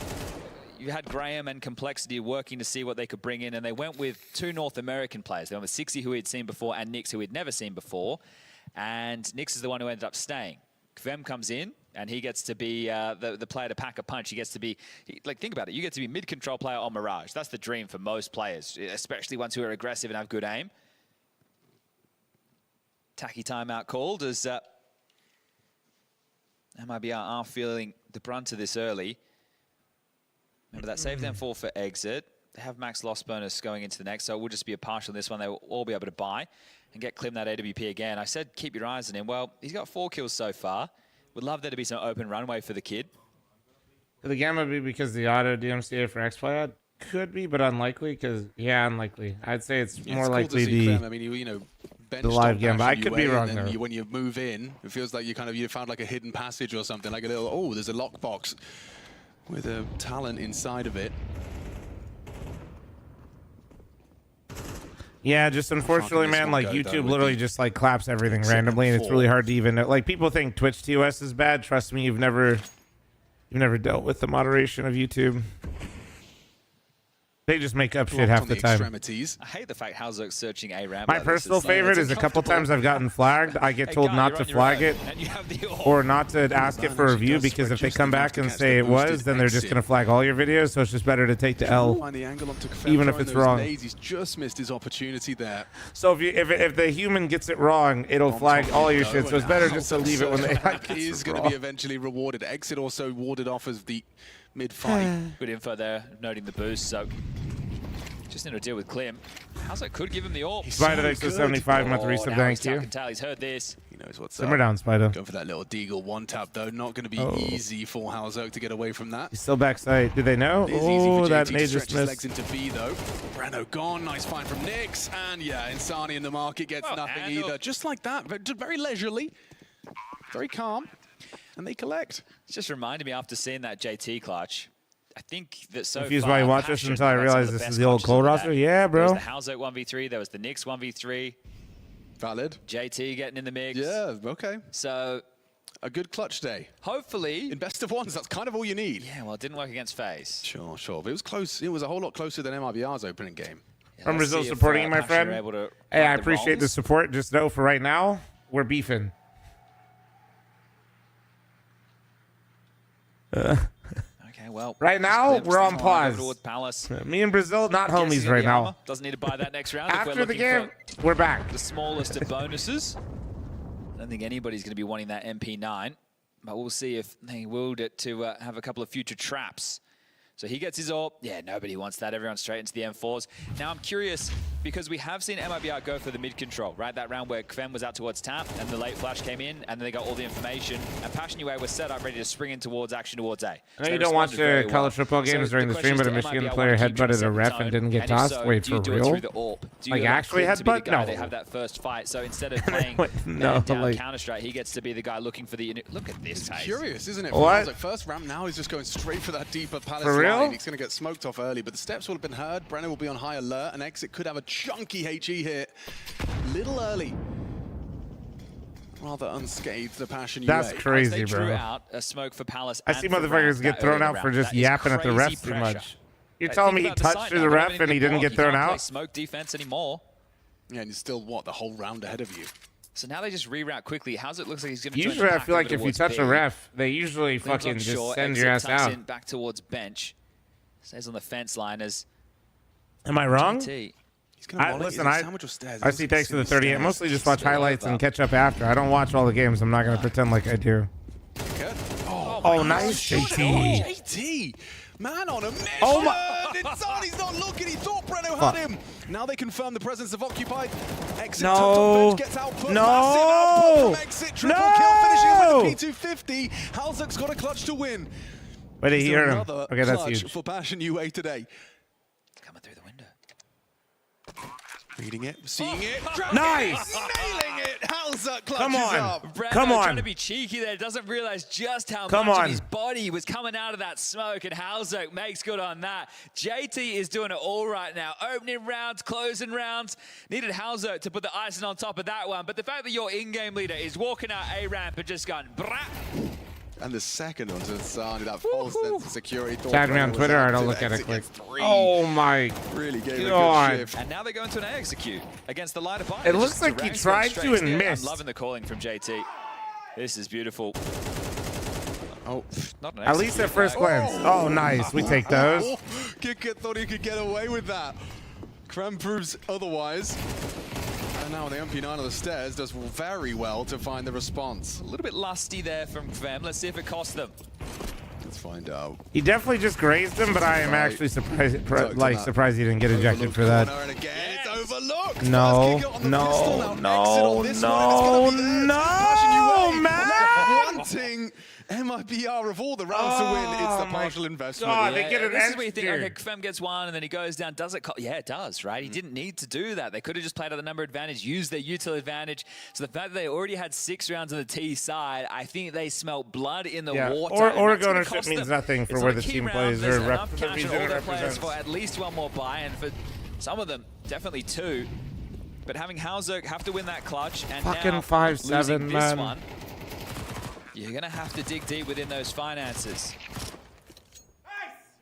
you had Graham and Complexity working to see what they could bring in, and they went with 2 North American players. They went with 60, who he'd seen before, and Nix, who he'd never seen before. And Nix is the one who ended up staying. fl0m comes in, and he gets to be the player to pack a punch. He gets to be, think about it, you get to be mid-control player on Mirage. That's the dream for most players, especially ones who are aggressive and have good aim. Tacky timeout called as MIBR are feeling the brunt of this early. Remember that saved them for exit. They have max loss bonus going into the next, so it will just be a partial in this one. They will all be able to buy and get Klim that AWP again. I said keep your eyes on him. Well, he's got 4 kills so far. Would love there to be some open runway for the kid. Could the gamma be because the auto DMCA for Exploit? Could be, but unlikely. Because unlikely. I'd say it's more likely I mean, you know, the live gamma. I could be wrong there. though. When you move in, it feels like you found like a hidden passage or something, like a little there's a lockbox with a talent inside of it. Yeah, just unfortunately, man, like YouTube literally just like claps everything randomly, and it's really hard to even like people think Twitch TOS is bad. Trust me, you've never dealt with the moderation of YouTube. They just make up shit half the time. I hate the fact Halzerg's searching A ramp. My personal favorite is a couple times I've gotten flagged. I get told not to flag it or not to ask it for a review because if they come back and say it was, then they're just going to flag all your videos. So it's just better to take the L, even if it's wrong. He's just missed his opportunity there. So if the human gets it wrong, it'll flag all your shit. So it's better just to leave it when they is going to be eventually rewarded. Exit also warded off as the mid-fight. Good info there, noting the boost. So just need to deal with Klim. Halzerg could give him the AWP. Spider extra 75 month resub, thank you. He's heard this. He knows what's Simmer down, Spider. Going for that little Deagle one tap though. Not going to be easy for Halzerg to get away from that. He's still backside. Do they know? Oh, that may just miss. Legs into B though. Breno gone. Nice find from Nix. And yeah, Insani in the market gets nothing either. Just like that, but very leisurely, very calm, and they collect. It's just reminded me after seeing that JT clutch. I think that so Confused far, why you watch this until I realized this is the old Cold roster. Yeah, bro. There was the Halzerg 1v3. There was the Nix 1v3. Valid. JT getting in the mix. Yeah, okay. So a good clutch day. Hopefully. In best of ones, that's kind of all you need. Yeah, well, it didn't work against FaZe. Sure. But it was close. It was a whole lot closer than MIBR's opening game. Yeah, From Brazil supporting you, my friend. Hey, I appreciate the support. Just know for right now, we're beefing. Okay, well. Right now, we're on pause. Palace. Me and Brazil, not homies right now. Doesn't need to buy that next round. After the game, we're back. The smallest of bonuses. I don't think anybody's going to be wanting that MP9, but we'll see if they willed it to have a couple of future traps. So he gets his AWP. Yeah, nobody wants that. Everyone's straight into the M4s. Now I'm curious, because we have seen MIBR go for the mid-control, right? That round where fl0m was out towards tap, and the late flash came in, and then they got all the information, and Passion UA was set up ready to spring in towards action towards A. I know you don't watch the college football games during the stream, but a Michigan player headbutted a ref and didn't get tossed. Wait, for real? Like actually headbutt? No. They have that first fight, so instead of playing down Counter-Strike, he gets to be the guy looking for the... Look at this. It's curious, isn't it? What? Like first ramp, now he's just going straight for that deeper Palace For real? line. He's going to get smoked off early, but the steps will have been heard. Brenner will be on high alert, and Exit could have a chunky HE hit. Little early. rather unscathed, the Passion That's UA. crazy, They drew bro. out a smoke for Palace. I and see for motherfuckers Round get that thrown early out for round. just That is yapping at the crazy refs too pressure. much. You're Like, telling think me he about the touched sign through now. the They don't ref even and he need to didn't block. get You thrown can't play out? smoke defense anymore. Yeah, and you're still, what, the whole round ahead of you. So now they just reroute quickly. How's it looks like he's going to Usually, I feel like if you touch a ref, they usually fucking just send your ass out. In back towards bench. Stays on the fence line as. Am I wrong? JT. Listen, I see thanks to the 30. I mostly just watch highlights and catch up after. I don't watch all the games. I'm not going to pretend like I do. Oh, nice, JT. JT, man on a mission. Oh my! He's not looking. He thought Breno had him. Now they confirm the presence of Occupied. Exit No. top bench gets output. No. Massive output from Exit. Triple No. kill finishing with a P250. Halzuk's got a clutch to win. Wait, they Is hear there him. another Okay, that's clutch huge. for Passion UA today. Coming through the window. Reading it, seeing it. Nice. Nailing it. Halzuk clutches Come on. up. Brando Come on. trying to be cheeky there, doesn't realize just how Come much on. of his body was coming out of that smoke, and Halzuk makes good on that. JT is doing it all right now. Opening rounds, closing rounds. Needed Halzuk to put the icing on top of that one, but the fact that your in-game leader is walking out A-ramp and just going, brah. And the second onto Sani, that false sense of security. Tag me on Twitter. All right, I'll look at it quick. Oh my Really gave God. a good shift. And now they go into an A execute against the line of It looks like he tried to and missed. I'm loving the calling from JT. This is beautiful. Oh, not an At least at first glance. Oh, nice. We take those. Kika thought he could get away with that. Krem proves otherwise. And now the MP9 on the stairs does very well to find the response. A little bit lusty there from fl0m. Let's see if it costs them. Let's find out. He definitely just grazed him, but I am actually surprised, surprised he didn't get ejected for that. And again, it's overlooked. No, First kick on the no, pistol, now no, exit on this one, and it's gonna be theirs. no, man! Left wanting MIBR of all the rounds to win. It's the partial investment. God, they get an This is where you think, extra. okay, fl0m gets one, and then he goes down. Does it? Yeah, it does, right? He didn't need to do that. They could have just played at the number advantage, used their util advantage. So the fact that they already had 6 rounds on the T side, I think they smelt blood in the water. Or and that's gonna ownership cost means them. nothing for It's where not a the key team round. plays There's or enough cash for all their players represents. for at least one more buy, and for some of them, definitely 2. But having Halzuk have to win that clutch, and Fucking now 5-7, losing this man. one, you're going to have to dig deep within those finances.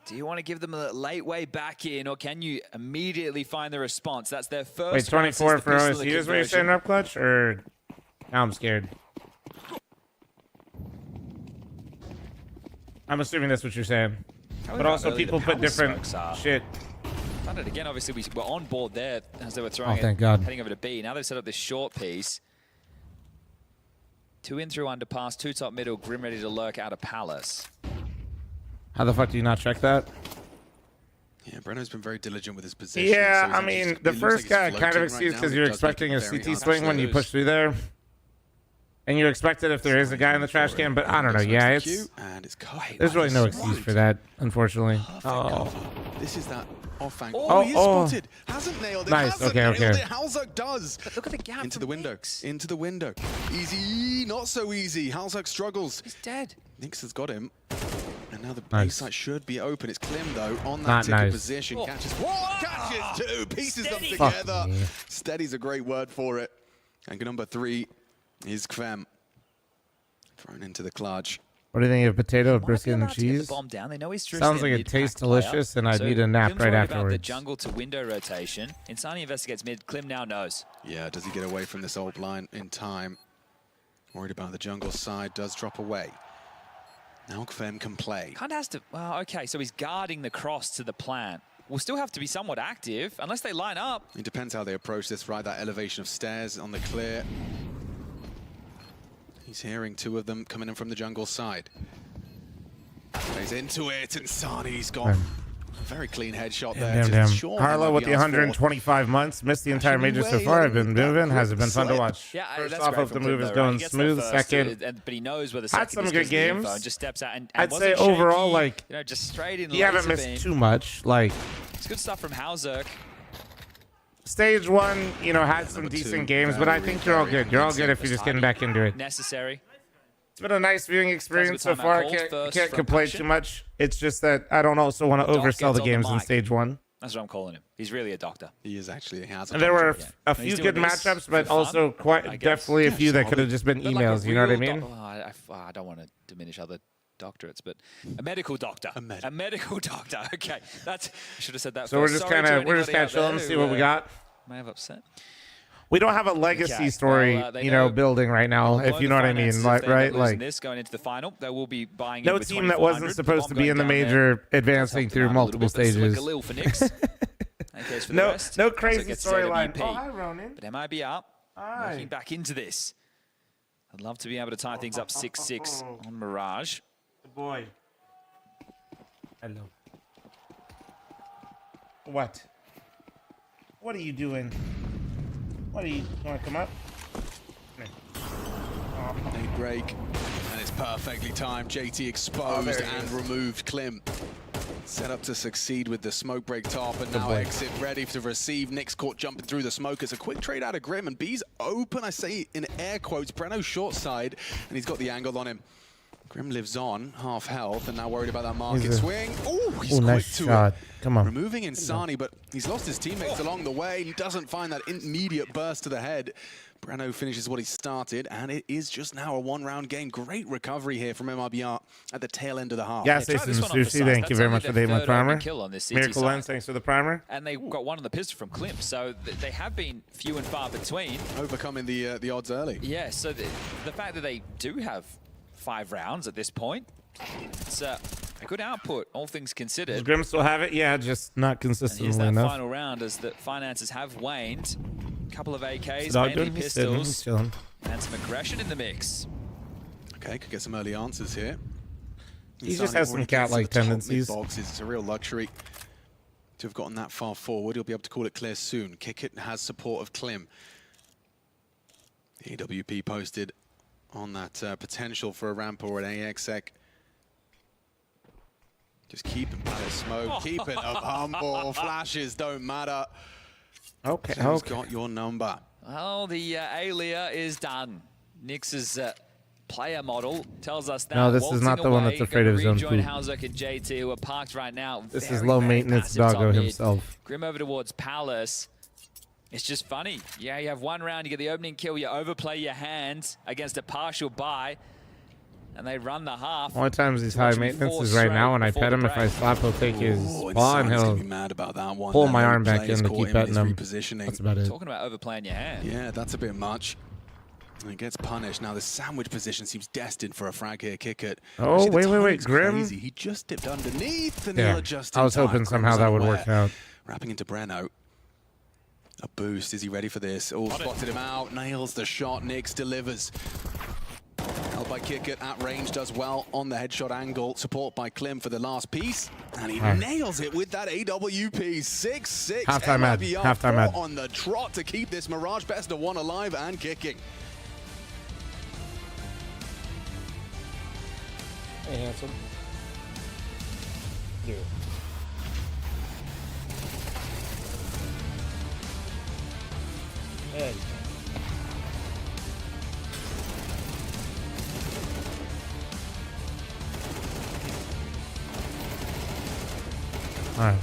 Do you want to give them a late way back in, or can you immediately find the response? That's their first. Wait, 24 for OSU is what you're saying, up clutch? Or now I'm scared. I'm assuming that's what you're saying. But also people put different shit. Found it again. Obviously, we were on board there as they were throwing Oh, thank it, God. heading over to B. Now they've set up this short piece. 2 in through underpass, 2 top middle, Grim ready to lurk out of Palace. How the fuck do you not check that? Yeah, Breno's been very diligent with his position. Yeah, so I he's mean, just- the it looks first like guy he's kind of floating excuse right because now. you're It does make expecting it a very CT hard swing to when you lose. push through there. And you expect it if there is a guy in the trash can, but I don't know. Yeah, it's And it's covered. there's really no excuse for that, unfortunately. Oh, This is that off angle. Oh, he is oh. spotted. Hasn't nailed it. Nice, Hasn't okay, nailed okay. it. Halzuk does. But look at the gap. Into the window. Into the window. Easy. Not so easy. Halzuk struggles. He's dead. Nix has got him. And now the Nice. base side should be open. It's Klim, though, on that Not ticket nice. position. Oh. Catches Catches 2. Pieces them Fuck together. me. Steady's a great word for it. And number 3 is fl0m. Thrown into the clutch. what do you think of potato, Might be brisket, and allowed to get the cheese? bomb down. They know he's Sounds like it tastes delicious, and I'd need a nap Klim's right worried about the afterwards. jungle to window rotation. Insani investigates mid. Klim now knows. Yeah, does he get away from this old line in time? Worried about the jungle side. Does drop away. Now fl0m can play. Kind of has to. Well, okay, so he's guarding the cross to the plant. Will still have to be somewhat active unless they line up. It depends how they approach this, right? That elevation of stairs on the clear. He's hearing 2 of them coming in from the jungle side. Plays into it, and Sani's got a very clean headshot there. Damn, to damn. ensure Harlow with the MIBR's 125 months. Missed the entire major so far. I've been moving. Has it been fun to watch? Yeah, First that's off, great hope the from move Klim, is though, going right? He gets there smooth. first, Second, but he knows where the had second some is good 'cause of the info games. and just steps out and I'd wasn't say overall, shaky, like, you know, just straight in. you haven't laser missed beam. too much. Like, It's good stuff from Halzuk. stage 1, you know, had some decent games, but I think you're all good. You're all good if you're just getting back into it. Necessary. It's been a nice viewing experience so timeout far. calls Can't first can't from complain Passion. too much. It's just that I don't also want to Doc oversell gets the on the games in mic. stage 1. That's what I'm calling him. He's really a doctor. He is actually. He has and there were a few good matchups, but also definitely a few that could have just been emails. You know what I mean? I don't want to diminish other doctorates, but a medical doctor. A medical doctor. Okay, I should have said that. So first. we're just kind of chilling, see what we got. May have upset. We don't have a legacy story, building right now, if you know what I mean, right? Like this going into the final, they will be buying. No team that wasn't supposed to be in the major advancing through multiple stages. A little for Knicks. No crazy storyline. Oh, hi, Ronan. But MIB up, working back into this. I'd love to be able to tie things up 6-6 on Mirage. Good boy. Hello. What? What are you doing? What do you want to come up? They break, and it's perfectly timed. JT exposed and removed Klim. Set up to succeed with the smoke break top, and now exit ready to receive. Nick's caught jumping through the smoke. It's a quick trade out of Grim, and B's open, I say in air quotes. Breno short side, and he's got the angle on him. Grim lives on, half health, and now worried about that market swing. Oh, he's quick nice to shot. it. Come on. Removing Insani, but he's lost his teammates along the way. He doesn't find that immediate burst to the head. Breno finishes what he started, and it is just now a one-round game. Great recovery here from MRBR at the tail end of the half. Yes, Sushi, thank you very much for the primer. Miracle Lens, thanks for the primer. And they got one on the pistol from Klim, so they have been few and far between. Overcoming the odds early. Yeah, so the fact that they do have 5 rounds at this point, it's a good output, all things considered. Does Grim still have it? Yeah, just not consistently here's that enough. Final round as the finances have waned. A couple of AKs, Dog mainly he's pistols, chilling. and some aggression in the mix. Okay, could get some early answers here. He just has some cat-like tendencies. Boxes. It's a real luxury to have gotten that far forward. He'll be able to call it clear soon. Kick it has support of Klim. The AWP posted on that potential for a ramp or an AXEC. Just keep him out of smoke, keep it up humble. Flashes don't matter. Okay, Who's got your number? Oh, the Alia is done. Nix's player model tells us that. No, this is not the one that's afraid of zone Join poop. Halzuk and JT, who are parked right now. This is low maintenance Doggo himself. Grim over towards Palace. It's just funny. Yeah, you have one round, you get the opening kill, you overplay your hands against a partial buy, and they run the half. Only times he's high maintenance is right now when I pet him. If I slap, he'll take his paw and he'll be mad about that one. pull my arm back in to keep petting him. That's about it. Talking about overplaying your hand. Yeah, that's a bit much. And he gets punished. Now the sandwich position seems destined for a frag here. Kick it. Oh, Actually, the wait. timing's Grim? crazy. He just dipped underneath and Yeah, he'll adjust I was in time. hoping Grim somehow was that would unaware. work out. Wrapping into Breno. A boost. Is he ready for this? Oh, spotted him out. Nails the shot. Nix delivers. Held by Kickert at range. Does well on the headshot angle. Support by Klim for the last piece. And he nails it with that AWP. 6-6. Halftime ad. MIBR Halftime ad. on the trot to keep this Mirage best of 1 alive and kicking. Hey, handsome. Yeah. Hey. All right.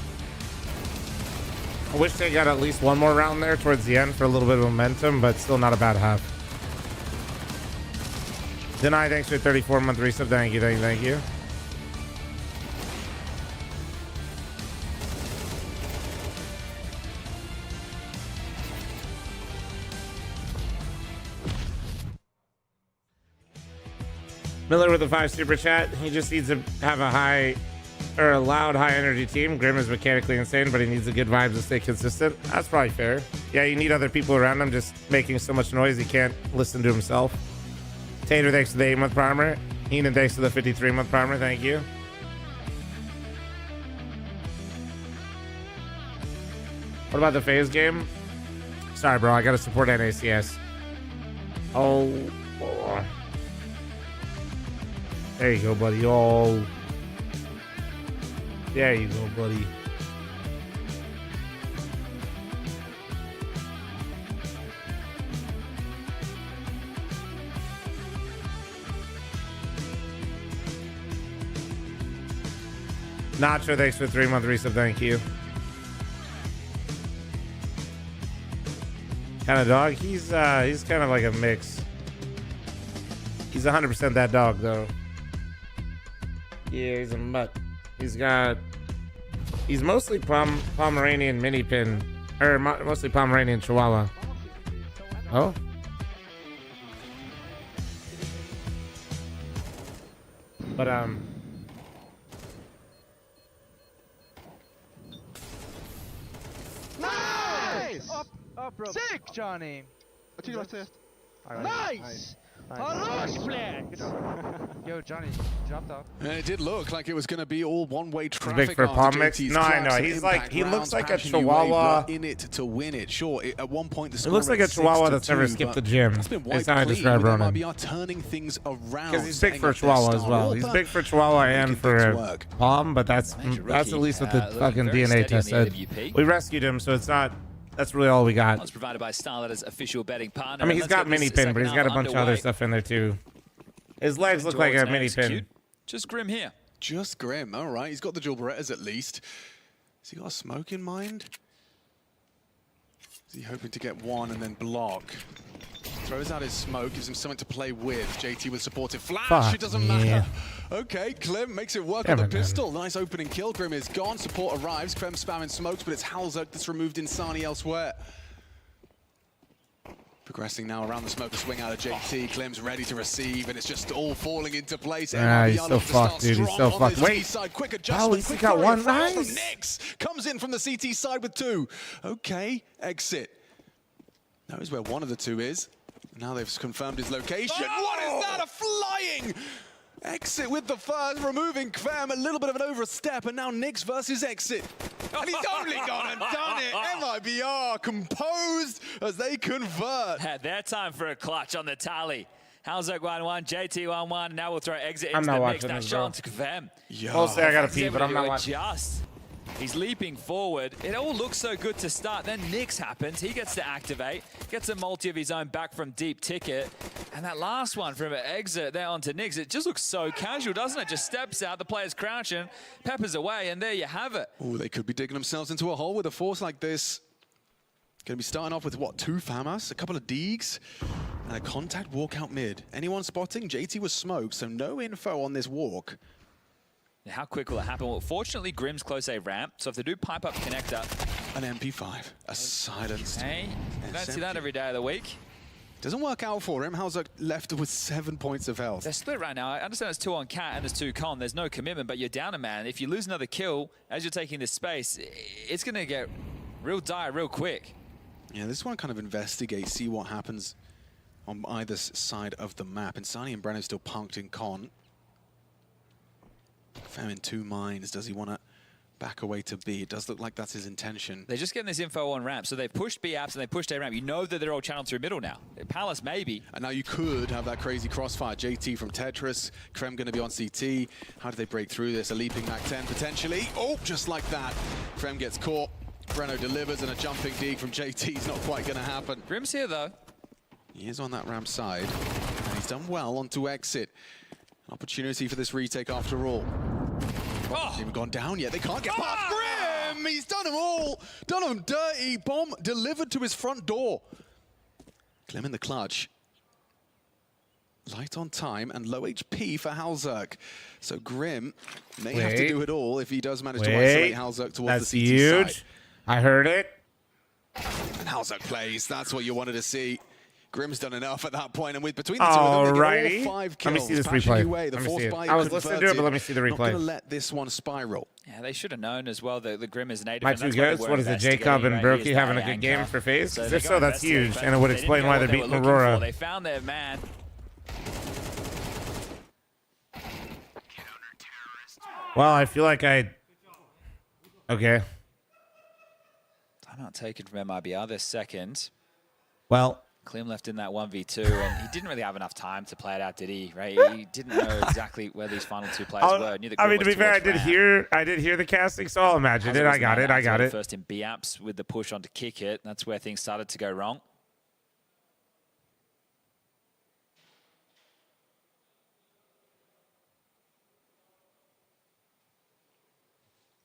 I wish they got at least one more round there towards the end for a little bit of momentum, but still not a bad half. Deny, thanks for 34-month resub. Thank you. Miller with a 5 super chat. He just needs to have a loud, high energy team. Grim is mechanically insane, but he needs the good vibes to stay consistent. That's probably fair. Yeah, you need other people around him just making so much noise he can't listen to himself. Tater, thanks for the 8-month primer. Heenan, thanks for the 53-month primer. Thank you. What about the phase game? Sorry, bro. I got to support NACS. Oh, boy. There you go, buddy. Oh. There you go, buddy. Nacho, thanks for 3-month resub. Thank you. kind of dog. He's kind of like a mix. He's 100% that dog though. Yeah, he's a mutt. He's mostly Pomeranian mini pin, or mostly Pomeranian Chihuahua. Oh. But Nice! Up, bro. Sick, Johnny. Nice! Yo, Johnny, dropped off. And it did look like it was going to be all one-way traffic. Big for after palm mix. JT's No, I collapse. know. He's like, he looks like a Passion UA Chihuahua. were in it to win it. Sure, at one point the It score looks like a read Chihuahua 6-2, that's never skipped the but gym. that's been It's wiped how I clean. describe They Ronan. might be turning things around. Because he's big setting for a up their Chihuahua as start. well. He's done. big for Chihuahua and for a work. palm, but that's at least what the fucking DNA test said. We rescued him, so it's not. That's really all we got. That's provided by StarLadder's official betting partner. I mean, he's Let's got get mini this pin, but he's got a bunch of other underway. stuff in there too. His legs look like a mini pin. Just Grim here. Just Grim. All right, he's got the dual Berettas at least. Has he got a smoke in mind? Is he hoping to get one and then block? Throws out his smoke, gives him something to play with. JT with supportive flash. Fuck, It doesn't matter. Okay, Clem makes it work on the pistol. Nice opening kill. Grim is gone. Support arrives. Clem spamming smokes, but it's Halzuk that's removed Insani elsewhere. Progressing now around the smoke, a swing out of JT. Clem's ready to receive, and it's just all falling into place. He's so fucked, dude. He's so fucked. Wait. Quick Oh, adjustment. he's Quick got flurry one. of fouls Nice. from Nix. Comes in from the CT side with two. Okay, exit. Knows where one of the two is. Now they've confirmed his location. What is that? A flying exit with the first, removing Kvem. A little bit of an overstep, and now Nix versus exit. And he's only gone and done it. MIBR composed as they convert. Had their time for a clutch on the tally. Halzuk 1-1, JT 1-1. Now we'll throw exit I'm into not the mix. watching That this, shot bro. onto Kvem. Mostly I gotta pee, but I'm not watching. He's leaping forward. It all looks so good to start. Then Nix happens. He gets to activate, gets a multi of his own back from deep ticket. And that last one from exit there onto Nix, it just looks so casual, doesn't it? Just steps out, the player's crouching, peppers away, and there you have it. Oh, they could be digging themselves into a hole with a force like this. Going to be starting off with, what, 2 FAMAS, a couple of Deegs, and a contact walk out mid. Anyone spotting? JT was smoked, so no info on this walk. How quick will it happen? Well, fortunately, Grim's close a ramp, so if they do pipe up connector... An MP5, a silenced. Hey, you don't see that every day of the week. Doesn't work out for him. Halzuk left with 7 points of health. They're split right now. I understand it's 2 on Cat and there's 2 con. There's no commitment, but you're down a man. If you lose another kill as you're taking this space, it's going to get real dire real quick. Yeah, this one kind of investigates, see what happens on either side of the map. And Insani and Brenner still punked in con. Fem in 2 minds. Does he want to back away to B? It does look like that's his intention. They're just getting this info on ramp. So they've pushed B apps and they pushed A ramp. You know that they're all channeled through middle now. Palace maybe. And now you could have that crazy crossfire. JT from Tetris. Krem going to be on CT. How do they break through this? A leaping Mac 10 potentially. Oh, just like that. Krem gets caught. Breno delivers, and a jumping dig from JT is not quite going to happen. Grim's here though. He is on that ramp side. And he's done well onto exit. An opportunity for this retake after all. Hasn't even gone down yet. They can't get past Grim! He's done them all! Done them dirty. Bomb delivered to his front door. Clem in the clutch. Light on time and low HP for Halzuk. So Grim may have to do it all if he does manage to isolate Halzuk towards the CT huge. side. I heard it. And Halzuk plays. That's what you wanted to see. Grim's done enough at that point, and with between the two of them, they get all 5 kills. Let me see this Passion replay. UA, the Let me force see it. buy I was listening to it, but let me see the Not going replay. to let this one spiral. Yeah, they should have known as well that the Grim is native. My and two that's why they guys, were what is it, investigating, Jacob and right? He Brokey is having a the good game anchor. for FaZe? So If they so, got that's invested, huge, but and it would they explain didn't why get they're what beating they were looking Aurora. for. They found their man. Well, I feel like Okay. Timeout taken from MIBR this second. Well, Clem left in that 1v2, and he didn't really have enough time to play it out, did he? Right? He didn't know exactly where these final 2 players were. Knew the I Grim mean, to was be fair, towards ramp. I did hear the casting, so I'll imagine Hazard it. was I got man it. I out got to it. First in B apps with the push on to kick it. That's where things started to go wrong.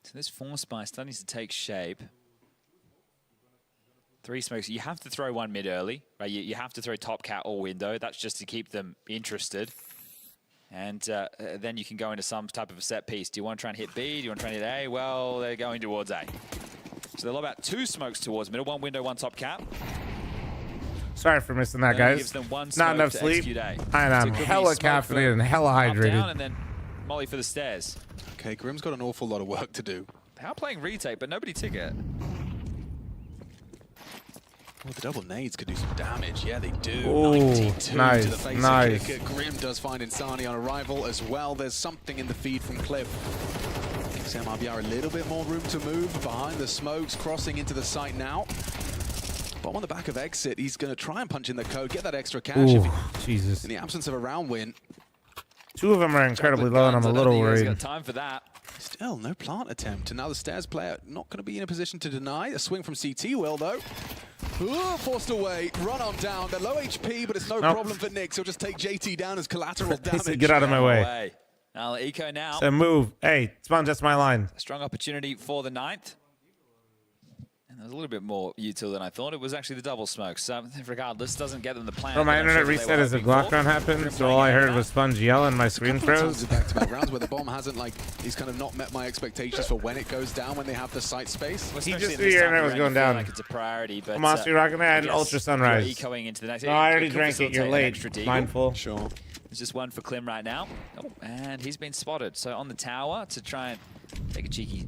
So this force buy starting to take shape. 3 smokes. You have to throw one mid early, right? You have to throw top cat or window. That's just to keep them interested. And then you can go into some type of a set piece. Do you want to try and hit B? Do you want to try and hit A? Well, they're going towards A. So they'll about 2 smokes towards middle. 1 window, 1 top cap. Sorry for missing that, Only guys. gives them 1 Not smoke enough to sleep. execute A. And So I'm it could be hella smoke for caffeinated and hella up, down, hydrated. and then molly for the stairs. Okay, Grim's got an awful lot of work to do. They are playing retake, but nobody ticket. Well, the double nades could do some damage. Yeah, they do. Ooh, 92 nice, to the face nice. of Kicker. Grim does find Insani on arrival as well. There's something in the feed from Cliff. Gives MRBR a little bit more room to move behind the smokes, crossing into the site now. But on the back of exit, he's going to try and punch in the code, get that extra cash. Ooh, Jesus. In the absence of a round win. 2 of them are incredibly low, and I'm a little worried. Got time for that. Still, no plant attempt. And now the stairs player not going to be in a position to deny. A swing from CT will, though. Ooh, forced away. Run on down. They're low HP, but it's no problem for Nyx. He'll just take JT down as collateral damage. Get out of my way. Now Eco now. So move. Hey, Spawn, just my line. A strong opportunity for the 9th. And there's a little bit more util than I thought. It was actually the double smoke. So regardless, doesn't get them the plan. Well, my internet reset as a Glock round happened, so all I heard was Sponge yell and my screen froze. Back-to-back rounds where the bomb hasn't, like, he's kind of not met my expectations for when it goes down, when they have the site space. He just knew your internet was going down. Like it's a priority, but Monster Rockin' and I guess Ultra Sunrise. you're ecoing into the next. No, I already Could drank it. You're facilitate an late. extra deagle. Mindful. Sure. There's just 1 for Klim right now. Oh, and he's been spotted. So on the tower to try and take a cheeky.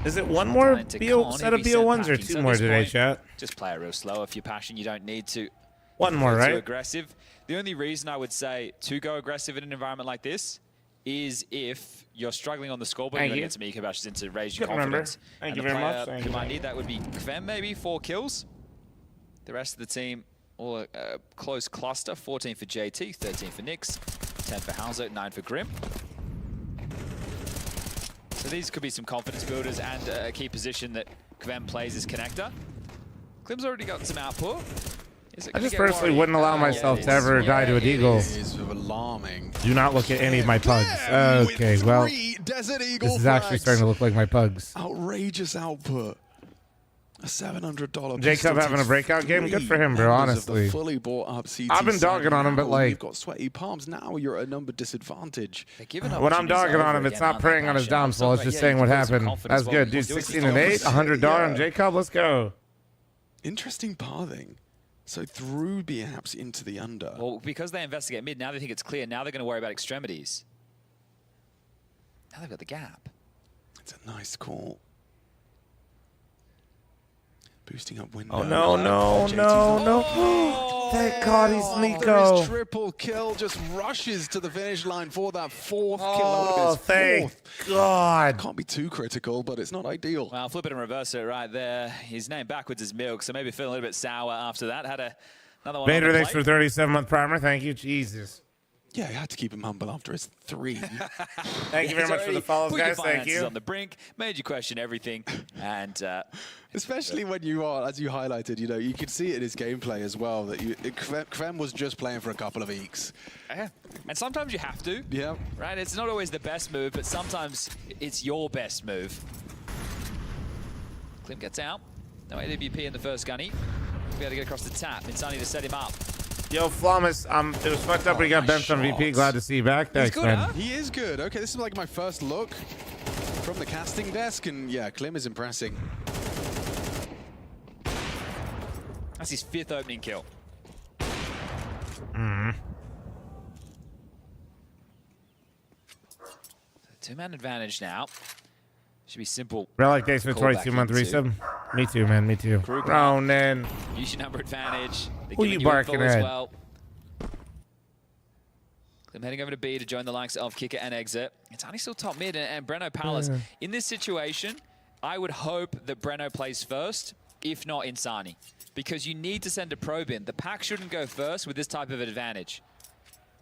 Is it 1 more into BO Con. set of He'll be BO1s or packing. 2 So at more this today, point, chat? Just play it real slow. If you're passion, you don't need to. 1 more, go right? Too aggressive. The only reason I would say to go aggressive in an environment like this is if you're struggling on the scoreboard, you're going to get some eco bashes in to raise your Good remember. confidence. Thank And you the very much. player Thank who you. might need that would be fl0m, maybe 4 kills. The rest of the team, all a close cluster. 14 for JT, 13 for Nyx, 10 for Hauser, 9 for Grim. So these could be some confidence builders and a key position that fl0m plays as connector. Klim's already got some output. I just personally wouldn't allow myself to ever die to a deagle. It is alarming. Do not look at any of my pugs. Okay, well, Desert Eagle this is actually starting to look like my pugs. Outrageous output. A $700 Jacob having a breakout game? Good for him, bro, honestly. Fully bought up CT I've been dogging on him, but like, you've got sweaty palms. Now you're at a number disadvantage. when I'm dogging on him, it's not preying on his downfall. It's just saying what happened. That's good, dude. 16 and 8, $100 on Jacob. Let's go. Interesting pathing. So through B apps into the under. Well, because they investigate mid, now they think it's clear. Now they're going to worry about extremities. Now they've got the gap. It's a nice call. Boosting up window. Oh, no, no, no, no. Thank God he's Nico. There is triple kill, just rushes to the finish line for that 4th kill. Oh, thank God. Can't be too critical, but it's not ideal. Well, flip it and reverse it right there. His name backwards is Milk, so maybe feeling a little bit sour after that. Had another one. Vader, on the thanks for plate. 37-month primer. Thank you. Jesus. Yeah, you had to keep him humble after his 3. Thank you very much for the follows, guys. Thank you. On the brink, made you question everything, and especially when you are, as you highlighted, you know, you could see it in his gameplay as well that fl0m was just playing for a couple of eeks. Yeah, and sometimes you have to. Yeah. Right. It's not always the best move, but sometimes it's your best move. Klim gets out. No AWP in the first gunny. Be able to get across the tap. Insani to set him up. Yo, fl0m, it was fucked up when he got benched on VP. Glad to see you back. Thanks, good, man. huh? He is good. Okay, this is like my first look from the casting desk, and yeah, Klim is impressing. That's his 5th opening kill. Two-man advantage now. Should be simple. Relic days for 22-month resub. Me too, man. Me too. Ronan. Use your number advantage. They're Who giving you barking info as at? well. I'm heading over to B to join the likes of Kicker and Exit. It's only still top mid and Breno Palace. In this situation, I would hope that Breno plays first, if not Insani. Because you need to send a probe in. The pack shouldn't go first with this type of an advantage.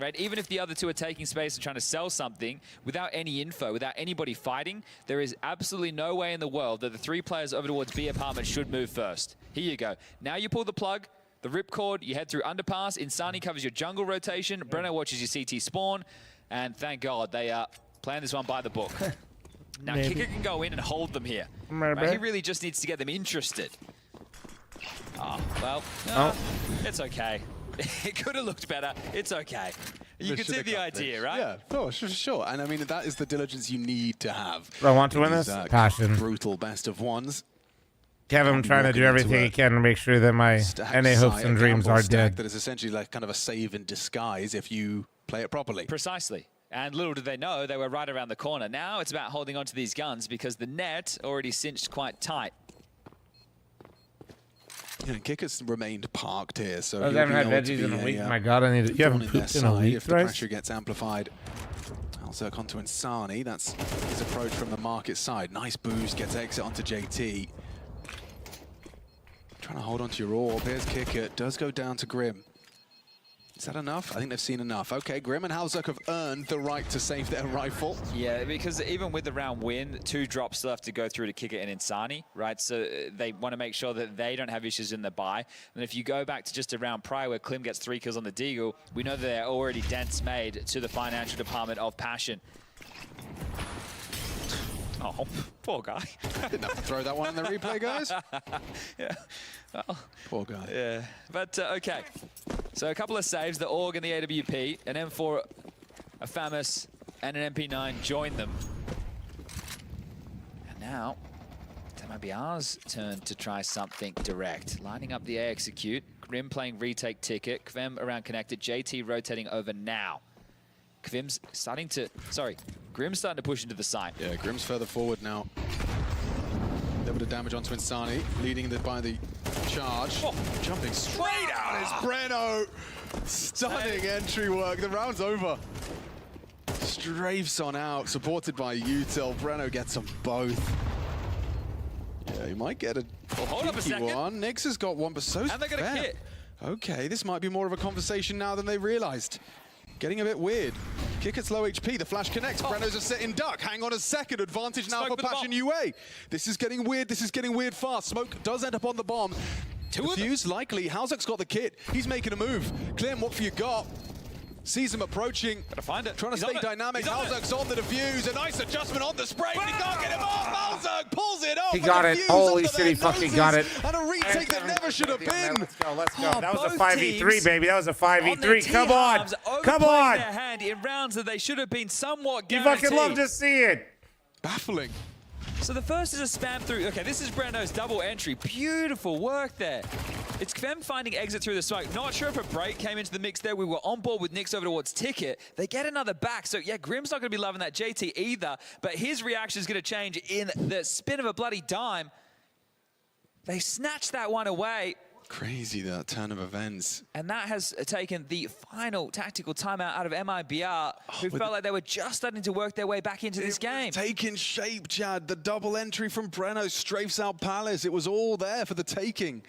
Right? Even if the other two are taking space and trying to sell something, without any info, without anybody fighting, there is absolutely no way in the world that the 3 players over towards B apartment should move first. Here you go. Now you pull the plug, the ripcord, you head through underpass, Insani covers your jungle rotation, Breno watches your CT spawn, and thank God they are playing this one by the book. Now Maybe. Kicker can go in and hold them here. Maybe. Right? He really just needs to get them interested. Oh, well, it's okay. It could have looked better. It's okay. You can see the idea, right? Yeah, for sure. And I mean, that is the diligence you need to have. I want to win this. Passion. Brutal best of ones. Kevin trying to do everything he can to make sure that my NA hopes and dreams are dead. That is essentially like kind of a save in disguise if you play it properly. Precisely. And little did they know, they were right around the corner. Now it's about holding on to these guns because the net already cinched quite tight. Yeah, Kicker's remained parked here, so I haven't had veggies in a week. My God, I need to. You haven't pooped in a week, if the pressure gets amplified. Alzerk onto Insani. That's his approach from the market side. Nice boost, gets exit onto JT. Trying to hold onto your orb. Here's Kicker. Does go down to Grim. Is that enough? I think they've seen enough. Okay, Grim and Halzerk have earned the right to save their rifle. Yeah, because even with the round win, 2 drops still have to go through to Kicker and Insani, right? So they want to make sure that they don't have issues in the buy. And if you go back to just a round prior where Klim gets 3 kills on the Deagle, we know that they're already dents made to the financial department of Passion. Oh, poor guy. Didn't have to throw that one in the replay, guys. Yeah. Well, poor guy. Yeah, but okay. So a couple of saves, the AUG and the AWP, an M4, a FAMAS, and an MP9 join them. And now, it might be ours turn to try something direct. Lining up the A execute, Grim playing retake ticket, Kvem around connected, JT rotating over now. Kvim's starting to, Grim's starting to push into the site. Yeah, Grim's further forward now. A little bit of damage onto Insani, leading by the charge. Oh. Jumping straight out is Breno. Stunning entry work. The round's over. Strafes on out, supported by Util. Breno gets them both. Yeah, he might get a hold up a second. one. Nyx has got one, but so's And they got a Fem. kit. Okay, this might be more of a conversation now than they realized. Getting a bit weird. Kicker's low HP, the flash connects. Breno's a sit in duck. Hang on a second. Advantage now for Passion UA. This is getting weird. This is getting weird fast. Smoke does end up on the bomb. Defuse likely. Halzerk's got the kit. He's making a move. Clem, what have you got? Sees him approaching. Gotta find it. Trying to stay dynamic. Halzerk's on the defuse. A nice adjustment on the spray, but he can't get him off. Halzerk pulls it off. He got it. Holy shit, he fucking got it. And a retake that never should have been. Let's go, let's go. Oh, that was a both 5v3, teams baby. That was a 5v3. Come on. Come Overplaying on. their hand in rounds that they should have been somewhat You guaranteed. fucking love to see it. Baffling. So the first is a spam through. Okay, this is Breno's double entry. Beautiful work there. It's Kvem finding exit through the smoke. Not sure if a break came into the mix there. We were on board with Nyx over towards Ticket. They get another back. So yeah, Grim's not going to be loving that JT either. But his reaction is going to change in the spin of a bloody dime. They snatched that one away. Crazy, that turn of events. And that has taken the final tactical timeout out of MIBR, who felt like they were just starting to work their way back into this game. Taking shape, Chad. The double entry from Breno strafes out Palace. It was all there for the taking.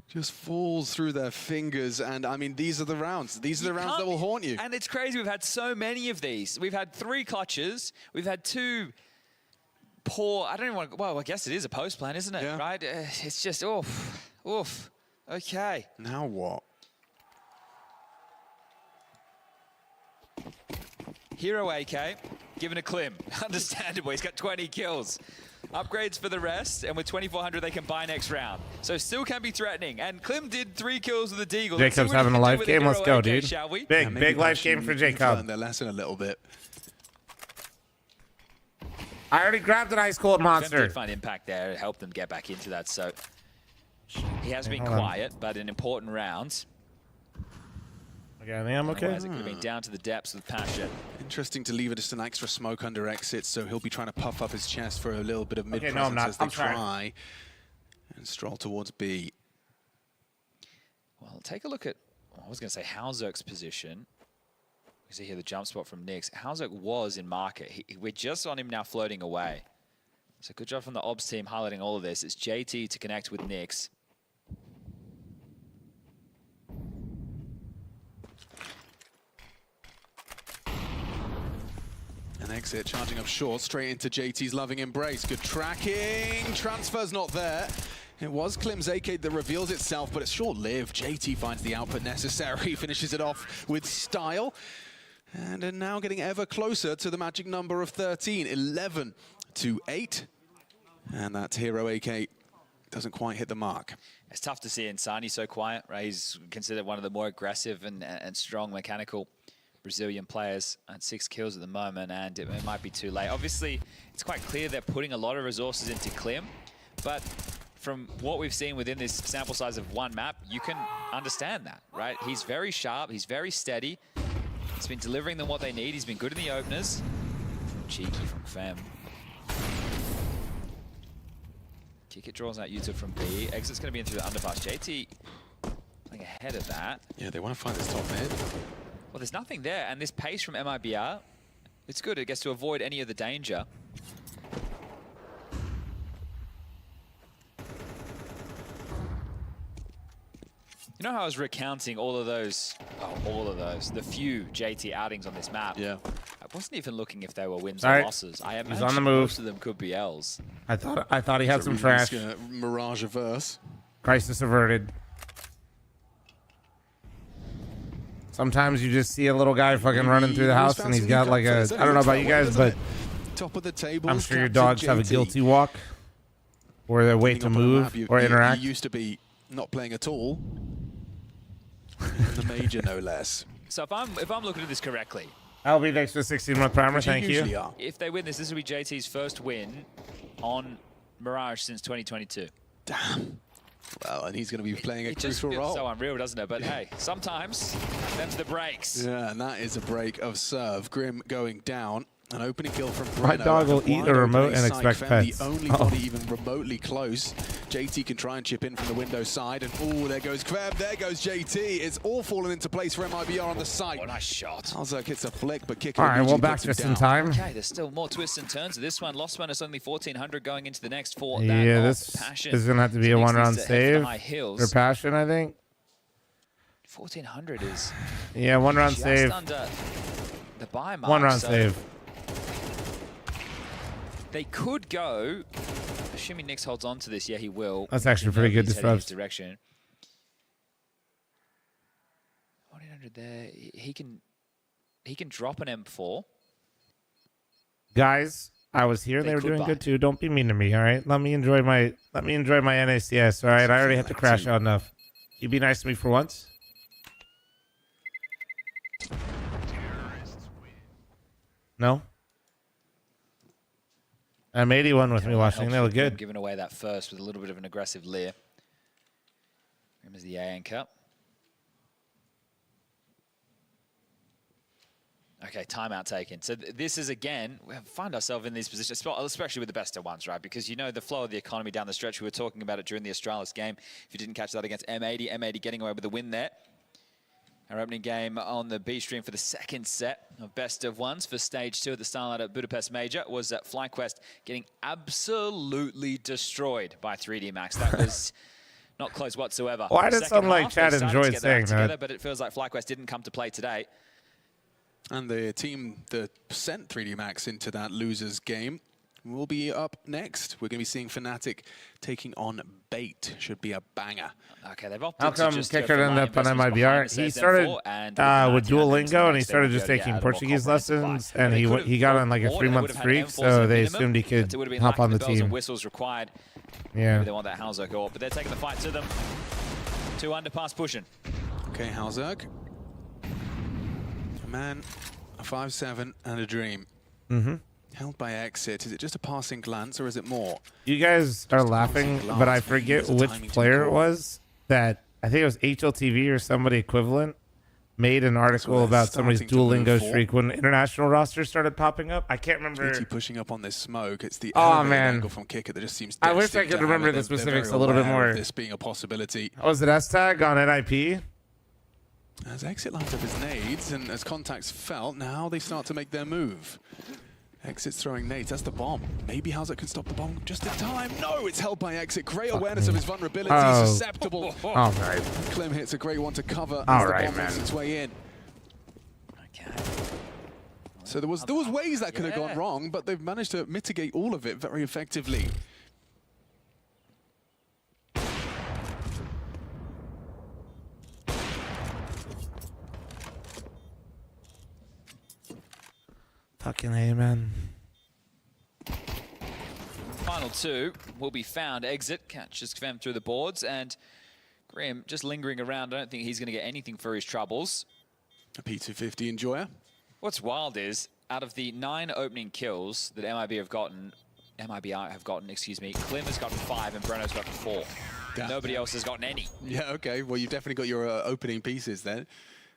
Just falls through their fingers. And I mean, these are the rounds. These are the rounds that will haunt you. And it's crazy. We've had so many of these. We've had 3 clutches. We've had 2 poor, I don't even want to, well, I guess it is a post plan, isn't it? Yeah. Right? It's just, oof. Oof. Okay. Now what? Hero AK, given a Klim. Understandable, he's got 20 kills. Upgrades for the rest, and with 2,400 they can buy next round. So still can be threatening. And Klim did 3 kills with the Deagle. Jacob's having a life game. Let's go, dude. Shall we? Big life game for Jacob. Learn their lesson a little bit. I already grabbed an ice cold monster. Did find impact there. It helped them get back into that. So he has been quiet, but in important rounds. Okay, I think I'm okay. Otherwise, it could have been down to the depths with Passion. Interesting to leave it just an extra smoke under exit, so he'll be trying to puff up his chest for a little bit of mid-presence no, I'm not. as they I'm sorry. try and stroll towards B. Well, take a look at, I was going to say Halzerk's position. You see here the jump spot from Nyx. Halzerk was in market. We're just on him now floating away. So good job from the Obs team highlighting all of this. It's JT to connect with Nyx. An exit, charging up short, straight into JT's loving embrace. Good tracking, transfer's not there. It was Klim's AK that reveals itself, but it's short-lived. JT finds the output necessary, finishes it off with style. And are now getting ever closer to the magic number of 13, 11 to 8. And that Hero AK doesn't quite hit the mark. It's tough to see Insani so quiet, right? He's considered one of the more aggressive and strong mechanical Brazilian players, and 6 kills at the moment, and it might be too late. Obviously, it's quite clear they're putting a lot of resources into Klim, but from what we've seen within this sample size of 1 map, you can understand that, right? He's very sharp, he's very steady. He's been delivering them what they need. He's been good in the openers. Cheeky from fl0m. Kick it draws out Yuta from B. Exit's going to be in through the underpass. JT playing ahead of that. Yeah, they want to find this top mid. Well, there's nothing there, and this pace from MIBR, it's good. It gets to avoid any of the danger. You know how I was recounting all of those, the few JT outings on this map? Yeah. I wasn't even looking if they were wins All or right. losses. I He's imagine on the move. most of them could be L's. I thought he had some trash. Mirage averse. Crisis averted. Sometimes you just see a little guy fucking running through the house and he's got like a, I don't know about you guys, but top of the table. I'm sure your dogs have a guilty walk or their way to move or interact. You used to be not playing at all. The major, no less. So if I'm looking at this correctly, I'll be next to 16-month primer, thank you. if they win this, this will be JT's first win on Mirage since 2022. Damn. Well, and he's going to be playing a It just crucial feels role. so unreal, doesn't it? But hey, sometimes them's the breaks. Yeah, and that is a break of serve. Grim going down. An opening kill from My Breno. dog will eat a remote and Side expect found pets. The only body even remotely close. JT can try and chip in from the window side, and oh, there goes Kveb, there goes JT. It's all fallen into place for MIBR on the site. Oh, nice shot. Halzak hits a flick, but kick. All right, well, back just in time. Okay, there's still more twists and turns. This one, lost one is only 1,400 going into the next 4. Yeah, this Passion. is going to have to be a Phoenix one-round needs to head for the save. high hills. Or Passion, I think. 1,400 is Yeah, one-round just save. under the buy mark. One-round so save. They could go, assuming Nix holds on to this. Yeah, he will. That's actually pretty good He's heading his disrupt. direction. 1,400 there. He can drop an M4. Guys, I was here. They were could doing buy. good too. Don't be mean to me, all right? Let me enjoy my NACS, all right? I already have to crash out enough. You be nice to me for once. No? I'm 81 with me watching. They look good. Giving away that first with a little bit of an aggressive leer. Him as the A anchor. Okay, timeout taken. So this is, again, we find ourselves in these positions, especially with the best of ones, right? Because you know the flow of the economy down the stretch. We were talking about it during the Astralis game. If you didn't catch that against M80, M80 getting away with the win there. Our opening game on the B stream for the second set of best of ones for stage 2 at the StarLadder Budapest Major was FlyQuest getting absolutely destroyed by 3D Max. That was not close whatsoever. Why does Second sound like half, Chad they started to enjoyed get their act saying that? together, but it feels like FlyQuest didn't come to play today. And the team that sent 3D Max into that losers game will be up next. We're going to be seeing Fnatic taking on Bait. Should be a banger. Okay, they've opted How to come just Kicker go for ended up on line investments behind the MIBR? He saves started M4, and with Duolingo, and he started just taking Portuguese lessons, and he got on like a 3-month streak, so they assumed he could hop on the bells and team. whistles required. Yeah. Maybe they want that Halzerg go up, but they're taking the fight to them. 2 underpass pushing. Okay, Halzerg. A man, a 5-7, and a dream. Mm-hmm. Held by Exit. Is it just a passing glance, or is it more? You guys are laughing, but I forget which player it was that, I think it was HLTV or somebody equivalent, made an article about somebody's Duolingo streak when international rosters started popping up. I can't remember. JT pushing up on this smoke. It's the Oh, elevated man. angle from Kicker that just seems I wish I destined could to remember have the it. They're specifics very a little bit aware of more. this being a possibility. Was it S-Tag on NIP? As Exit lines up his nades, and as contacts felt, now they start to make their move. Exit's throwing nades. That's the bomb. Maybe Halzerg can stop the bomb just in time. No, it's held by Exit. Great awareness of his vulnerability. Oh. Susceptible. All right. Clem hits a great one to cover All as the right, bomb makes man. its way in. Okay. So there was ways that could have gone wrong, but they've managed to mitigate all of it very effectively. Fucking A, man. final two will be found. Exit catches fl0m through the boards, and Grim just lingering around. I don't think he's going to get anything for his troubles. A P250 enjoyer. What's wild is, out of the 9 opening kills that MIBI have gotten, excuse me, fl0m has gotten 5 and Breno's gotten 4. Nobody else has gotten any. Yeah, okay. Well, you've definitely got your opening pieces then.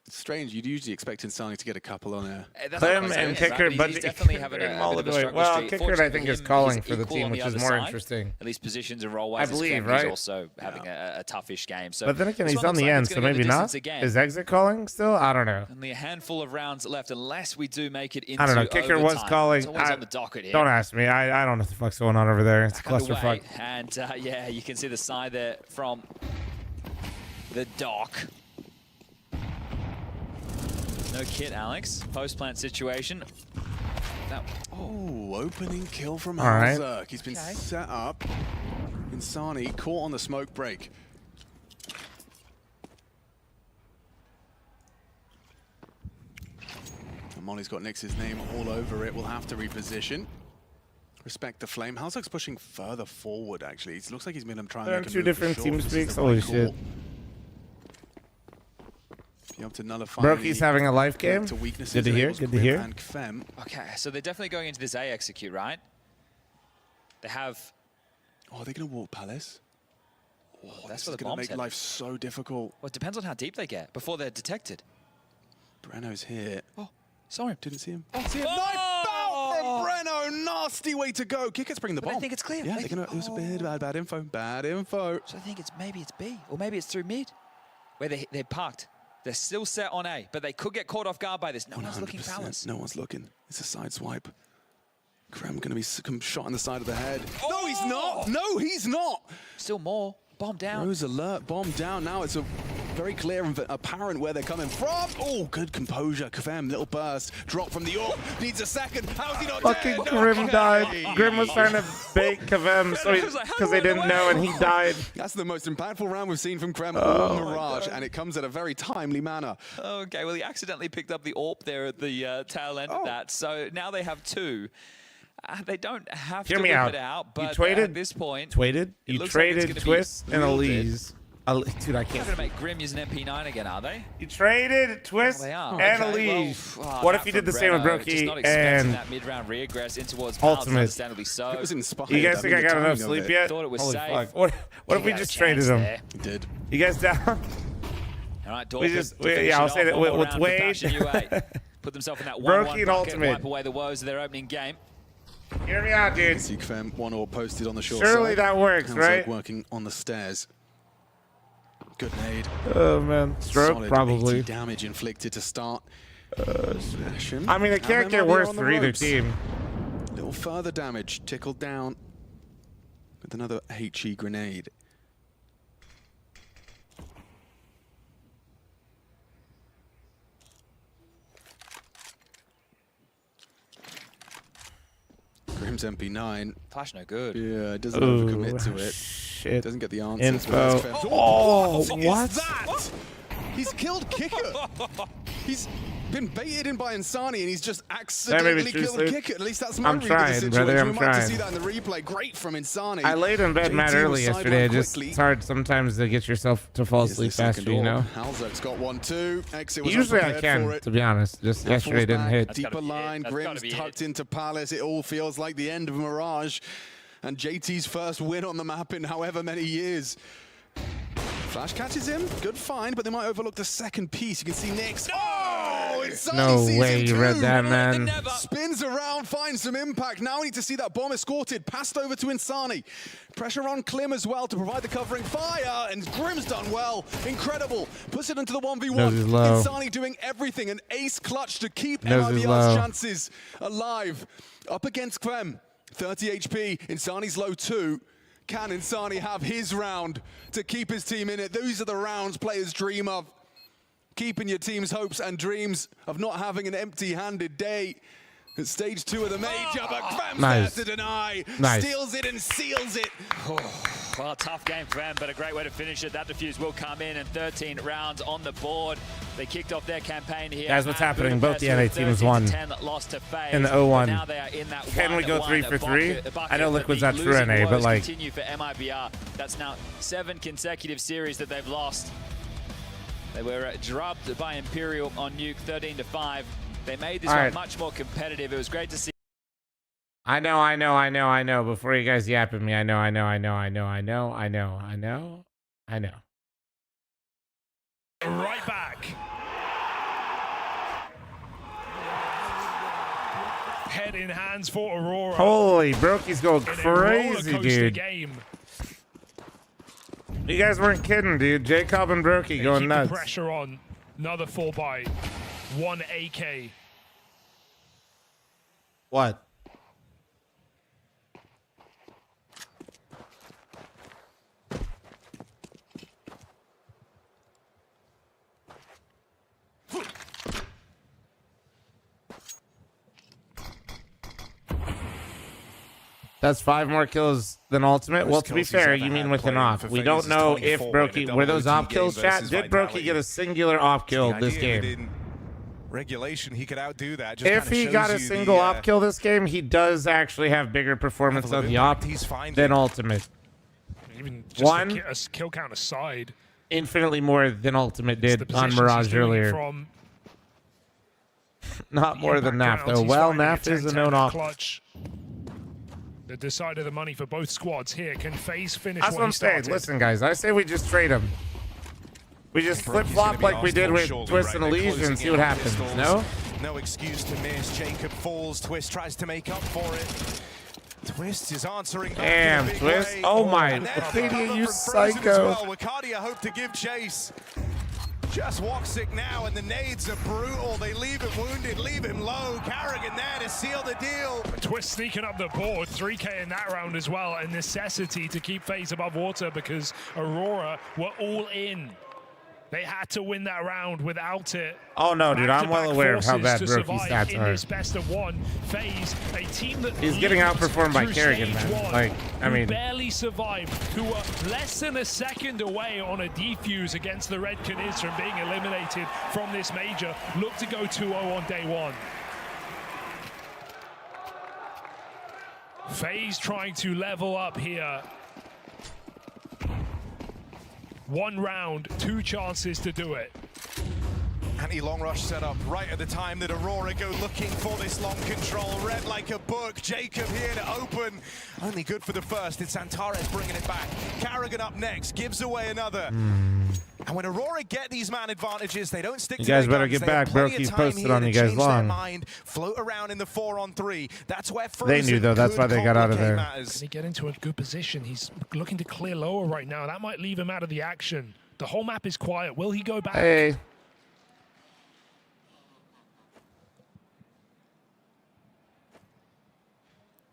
It's strange. You'd usually expect Insani to get a couple on there. fl0m and Kicker, but he's definitely having a bit of a struggle well, streak. Kicker, I think, is calling for the equal team, on which the is other more side. interesting. At least positions and role-wise, I believe, fl0m right? He's also having a toughish game. So But then again, this he's one on looks the like end, it's so gonna go maybe the not. distance again. Is Exit calling still? I don't know. Only a handful of rounds left, unless we do make it into I don't know. Kicker was overtime. calling. It's always on the docket here. Don't ask me. I don't know what the fuck's going on over there. It's a clusterfuck. And yeah, you can see the side there from the dock. No kit, Alex. Post-plant situation. No. Oh, opening kill from All right. Halzerk. He's been set up. Insani caught on the smoke break. And Molly's got Nyx's name all over it. We'll have to reposition. Respect the fl0m. Halzerk's pushing further forward, actually. It looks like he's been trying to They're make a two move for different short. team This is speaks. the Holy right shit. call. Be able to nullify Broky's having a life game. to weaknesses Good to hear. enables Good to Grim hear. and fl0m. Okay, so they're definitely going into this A execute, right? They have... Oh, are they going to walk Palace? Oh, that's This where is the going to bomb's make life so difficult. Well, it depends on how deep they get before they're detected. Breno's here. Oh, sorry. Didn't see him. See him. Knife out from Breno. Nasty way to go. Kicker's bringing the But bomb. I think it's clear. Yeah, they're gonna, it was a bit bad info. Bad info. So I think maybe it's B, or maybe it's through mid, where they're parked. They're still set on A, but they could get caught off guard by this. No one's looking Palace. No one's looking. It's a side swipe. Krem going to be shot in the side of the head. Oh! No, he's not. No, he's not. Still more. Bomb down. Rose alert. Bomb down. Now it's a very clear and apparent where they're coming from. Oh, good composure. fl0m, little burst. Drop from the AWP. Needs a second. How's he not Fucking dead? Grim Okay. died. Grim was trying to bait fl0m because they didn't know, and he died. That's the most impactful round we've seen from fl0m Oh, all Mirage, and it comes at a very timely manner. Okay, well, he accidentally picked up the AWP there at the tail end of that, so now they have 2. They don't have Hear to me whip out. it out, but You traded at this point, You looks like it's traded gonna Twist be and wielded. Elise. Dude, I They're can't. going to make Grim use an MP9 again, are they? You traded Twist They are. and Okay, Elise. well, What that if you from did the same with Breno, just Brokey not expecting and that mid-round regress in towards Ultimate? Palace, understandably so. It was inspired. You guys think I got enough sleep yet? Thought it was Holy safe. fuck. What if we He had a just traded chance him? there. He did. You guys down? All right, We just- yeah, I'll say that with Wade. Put themselves in that 1-1 Brokey and bucket, Ultimate. wipe away the woes of their opening game. Hear me out, dude. See fl0m, 1 AWP posted on the short Surely side. that works, Halzerk right? working on the stairs. Good nade. Oh man, stroke Solid probably. 80 damage inflicted to start. Session. I mean, it can't get worse for either team. Little further damage tickled down with another HE grenade. Grim's MP9. Flash no good. Yeah, it doesn't Ooh, overcommit to it. shit. Doesn't get the answers. Info. But that's Oh, what what? is that? He's killed Kicker. He's been baited in by Insani, and he's just accidentally true killed sleep. Kicker. At least that's my I'm read of the trying, situation. brother, I'm we might have to trying. see that in the replay. Great from Insani. I laid in bed mad JT early was yesterday. sidelined quickly. It's hard sometimes to get yourself to fall Here's asleep the second faster, you know? AWP. Halzerk's got 1-2. Exit was Usually I unprepared for can, it. to be honest. Just Now yesterday falls didn't back, hit. Deeper line, Grim's tucked into Palace. It all feels like the end of Mirage. And JT's first win on the map in however many years. Flash catches him. Good find, but they might overlook the second piece. You can see Nyx. Oh, Insani No sees way him you too. read that, man. Spins around, finds some impact. Now we need to see that bomb escorted, passed over to Insani. Pressure on fl0m as well to provide the covering fire, and Grim's done well. Incredible. Puts it into the 1v1. Nose is low. Insani doing everything. An ace clutch to keep Nose is MIBR's low. chances alive. Up against fl0m. 30 HP. Insani's low 2. Can Insani have his round to keep his team in it? These are the rounds players dream of. Keeping your team's hopes and dreams of not having an empty-handed day. At stage 2 of the major, but fl0m's Nice. there to deny. Nice. Steals it and seals it. Well, tough game for them, but a great way to finish it. That defuse will come in, and 13 rounds on the board. They kicked off their campaign here. Guys, what's happening? Both the NA teams won in the 0-1. Now they are in that Can we go 3 for 3? I know Liquid's not true losing NA, but like... continue for MIBR. That's now 7 consecutive series that they've lost. They were drubbed by Imperial on Nuke 13-5. They made this one much more competitive. It was great to see. I know. Before you guys yap at me, I know. Right back. Head in hands for Aurora. Holy, Brokey's going crazy, dude. Game. You guys weren't kidding, dude. Jacob and Brokey going keep nuts. The pressure on. Another 4x. 1 AK. What? That's 5 more kills than ultimate. Well, to be fair, you mean with an off. We don't know if Brokey were those off kills, chat. Did Brokey get a singular off kill this game? Regulation, he could outdo that. If he got a single off kill this game, he does actually have bigger performance on the op than ultimate. Even just a kill count aside, infinitely more than ultimate did on Mirage earlier. Not more than Naf though. Well, Naf is a known off. Clutch. The decider the money for both squads here. Can FaZe finish? That's what I'm saying. Listen, guys, I say we just trade him. We just flip-flop like we did with Twist and Elysian and see what happens, no? No excuse to miss. Jacob falls. Twist tries to make up for it. Twist is answering back. Damn, Twist. Way. Oh my. Wikidia, you psycho. Wikidia hope to give chase. Just Woxic now, and the nades are brutal. They leave him wounded, leave him low. Carrigan there to seal the deal. Twist sneaking up the board, 3K in that round as well. A necessity to keep FaZe above water because Aurora were all in. They had to win that round without it. Oh no, dude, I'm well aware of how bad Brokey's stats in are. this best of one. FaZe, a team that he's getting outperformed by Kerrigan, man. Like, I mean, barely survived, who were less than a second away on a defuse against the Red Canids from being eliminated from this major. Look to go 2-0 on day one. FaZe trying to level up here. 1 round, 2 chances to do it. Anti-long rush set up right at the time that Aurora go looking for this long control. Red like a book. Jacob here to open. Only good for the first. It's Antares bringing it back. Carrigan up next. Gives away another. And when Aurora get these man advantages, they don't stick to their guns. You guys better get back. Brokey's posted on you guys long. Float around in the 4-on-3. That's where they knew, though. That's why they got out of there. Can he get into a good position? He's looking to clear lower right now. That might leave him out of the action. The whole map is quiet. Will he go back? Hey.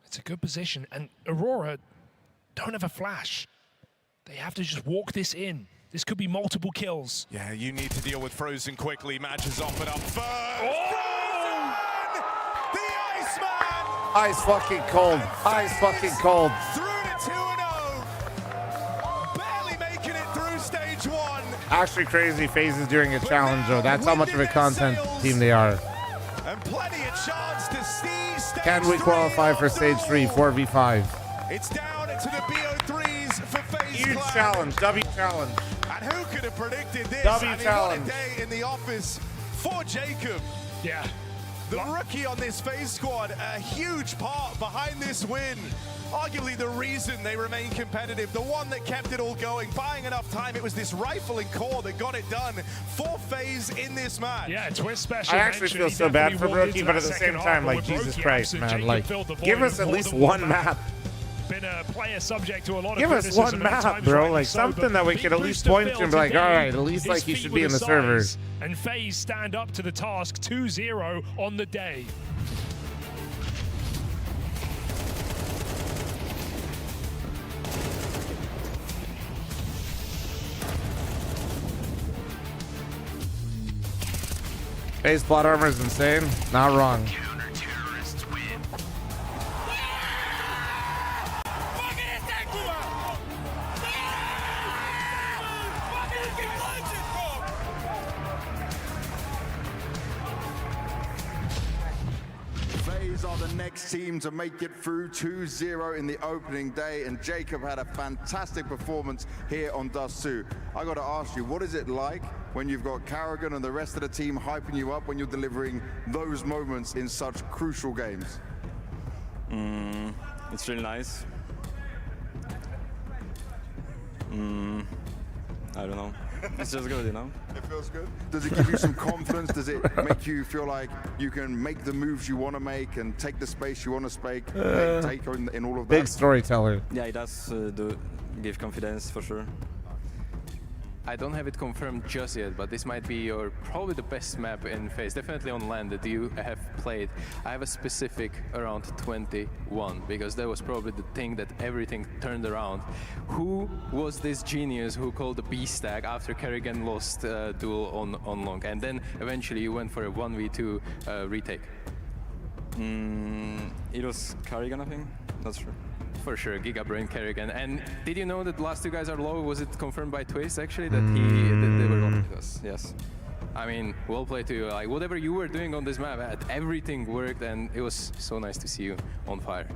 It's a good position. And Aurora don't have a flash. They have to just walk this in. This could be multiple kills. Yeah, you need to deal with Frozen quickly. Matches off it up first. Oh! Frozen! The Iceman! Ice fucking cold. Ice fucking cold. Through to 2-0. Barely making it through stage 1. Actually crazy phases during a challenge, though. That's how much of a content team they are. And plenty of chance to see stage Can we qualify for stage 3, 4v5? It's down to the BO3s for FaZe. Huge challenge, W challenge. And who could have predicted this? W challenge. What a day in the office for Jacob. Yeah. The rookie on this FaZe squad, a huge part behind this win. Arguably the reason they remain competitive, the one that kept it all going, buying enough time. It was this rifle and core that got it done for FaZe in this match. Yeah, Twist special. I actually feel so bad for Brokey, but at the same time, like, Jesus Christ, man. Like, give us at least one map. Been a player subject to a lot of Give us one map, bro. Like, something that we could at least point to and be like, all right, at least, like, you should be in the server. And FaZe stand up to the task 2-0 on the day. Base plot armor is insane. Not wrong. are the next team to make it through 2-0 in the opening day, and Jacob had a fantastic performance here on Dust 2. I got to ask you, what is it like when you've got Carrigan and the rest of the team hyping you up when you're delivering those moments in such crucial games? It's really nice. I don't know. It's just good, you know? It feels good. Does it give you some confidence? Does it make you feel like you can make the moves you want to make and take the space you want to take in all of that? Big storyteller. Yeah, it does give confidence for sure. I don't have it confirmed just yet, but this might be probably the best map in FaZe, definitely on land that you have played. I have a specific around 21, because that was probably the thing that everything turned around. Who was this genius who called the B stack after Kerrigan lost duel on long, and then eventually you went for a 1v2 retake? It was Kerrigan, I think. Not sure. For sure, Gigabrain, Kerrigan. And did you know that the last two guys are low? Was it confirmed by Twist actually that they were low? Yes. I mean, well played to you. Like whatever you were doing on this map, everything worked, and it was so nice to see you on fire.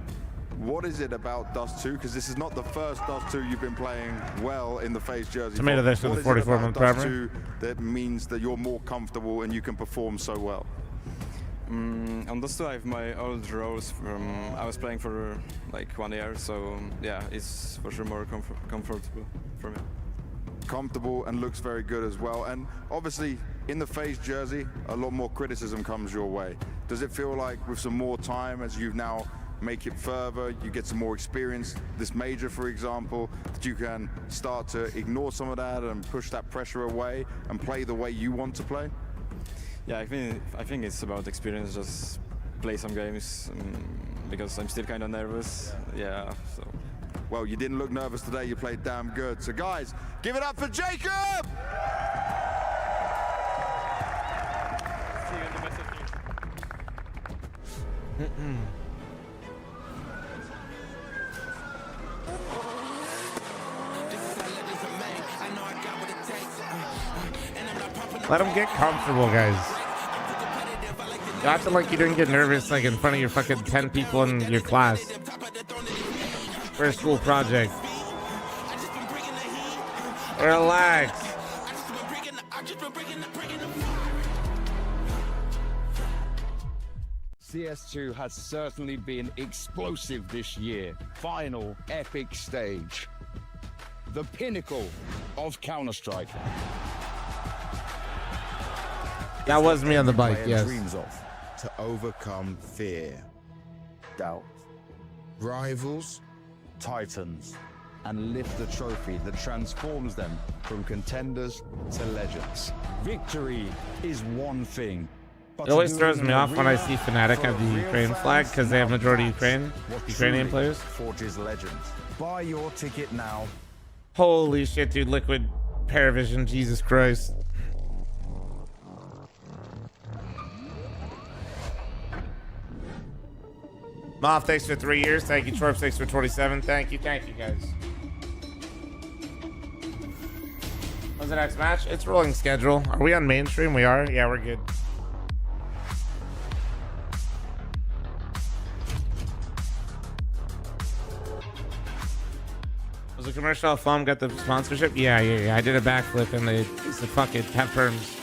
What is it about Dust 2? Because this is not the first Dust 2 you've been playing well in the FaZe jersey. Tomato this for the 44-month primary. Dust 2 that means that you're more comfortable and you can perform so well? On Dust 2 I have my old roles from I was playing for like 1 year, so yeah, it's for sure more comfortable for me. Comfortable and looks very good as well. And obviously in the FaZe jersey, a lot more criticism comes your way. Does it feel like with some more time, as you now make it further, you get some more experience, this major for example, that you can start to ignore some of that and push that pressure away and play the way you want to play? Yeah, I think it's about experience. Just play some games because I'm still kind of nervous. Yeah. So. Well, you didn't look nervous today. You played damn good. So, guys, give it up for Jacob! See you in the best of Let him get comfortable, guys. You acting like you didn't get nervous like in front of your fucking 10 people in your class for a school project. Relax. CS2 has certainly been explosive this year. Final epic stage. The pinnacle of Counter-Strike. That was me on the bike, yes. Dreams of to overcome fear, doubt, rivals, titans, and lift the trophy that transforms them from contenders to legends. Victory is one thing. It always throws me off when I see Fnatic have the Ukraine flag because they have majority Ukrainian players. Forges legends. Buy your ticket now. Holy shit, dude! Liquid Paravision, Jesus Christ. Moff, thanks for 3 years. Thank you, Twerp, thanks for 27. Thank you guys. When's the next match? It's rolling schedule. Are we on mainstream? We are? Yeah, we're good. Was the commercial fl0m got the sponsorship? Yeah. I did a backflip and they said, fuck it, have firms.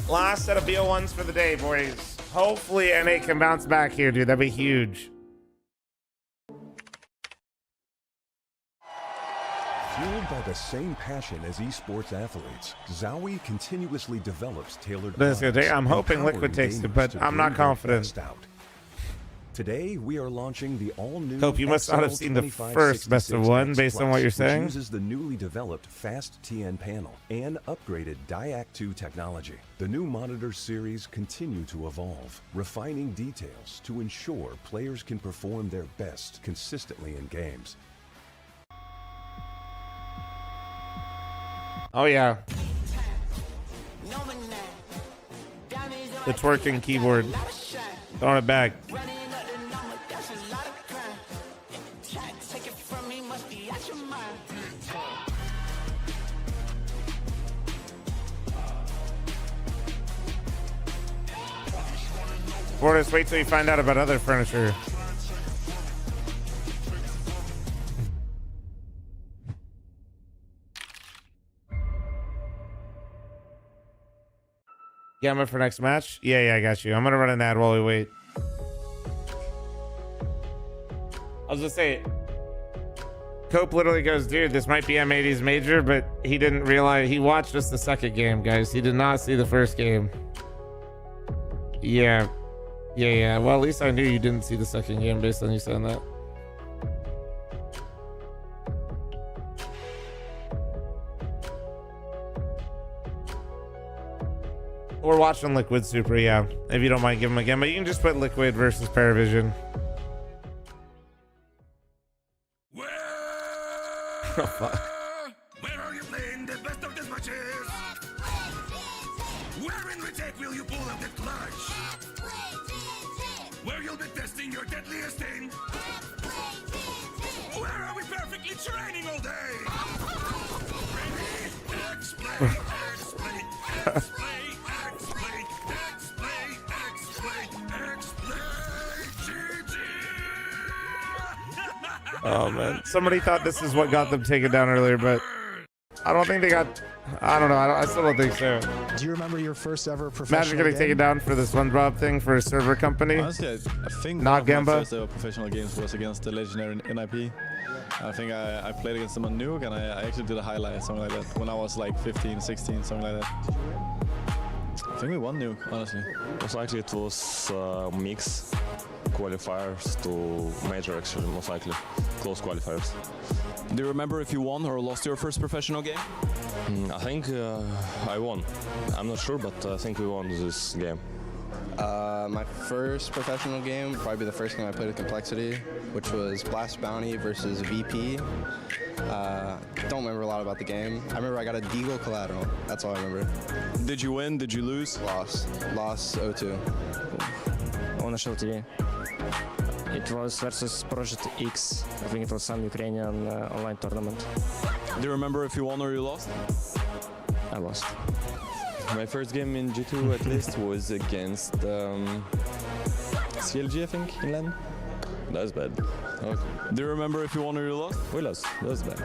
Last set of BO1s for the day, boys. Hopefully NA can bounce back here, dude. That'd be huge. Fueled by the same passion as esports athletes, Zowie continuously develops tailored This is good. I'm hoping empowering Liquid takes it, gamers but to I'm not bring their confident. best out. Today, we are launching the all-new Hope you must not have seen the first best of one based on what you're saying. Which uses the newly developed Fast TN panel and upgraded DIAC 2 technology. The new monitor series continue to evolve, refining details to ensure players can perform their best consistently in games. Oh yeah. The twerking keyboard. Throwing it back. Fortis, wait till you find out about other furniture. Gamma for next match? Yeah, I got you. I'm gonna run an ad while we wait. I was gonna say, Cope literally goes, dude, this might be M80's major, but he didn't realize, he watched us the second game, guys. He did not see the first game. Yeah. Well, at least I knew you didn't see the second game based on you saying that. We're watching Liquid Super, yeah. If you don't mind, give them again. But you can just put Liquid versus Paravision. Oh, fuck. Where are you playing the best of the matches? Where in retake will you pull out the clutch? Where you'll be testing your deadliest thing? Where are we perfectly training all day? Ready? Explain, explain, explain, explain, explain, explain, explain, GG! Oh, man. Somebody thought this is what got them taken down earlier, but I don't think they got... I don't know. I still don't think so. Do you remember your first ever professional Imagine getting taken down for the SpongeBob thing for a server company. Honestly, I think not one of my Gamba. first ever professional games was against the legendary NIP. I think I played against them on Nuke, and I actually did a highlight, something like that, when I was like 15, 16, something like that. I think we won Nuke, honestly. Most likely it was mix qualifiers to major, actually, most likely. Close qualifiers. Do you remember if you won or lost your first professional game? I think I won. I'm not sure, but I think we won this game. My first professional game, probably the first game I played with Complexity, which was Blast Bounty versus VP. Don't remember a lot about the game. I remember I got a Deagle collateral. That's all I remember. Did you win? Did you lose? Lost 0-2. On Shell TV. It was versus Project X. I think it was some Ukrainian online tournament. Do you remember if you won or you lost? I lost. My first game in G2 at least was against CLG, I think, in LAN. That's bad. Okay. Do you remember if you won or you lost? We lost. That's bad.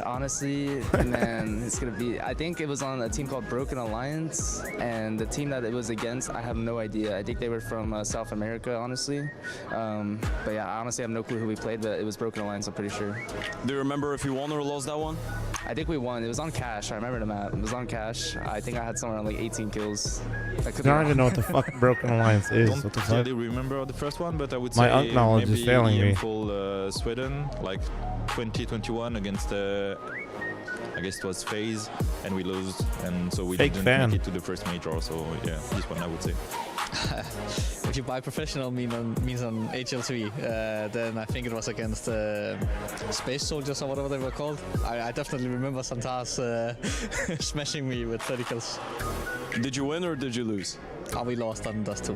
Honestly, man, it's gonna be. I think it was on a team called Broken Alliance, and the team that it was against, I have no idea. I think they were from South America, honestly. But yeah, I honestly have no clue who we played, but it was Broken Alliance, I'm pretty sure. Do you remember if you won or lost that one? I think we won. It was on cash. I remember the map. It was on cash. I think I had somewhere around like 18 kills. I don't even know what the fuck Broken Alliance is. I What the don't fuck? really remember the first one, but I would My say unk knowledge maybe is failing me. full Sweden, like 2021 against I guess it was FaZe, and we lost, and so we Fake didn't fan. make it to the first major. So yeah, this one I would say. If you buy professional means on HL3, then I think it was against Space Soldiers or whatever they were called. I definitely remember Santas smashing me with 30 kills. Did you win or did you lose? We lost on Dust 2.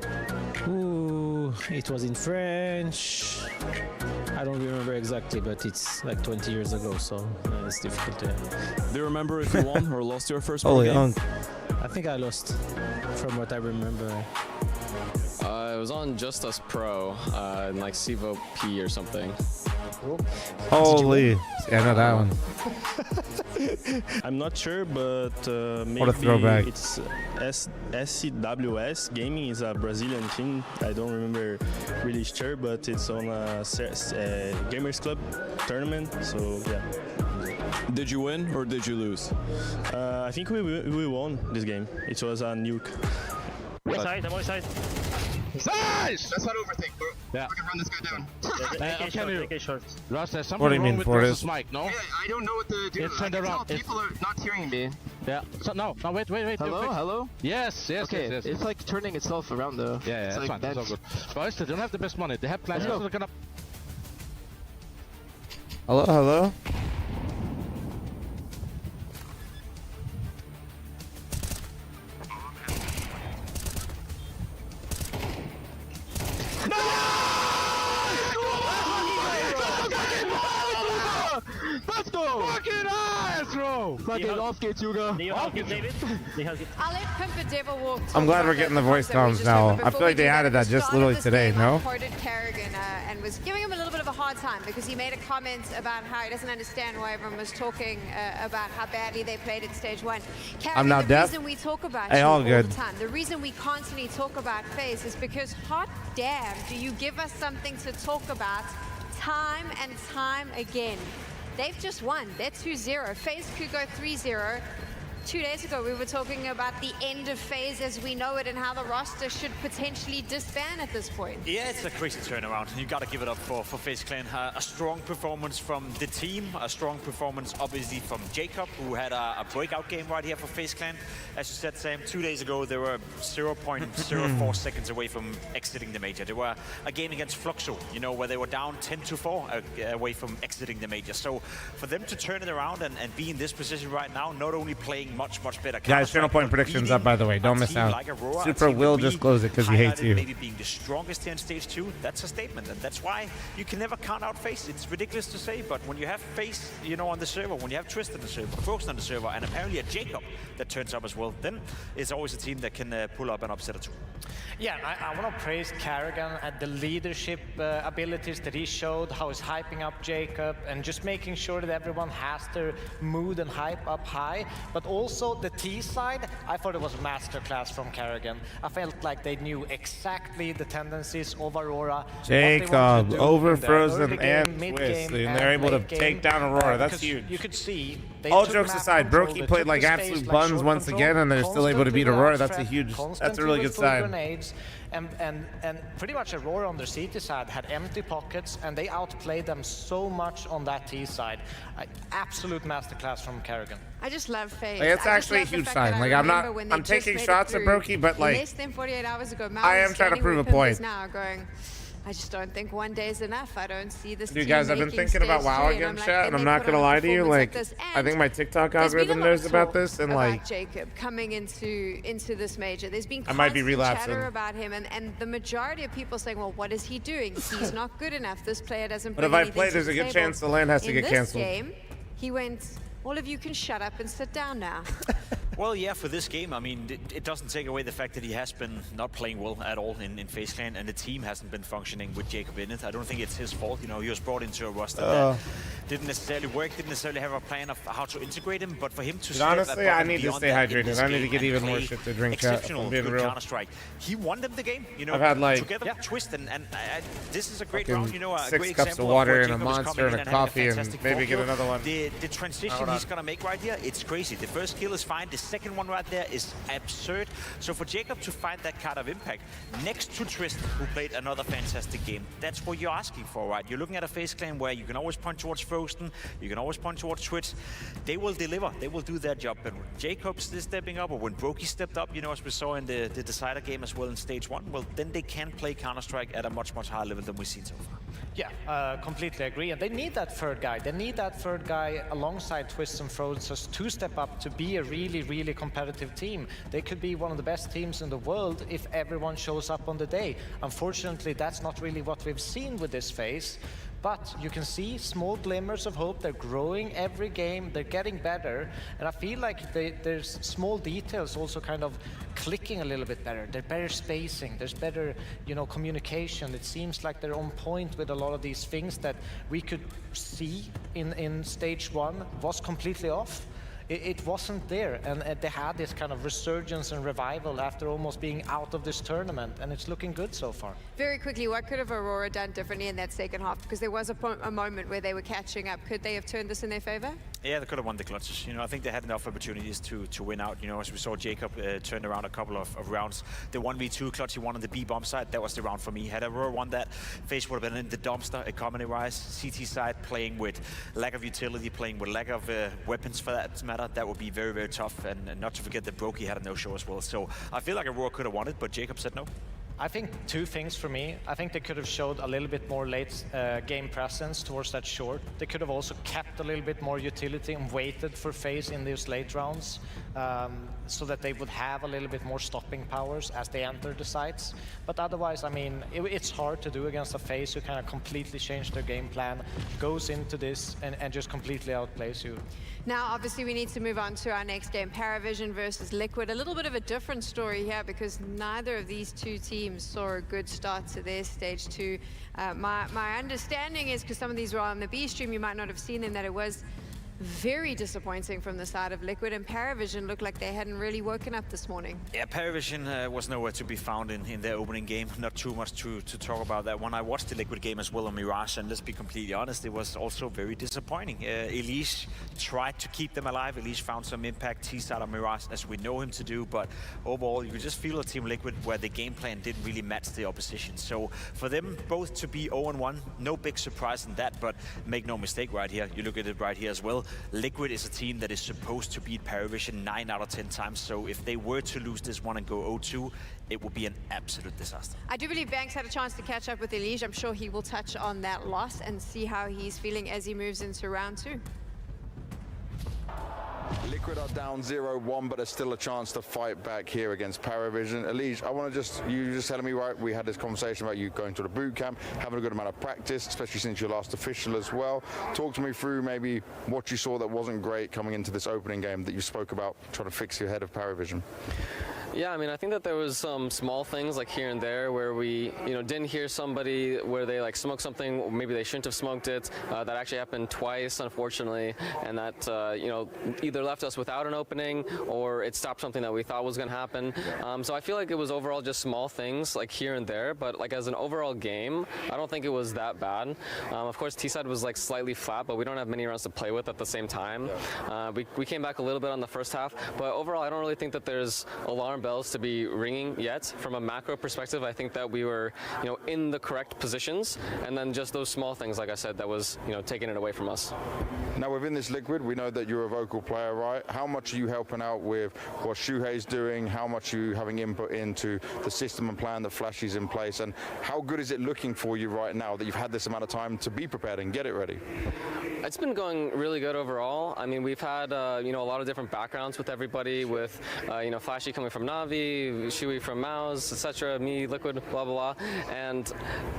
Ooh, it was in French. I don't remember exactly, but it's like 20 years ago, so it's difficult to... Do you remember if you won or lost your first Holy game? unk. I think I lost, from what I remember. It was on Just Us Pro, in like Civo P or something. Holy. Yeah, I know that one. I'm not sure, but maybe What a throwback. it's SCWS Gaming is a Brazilian team. I don't remember really sure, but it's on a Gamers Club tournament, so yeah. Did you win or did you lose? I think we won this game. It was a nuke. I'm on side. Nice! Let's not overthink, bro. Yeah. We can run this guy down. Ross, there's something What do you wrong mean, with Fortis? versus Mike, no? Yeah, I don't know what to do. It's I turned can tell around. people are not hearing me. Yeah. So, no, wait. Hello? Yes. Okay, yes. it's like turning itself around though. Yeah, It's that's like fine. That's all good. Boys, they don't have the best money. They have plans. Let's go. They're gonna... Hello? Let's go! Fucking ass, bro! go. Fucking off gates, Hugo. I'll let Pimper Devil walk. I'm glad we're getting the voice comms now. I feel like they added that just literally today, no? Quoted Kerrigan and was giving him a little bit of a hard time because he made a comment about how he doesn't understand why everyone was talking about how badly they played at stage 1. Kerrigan, I'm now the deaf. reason we talk about Hey, you all all good. the time, the reason we constantly talk about FaZe is because hot damn, do you give us something to talk about time and time again. They've just won. They're 2-0. FaZe could go 3-0. 2 days ago, we were talking about the end of FaZe as we know it and how the roster should potentially disband at this point. Yeah, it's a crazy turnaround, and you got to give it up for FaZe Clan. A strong performance from the team, a strong performance, obviously, from Jacob, who had a breakout game right here for FaZe Clan. As you said, Sam, 2 days ago, they were 0.04 seconds away from exiting the major. They were a game against fl0m, you know, where they were down 10-4 away from exiting the major. So for them to turn it around and be in this position right now, not only playing much better. Guys, channel point predictions up, by the way. Don't miss out. Like Aurora, Super will just close it because he hates you. Maybe being the strongest here in stage 2, that's a statement, and that's why you can never count out FaZe. It's ridiculous to say, but when you have FaZe, you know, on the server, when you have Twist on the server, fr0m on the server, and apparently a Jacob that turns up as well, then it's always a team that can pull up an upset or two. Yeah, I want to praise Kerrigan at the leadership abilities that he showed, how he's hyping up Jacob, and just making sure that everyone has their mood and hype up high. But also the T side, I thought it was a masterclass from Kerrigan. I felt like they knew exactly the tendencies of Aurora. Jacob, over Frozen and Twist, and they're able to take down Aurora. That's huge. You could see. All jokes aside, Brokey played like absolute buns once again, and they're still able to beat Aurora. That's a huge, that's a really good sign. And pretty much Aurora on their CT side had empty pockets, and they outplayed them so much on that T side. Absolute masterclass from Kerrigan. I just love FaZe. Like, it's actually a huge sign. Like, I'm taking shots at Brokey, but like, less than 48 hours ago, I am trying to prove a point. Now going, I just don't think one day is enough. I don't see this. Dude, guys, I've been thinking about WoW again, chat, and I'm not gonna lie to you. Like, I think my TikTok algorithm knows about this, and like, Jacob coming into this major, there's been I might be constant relapsing. chatter about him, and the majority of people saying, well, what is he doing? He's not good enough. This player doesn't. But if I play, there's a good chance the LAN has to get canceled. In this game, he went, all of you can shut up and sit down now. Well, yeah, for this game, I mean, it doesn't take away the fact that he has been not playing well at all in FaZe Clan, and the team hasn't been functioning with Jacob in it. I don't think it's his fault. You know, he was brought into a roster that didn't necessarily work, didn't necessarily have a plan of how to integrate him, but for him to step honestly, I need to beyond stay that in hydrated. this I need to game get and even more play shit to drink, chat. exceptional I'm being with real. Counter-Strike. He won them the game, you know, I've had, like, together with Twist, and this is a great fucking round, you know, a 6 great cups example of water of and a where Jacob is monster coming and a in having coffee and fantastic maybe get ball another one. The transition he's gonna make right here, it's crazy. The first kill is fine, the second one right there is absurd. So for Jacob to find that kind of impact next to Twist, who played another fantastic game, that's what you're asking for, right? You're looking at a FaZe Clan where you can always point towards fr0m, you can always point towards Twitch. They will deliver, they will do their job. And when Jacob's stepping up, or when Brokey stepped up, you know, as we saw in the decider game as well in stage 1, well, then they can play Counter-Strike at a much higher level than we've seen so far. Yeah, completely agree. And they need that third guy. They need that third guy alongside Twist and fr0m to step up to be a really competitive team. They could be one of the best teams in the world if everyone shows up on the day. Unfortunately, that's not really what we've seen with this phase. But you can see small glimmers of hope. They're growing every game. They're getting better. And I feel like there's small details also kind of clicking a little bit better. There's better spacing. There's better, you know, communication. It seems like they're on point with a lot of these things that we could see in stage 1 was completely off. It wasn't there, and they had this kind of resurgence and revival after almost being out of this tournament, and it's looking good so far. Very quickly, what could have Aurora done differently in that second half? Because there was a moment where they were catching up. Could they have turned this in their favor? Yeah, they could have won the clutches. You know, I think they had enough opportunities to win out. You know, as we saw Jacob turn around a couple of rounds. The 1v2 clutch he won on the B bomb side, that was the round for me. Had Aurora won that, FaZe would have been in the dumpster, economy-wise. CT side playing with lack of utility, playing with lack of weapons for that matter. That would be very tough. And not to forget that Brokey had a no-show as well. So I feel like Aurora could have won it, but Jacob said no. I think two things for me. I think they could have showed a little bit more late game presence towards that short. They could have also kept a little bit more utility and waited for FaZe in these late rounds so that they would have a little bit more stopping powers as they enter the sites. But otherwise, I mean, it's hard to do against a FaZe who kind of completely changed their game plan, goes into this and just completely outplays you. Now, obviously, we need to move on to our next game, Paravision versus Liquid. A little bit of a different story here because neither of these two teams saw a good start to their stage 2. My understanding is, because some of these were on the B stream, you might not have seen them, that it was very disappointing from the side of Liquid, and Paravision looked like they hadn't really woken up this morning. Yeah, Paravision was nowhere to be found in their opening game. Not too much to talk about that one. I watched the Liquid game as well on Mirage, and let's be completely honest, it was also very disappointing. Elise tried to keep them alive. Elise found some impact. T-side on Mirage, as we know him to do, but overall, you could just feel a Team Liquid where the game plan didn't really match the opposition. So for them both to be 0-1, no big surprise in that, but make no mistake right here. You look at it right here as well. Liquid is a team that is supposed to beat Paravision 9 out of 10 times, so if they were to lose this one and go 0-2, it would be an absolute disaster. I do believe Banks had a chance to catch up with Elige. I'm sure he will touch on that loss and see how he's feeling as he moves into round 2. Liquid are down 0-1, but there's still a chance to fight back here against Paravision. Elige, I want to you just telling me, right, we had this conversation about you going to the boot camp, having a good amount of practice, especially since your last official as well. Talk to me through maybe what you saw that wasn't great coming into this opening game that you spoke about trying to fix your head of Paravision. Yeah, I mean, I think that there was some small things like here and there where we, didn't hear somebody where they like smoked something, or maybe they shouldn't have smoked it. That actually happened twice, unfortunately, and that either left us without an opening or it stopped something that we thought was going to happen. So I feel like it was overall just small things like here and there, but like as an overall game, I don't think it was that bad. Of course, T-side was like slightly flat, but we don't have many rounds to play with at the same time. We came back a little bit on the first half, but overall, I don't really think that there's alarm bells to be ringing yet. From a macro perspective, I think that we were, in the correct positions, and then just those small things, like I said, that was, taking it away from us. Now within this Liquid, we know that you're a vocal player, right? How much are you helping out with what Shuhei's doing? How much are you having input into the system and plan that Flashy's in place? And how good is it looking for you right now that you've had this amount of time to be prepared and get it ready? It's been going really good overall. I mean, we've had, a lot of different backgrounds with everybody, with, Flashy coming from Navi, Shui from Mouse, etc., me, Liquid, blah, blah, blah. And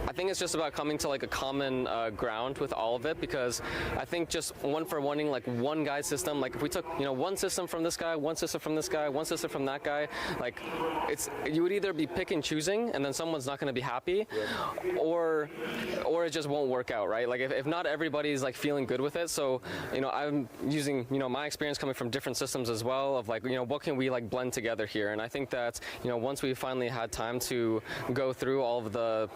I think it's just about coming to like a common ground with all of it, because I think just one-for-oneing like one guide system, like if we took, one system from this guy, one system from this guy, one system from that guy, like you would either be pick and choosing and then someone's not going to be happy, or it just won't work out, right? Like if not everybody's like feeling good with it. So, I'm using, my experience coming from different systems as well of like, what can we like blend together here? And I think that, once we finally had time to go through all of the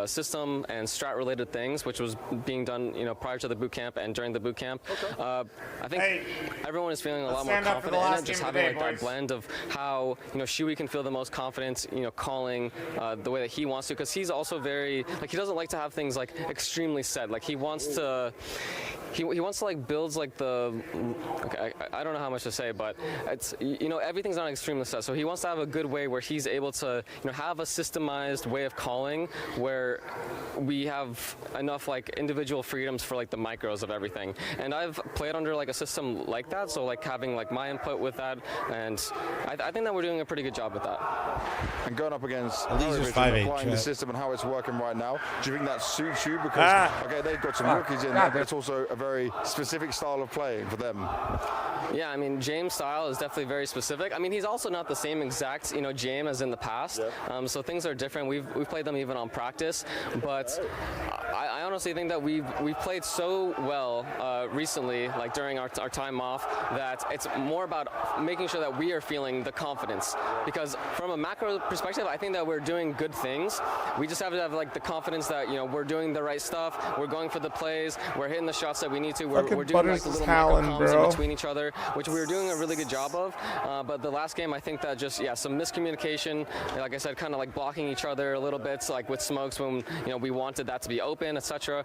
system and strat related things, which was being done, prior to the boot camp and during the boot camp, I think everyone is feeling a lot more confident in it, just having like that blend of how, Shui can feel the most confident, calling the way that he wants to, because he's also very, like, he doesn't like to have things like extremely set. Like he wants to like build like the, okay, I don't know how much to say, but it's, everything's not extremely set. So he wants to have a good way where he's able to, have a systemized way of calling where we have enough like individual freedoms for like the micros of everything. And I've played under like a system like that, so like having like my input with that, and I think that we're doing a pretty good job with that. And going up against applying the system and how it's working right now, do you think that suits you? Because okay, they've got some rookies in there, but it's also a very specific style of play for them. Yeah, I mean, James' style is definitely very specific. I mean, he's also not the same exact, James as in the past. So things are different. We've played them even on practice, but I honestly think that we've played so well recently, like during our time off, that it's more about making sure that we are feeling the confidence. Because from a macro perspective, I think that we're doing good things. We just have to have like the confidence that we're doing the right stuff. We're going for the plays. We're hitting the shots that we need to. We're doing like the little micro comms in between each other, which we were doing a really good job of. But the last game, I think that just some miscommunication. Like I said, kind of like blocking each other a little bit, so like with smokes when we wanted that to be open, etc.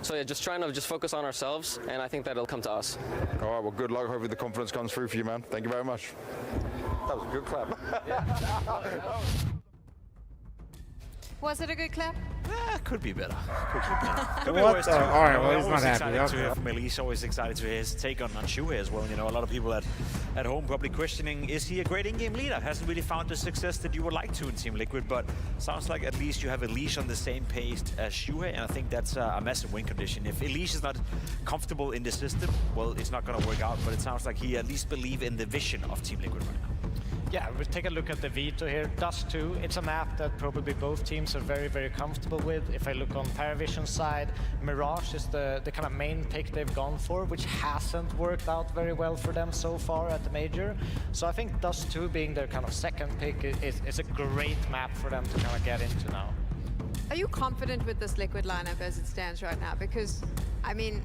So yeah, just trying to just focus on ourselves, and I think that it'll come to us. All right, well, good luck. Hopefully the confidence comes through for you, man. Thank you very much. That was a good clap. Was it a good clap? Could be better. Could be What worse the? too. All right, well, he's Always not happy. excited to hear Okay. from Elise. Always excited to hear his take on Shuhei as well. You know, a lot of people at home probably questioning, is he a great in-game leader? Hasn't really found the success that you would like to in Team Liquid, but sounds like at least you have Elise on the same pace as Shuhei, and I think that's a massive win condition. If Elise is not comfortable in the system, well, it's not going to work out, but it sounds like he at least believes in the vision of Team Liquid right now. Yeah, we'll take a look at the Veto here. Dust 2, it's a map that probably both teams are very, very comfortable with. If I look on Paravision's side, Mirage is the kind of main pick they've gone for, which hasn't worked out very well for them so far at the Major. So I think Dust 2 being their kind of second pick is a great map for them to kind of get into now. Are you confident with this Liquid lineup as it stands right now? Because, I mean,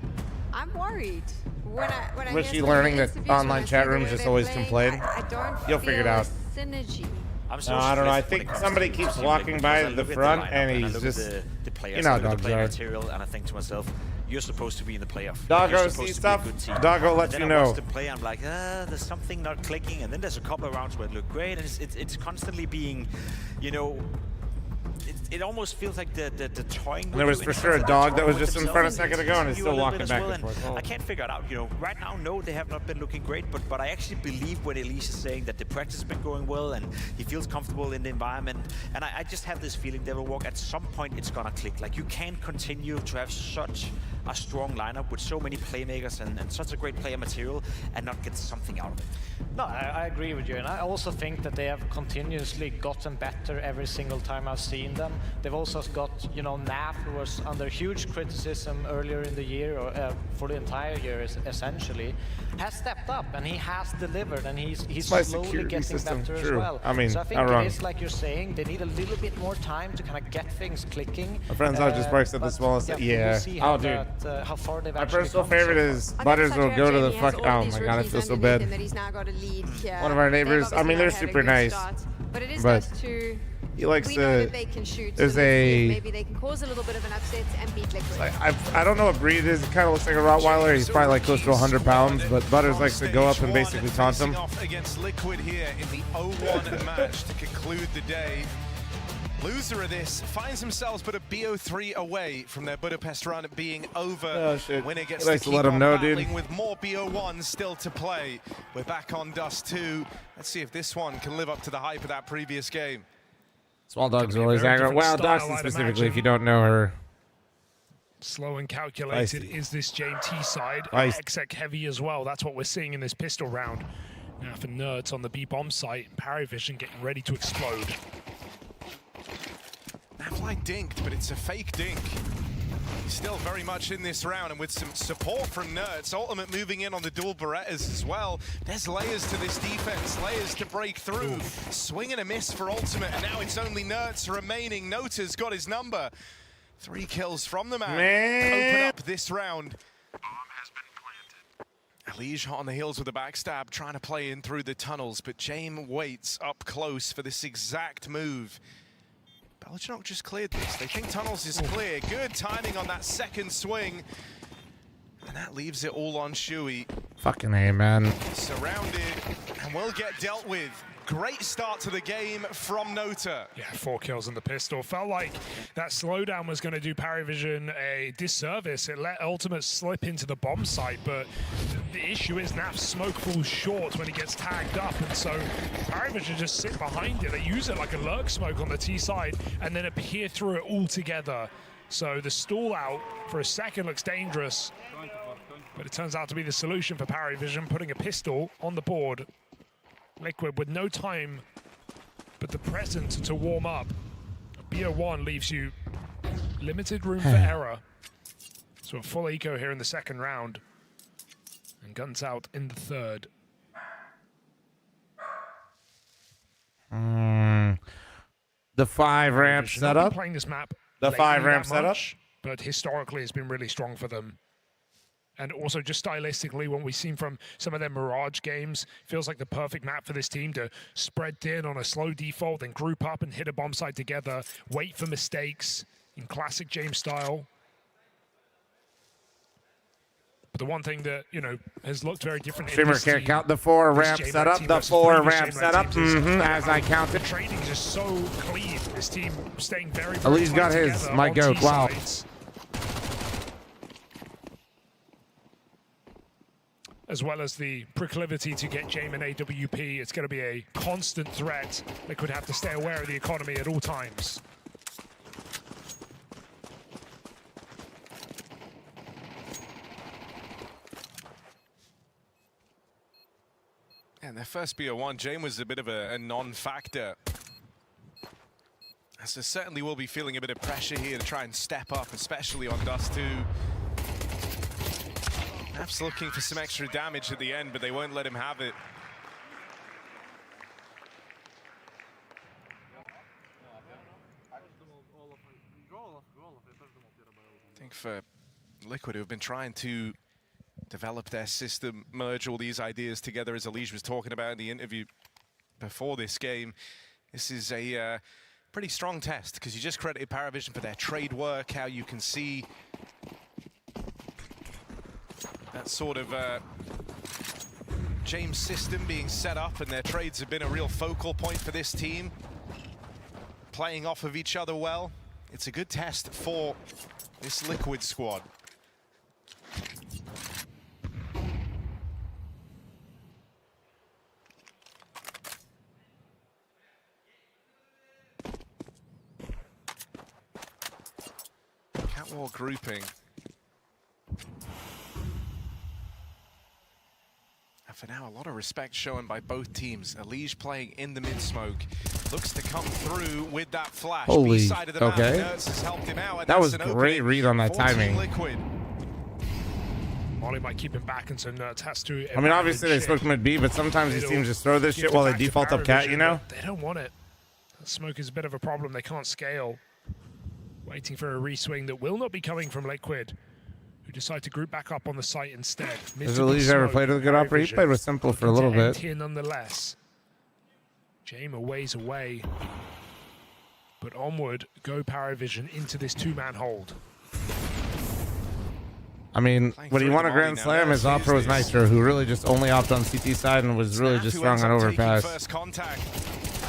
I'm worried. When I Was hear she some of learning the that interviews, when online I chat see the rooms way just they're always playing, complain? I don't You'll feel figure it out. the synergy. I'm so No, I don't know. I stressed when it think comes somebody to keeps Team walking Liquid, by because I the look at front lineup and I he's look just, at the players, you know, I look at dogs the player are. material, and I think to myself, you're supposed to be in the playoff. Doggo, You're supposed see to be a stuff? good team. Doggo lets And you then I know. watch them play, I'm like, there's something not clicking, and then there's a couple of rounds where it looked great, and it's constantly being, you know, it almost feels like the toying. And there was for sure a dog that was just in front a second ago and is still walking back and forth. I can't figure it out. You know, right now, no, they have not been looking great, but I actually believe when Elise is saying that the practice has been going well and he feels comfortable in the environment. And I just have this feeling they will walk. At some point, it's gonna click. Like, you can't continue to have such a strong lineup with so many playmakers and such a great player material and not get something out of it. No, I agree with you, and I also think that they have continuously gotten better every single time I've seen them. They've also got, you know, Naf, who was under huge criticism earlier in the year, or for the entire year essentially, has stepped up and he has delivered, and he's My slowly security getting system, better true. as well. I mean, so I think not it wrong. is like you're saying, they need a little bit more time to kind of get things clicking. My friend's not just breaks at the but smallest. Yeah. we'll see how, Oh, dude. how far they've My actually personal come so favorite far. is Butters will go to the fuck. Oh my god, I feel so bad. That he's now got a lead here. One of our They've neighbors, I mean, obviously they're not had a super good nice, start, but it is but Dust 2. he likes We know to. that they can shoot. There's so let's see if a. maybe they can cause a little bit of an upset and beat Liquid. I don't know what breed it is. It kind of looks like a Rottweiler. He's probably like close to 100 pounds, but Butters likes to go up and basically taunt him. Off against Liquid here in the 0-1 match to conclude the day. Loser of this finds themselves but a BO3 away from their Budapest run being over. Oh, shit. Winner gets He likes to to let keep him on know, battling dude. with more BO1s still to play. We're back on Dust 2. Let's see if this one can live up to the hype of that previous game. Small dogs are always angry. Well, Dawson specifically, if you don't know her. Slow and calculated Feisty. is this JMT side. Feisty. Exec heavy as well. That's what we're seeing in this pistol round. Now for Nerds on the B-bomb site, Paravision getting ready to explode. Nafly dinked, but it's a fake dink. He's still very much in this round, and with some support from Nerds, Ultimate moving in on the dual Berettas as well. There's layers to this defense, layers to break through. Swing and a miss for Ultimate, and now it's only Nerds remaining. Nota's got his number. 3 kills from the man. Open up this round. Lige hot on the heels with a backstab, trying to play in through the tunnels, but James waits up close for this exact move. Belgian just cleared this. They think tunnels is clear. Good timing on that second swing. And that leaves it all on Shuhei. Fucking A, man. Surrounded and will get dealt with. Great start to the game from Nota. Yeah, 4 kills on the pistol. Felt like that slowdown was going to do Paravision a disservice. It let Ultimate slip into the bomb site, but the issue is Naf's smoke falls short when he gets tagged up, and so Paravision just sit behind it. They use it like a lurk smoke on the T side and then appear through it all together. So the stall out for a second looks dangerous, but it turns out to be the solution for Paravision, putting a pistol on the board. Liquid with no time but the present to warm up. BO1 leaves you limited room for error. So a full eco here in the second round. And guns out in the third. The 5-ramp Not been setup. playing this map The lately 5-ramp that setup. much, but historically it's been really strong for them. And also just stylistically, when we've seen from some of their Mirage games, feels like the perfect map for this team to spread thin on a slow default, then group up and hit a bomb site together, wait for mistakes in classic James style. But the one thing that, you know, has looked very different in Streamer this can't team, count the 4 this ramp J-Mac setup. team The versus 4 previous ramp J-Mac setup. teams is As I how counted. The trading is just so clean. This team staying very, At very least got tight his. together My on goat. T Wow. sides. As well as the proclivity to get Jamin AWP, it's going to be a constant threat. They could have to stay aware of the economy at all times. And their first BO1, Jame was a bit of a non-factor. So certainly will be feeling a bit of pressure here to try and step up, especially on Dust 2. Perhaps looking for some extra damage at the end, but they won't let him have it. I think for Liquid, who have been trying to develop their system, merge all these ideas together, as Elige was talking about in the interview before this game, this is a pretty strong test, because you just credited Paravision for their trade work, how you can see that sort of James system being set up, and their trades have been a real focal point for this team, playing off of each other well. It's a good test for this Liquid squad. Catwalk grouping. And for now, a lot of respect shown by both teams. Elige playing in the mid-smoke. Looks to come through with that flash. Holy, B-side of the map, okay. Nerds has helped him out, and That was that's an great opening read on that for Team timing. Liquid. Molly might keep him back, and so Nerds has to. I mean, obviously they smoked mid B, but sometimes these teams just throw this shit while they default up cat, you know? They don't want it. Smoke is a bit of a problem. They can't scale. Waiting for a reswing that will not be coming from Liquid, who decide to group back up on the site instead. Has Elige ever played with a good operator? He played with Simple for a little bit. Here nonetheless. Jame a ways away. But onward go Paravision into this two-man hold. I mean, when you won a Grand Slam, his opera was Nitro, who really just only opted on CT side and was really just strong on overpass. First contact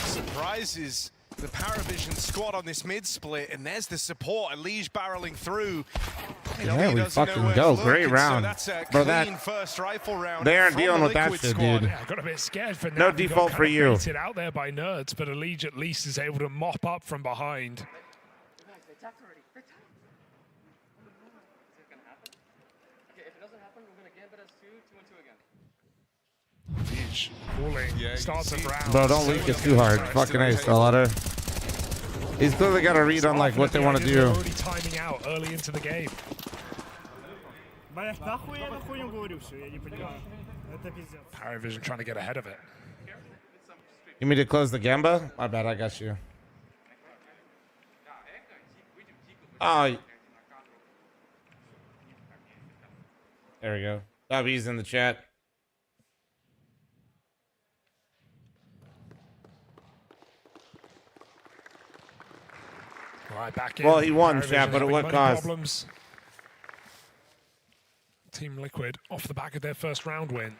surprises the Paravision squad on this mid split, and there's the support. Elige barreling through. Yeah, we fucking go. Great round. Bro, that first rifle round. they aren't dealing with that shit, dude. Yeah, I got a bit scared for No Nav. He got default kind for of you. baited out there by Nerds, but Elige at least is able to mop up from behind. Elige falling, starts of round. Bro, don't leak it too hard. Fucking A, StarLadder. He's clearly got a read on like what they want to do. Already timing out early into the game. Paravision trying to get ahead of it. You mean to close the Gamba? My bad, I got you. Oh. There we go. Bobby's in the chat. Right, back in. Well, he won, Paravision chat, but at having what money cost? problems. Team Liquid off the back of their first round win.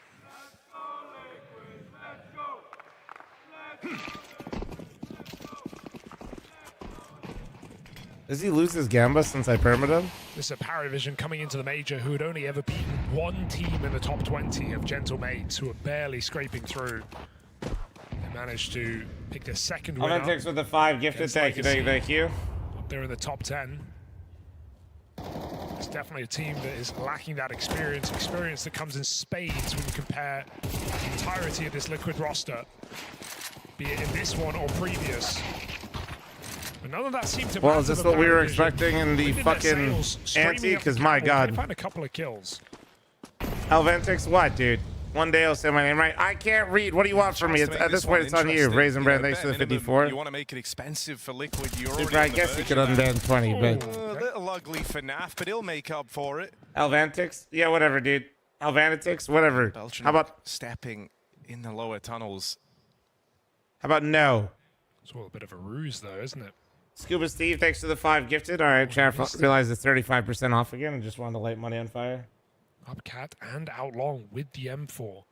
Does he lose his Gamba since I permit him? This is a Paravision coming into the major who had only ever beaten one team in the top 20 of Gentle Mates, who are barely scraping through. They managed to pick their second winner. Olympics with the 5 gifted. Thank you, thank you. Up there in the top 10. It's definitely a team that is lacking that experience that comes in spades when you compare the entirety of this Liquid roster, be it in this one or previous. But none of that seemed to Well, matter is this for what we were Paravision. expecting in the Look at their fucking sales streaming ante? up Because the my Catwalk. God. They found a couple of kills. Alventix, what, dude? One day I'll say my name right. I can't read. What do you want from me? It's, at this point, it's on you. Raisin Brand, thanks for the 54. You want to make it expensive for Liquid. You're Super, already I on the guess you verge could of that. unban 20, but... A little ugly for Naf, but he'll make up for it. Alventix? Yeah, whatever, dude. Alvantix? Whatever. Belgian How about... stepping in the lower tunnels? How about no? It's all a bit of a ruse, though, isn't it? Scuba Steve, thanks for the 5 gifted. All right, chat, realized it's 35% off again. I just wanted to light money on fire. Up cat and out long with the M4.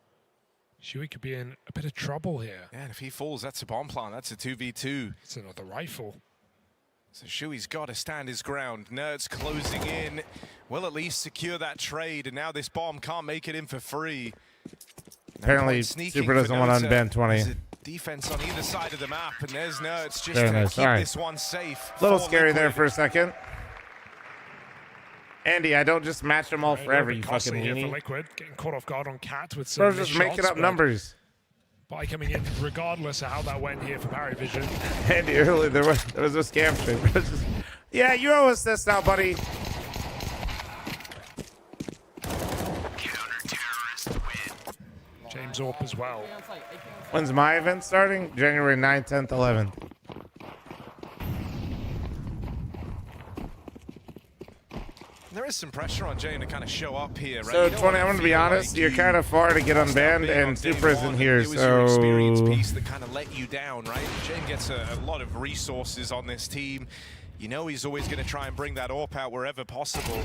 Shui could be in a bit of trouble here. Yeah, and if he falls, that's a bomb plant. That's a 2v2. It's another rifle. So Shui's got to stand his ground. Nerds closing in. Will at least secure that trade. And now this bomb can't make it in for free. Apparently, Super doesn't want to unban 20. Defense on either side of the map. And there's Nerds just Very to nice. keep All right. this one safe. A little for scary there Liquid. for a second. Andy, I don't just match them all Right, forever, a you bit costly fucking here for weenie. Liquid, getting caught off guard on cat with some Bro's just missed making shots, up but numbers. By coming in, regardless of how that went here for Parry Vision. Andy, earlier there was a scam trade. Bro's just, yeah, you owe us this now, buddy. James Orp as well. When's my event starting? January 9th, 10th, 11th. There is some pressure on Jane to kind of show up here, right? So, You don't 20, I'm wanna going to be feel honest, like you're you kind of far to get unbanned, big on and day Super isn't one. here, It was your experience so... piece that kind of let you down, right? Jane gets a lot of resources on this team. You know he's always going to try and bring that AWP out wherever possible.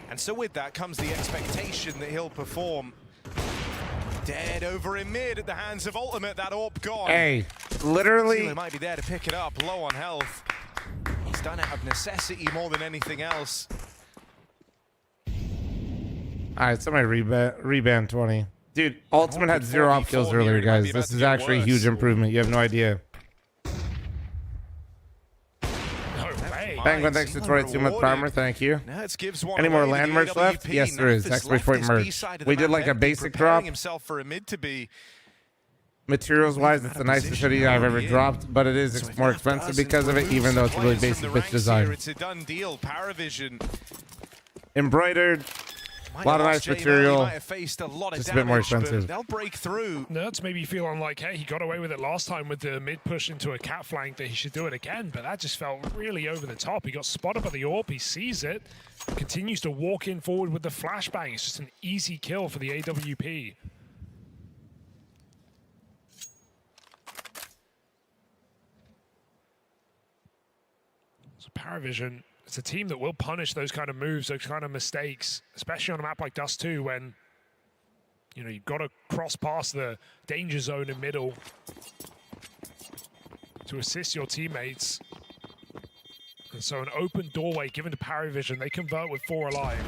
And so with that comes the expectation that he'll perform. Dead over in mid at the hands of Ultimate, that AWP gone. Hey, literally... He might be there to pick it up, low on health. He's done it out of necessity more than anything else. All right, somebody reban 20. Dude, Ultimate had 0 op kills earlier, guys. This is actually a huge improvement. You have no idea. Penguin, thanks for 22-month primer. Thank you. Any more landmarks left? Yes, there is. Exclamation point merge. We did like a basic drop. Materials-wise, it's the nicest hoodie I've ever dropped, but it is more expensive because of it, even though it's a really basic bitch design. It's a done deal. Paravision. Embroidered. A lot of nice material. Just a bit more expensive. They'll break through. Nerds maybe feeling like, hey, he got away with it last time with the mid push into a cat flank, that he should do it again, but that just felt really over the top. He got spotted by the AWP, he sees it, continues to walk in forward with the flashbang. It's just an easy kill for the AWP. So Paravision, it's a team that will punish those kind of moves, those kind of mistakes, especially on a map like Dust 2 when, you know, you've got to cross past the danger zone in middle to assist your teammates. And so an open doorway given to Paravision, they convert with 4 alive.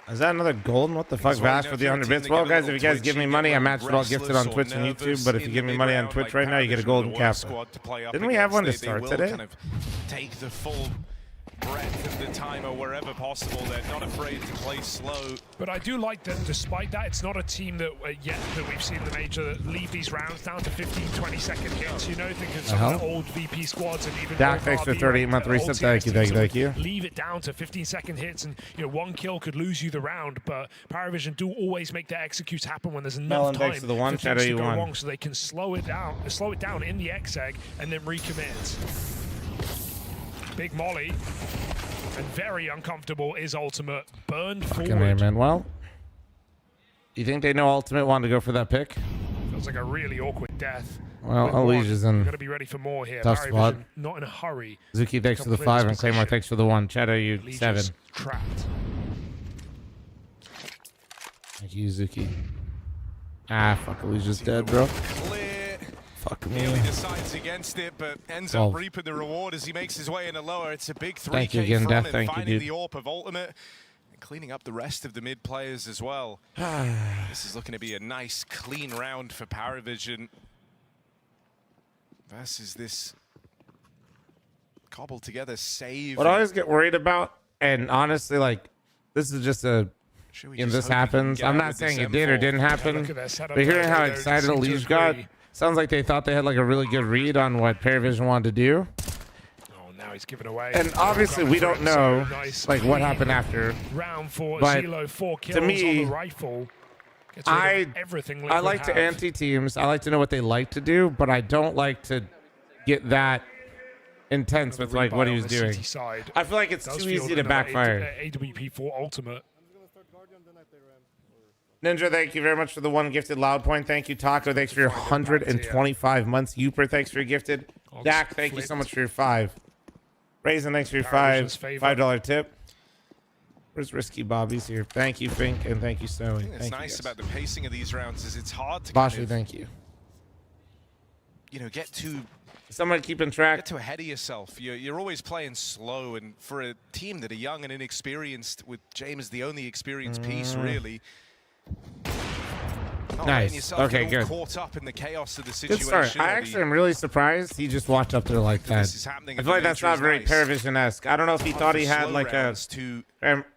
Is that another golden? What the fuck, Vash for the 100 bits? Well, guys, if you guys give me money, I match it all gifted on Twitch and YouTube. But if you give me money on Twitch right now, you get a golden capper. Didn't we have one to start today? Kind of take the full breadth of the timer wherever possible. They're not afraid to play slow. But I do like that despite that, it's not a team that yet that we've seen the major that leave these rounds down to 15-20 second hits. You know, thinking some of the old VP squads and even Dak, thanks for 38-month reset. Thank you. Leave it down to 15-second hits, and you know, 1 kill could lose you the round. But Paravision do always make their executes happen when there's enough Melon, time thanks for the one. for things to go Shadow, wrong, so they can slow it down in the X-Egg and then recommit. Big Molly. And very uncomfortable is Ultimate. Burned forward. Okay, man. Well, you think they know Ultimate wanted to go for that pick? Feels like a really awkward death. Well, Alicia's in. Got to be ready for more here. Tough spot. Not in a hurry. Zuki, thanks for the 5, and Claymore, thanks for the 1. Shadow, you Alicia's 7. Trapped. Thank you, Zuki. Ah, fuck, Alicia's dead, bro. Fuck me. Nearly decides against it, but ends up reaping the reward as he makes his way in a lower. It's a big 3K Thank you again, from Death. him, Thank you, finding dude. the AWP of Ultimate and cleaning up the rest of the mid players as well. This is looking to be a nice, clean round for Paravision versus this cobbled together save. What I always get worried about, and honestly, like, this is just a, you know, this happens. I'm not saying it did or didn't happen, but hearing how excited Elise got, sounds like they thought they had like a really good read on what Paravision wanted to do. Oh, now he's given away. And obviously we don't know like what happened after. Round 4, but Zelo, 4 kills to me, on the rifle. Gets rid of everything I like Liquid to have. anti-teams. I like to know what they like to do, but I don't like to get that intense with like what he was doing. I feel like it's too easy to backfire. AWP for Ultimate. Ninja, thank you very much for the 1 gifted loud point. Thank you, Taco. Thanks for your 125 months. Uper, thanks for your gifted. Dak, thank you so much for your 5. Raisin, thanks for your $5 tip. Where's Risky Bobby's here? Thank you, Fink, and thank you, Snowy. What's nice about the pacing of these rounds is it's hard to Boshi, thank you. Get to someone keeping track. Get too ahead of yourself. You're always playing slow, and for a team that are young and inexperienced, with James the only experienced piece, really. Nice. Okay, good. Caught up in the chaos of the Good situation. start. I actually am really surprised he just walked up there like that. I feel like that's not very Paravision-esque. I don't know if he thought he had like a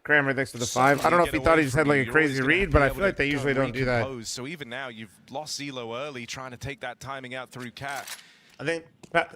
Kramer next to the 5. I don't know if he thought he just had like a crazy read, but I feel like they usually don't do that. So even now, you've lost Zelo early, trying to take that timing out through Cat. I think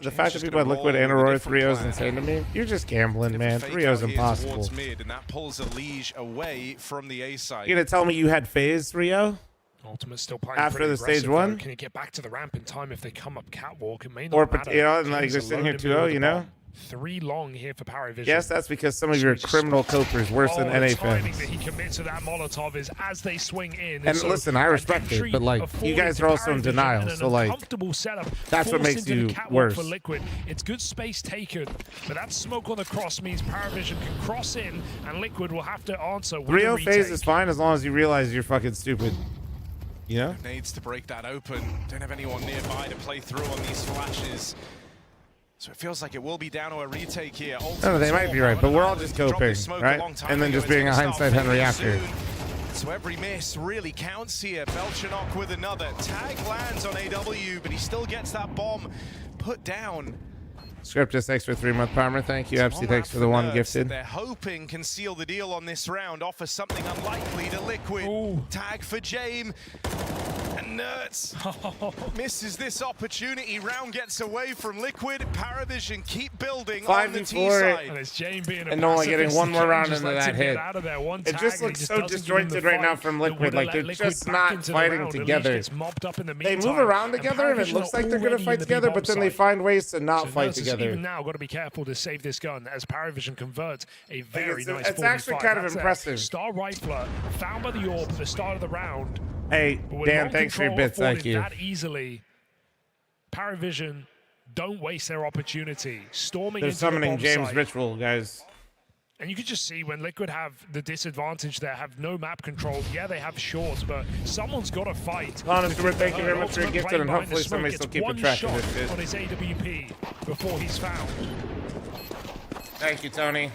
the fact that people had Liquid and Aurora 3-0 is insane to me. You're just gambling, man. 3-0 is impossible. Mid, and that pulls a Liege away from the A side. You're gonna tell me you had phase 3-0? Ultimate still playing after the stage 1. Can he get back to the ramp in time if they come up catwalk? It may not Or matter. and like they're sitting here 2-0, you know. 3 long here for Paravision. Yes, that's because some of your criminal copers worse than NA the timing fans. that he commits to that Molotov is as they swing in. And so listen, I respect it, but like you guys are also in denial, so like that's what makes you worse. For Liquid. It's good space taken, but that smoke on the cross means Paravision can cross in, and Liquid will have to answer. 3-0 phase is fine as long as you realize you're fucking stupid. You know? Needs to break that open. Don't have anyone nearby to play through on these flashes. So it feels like it will be down to a retake here. No, they might be right, but we're all just coping, right? And then just being a hindsight Henry after. So every miss really counts here. Belchanok with another. Tag lands on AW, but he still gets that bomb put down. Scriptus, thanks for 3-month primer. Thank you. Absolutely, thanks for the 1 gifted. They're hoping can seal the deal on this round. Offer something unlikely to Liquid. Ooh. Tag for Jame. And Nerds misses this opportunity. Round gets away from Liquid. Paravision keep building on the T side. And it's Jame being and only getting 1 more round into that hit. It just looks so disjointed right now from Liquid. Like they're just not fighting together. They move around together and it looks like they're going to fight together, but then they find ways to not fight together. Even now, got to be careful to save this gun as Paravision converts a very nice. It's actually kind of impressive. Star Rifler found by the orb at the start of the round. Hey, Dan, thanks for your bits. Thank you. That easily, Paravision don't waste their opportunity. Storming They're into summoning the bomb James site. Ritual, guys. And you can just see when Liquid have the disadvantage there, have no map control. Yeah, they have shorts, but someone's got to fight. Honest, thank you very much for your gift, and hopefully somebody's still keeping track of this shit. On his AWP before he's found. Thank you, Tony.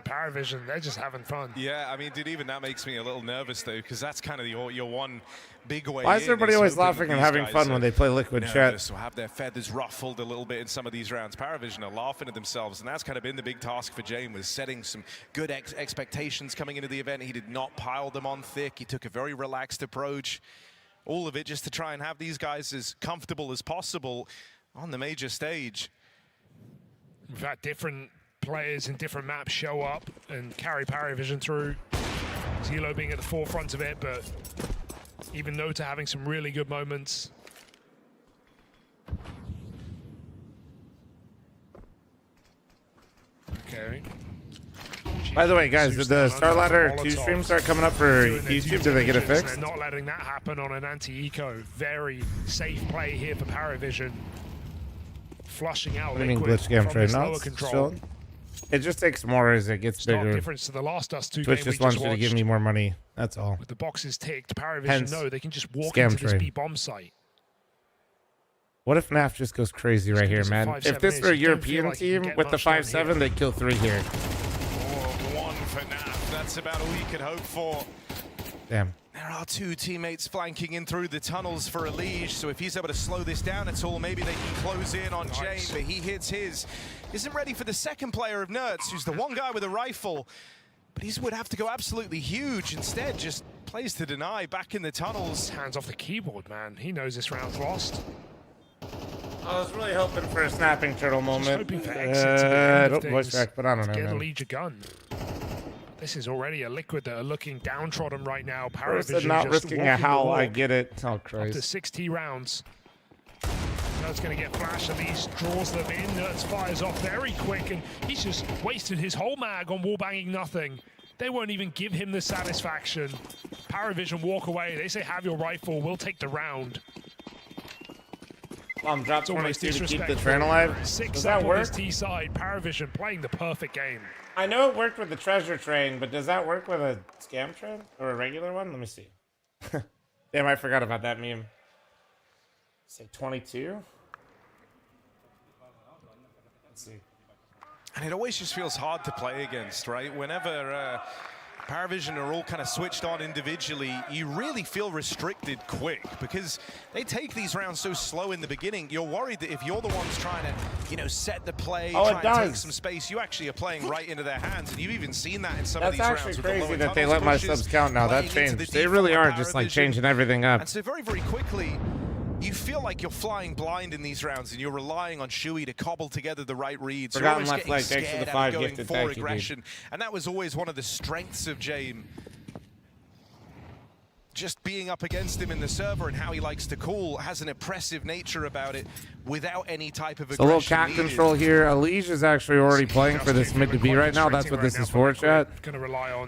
Paravision, they're just having fun. Yeah, I mean, dude, even that makes me a little nervous, though, because that's kind of your one big way. Why is everybody always laughing and having fun when they play Liquid chat? Or have their feathers ruffled a little bit in some of these rounds. Paravision are laughing at themselves, and that's kind of been the big task for Jame, was setting some good expectations coming into the event. He did not pile them on thick. He took a very relaxed approach. All of it just to try and have these guys as comfortable as possible on the major stage. We've had different players in different maps show up and carry Paravision through. Zelo being at the forefront of it, but even Nota having some really good moments. Okay. By the way, guys, did the StarLadder 2 streams start coming up for YouTube? Did they get it fixed? They're not letting that happen on an anti-eco. Very safe play here for Paravision. Flushing out I mean, Liquid glitch game from trade this now. lower control. It just takes more as it gets Stark bigger. difference to the last Dust 2 Twitch game just we wants just you to give watched. me more money. That's all. With the boxes ticked, Paravision Hence, know they can just walk scam into this trade. B-bomb site. What if NAF just goes crazy right here, man? If this were a European team with the 5-7, they'd kill 3 here. One for NAF. That's about all you could hope for. Damn. There are 2 teammates flanking in through the tunnels for a Liege, so if he's able to slow this down at all, maybe they can close in on Jane, but he hits his. Isn't ready for the second player of Nerds, who's the one guy with a rifle, but he would have to go absolutely huge. Instead, just plays to deny back in the tunnels. Hands off the keyboard, man. He knows this round's lost. I was really hoping for a snapping turtle moment. Hoping for exit to the end of voice crack, but I don't know, get man. a Liege a gun. This is already a Liquid that are looking downtrodden right now. First, Paravision not just risking a walking the howl. I walk get it. Oh, after Christ. 60 rounds. Nerd's going to get flash at least, draws them in. Nerds fires off very quick, and he's just wasted his whole mag on wallbanging nothing. They won't even give him the satisfaction. Paravision walk away. They say, have your rifle. We'll take the round. Drop It's almost 22 to keep the disrespectful. train alive. 6 Does up that on work? this T side. Paravision playing the perfect game. I know it worked with the treasure train, but does that work with a scam train or a regular one? Let me see. Damn, I forgot about that meme. Say 22. Let's see. And it always just feels hard to play against, right? Whenever Paravision are all kind of switched on individually, you really feel restricted quick because they take these rounds so slow in the beginning. You're worried that if you're the ones trying to, you know, set the play, try and take some space, you actually are playing right into their hands. And you've even seen that in some of these rounds. That's with actually the crazy lower that they tunnels let my pushes, subs count now. That playing into changed. the They really default are just like Paravision. changing everything up. And so very, very quickly, you feel like you're flying blind in these rounds and you're relying on Shuey to cobble together the right reads. You're Forgotten almost left getting leg, thanks for the scared 5 out of going gifted. for Thank you, dude. aggression. And that was always one of the strengths of James. Just being up against him in the server and how he likes to call has an oppressive nature about it without any type of aggression. A little cat needed. control here. Alige is actually already playing for this mid to B right now. That's what this is for, chat. They're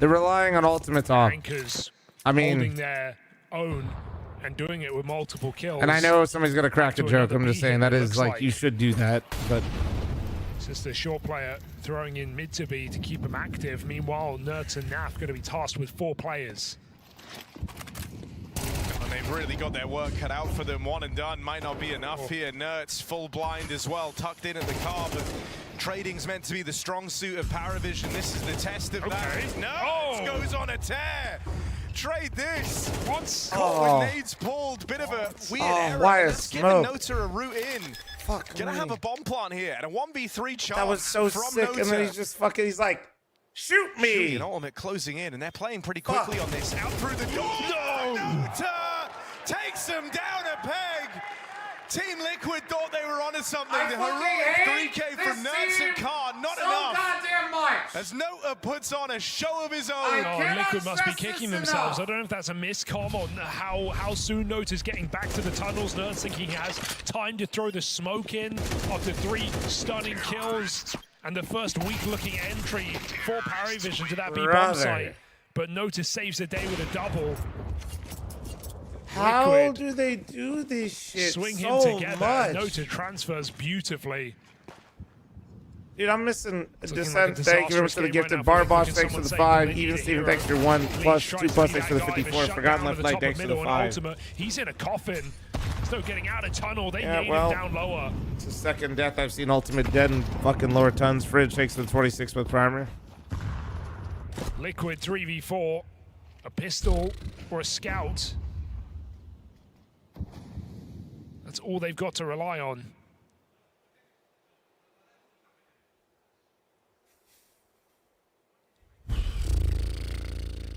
relying on ultimate top. Anchors I mean, holding their own and doing it with multiple kills. and I know somebody's gonna crack a to joke. another I'm just B saying here, that it is looks like like. you should do that, but. It's just the short player throwing in mid to B to keep them active. Meanwhile, Nerds and Naf going to be tasked with 4 players. And they've really got their work cut out for them. One and done might not be enough here. Nerds full blind as well, tucked in at the car, but trading's meant to be the strong suit of Paravision. This is the test of that. Nerds goes on a tear. Trade this. What's caught with nades pulled? Bit of a weird error. why a Let's give smoke? Nota a route in. Fuck Gonna me. have a bomb plant here and a 1v3 chance. That was so from sick, Nota. and then he's just fucking. He's like, shoot me. Shooting an ultimate closing in, and they're playing pretty quickly on this. Out through the door. No! Nota takes them down a peg. Team Liquid thought they were onto something. The heroic 3K from Nerds and Khan, not enough. Goddamn much. As Nota puts on a show of his own. Oh, Liquid must be kicking themselves. I don't know if that's a miscomm on how soon Nota's getting back to the tunnels. Nerds thinking he has time to throw the smoke in after 3 stunning kills and the first weak-looking entry for Paravision to that B bomb site. But Nota saves the day with a double. How Liquid do they do this shit swing so him together. much? Nota transfers beautifully. Dude, I'm missing It's Descent. looking like a Thank you very much for the disastrous gifted. game right now for Barbosh, Liquid. thanks for the Someone saying 5. they need Even a Steven, hero. thanks for your 1 plus, Lee 2 tries plus, to thanks be for the that guy, 54. but shut Forgotten down left at leg, top thanks of for the middle 5. and Ultimate. He's in a coffin. Still getting out of tunnel. They Yeah, need well, him down lower. It's the second death I've seen Ultimate dead in fucking lower tons. Fridge takes the 26 with primary. Liquid 3v4. A pistol or a scout. That's all they've got to rely on.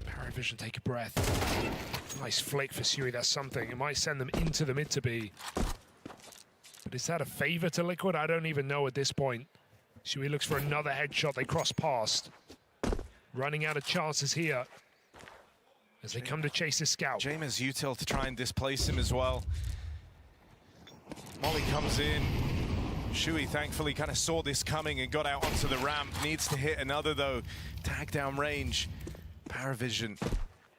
Paravision, take a breath. Nice flick for Sui, that's something. It might send them into the mid to B. But is that a favor to Liquid? I don't even know at this point. Sui looks for another headshot. They cross past. Running out of chances here as they come to chase this scout. James util to try and displace him as well. Molly comes in. Shuey thankfully kind of saw this coming and got out onto the ramp. Needs to hit another though. Tag down range. Paravision.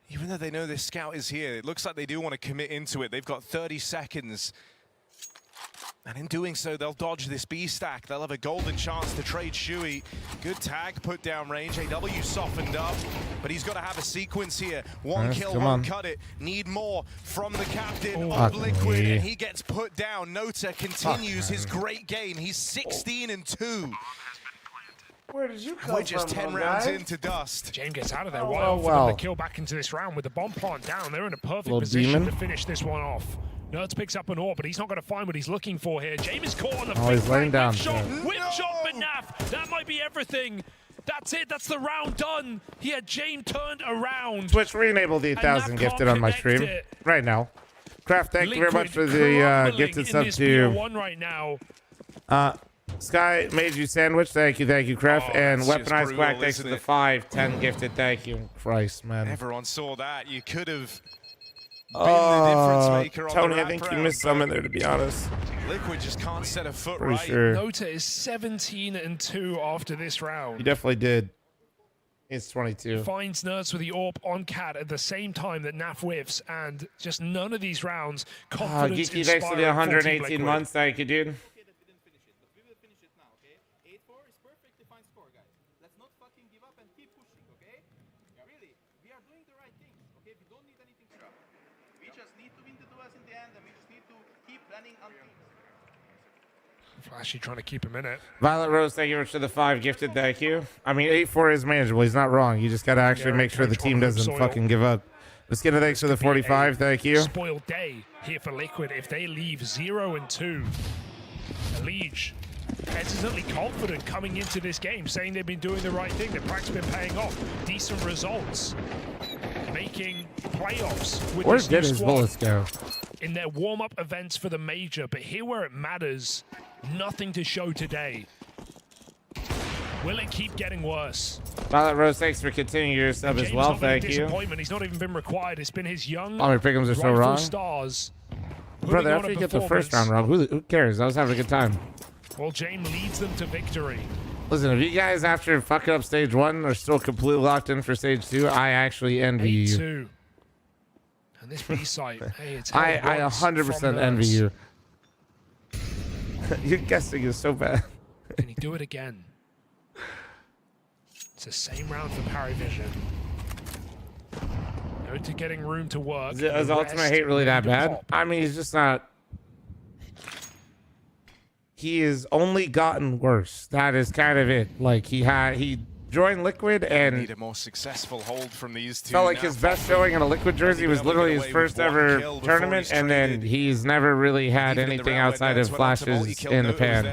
Even though they know this scout is here, it looks like they do want to commit into it. They've got 30 seconds. And in doing so, they'll dodge this B stack. They'll have a golden chance to trade Shuey. Good tag, put down range. AW softened up, but he's got to have a sequence here. One kill, won't cut it. Need more from the captain of Liquid, and he gets put down. Nota continues his great game. He's 16-2. Where did you come We're just from, 10 rounds guy? into dust. James gets out of there. Oh, Wild for well. them to kill back into this round with the bomb plant down. They're in a perfect Little position demon. to finish this one off. Nerds picks up an AWP, but he's not going to find what he's looking for here. James is caught on the Oh, he's flick laying back. down. Whip shot, Yeah. whip shot for Naf. That might be everything. That's it. That's the round done. He had James turned around. Twitch re-enabled the 1,000 Naf gifted can't on my connect stream it. right now. Craft, thank you very much for Liquid the crumbling gifted in sub this to BO1 right now. Sky made you sandwich. Thank you, Craft. And that's just Weaponized brutal, Quack, thanks for isn't the it? 5, 10 gifted. Thank you. Christ, man. Everyone saw that. You could have been the difference maker on Tony, the I think you wraparound, missed some in there, to be honest. Liquid just can't set a foot Pretty right. sure. Nota is 17-2 after this round. You definitely did. He's 22. Finds Nerds with the AWP on Cat at the same time that Naf whiffs, and just none of these rounds confidence Geeky, thanks for the 118 months. Thank you, dude. Flashy trying to keep him in it. Violet Rose, thank you for the 5 gifted. Thank you. I mean, 8-4 is manageable. He's not wrong. You just got to actually make sure the team doesn't fucking give up. Let's get a thanks for the 45. Thank you. Spoiled day here for Liquid if they leave 0-2. Liege hesitantly confident coming into this game, saying they've been doing the right thing. Their practice been paying off. Decent results. Making playoffs with Where this did new his squad bullets go? in their warm-up events for the major. But here where it matters, nothing to show today. Will it keep getting worse? Violet Rose, thanks for continuing your sub as well. Thank you. He's not even been required. It's been his young All my pick'ems are so wrong. stars. Brother, after you get the first round wrong, who cares? I was having a good time. Well, James leads them to victory. Listen, if you guys, after fucking up stage 1, are still completely locked in for stage 2, I actually envy you. 8-2. And this B site, hey, it's I 100% envy you. Your guessing is so bad. Can he do it again? It's the same round for Paravision. No to getting room to work. Is Ultimate Hate really that bad? I mean, he's just not. He has only gotten worse. That is kind of it. Like, he joined Liquid and need a more successful hold from these two. Felt like his best showing in a Liquid jersey was literally his first ever tournament, and then he's never really had anything outside of flashes in the pan.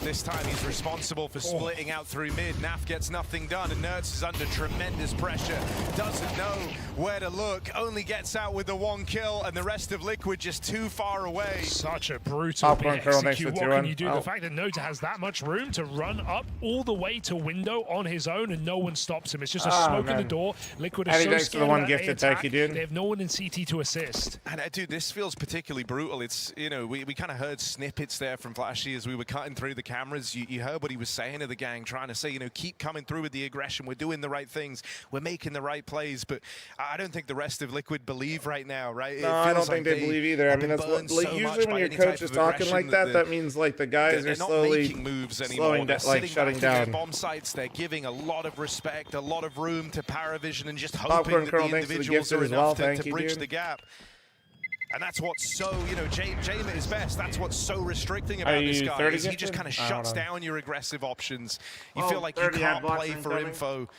This time he's responsible for splitting out through mid. Naf gets nothing done, and Nerds is under tremendous pressure. Doesn't know where to look. Only gets out with the 1 kill, and the rest of Liquid just too far away. Such a brutal execute. What can you do? The fact that Noda has that much room to run up all the way to window on his own, and no one stops him. It's just a smoke in the door. Liquid is so scared of that A attack. They have no one in CT to assist. And dude, this feels particularly brutal. It's, you know, we kind of heard snippets there from Flashy as we were cutting through the cameras. You heard what he was saying to the gang, trying to say, you know, keep coming through with the aggression. We're doing the right things. We're making the right plays. But I don't think the rest of Liquid believe right now, right? No, I don't think they believe either. I mean, that's what, like, usually when your coach is talking like that, that means like the guys are slowly slowing down, like shutting down. Bomb sites, they're giving a lot of respect, a lot of room to Paravision, and just hoping that the individuals are enough to bridge the gap. And that's what's so, you know, Jame at his best, that's what's so restricting about this guy, is he just kind of shuts down your aggressive options. You feel like you can't play for info.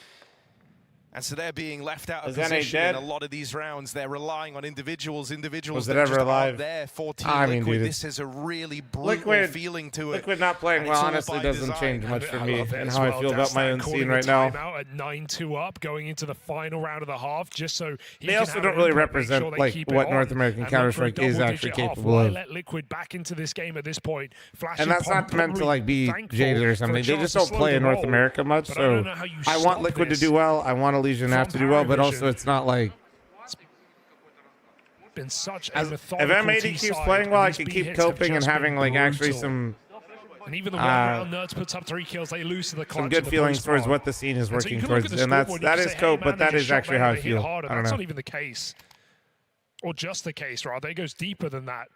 And so they're being left out of position in a lot of these rounds. They're relying on individuals that just aren't there for Team Liquid. This is a really brutal feeling to it. Liquid not playing well honestly doesn't change much for me and how I feel about my own scene right now. At 9-2 up, going into the final round of the half, just so they also don't really represent like what North American Counter-Strike is actually capable of. Let Liquid back into this game at this point. And that's not meant to like be jaded or something. They just don't play in North America much, so I want Liquid to do well. I want Legion have to do well, but also it's not like been such if M80 keeps playing well, I can keep coping and having like actually some and even the one round Nerds puts up 3 kills, they lose to the clutch. Some good feelings towards what the scene is working towards, and that is cope, but that is actually how I feel. I don't know. That's not even the case, or just the case, rather. It goes deeper than that.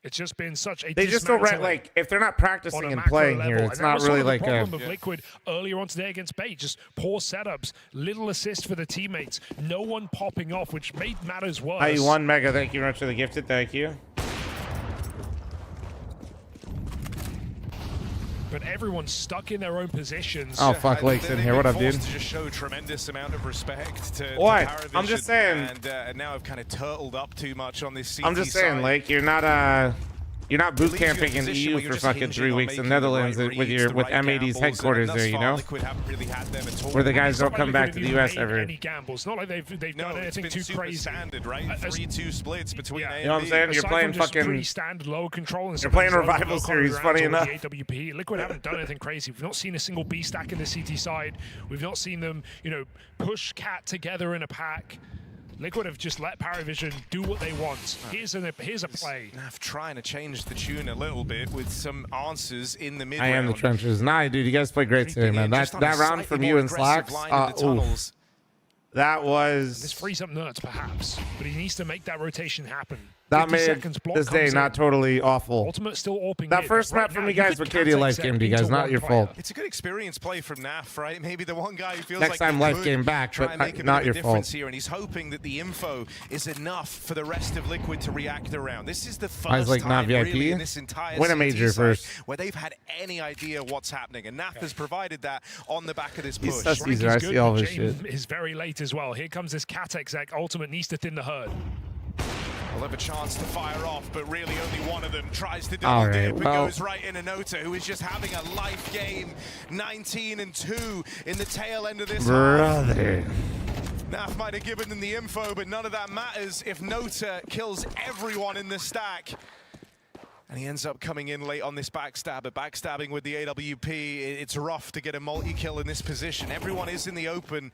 It's just been such a. They just don't like if they're not practicing and playing here. It's not really like a problem of Liquid earlier on today against Bait. Just poor setups, little assist for the teammates, no one popping off, which made matters worse. IE1 Mega, thank you very much for the gifted. Thank you. But everyone's stuck in their own positions. Oh fuck, Lake's in here. What up, dude? To just show tremendous amount of respect to what? I'm just saying. And now I've kind of turtled up too much on this CT I'm just saying, Lake, you're not boot camping in the EU for fucking 3 weeks in Netherlands with M80's headquarters there, you know? Where the guys don't come back to the US ever. Any gambles. Not like they've done anything too crazy. Standard, right? 3-2 splits between A and B. You know what I'm saying? You're playing fucking pretty standard lower control. And you're playing Revival Series, funny enough. AWP. Liquid haven't done anything crazy. We've not seen a single B stack in the CT side. We've not seen them, you know, push Cat together in a pack. Liquid have just let Paravision do what they want. Here's a play. Naf trying to change the tune a little bit with some answers in the mid I am the trenches. Nah, dude, you guys played great today, man. That round from you and Slacks, that was... This frees up Nerds, perhaps, but he needs to make that rotation happen. That made this day not totally awful. Ultimate still AWPing that first map from you guys with KD life game, you guys, not your fault. It's a good experience play from Naf, right? Maybe the one guy who feels next like time life game back, but not your fault. Here, and he's hoping that the info is enough for the rest of Liquid to react around. This is the first like, time not really in this entire win a major first where they've had any idea what's happening, and Naf has provided that on the back of this He's push. sussy, I see all this shit. Is very late as well. Here comes this Cat exec. Ultimate needs to thin the herd. They'll have a chance to fire off, but really only one of them tries to double dip and goes right into Nota, who is just having a life game. 19-2 in the tail end of this brother. Naf might have given them the info, but none of that matters if Nota kills everyone in the stack. And he ends up coming in late on this backstabber. Backstabbing with the AWP, it's rough to get a multi-kill in this position. Everyone is in the open.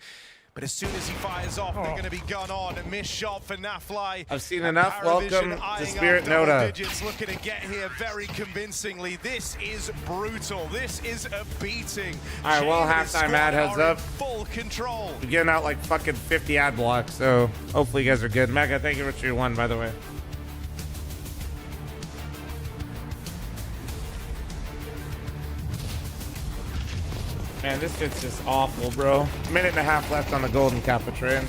But as soon as he fires off, they're going to be gun on. A missed shot for Nafly. I've seen enough. Welcome to Spirit Nota. Looking to get here very convincingly. This is brutal. This is a beating. All right, well, halftime ad heads up. Full control. We're getting out like fucking 50 ad blocks, so hopefully you guys are good. Mega, thank you for your one, by the way. Man, this shit's just awful, bro. Minute and a half left on the golden kappa train.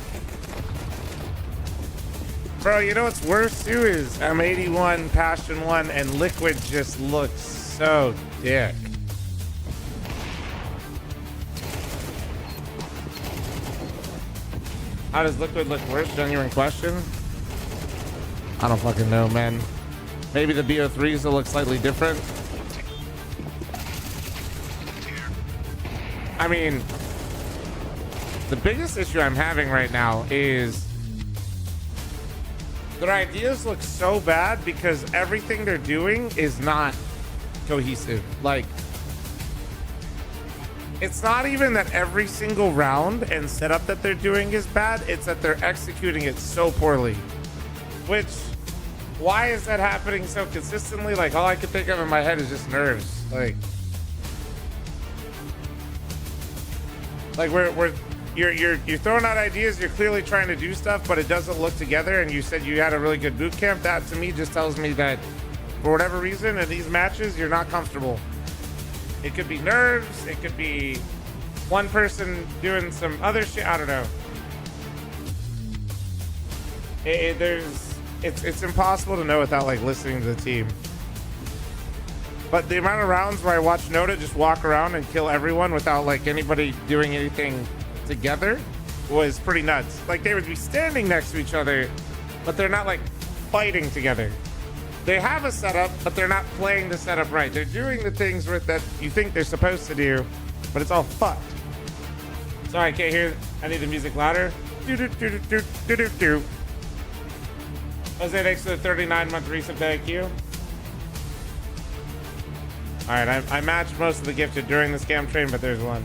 Bro, you know what's worse too is M81, Passion 1, and Liquid just looks so dick. How does Liquid look worse? Genuine question. I don't fucking know, man. Maybe the BO3s will look slightly different. I mean, the biggest issue I'm having right now is their ideas look so bad because everything they're doing is not cohesive. Like, it's not even that every single round and setup that they're doing is bad. It's that they're executing it so poorly. Which, why is that happening so consistently? Like, all I can think of in my head is just nerves. Like you're throwing out ideas, you're clearly trying to do stuff, but it doesn't look together, and you said you had a really good boot camp. That to me just tells me that for whatever reason in these matches you're not comfortable. It could be nerves, it could be one person doing some other shit, I don't know. It's impossible to know without like listening to the team. But the amount of rounds where I watch Nota just walk around and kill everyone without like anybody doing anything together was pretty nuts. Like they would be standing next to each other, but they're not like fighting together. They have a setup, but they're not playing the setup right. They're doing the things that you think they're supposed to do, but it's all fucked. Sorry, I can't hear. I need the music louder. Do-do-do-do-do-do-do-do. Jose, thanks for the 39-month recent IQ. All right, I matched most of the gifted during the scam train, but there's one.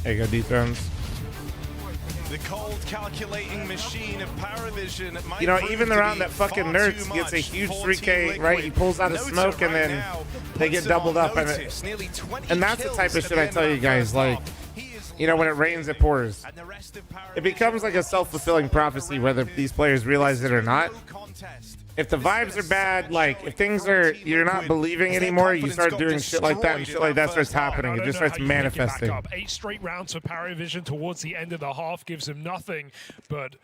There you go, D-Thrones. The cold calculating machine of Paravision. You know, even the round that fucking Nerds gets a huge 3K, right? He pulls out a smoke and then they get doubled up. And that's the type of shit I tell you guys, like, you know, when it rains, it pours. It becomes like a self-fulfilling prophecy, whether these players realize it or not. If the vibes are bad, like if things are, you're not believing anymore, you start doing shit like that, and shit like that starts happening. It just starts manifesting. 8 straight rounds for Paravision towards the end of the half gives him nothing but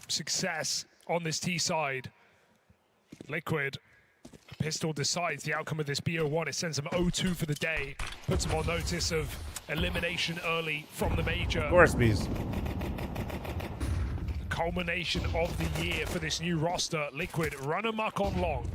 success on this T side. Liquid. Pistol decides the outcome of this BO1. It sends him 0-2 for the day. Puts him on notice of elimination early from the major. Of course, bees. Culmination of the year for this new roster. Liquid run amok on long.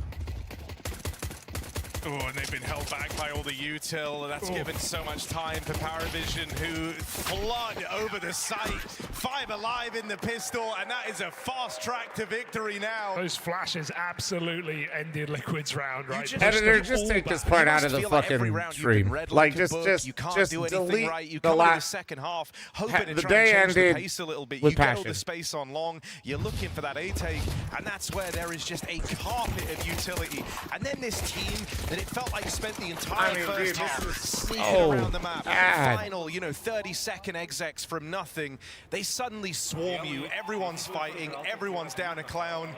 Oh, and they've been held back by all the util. That's given so much time for Paravision, who flood over the site. 5 alive in the pistol, and that is a fast track to victory now. Those flashes absolutely ended Liquid's round, right? Editor, just take this part out of the fucking stream. Like, just delete right. the last second half. Hoping the to day change ended the pace a little bit. with You get all passion. the space on long. You're looking for that A-take, and that's where there is just a carpet of utility. And then this team that it felt like spent the entire first half sneaking around the map. Final, 30-second execs from nothing. They suddenly swarm you. Everyone's fighting. Everyone's down a clown.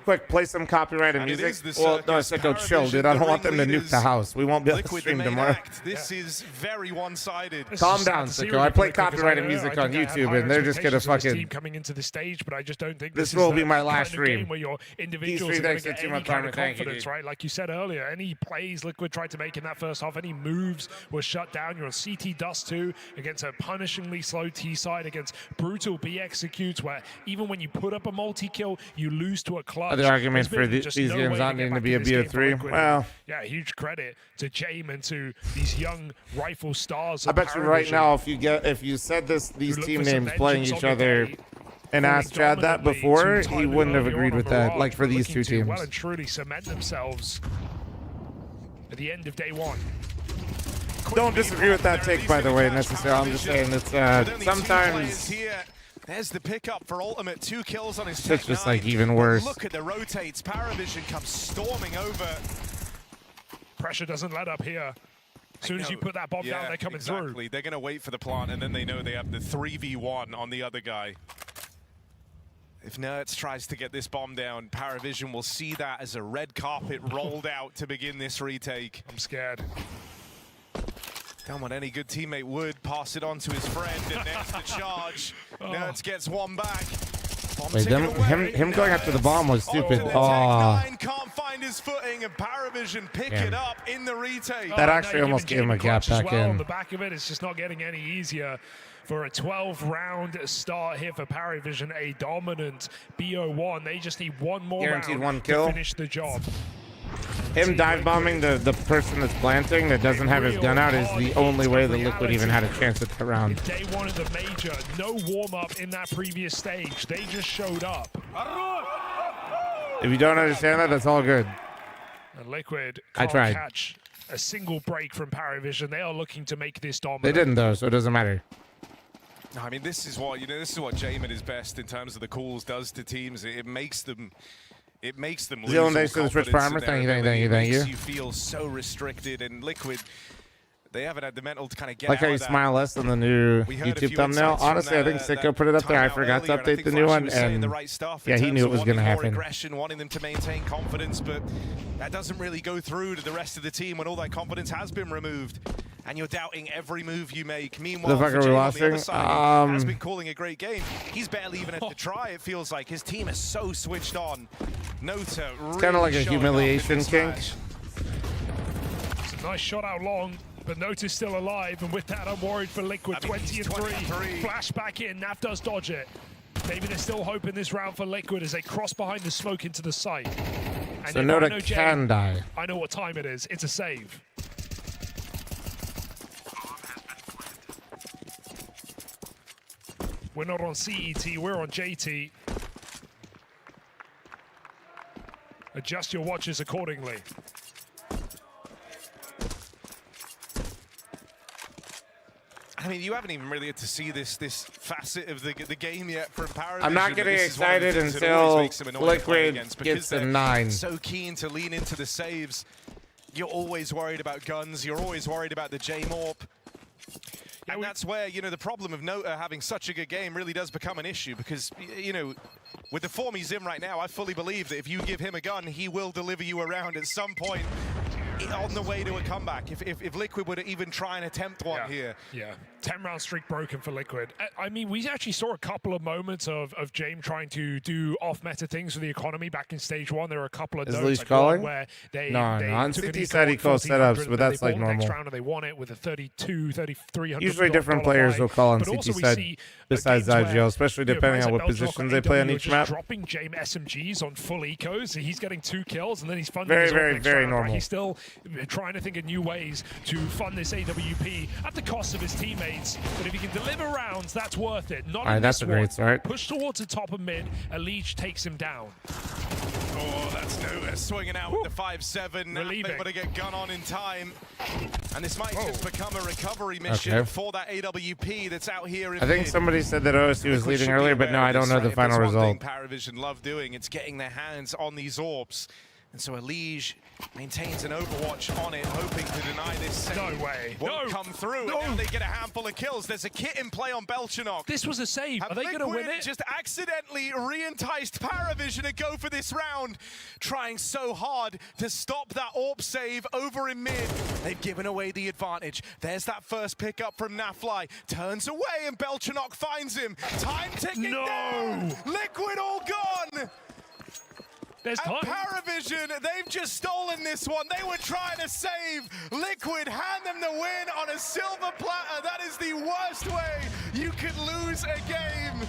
Quick, play some copyrighted music. Well, no, Sicko, chill, dude. I don't want them to nuke the house. We won't be able to stream tomorrow. This is very one-sided. Calm down, Sicko. I play copyrighted music on YouTube, and they're just gonna fucking. Coming into the stage, but I just don't think this will be my last stream. Where your individuals are going to get any kind of confidence, right? Like you said earlier, any plays Liquid tried to make in that first half, any moves were shut down. You're on CT Dust 2 against a punishingly slow T side, against brutal B executes, where even when you put up a multi-kill, you lose to a clutch. The argument for these games not needing to be a BO3. Well, yeah, huge credit to Jame and to these young rifle stars. I bet you right now, if you said these team names playing each other and asked Chad that before, he wouldn't have agreed with that. Like for these two teams. Well and truly cement themselves at the end of day one. Don't disagree with that take, by the way, necessarily. I'm just saying it's sometimes. There's the pickup for Ultimate. 2 kills on his It's just like even worse. Look at the rotates. Paravision comes storming over. Pressure doesn't let up here. As soon as you put that bomb down, they're coming through. They're going to wait for the plant, and then they know they have the 3v1 on the other guy. If Nerds tries to get this bomb down, Paravision will see that as a red carpet rolled out to begin this retake. I'm scared. Come on, any good teammate would pass it on to his friend, and there's the charge. Nerds gets one back. Wait, him going after the bomb was stupid. Can't find his footing, and Paravision pick it up in the retake. That actually almost gave him a gap back in. On the back of it, it's just not getting any easier. For a 12-round start here for Paravision, a dominant BO1. They just need one more Guaranteed round one kill. to finish the job. Him dive bombing the person that's planting that doesn't have his gun out is the only way the Liquid even had a chance at that round. Day one of the major, no warm-up in that previous stage. They just showed up. If you don't understand that, that's all good. And Liquid I can't tried. catch a single break from Paravision. They are looking to make this dominant. They didn't though, so it doesn't matter. I mean, this is what Jame at his best in terms of the calls does to teams. It makes them lose Zealand, thanks for the Switch Primer. Thank you. It makes you feel so restricted, and Liquid, they haven't had the mental to kind of get Like out how you of that. smile less than the new YouTube thumbnail. Honestly, I think Sicko put it up there. I forgot to update the new one, and yeah, he knew it was going to happen. Aggression, wanting them to maintain confidence, but that doesn't really go through to the rest of the team when all that confidence has been removed. And you're doubting every move you make. Meanwhile, The fuck are we on the other losing? side, has been calling a great game. He's barely even had to try. It feels like his team is so switched on. Nota really It's kind of like a showing up humiliation in this kink. match. It's a nice shot out long, but Nota's still alive, and with that, I'm worried for Liquid. 20 and 3. Flash back in. Nav does dodge it. Maybe they're still hoping this round for Liquid as they cross behind the smoke into the site. And So if Nota I know can die. I know what time it is. It's a save. We're not on CET, we're on JT. Adjust your watches accordingly. I mean, you haven't even really had to see this facet of the game yet from Paravision. I'm not getting excited until Liquid gets a 9. So keen to lean into the saves. You're always worried about guns. You're always worried about the J-Morp. And that's where, the problem of Nota having such a good game really does become an issue because, with the form he's in right now, I fully believe that if you give him a gun, he will deliver you around at some point. on the way to a comeback. If Liquid were to even try and attempt one here. Yeah, 10-round streak broken for Liquid. I mean, we actually saw a couple of moments of James trying to do off-meta things for the economy back in stage 1. There were a couple of Is notes Leash like calling? where they No, on took an City eco said he at calls 1400, setups, but that's they like bought next normal. round and they won it with a $3,300. Usually different players will call on But CT also we side see besides games IGL, where, especially you know, depending guys on like what Belchnok positions and they play on AW are each just map. dropping James SMGs on full ecos. He's getting 2 kills and then he's funding Very, his own very, next very round, right? normal. He's still trying to think of new ways to fund this AWP at the cost of his teammates. But if he can deliver rounds, that's worth it. Not All right, in that's this a great one. start. Push towards the top of mid. Leech takes him down. Oh, that's no swinging out with the 5-7. Able to get gun on in time. And this might just become a recovery mission for that AWP that's out here in I think mid. somebody said that OSU was leading earlier, but no, I don't know the final If there's one result. thing Paravision love doing, it's getting their hands on these orbs. And so Elige maintains an overwatch on it, hoping to deny this save. No way. Won't come through, and now they get a handful of kills. There's a kit in play on Belchnok. This was a save. Are they going to win it? Just accidentally re-enticed Paravision to go for this round, trying so hard to stop that AWP save over in mid. They've given away the advantage. There's that first pickup from Nafly. Turns away, and Belchnok finds him. Time ticking down. Liquid all gone. There's and time. Paravision, they've just stolen this one. They were trying to save Liquid, hand them the win on a silver platter. That is the worst way you could lose a game.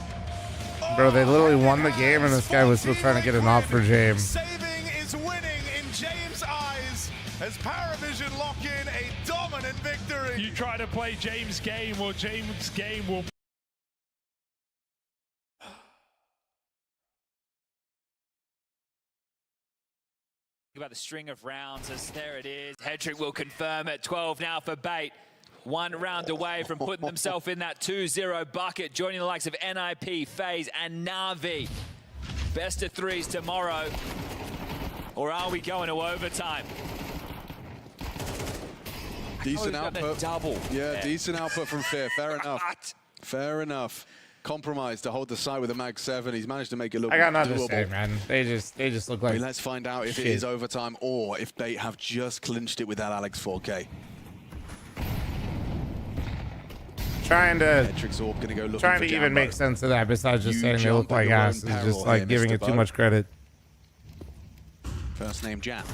Bro, they literally won the game, and this guy was still trying to get an off for James. Saving is winning in James' eyes as Paravision lock in a dominant victory. You try to play James' game, well, James' game will... About the string of rounds, as there it is. Hedrick will confirm at 12 now for Bait. 1 round away from putting themselves in that 2-0 bucket, joining the likes of NIP, FaZe, and Na'Vi. Best of 3s tomorrow. Or are we going to overtime? Decent got a output. double. Yeah, decent output from Fear. Fair enough. Fair enough. Compromised to hold the site with a mag 7. He's managed to make it look I got nothing doable. to say, man. They just look like. Let's find out if it is overtime or if they have just clinched it with that Alex 4K. Trying to even make sense of that. Besides just saying they look like asses, just like giving it too much credit. First name Jam.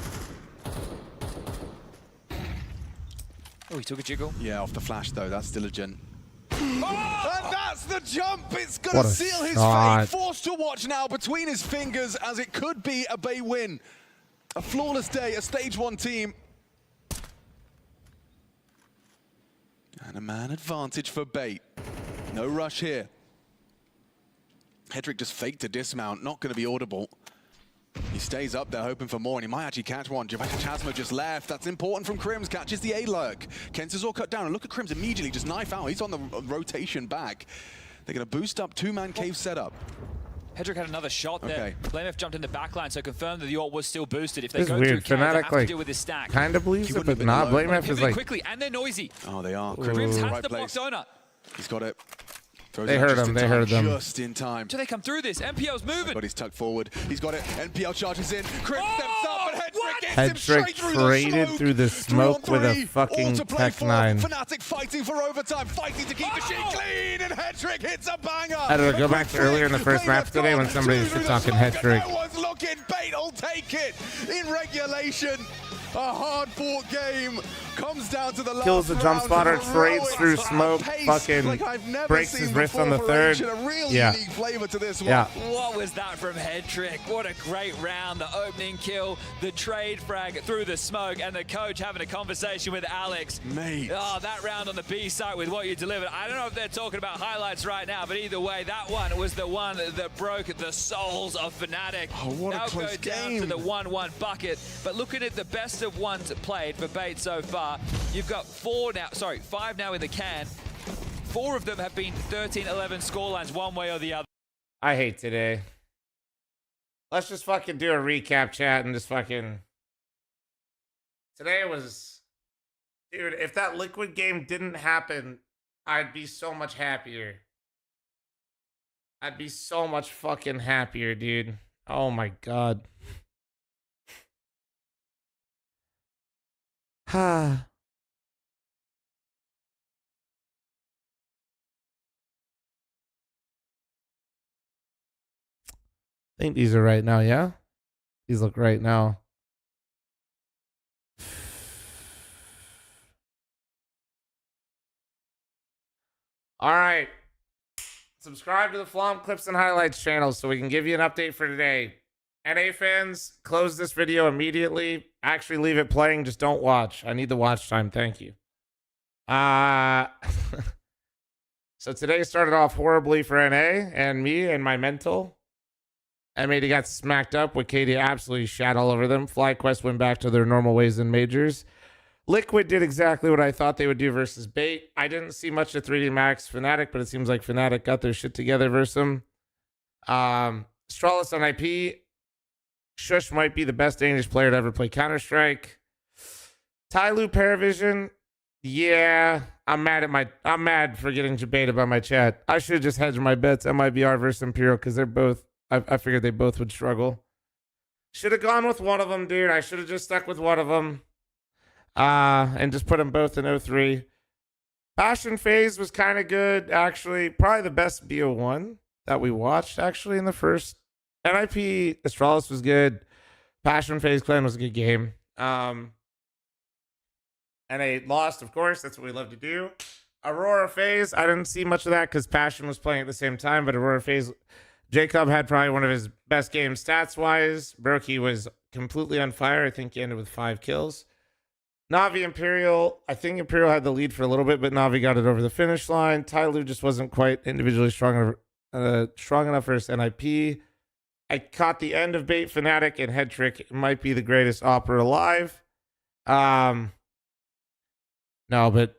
Oh, he took a jiggle. Yeah, off the flash though. That's still a gent. Oh! And that's the jump. It's going What to a seal his shot. fate. Forced to watch now between his fingers as it could be a Bay win. A flawless day, a stage 1 team. And a man advantage for Bait. No rush here. Hedrick just faked a dismount, not going to be audible. He stays up there hoping for more, and he might actually catch one. Chasma just left. That's important from Crims. Catches the A-lurk. Kens all cut down, and look at Crims immediately just knife out. He's on the rotation back. They're going to boost up 2-man cave setup. Hedrick had another shot there. Okay. fl0m jumped in the backline, so confirmed that the ult was still boosted. If they This is go weird. through cave, they Fnatic, have to like, deal with this stack. kind of believes it, but not. Blame is like. Quickly, and they're noisy. Oh, they are. Crims has right the place. block donut. He's got it. They heard him. They heard them. Just in time. Do they come through this? MPL's moving. But he's tucked forward. He's got it. NPL charges in. Crims steps up, and Hedrick gets him Hedrick straight through traded through the smoke with a fucking Tech 9. Fnatic fighting for overtime, fighting to keep the sheet clean, and Hedrick hits a banger. I don't know, go back to earlier in the first map today when somebody was talking Hedrick. No one's looking. Bait will take it in regulation. A hard-fought game comes down to the last Kills the jump spotter, trades through smoke, fucking breaks his wrist on the third. Yeah. Yeah. What was that from Hedrick? What a great round. The opening kill, the trade frag through the smoke, and the coach having a conversation with Alex. Mate. Oh, that round on the B site with what you delivered. I don't know if they're talking about highlights right now, but either way, that one was the one that broke the souls of Fnatic. Oh, what a Now close go down game. to the 1-1 bucket. But looking at the best of ones played for Bait so far, you've got 5 now in the can. 4 of them have been 13-11 scorelines one way or the other. I hate today. Let's just fucking do a recap chat and just fucking. Today was. Dude, if that Liquid game didn't happen, I'd be so much happier. I'd be so much fucking happier, dude. Oh my god. I think these are right now, yeah? These look right now. All right. Subscribe to the fl0m Clips and Highlights channel so we can give you an update for today. NA fans, close this video immediately. Actually, leave it playing. Just don't watch. I need the watch time. Thank you. So today started off horribly for NA and me and my mental. M80 got smacked up with KD absolutely shat all over them. FlyQuest went back to their normal ways in majors. Liquid did exactly what I thought they would do versus Bait. I didn't see much of 3D Max Fnatic, but it seems like Fnatic got their shit together versus them. Astralis on IP. Shush might be the best Danish player to ever play Counter-Strike. Tyloo Paravision. Yeah, I'm mad for getting debated by my chat. I should have just hedged my bets MIBR versus Imperial because they're both, I figured they both would struggle. Should have gone with one of them, dude. I should have just stuck with one of them. And just put them both in 0-3. Passion Phase was kind of good, actually. Probably the best BO1 that we watched, actually, in the first. NIP Astralis was good. Passion Phase Clan was a good game. And they lost, of course. That's what we love to do. Aurora Phase, I didn't see much of that because Passion was playing at the same time. But Aurora Phase, Jacob had probably one of his best games stats-wise. Brokey was completely on fire. I think he ended with 5 kills. Na'Vi Imperial, I think Imperial had the lead for a little bit, but Na'Vi got it over the finish line. Tyloo just wasn't quite individually strong enough versus NIP. I caught the end of Bait Fnatic and Head Trick. It might be the greatest opera alive. No, but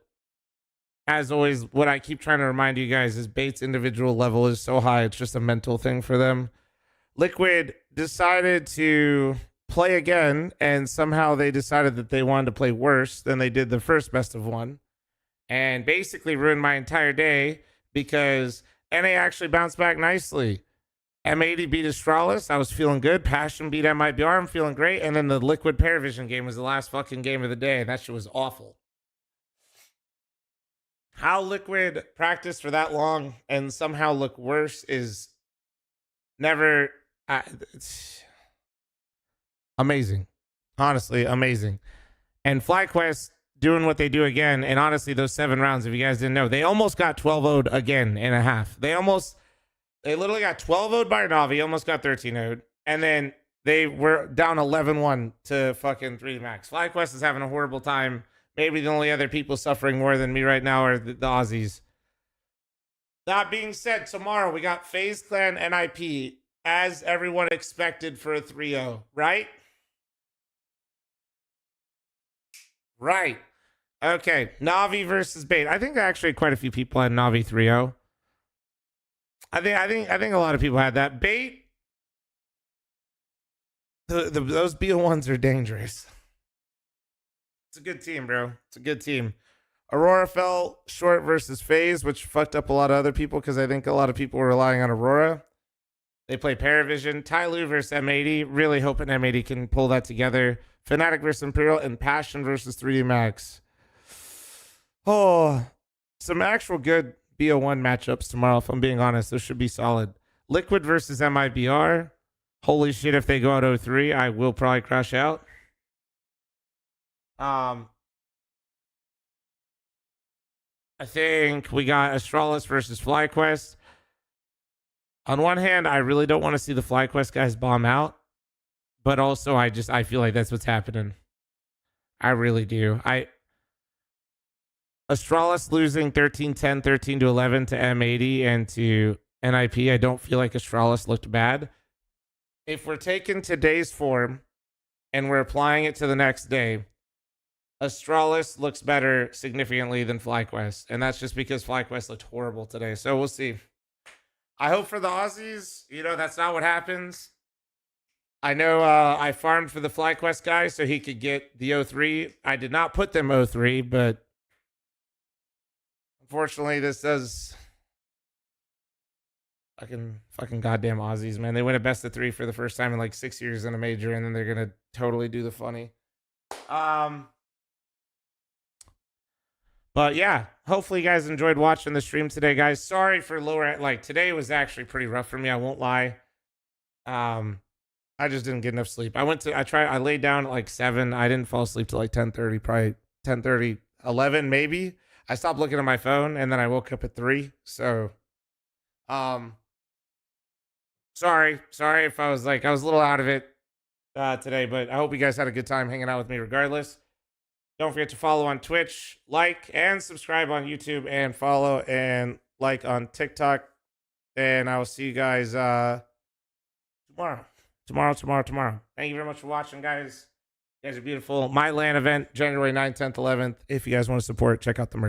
as always, what I keep trying to remind you guys is Bait's individual level is so high, it's just a mental thing for them. Liquid decided to play again, and somehow they decided that they wanted to play worse than they did the first best of one, and basically ruined my entire day because NA actually bounced back nicely. M80 beat Astralis. I was feeling good. Passion beat MIBR. I'm feeling great. And then the Liquid Paravision game was the last fucking game of the day, and that shit was awful. How Liquid practiced for that long and somehow look worse is never... it's amazing. Honestly, amazing. And FlyQuest doing what they do again. And honestly, those 7 rounds, if you guys didn't know, they almost got 12-0'd again in a half. They literally got 12-0'd by Na'Vi, almost got 13-0'd. And then they were down 11-1 to fucking 3D Max. FlyQuest is having a horrible time. Maybe the only other people suffering more than me right now are the Aussies. That being said, tomorrow we got FaZe Clan NIP, as everyone expected, for a 3-0, right? Right. Okay. Na'Vi versus Bait. I think actually quite a few people had Na'Vi 3-0. I think a lot of people had that. Bait. Those BO1s are dangerous. It's a good team, bro. It's a good team. Aurora fell short versus FaZe, which fucked up a lot of other people because I think a lot of people were relying on Aurora. They play Paravision. Tyloo versus M80. Really hoping M80 can pull that together. Fnatic versus Imperial, and Passion versus 3D Max. Oh, some actual good BO1 matchups tomorrow, if I'm being honest. Those should be solid. Liquid versus MIBR. Holy shit, if they go out 0-3, I will probably crash out. I think we got Astralis versus FlyQuest. On one hand, I really don't want to see the FlyQuest guys bomb out. But also, I feel like that's what's happening. I really do. Astralis losing 13-10, 13-11 to M80 and to NIP. I don't feel like Astralis looked bad. If we're taking today's form and we're applying it to the next day, Astralis looks better significantly than FlyQuest. And that's just because FlyQuest looked horrible today. So we'll see. I hope for the Aussies, that's not what happens. I know I farmed for the FlyQuest guy so he could get the 0-3. I did not put them 0-3, but unfortunately this does... Fucking goddamn Aussies, man. They win a best of 3 for the first time in like 6 years in a major, and then they're going to totally do the funny. But yeah, hopefully you guys enjoyed watching the stream today, guys. Sorry for lower, like today was actually pretty rough for me. I won't lie. I just didn't get enough sleep. I laid down at like 7. I didn't fall asleep till like 10:30, probably 10:30, 11 maybe. I stopped looking at my phone and then I woke up at 3. So, sorry if I was a little out of it today, but I hope you guys had a good time hanging out with me regardless. Don't forget to follow on Twitch, like, and subscribe on YouTube, and follow and like on TikTok. And I will see you guys tomorrow. Thank you very much for watching, guys. You guys are beautiful. My LAN event, January 9th, 10th, 11th. If you guys want to support, check out the merch.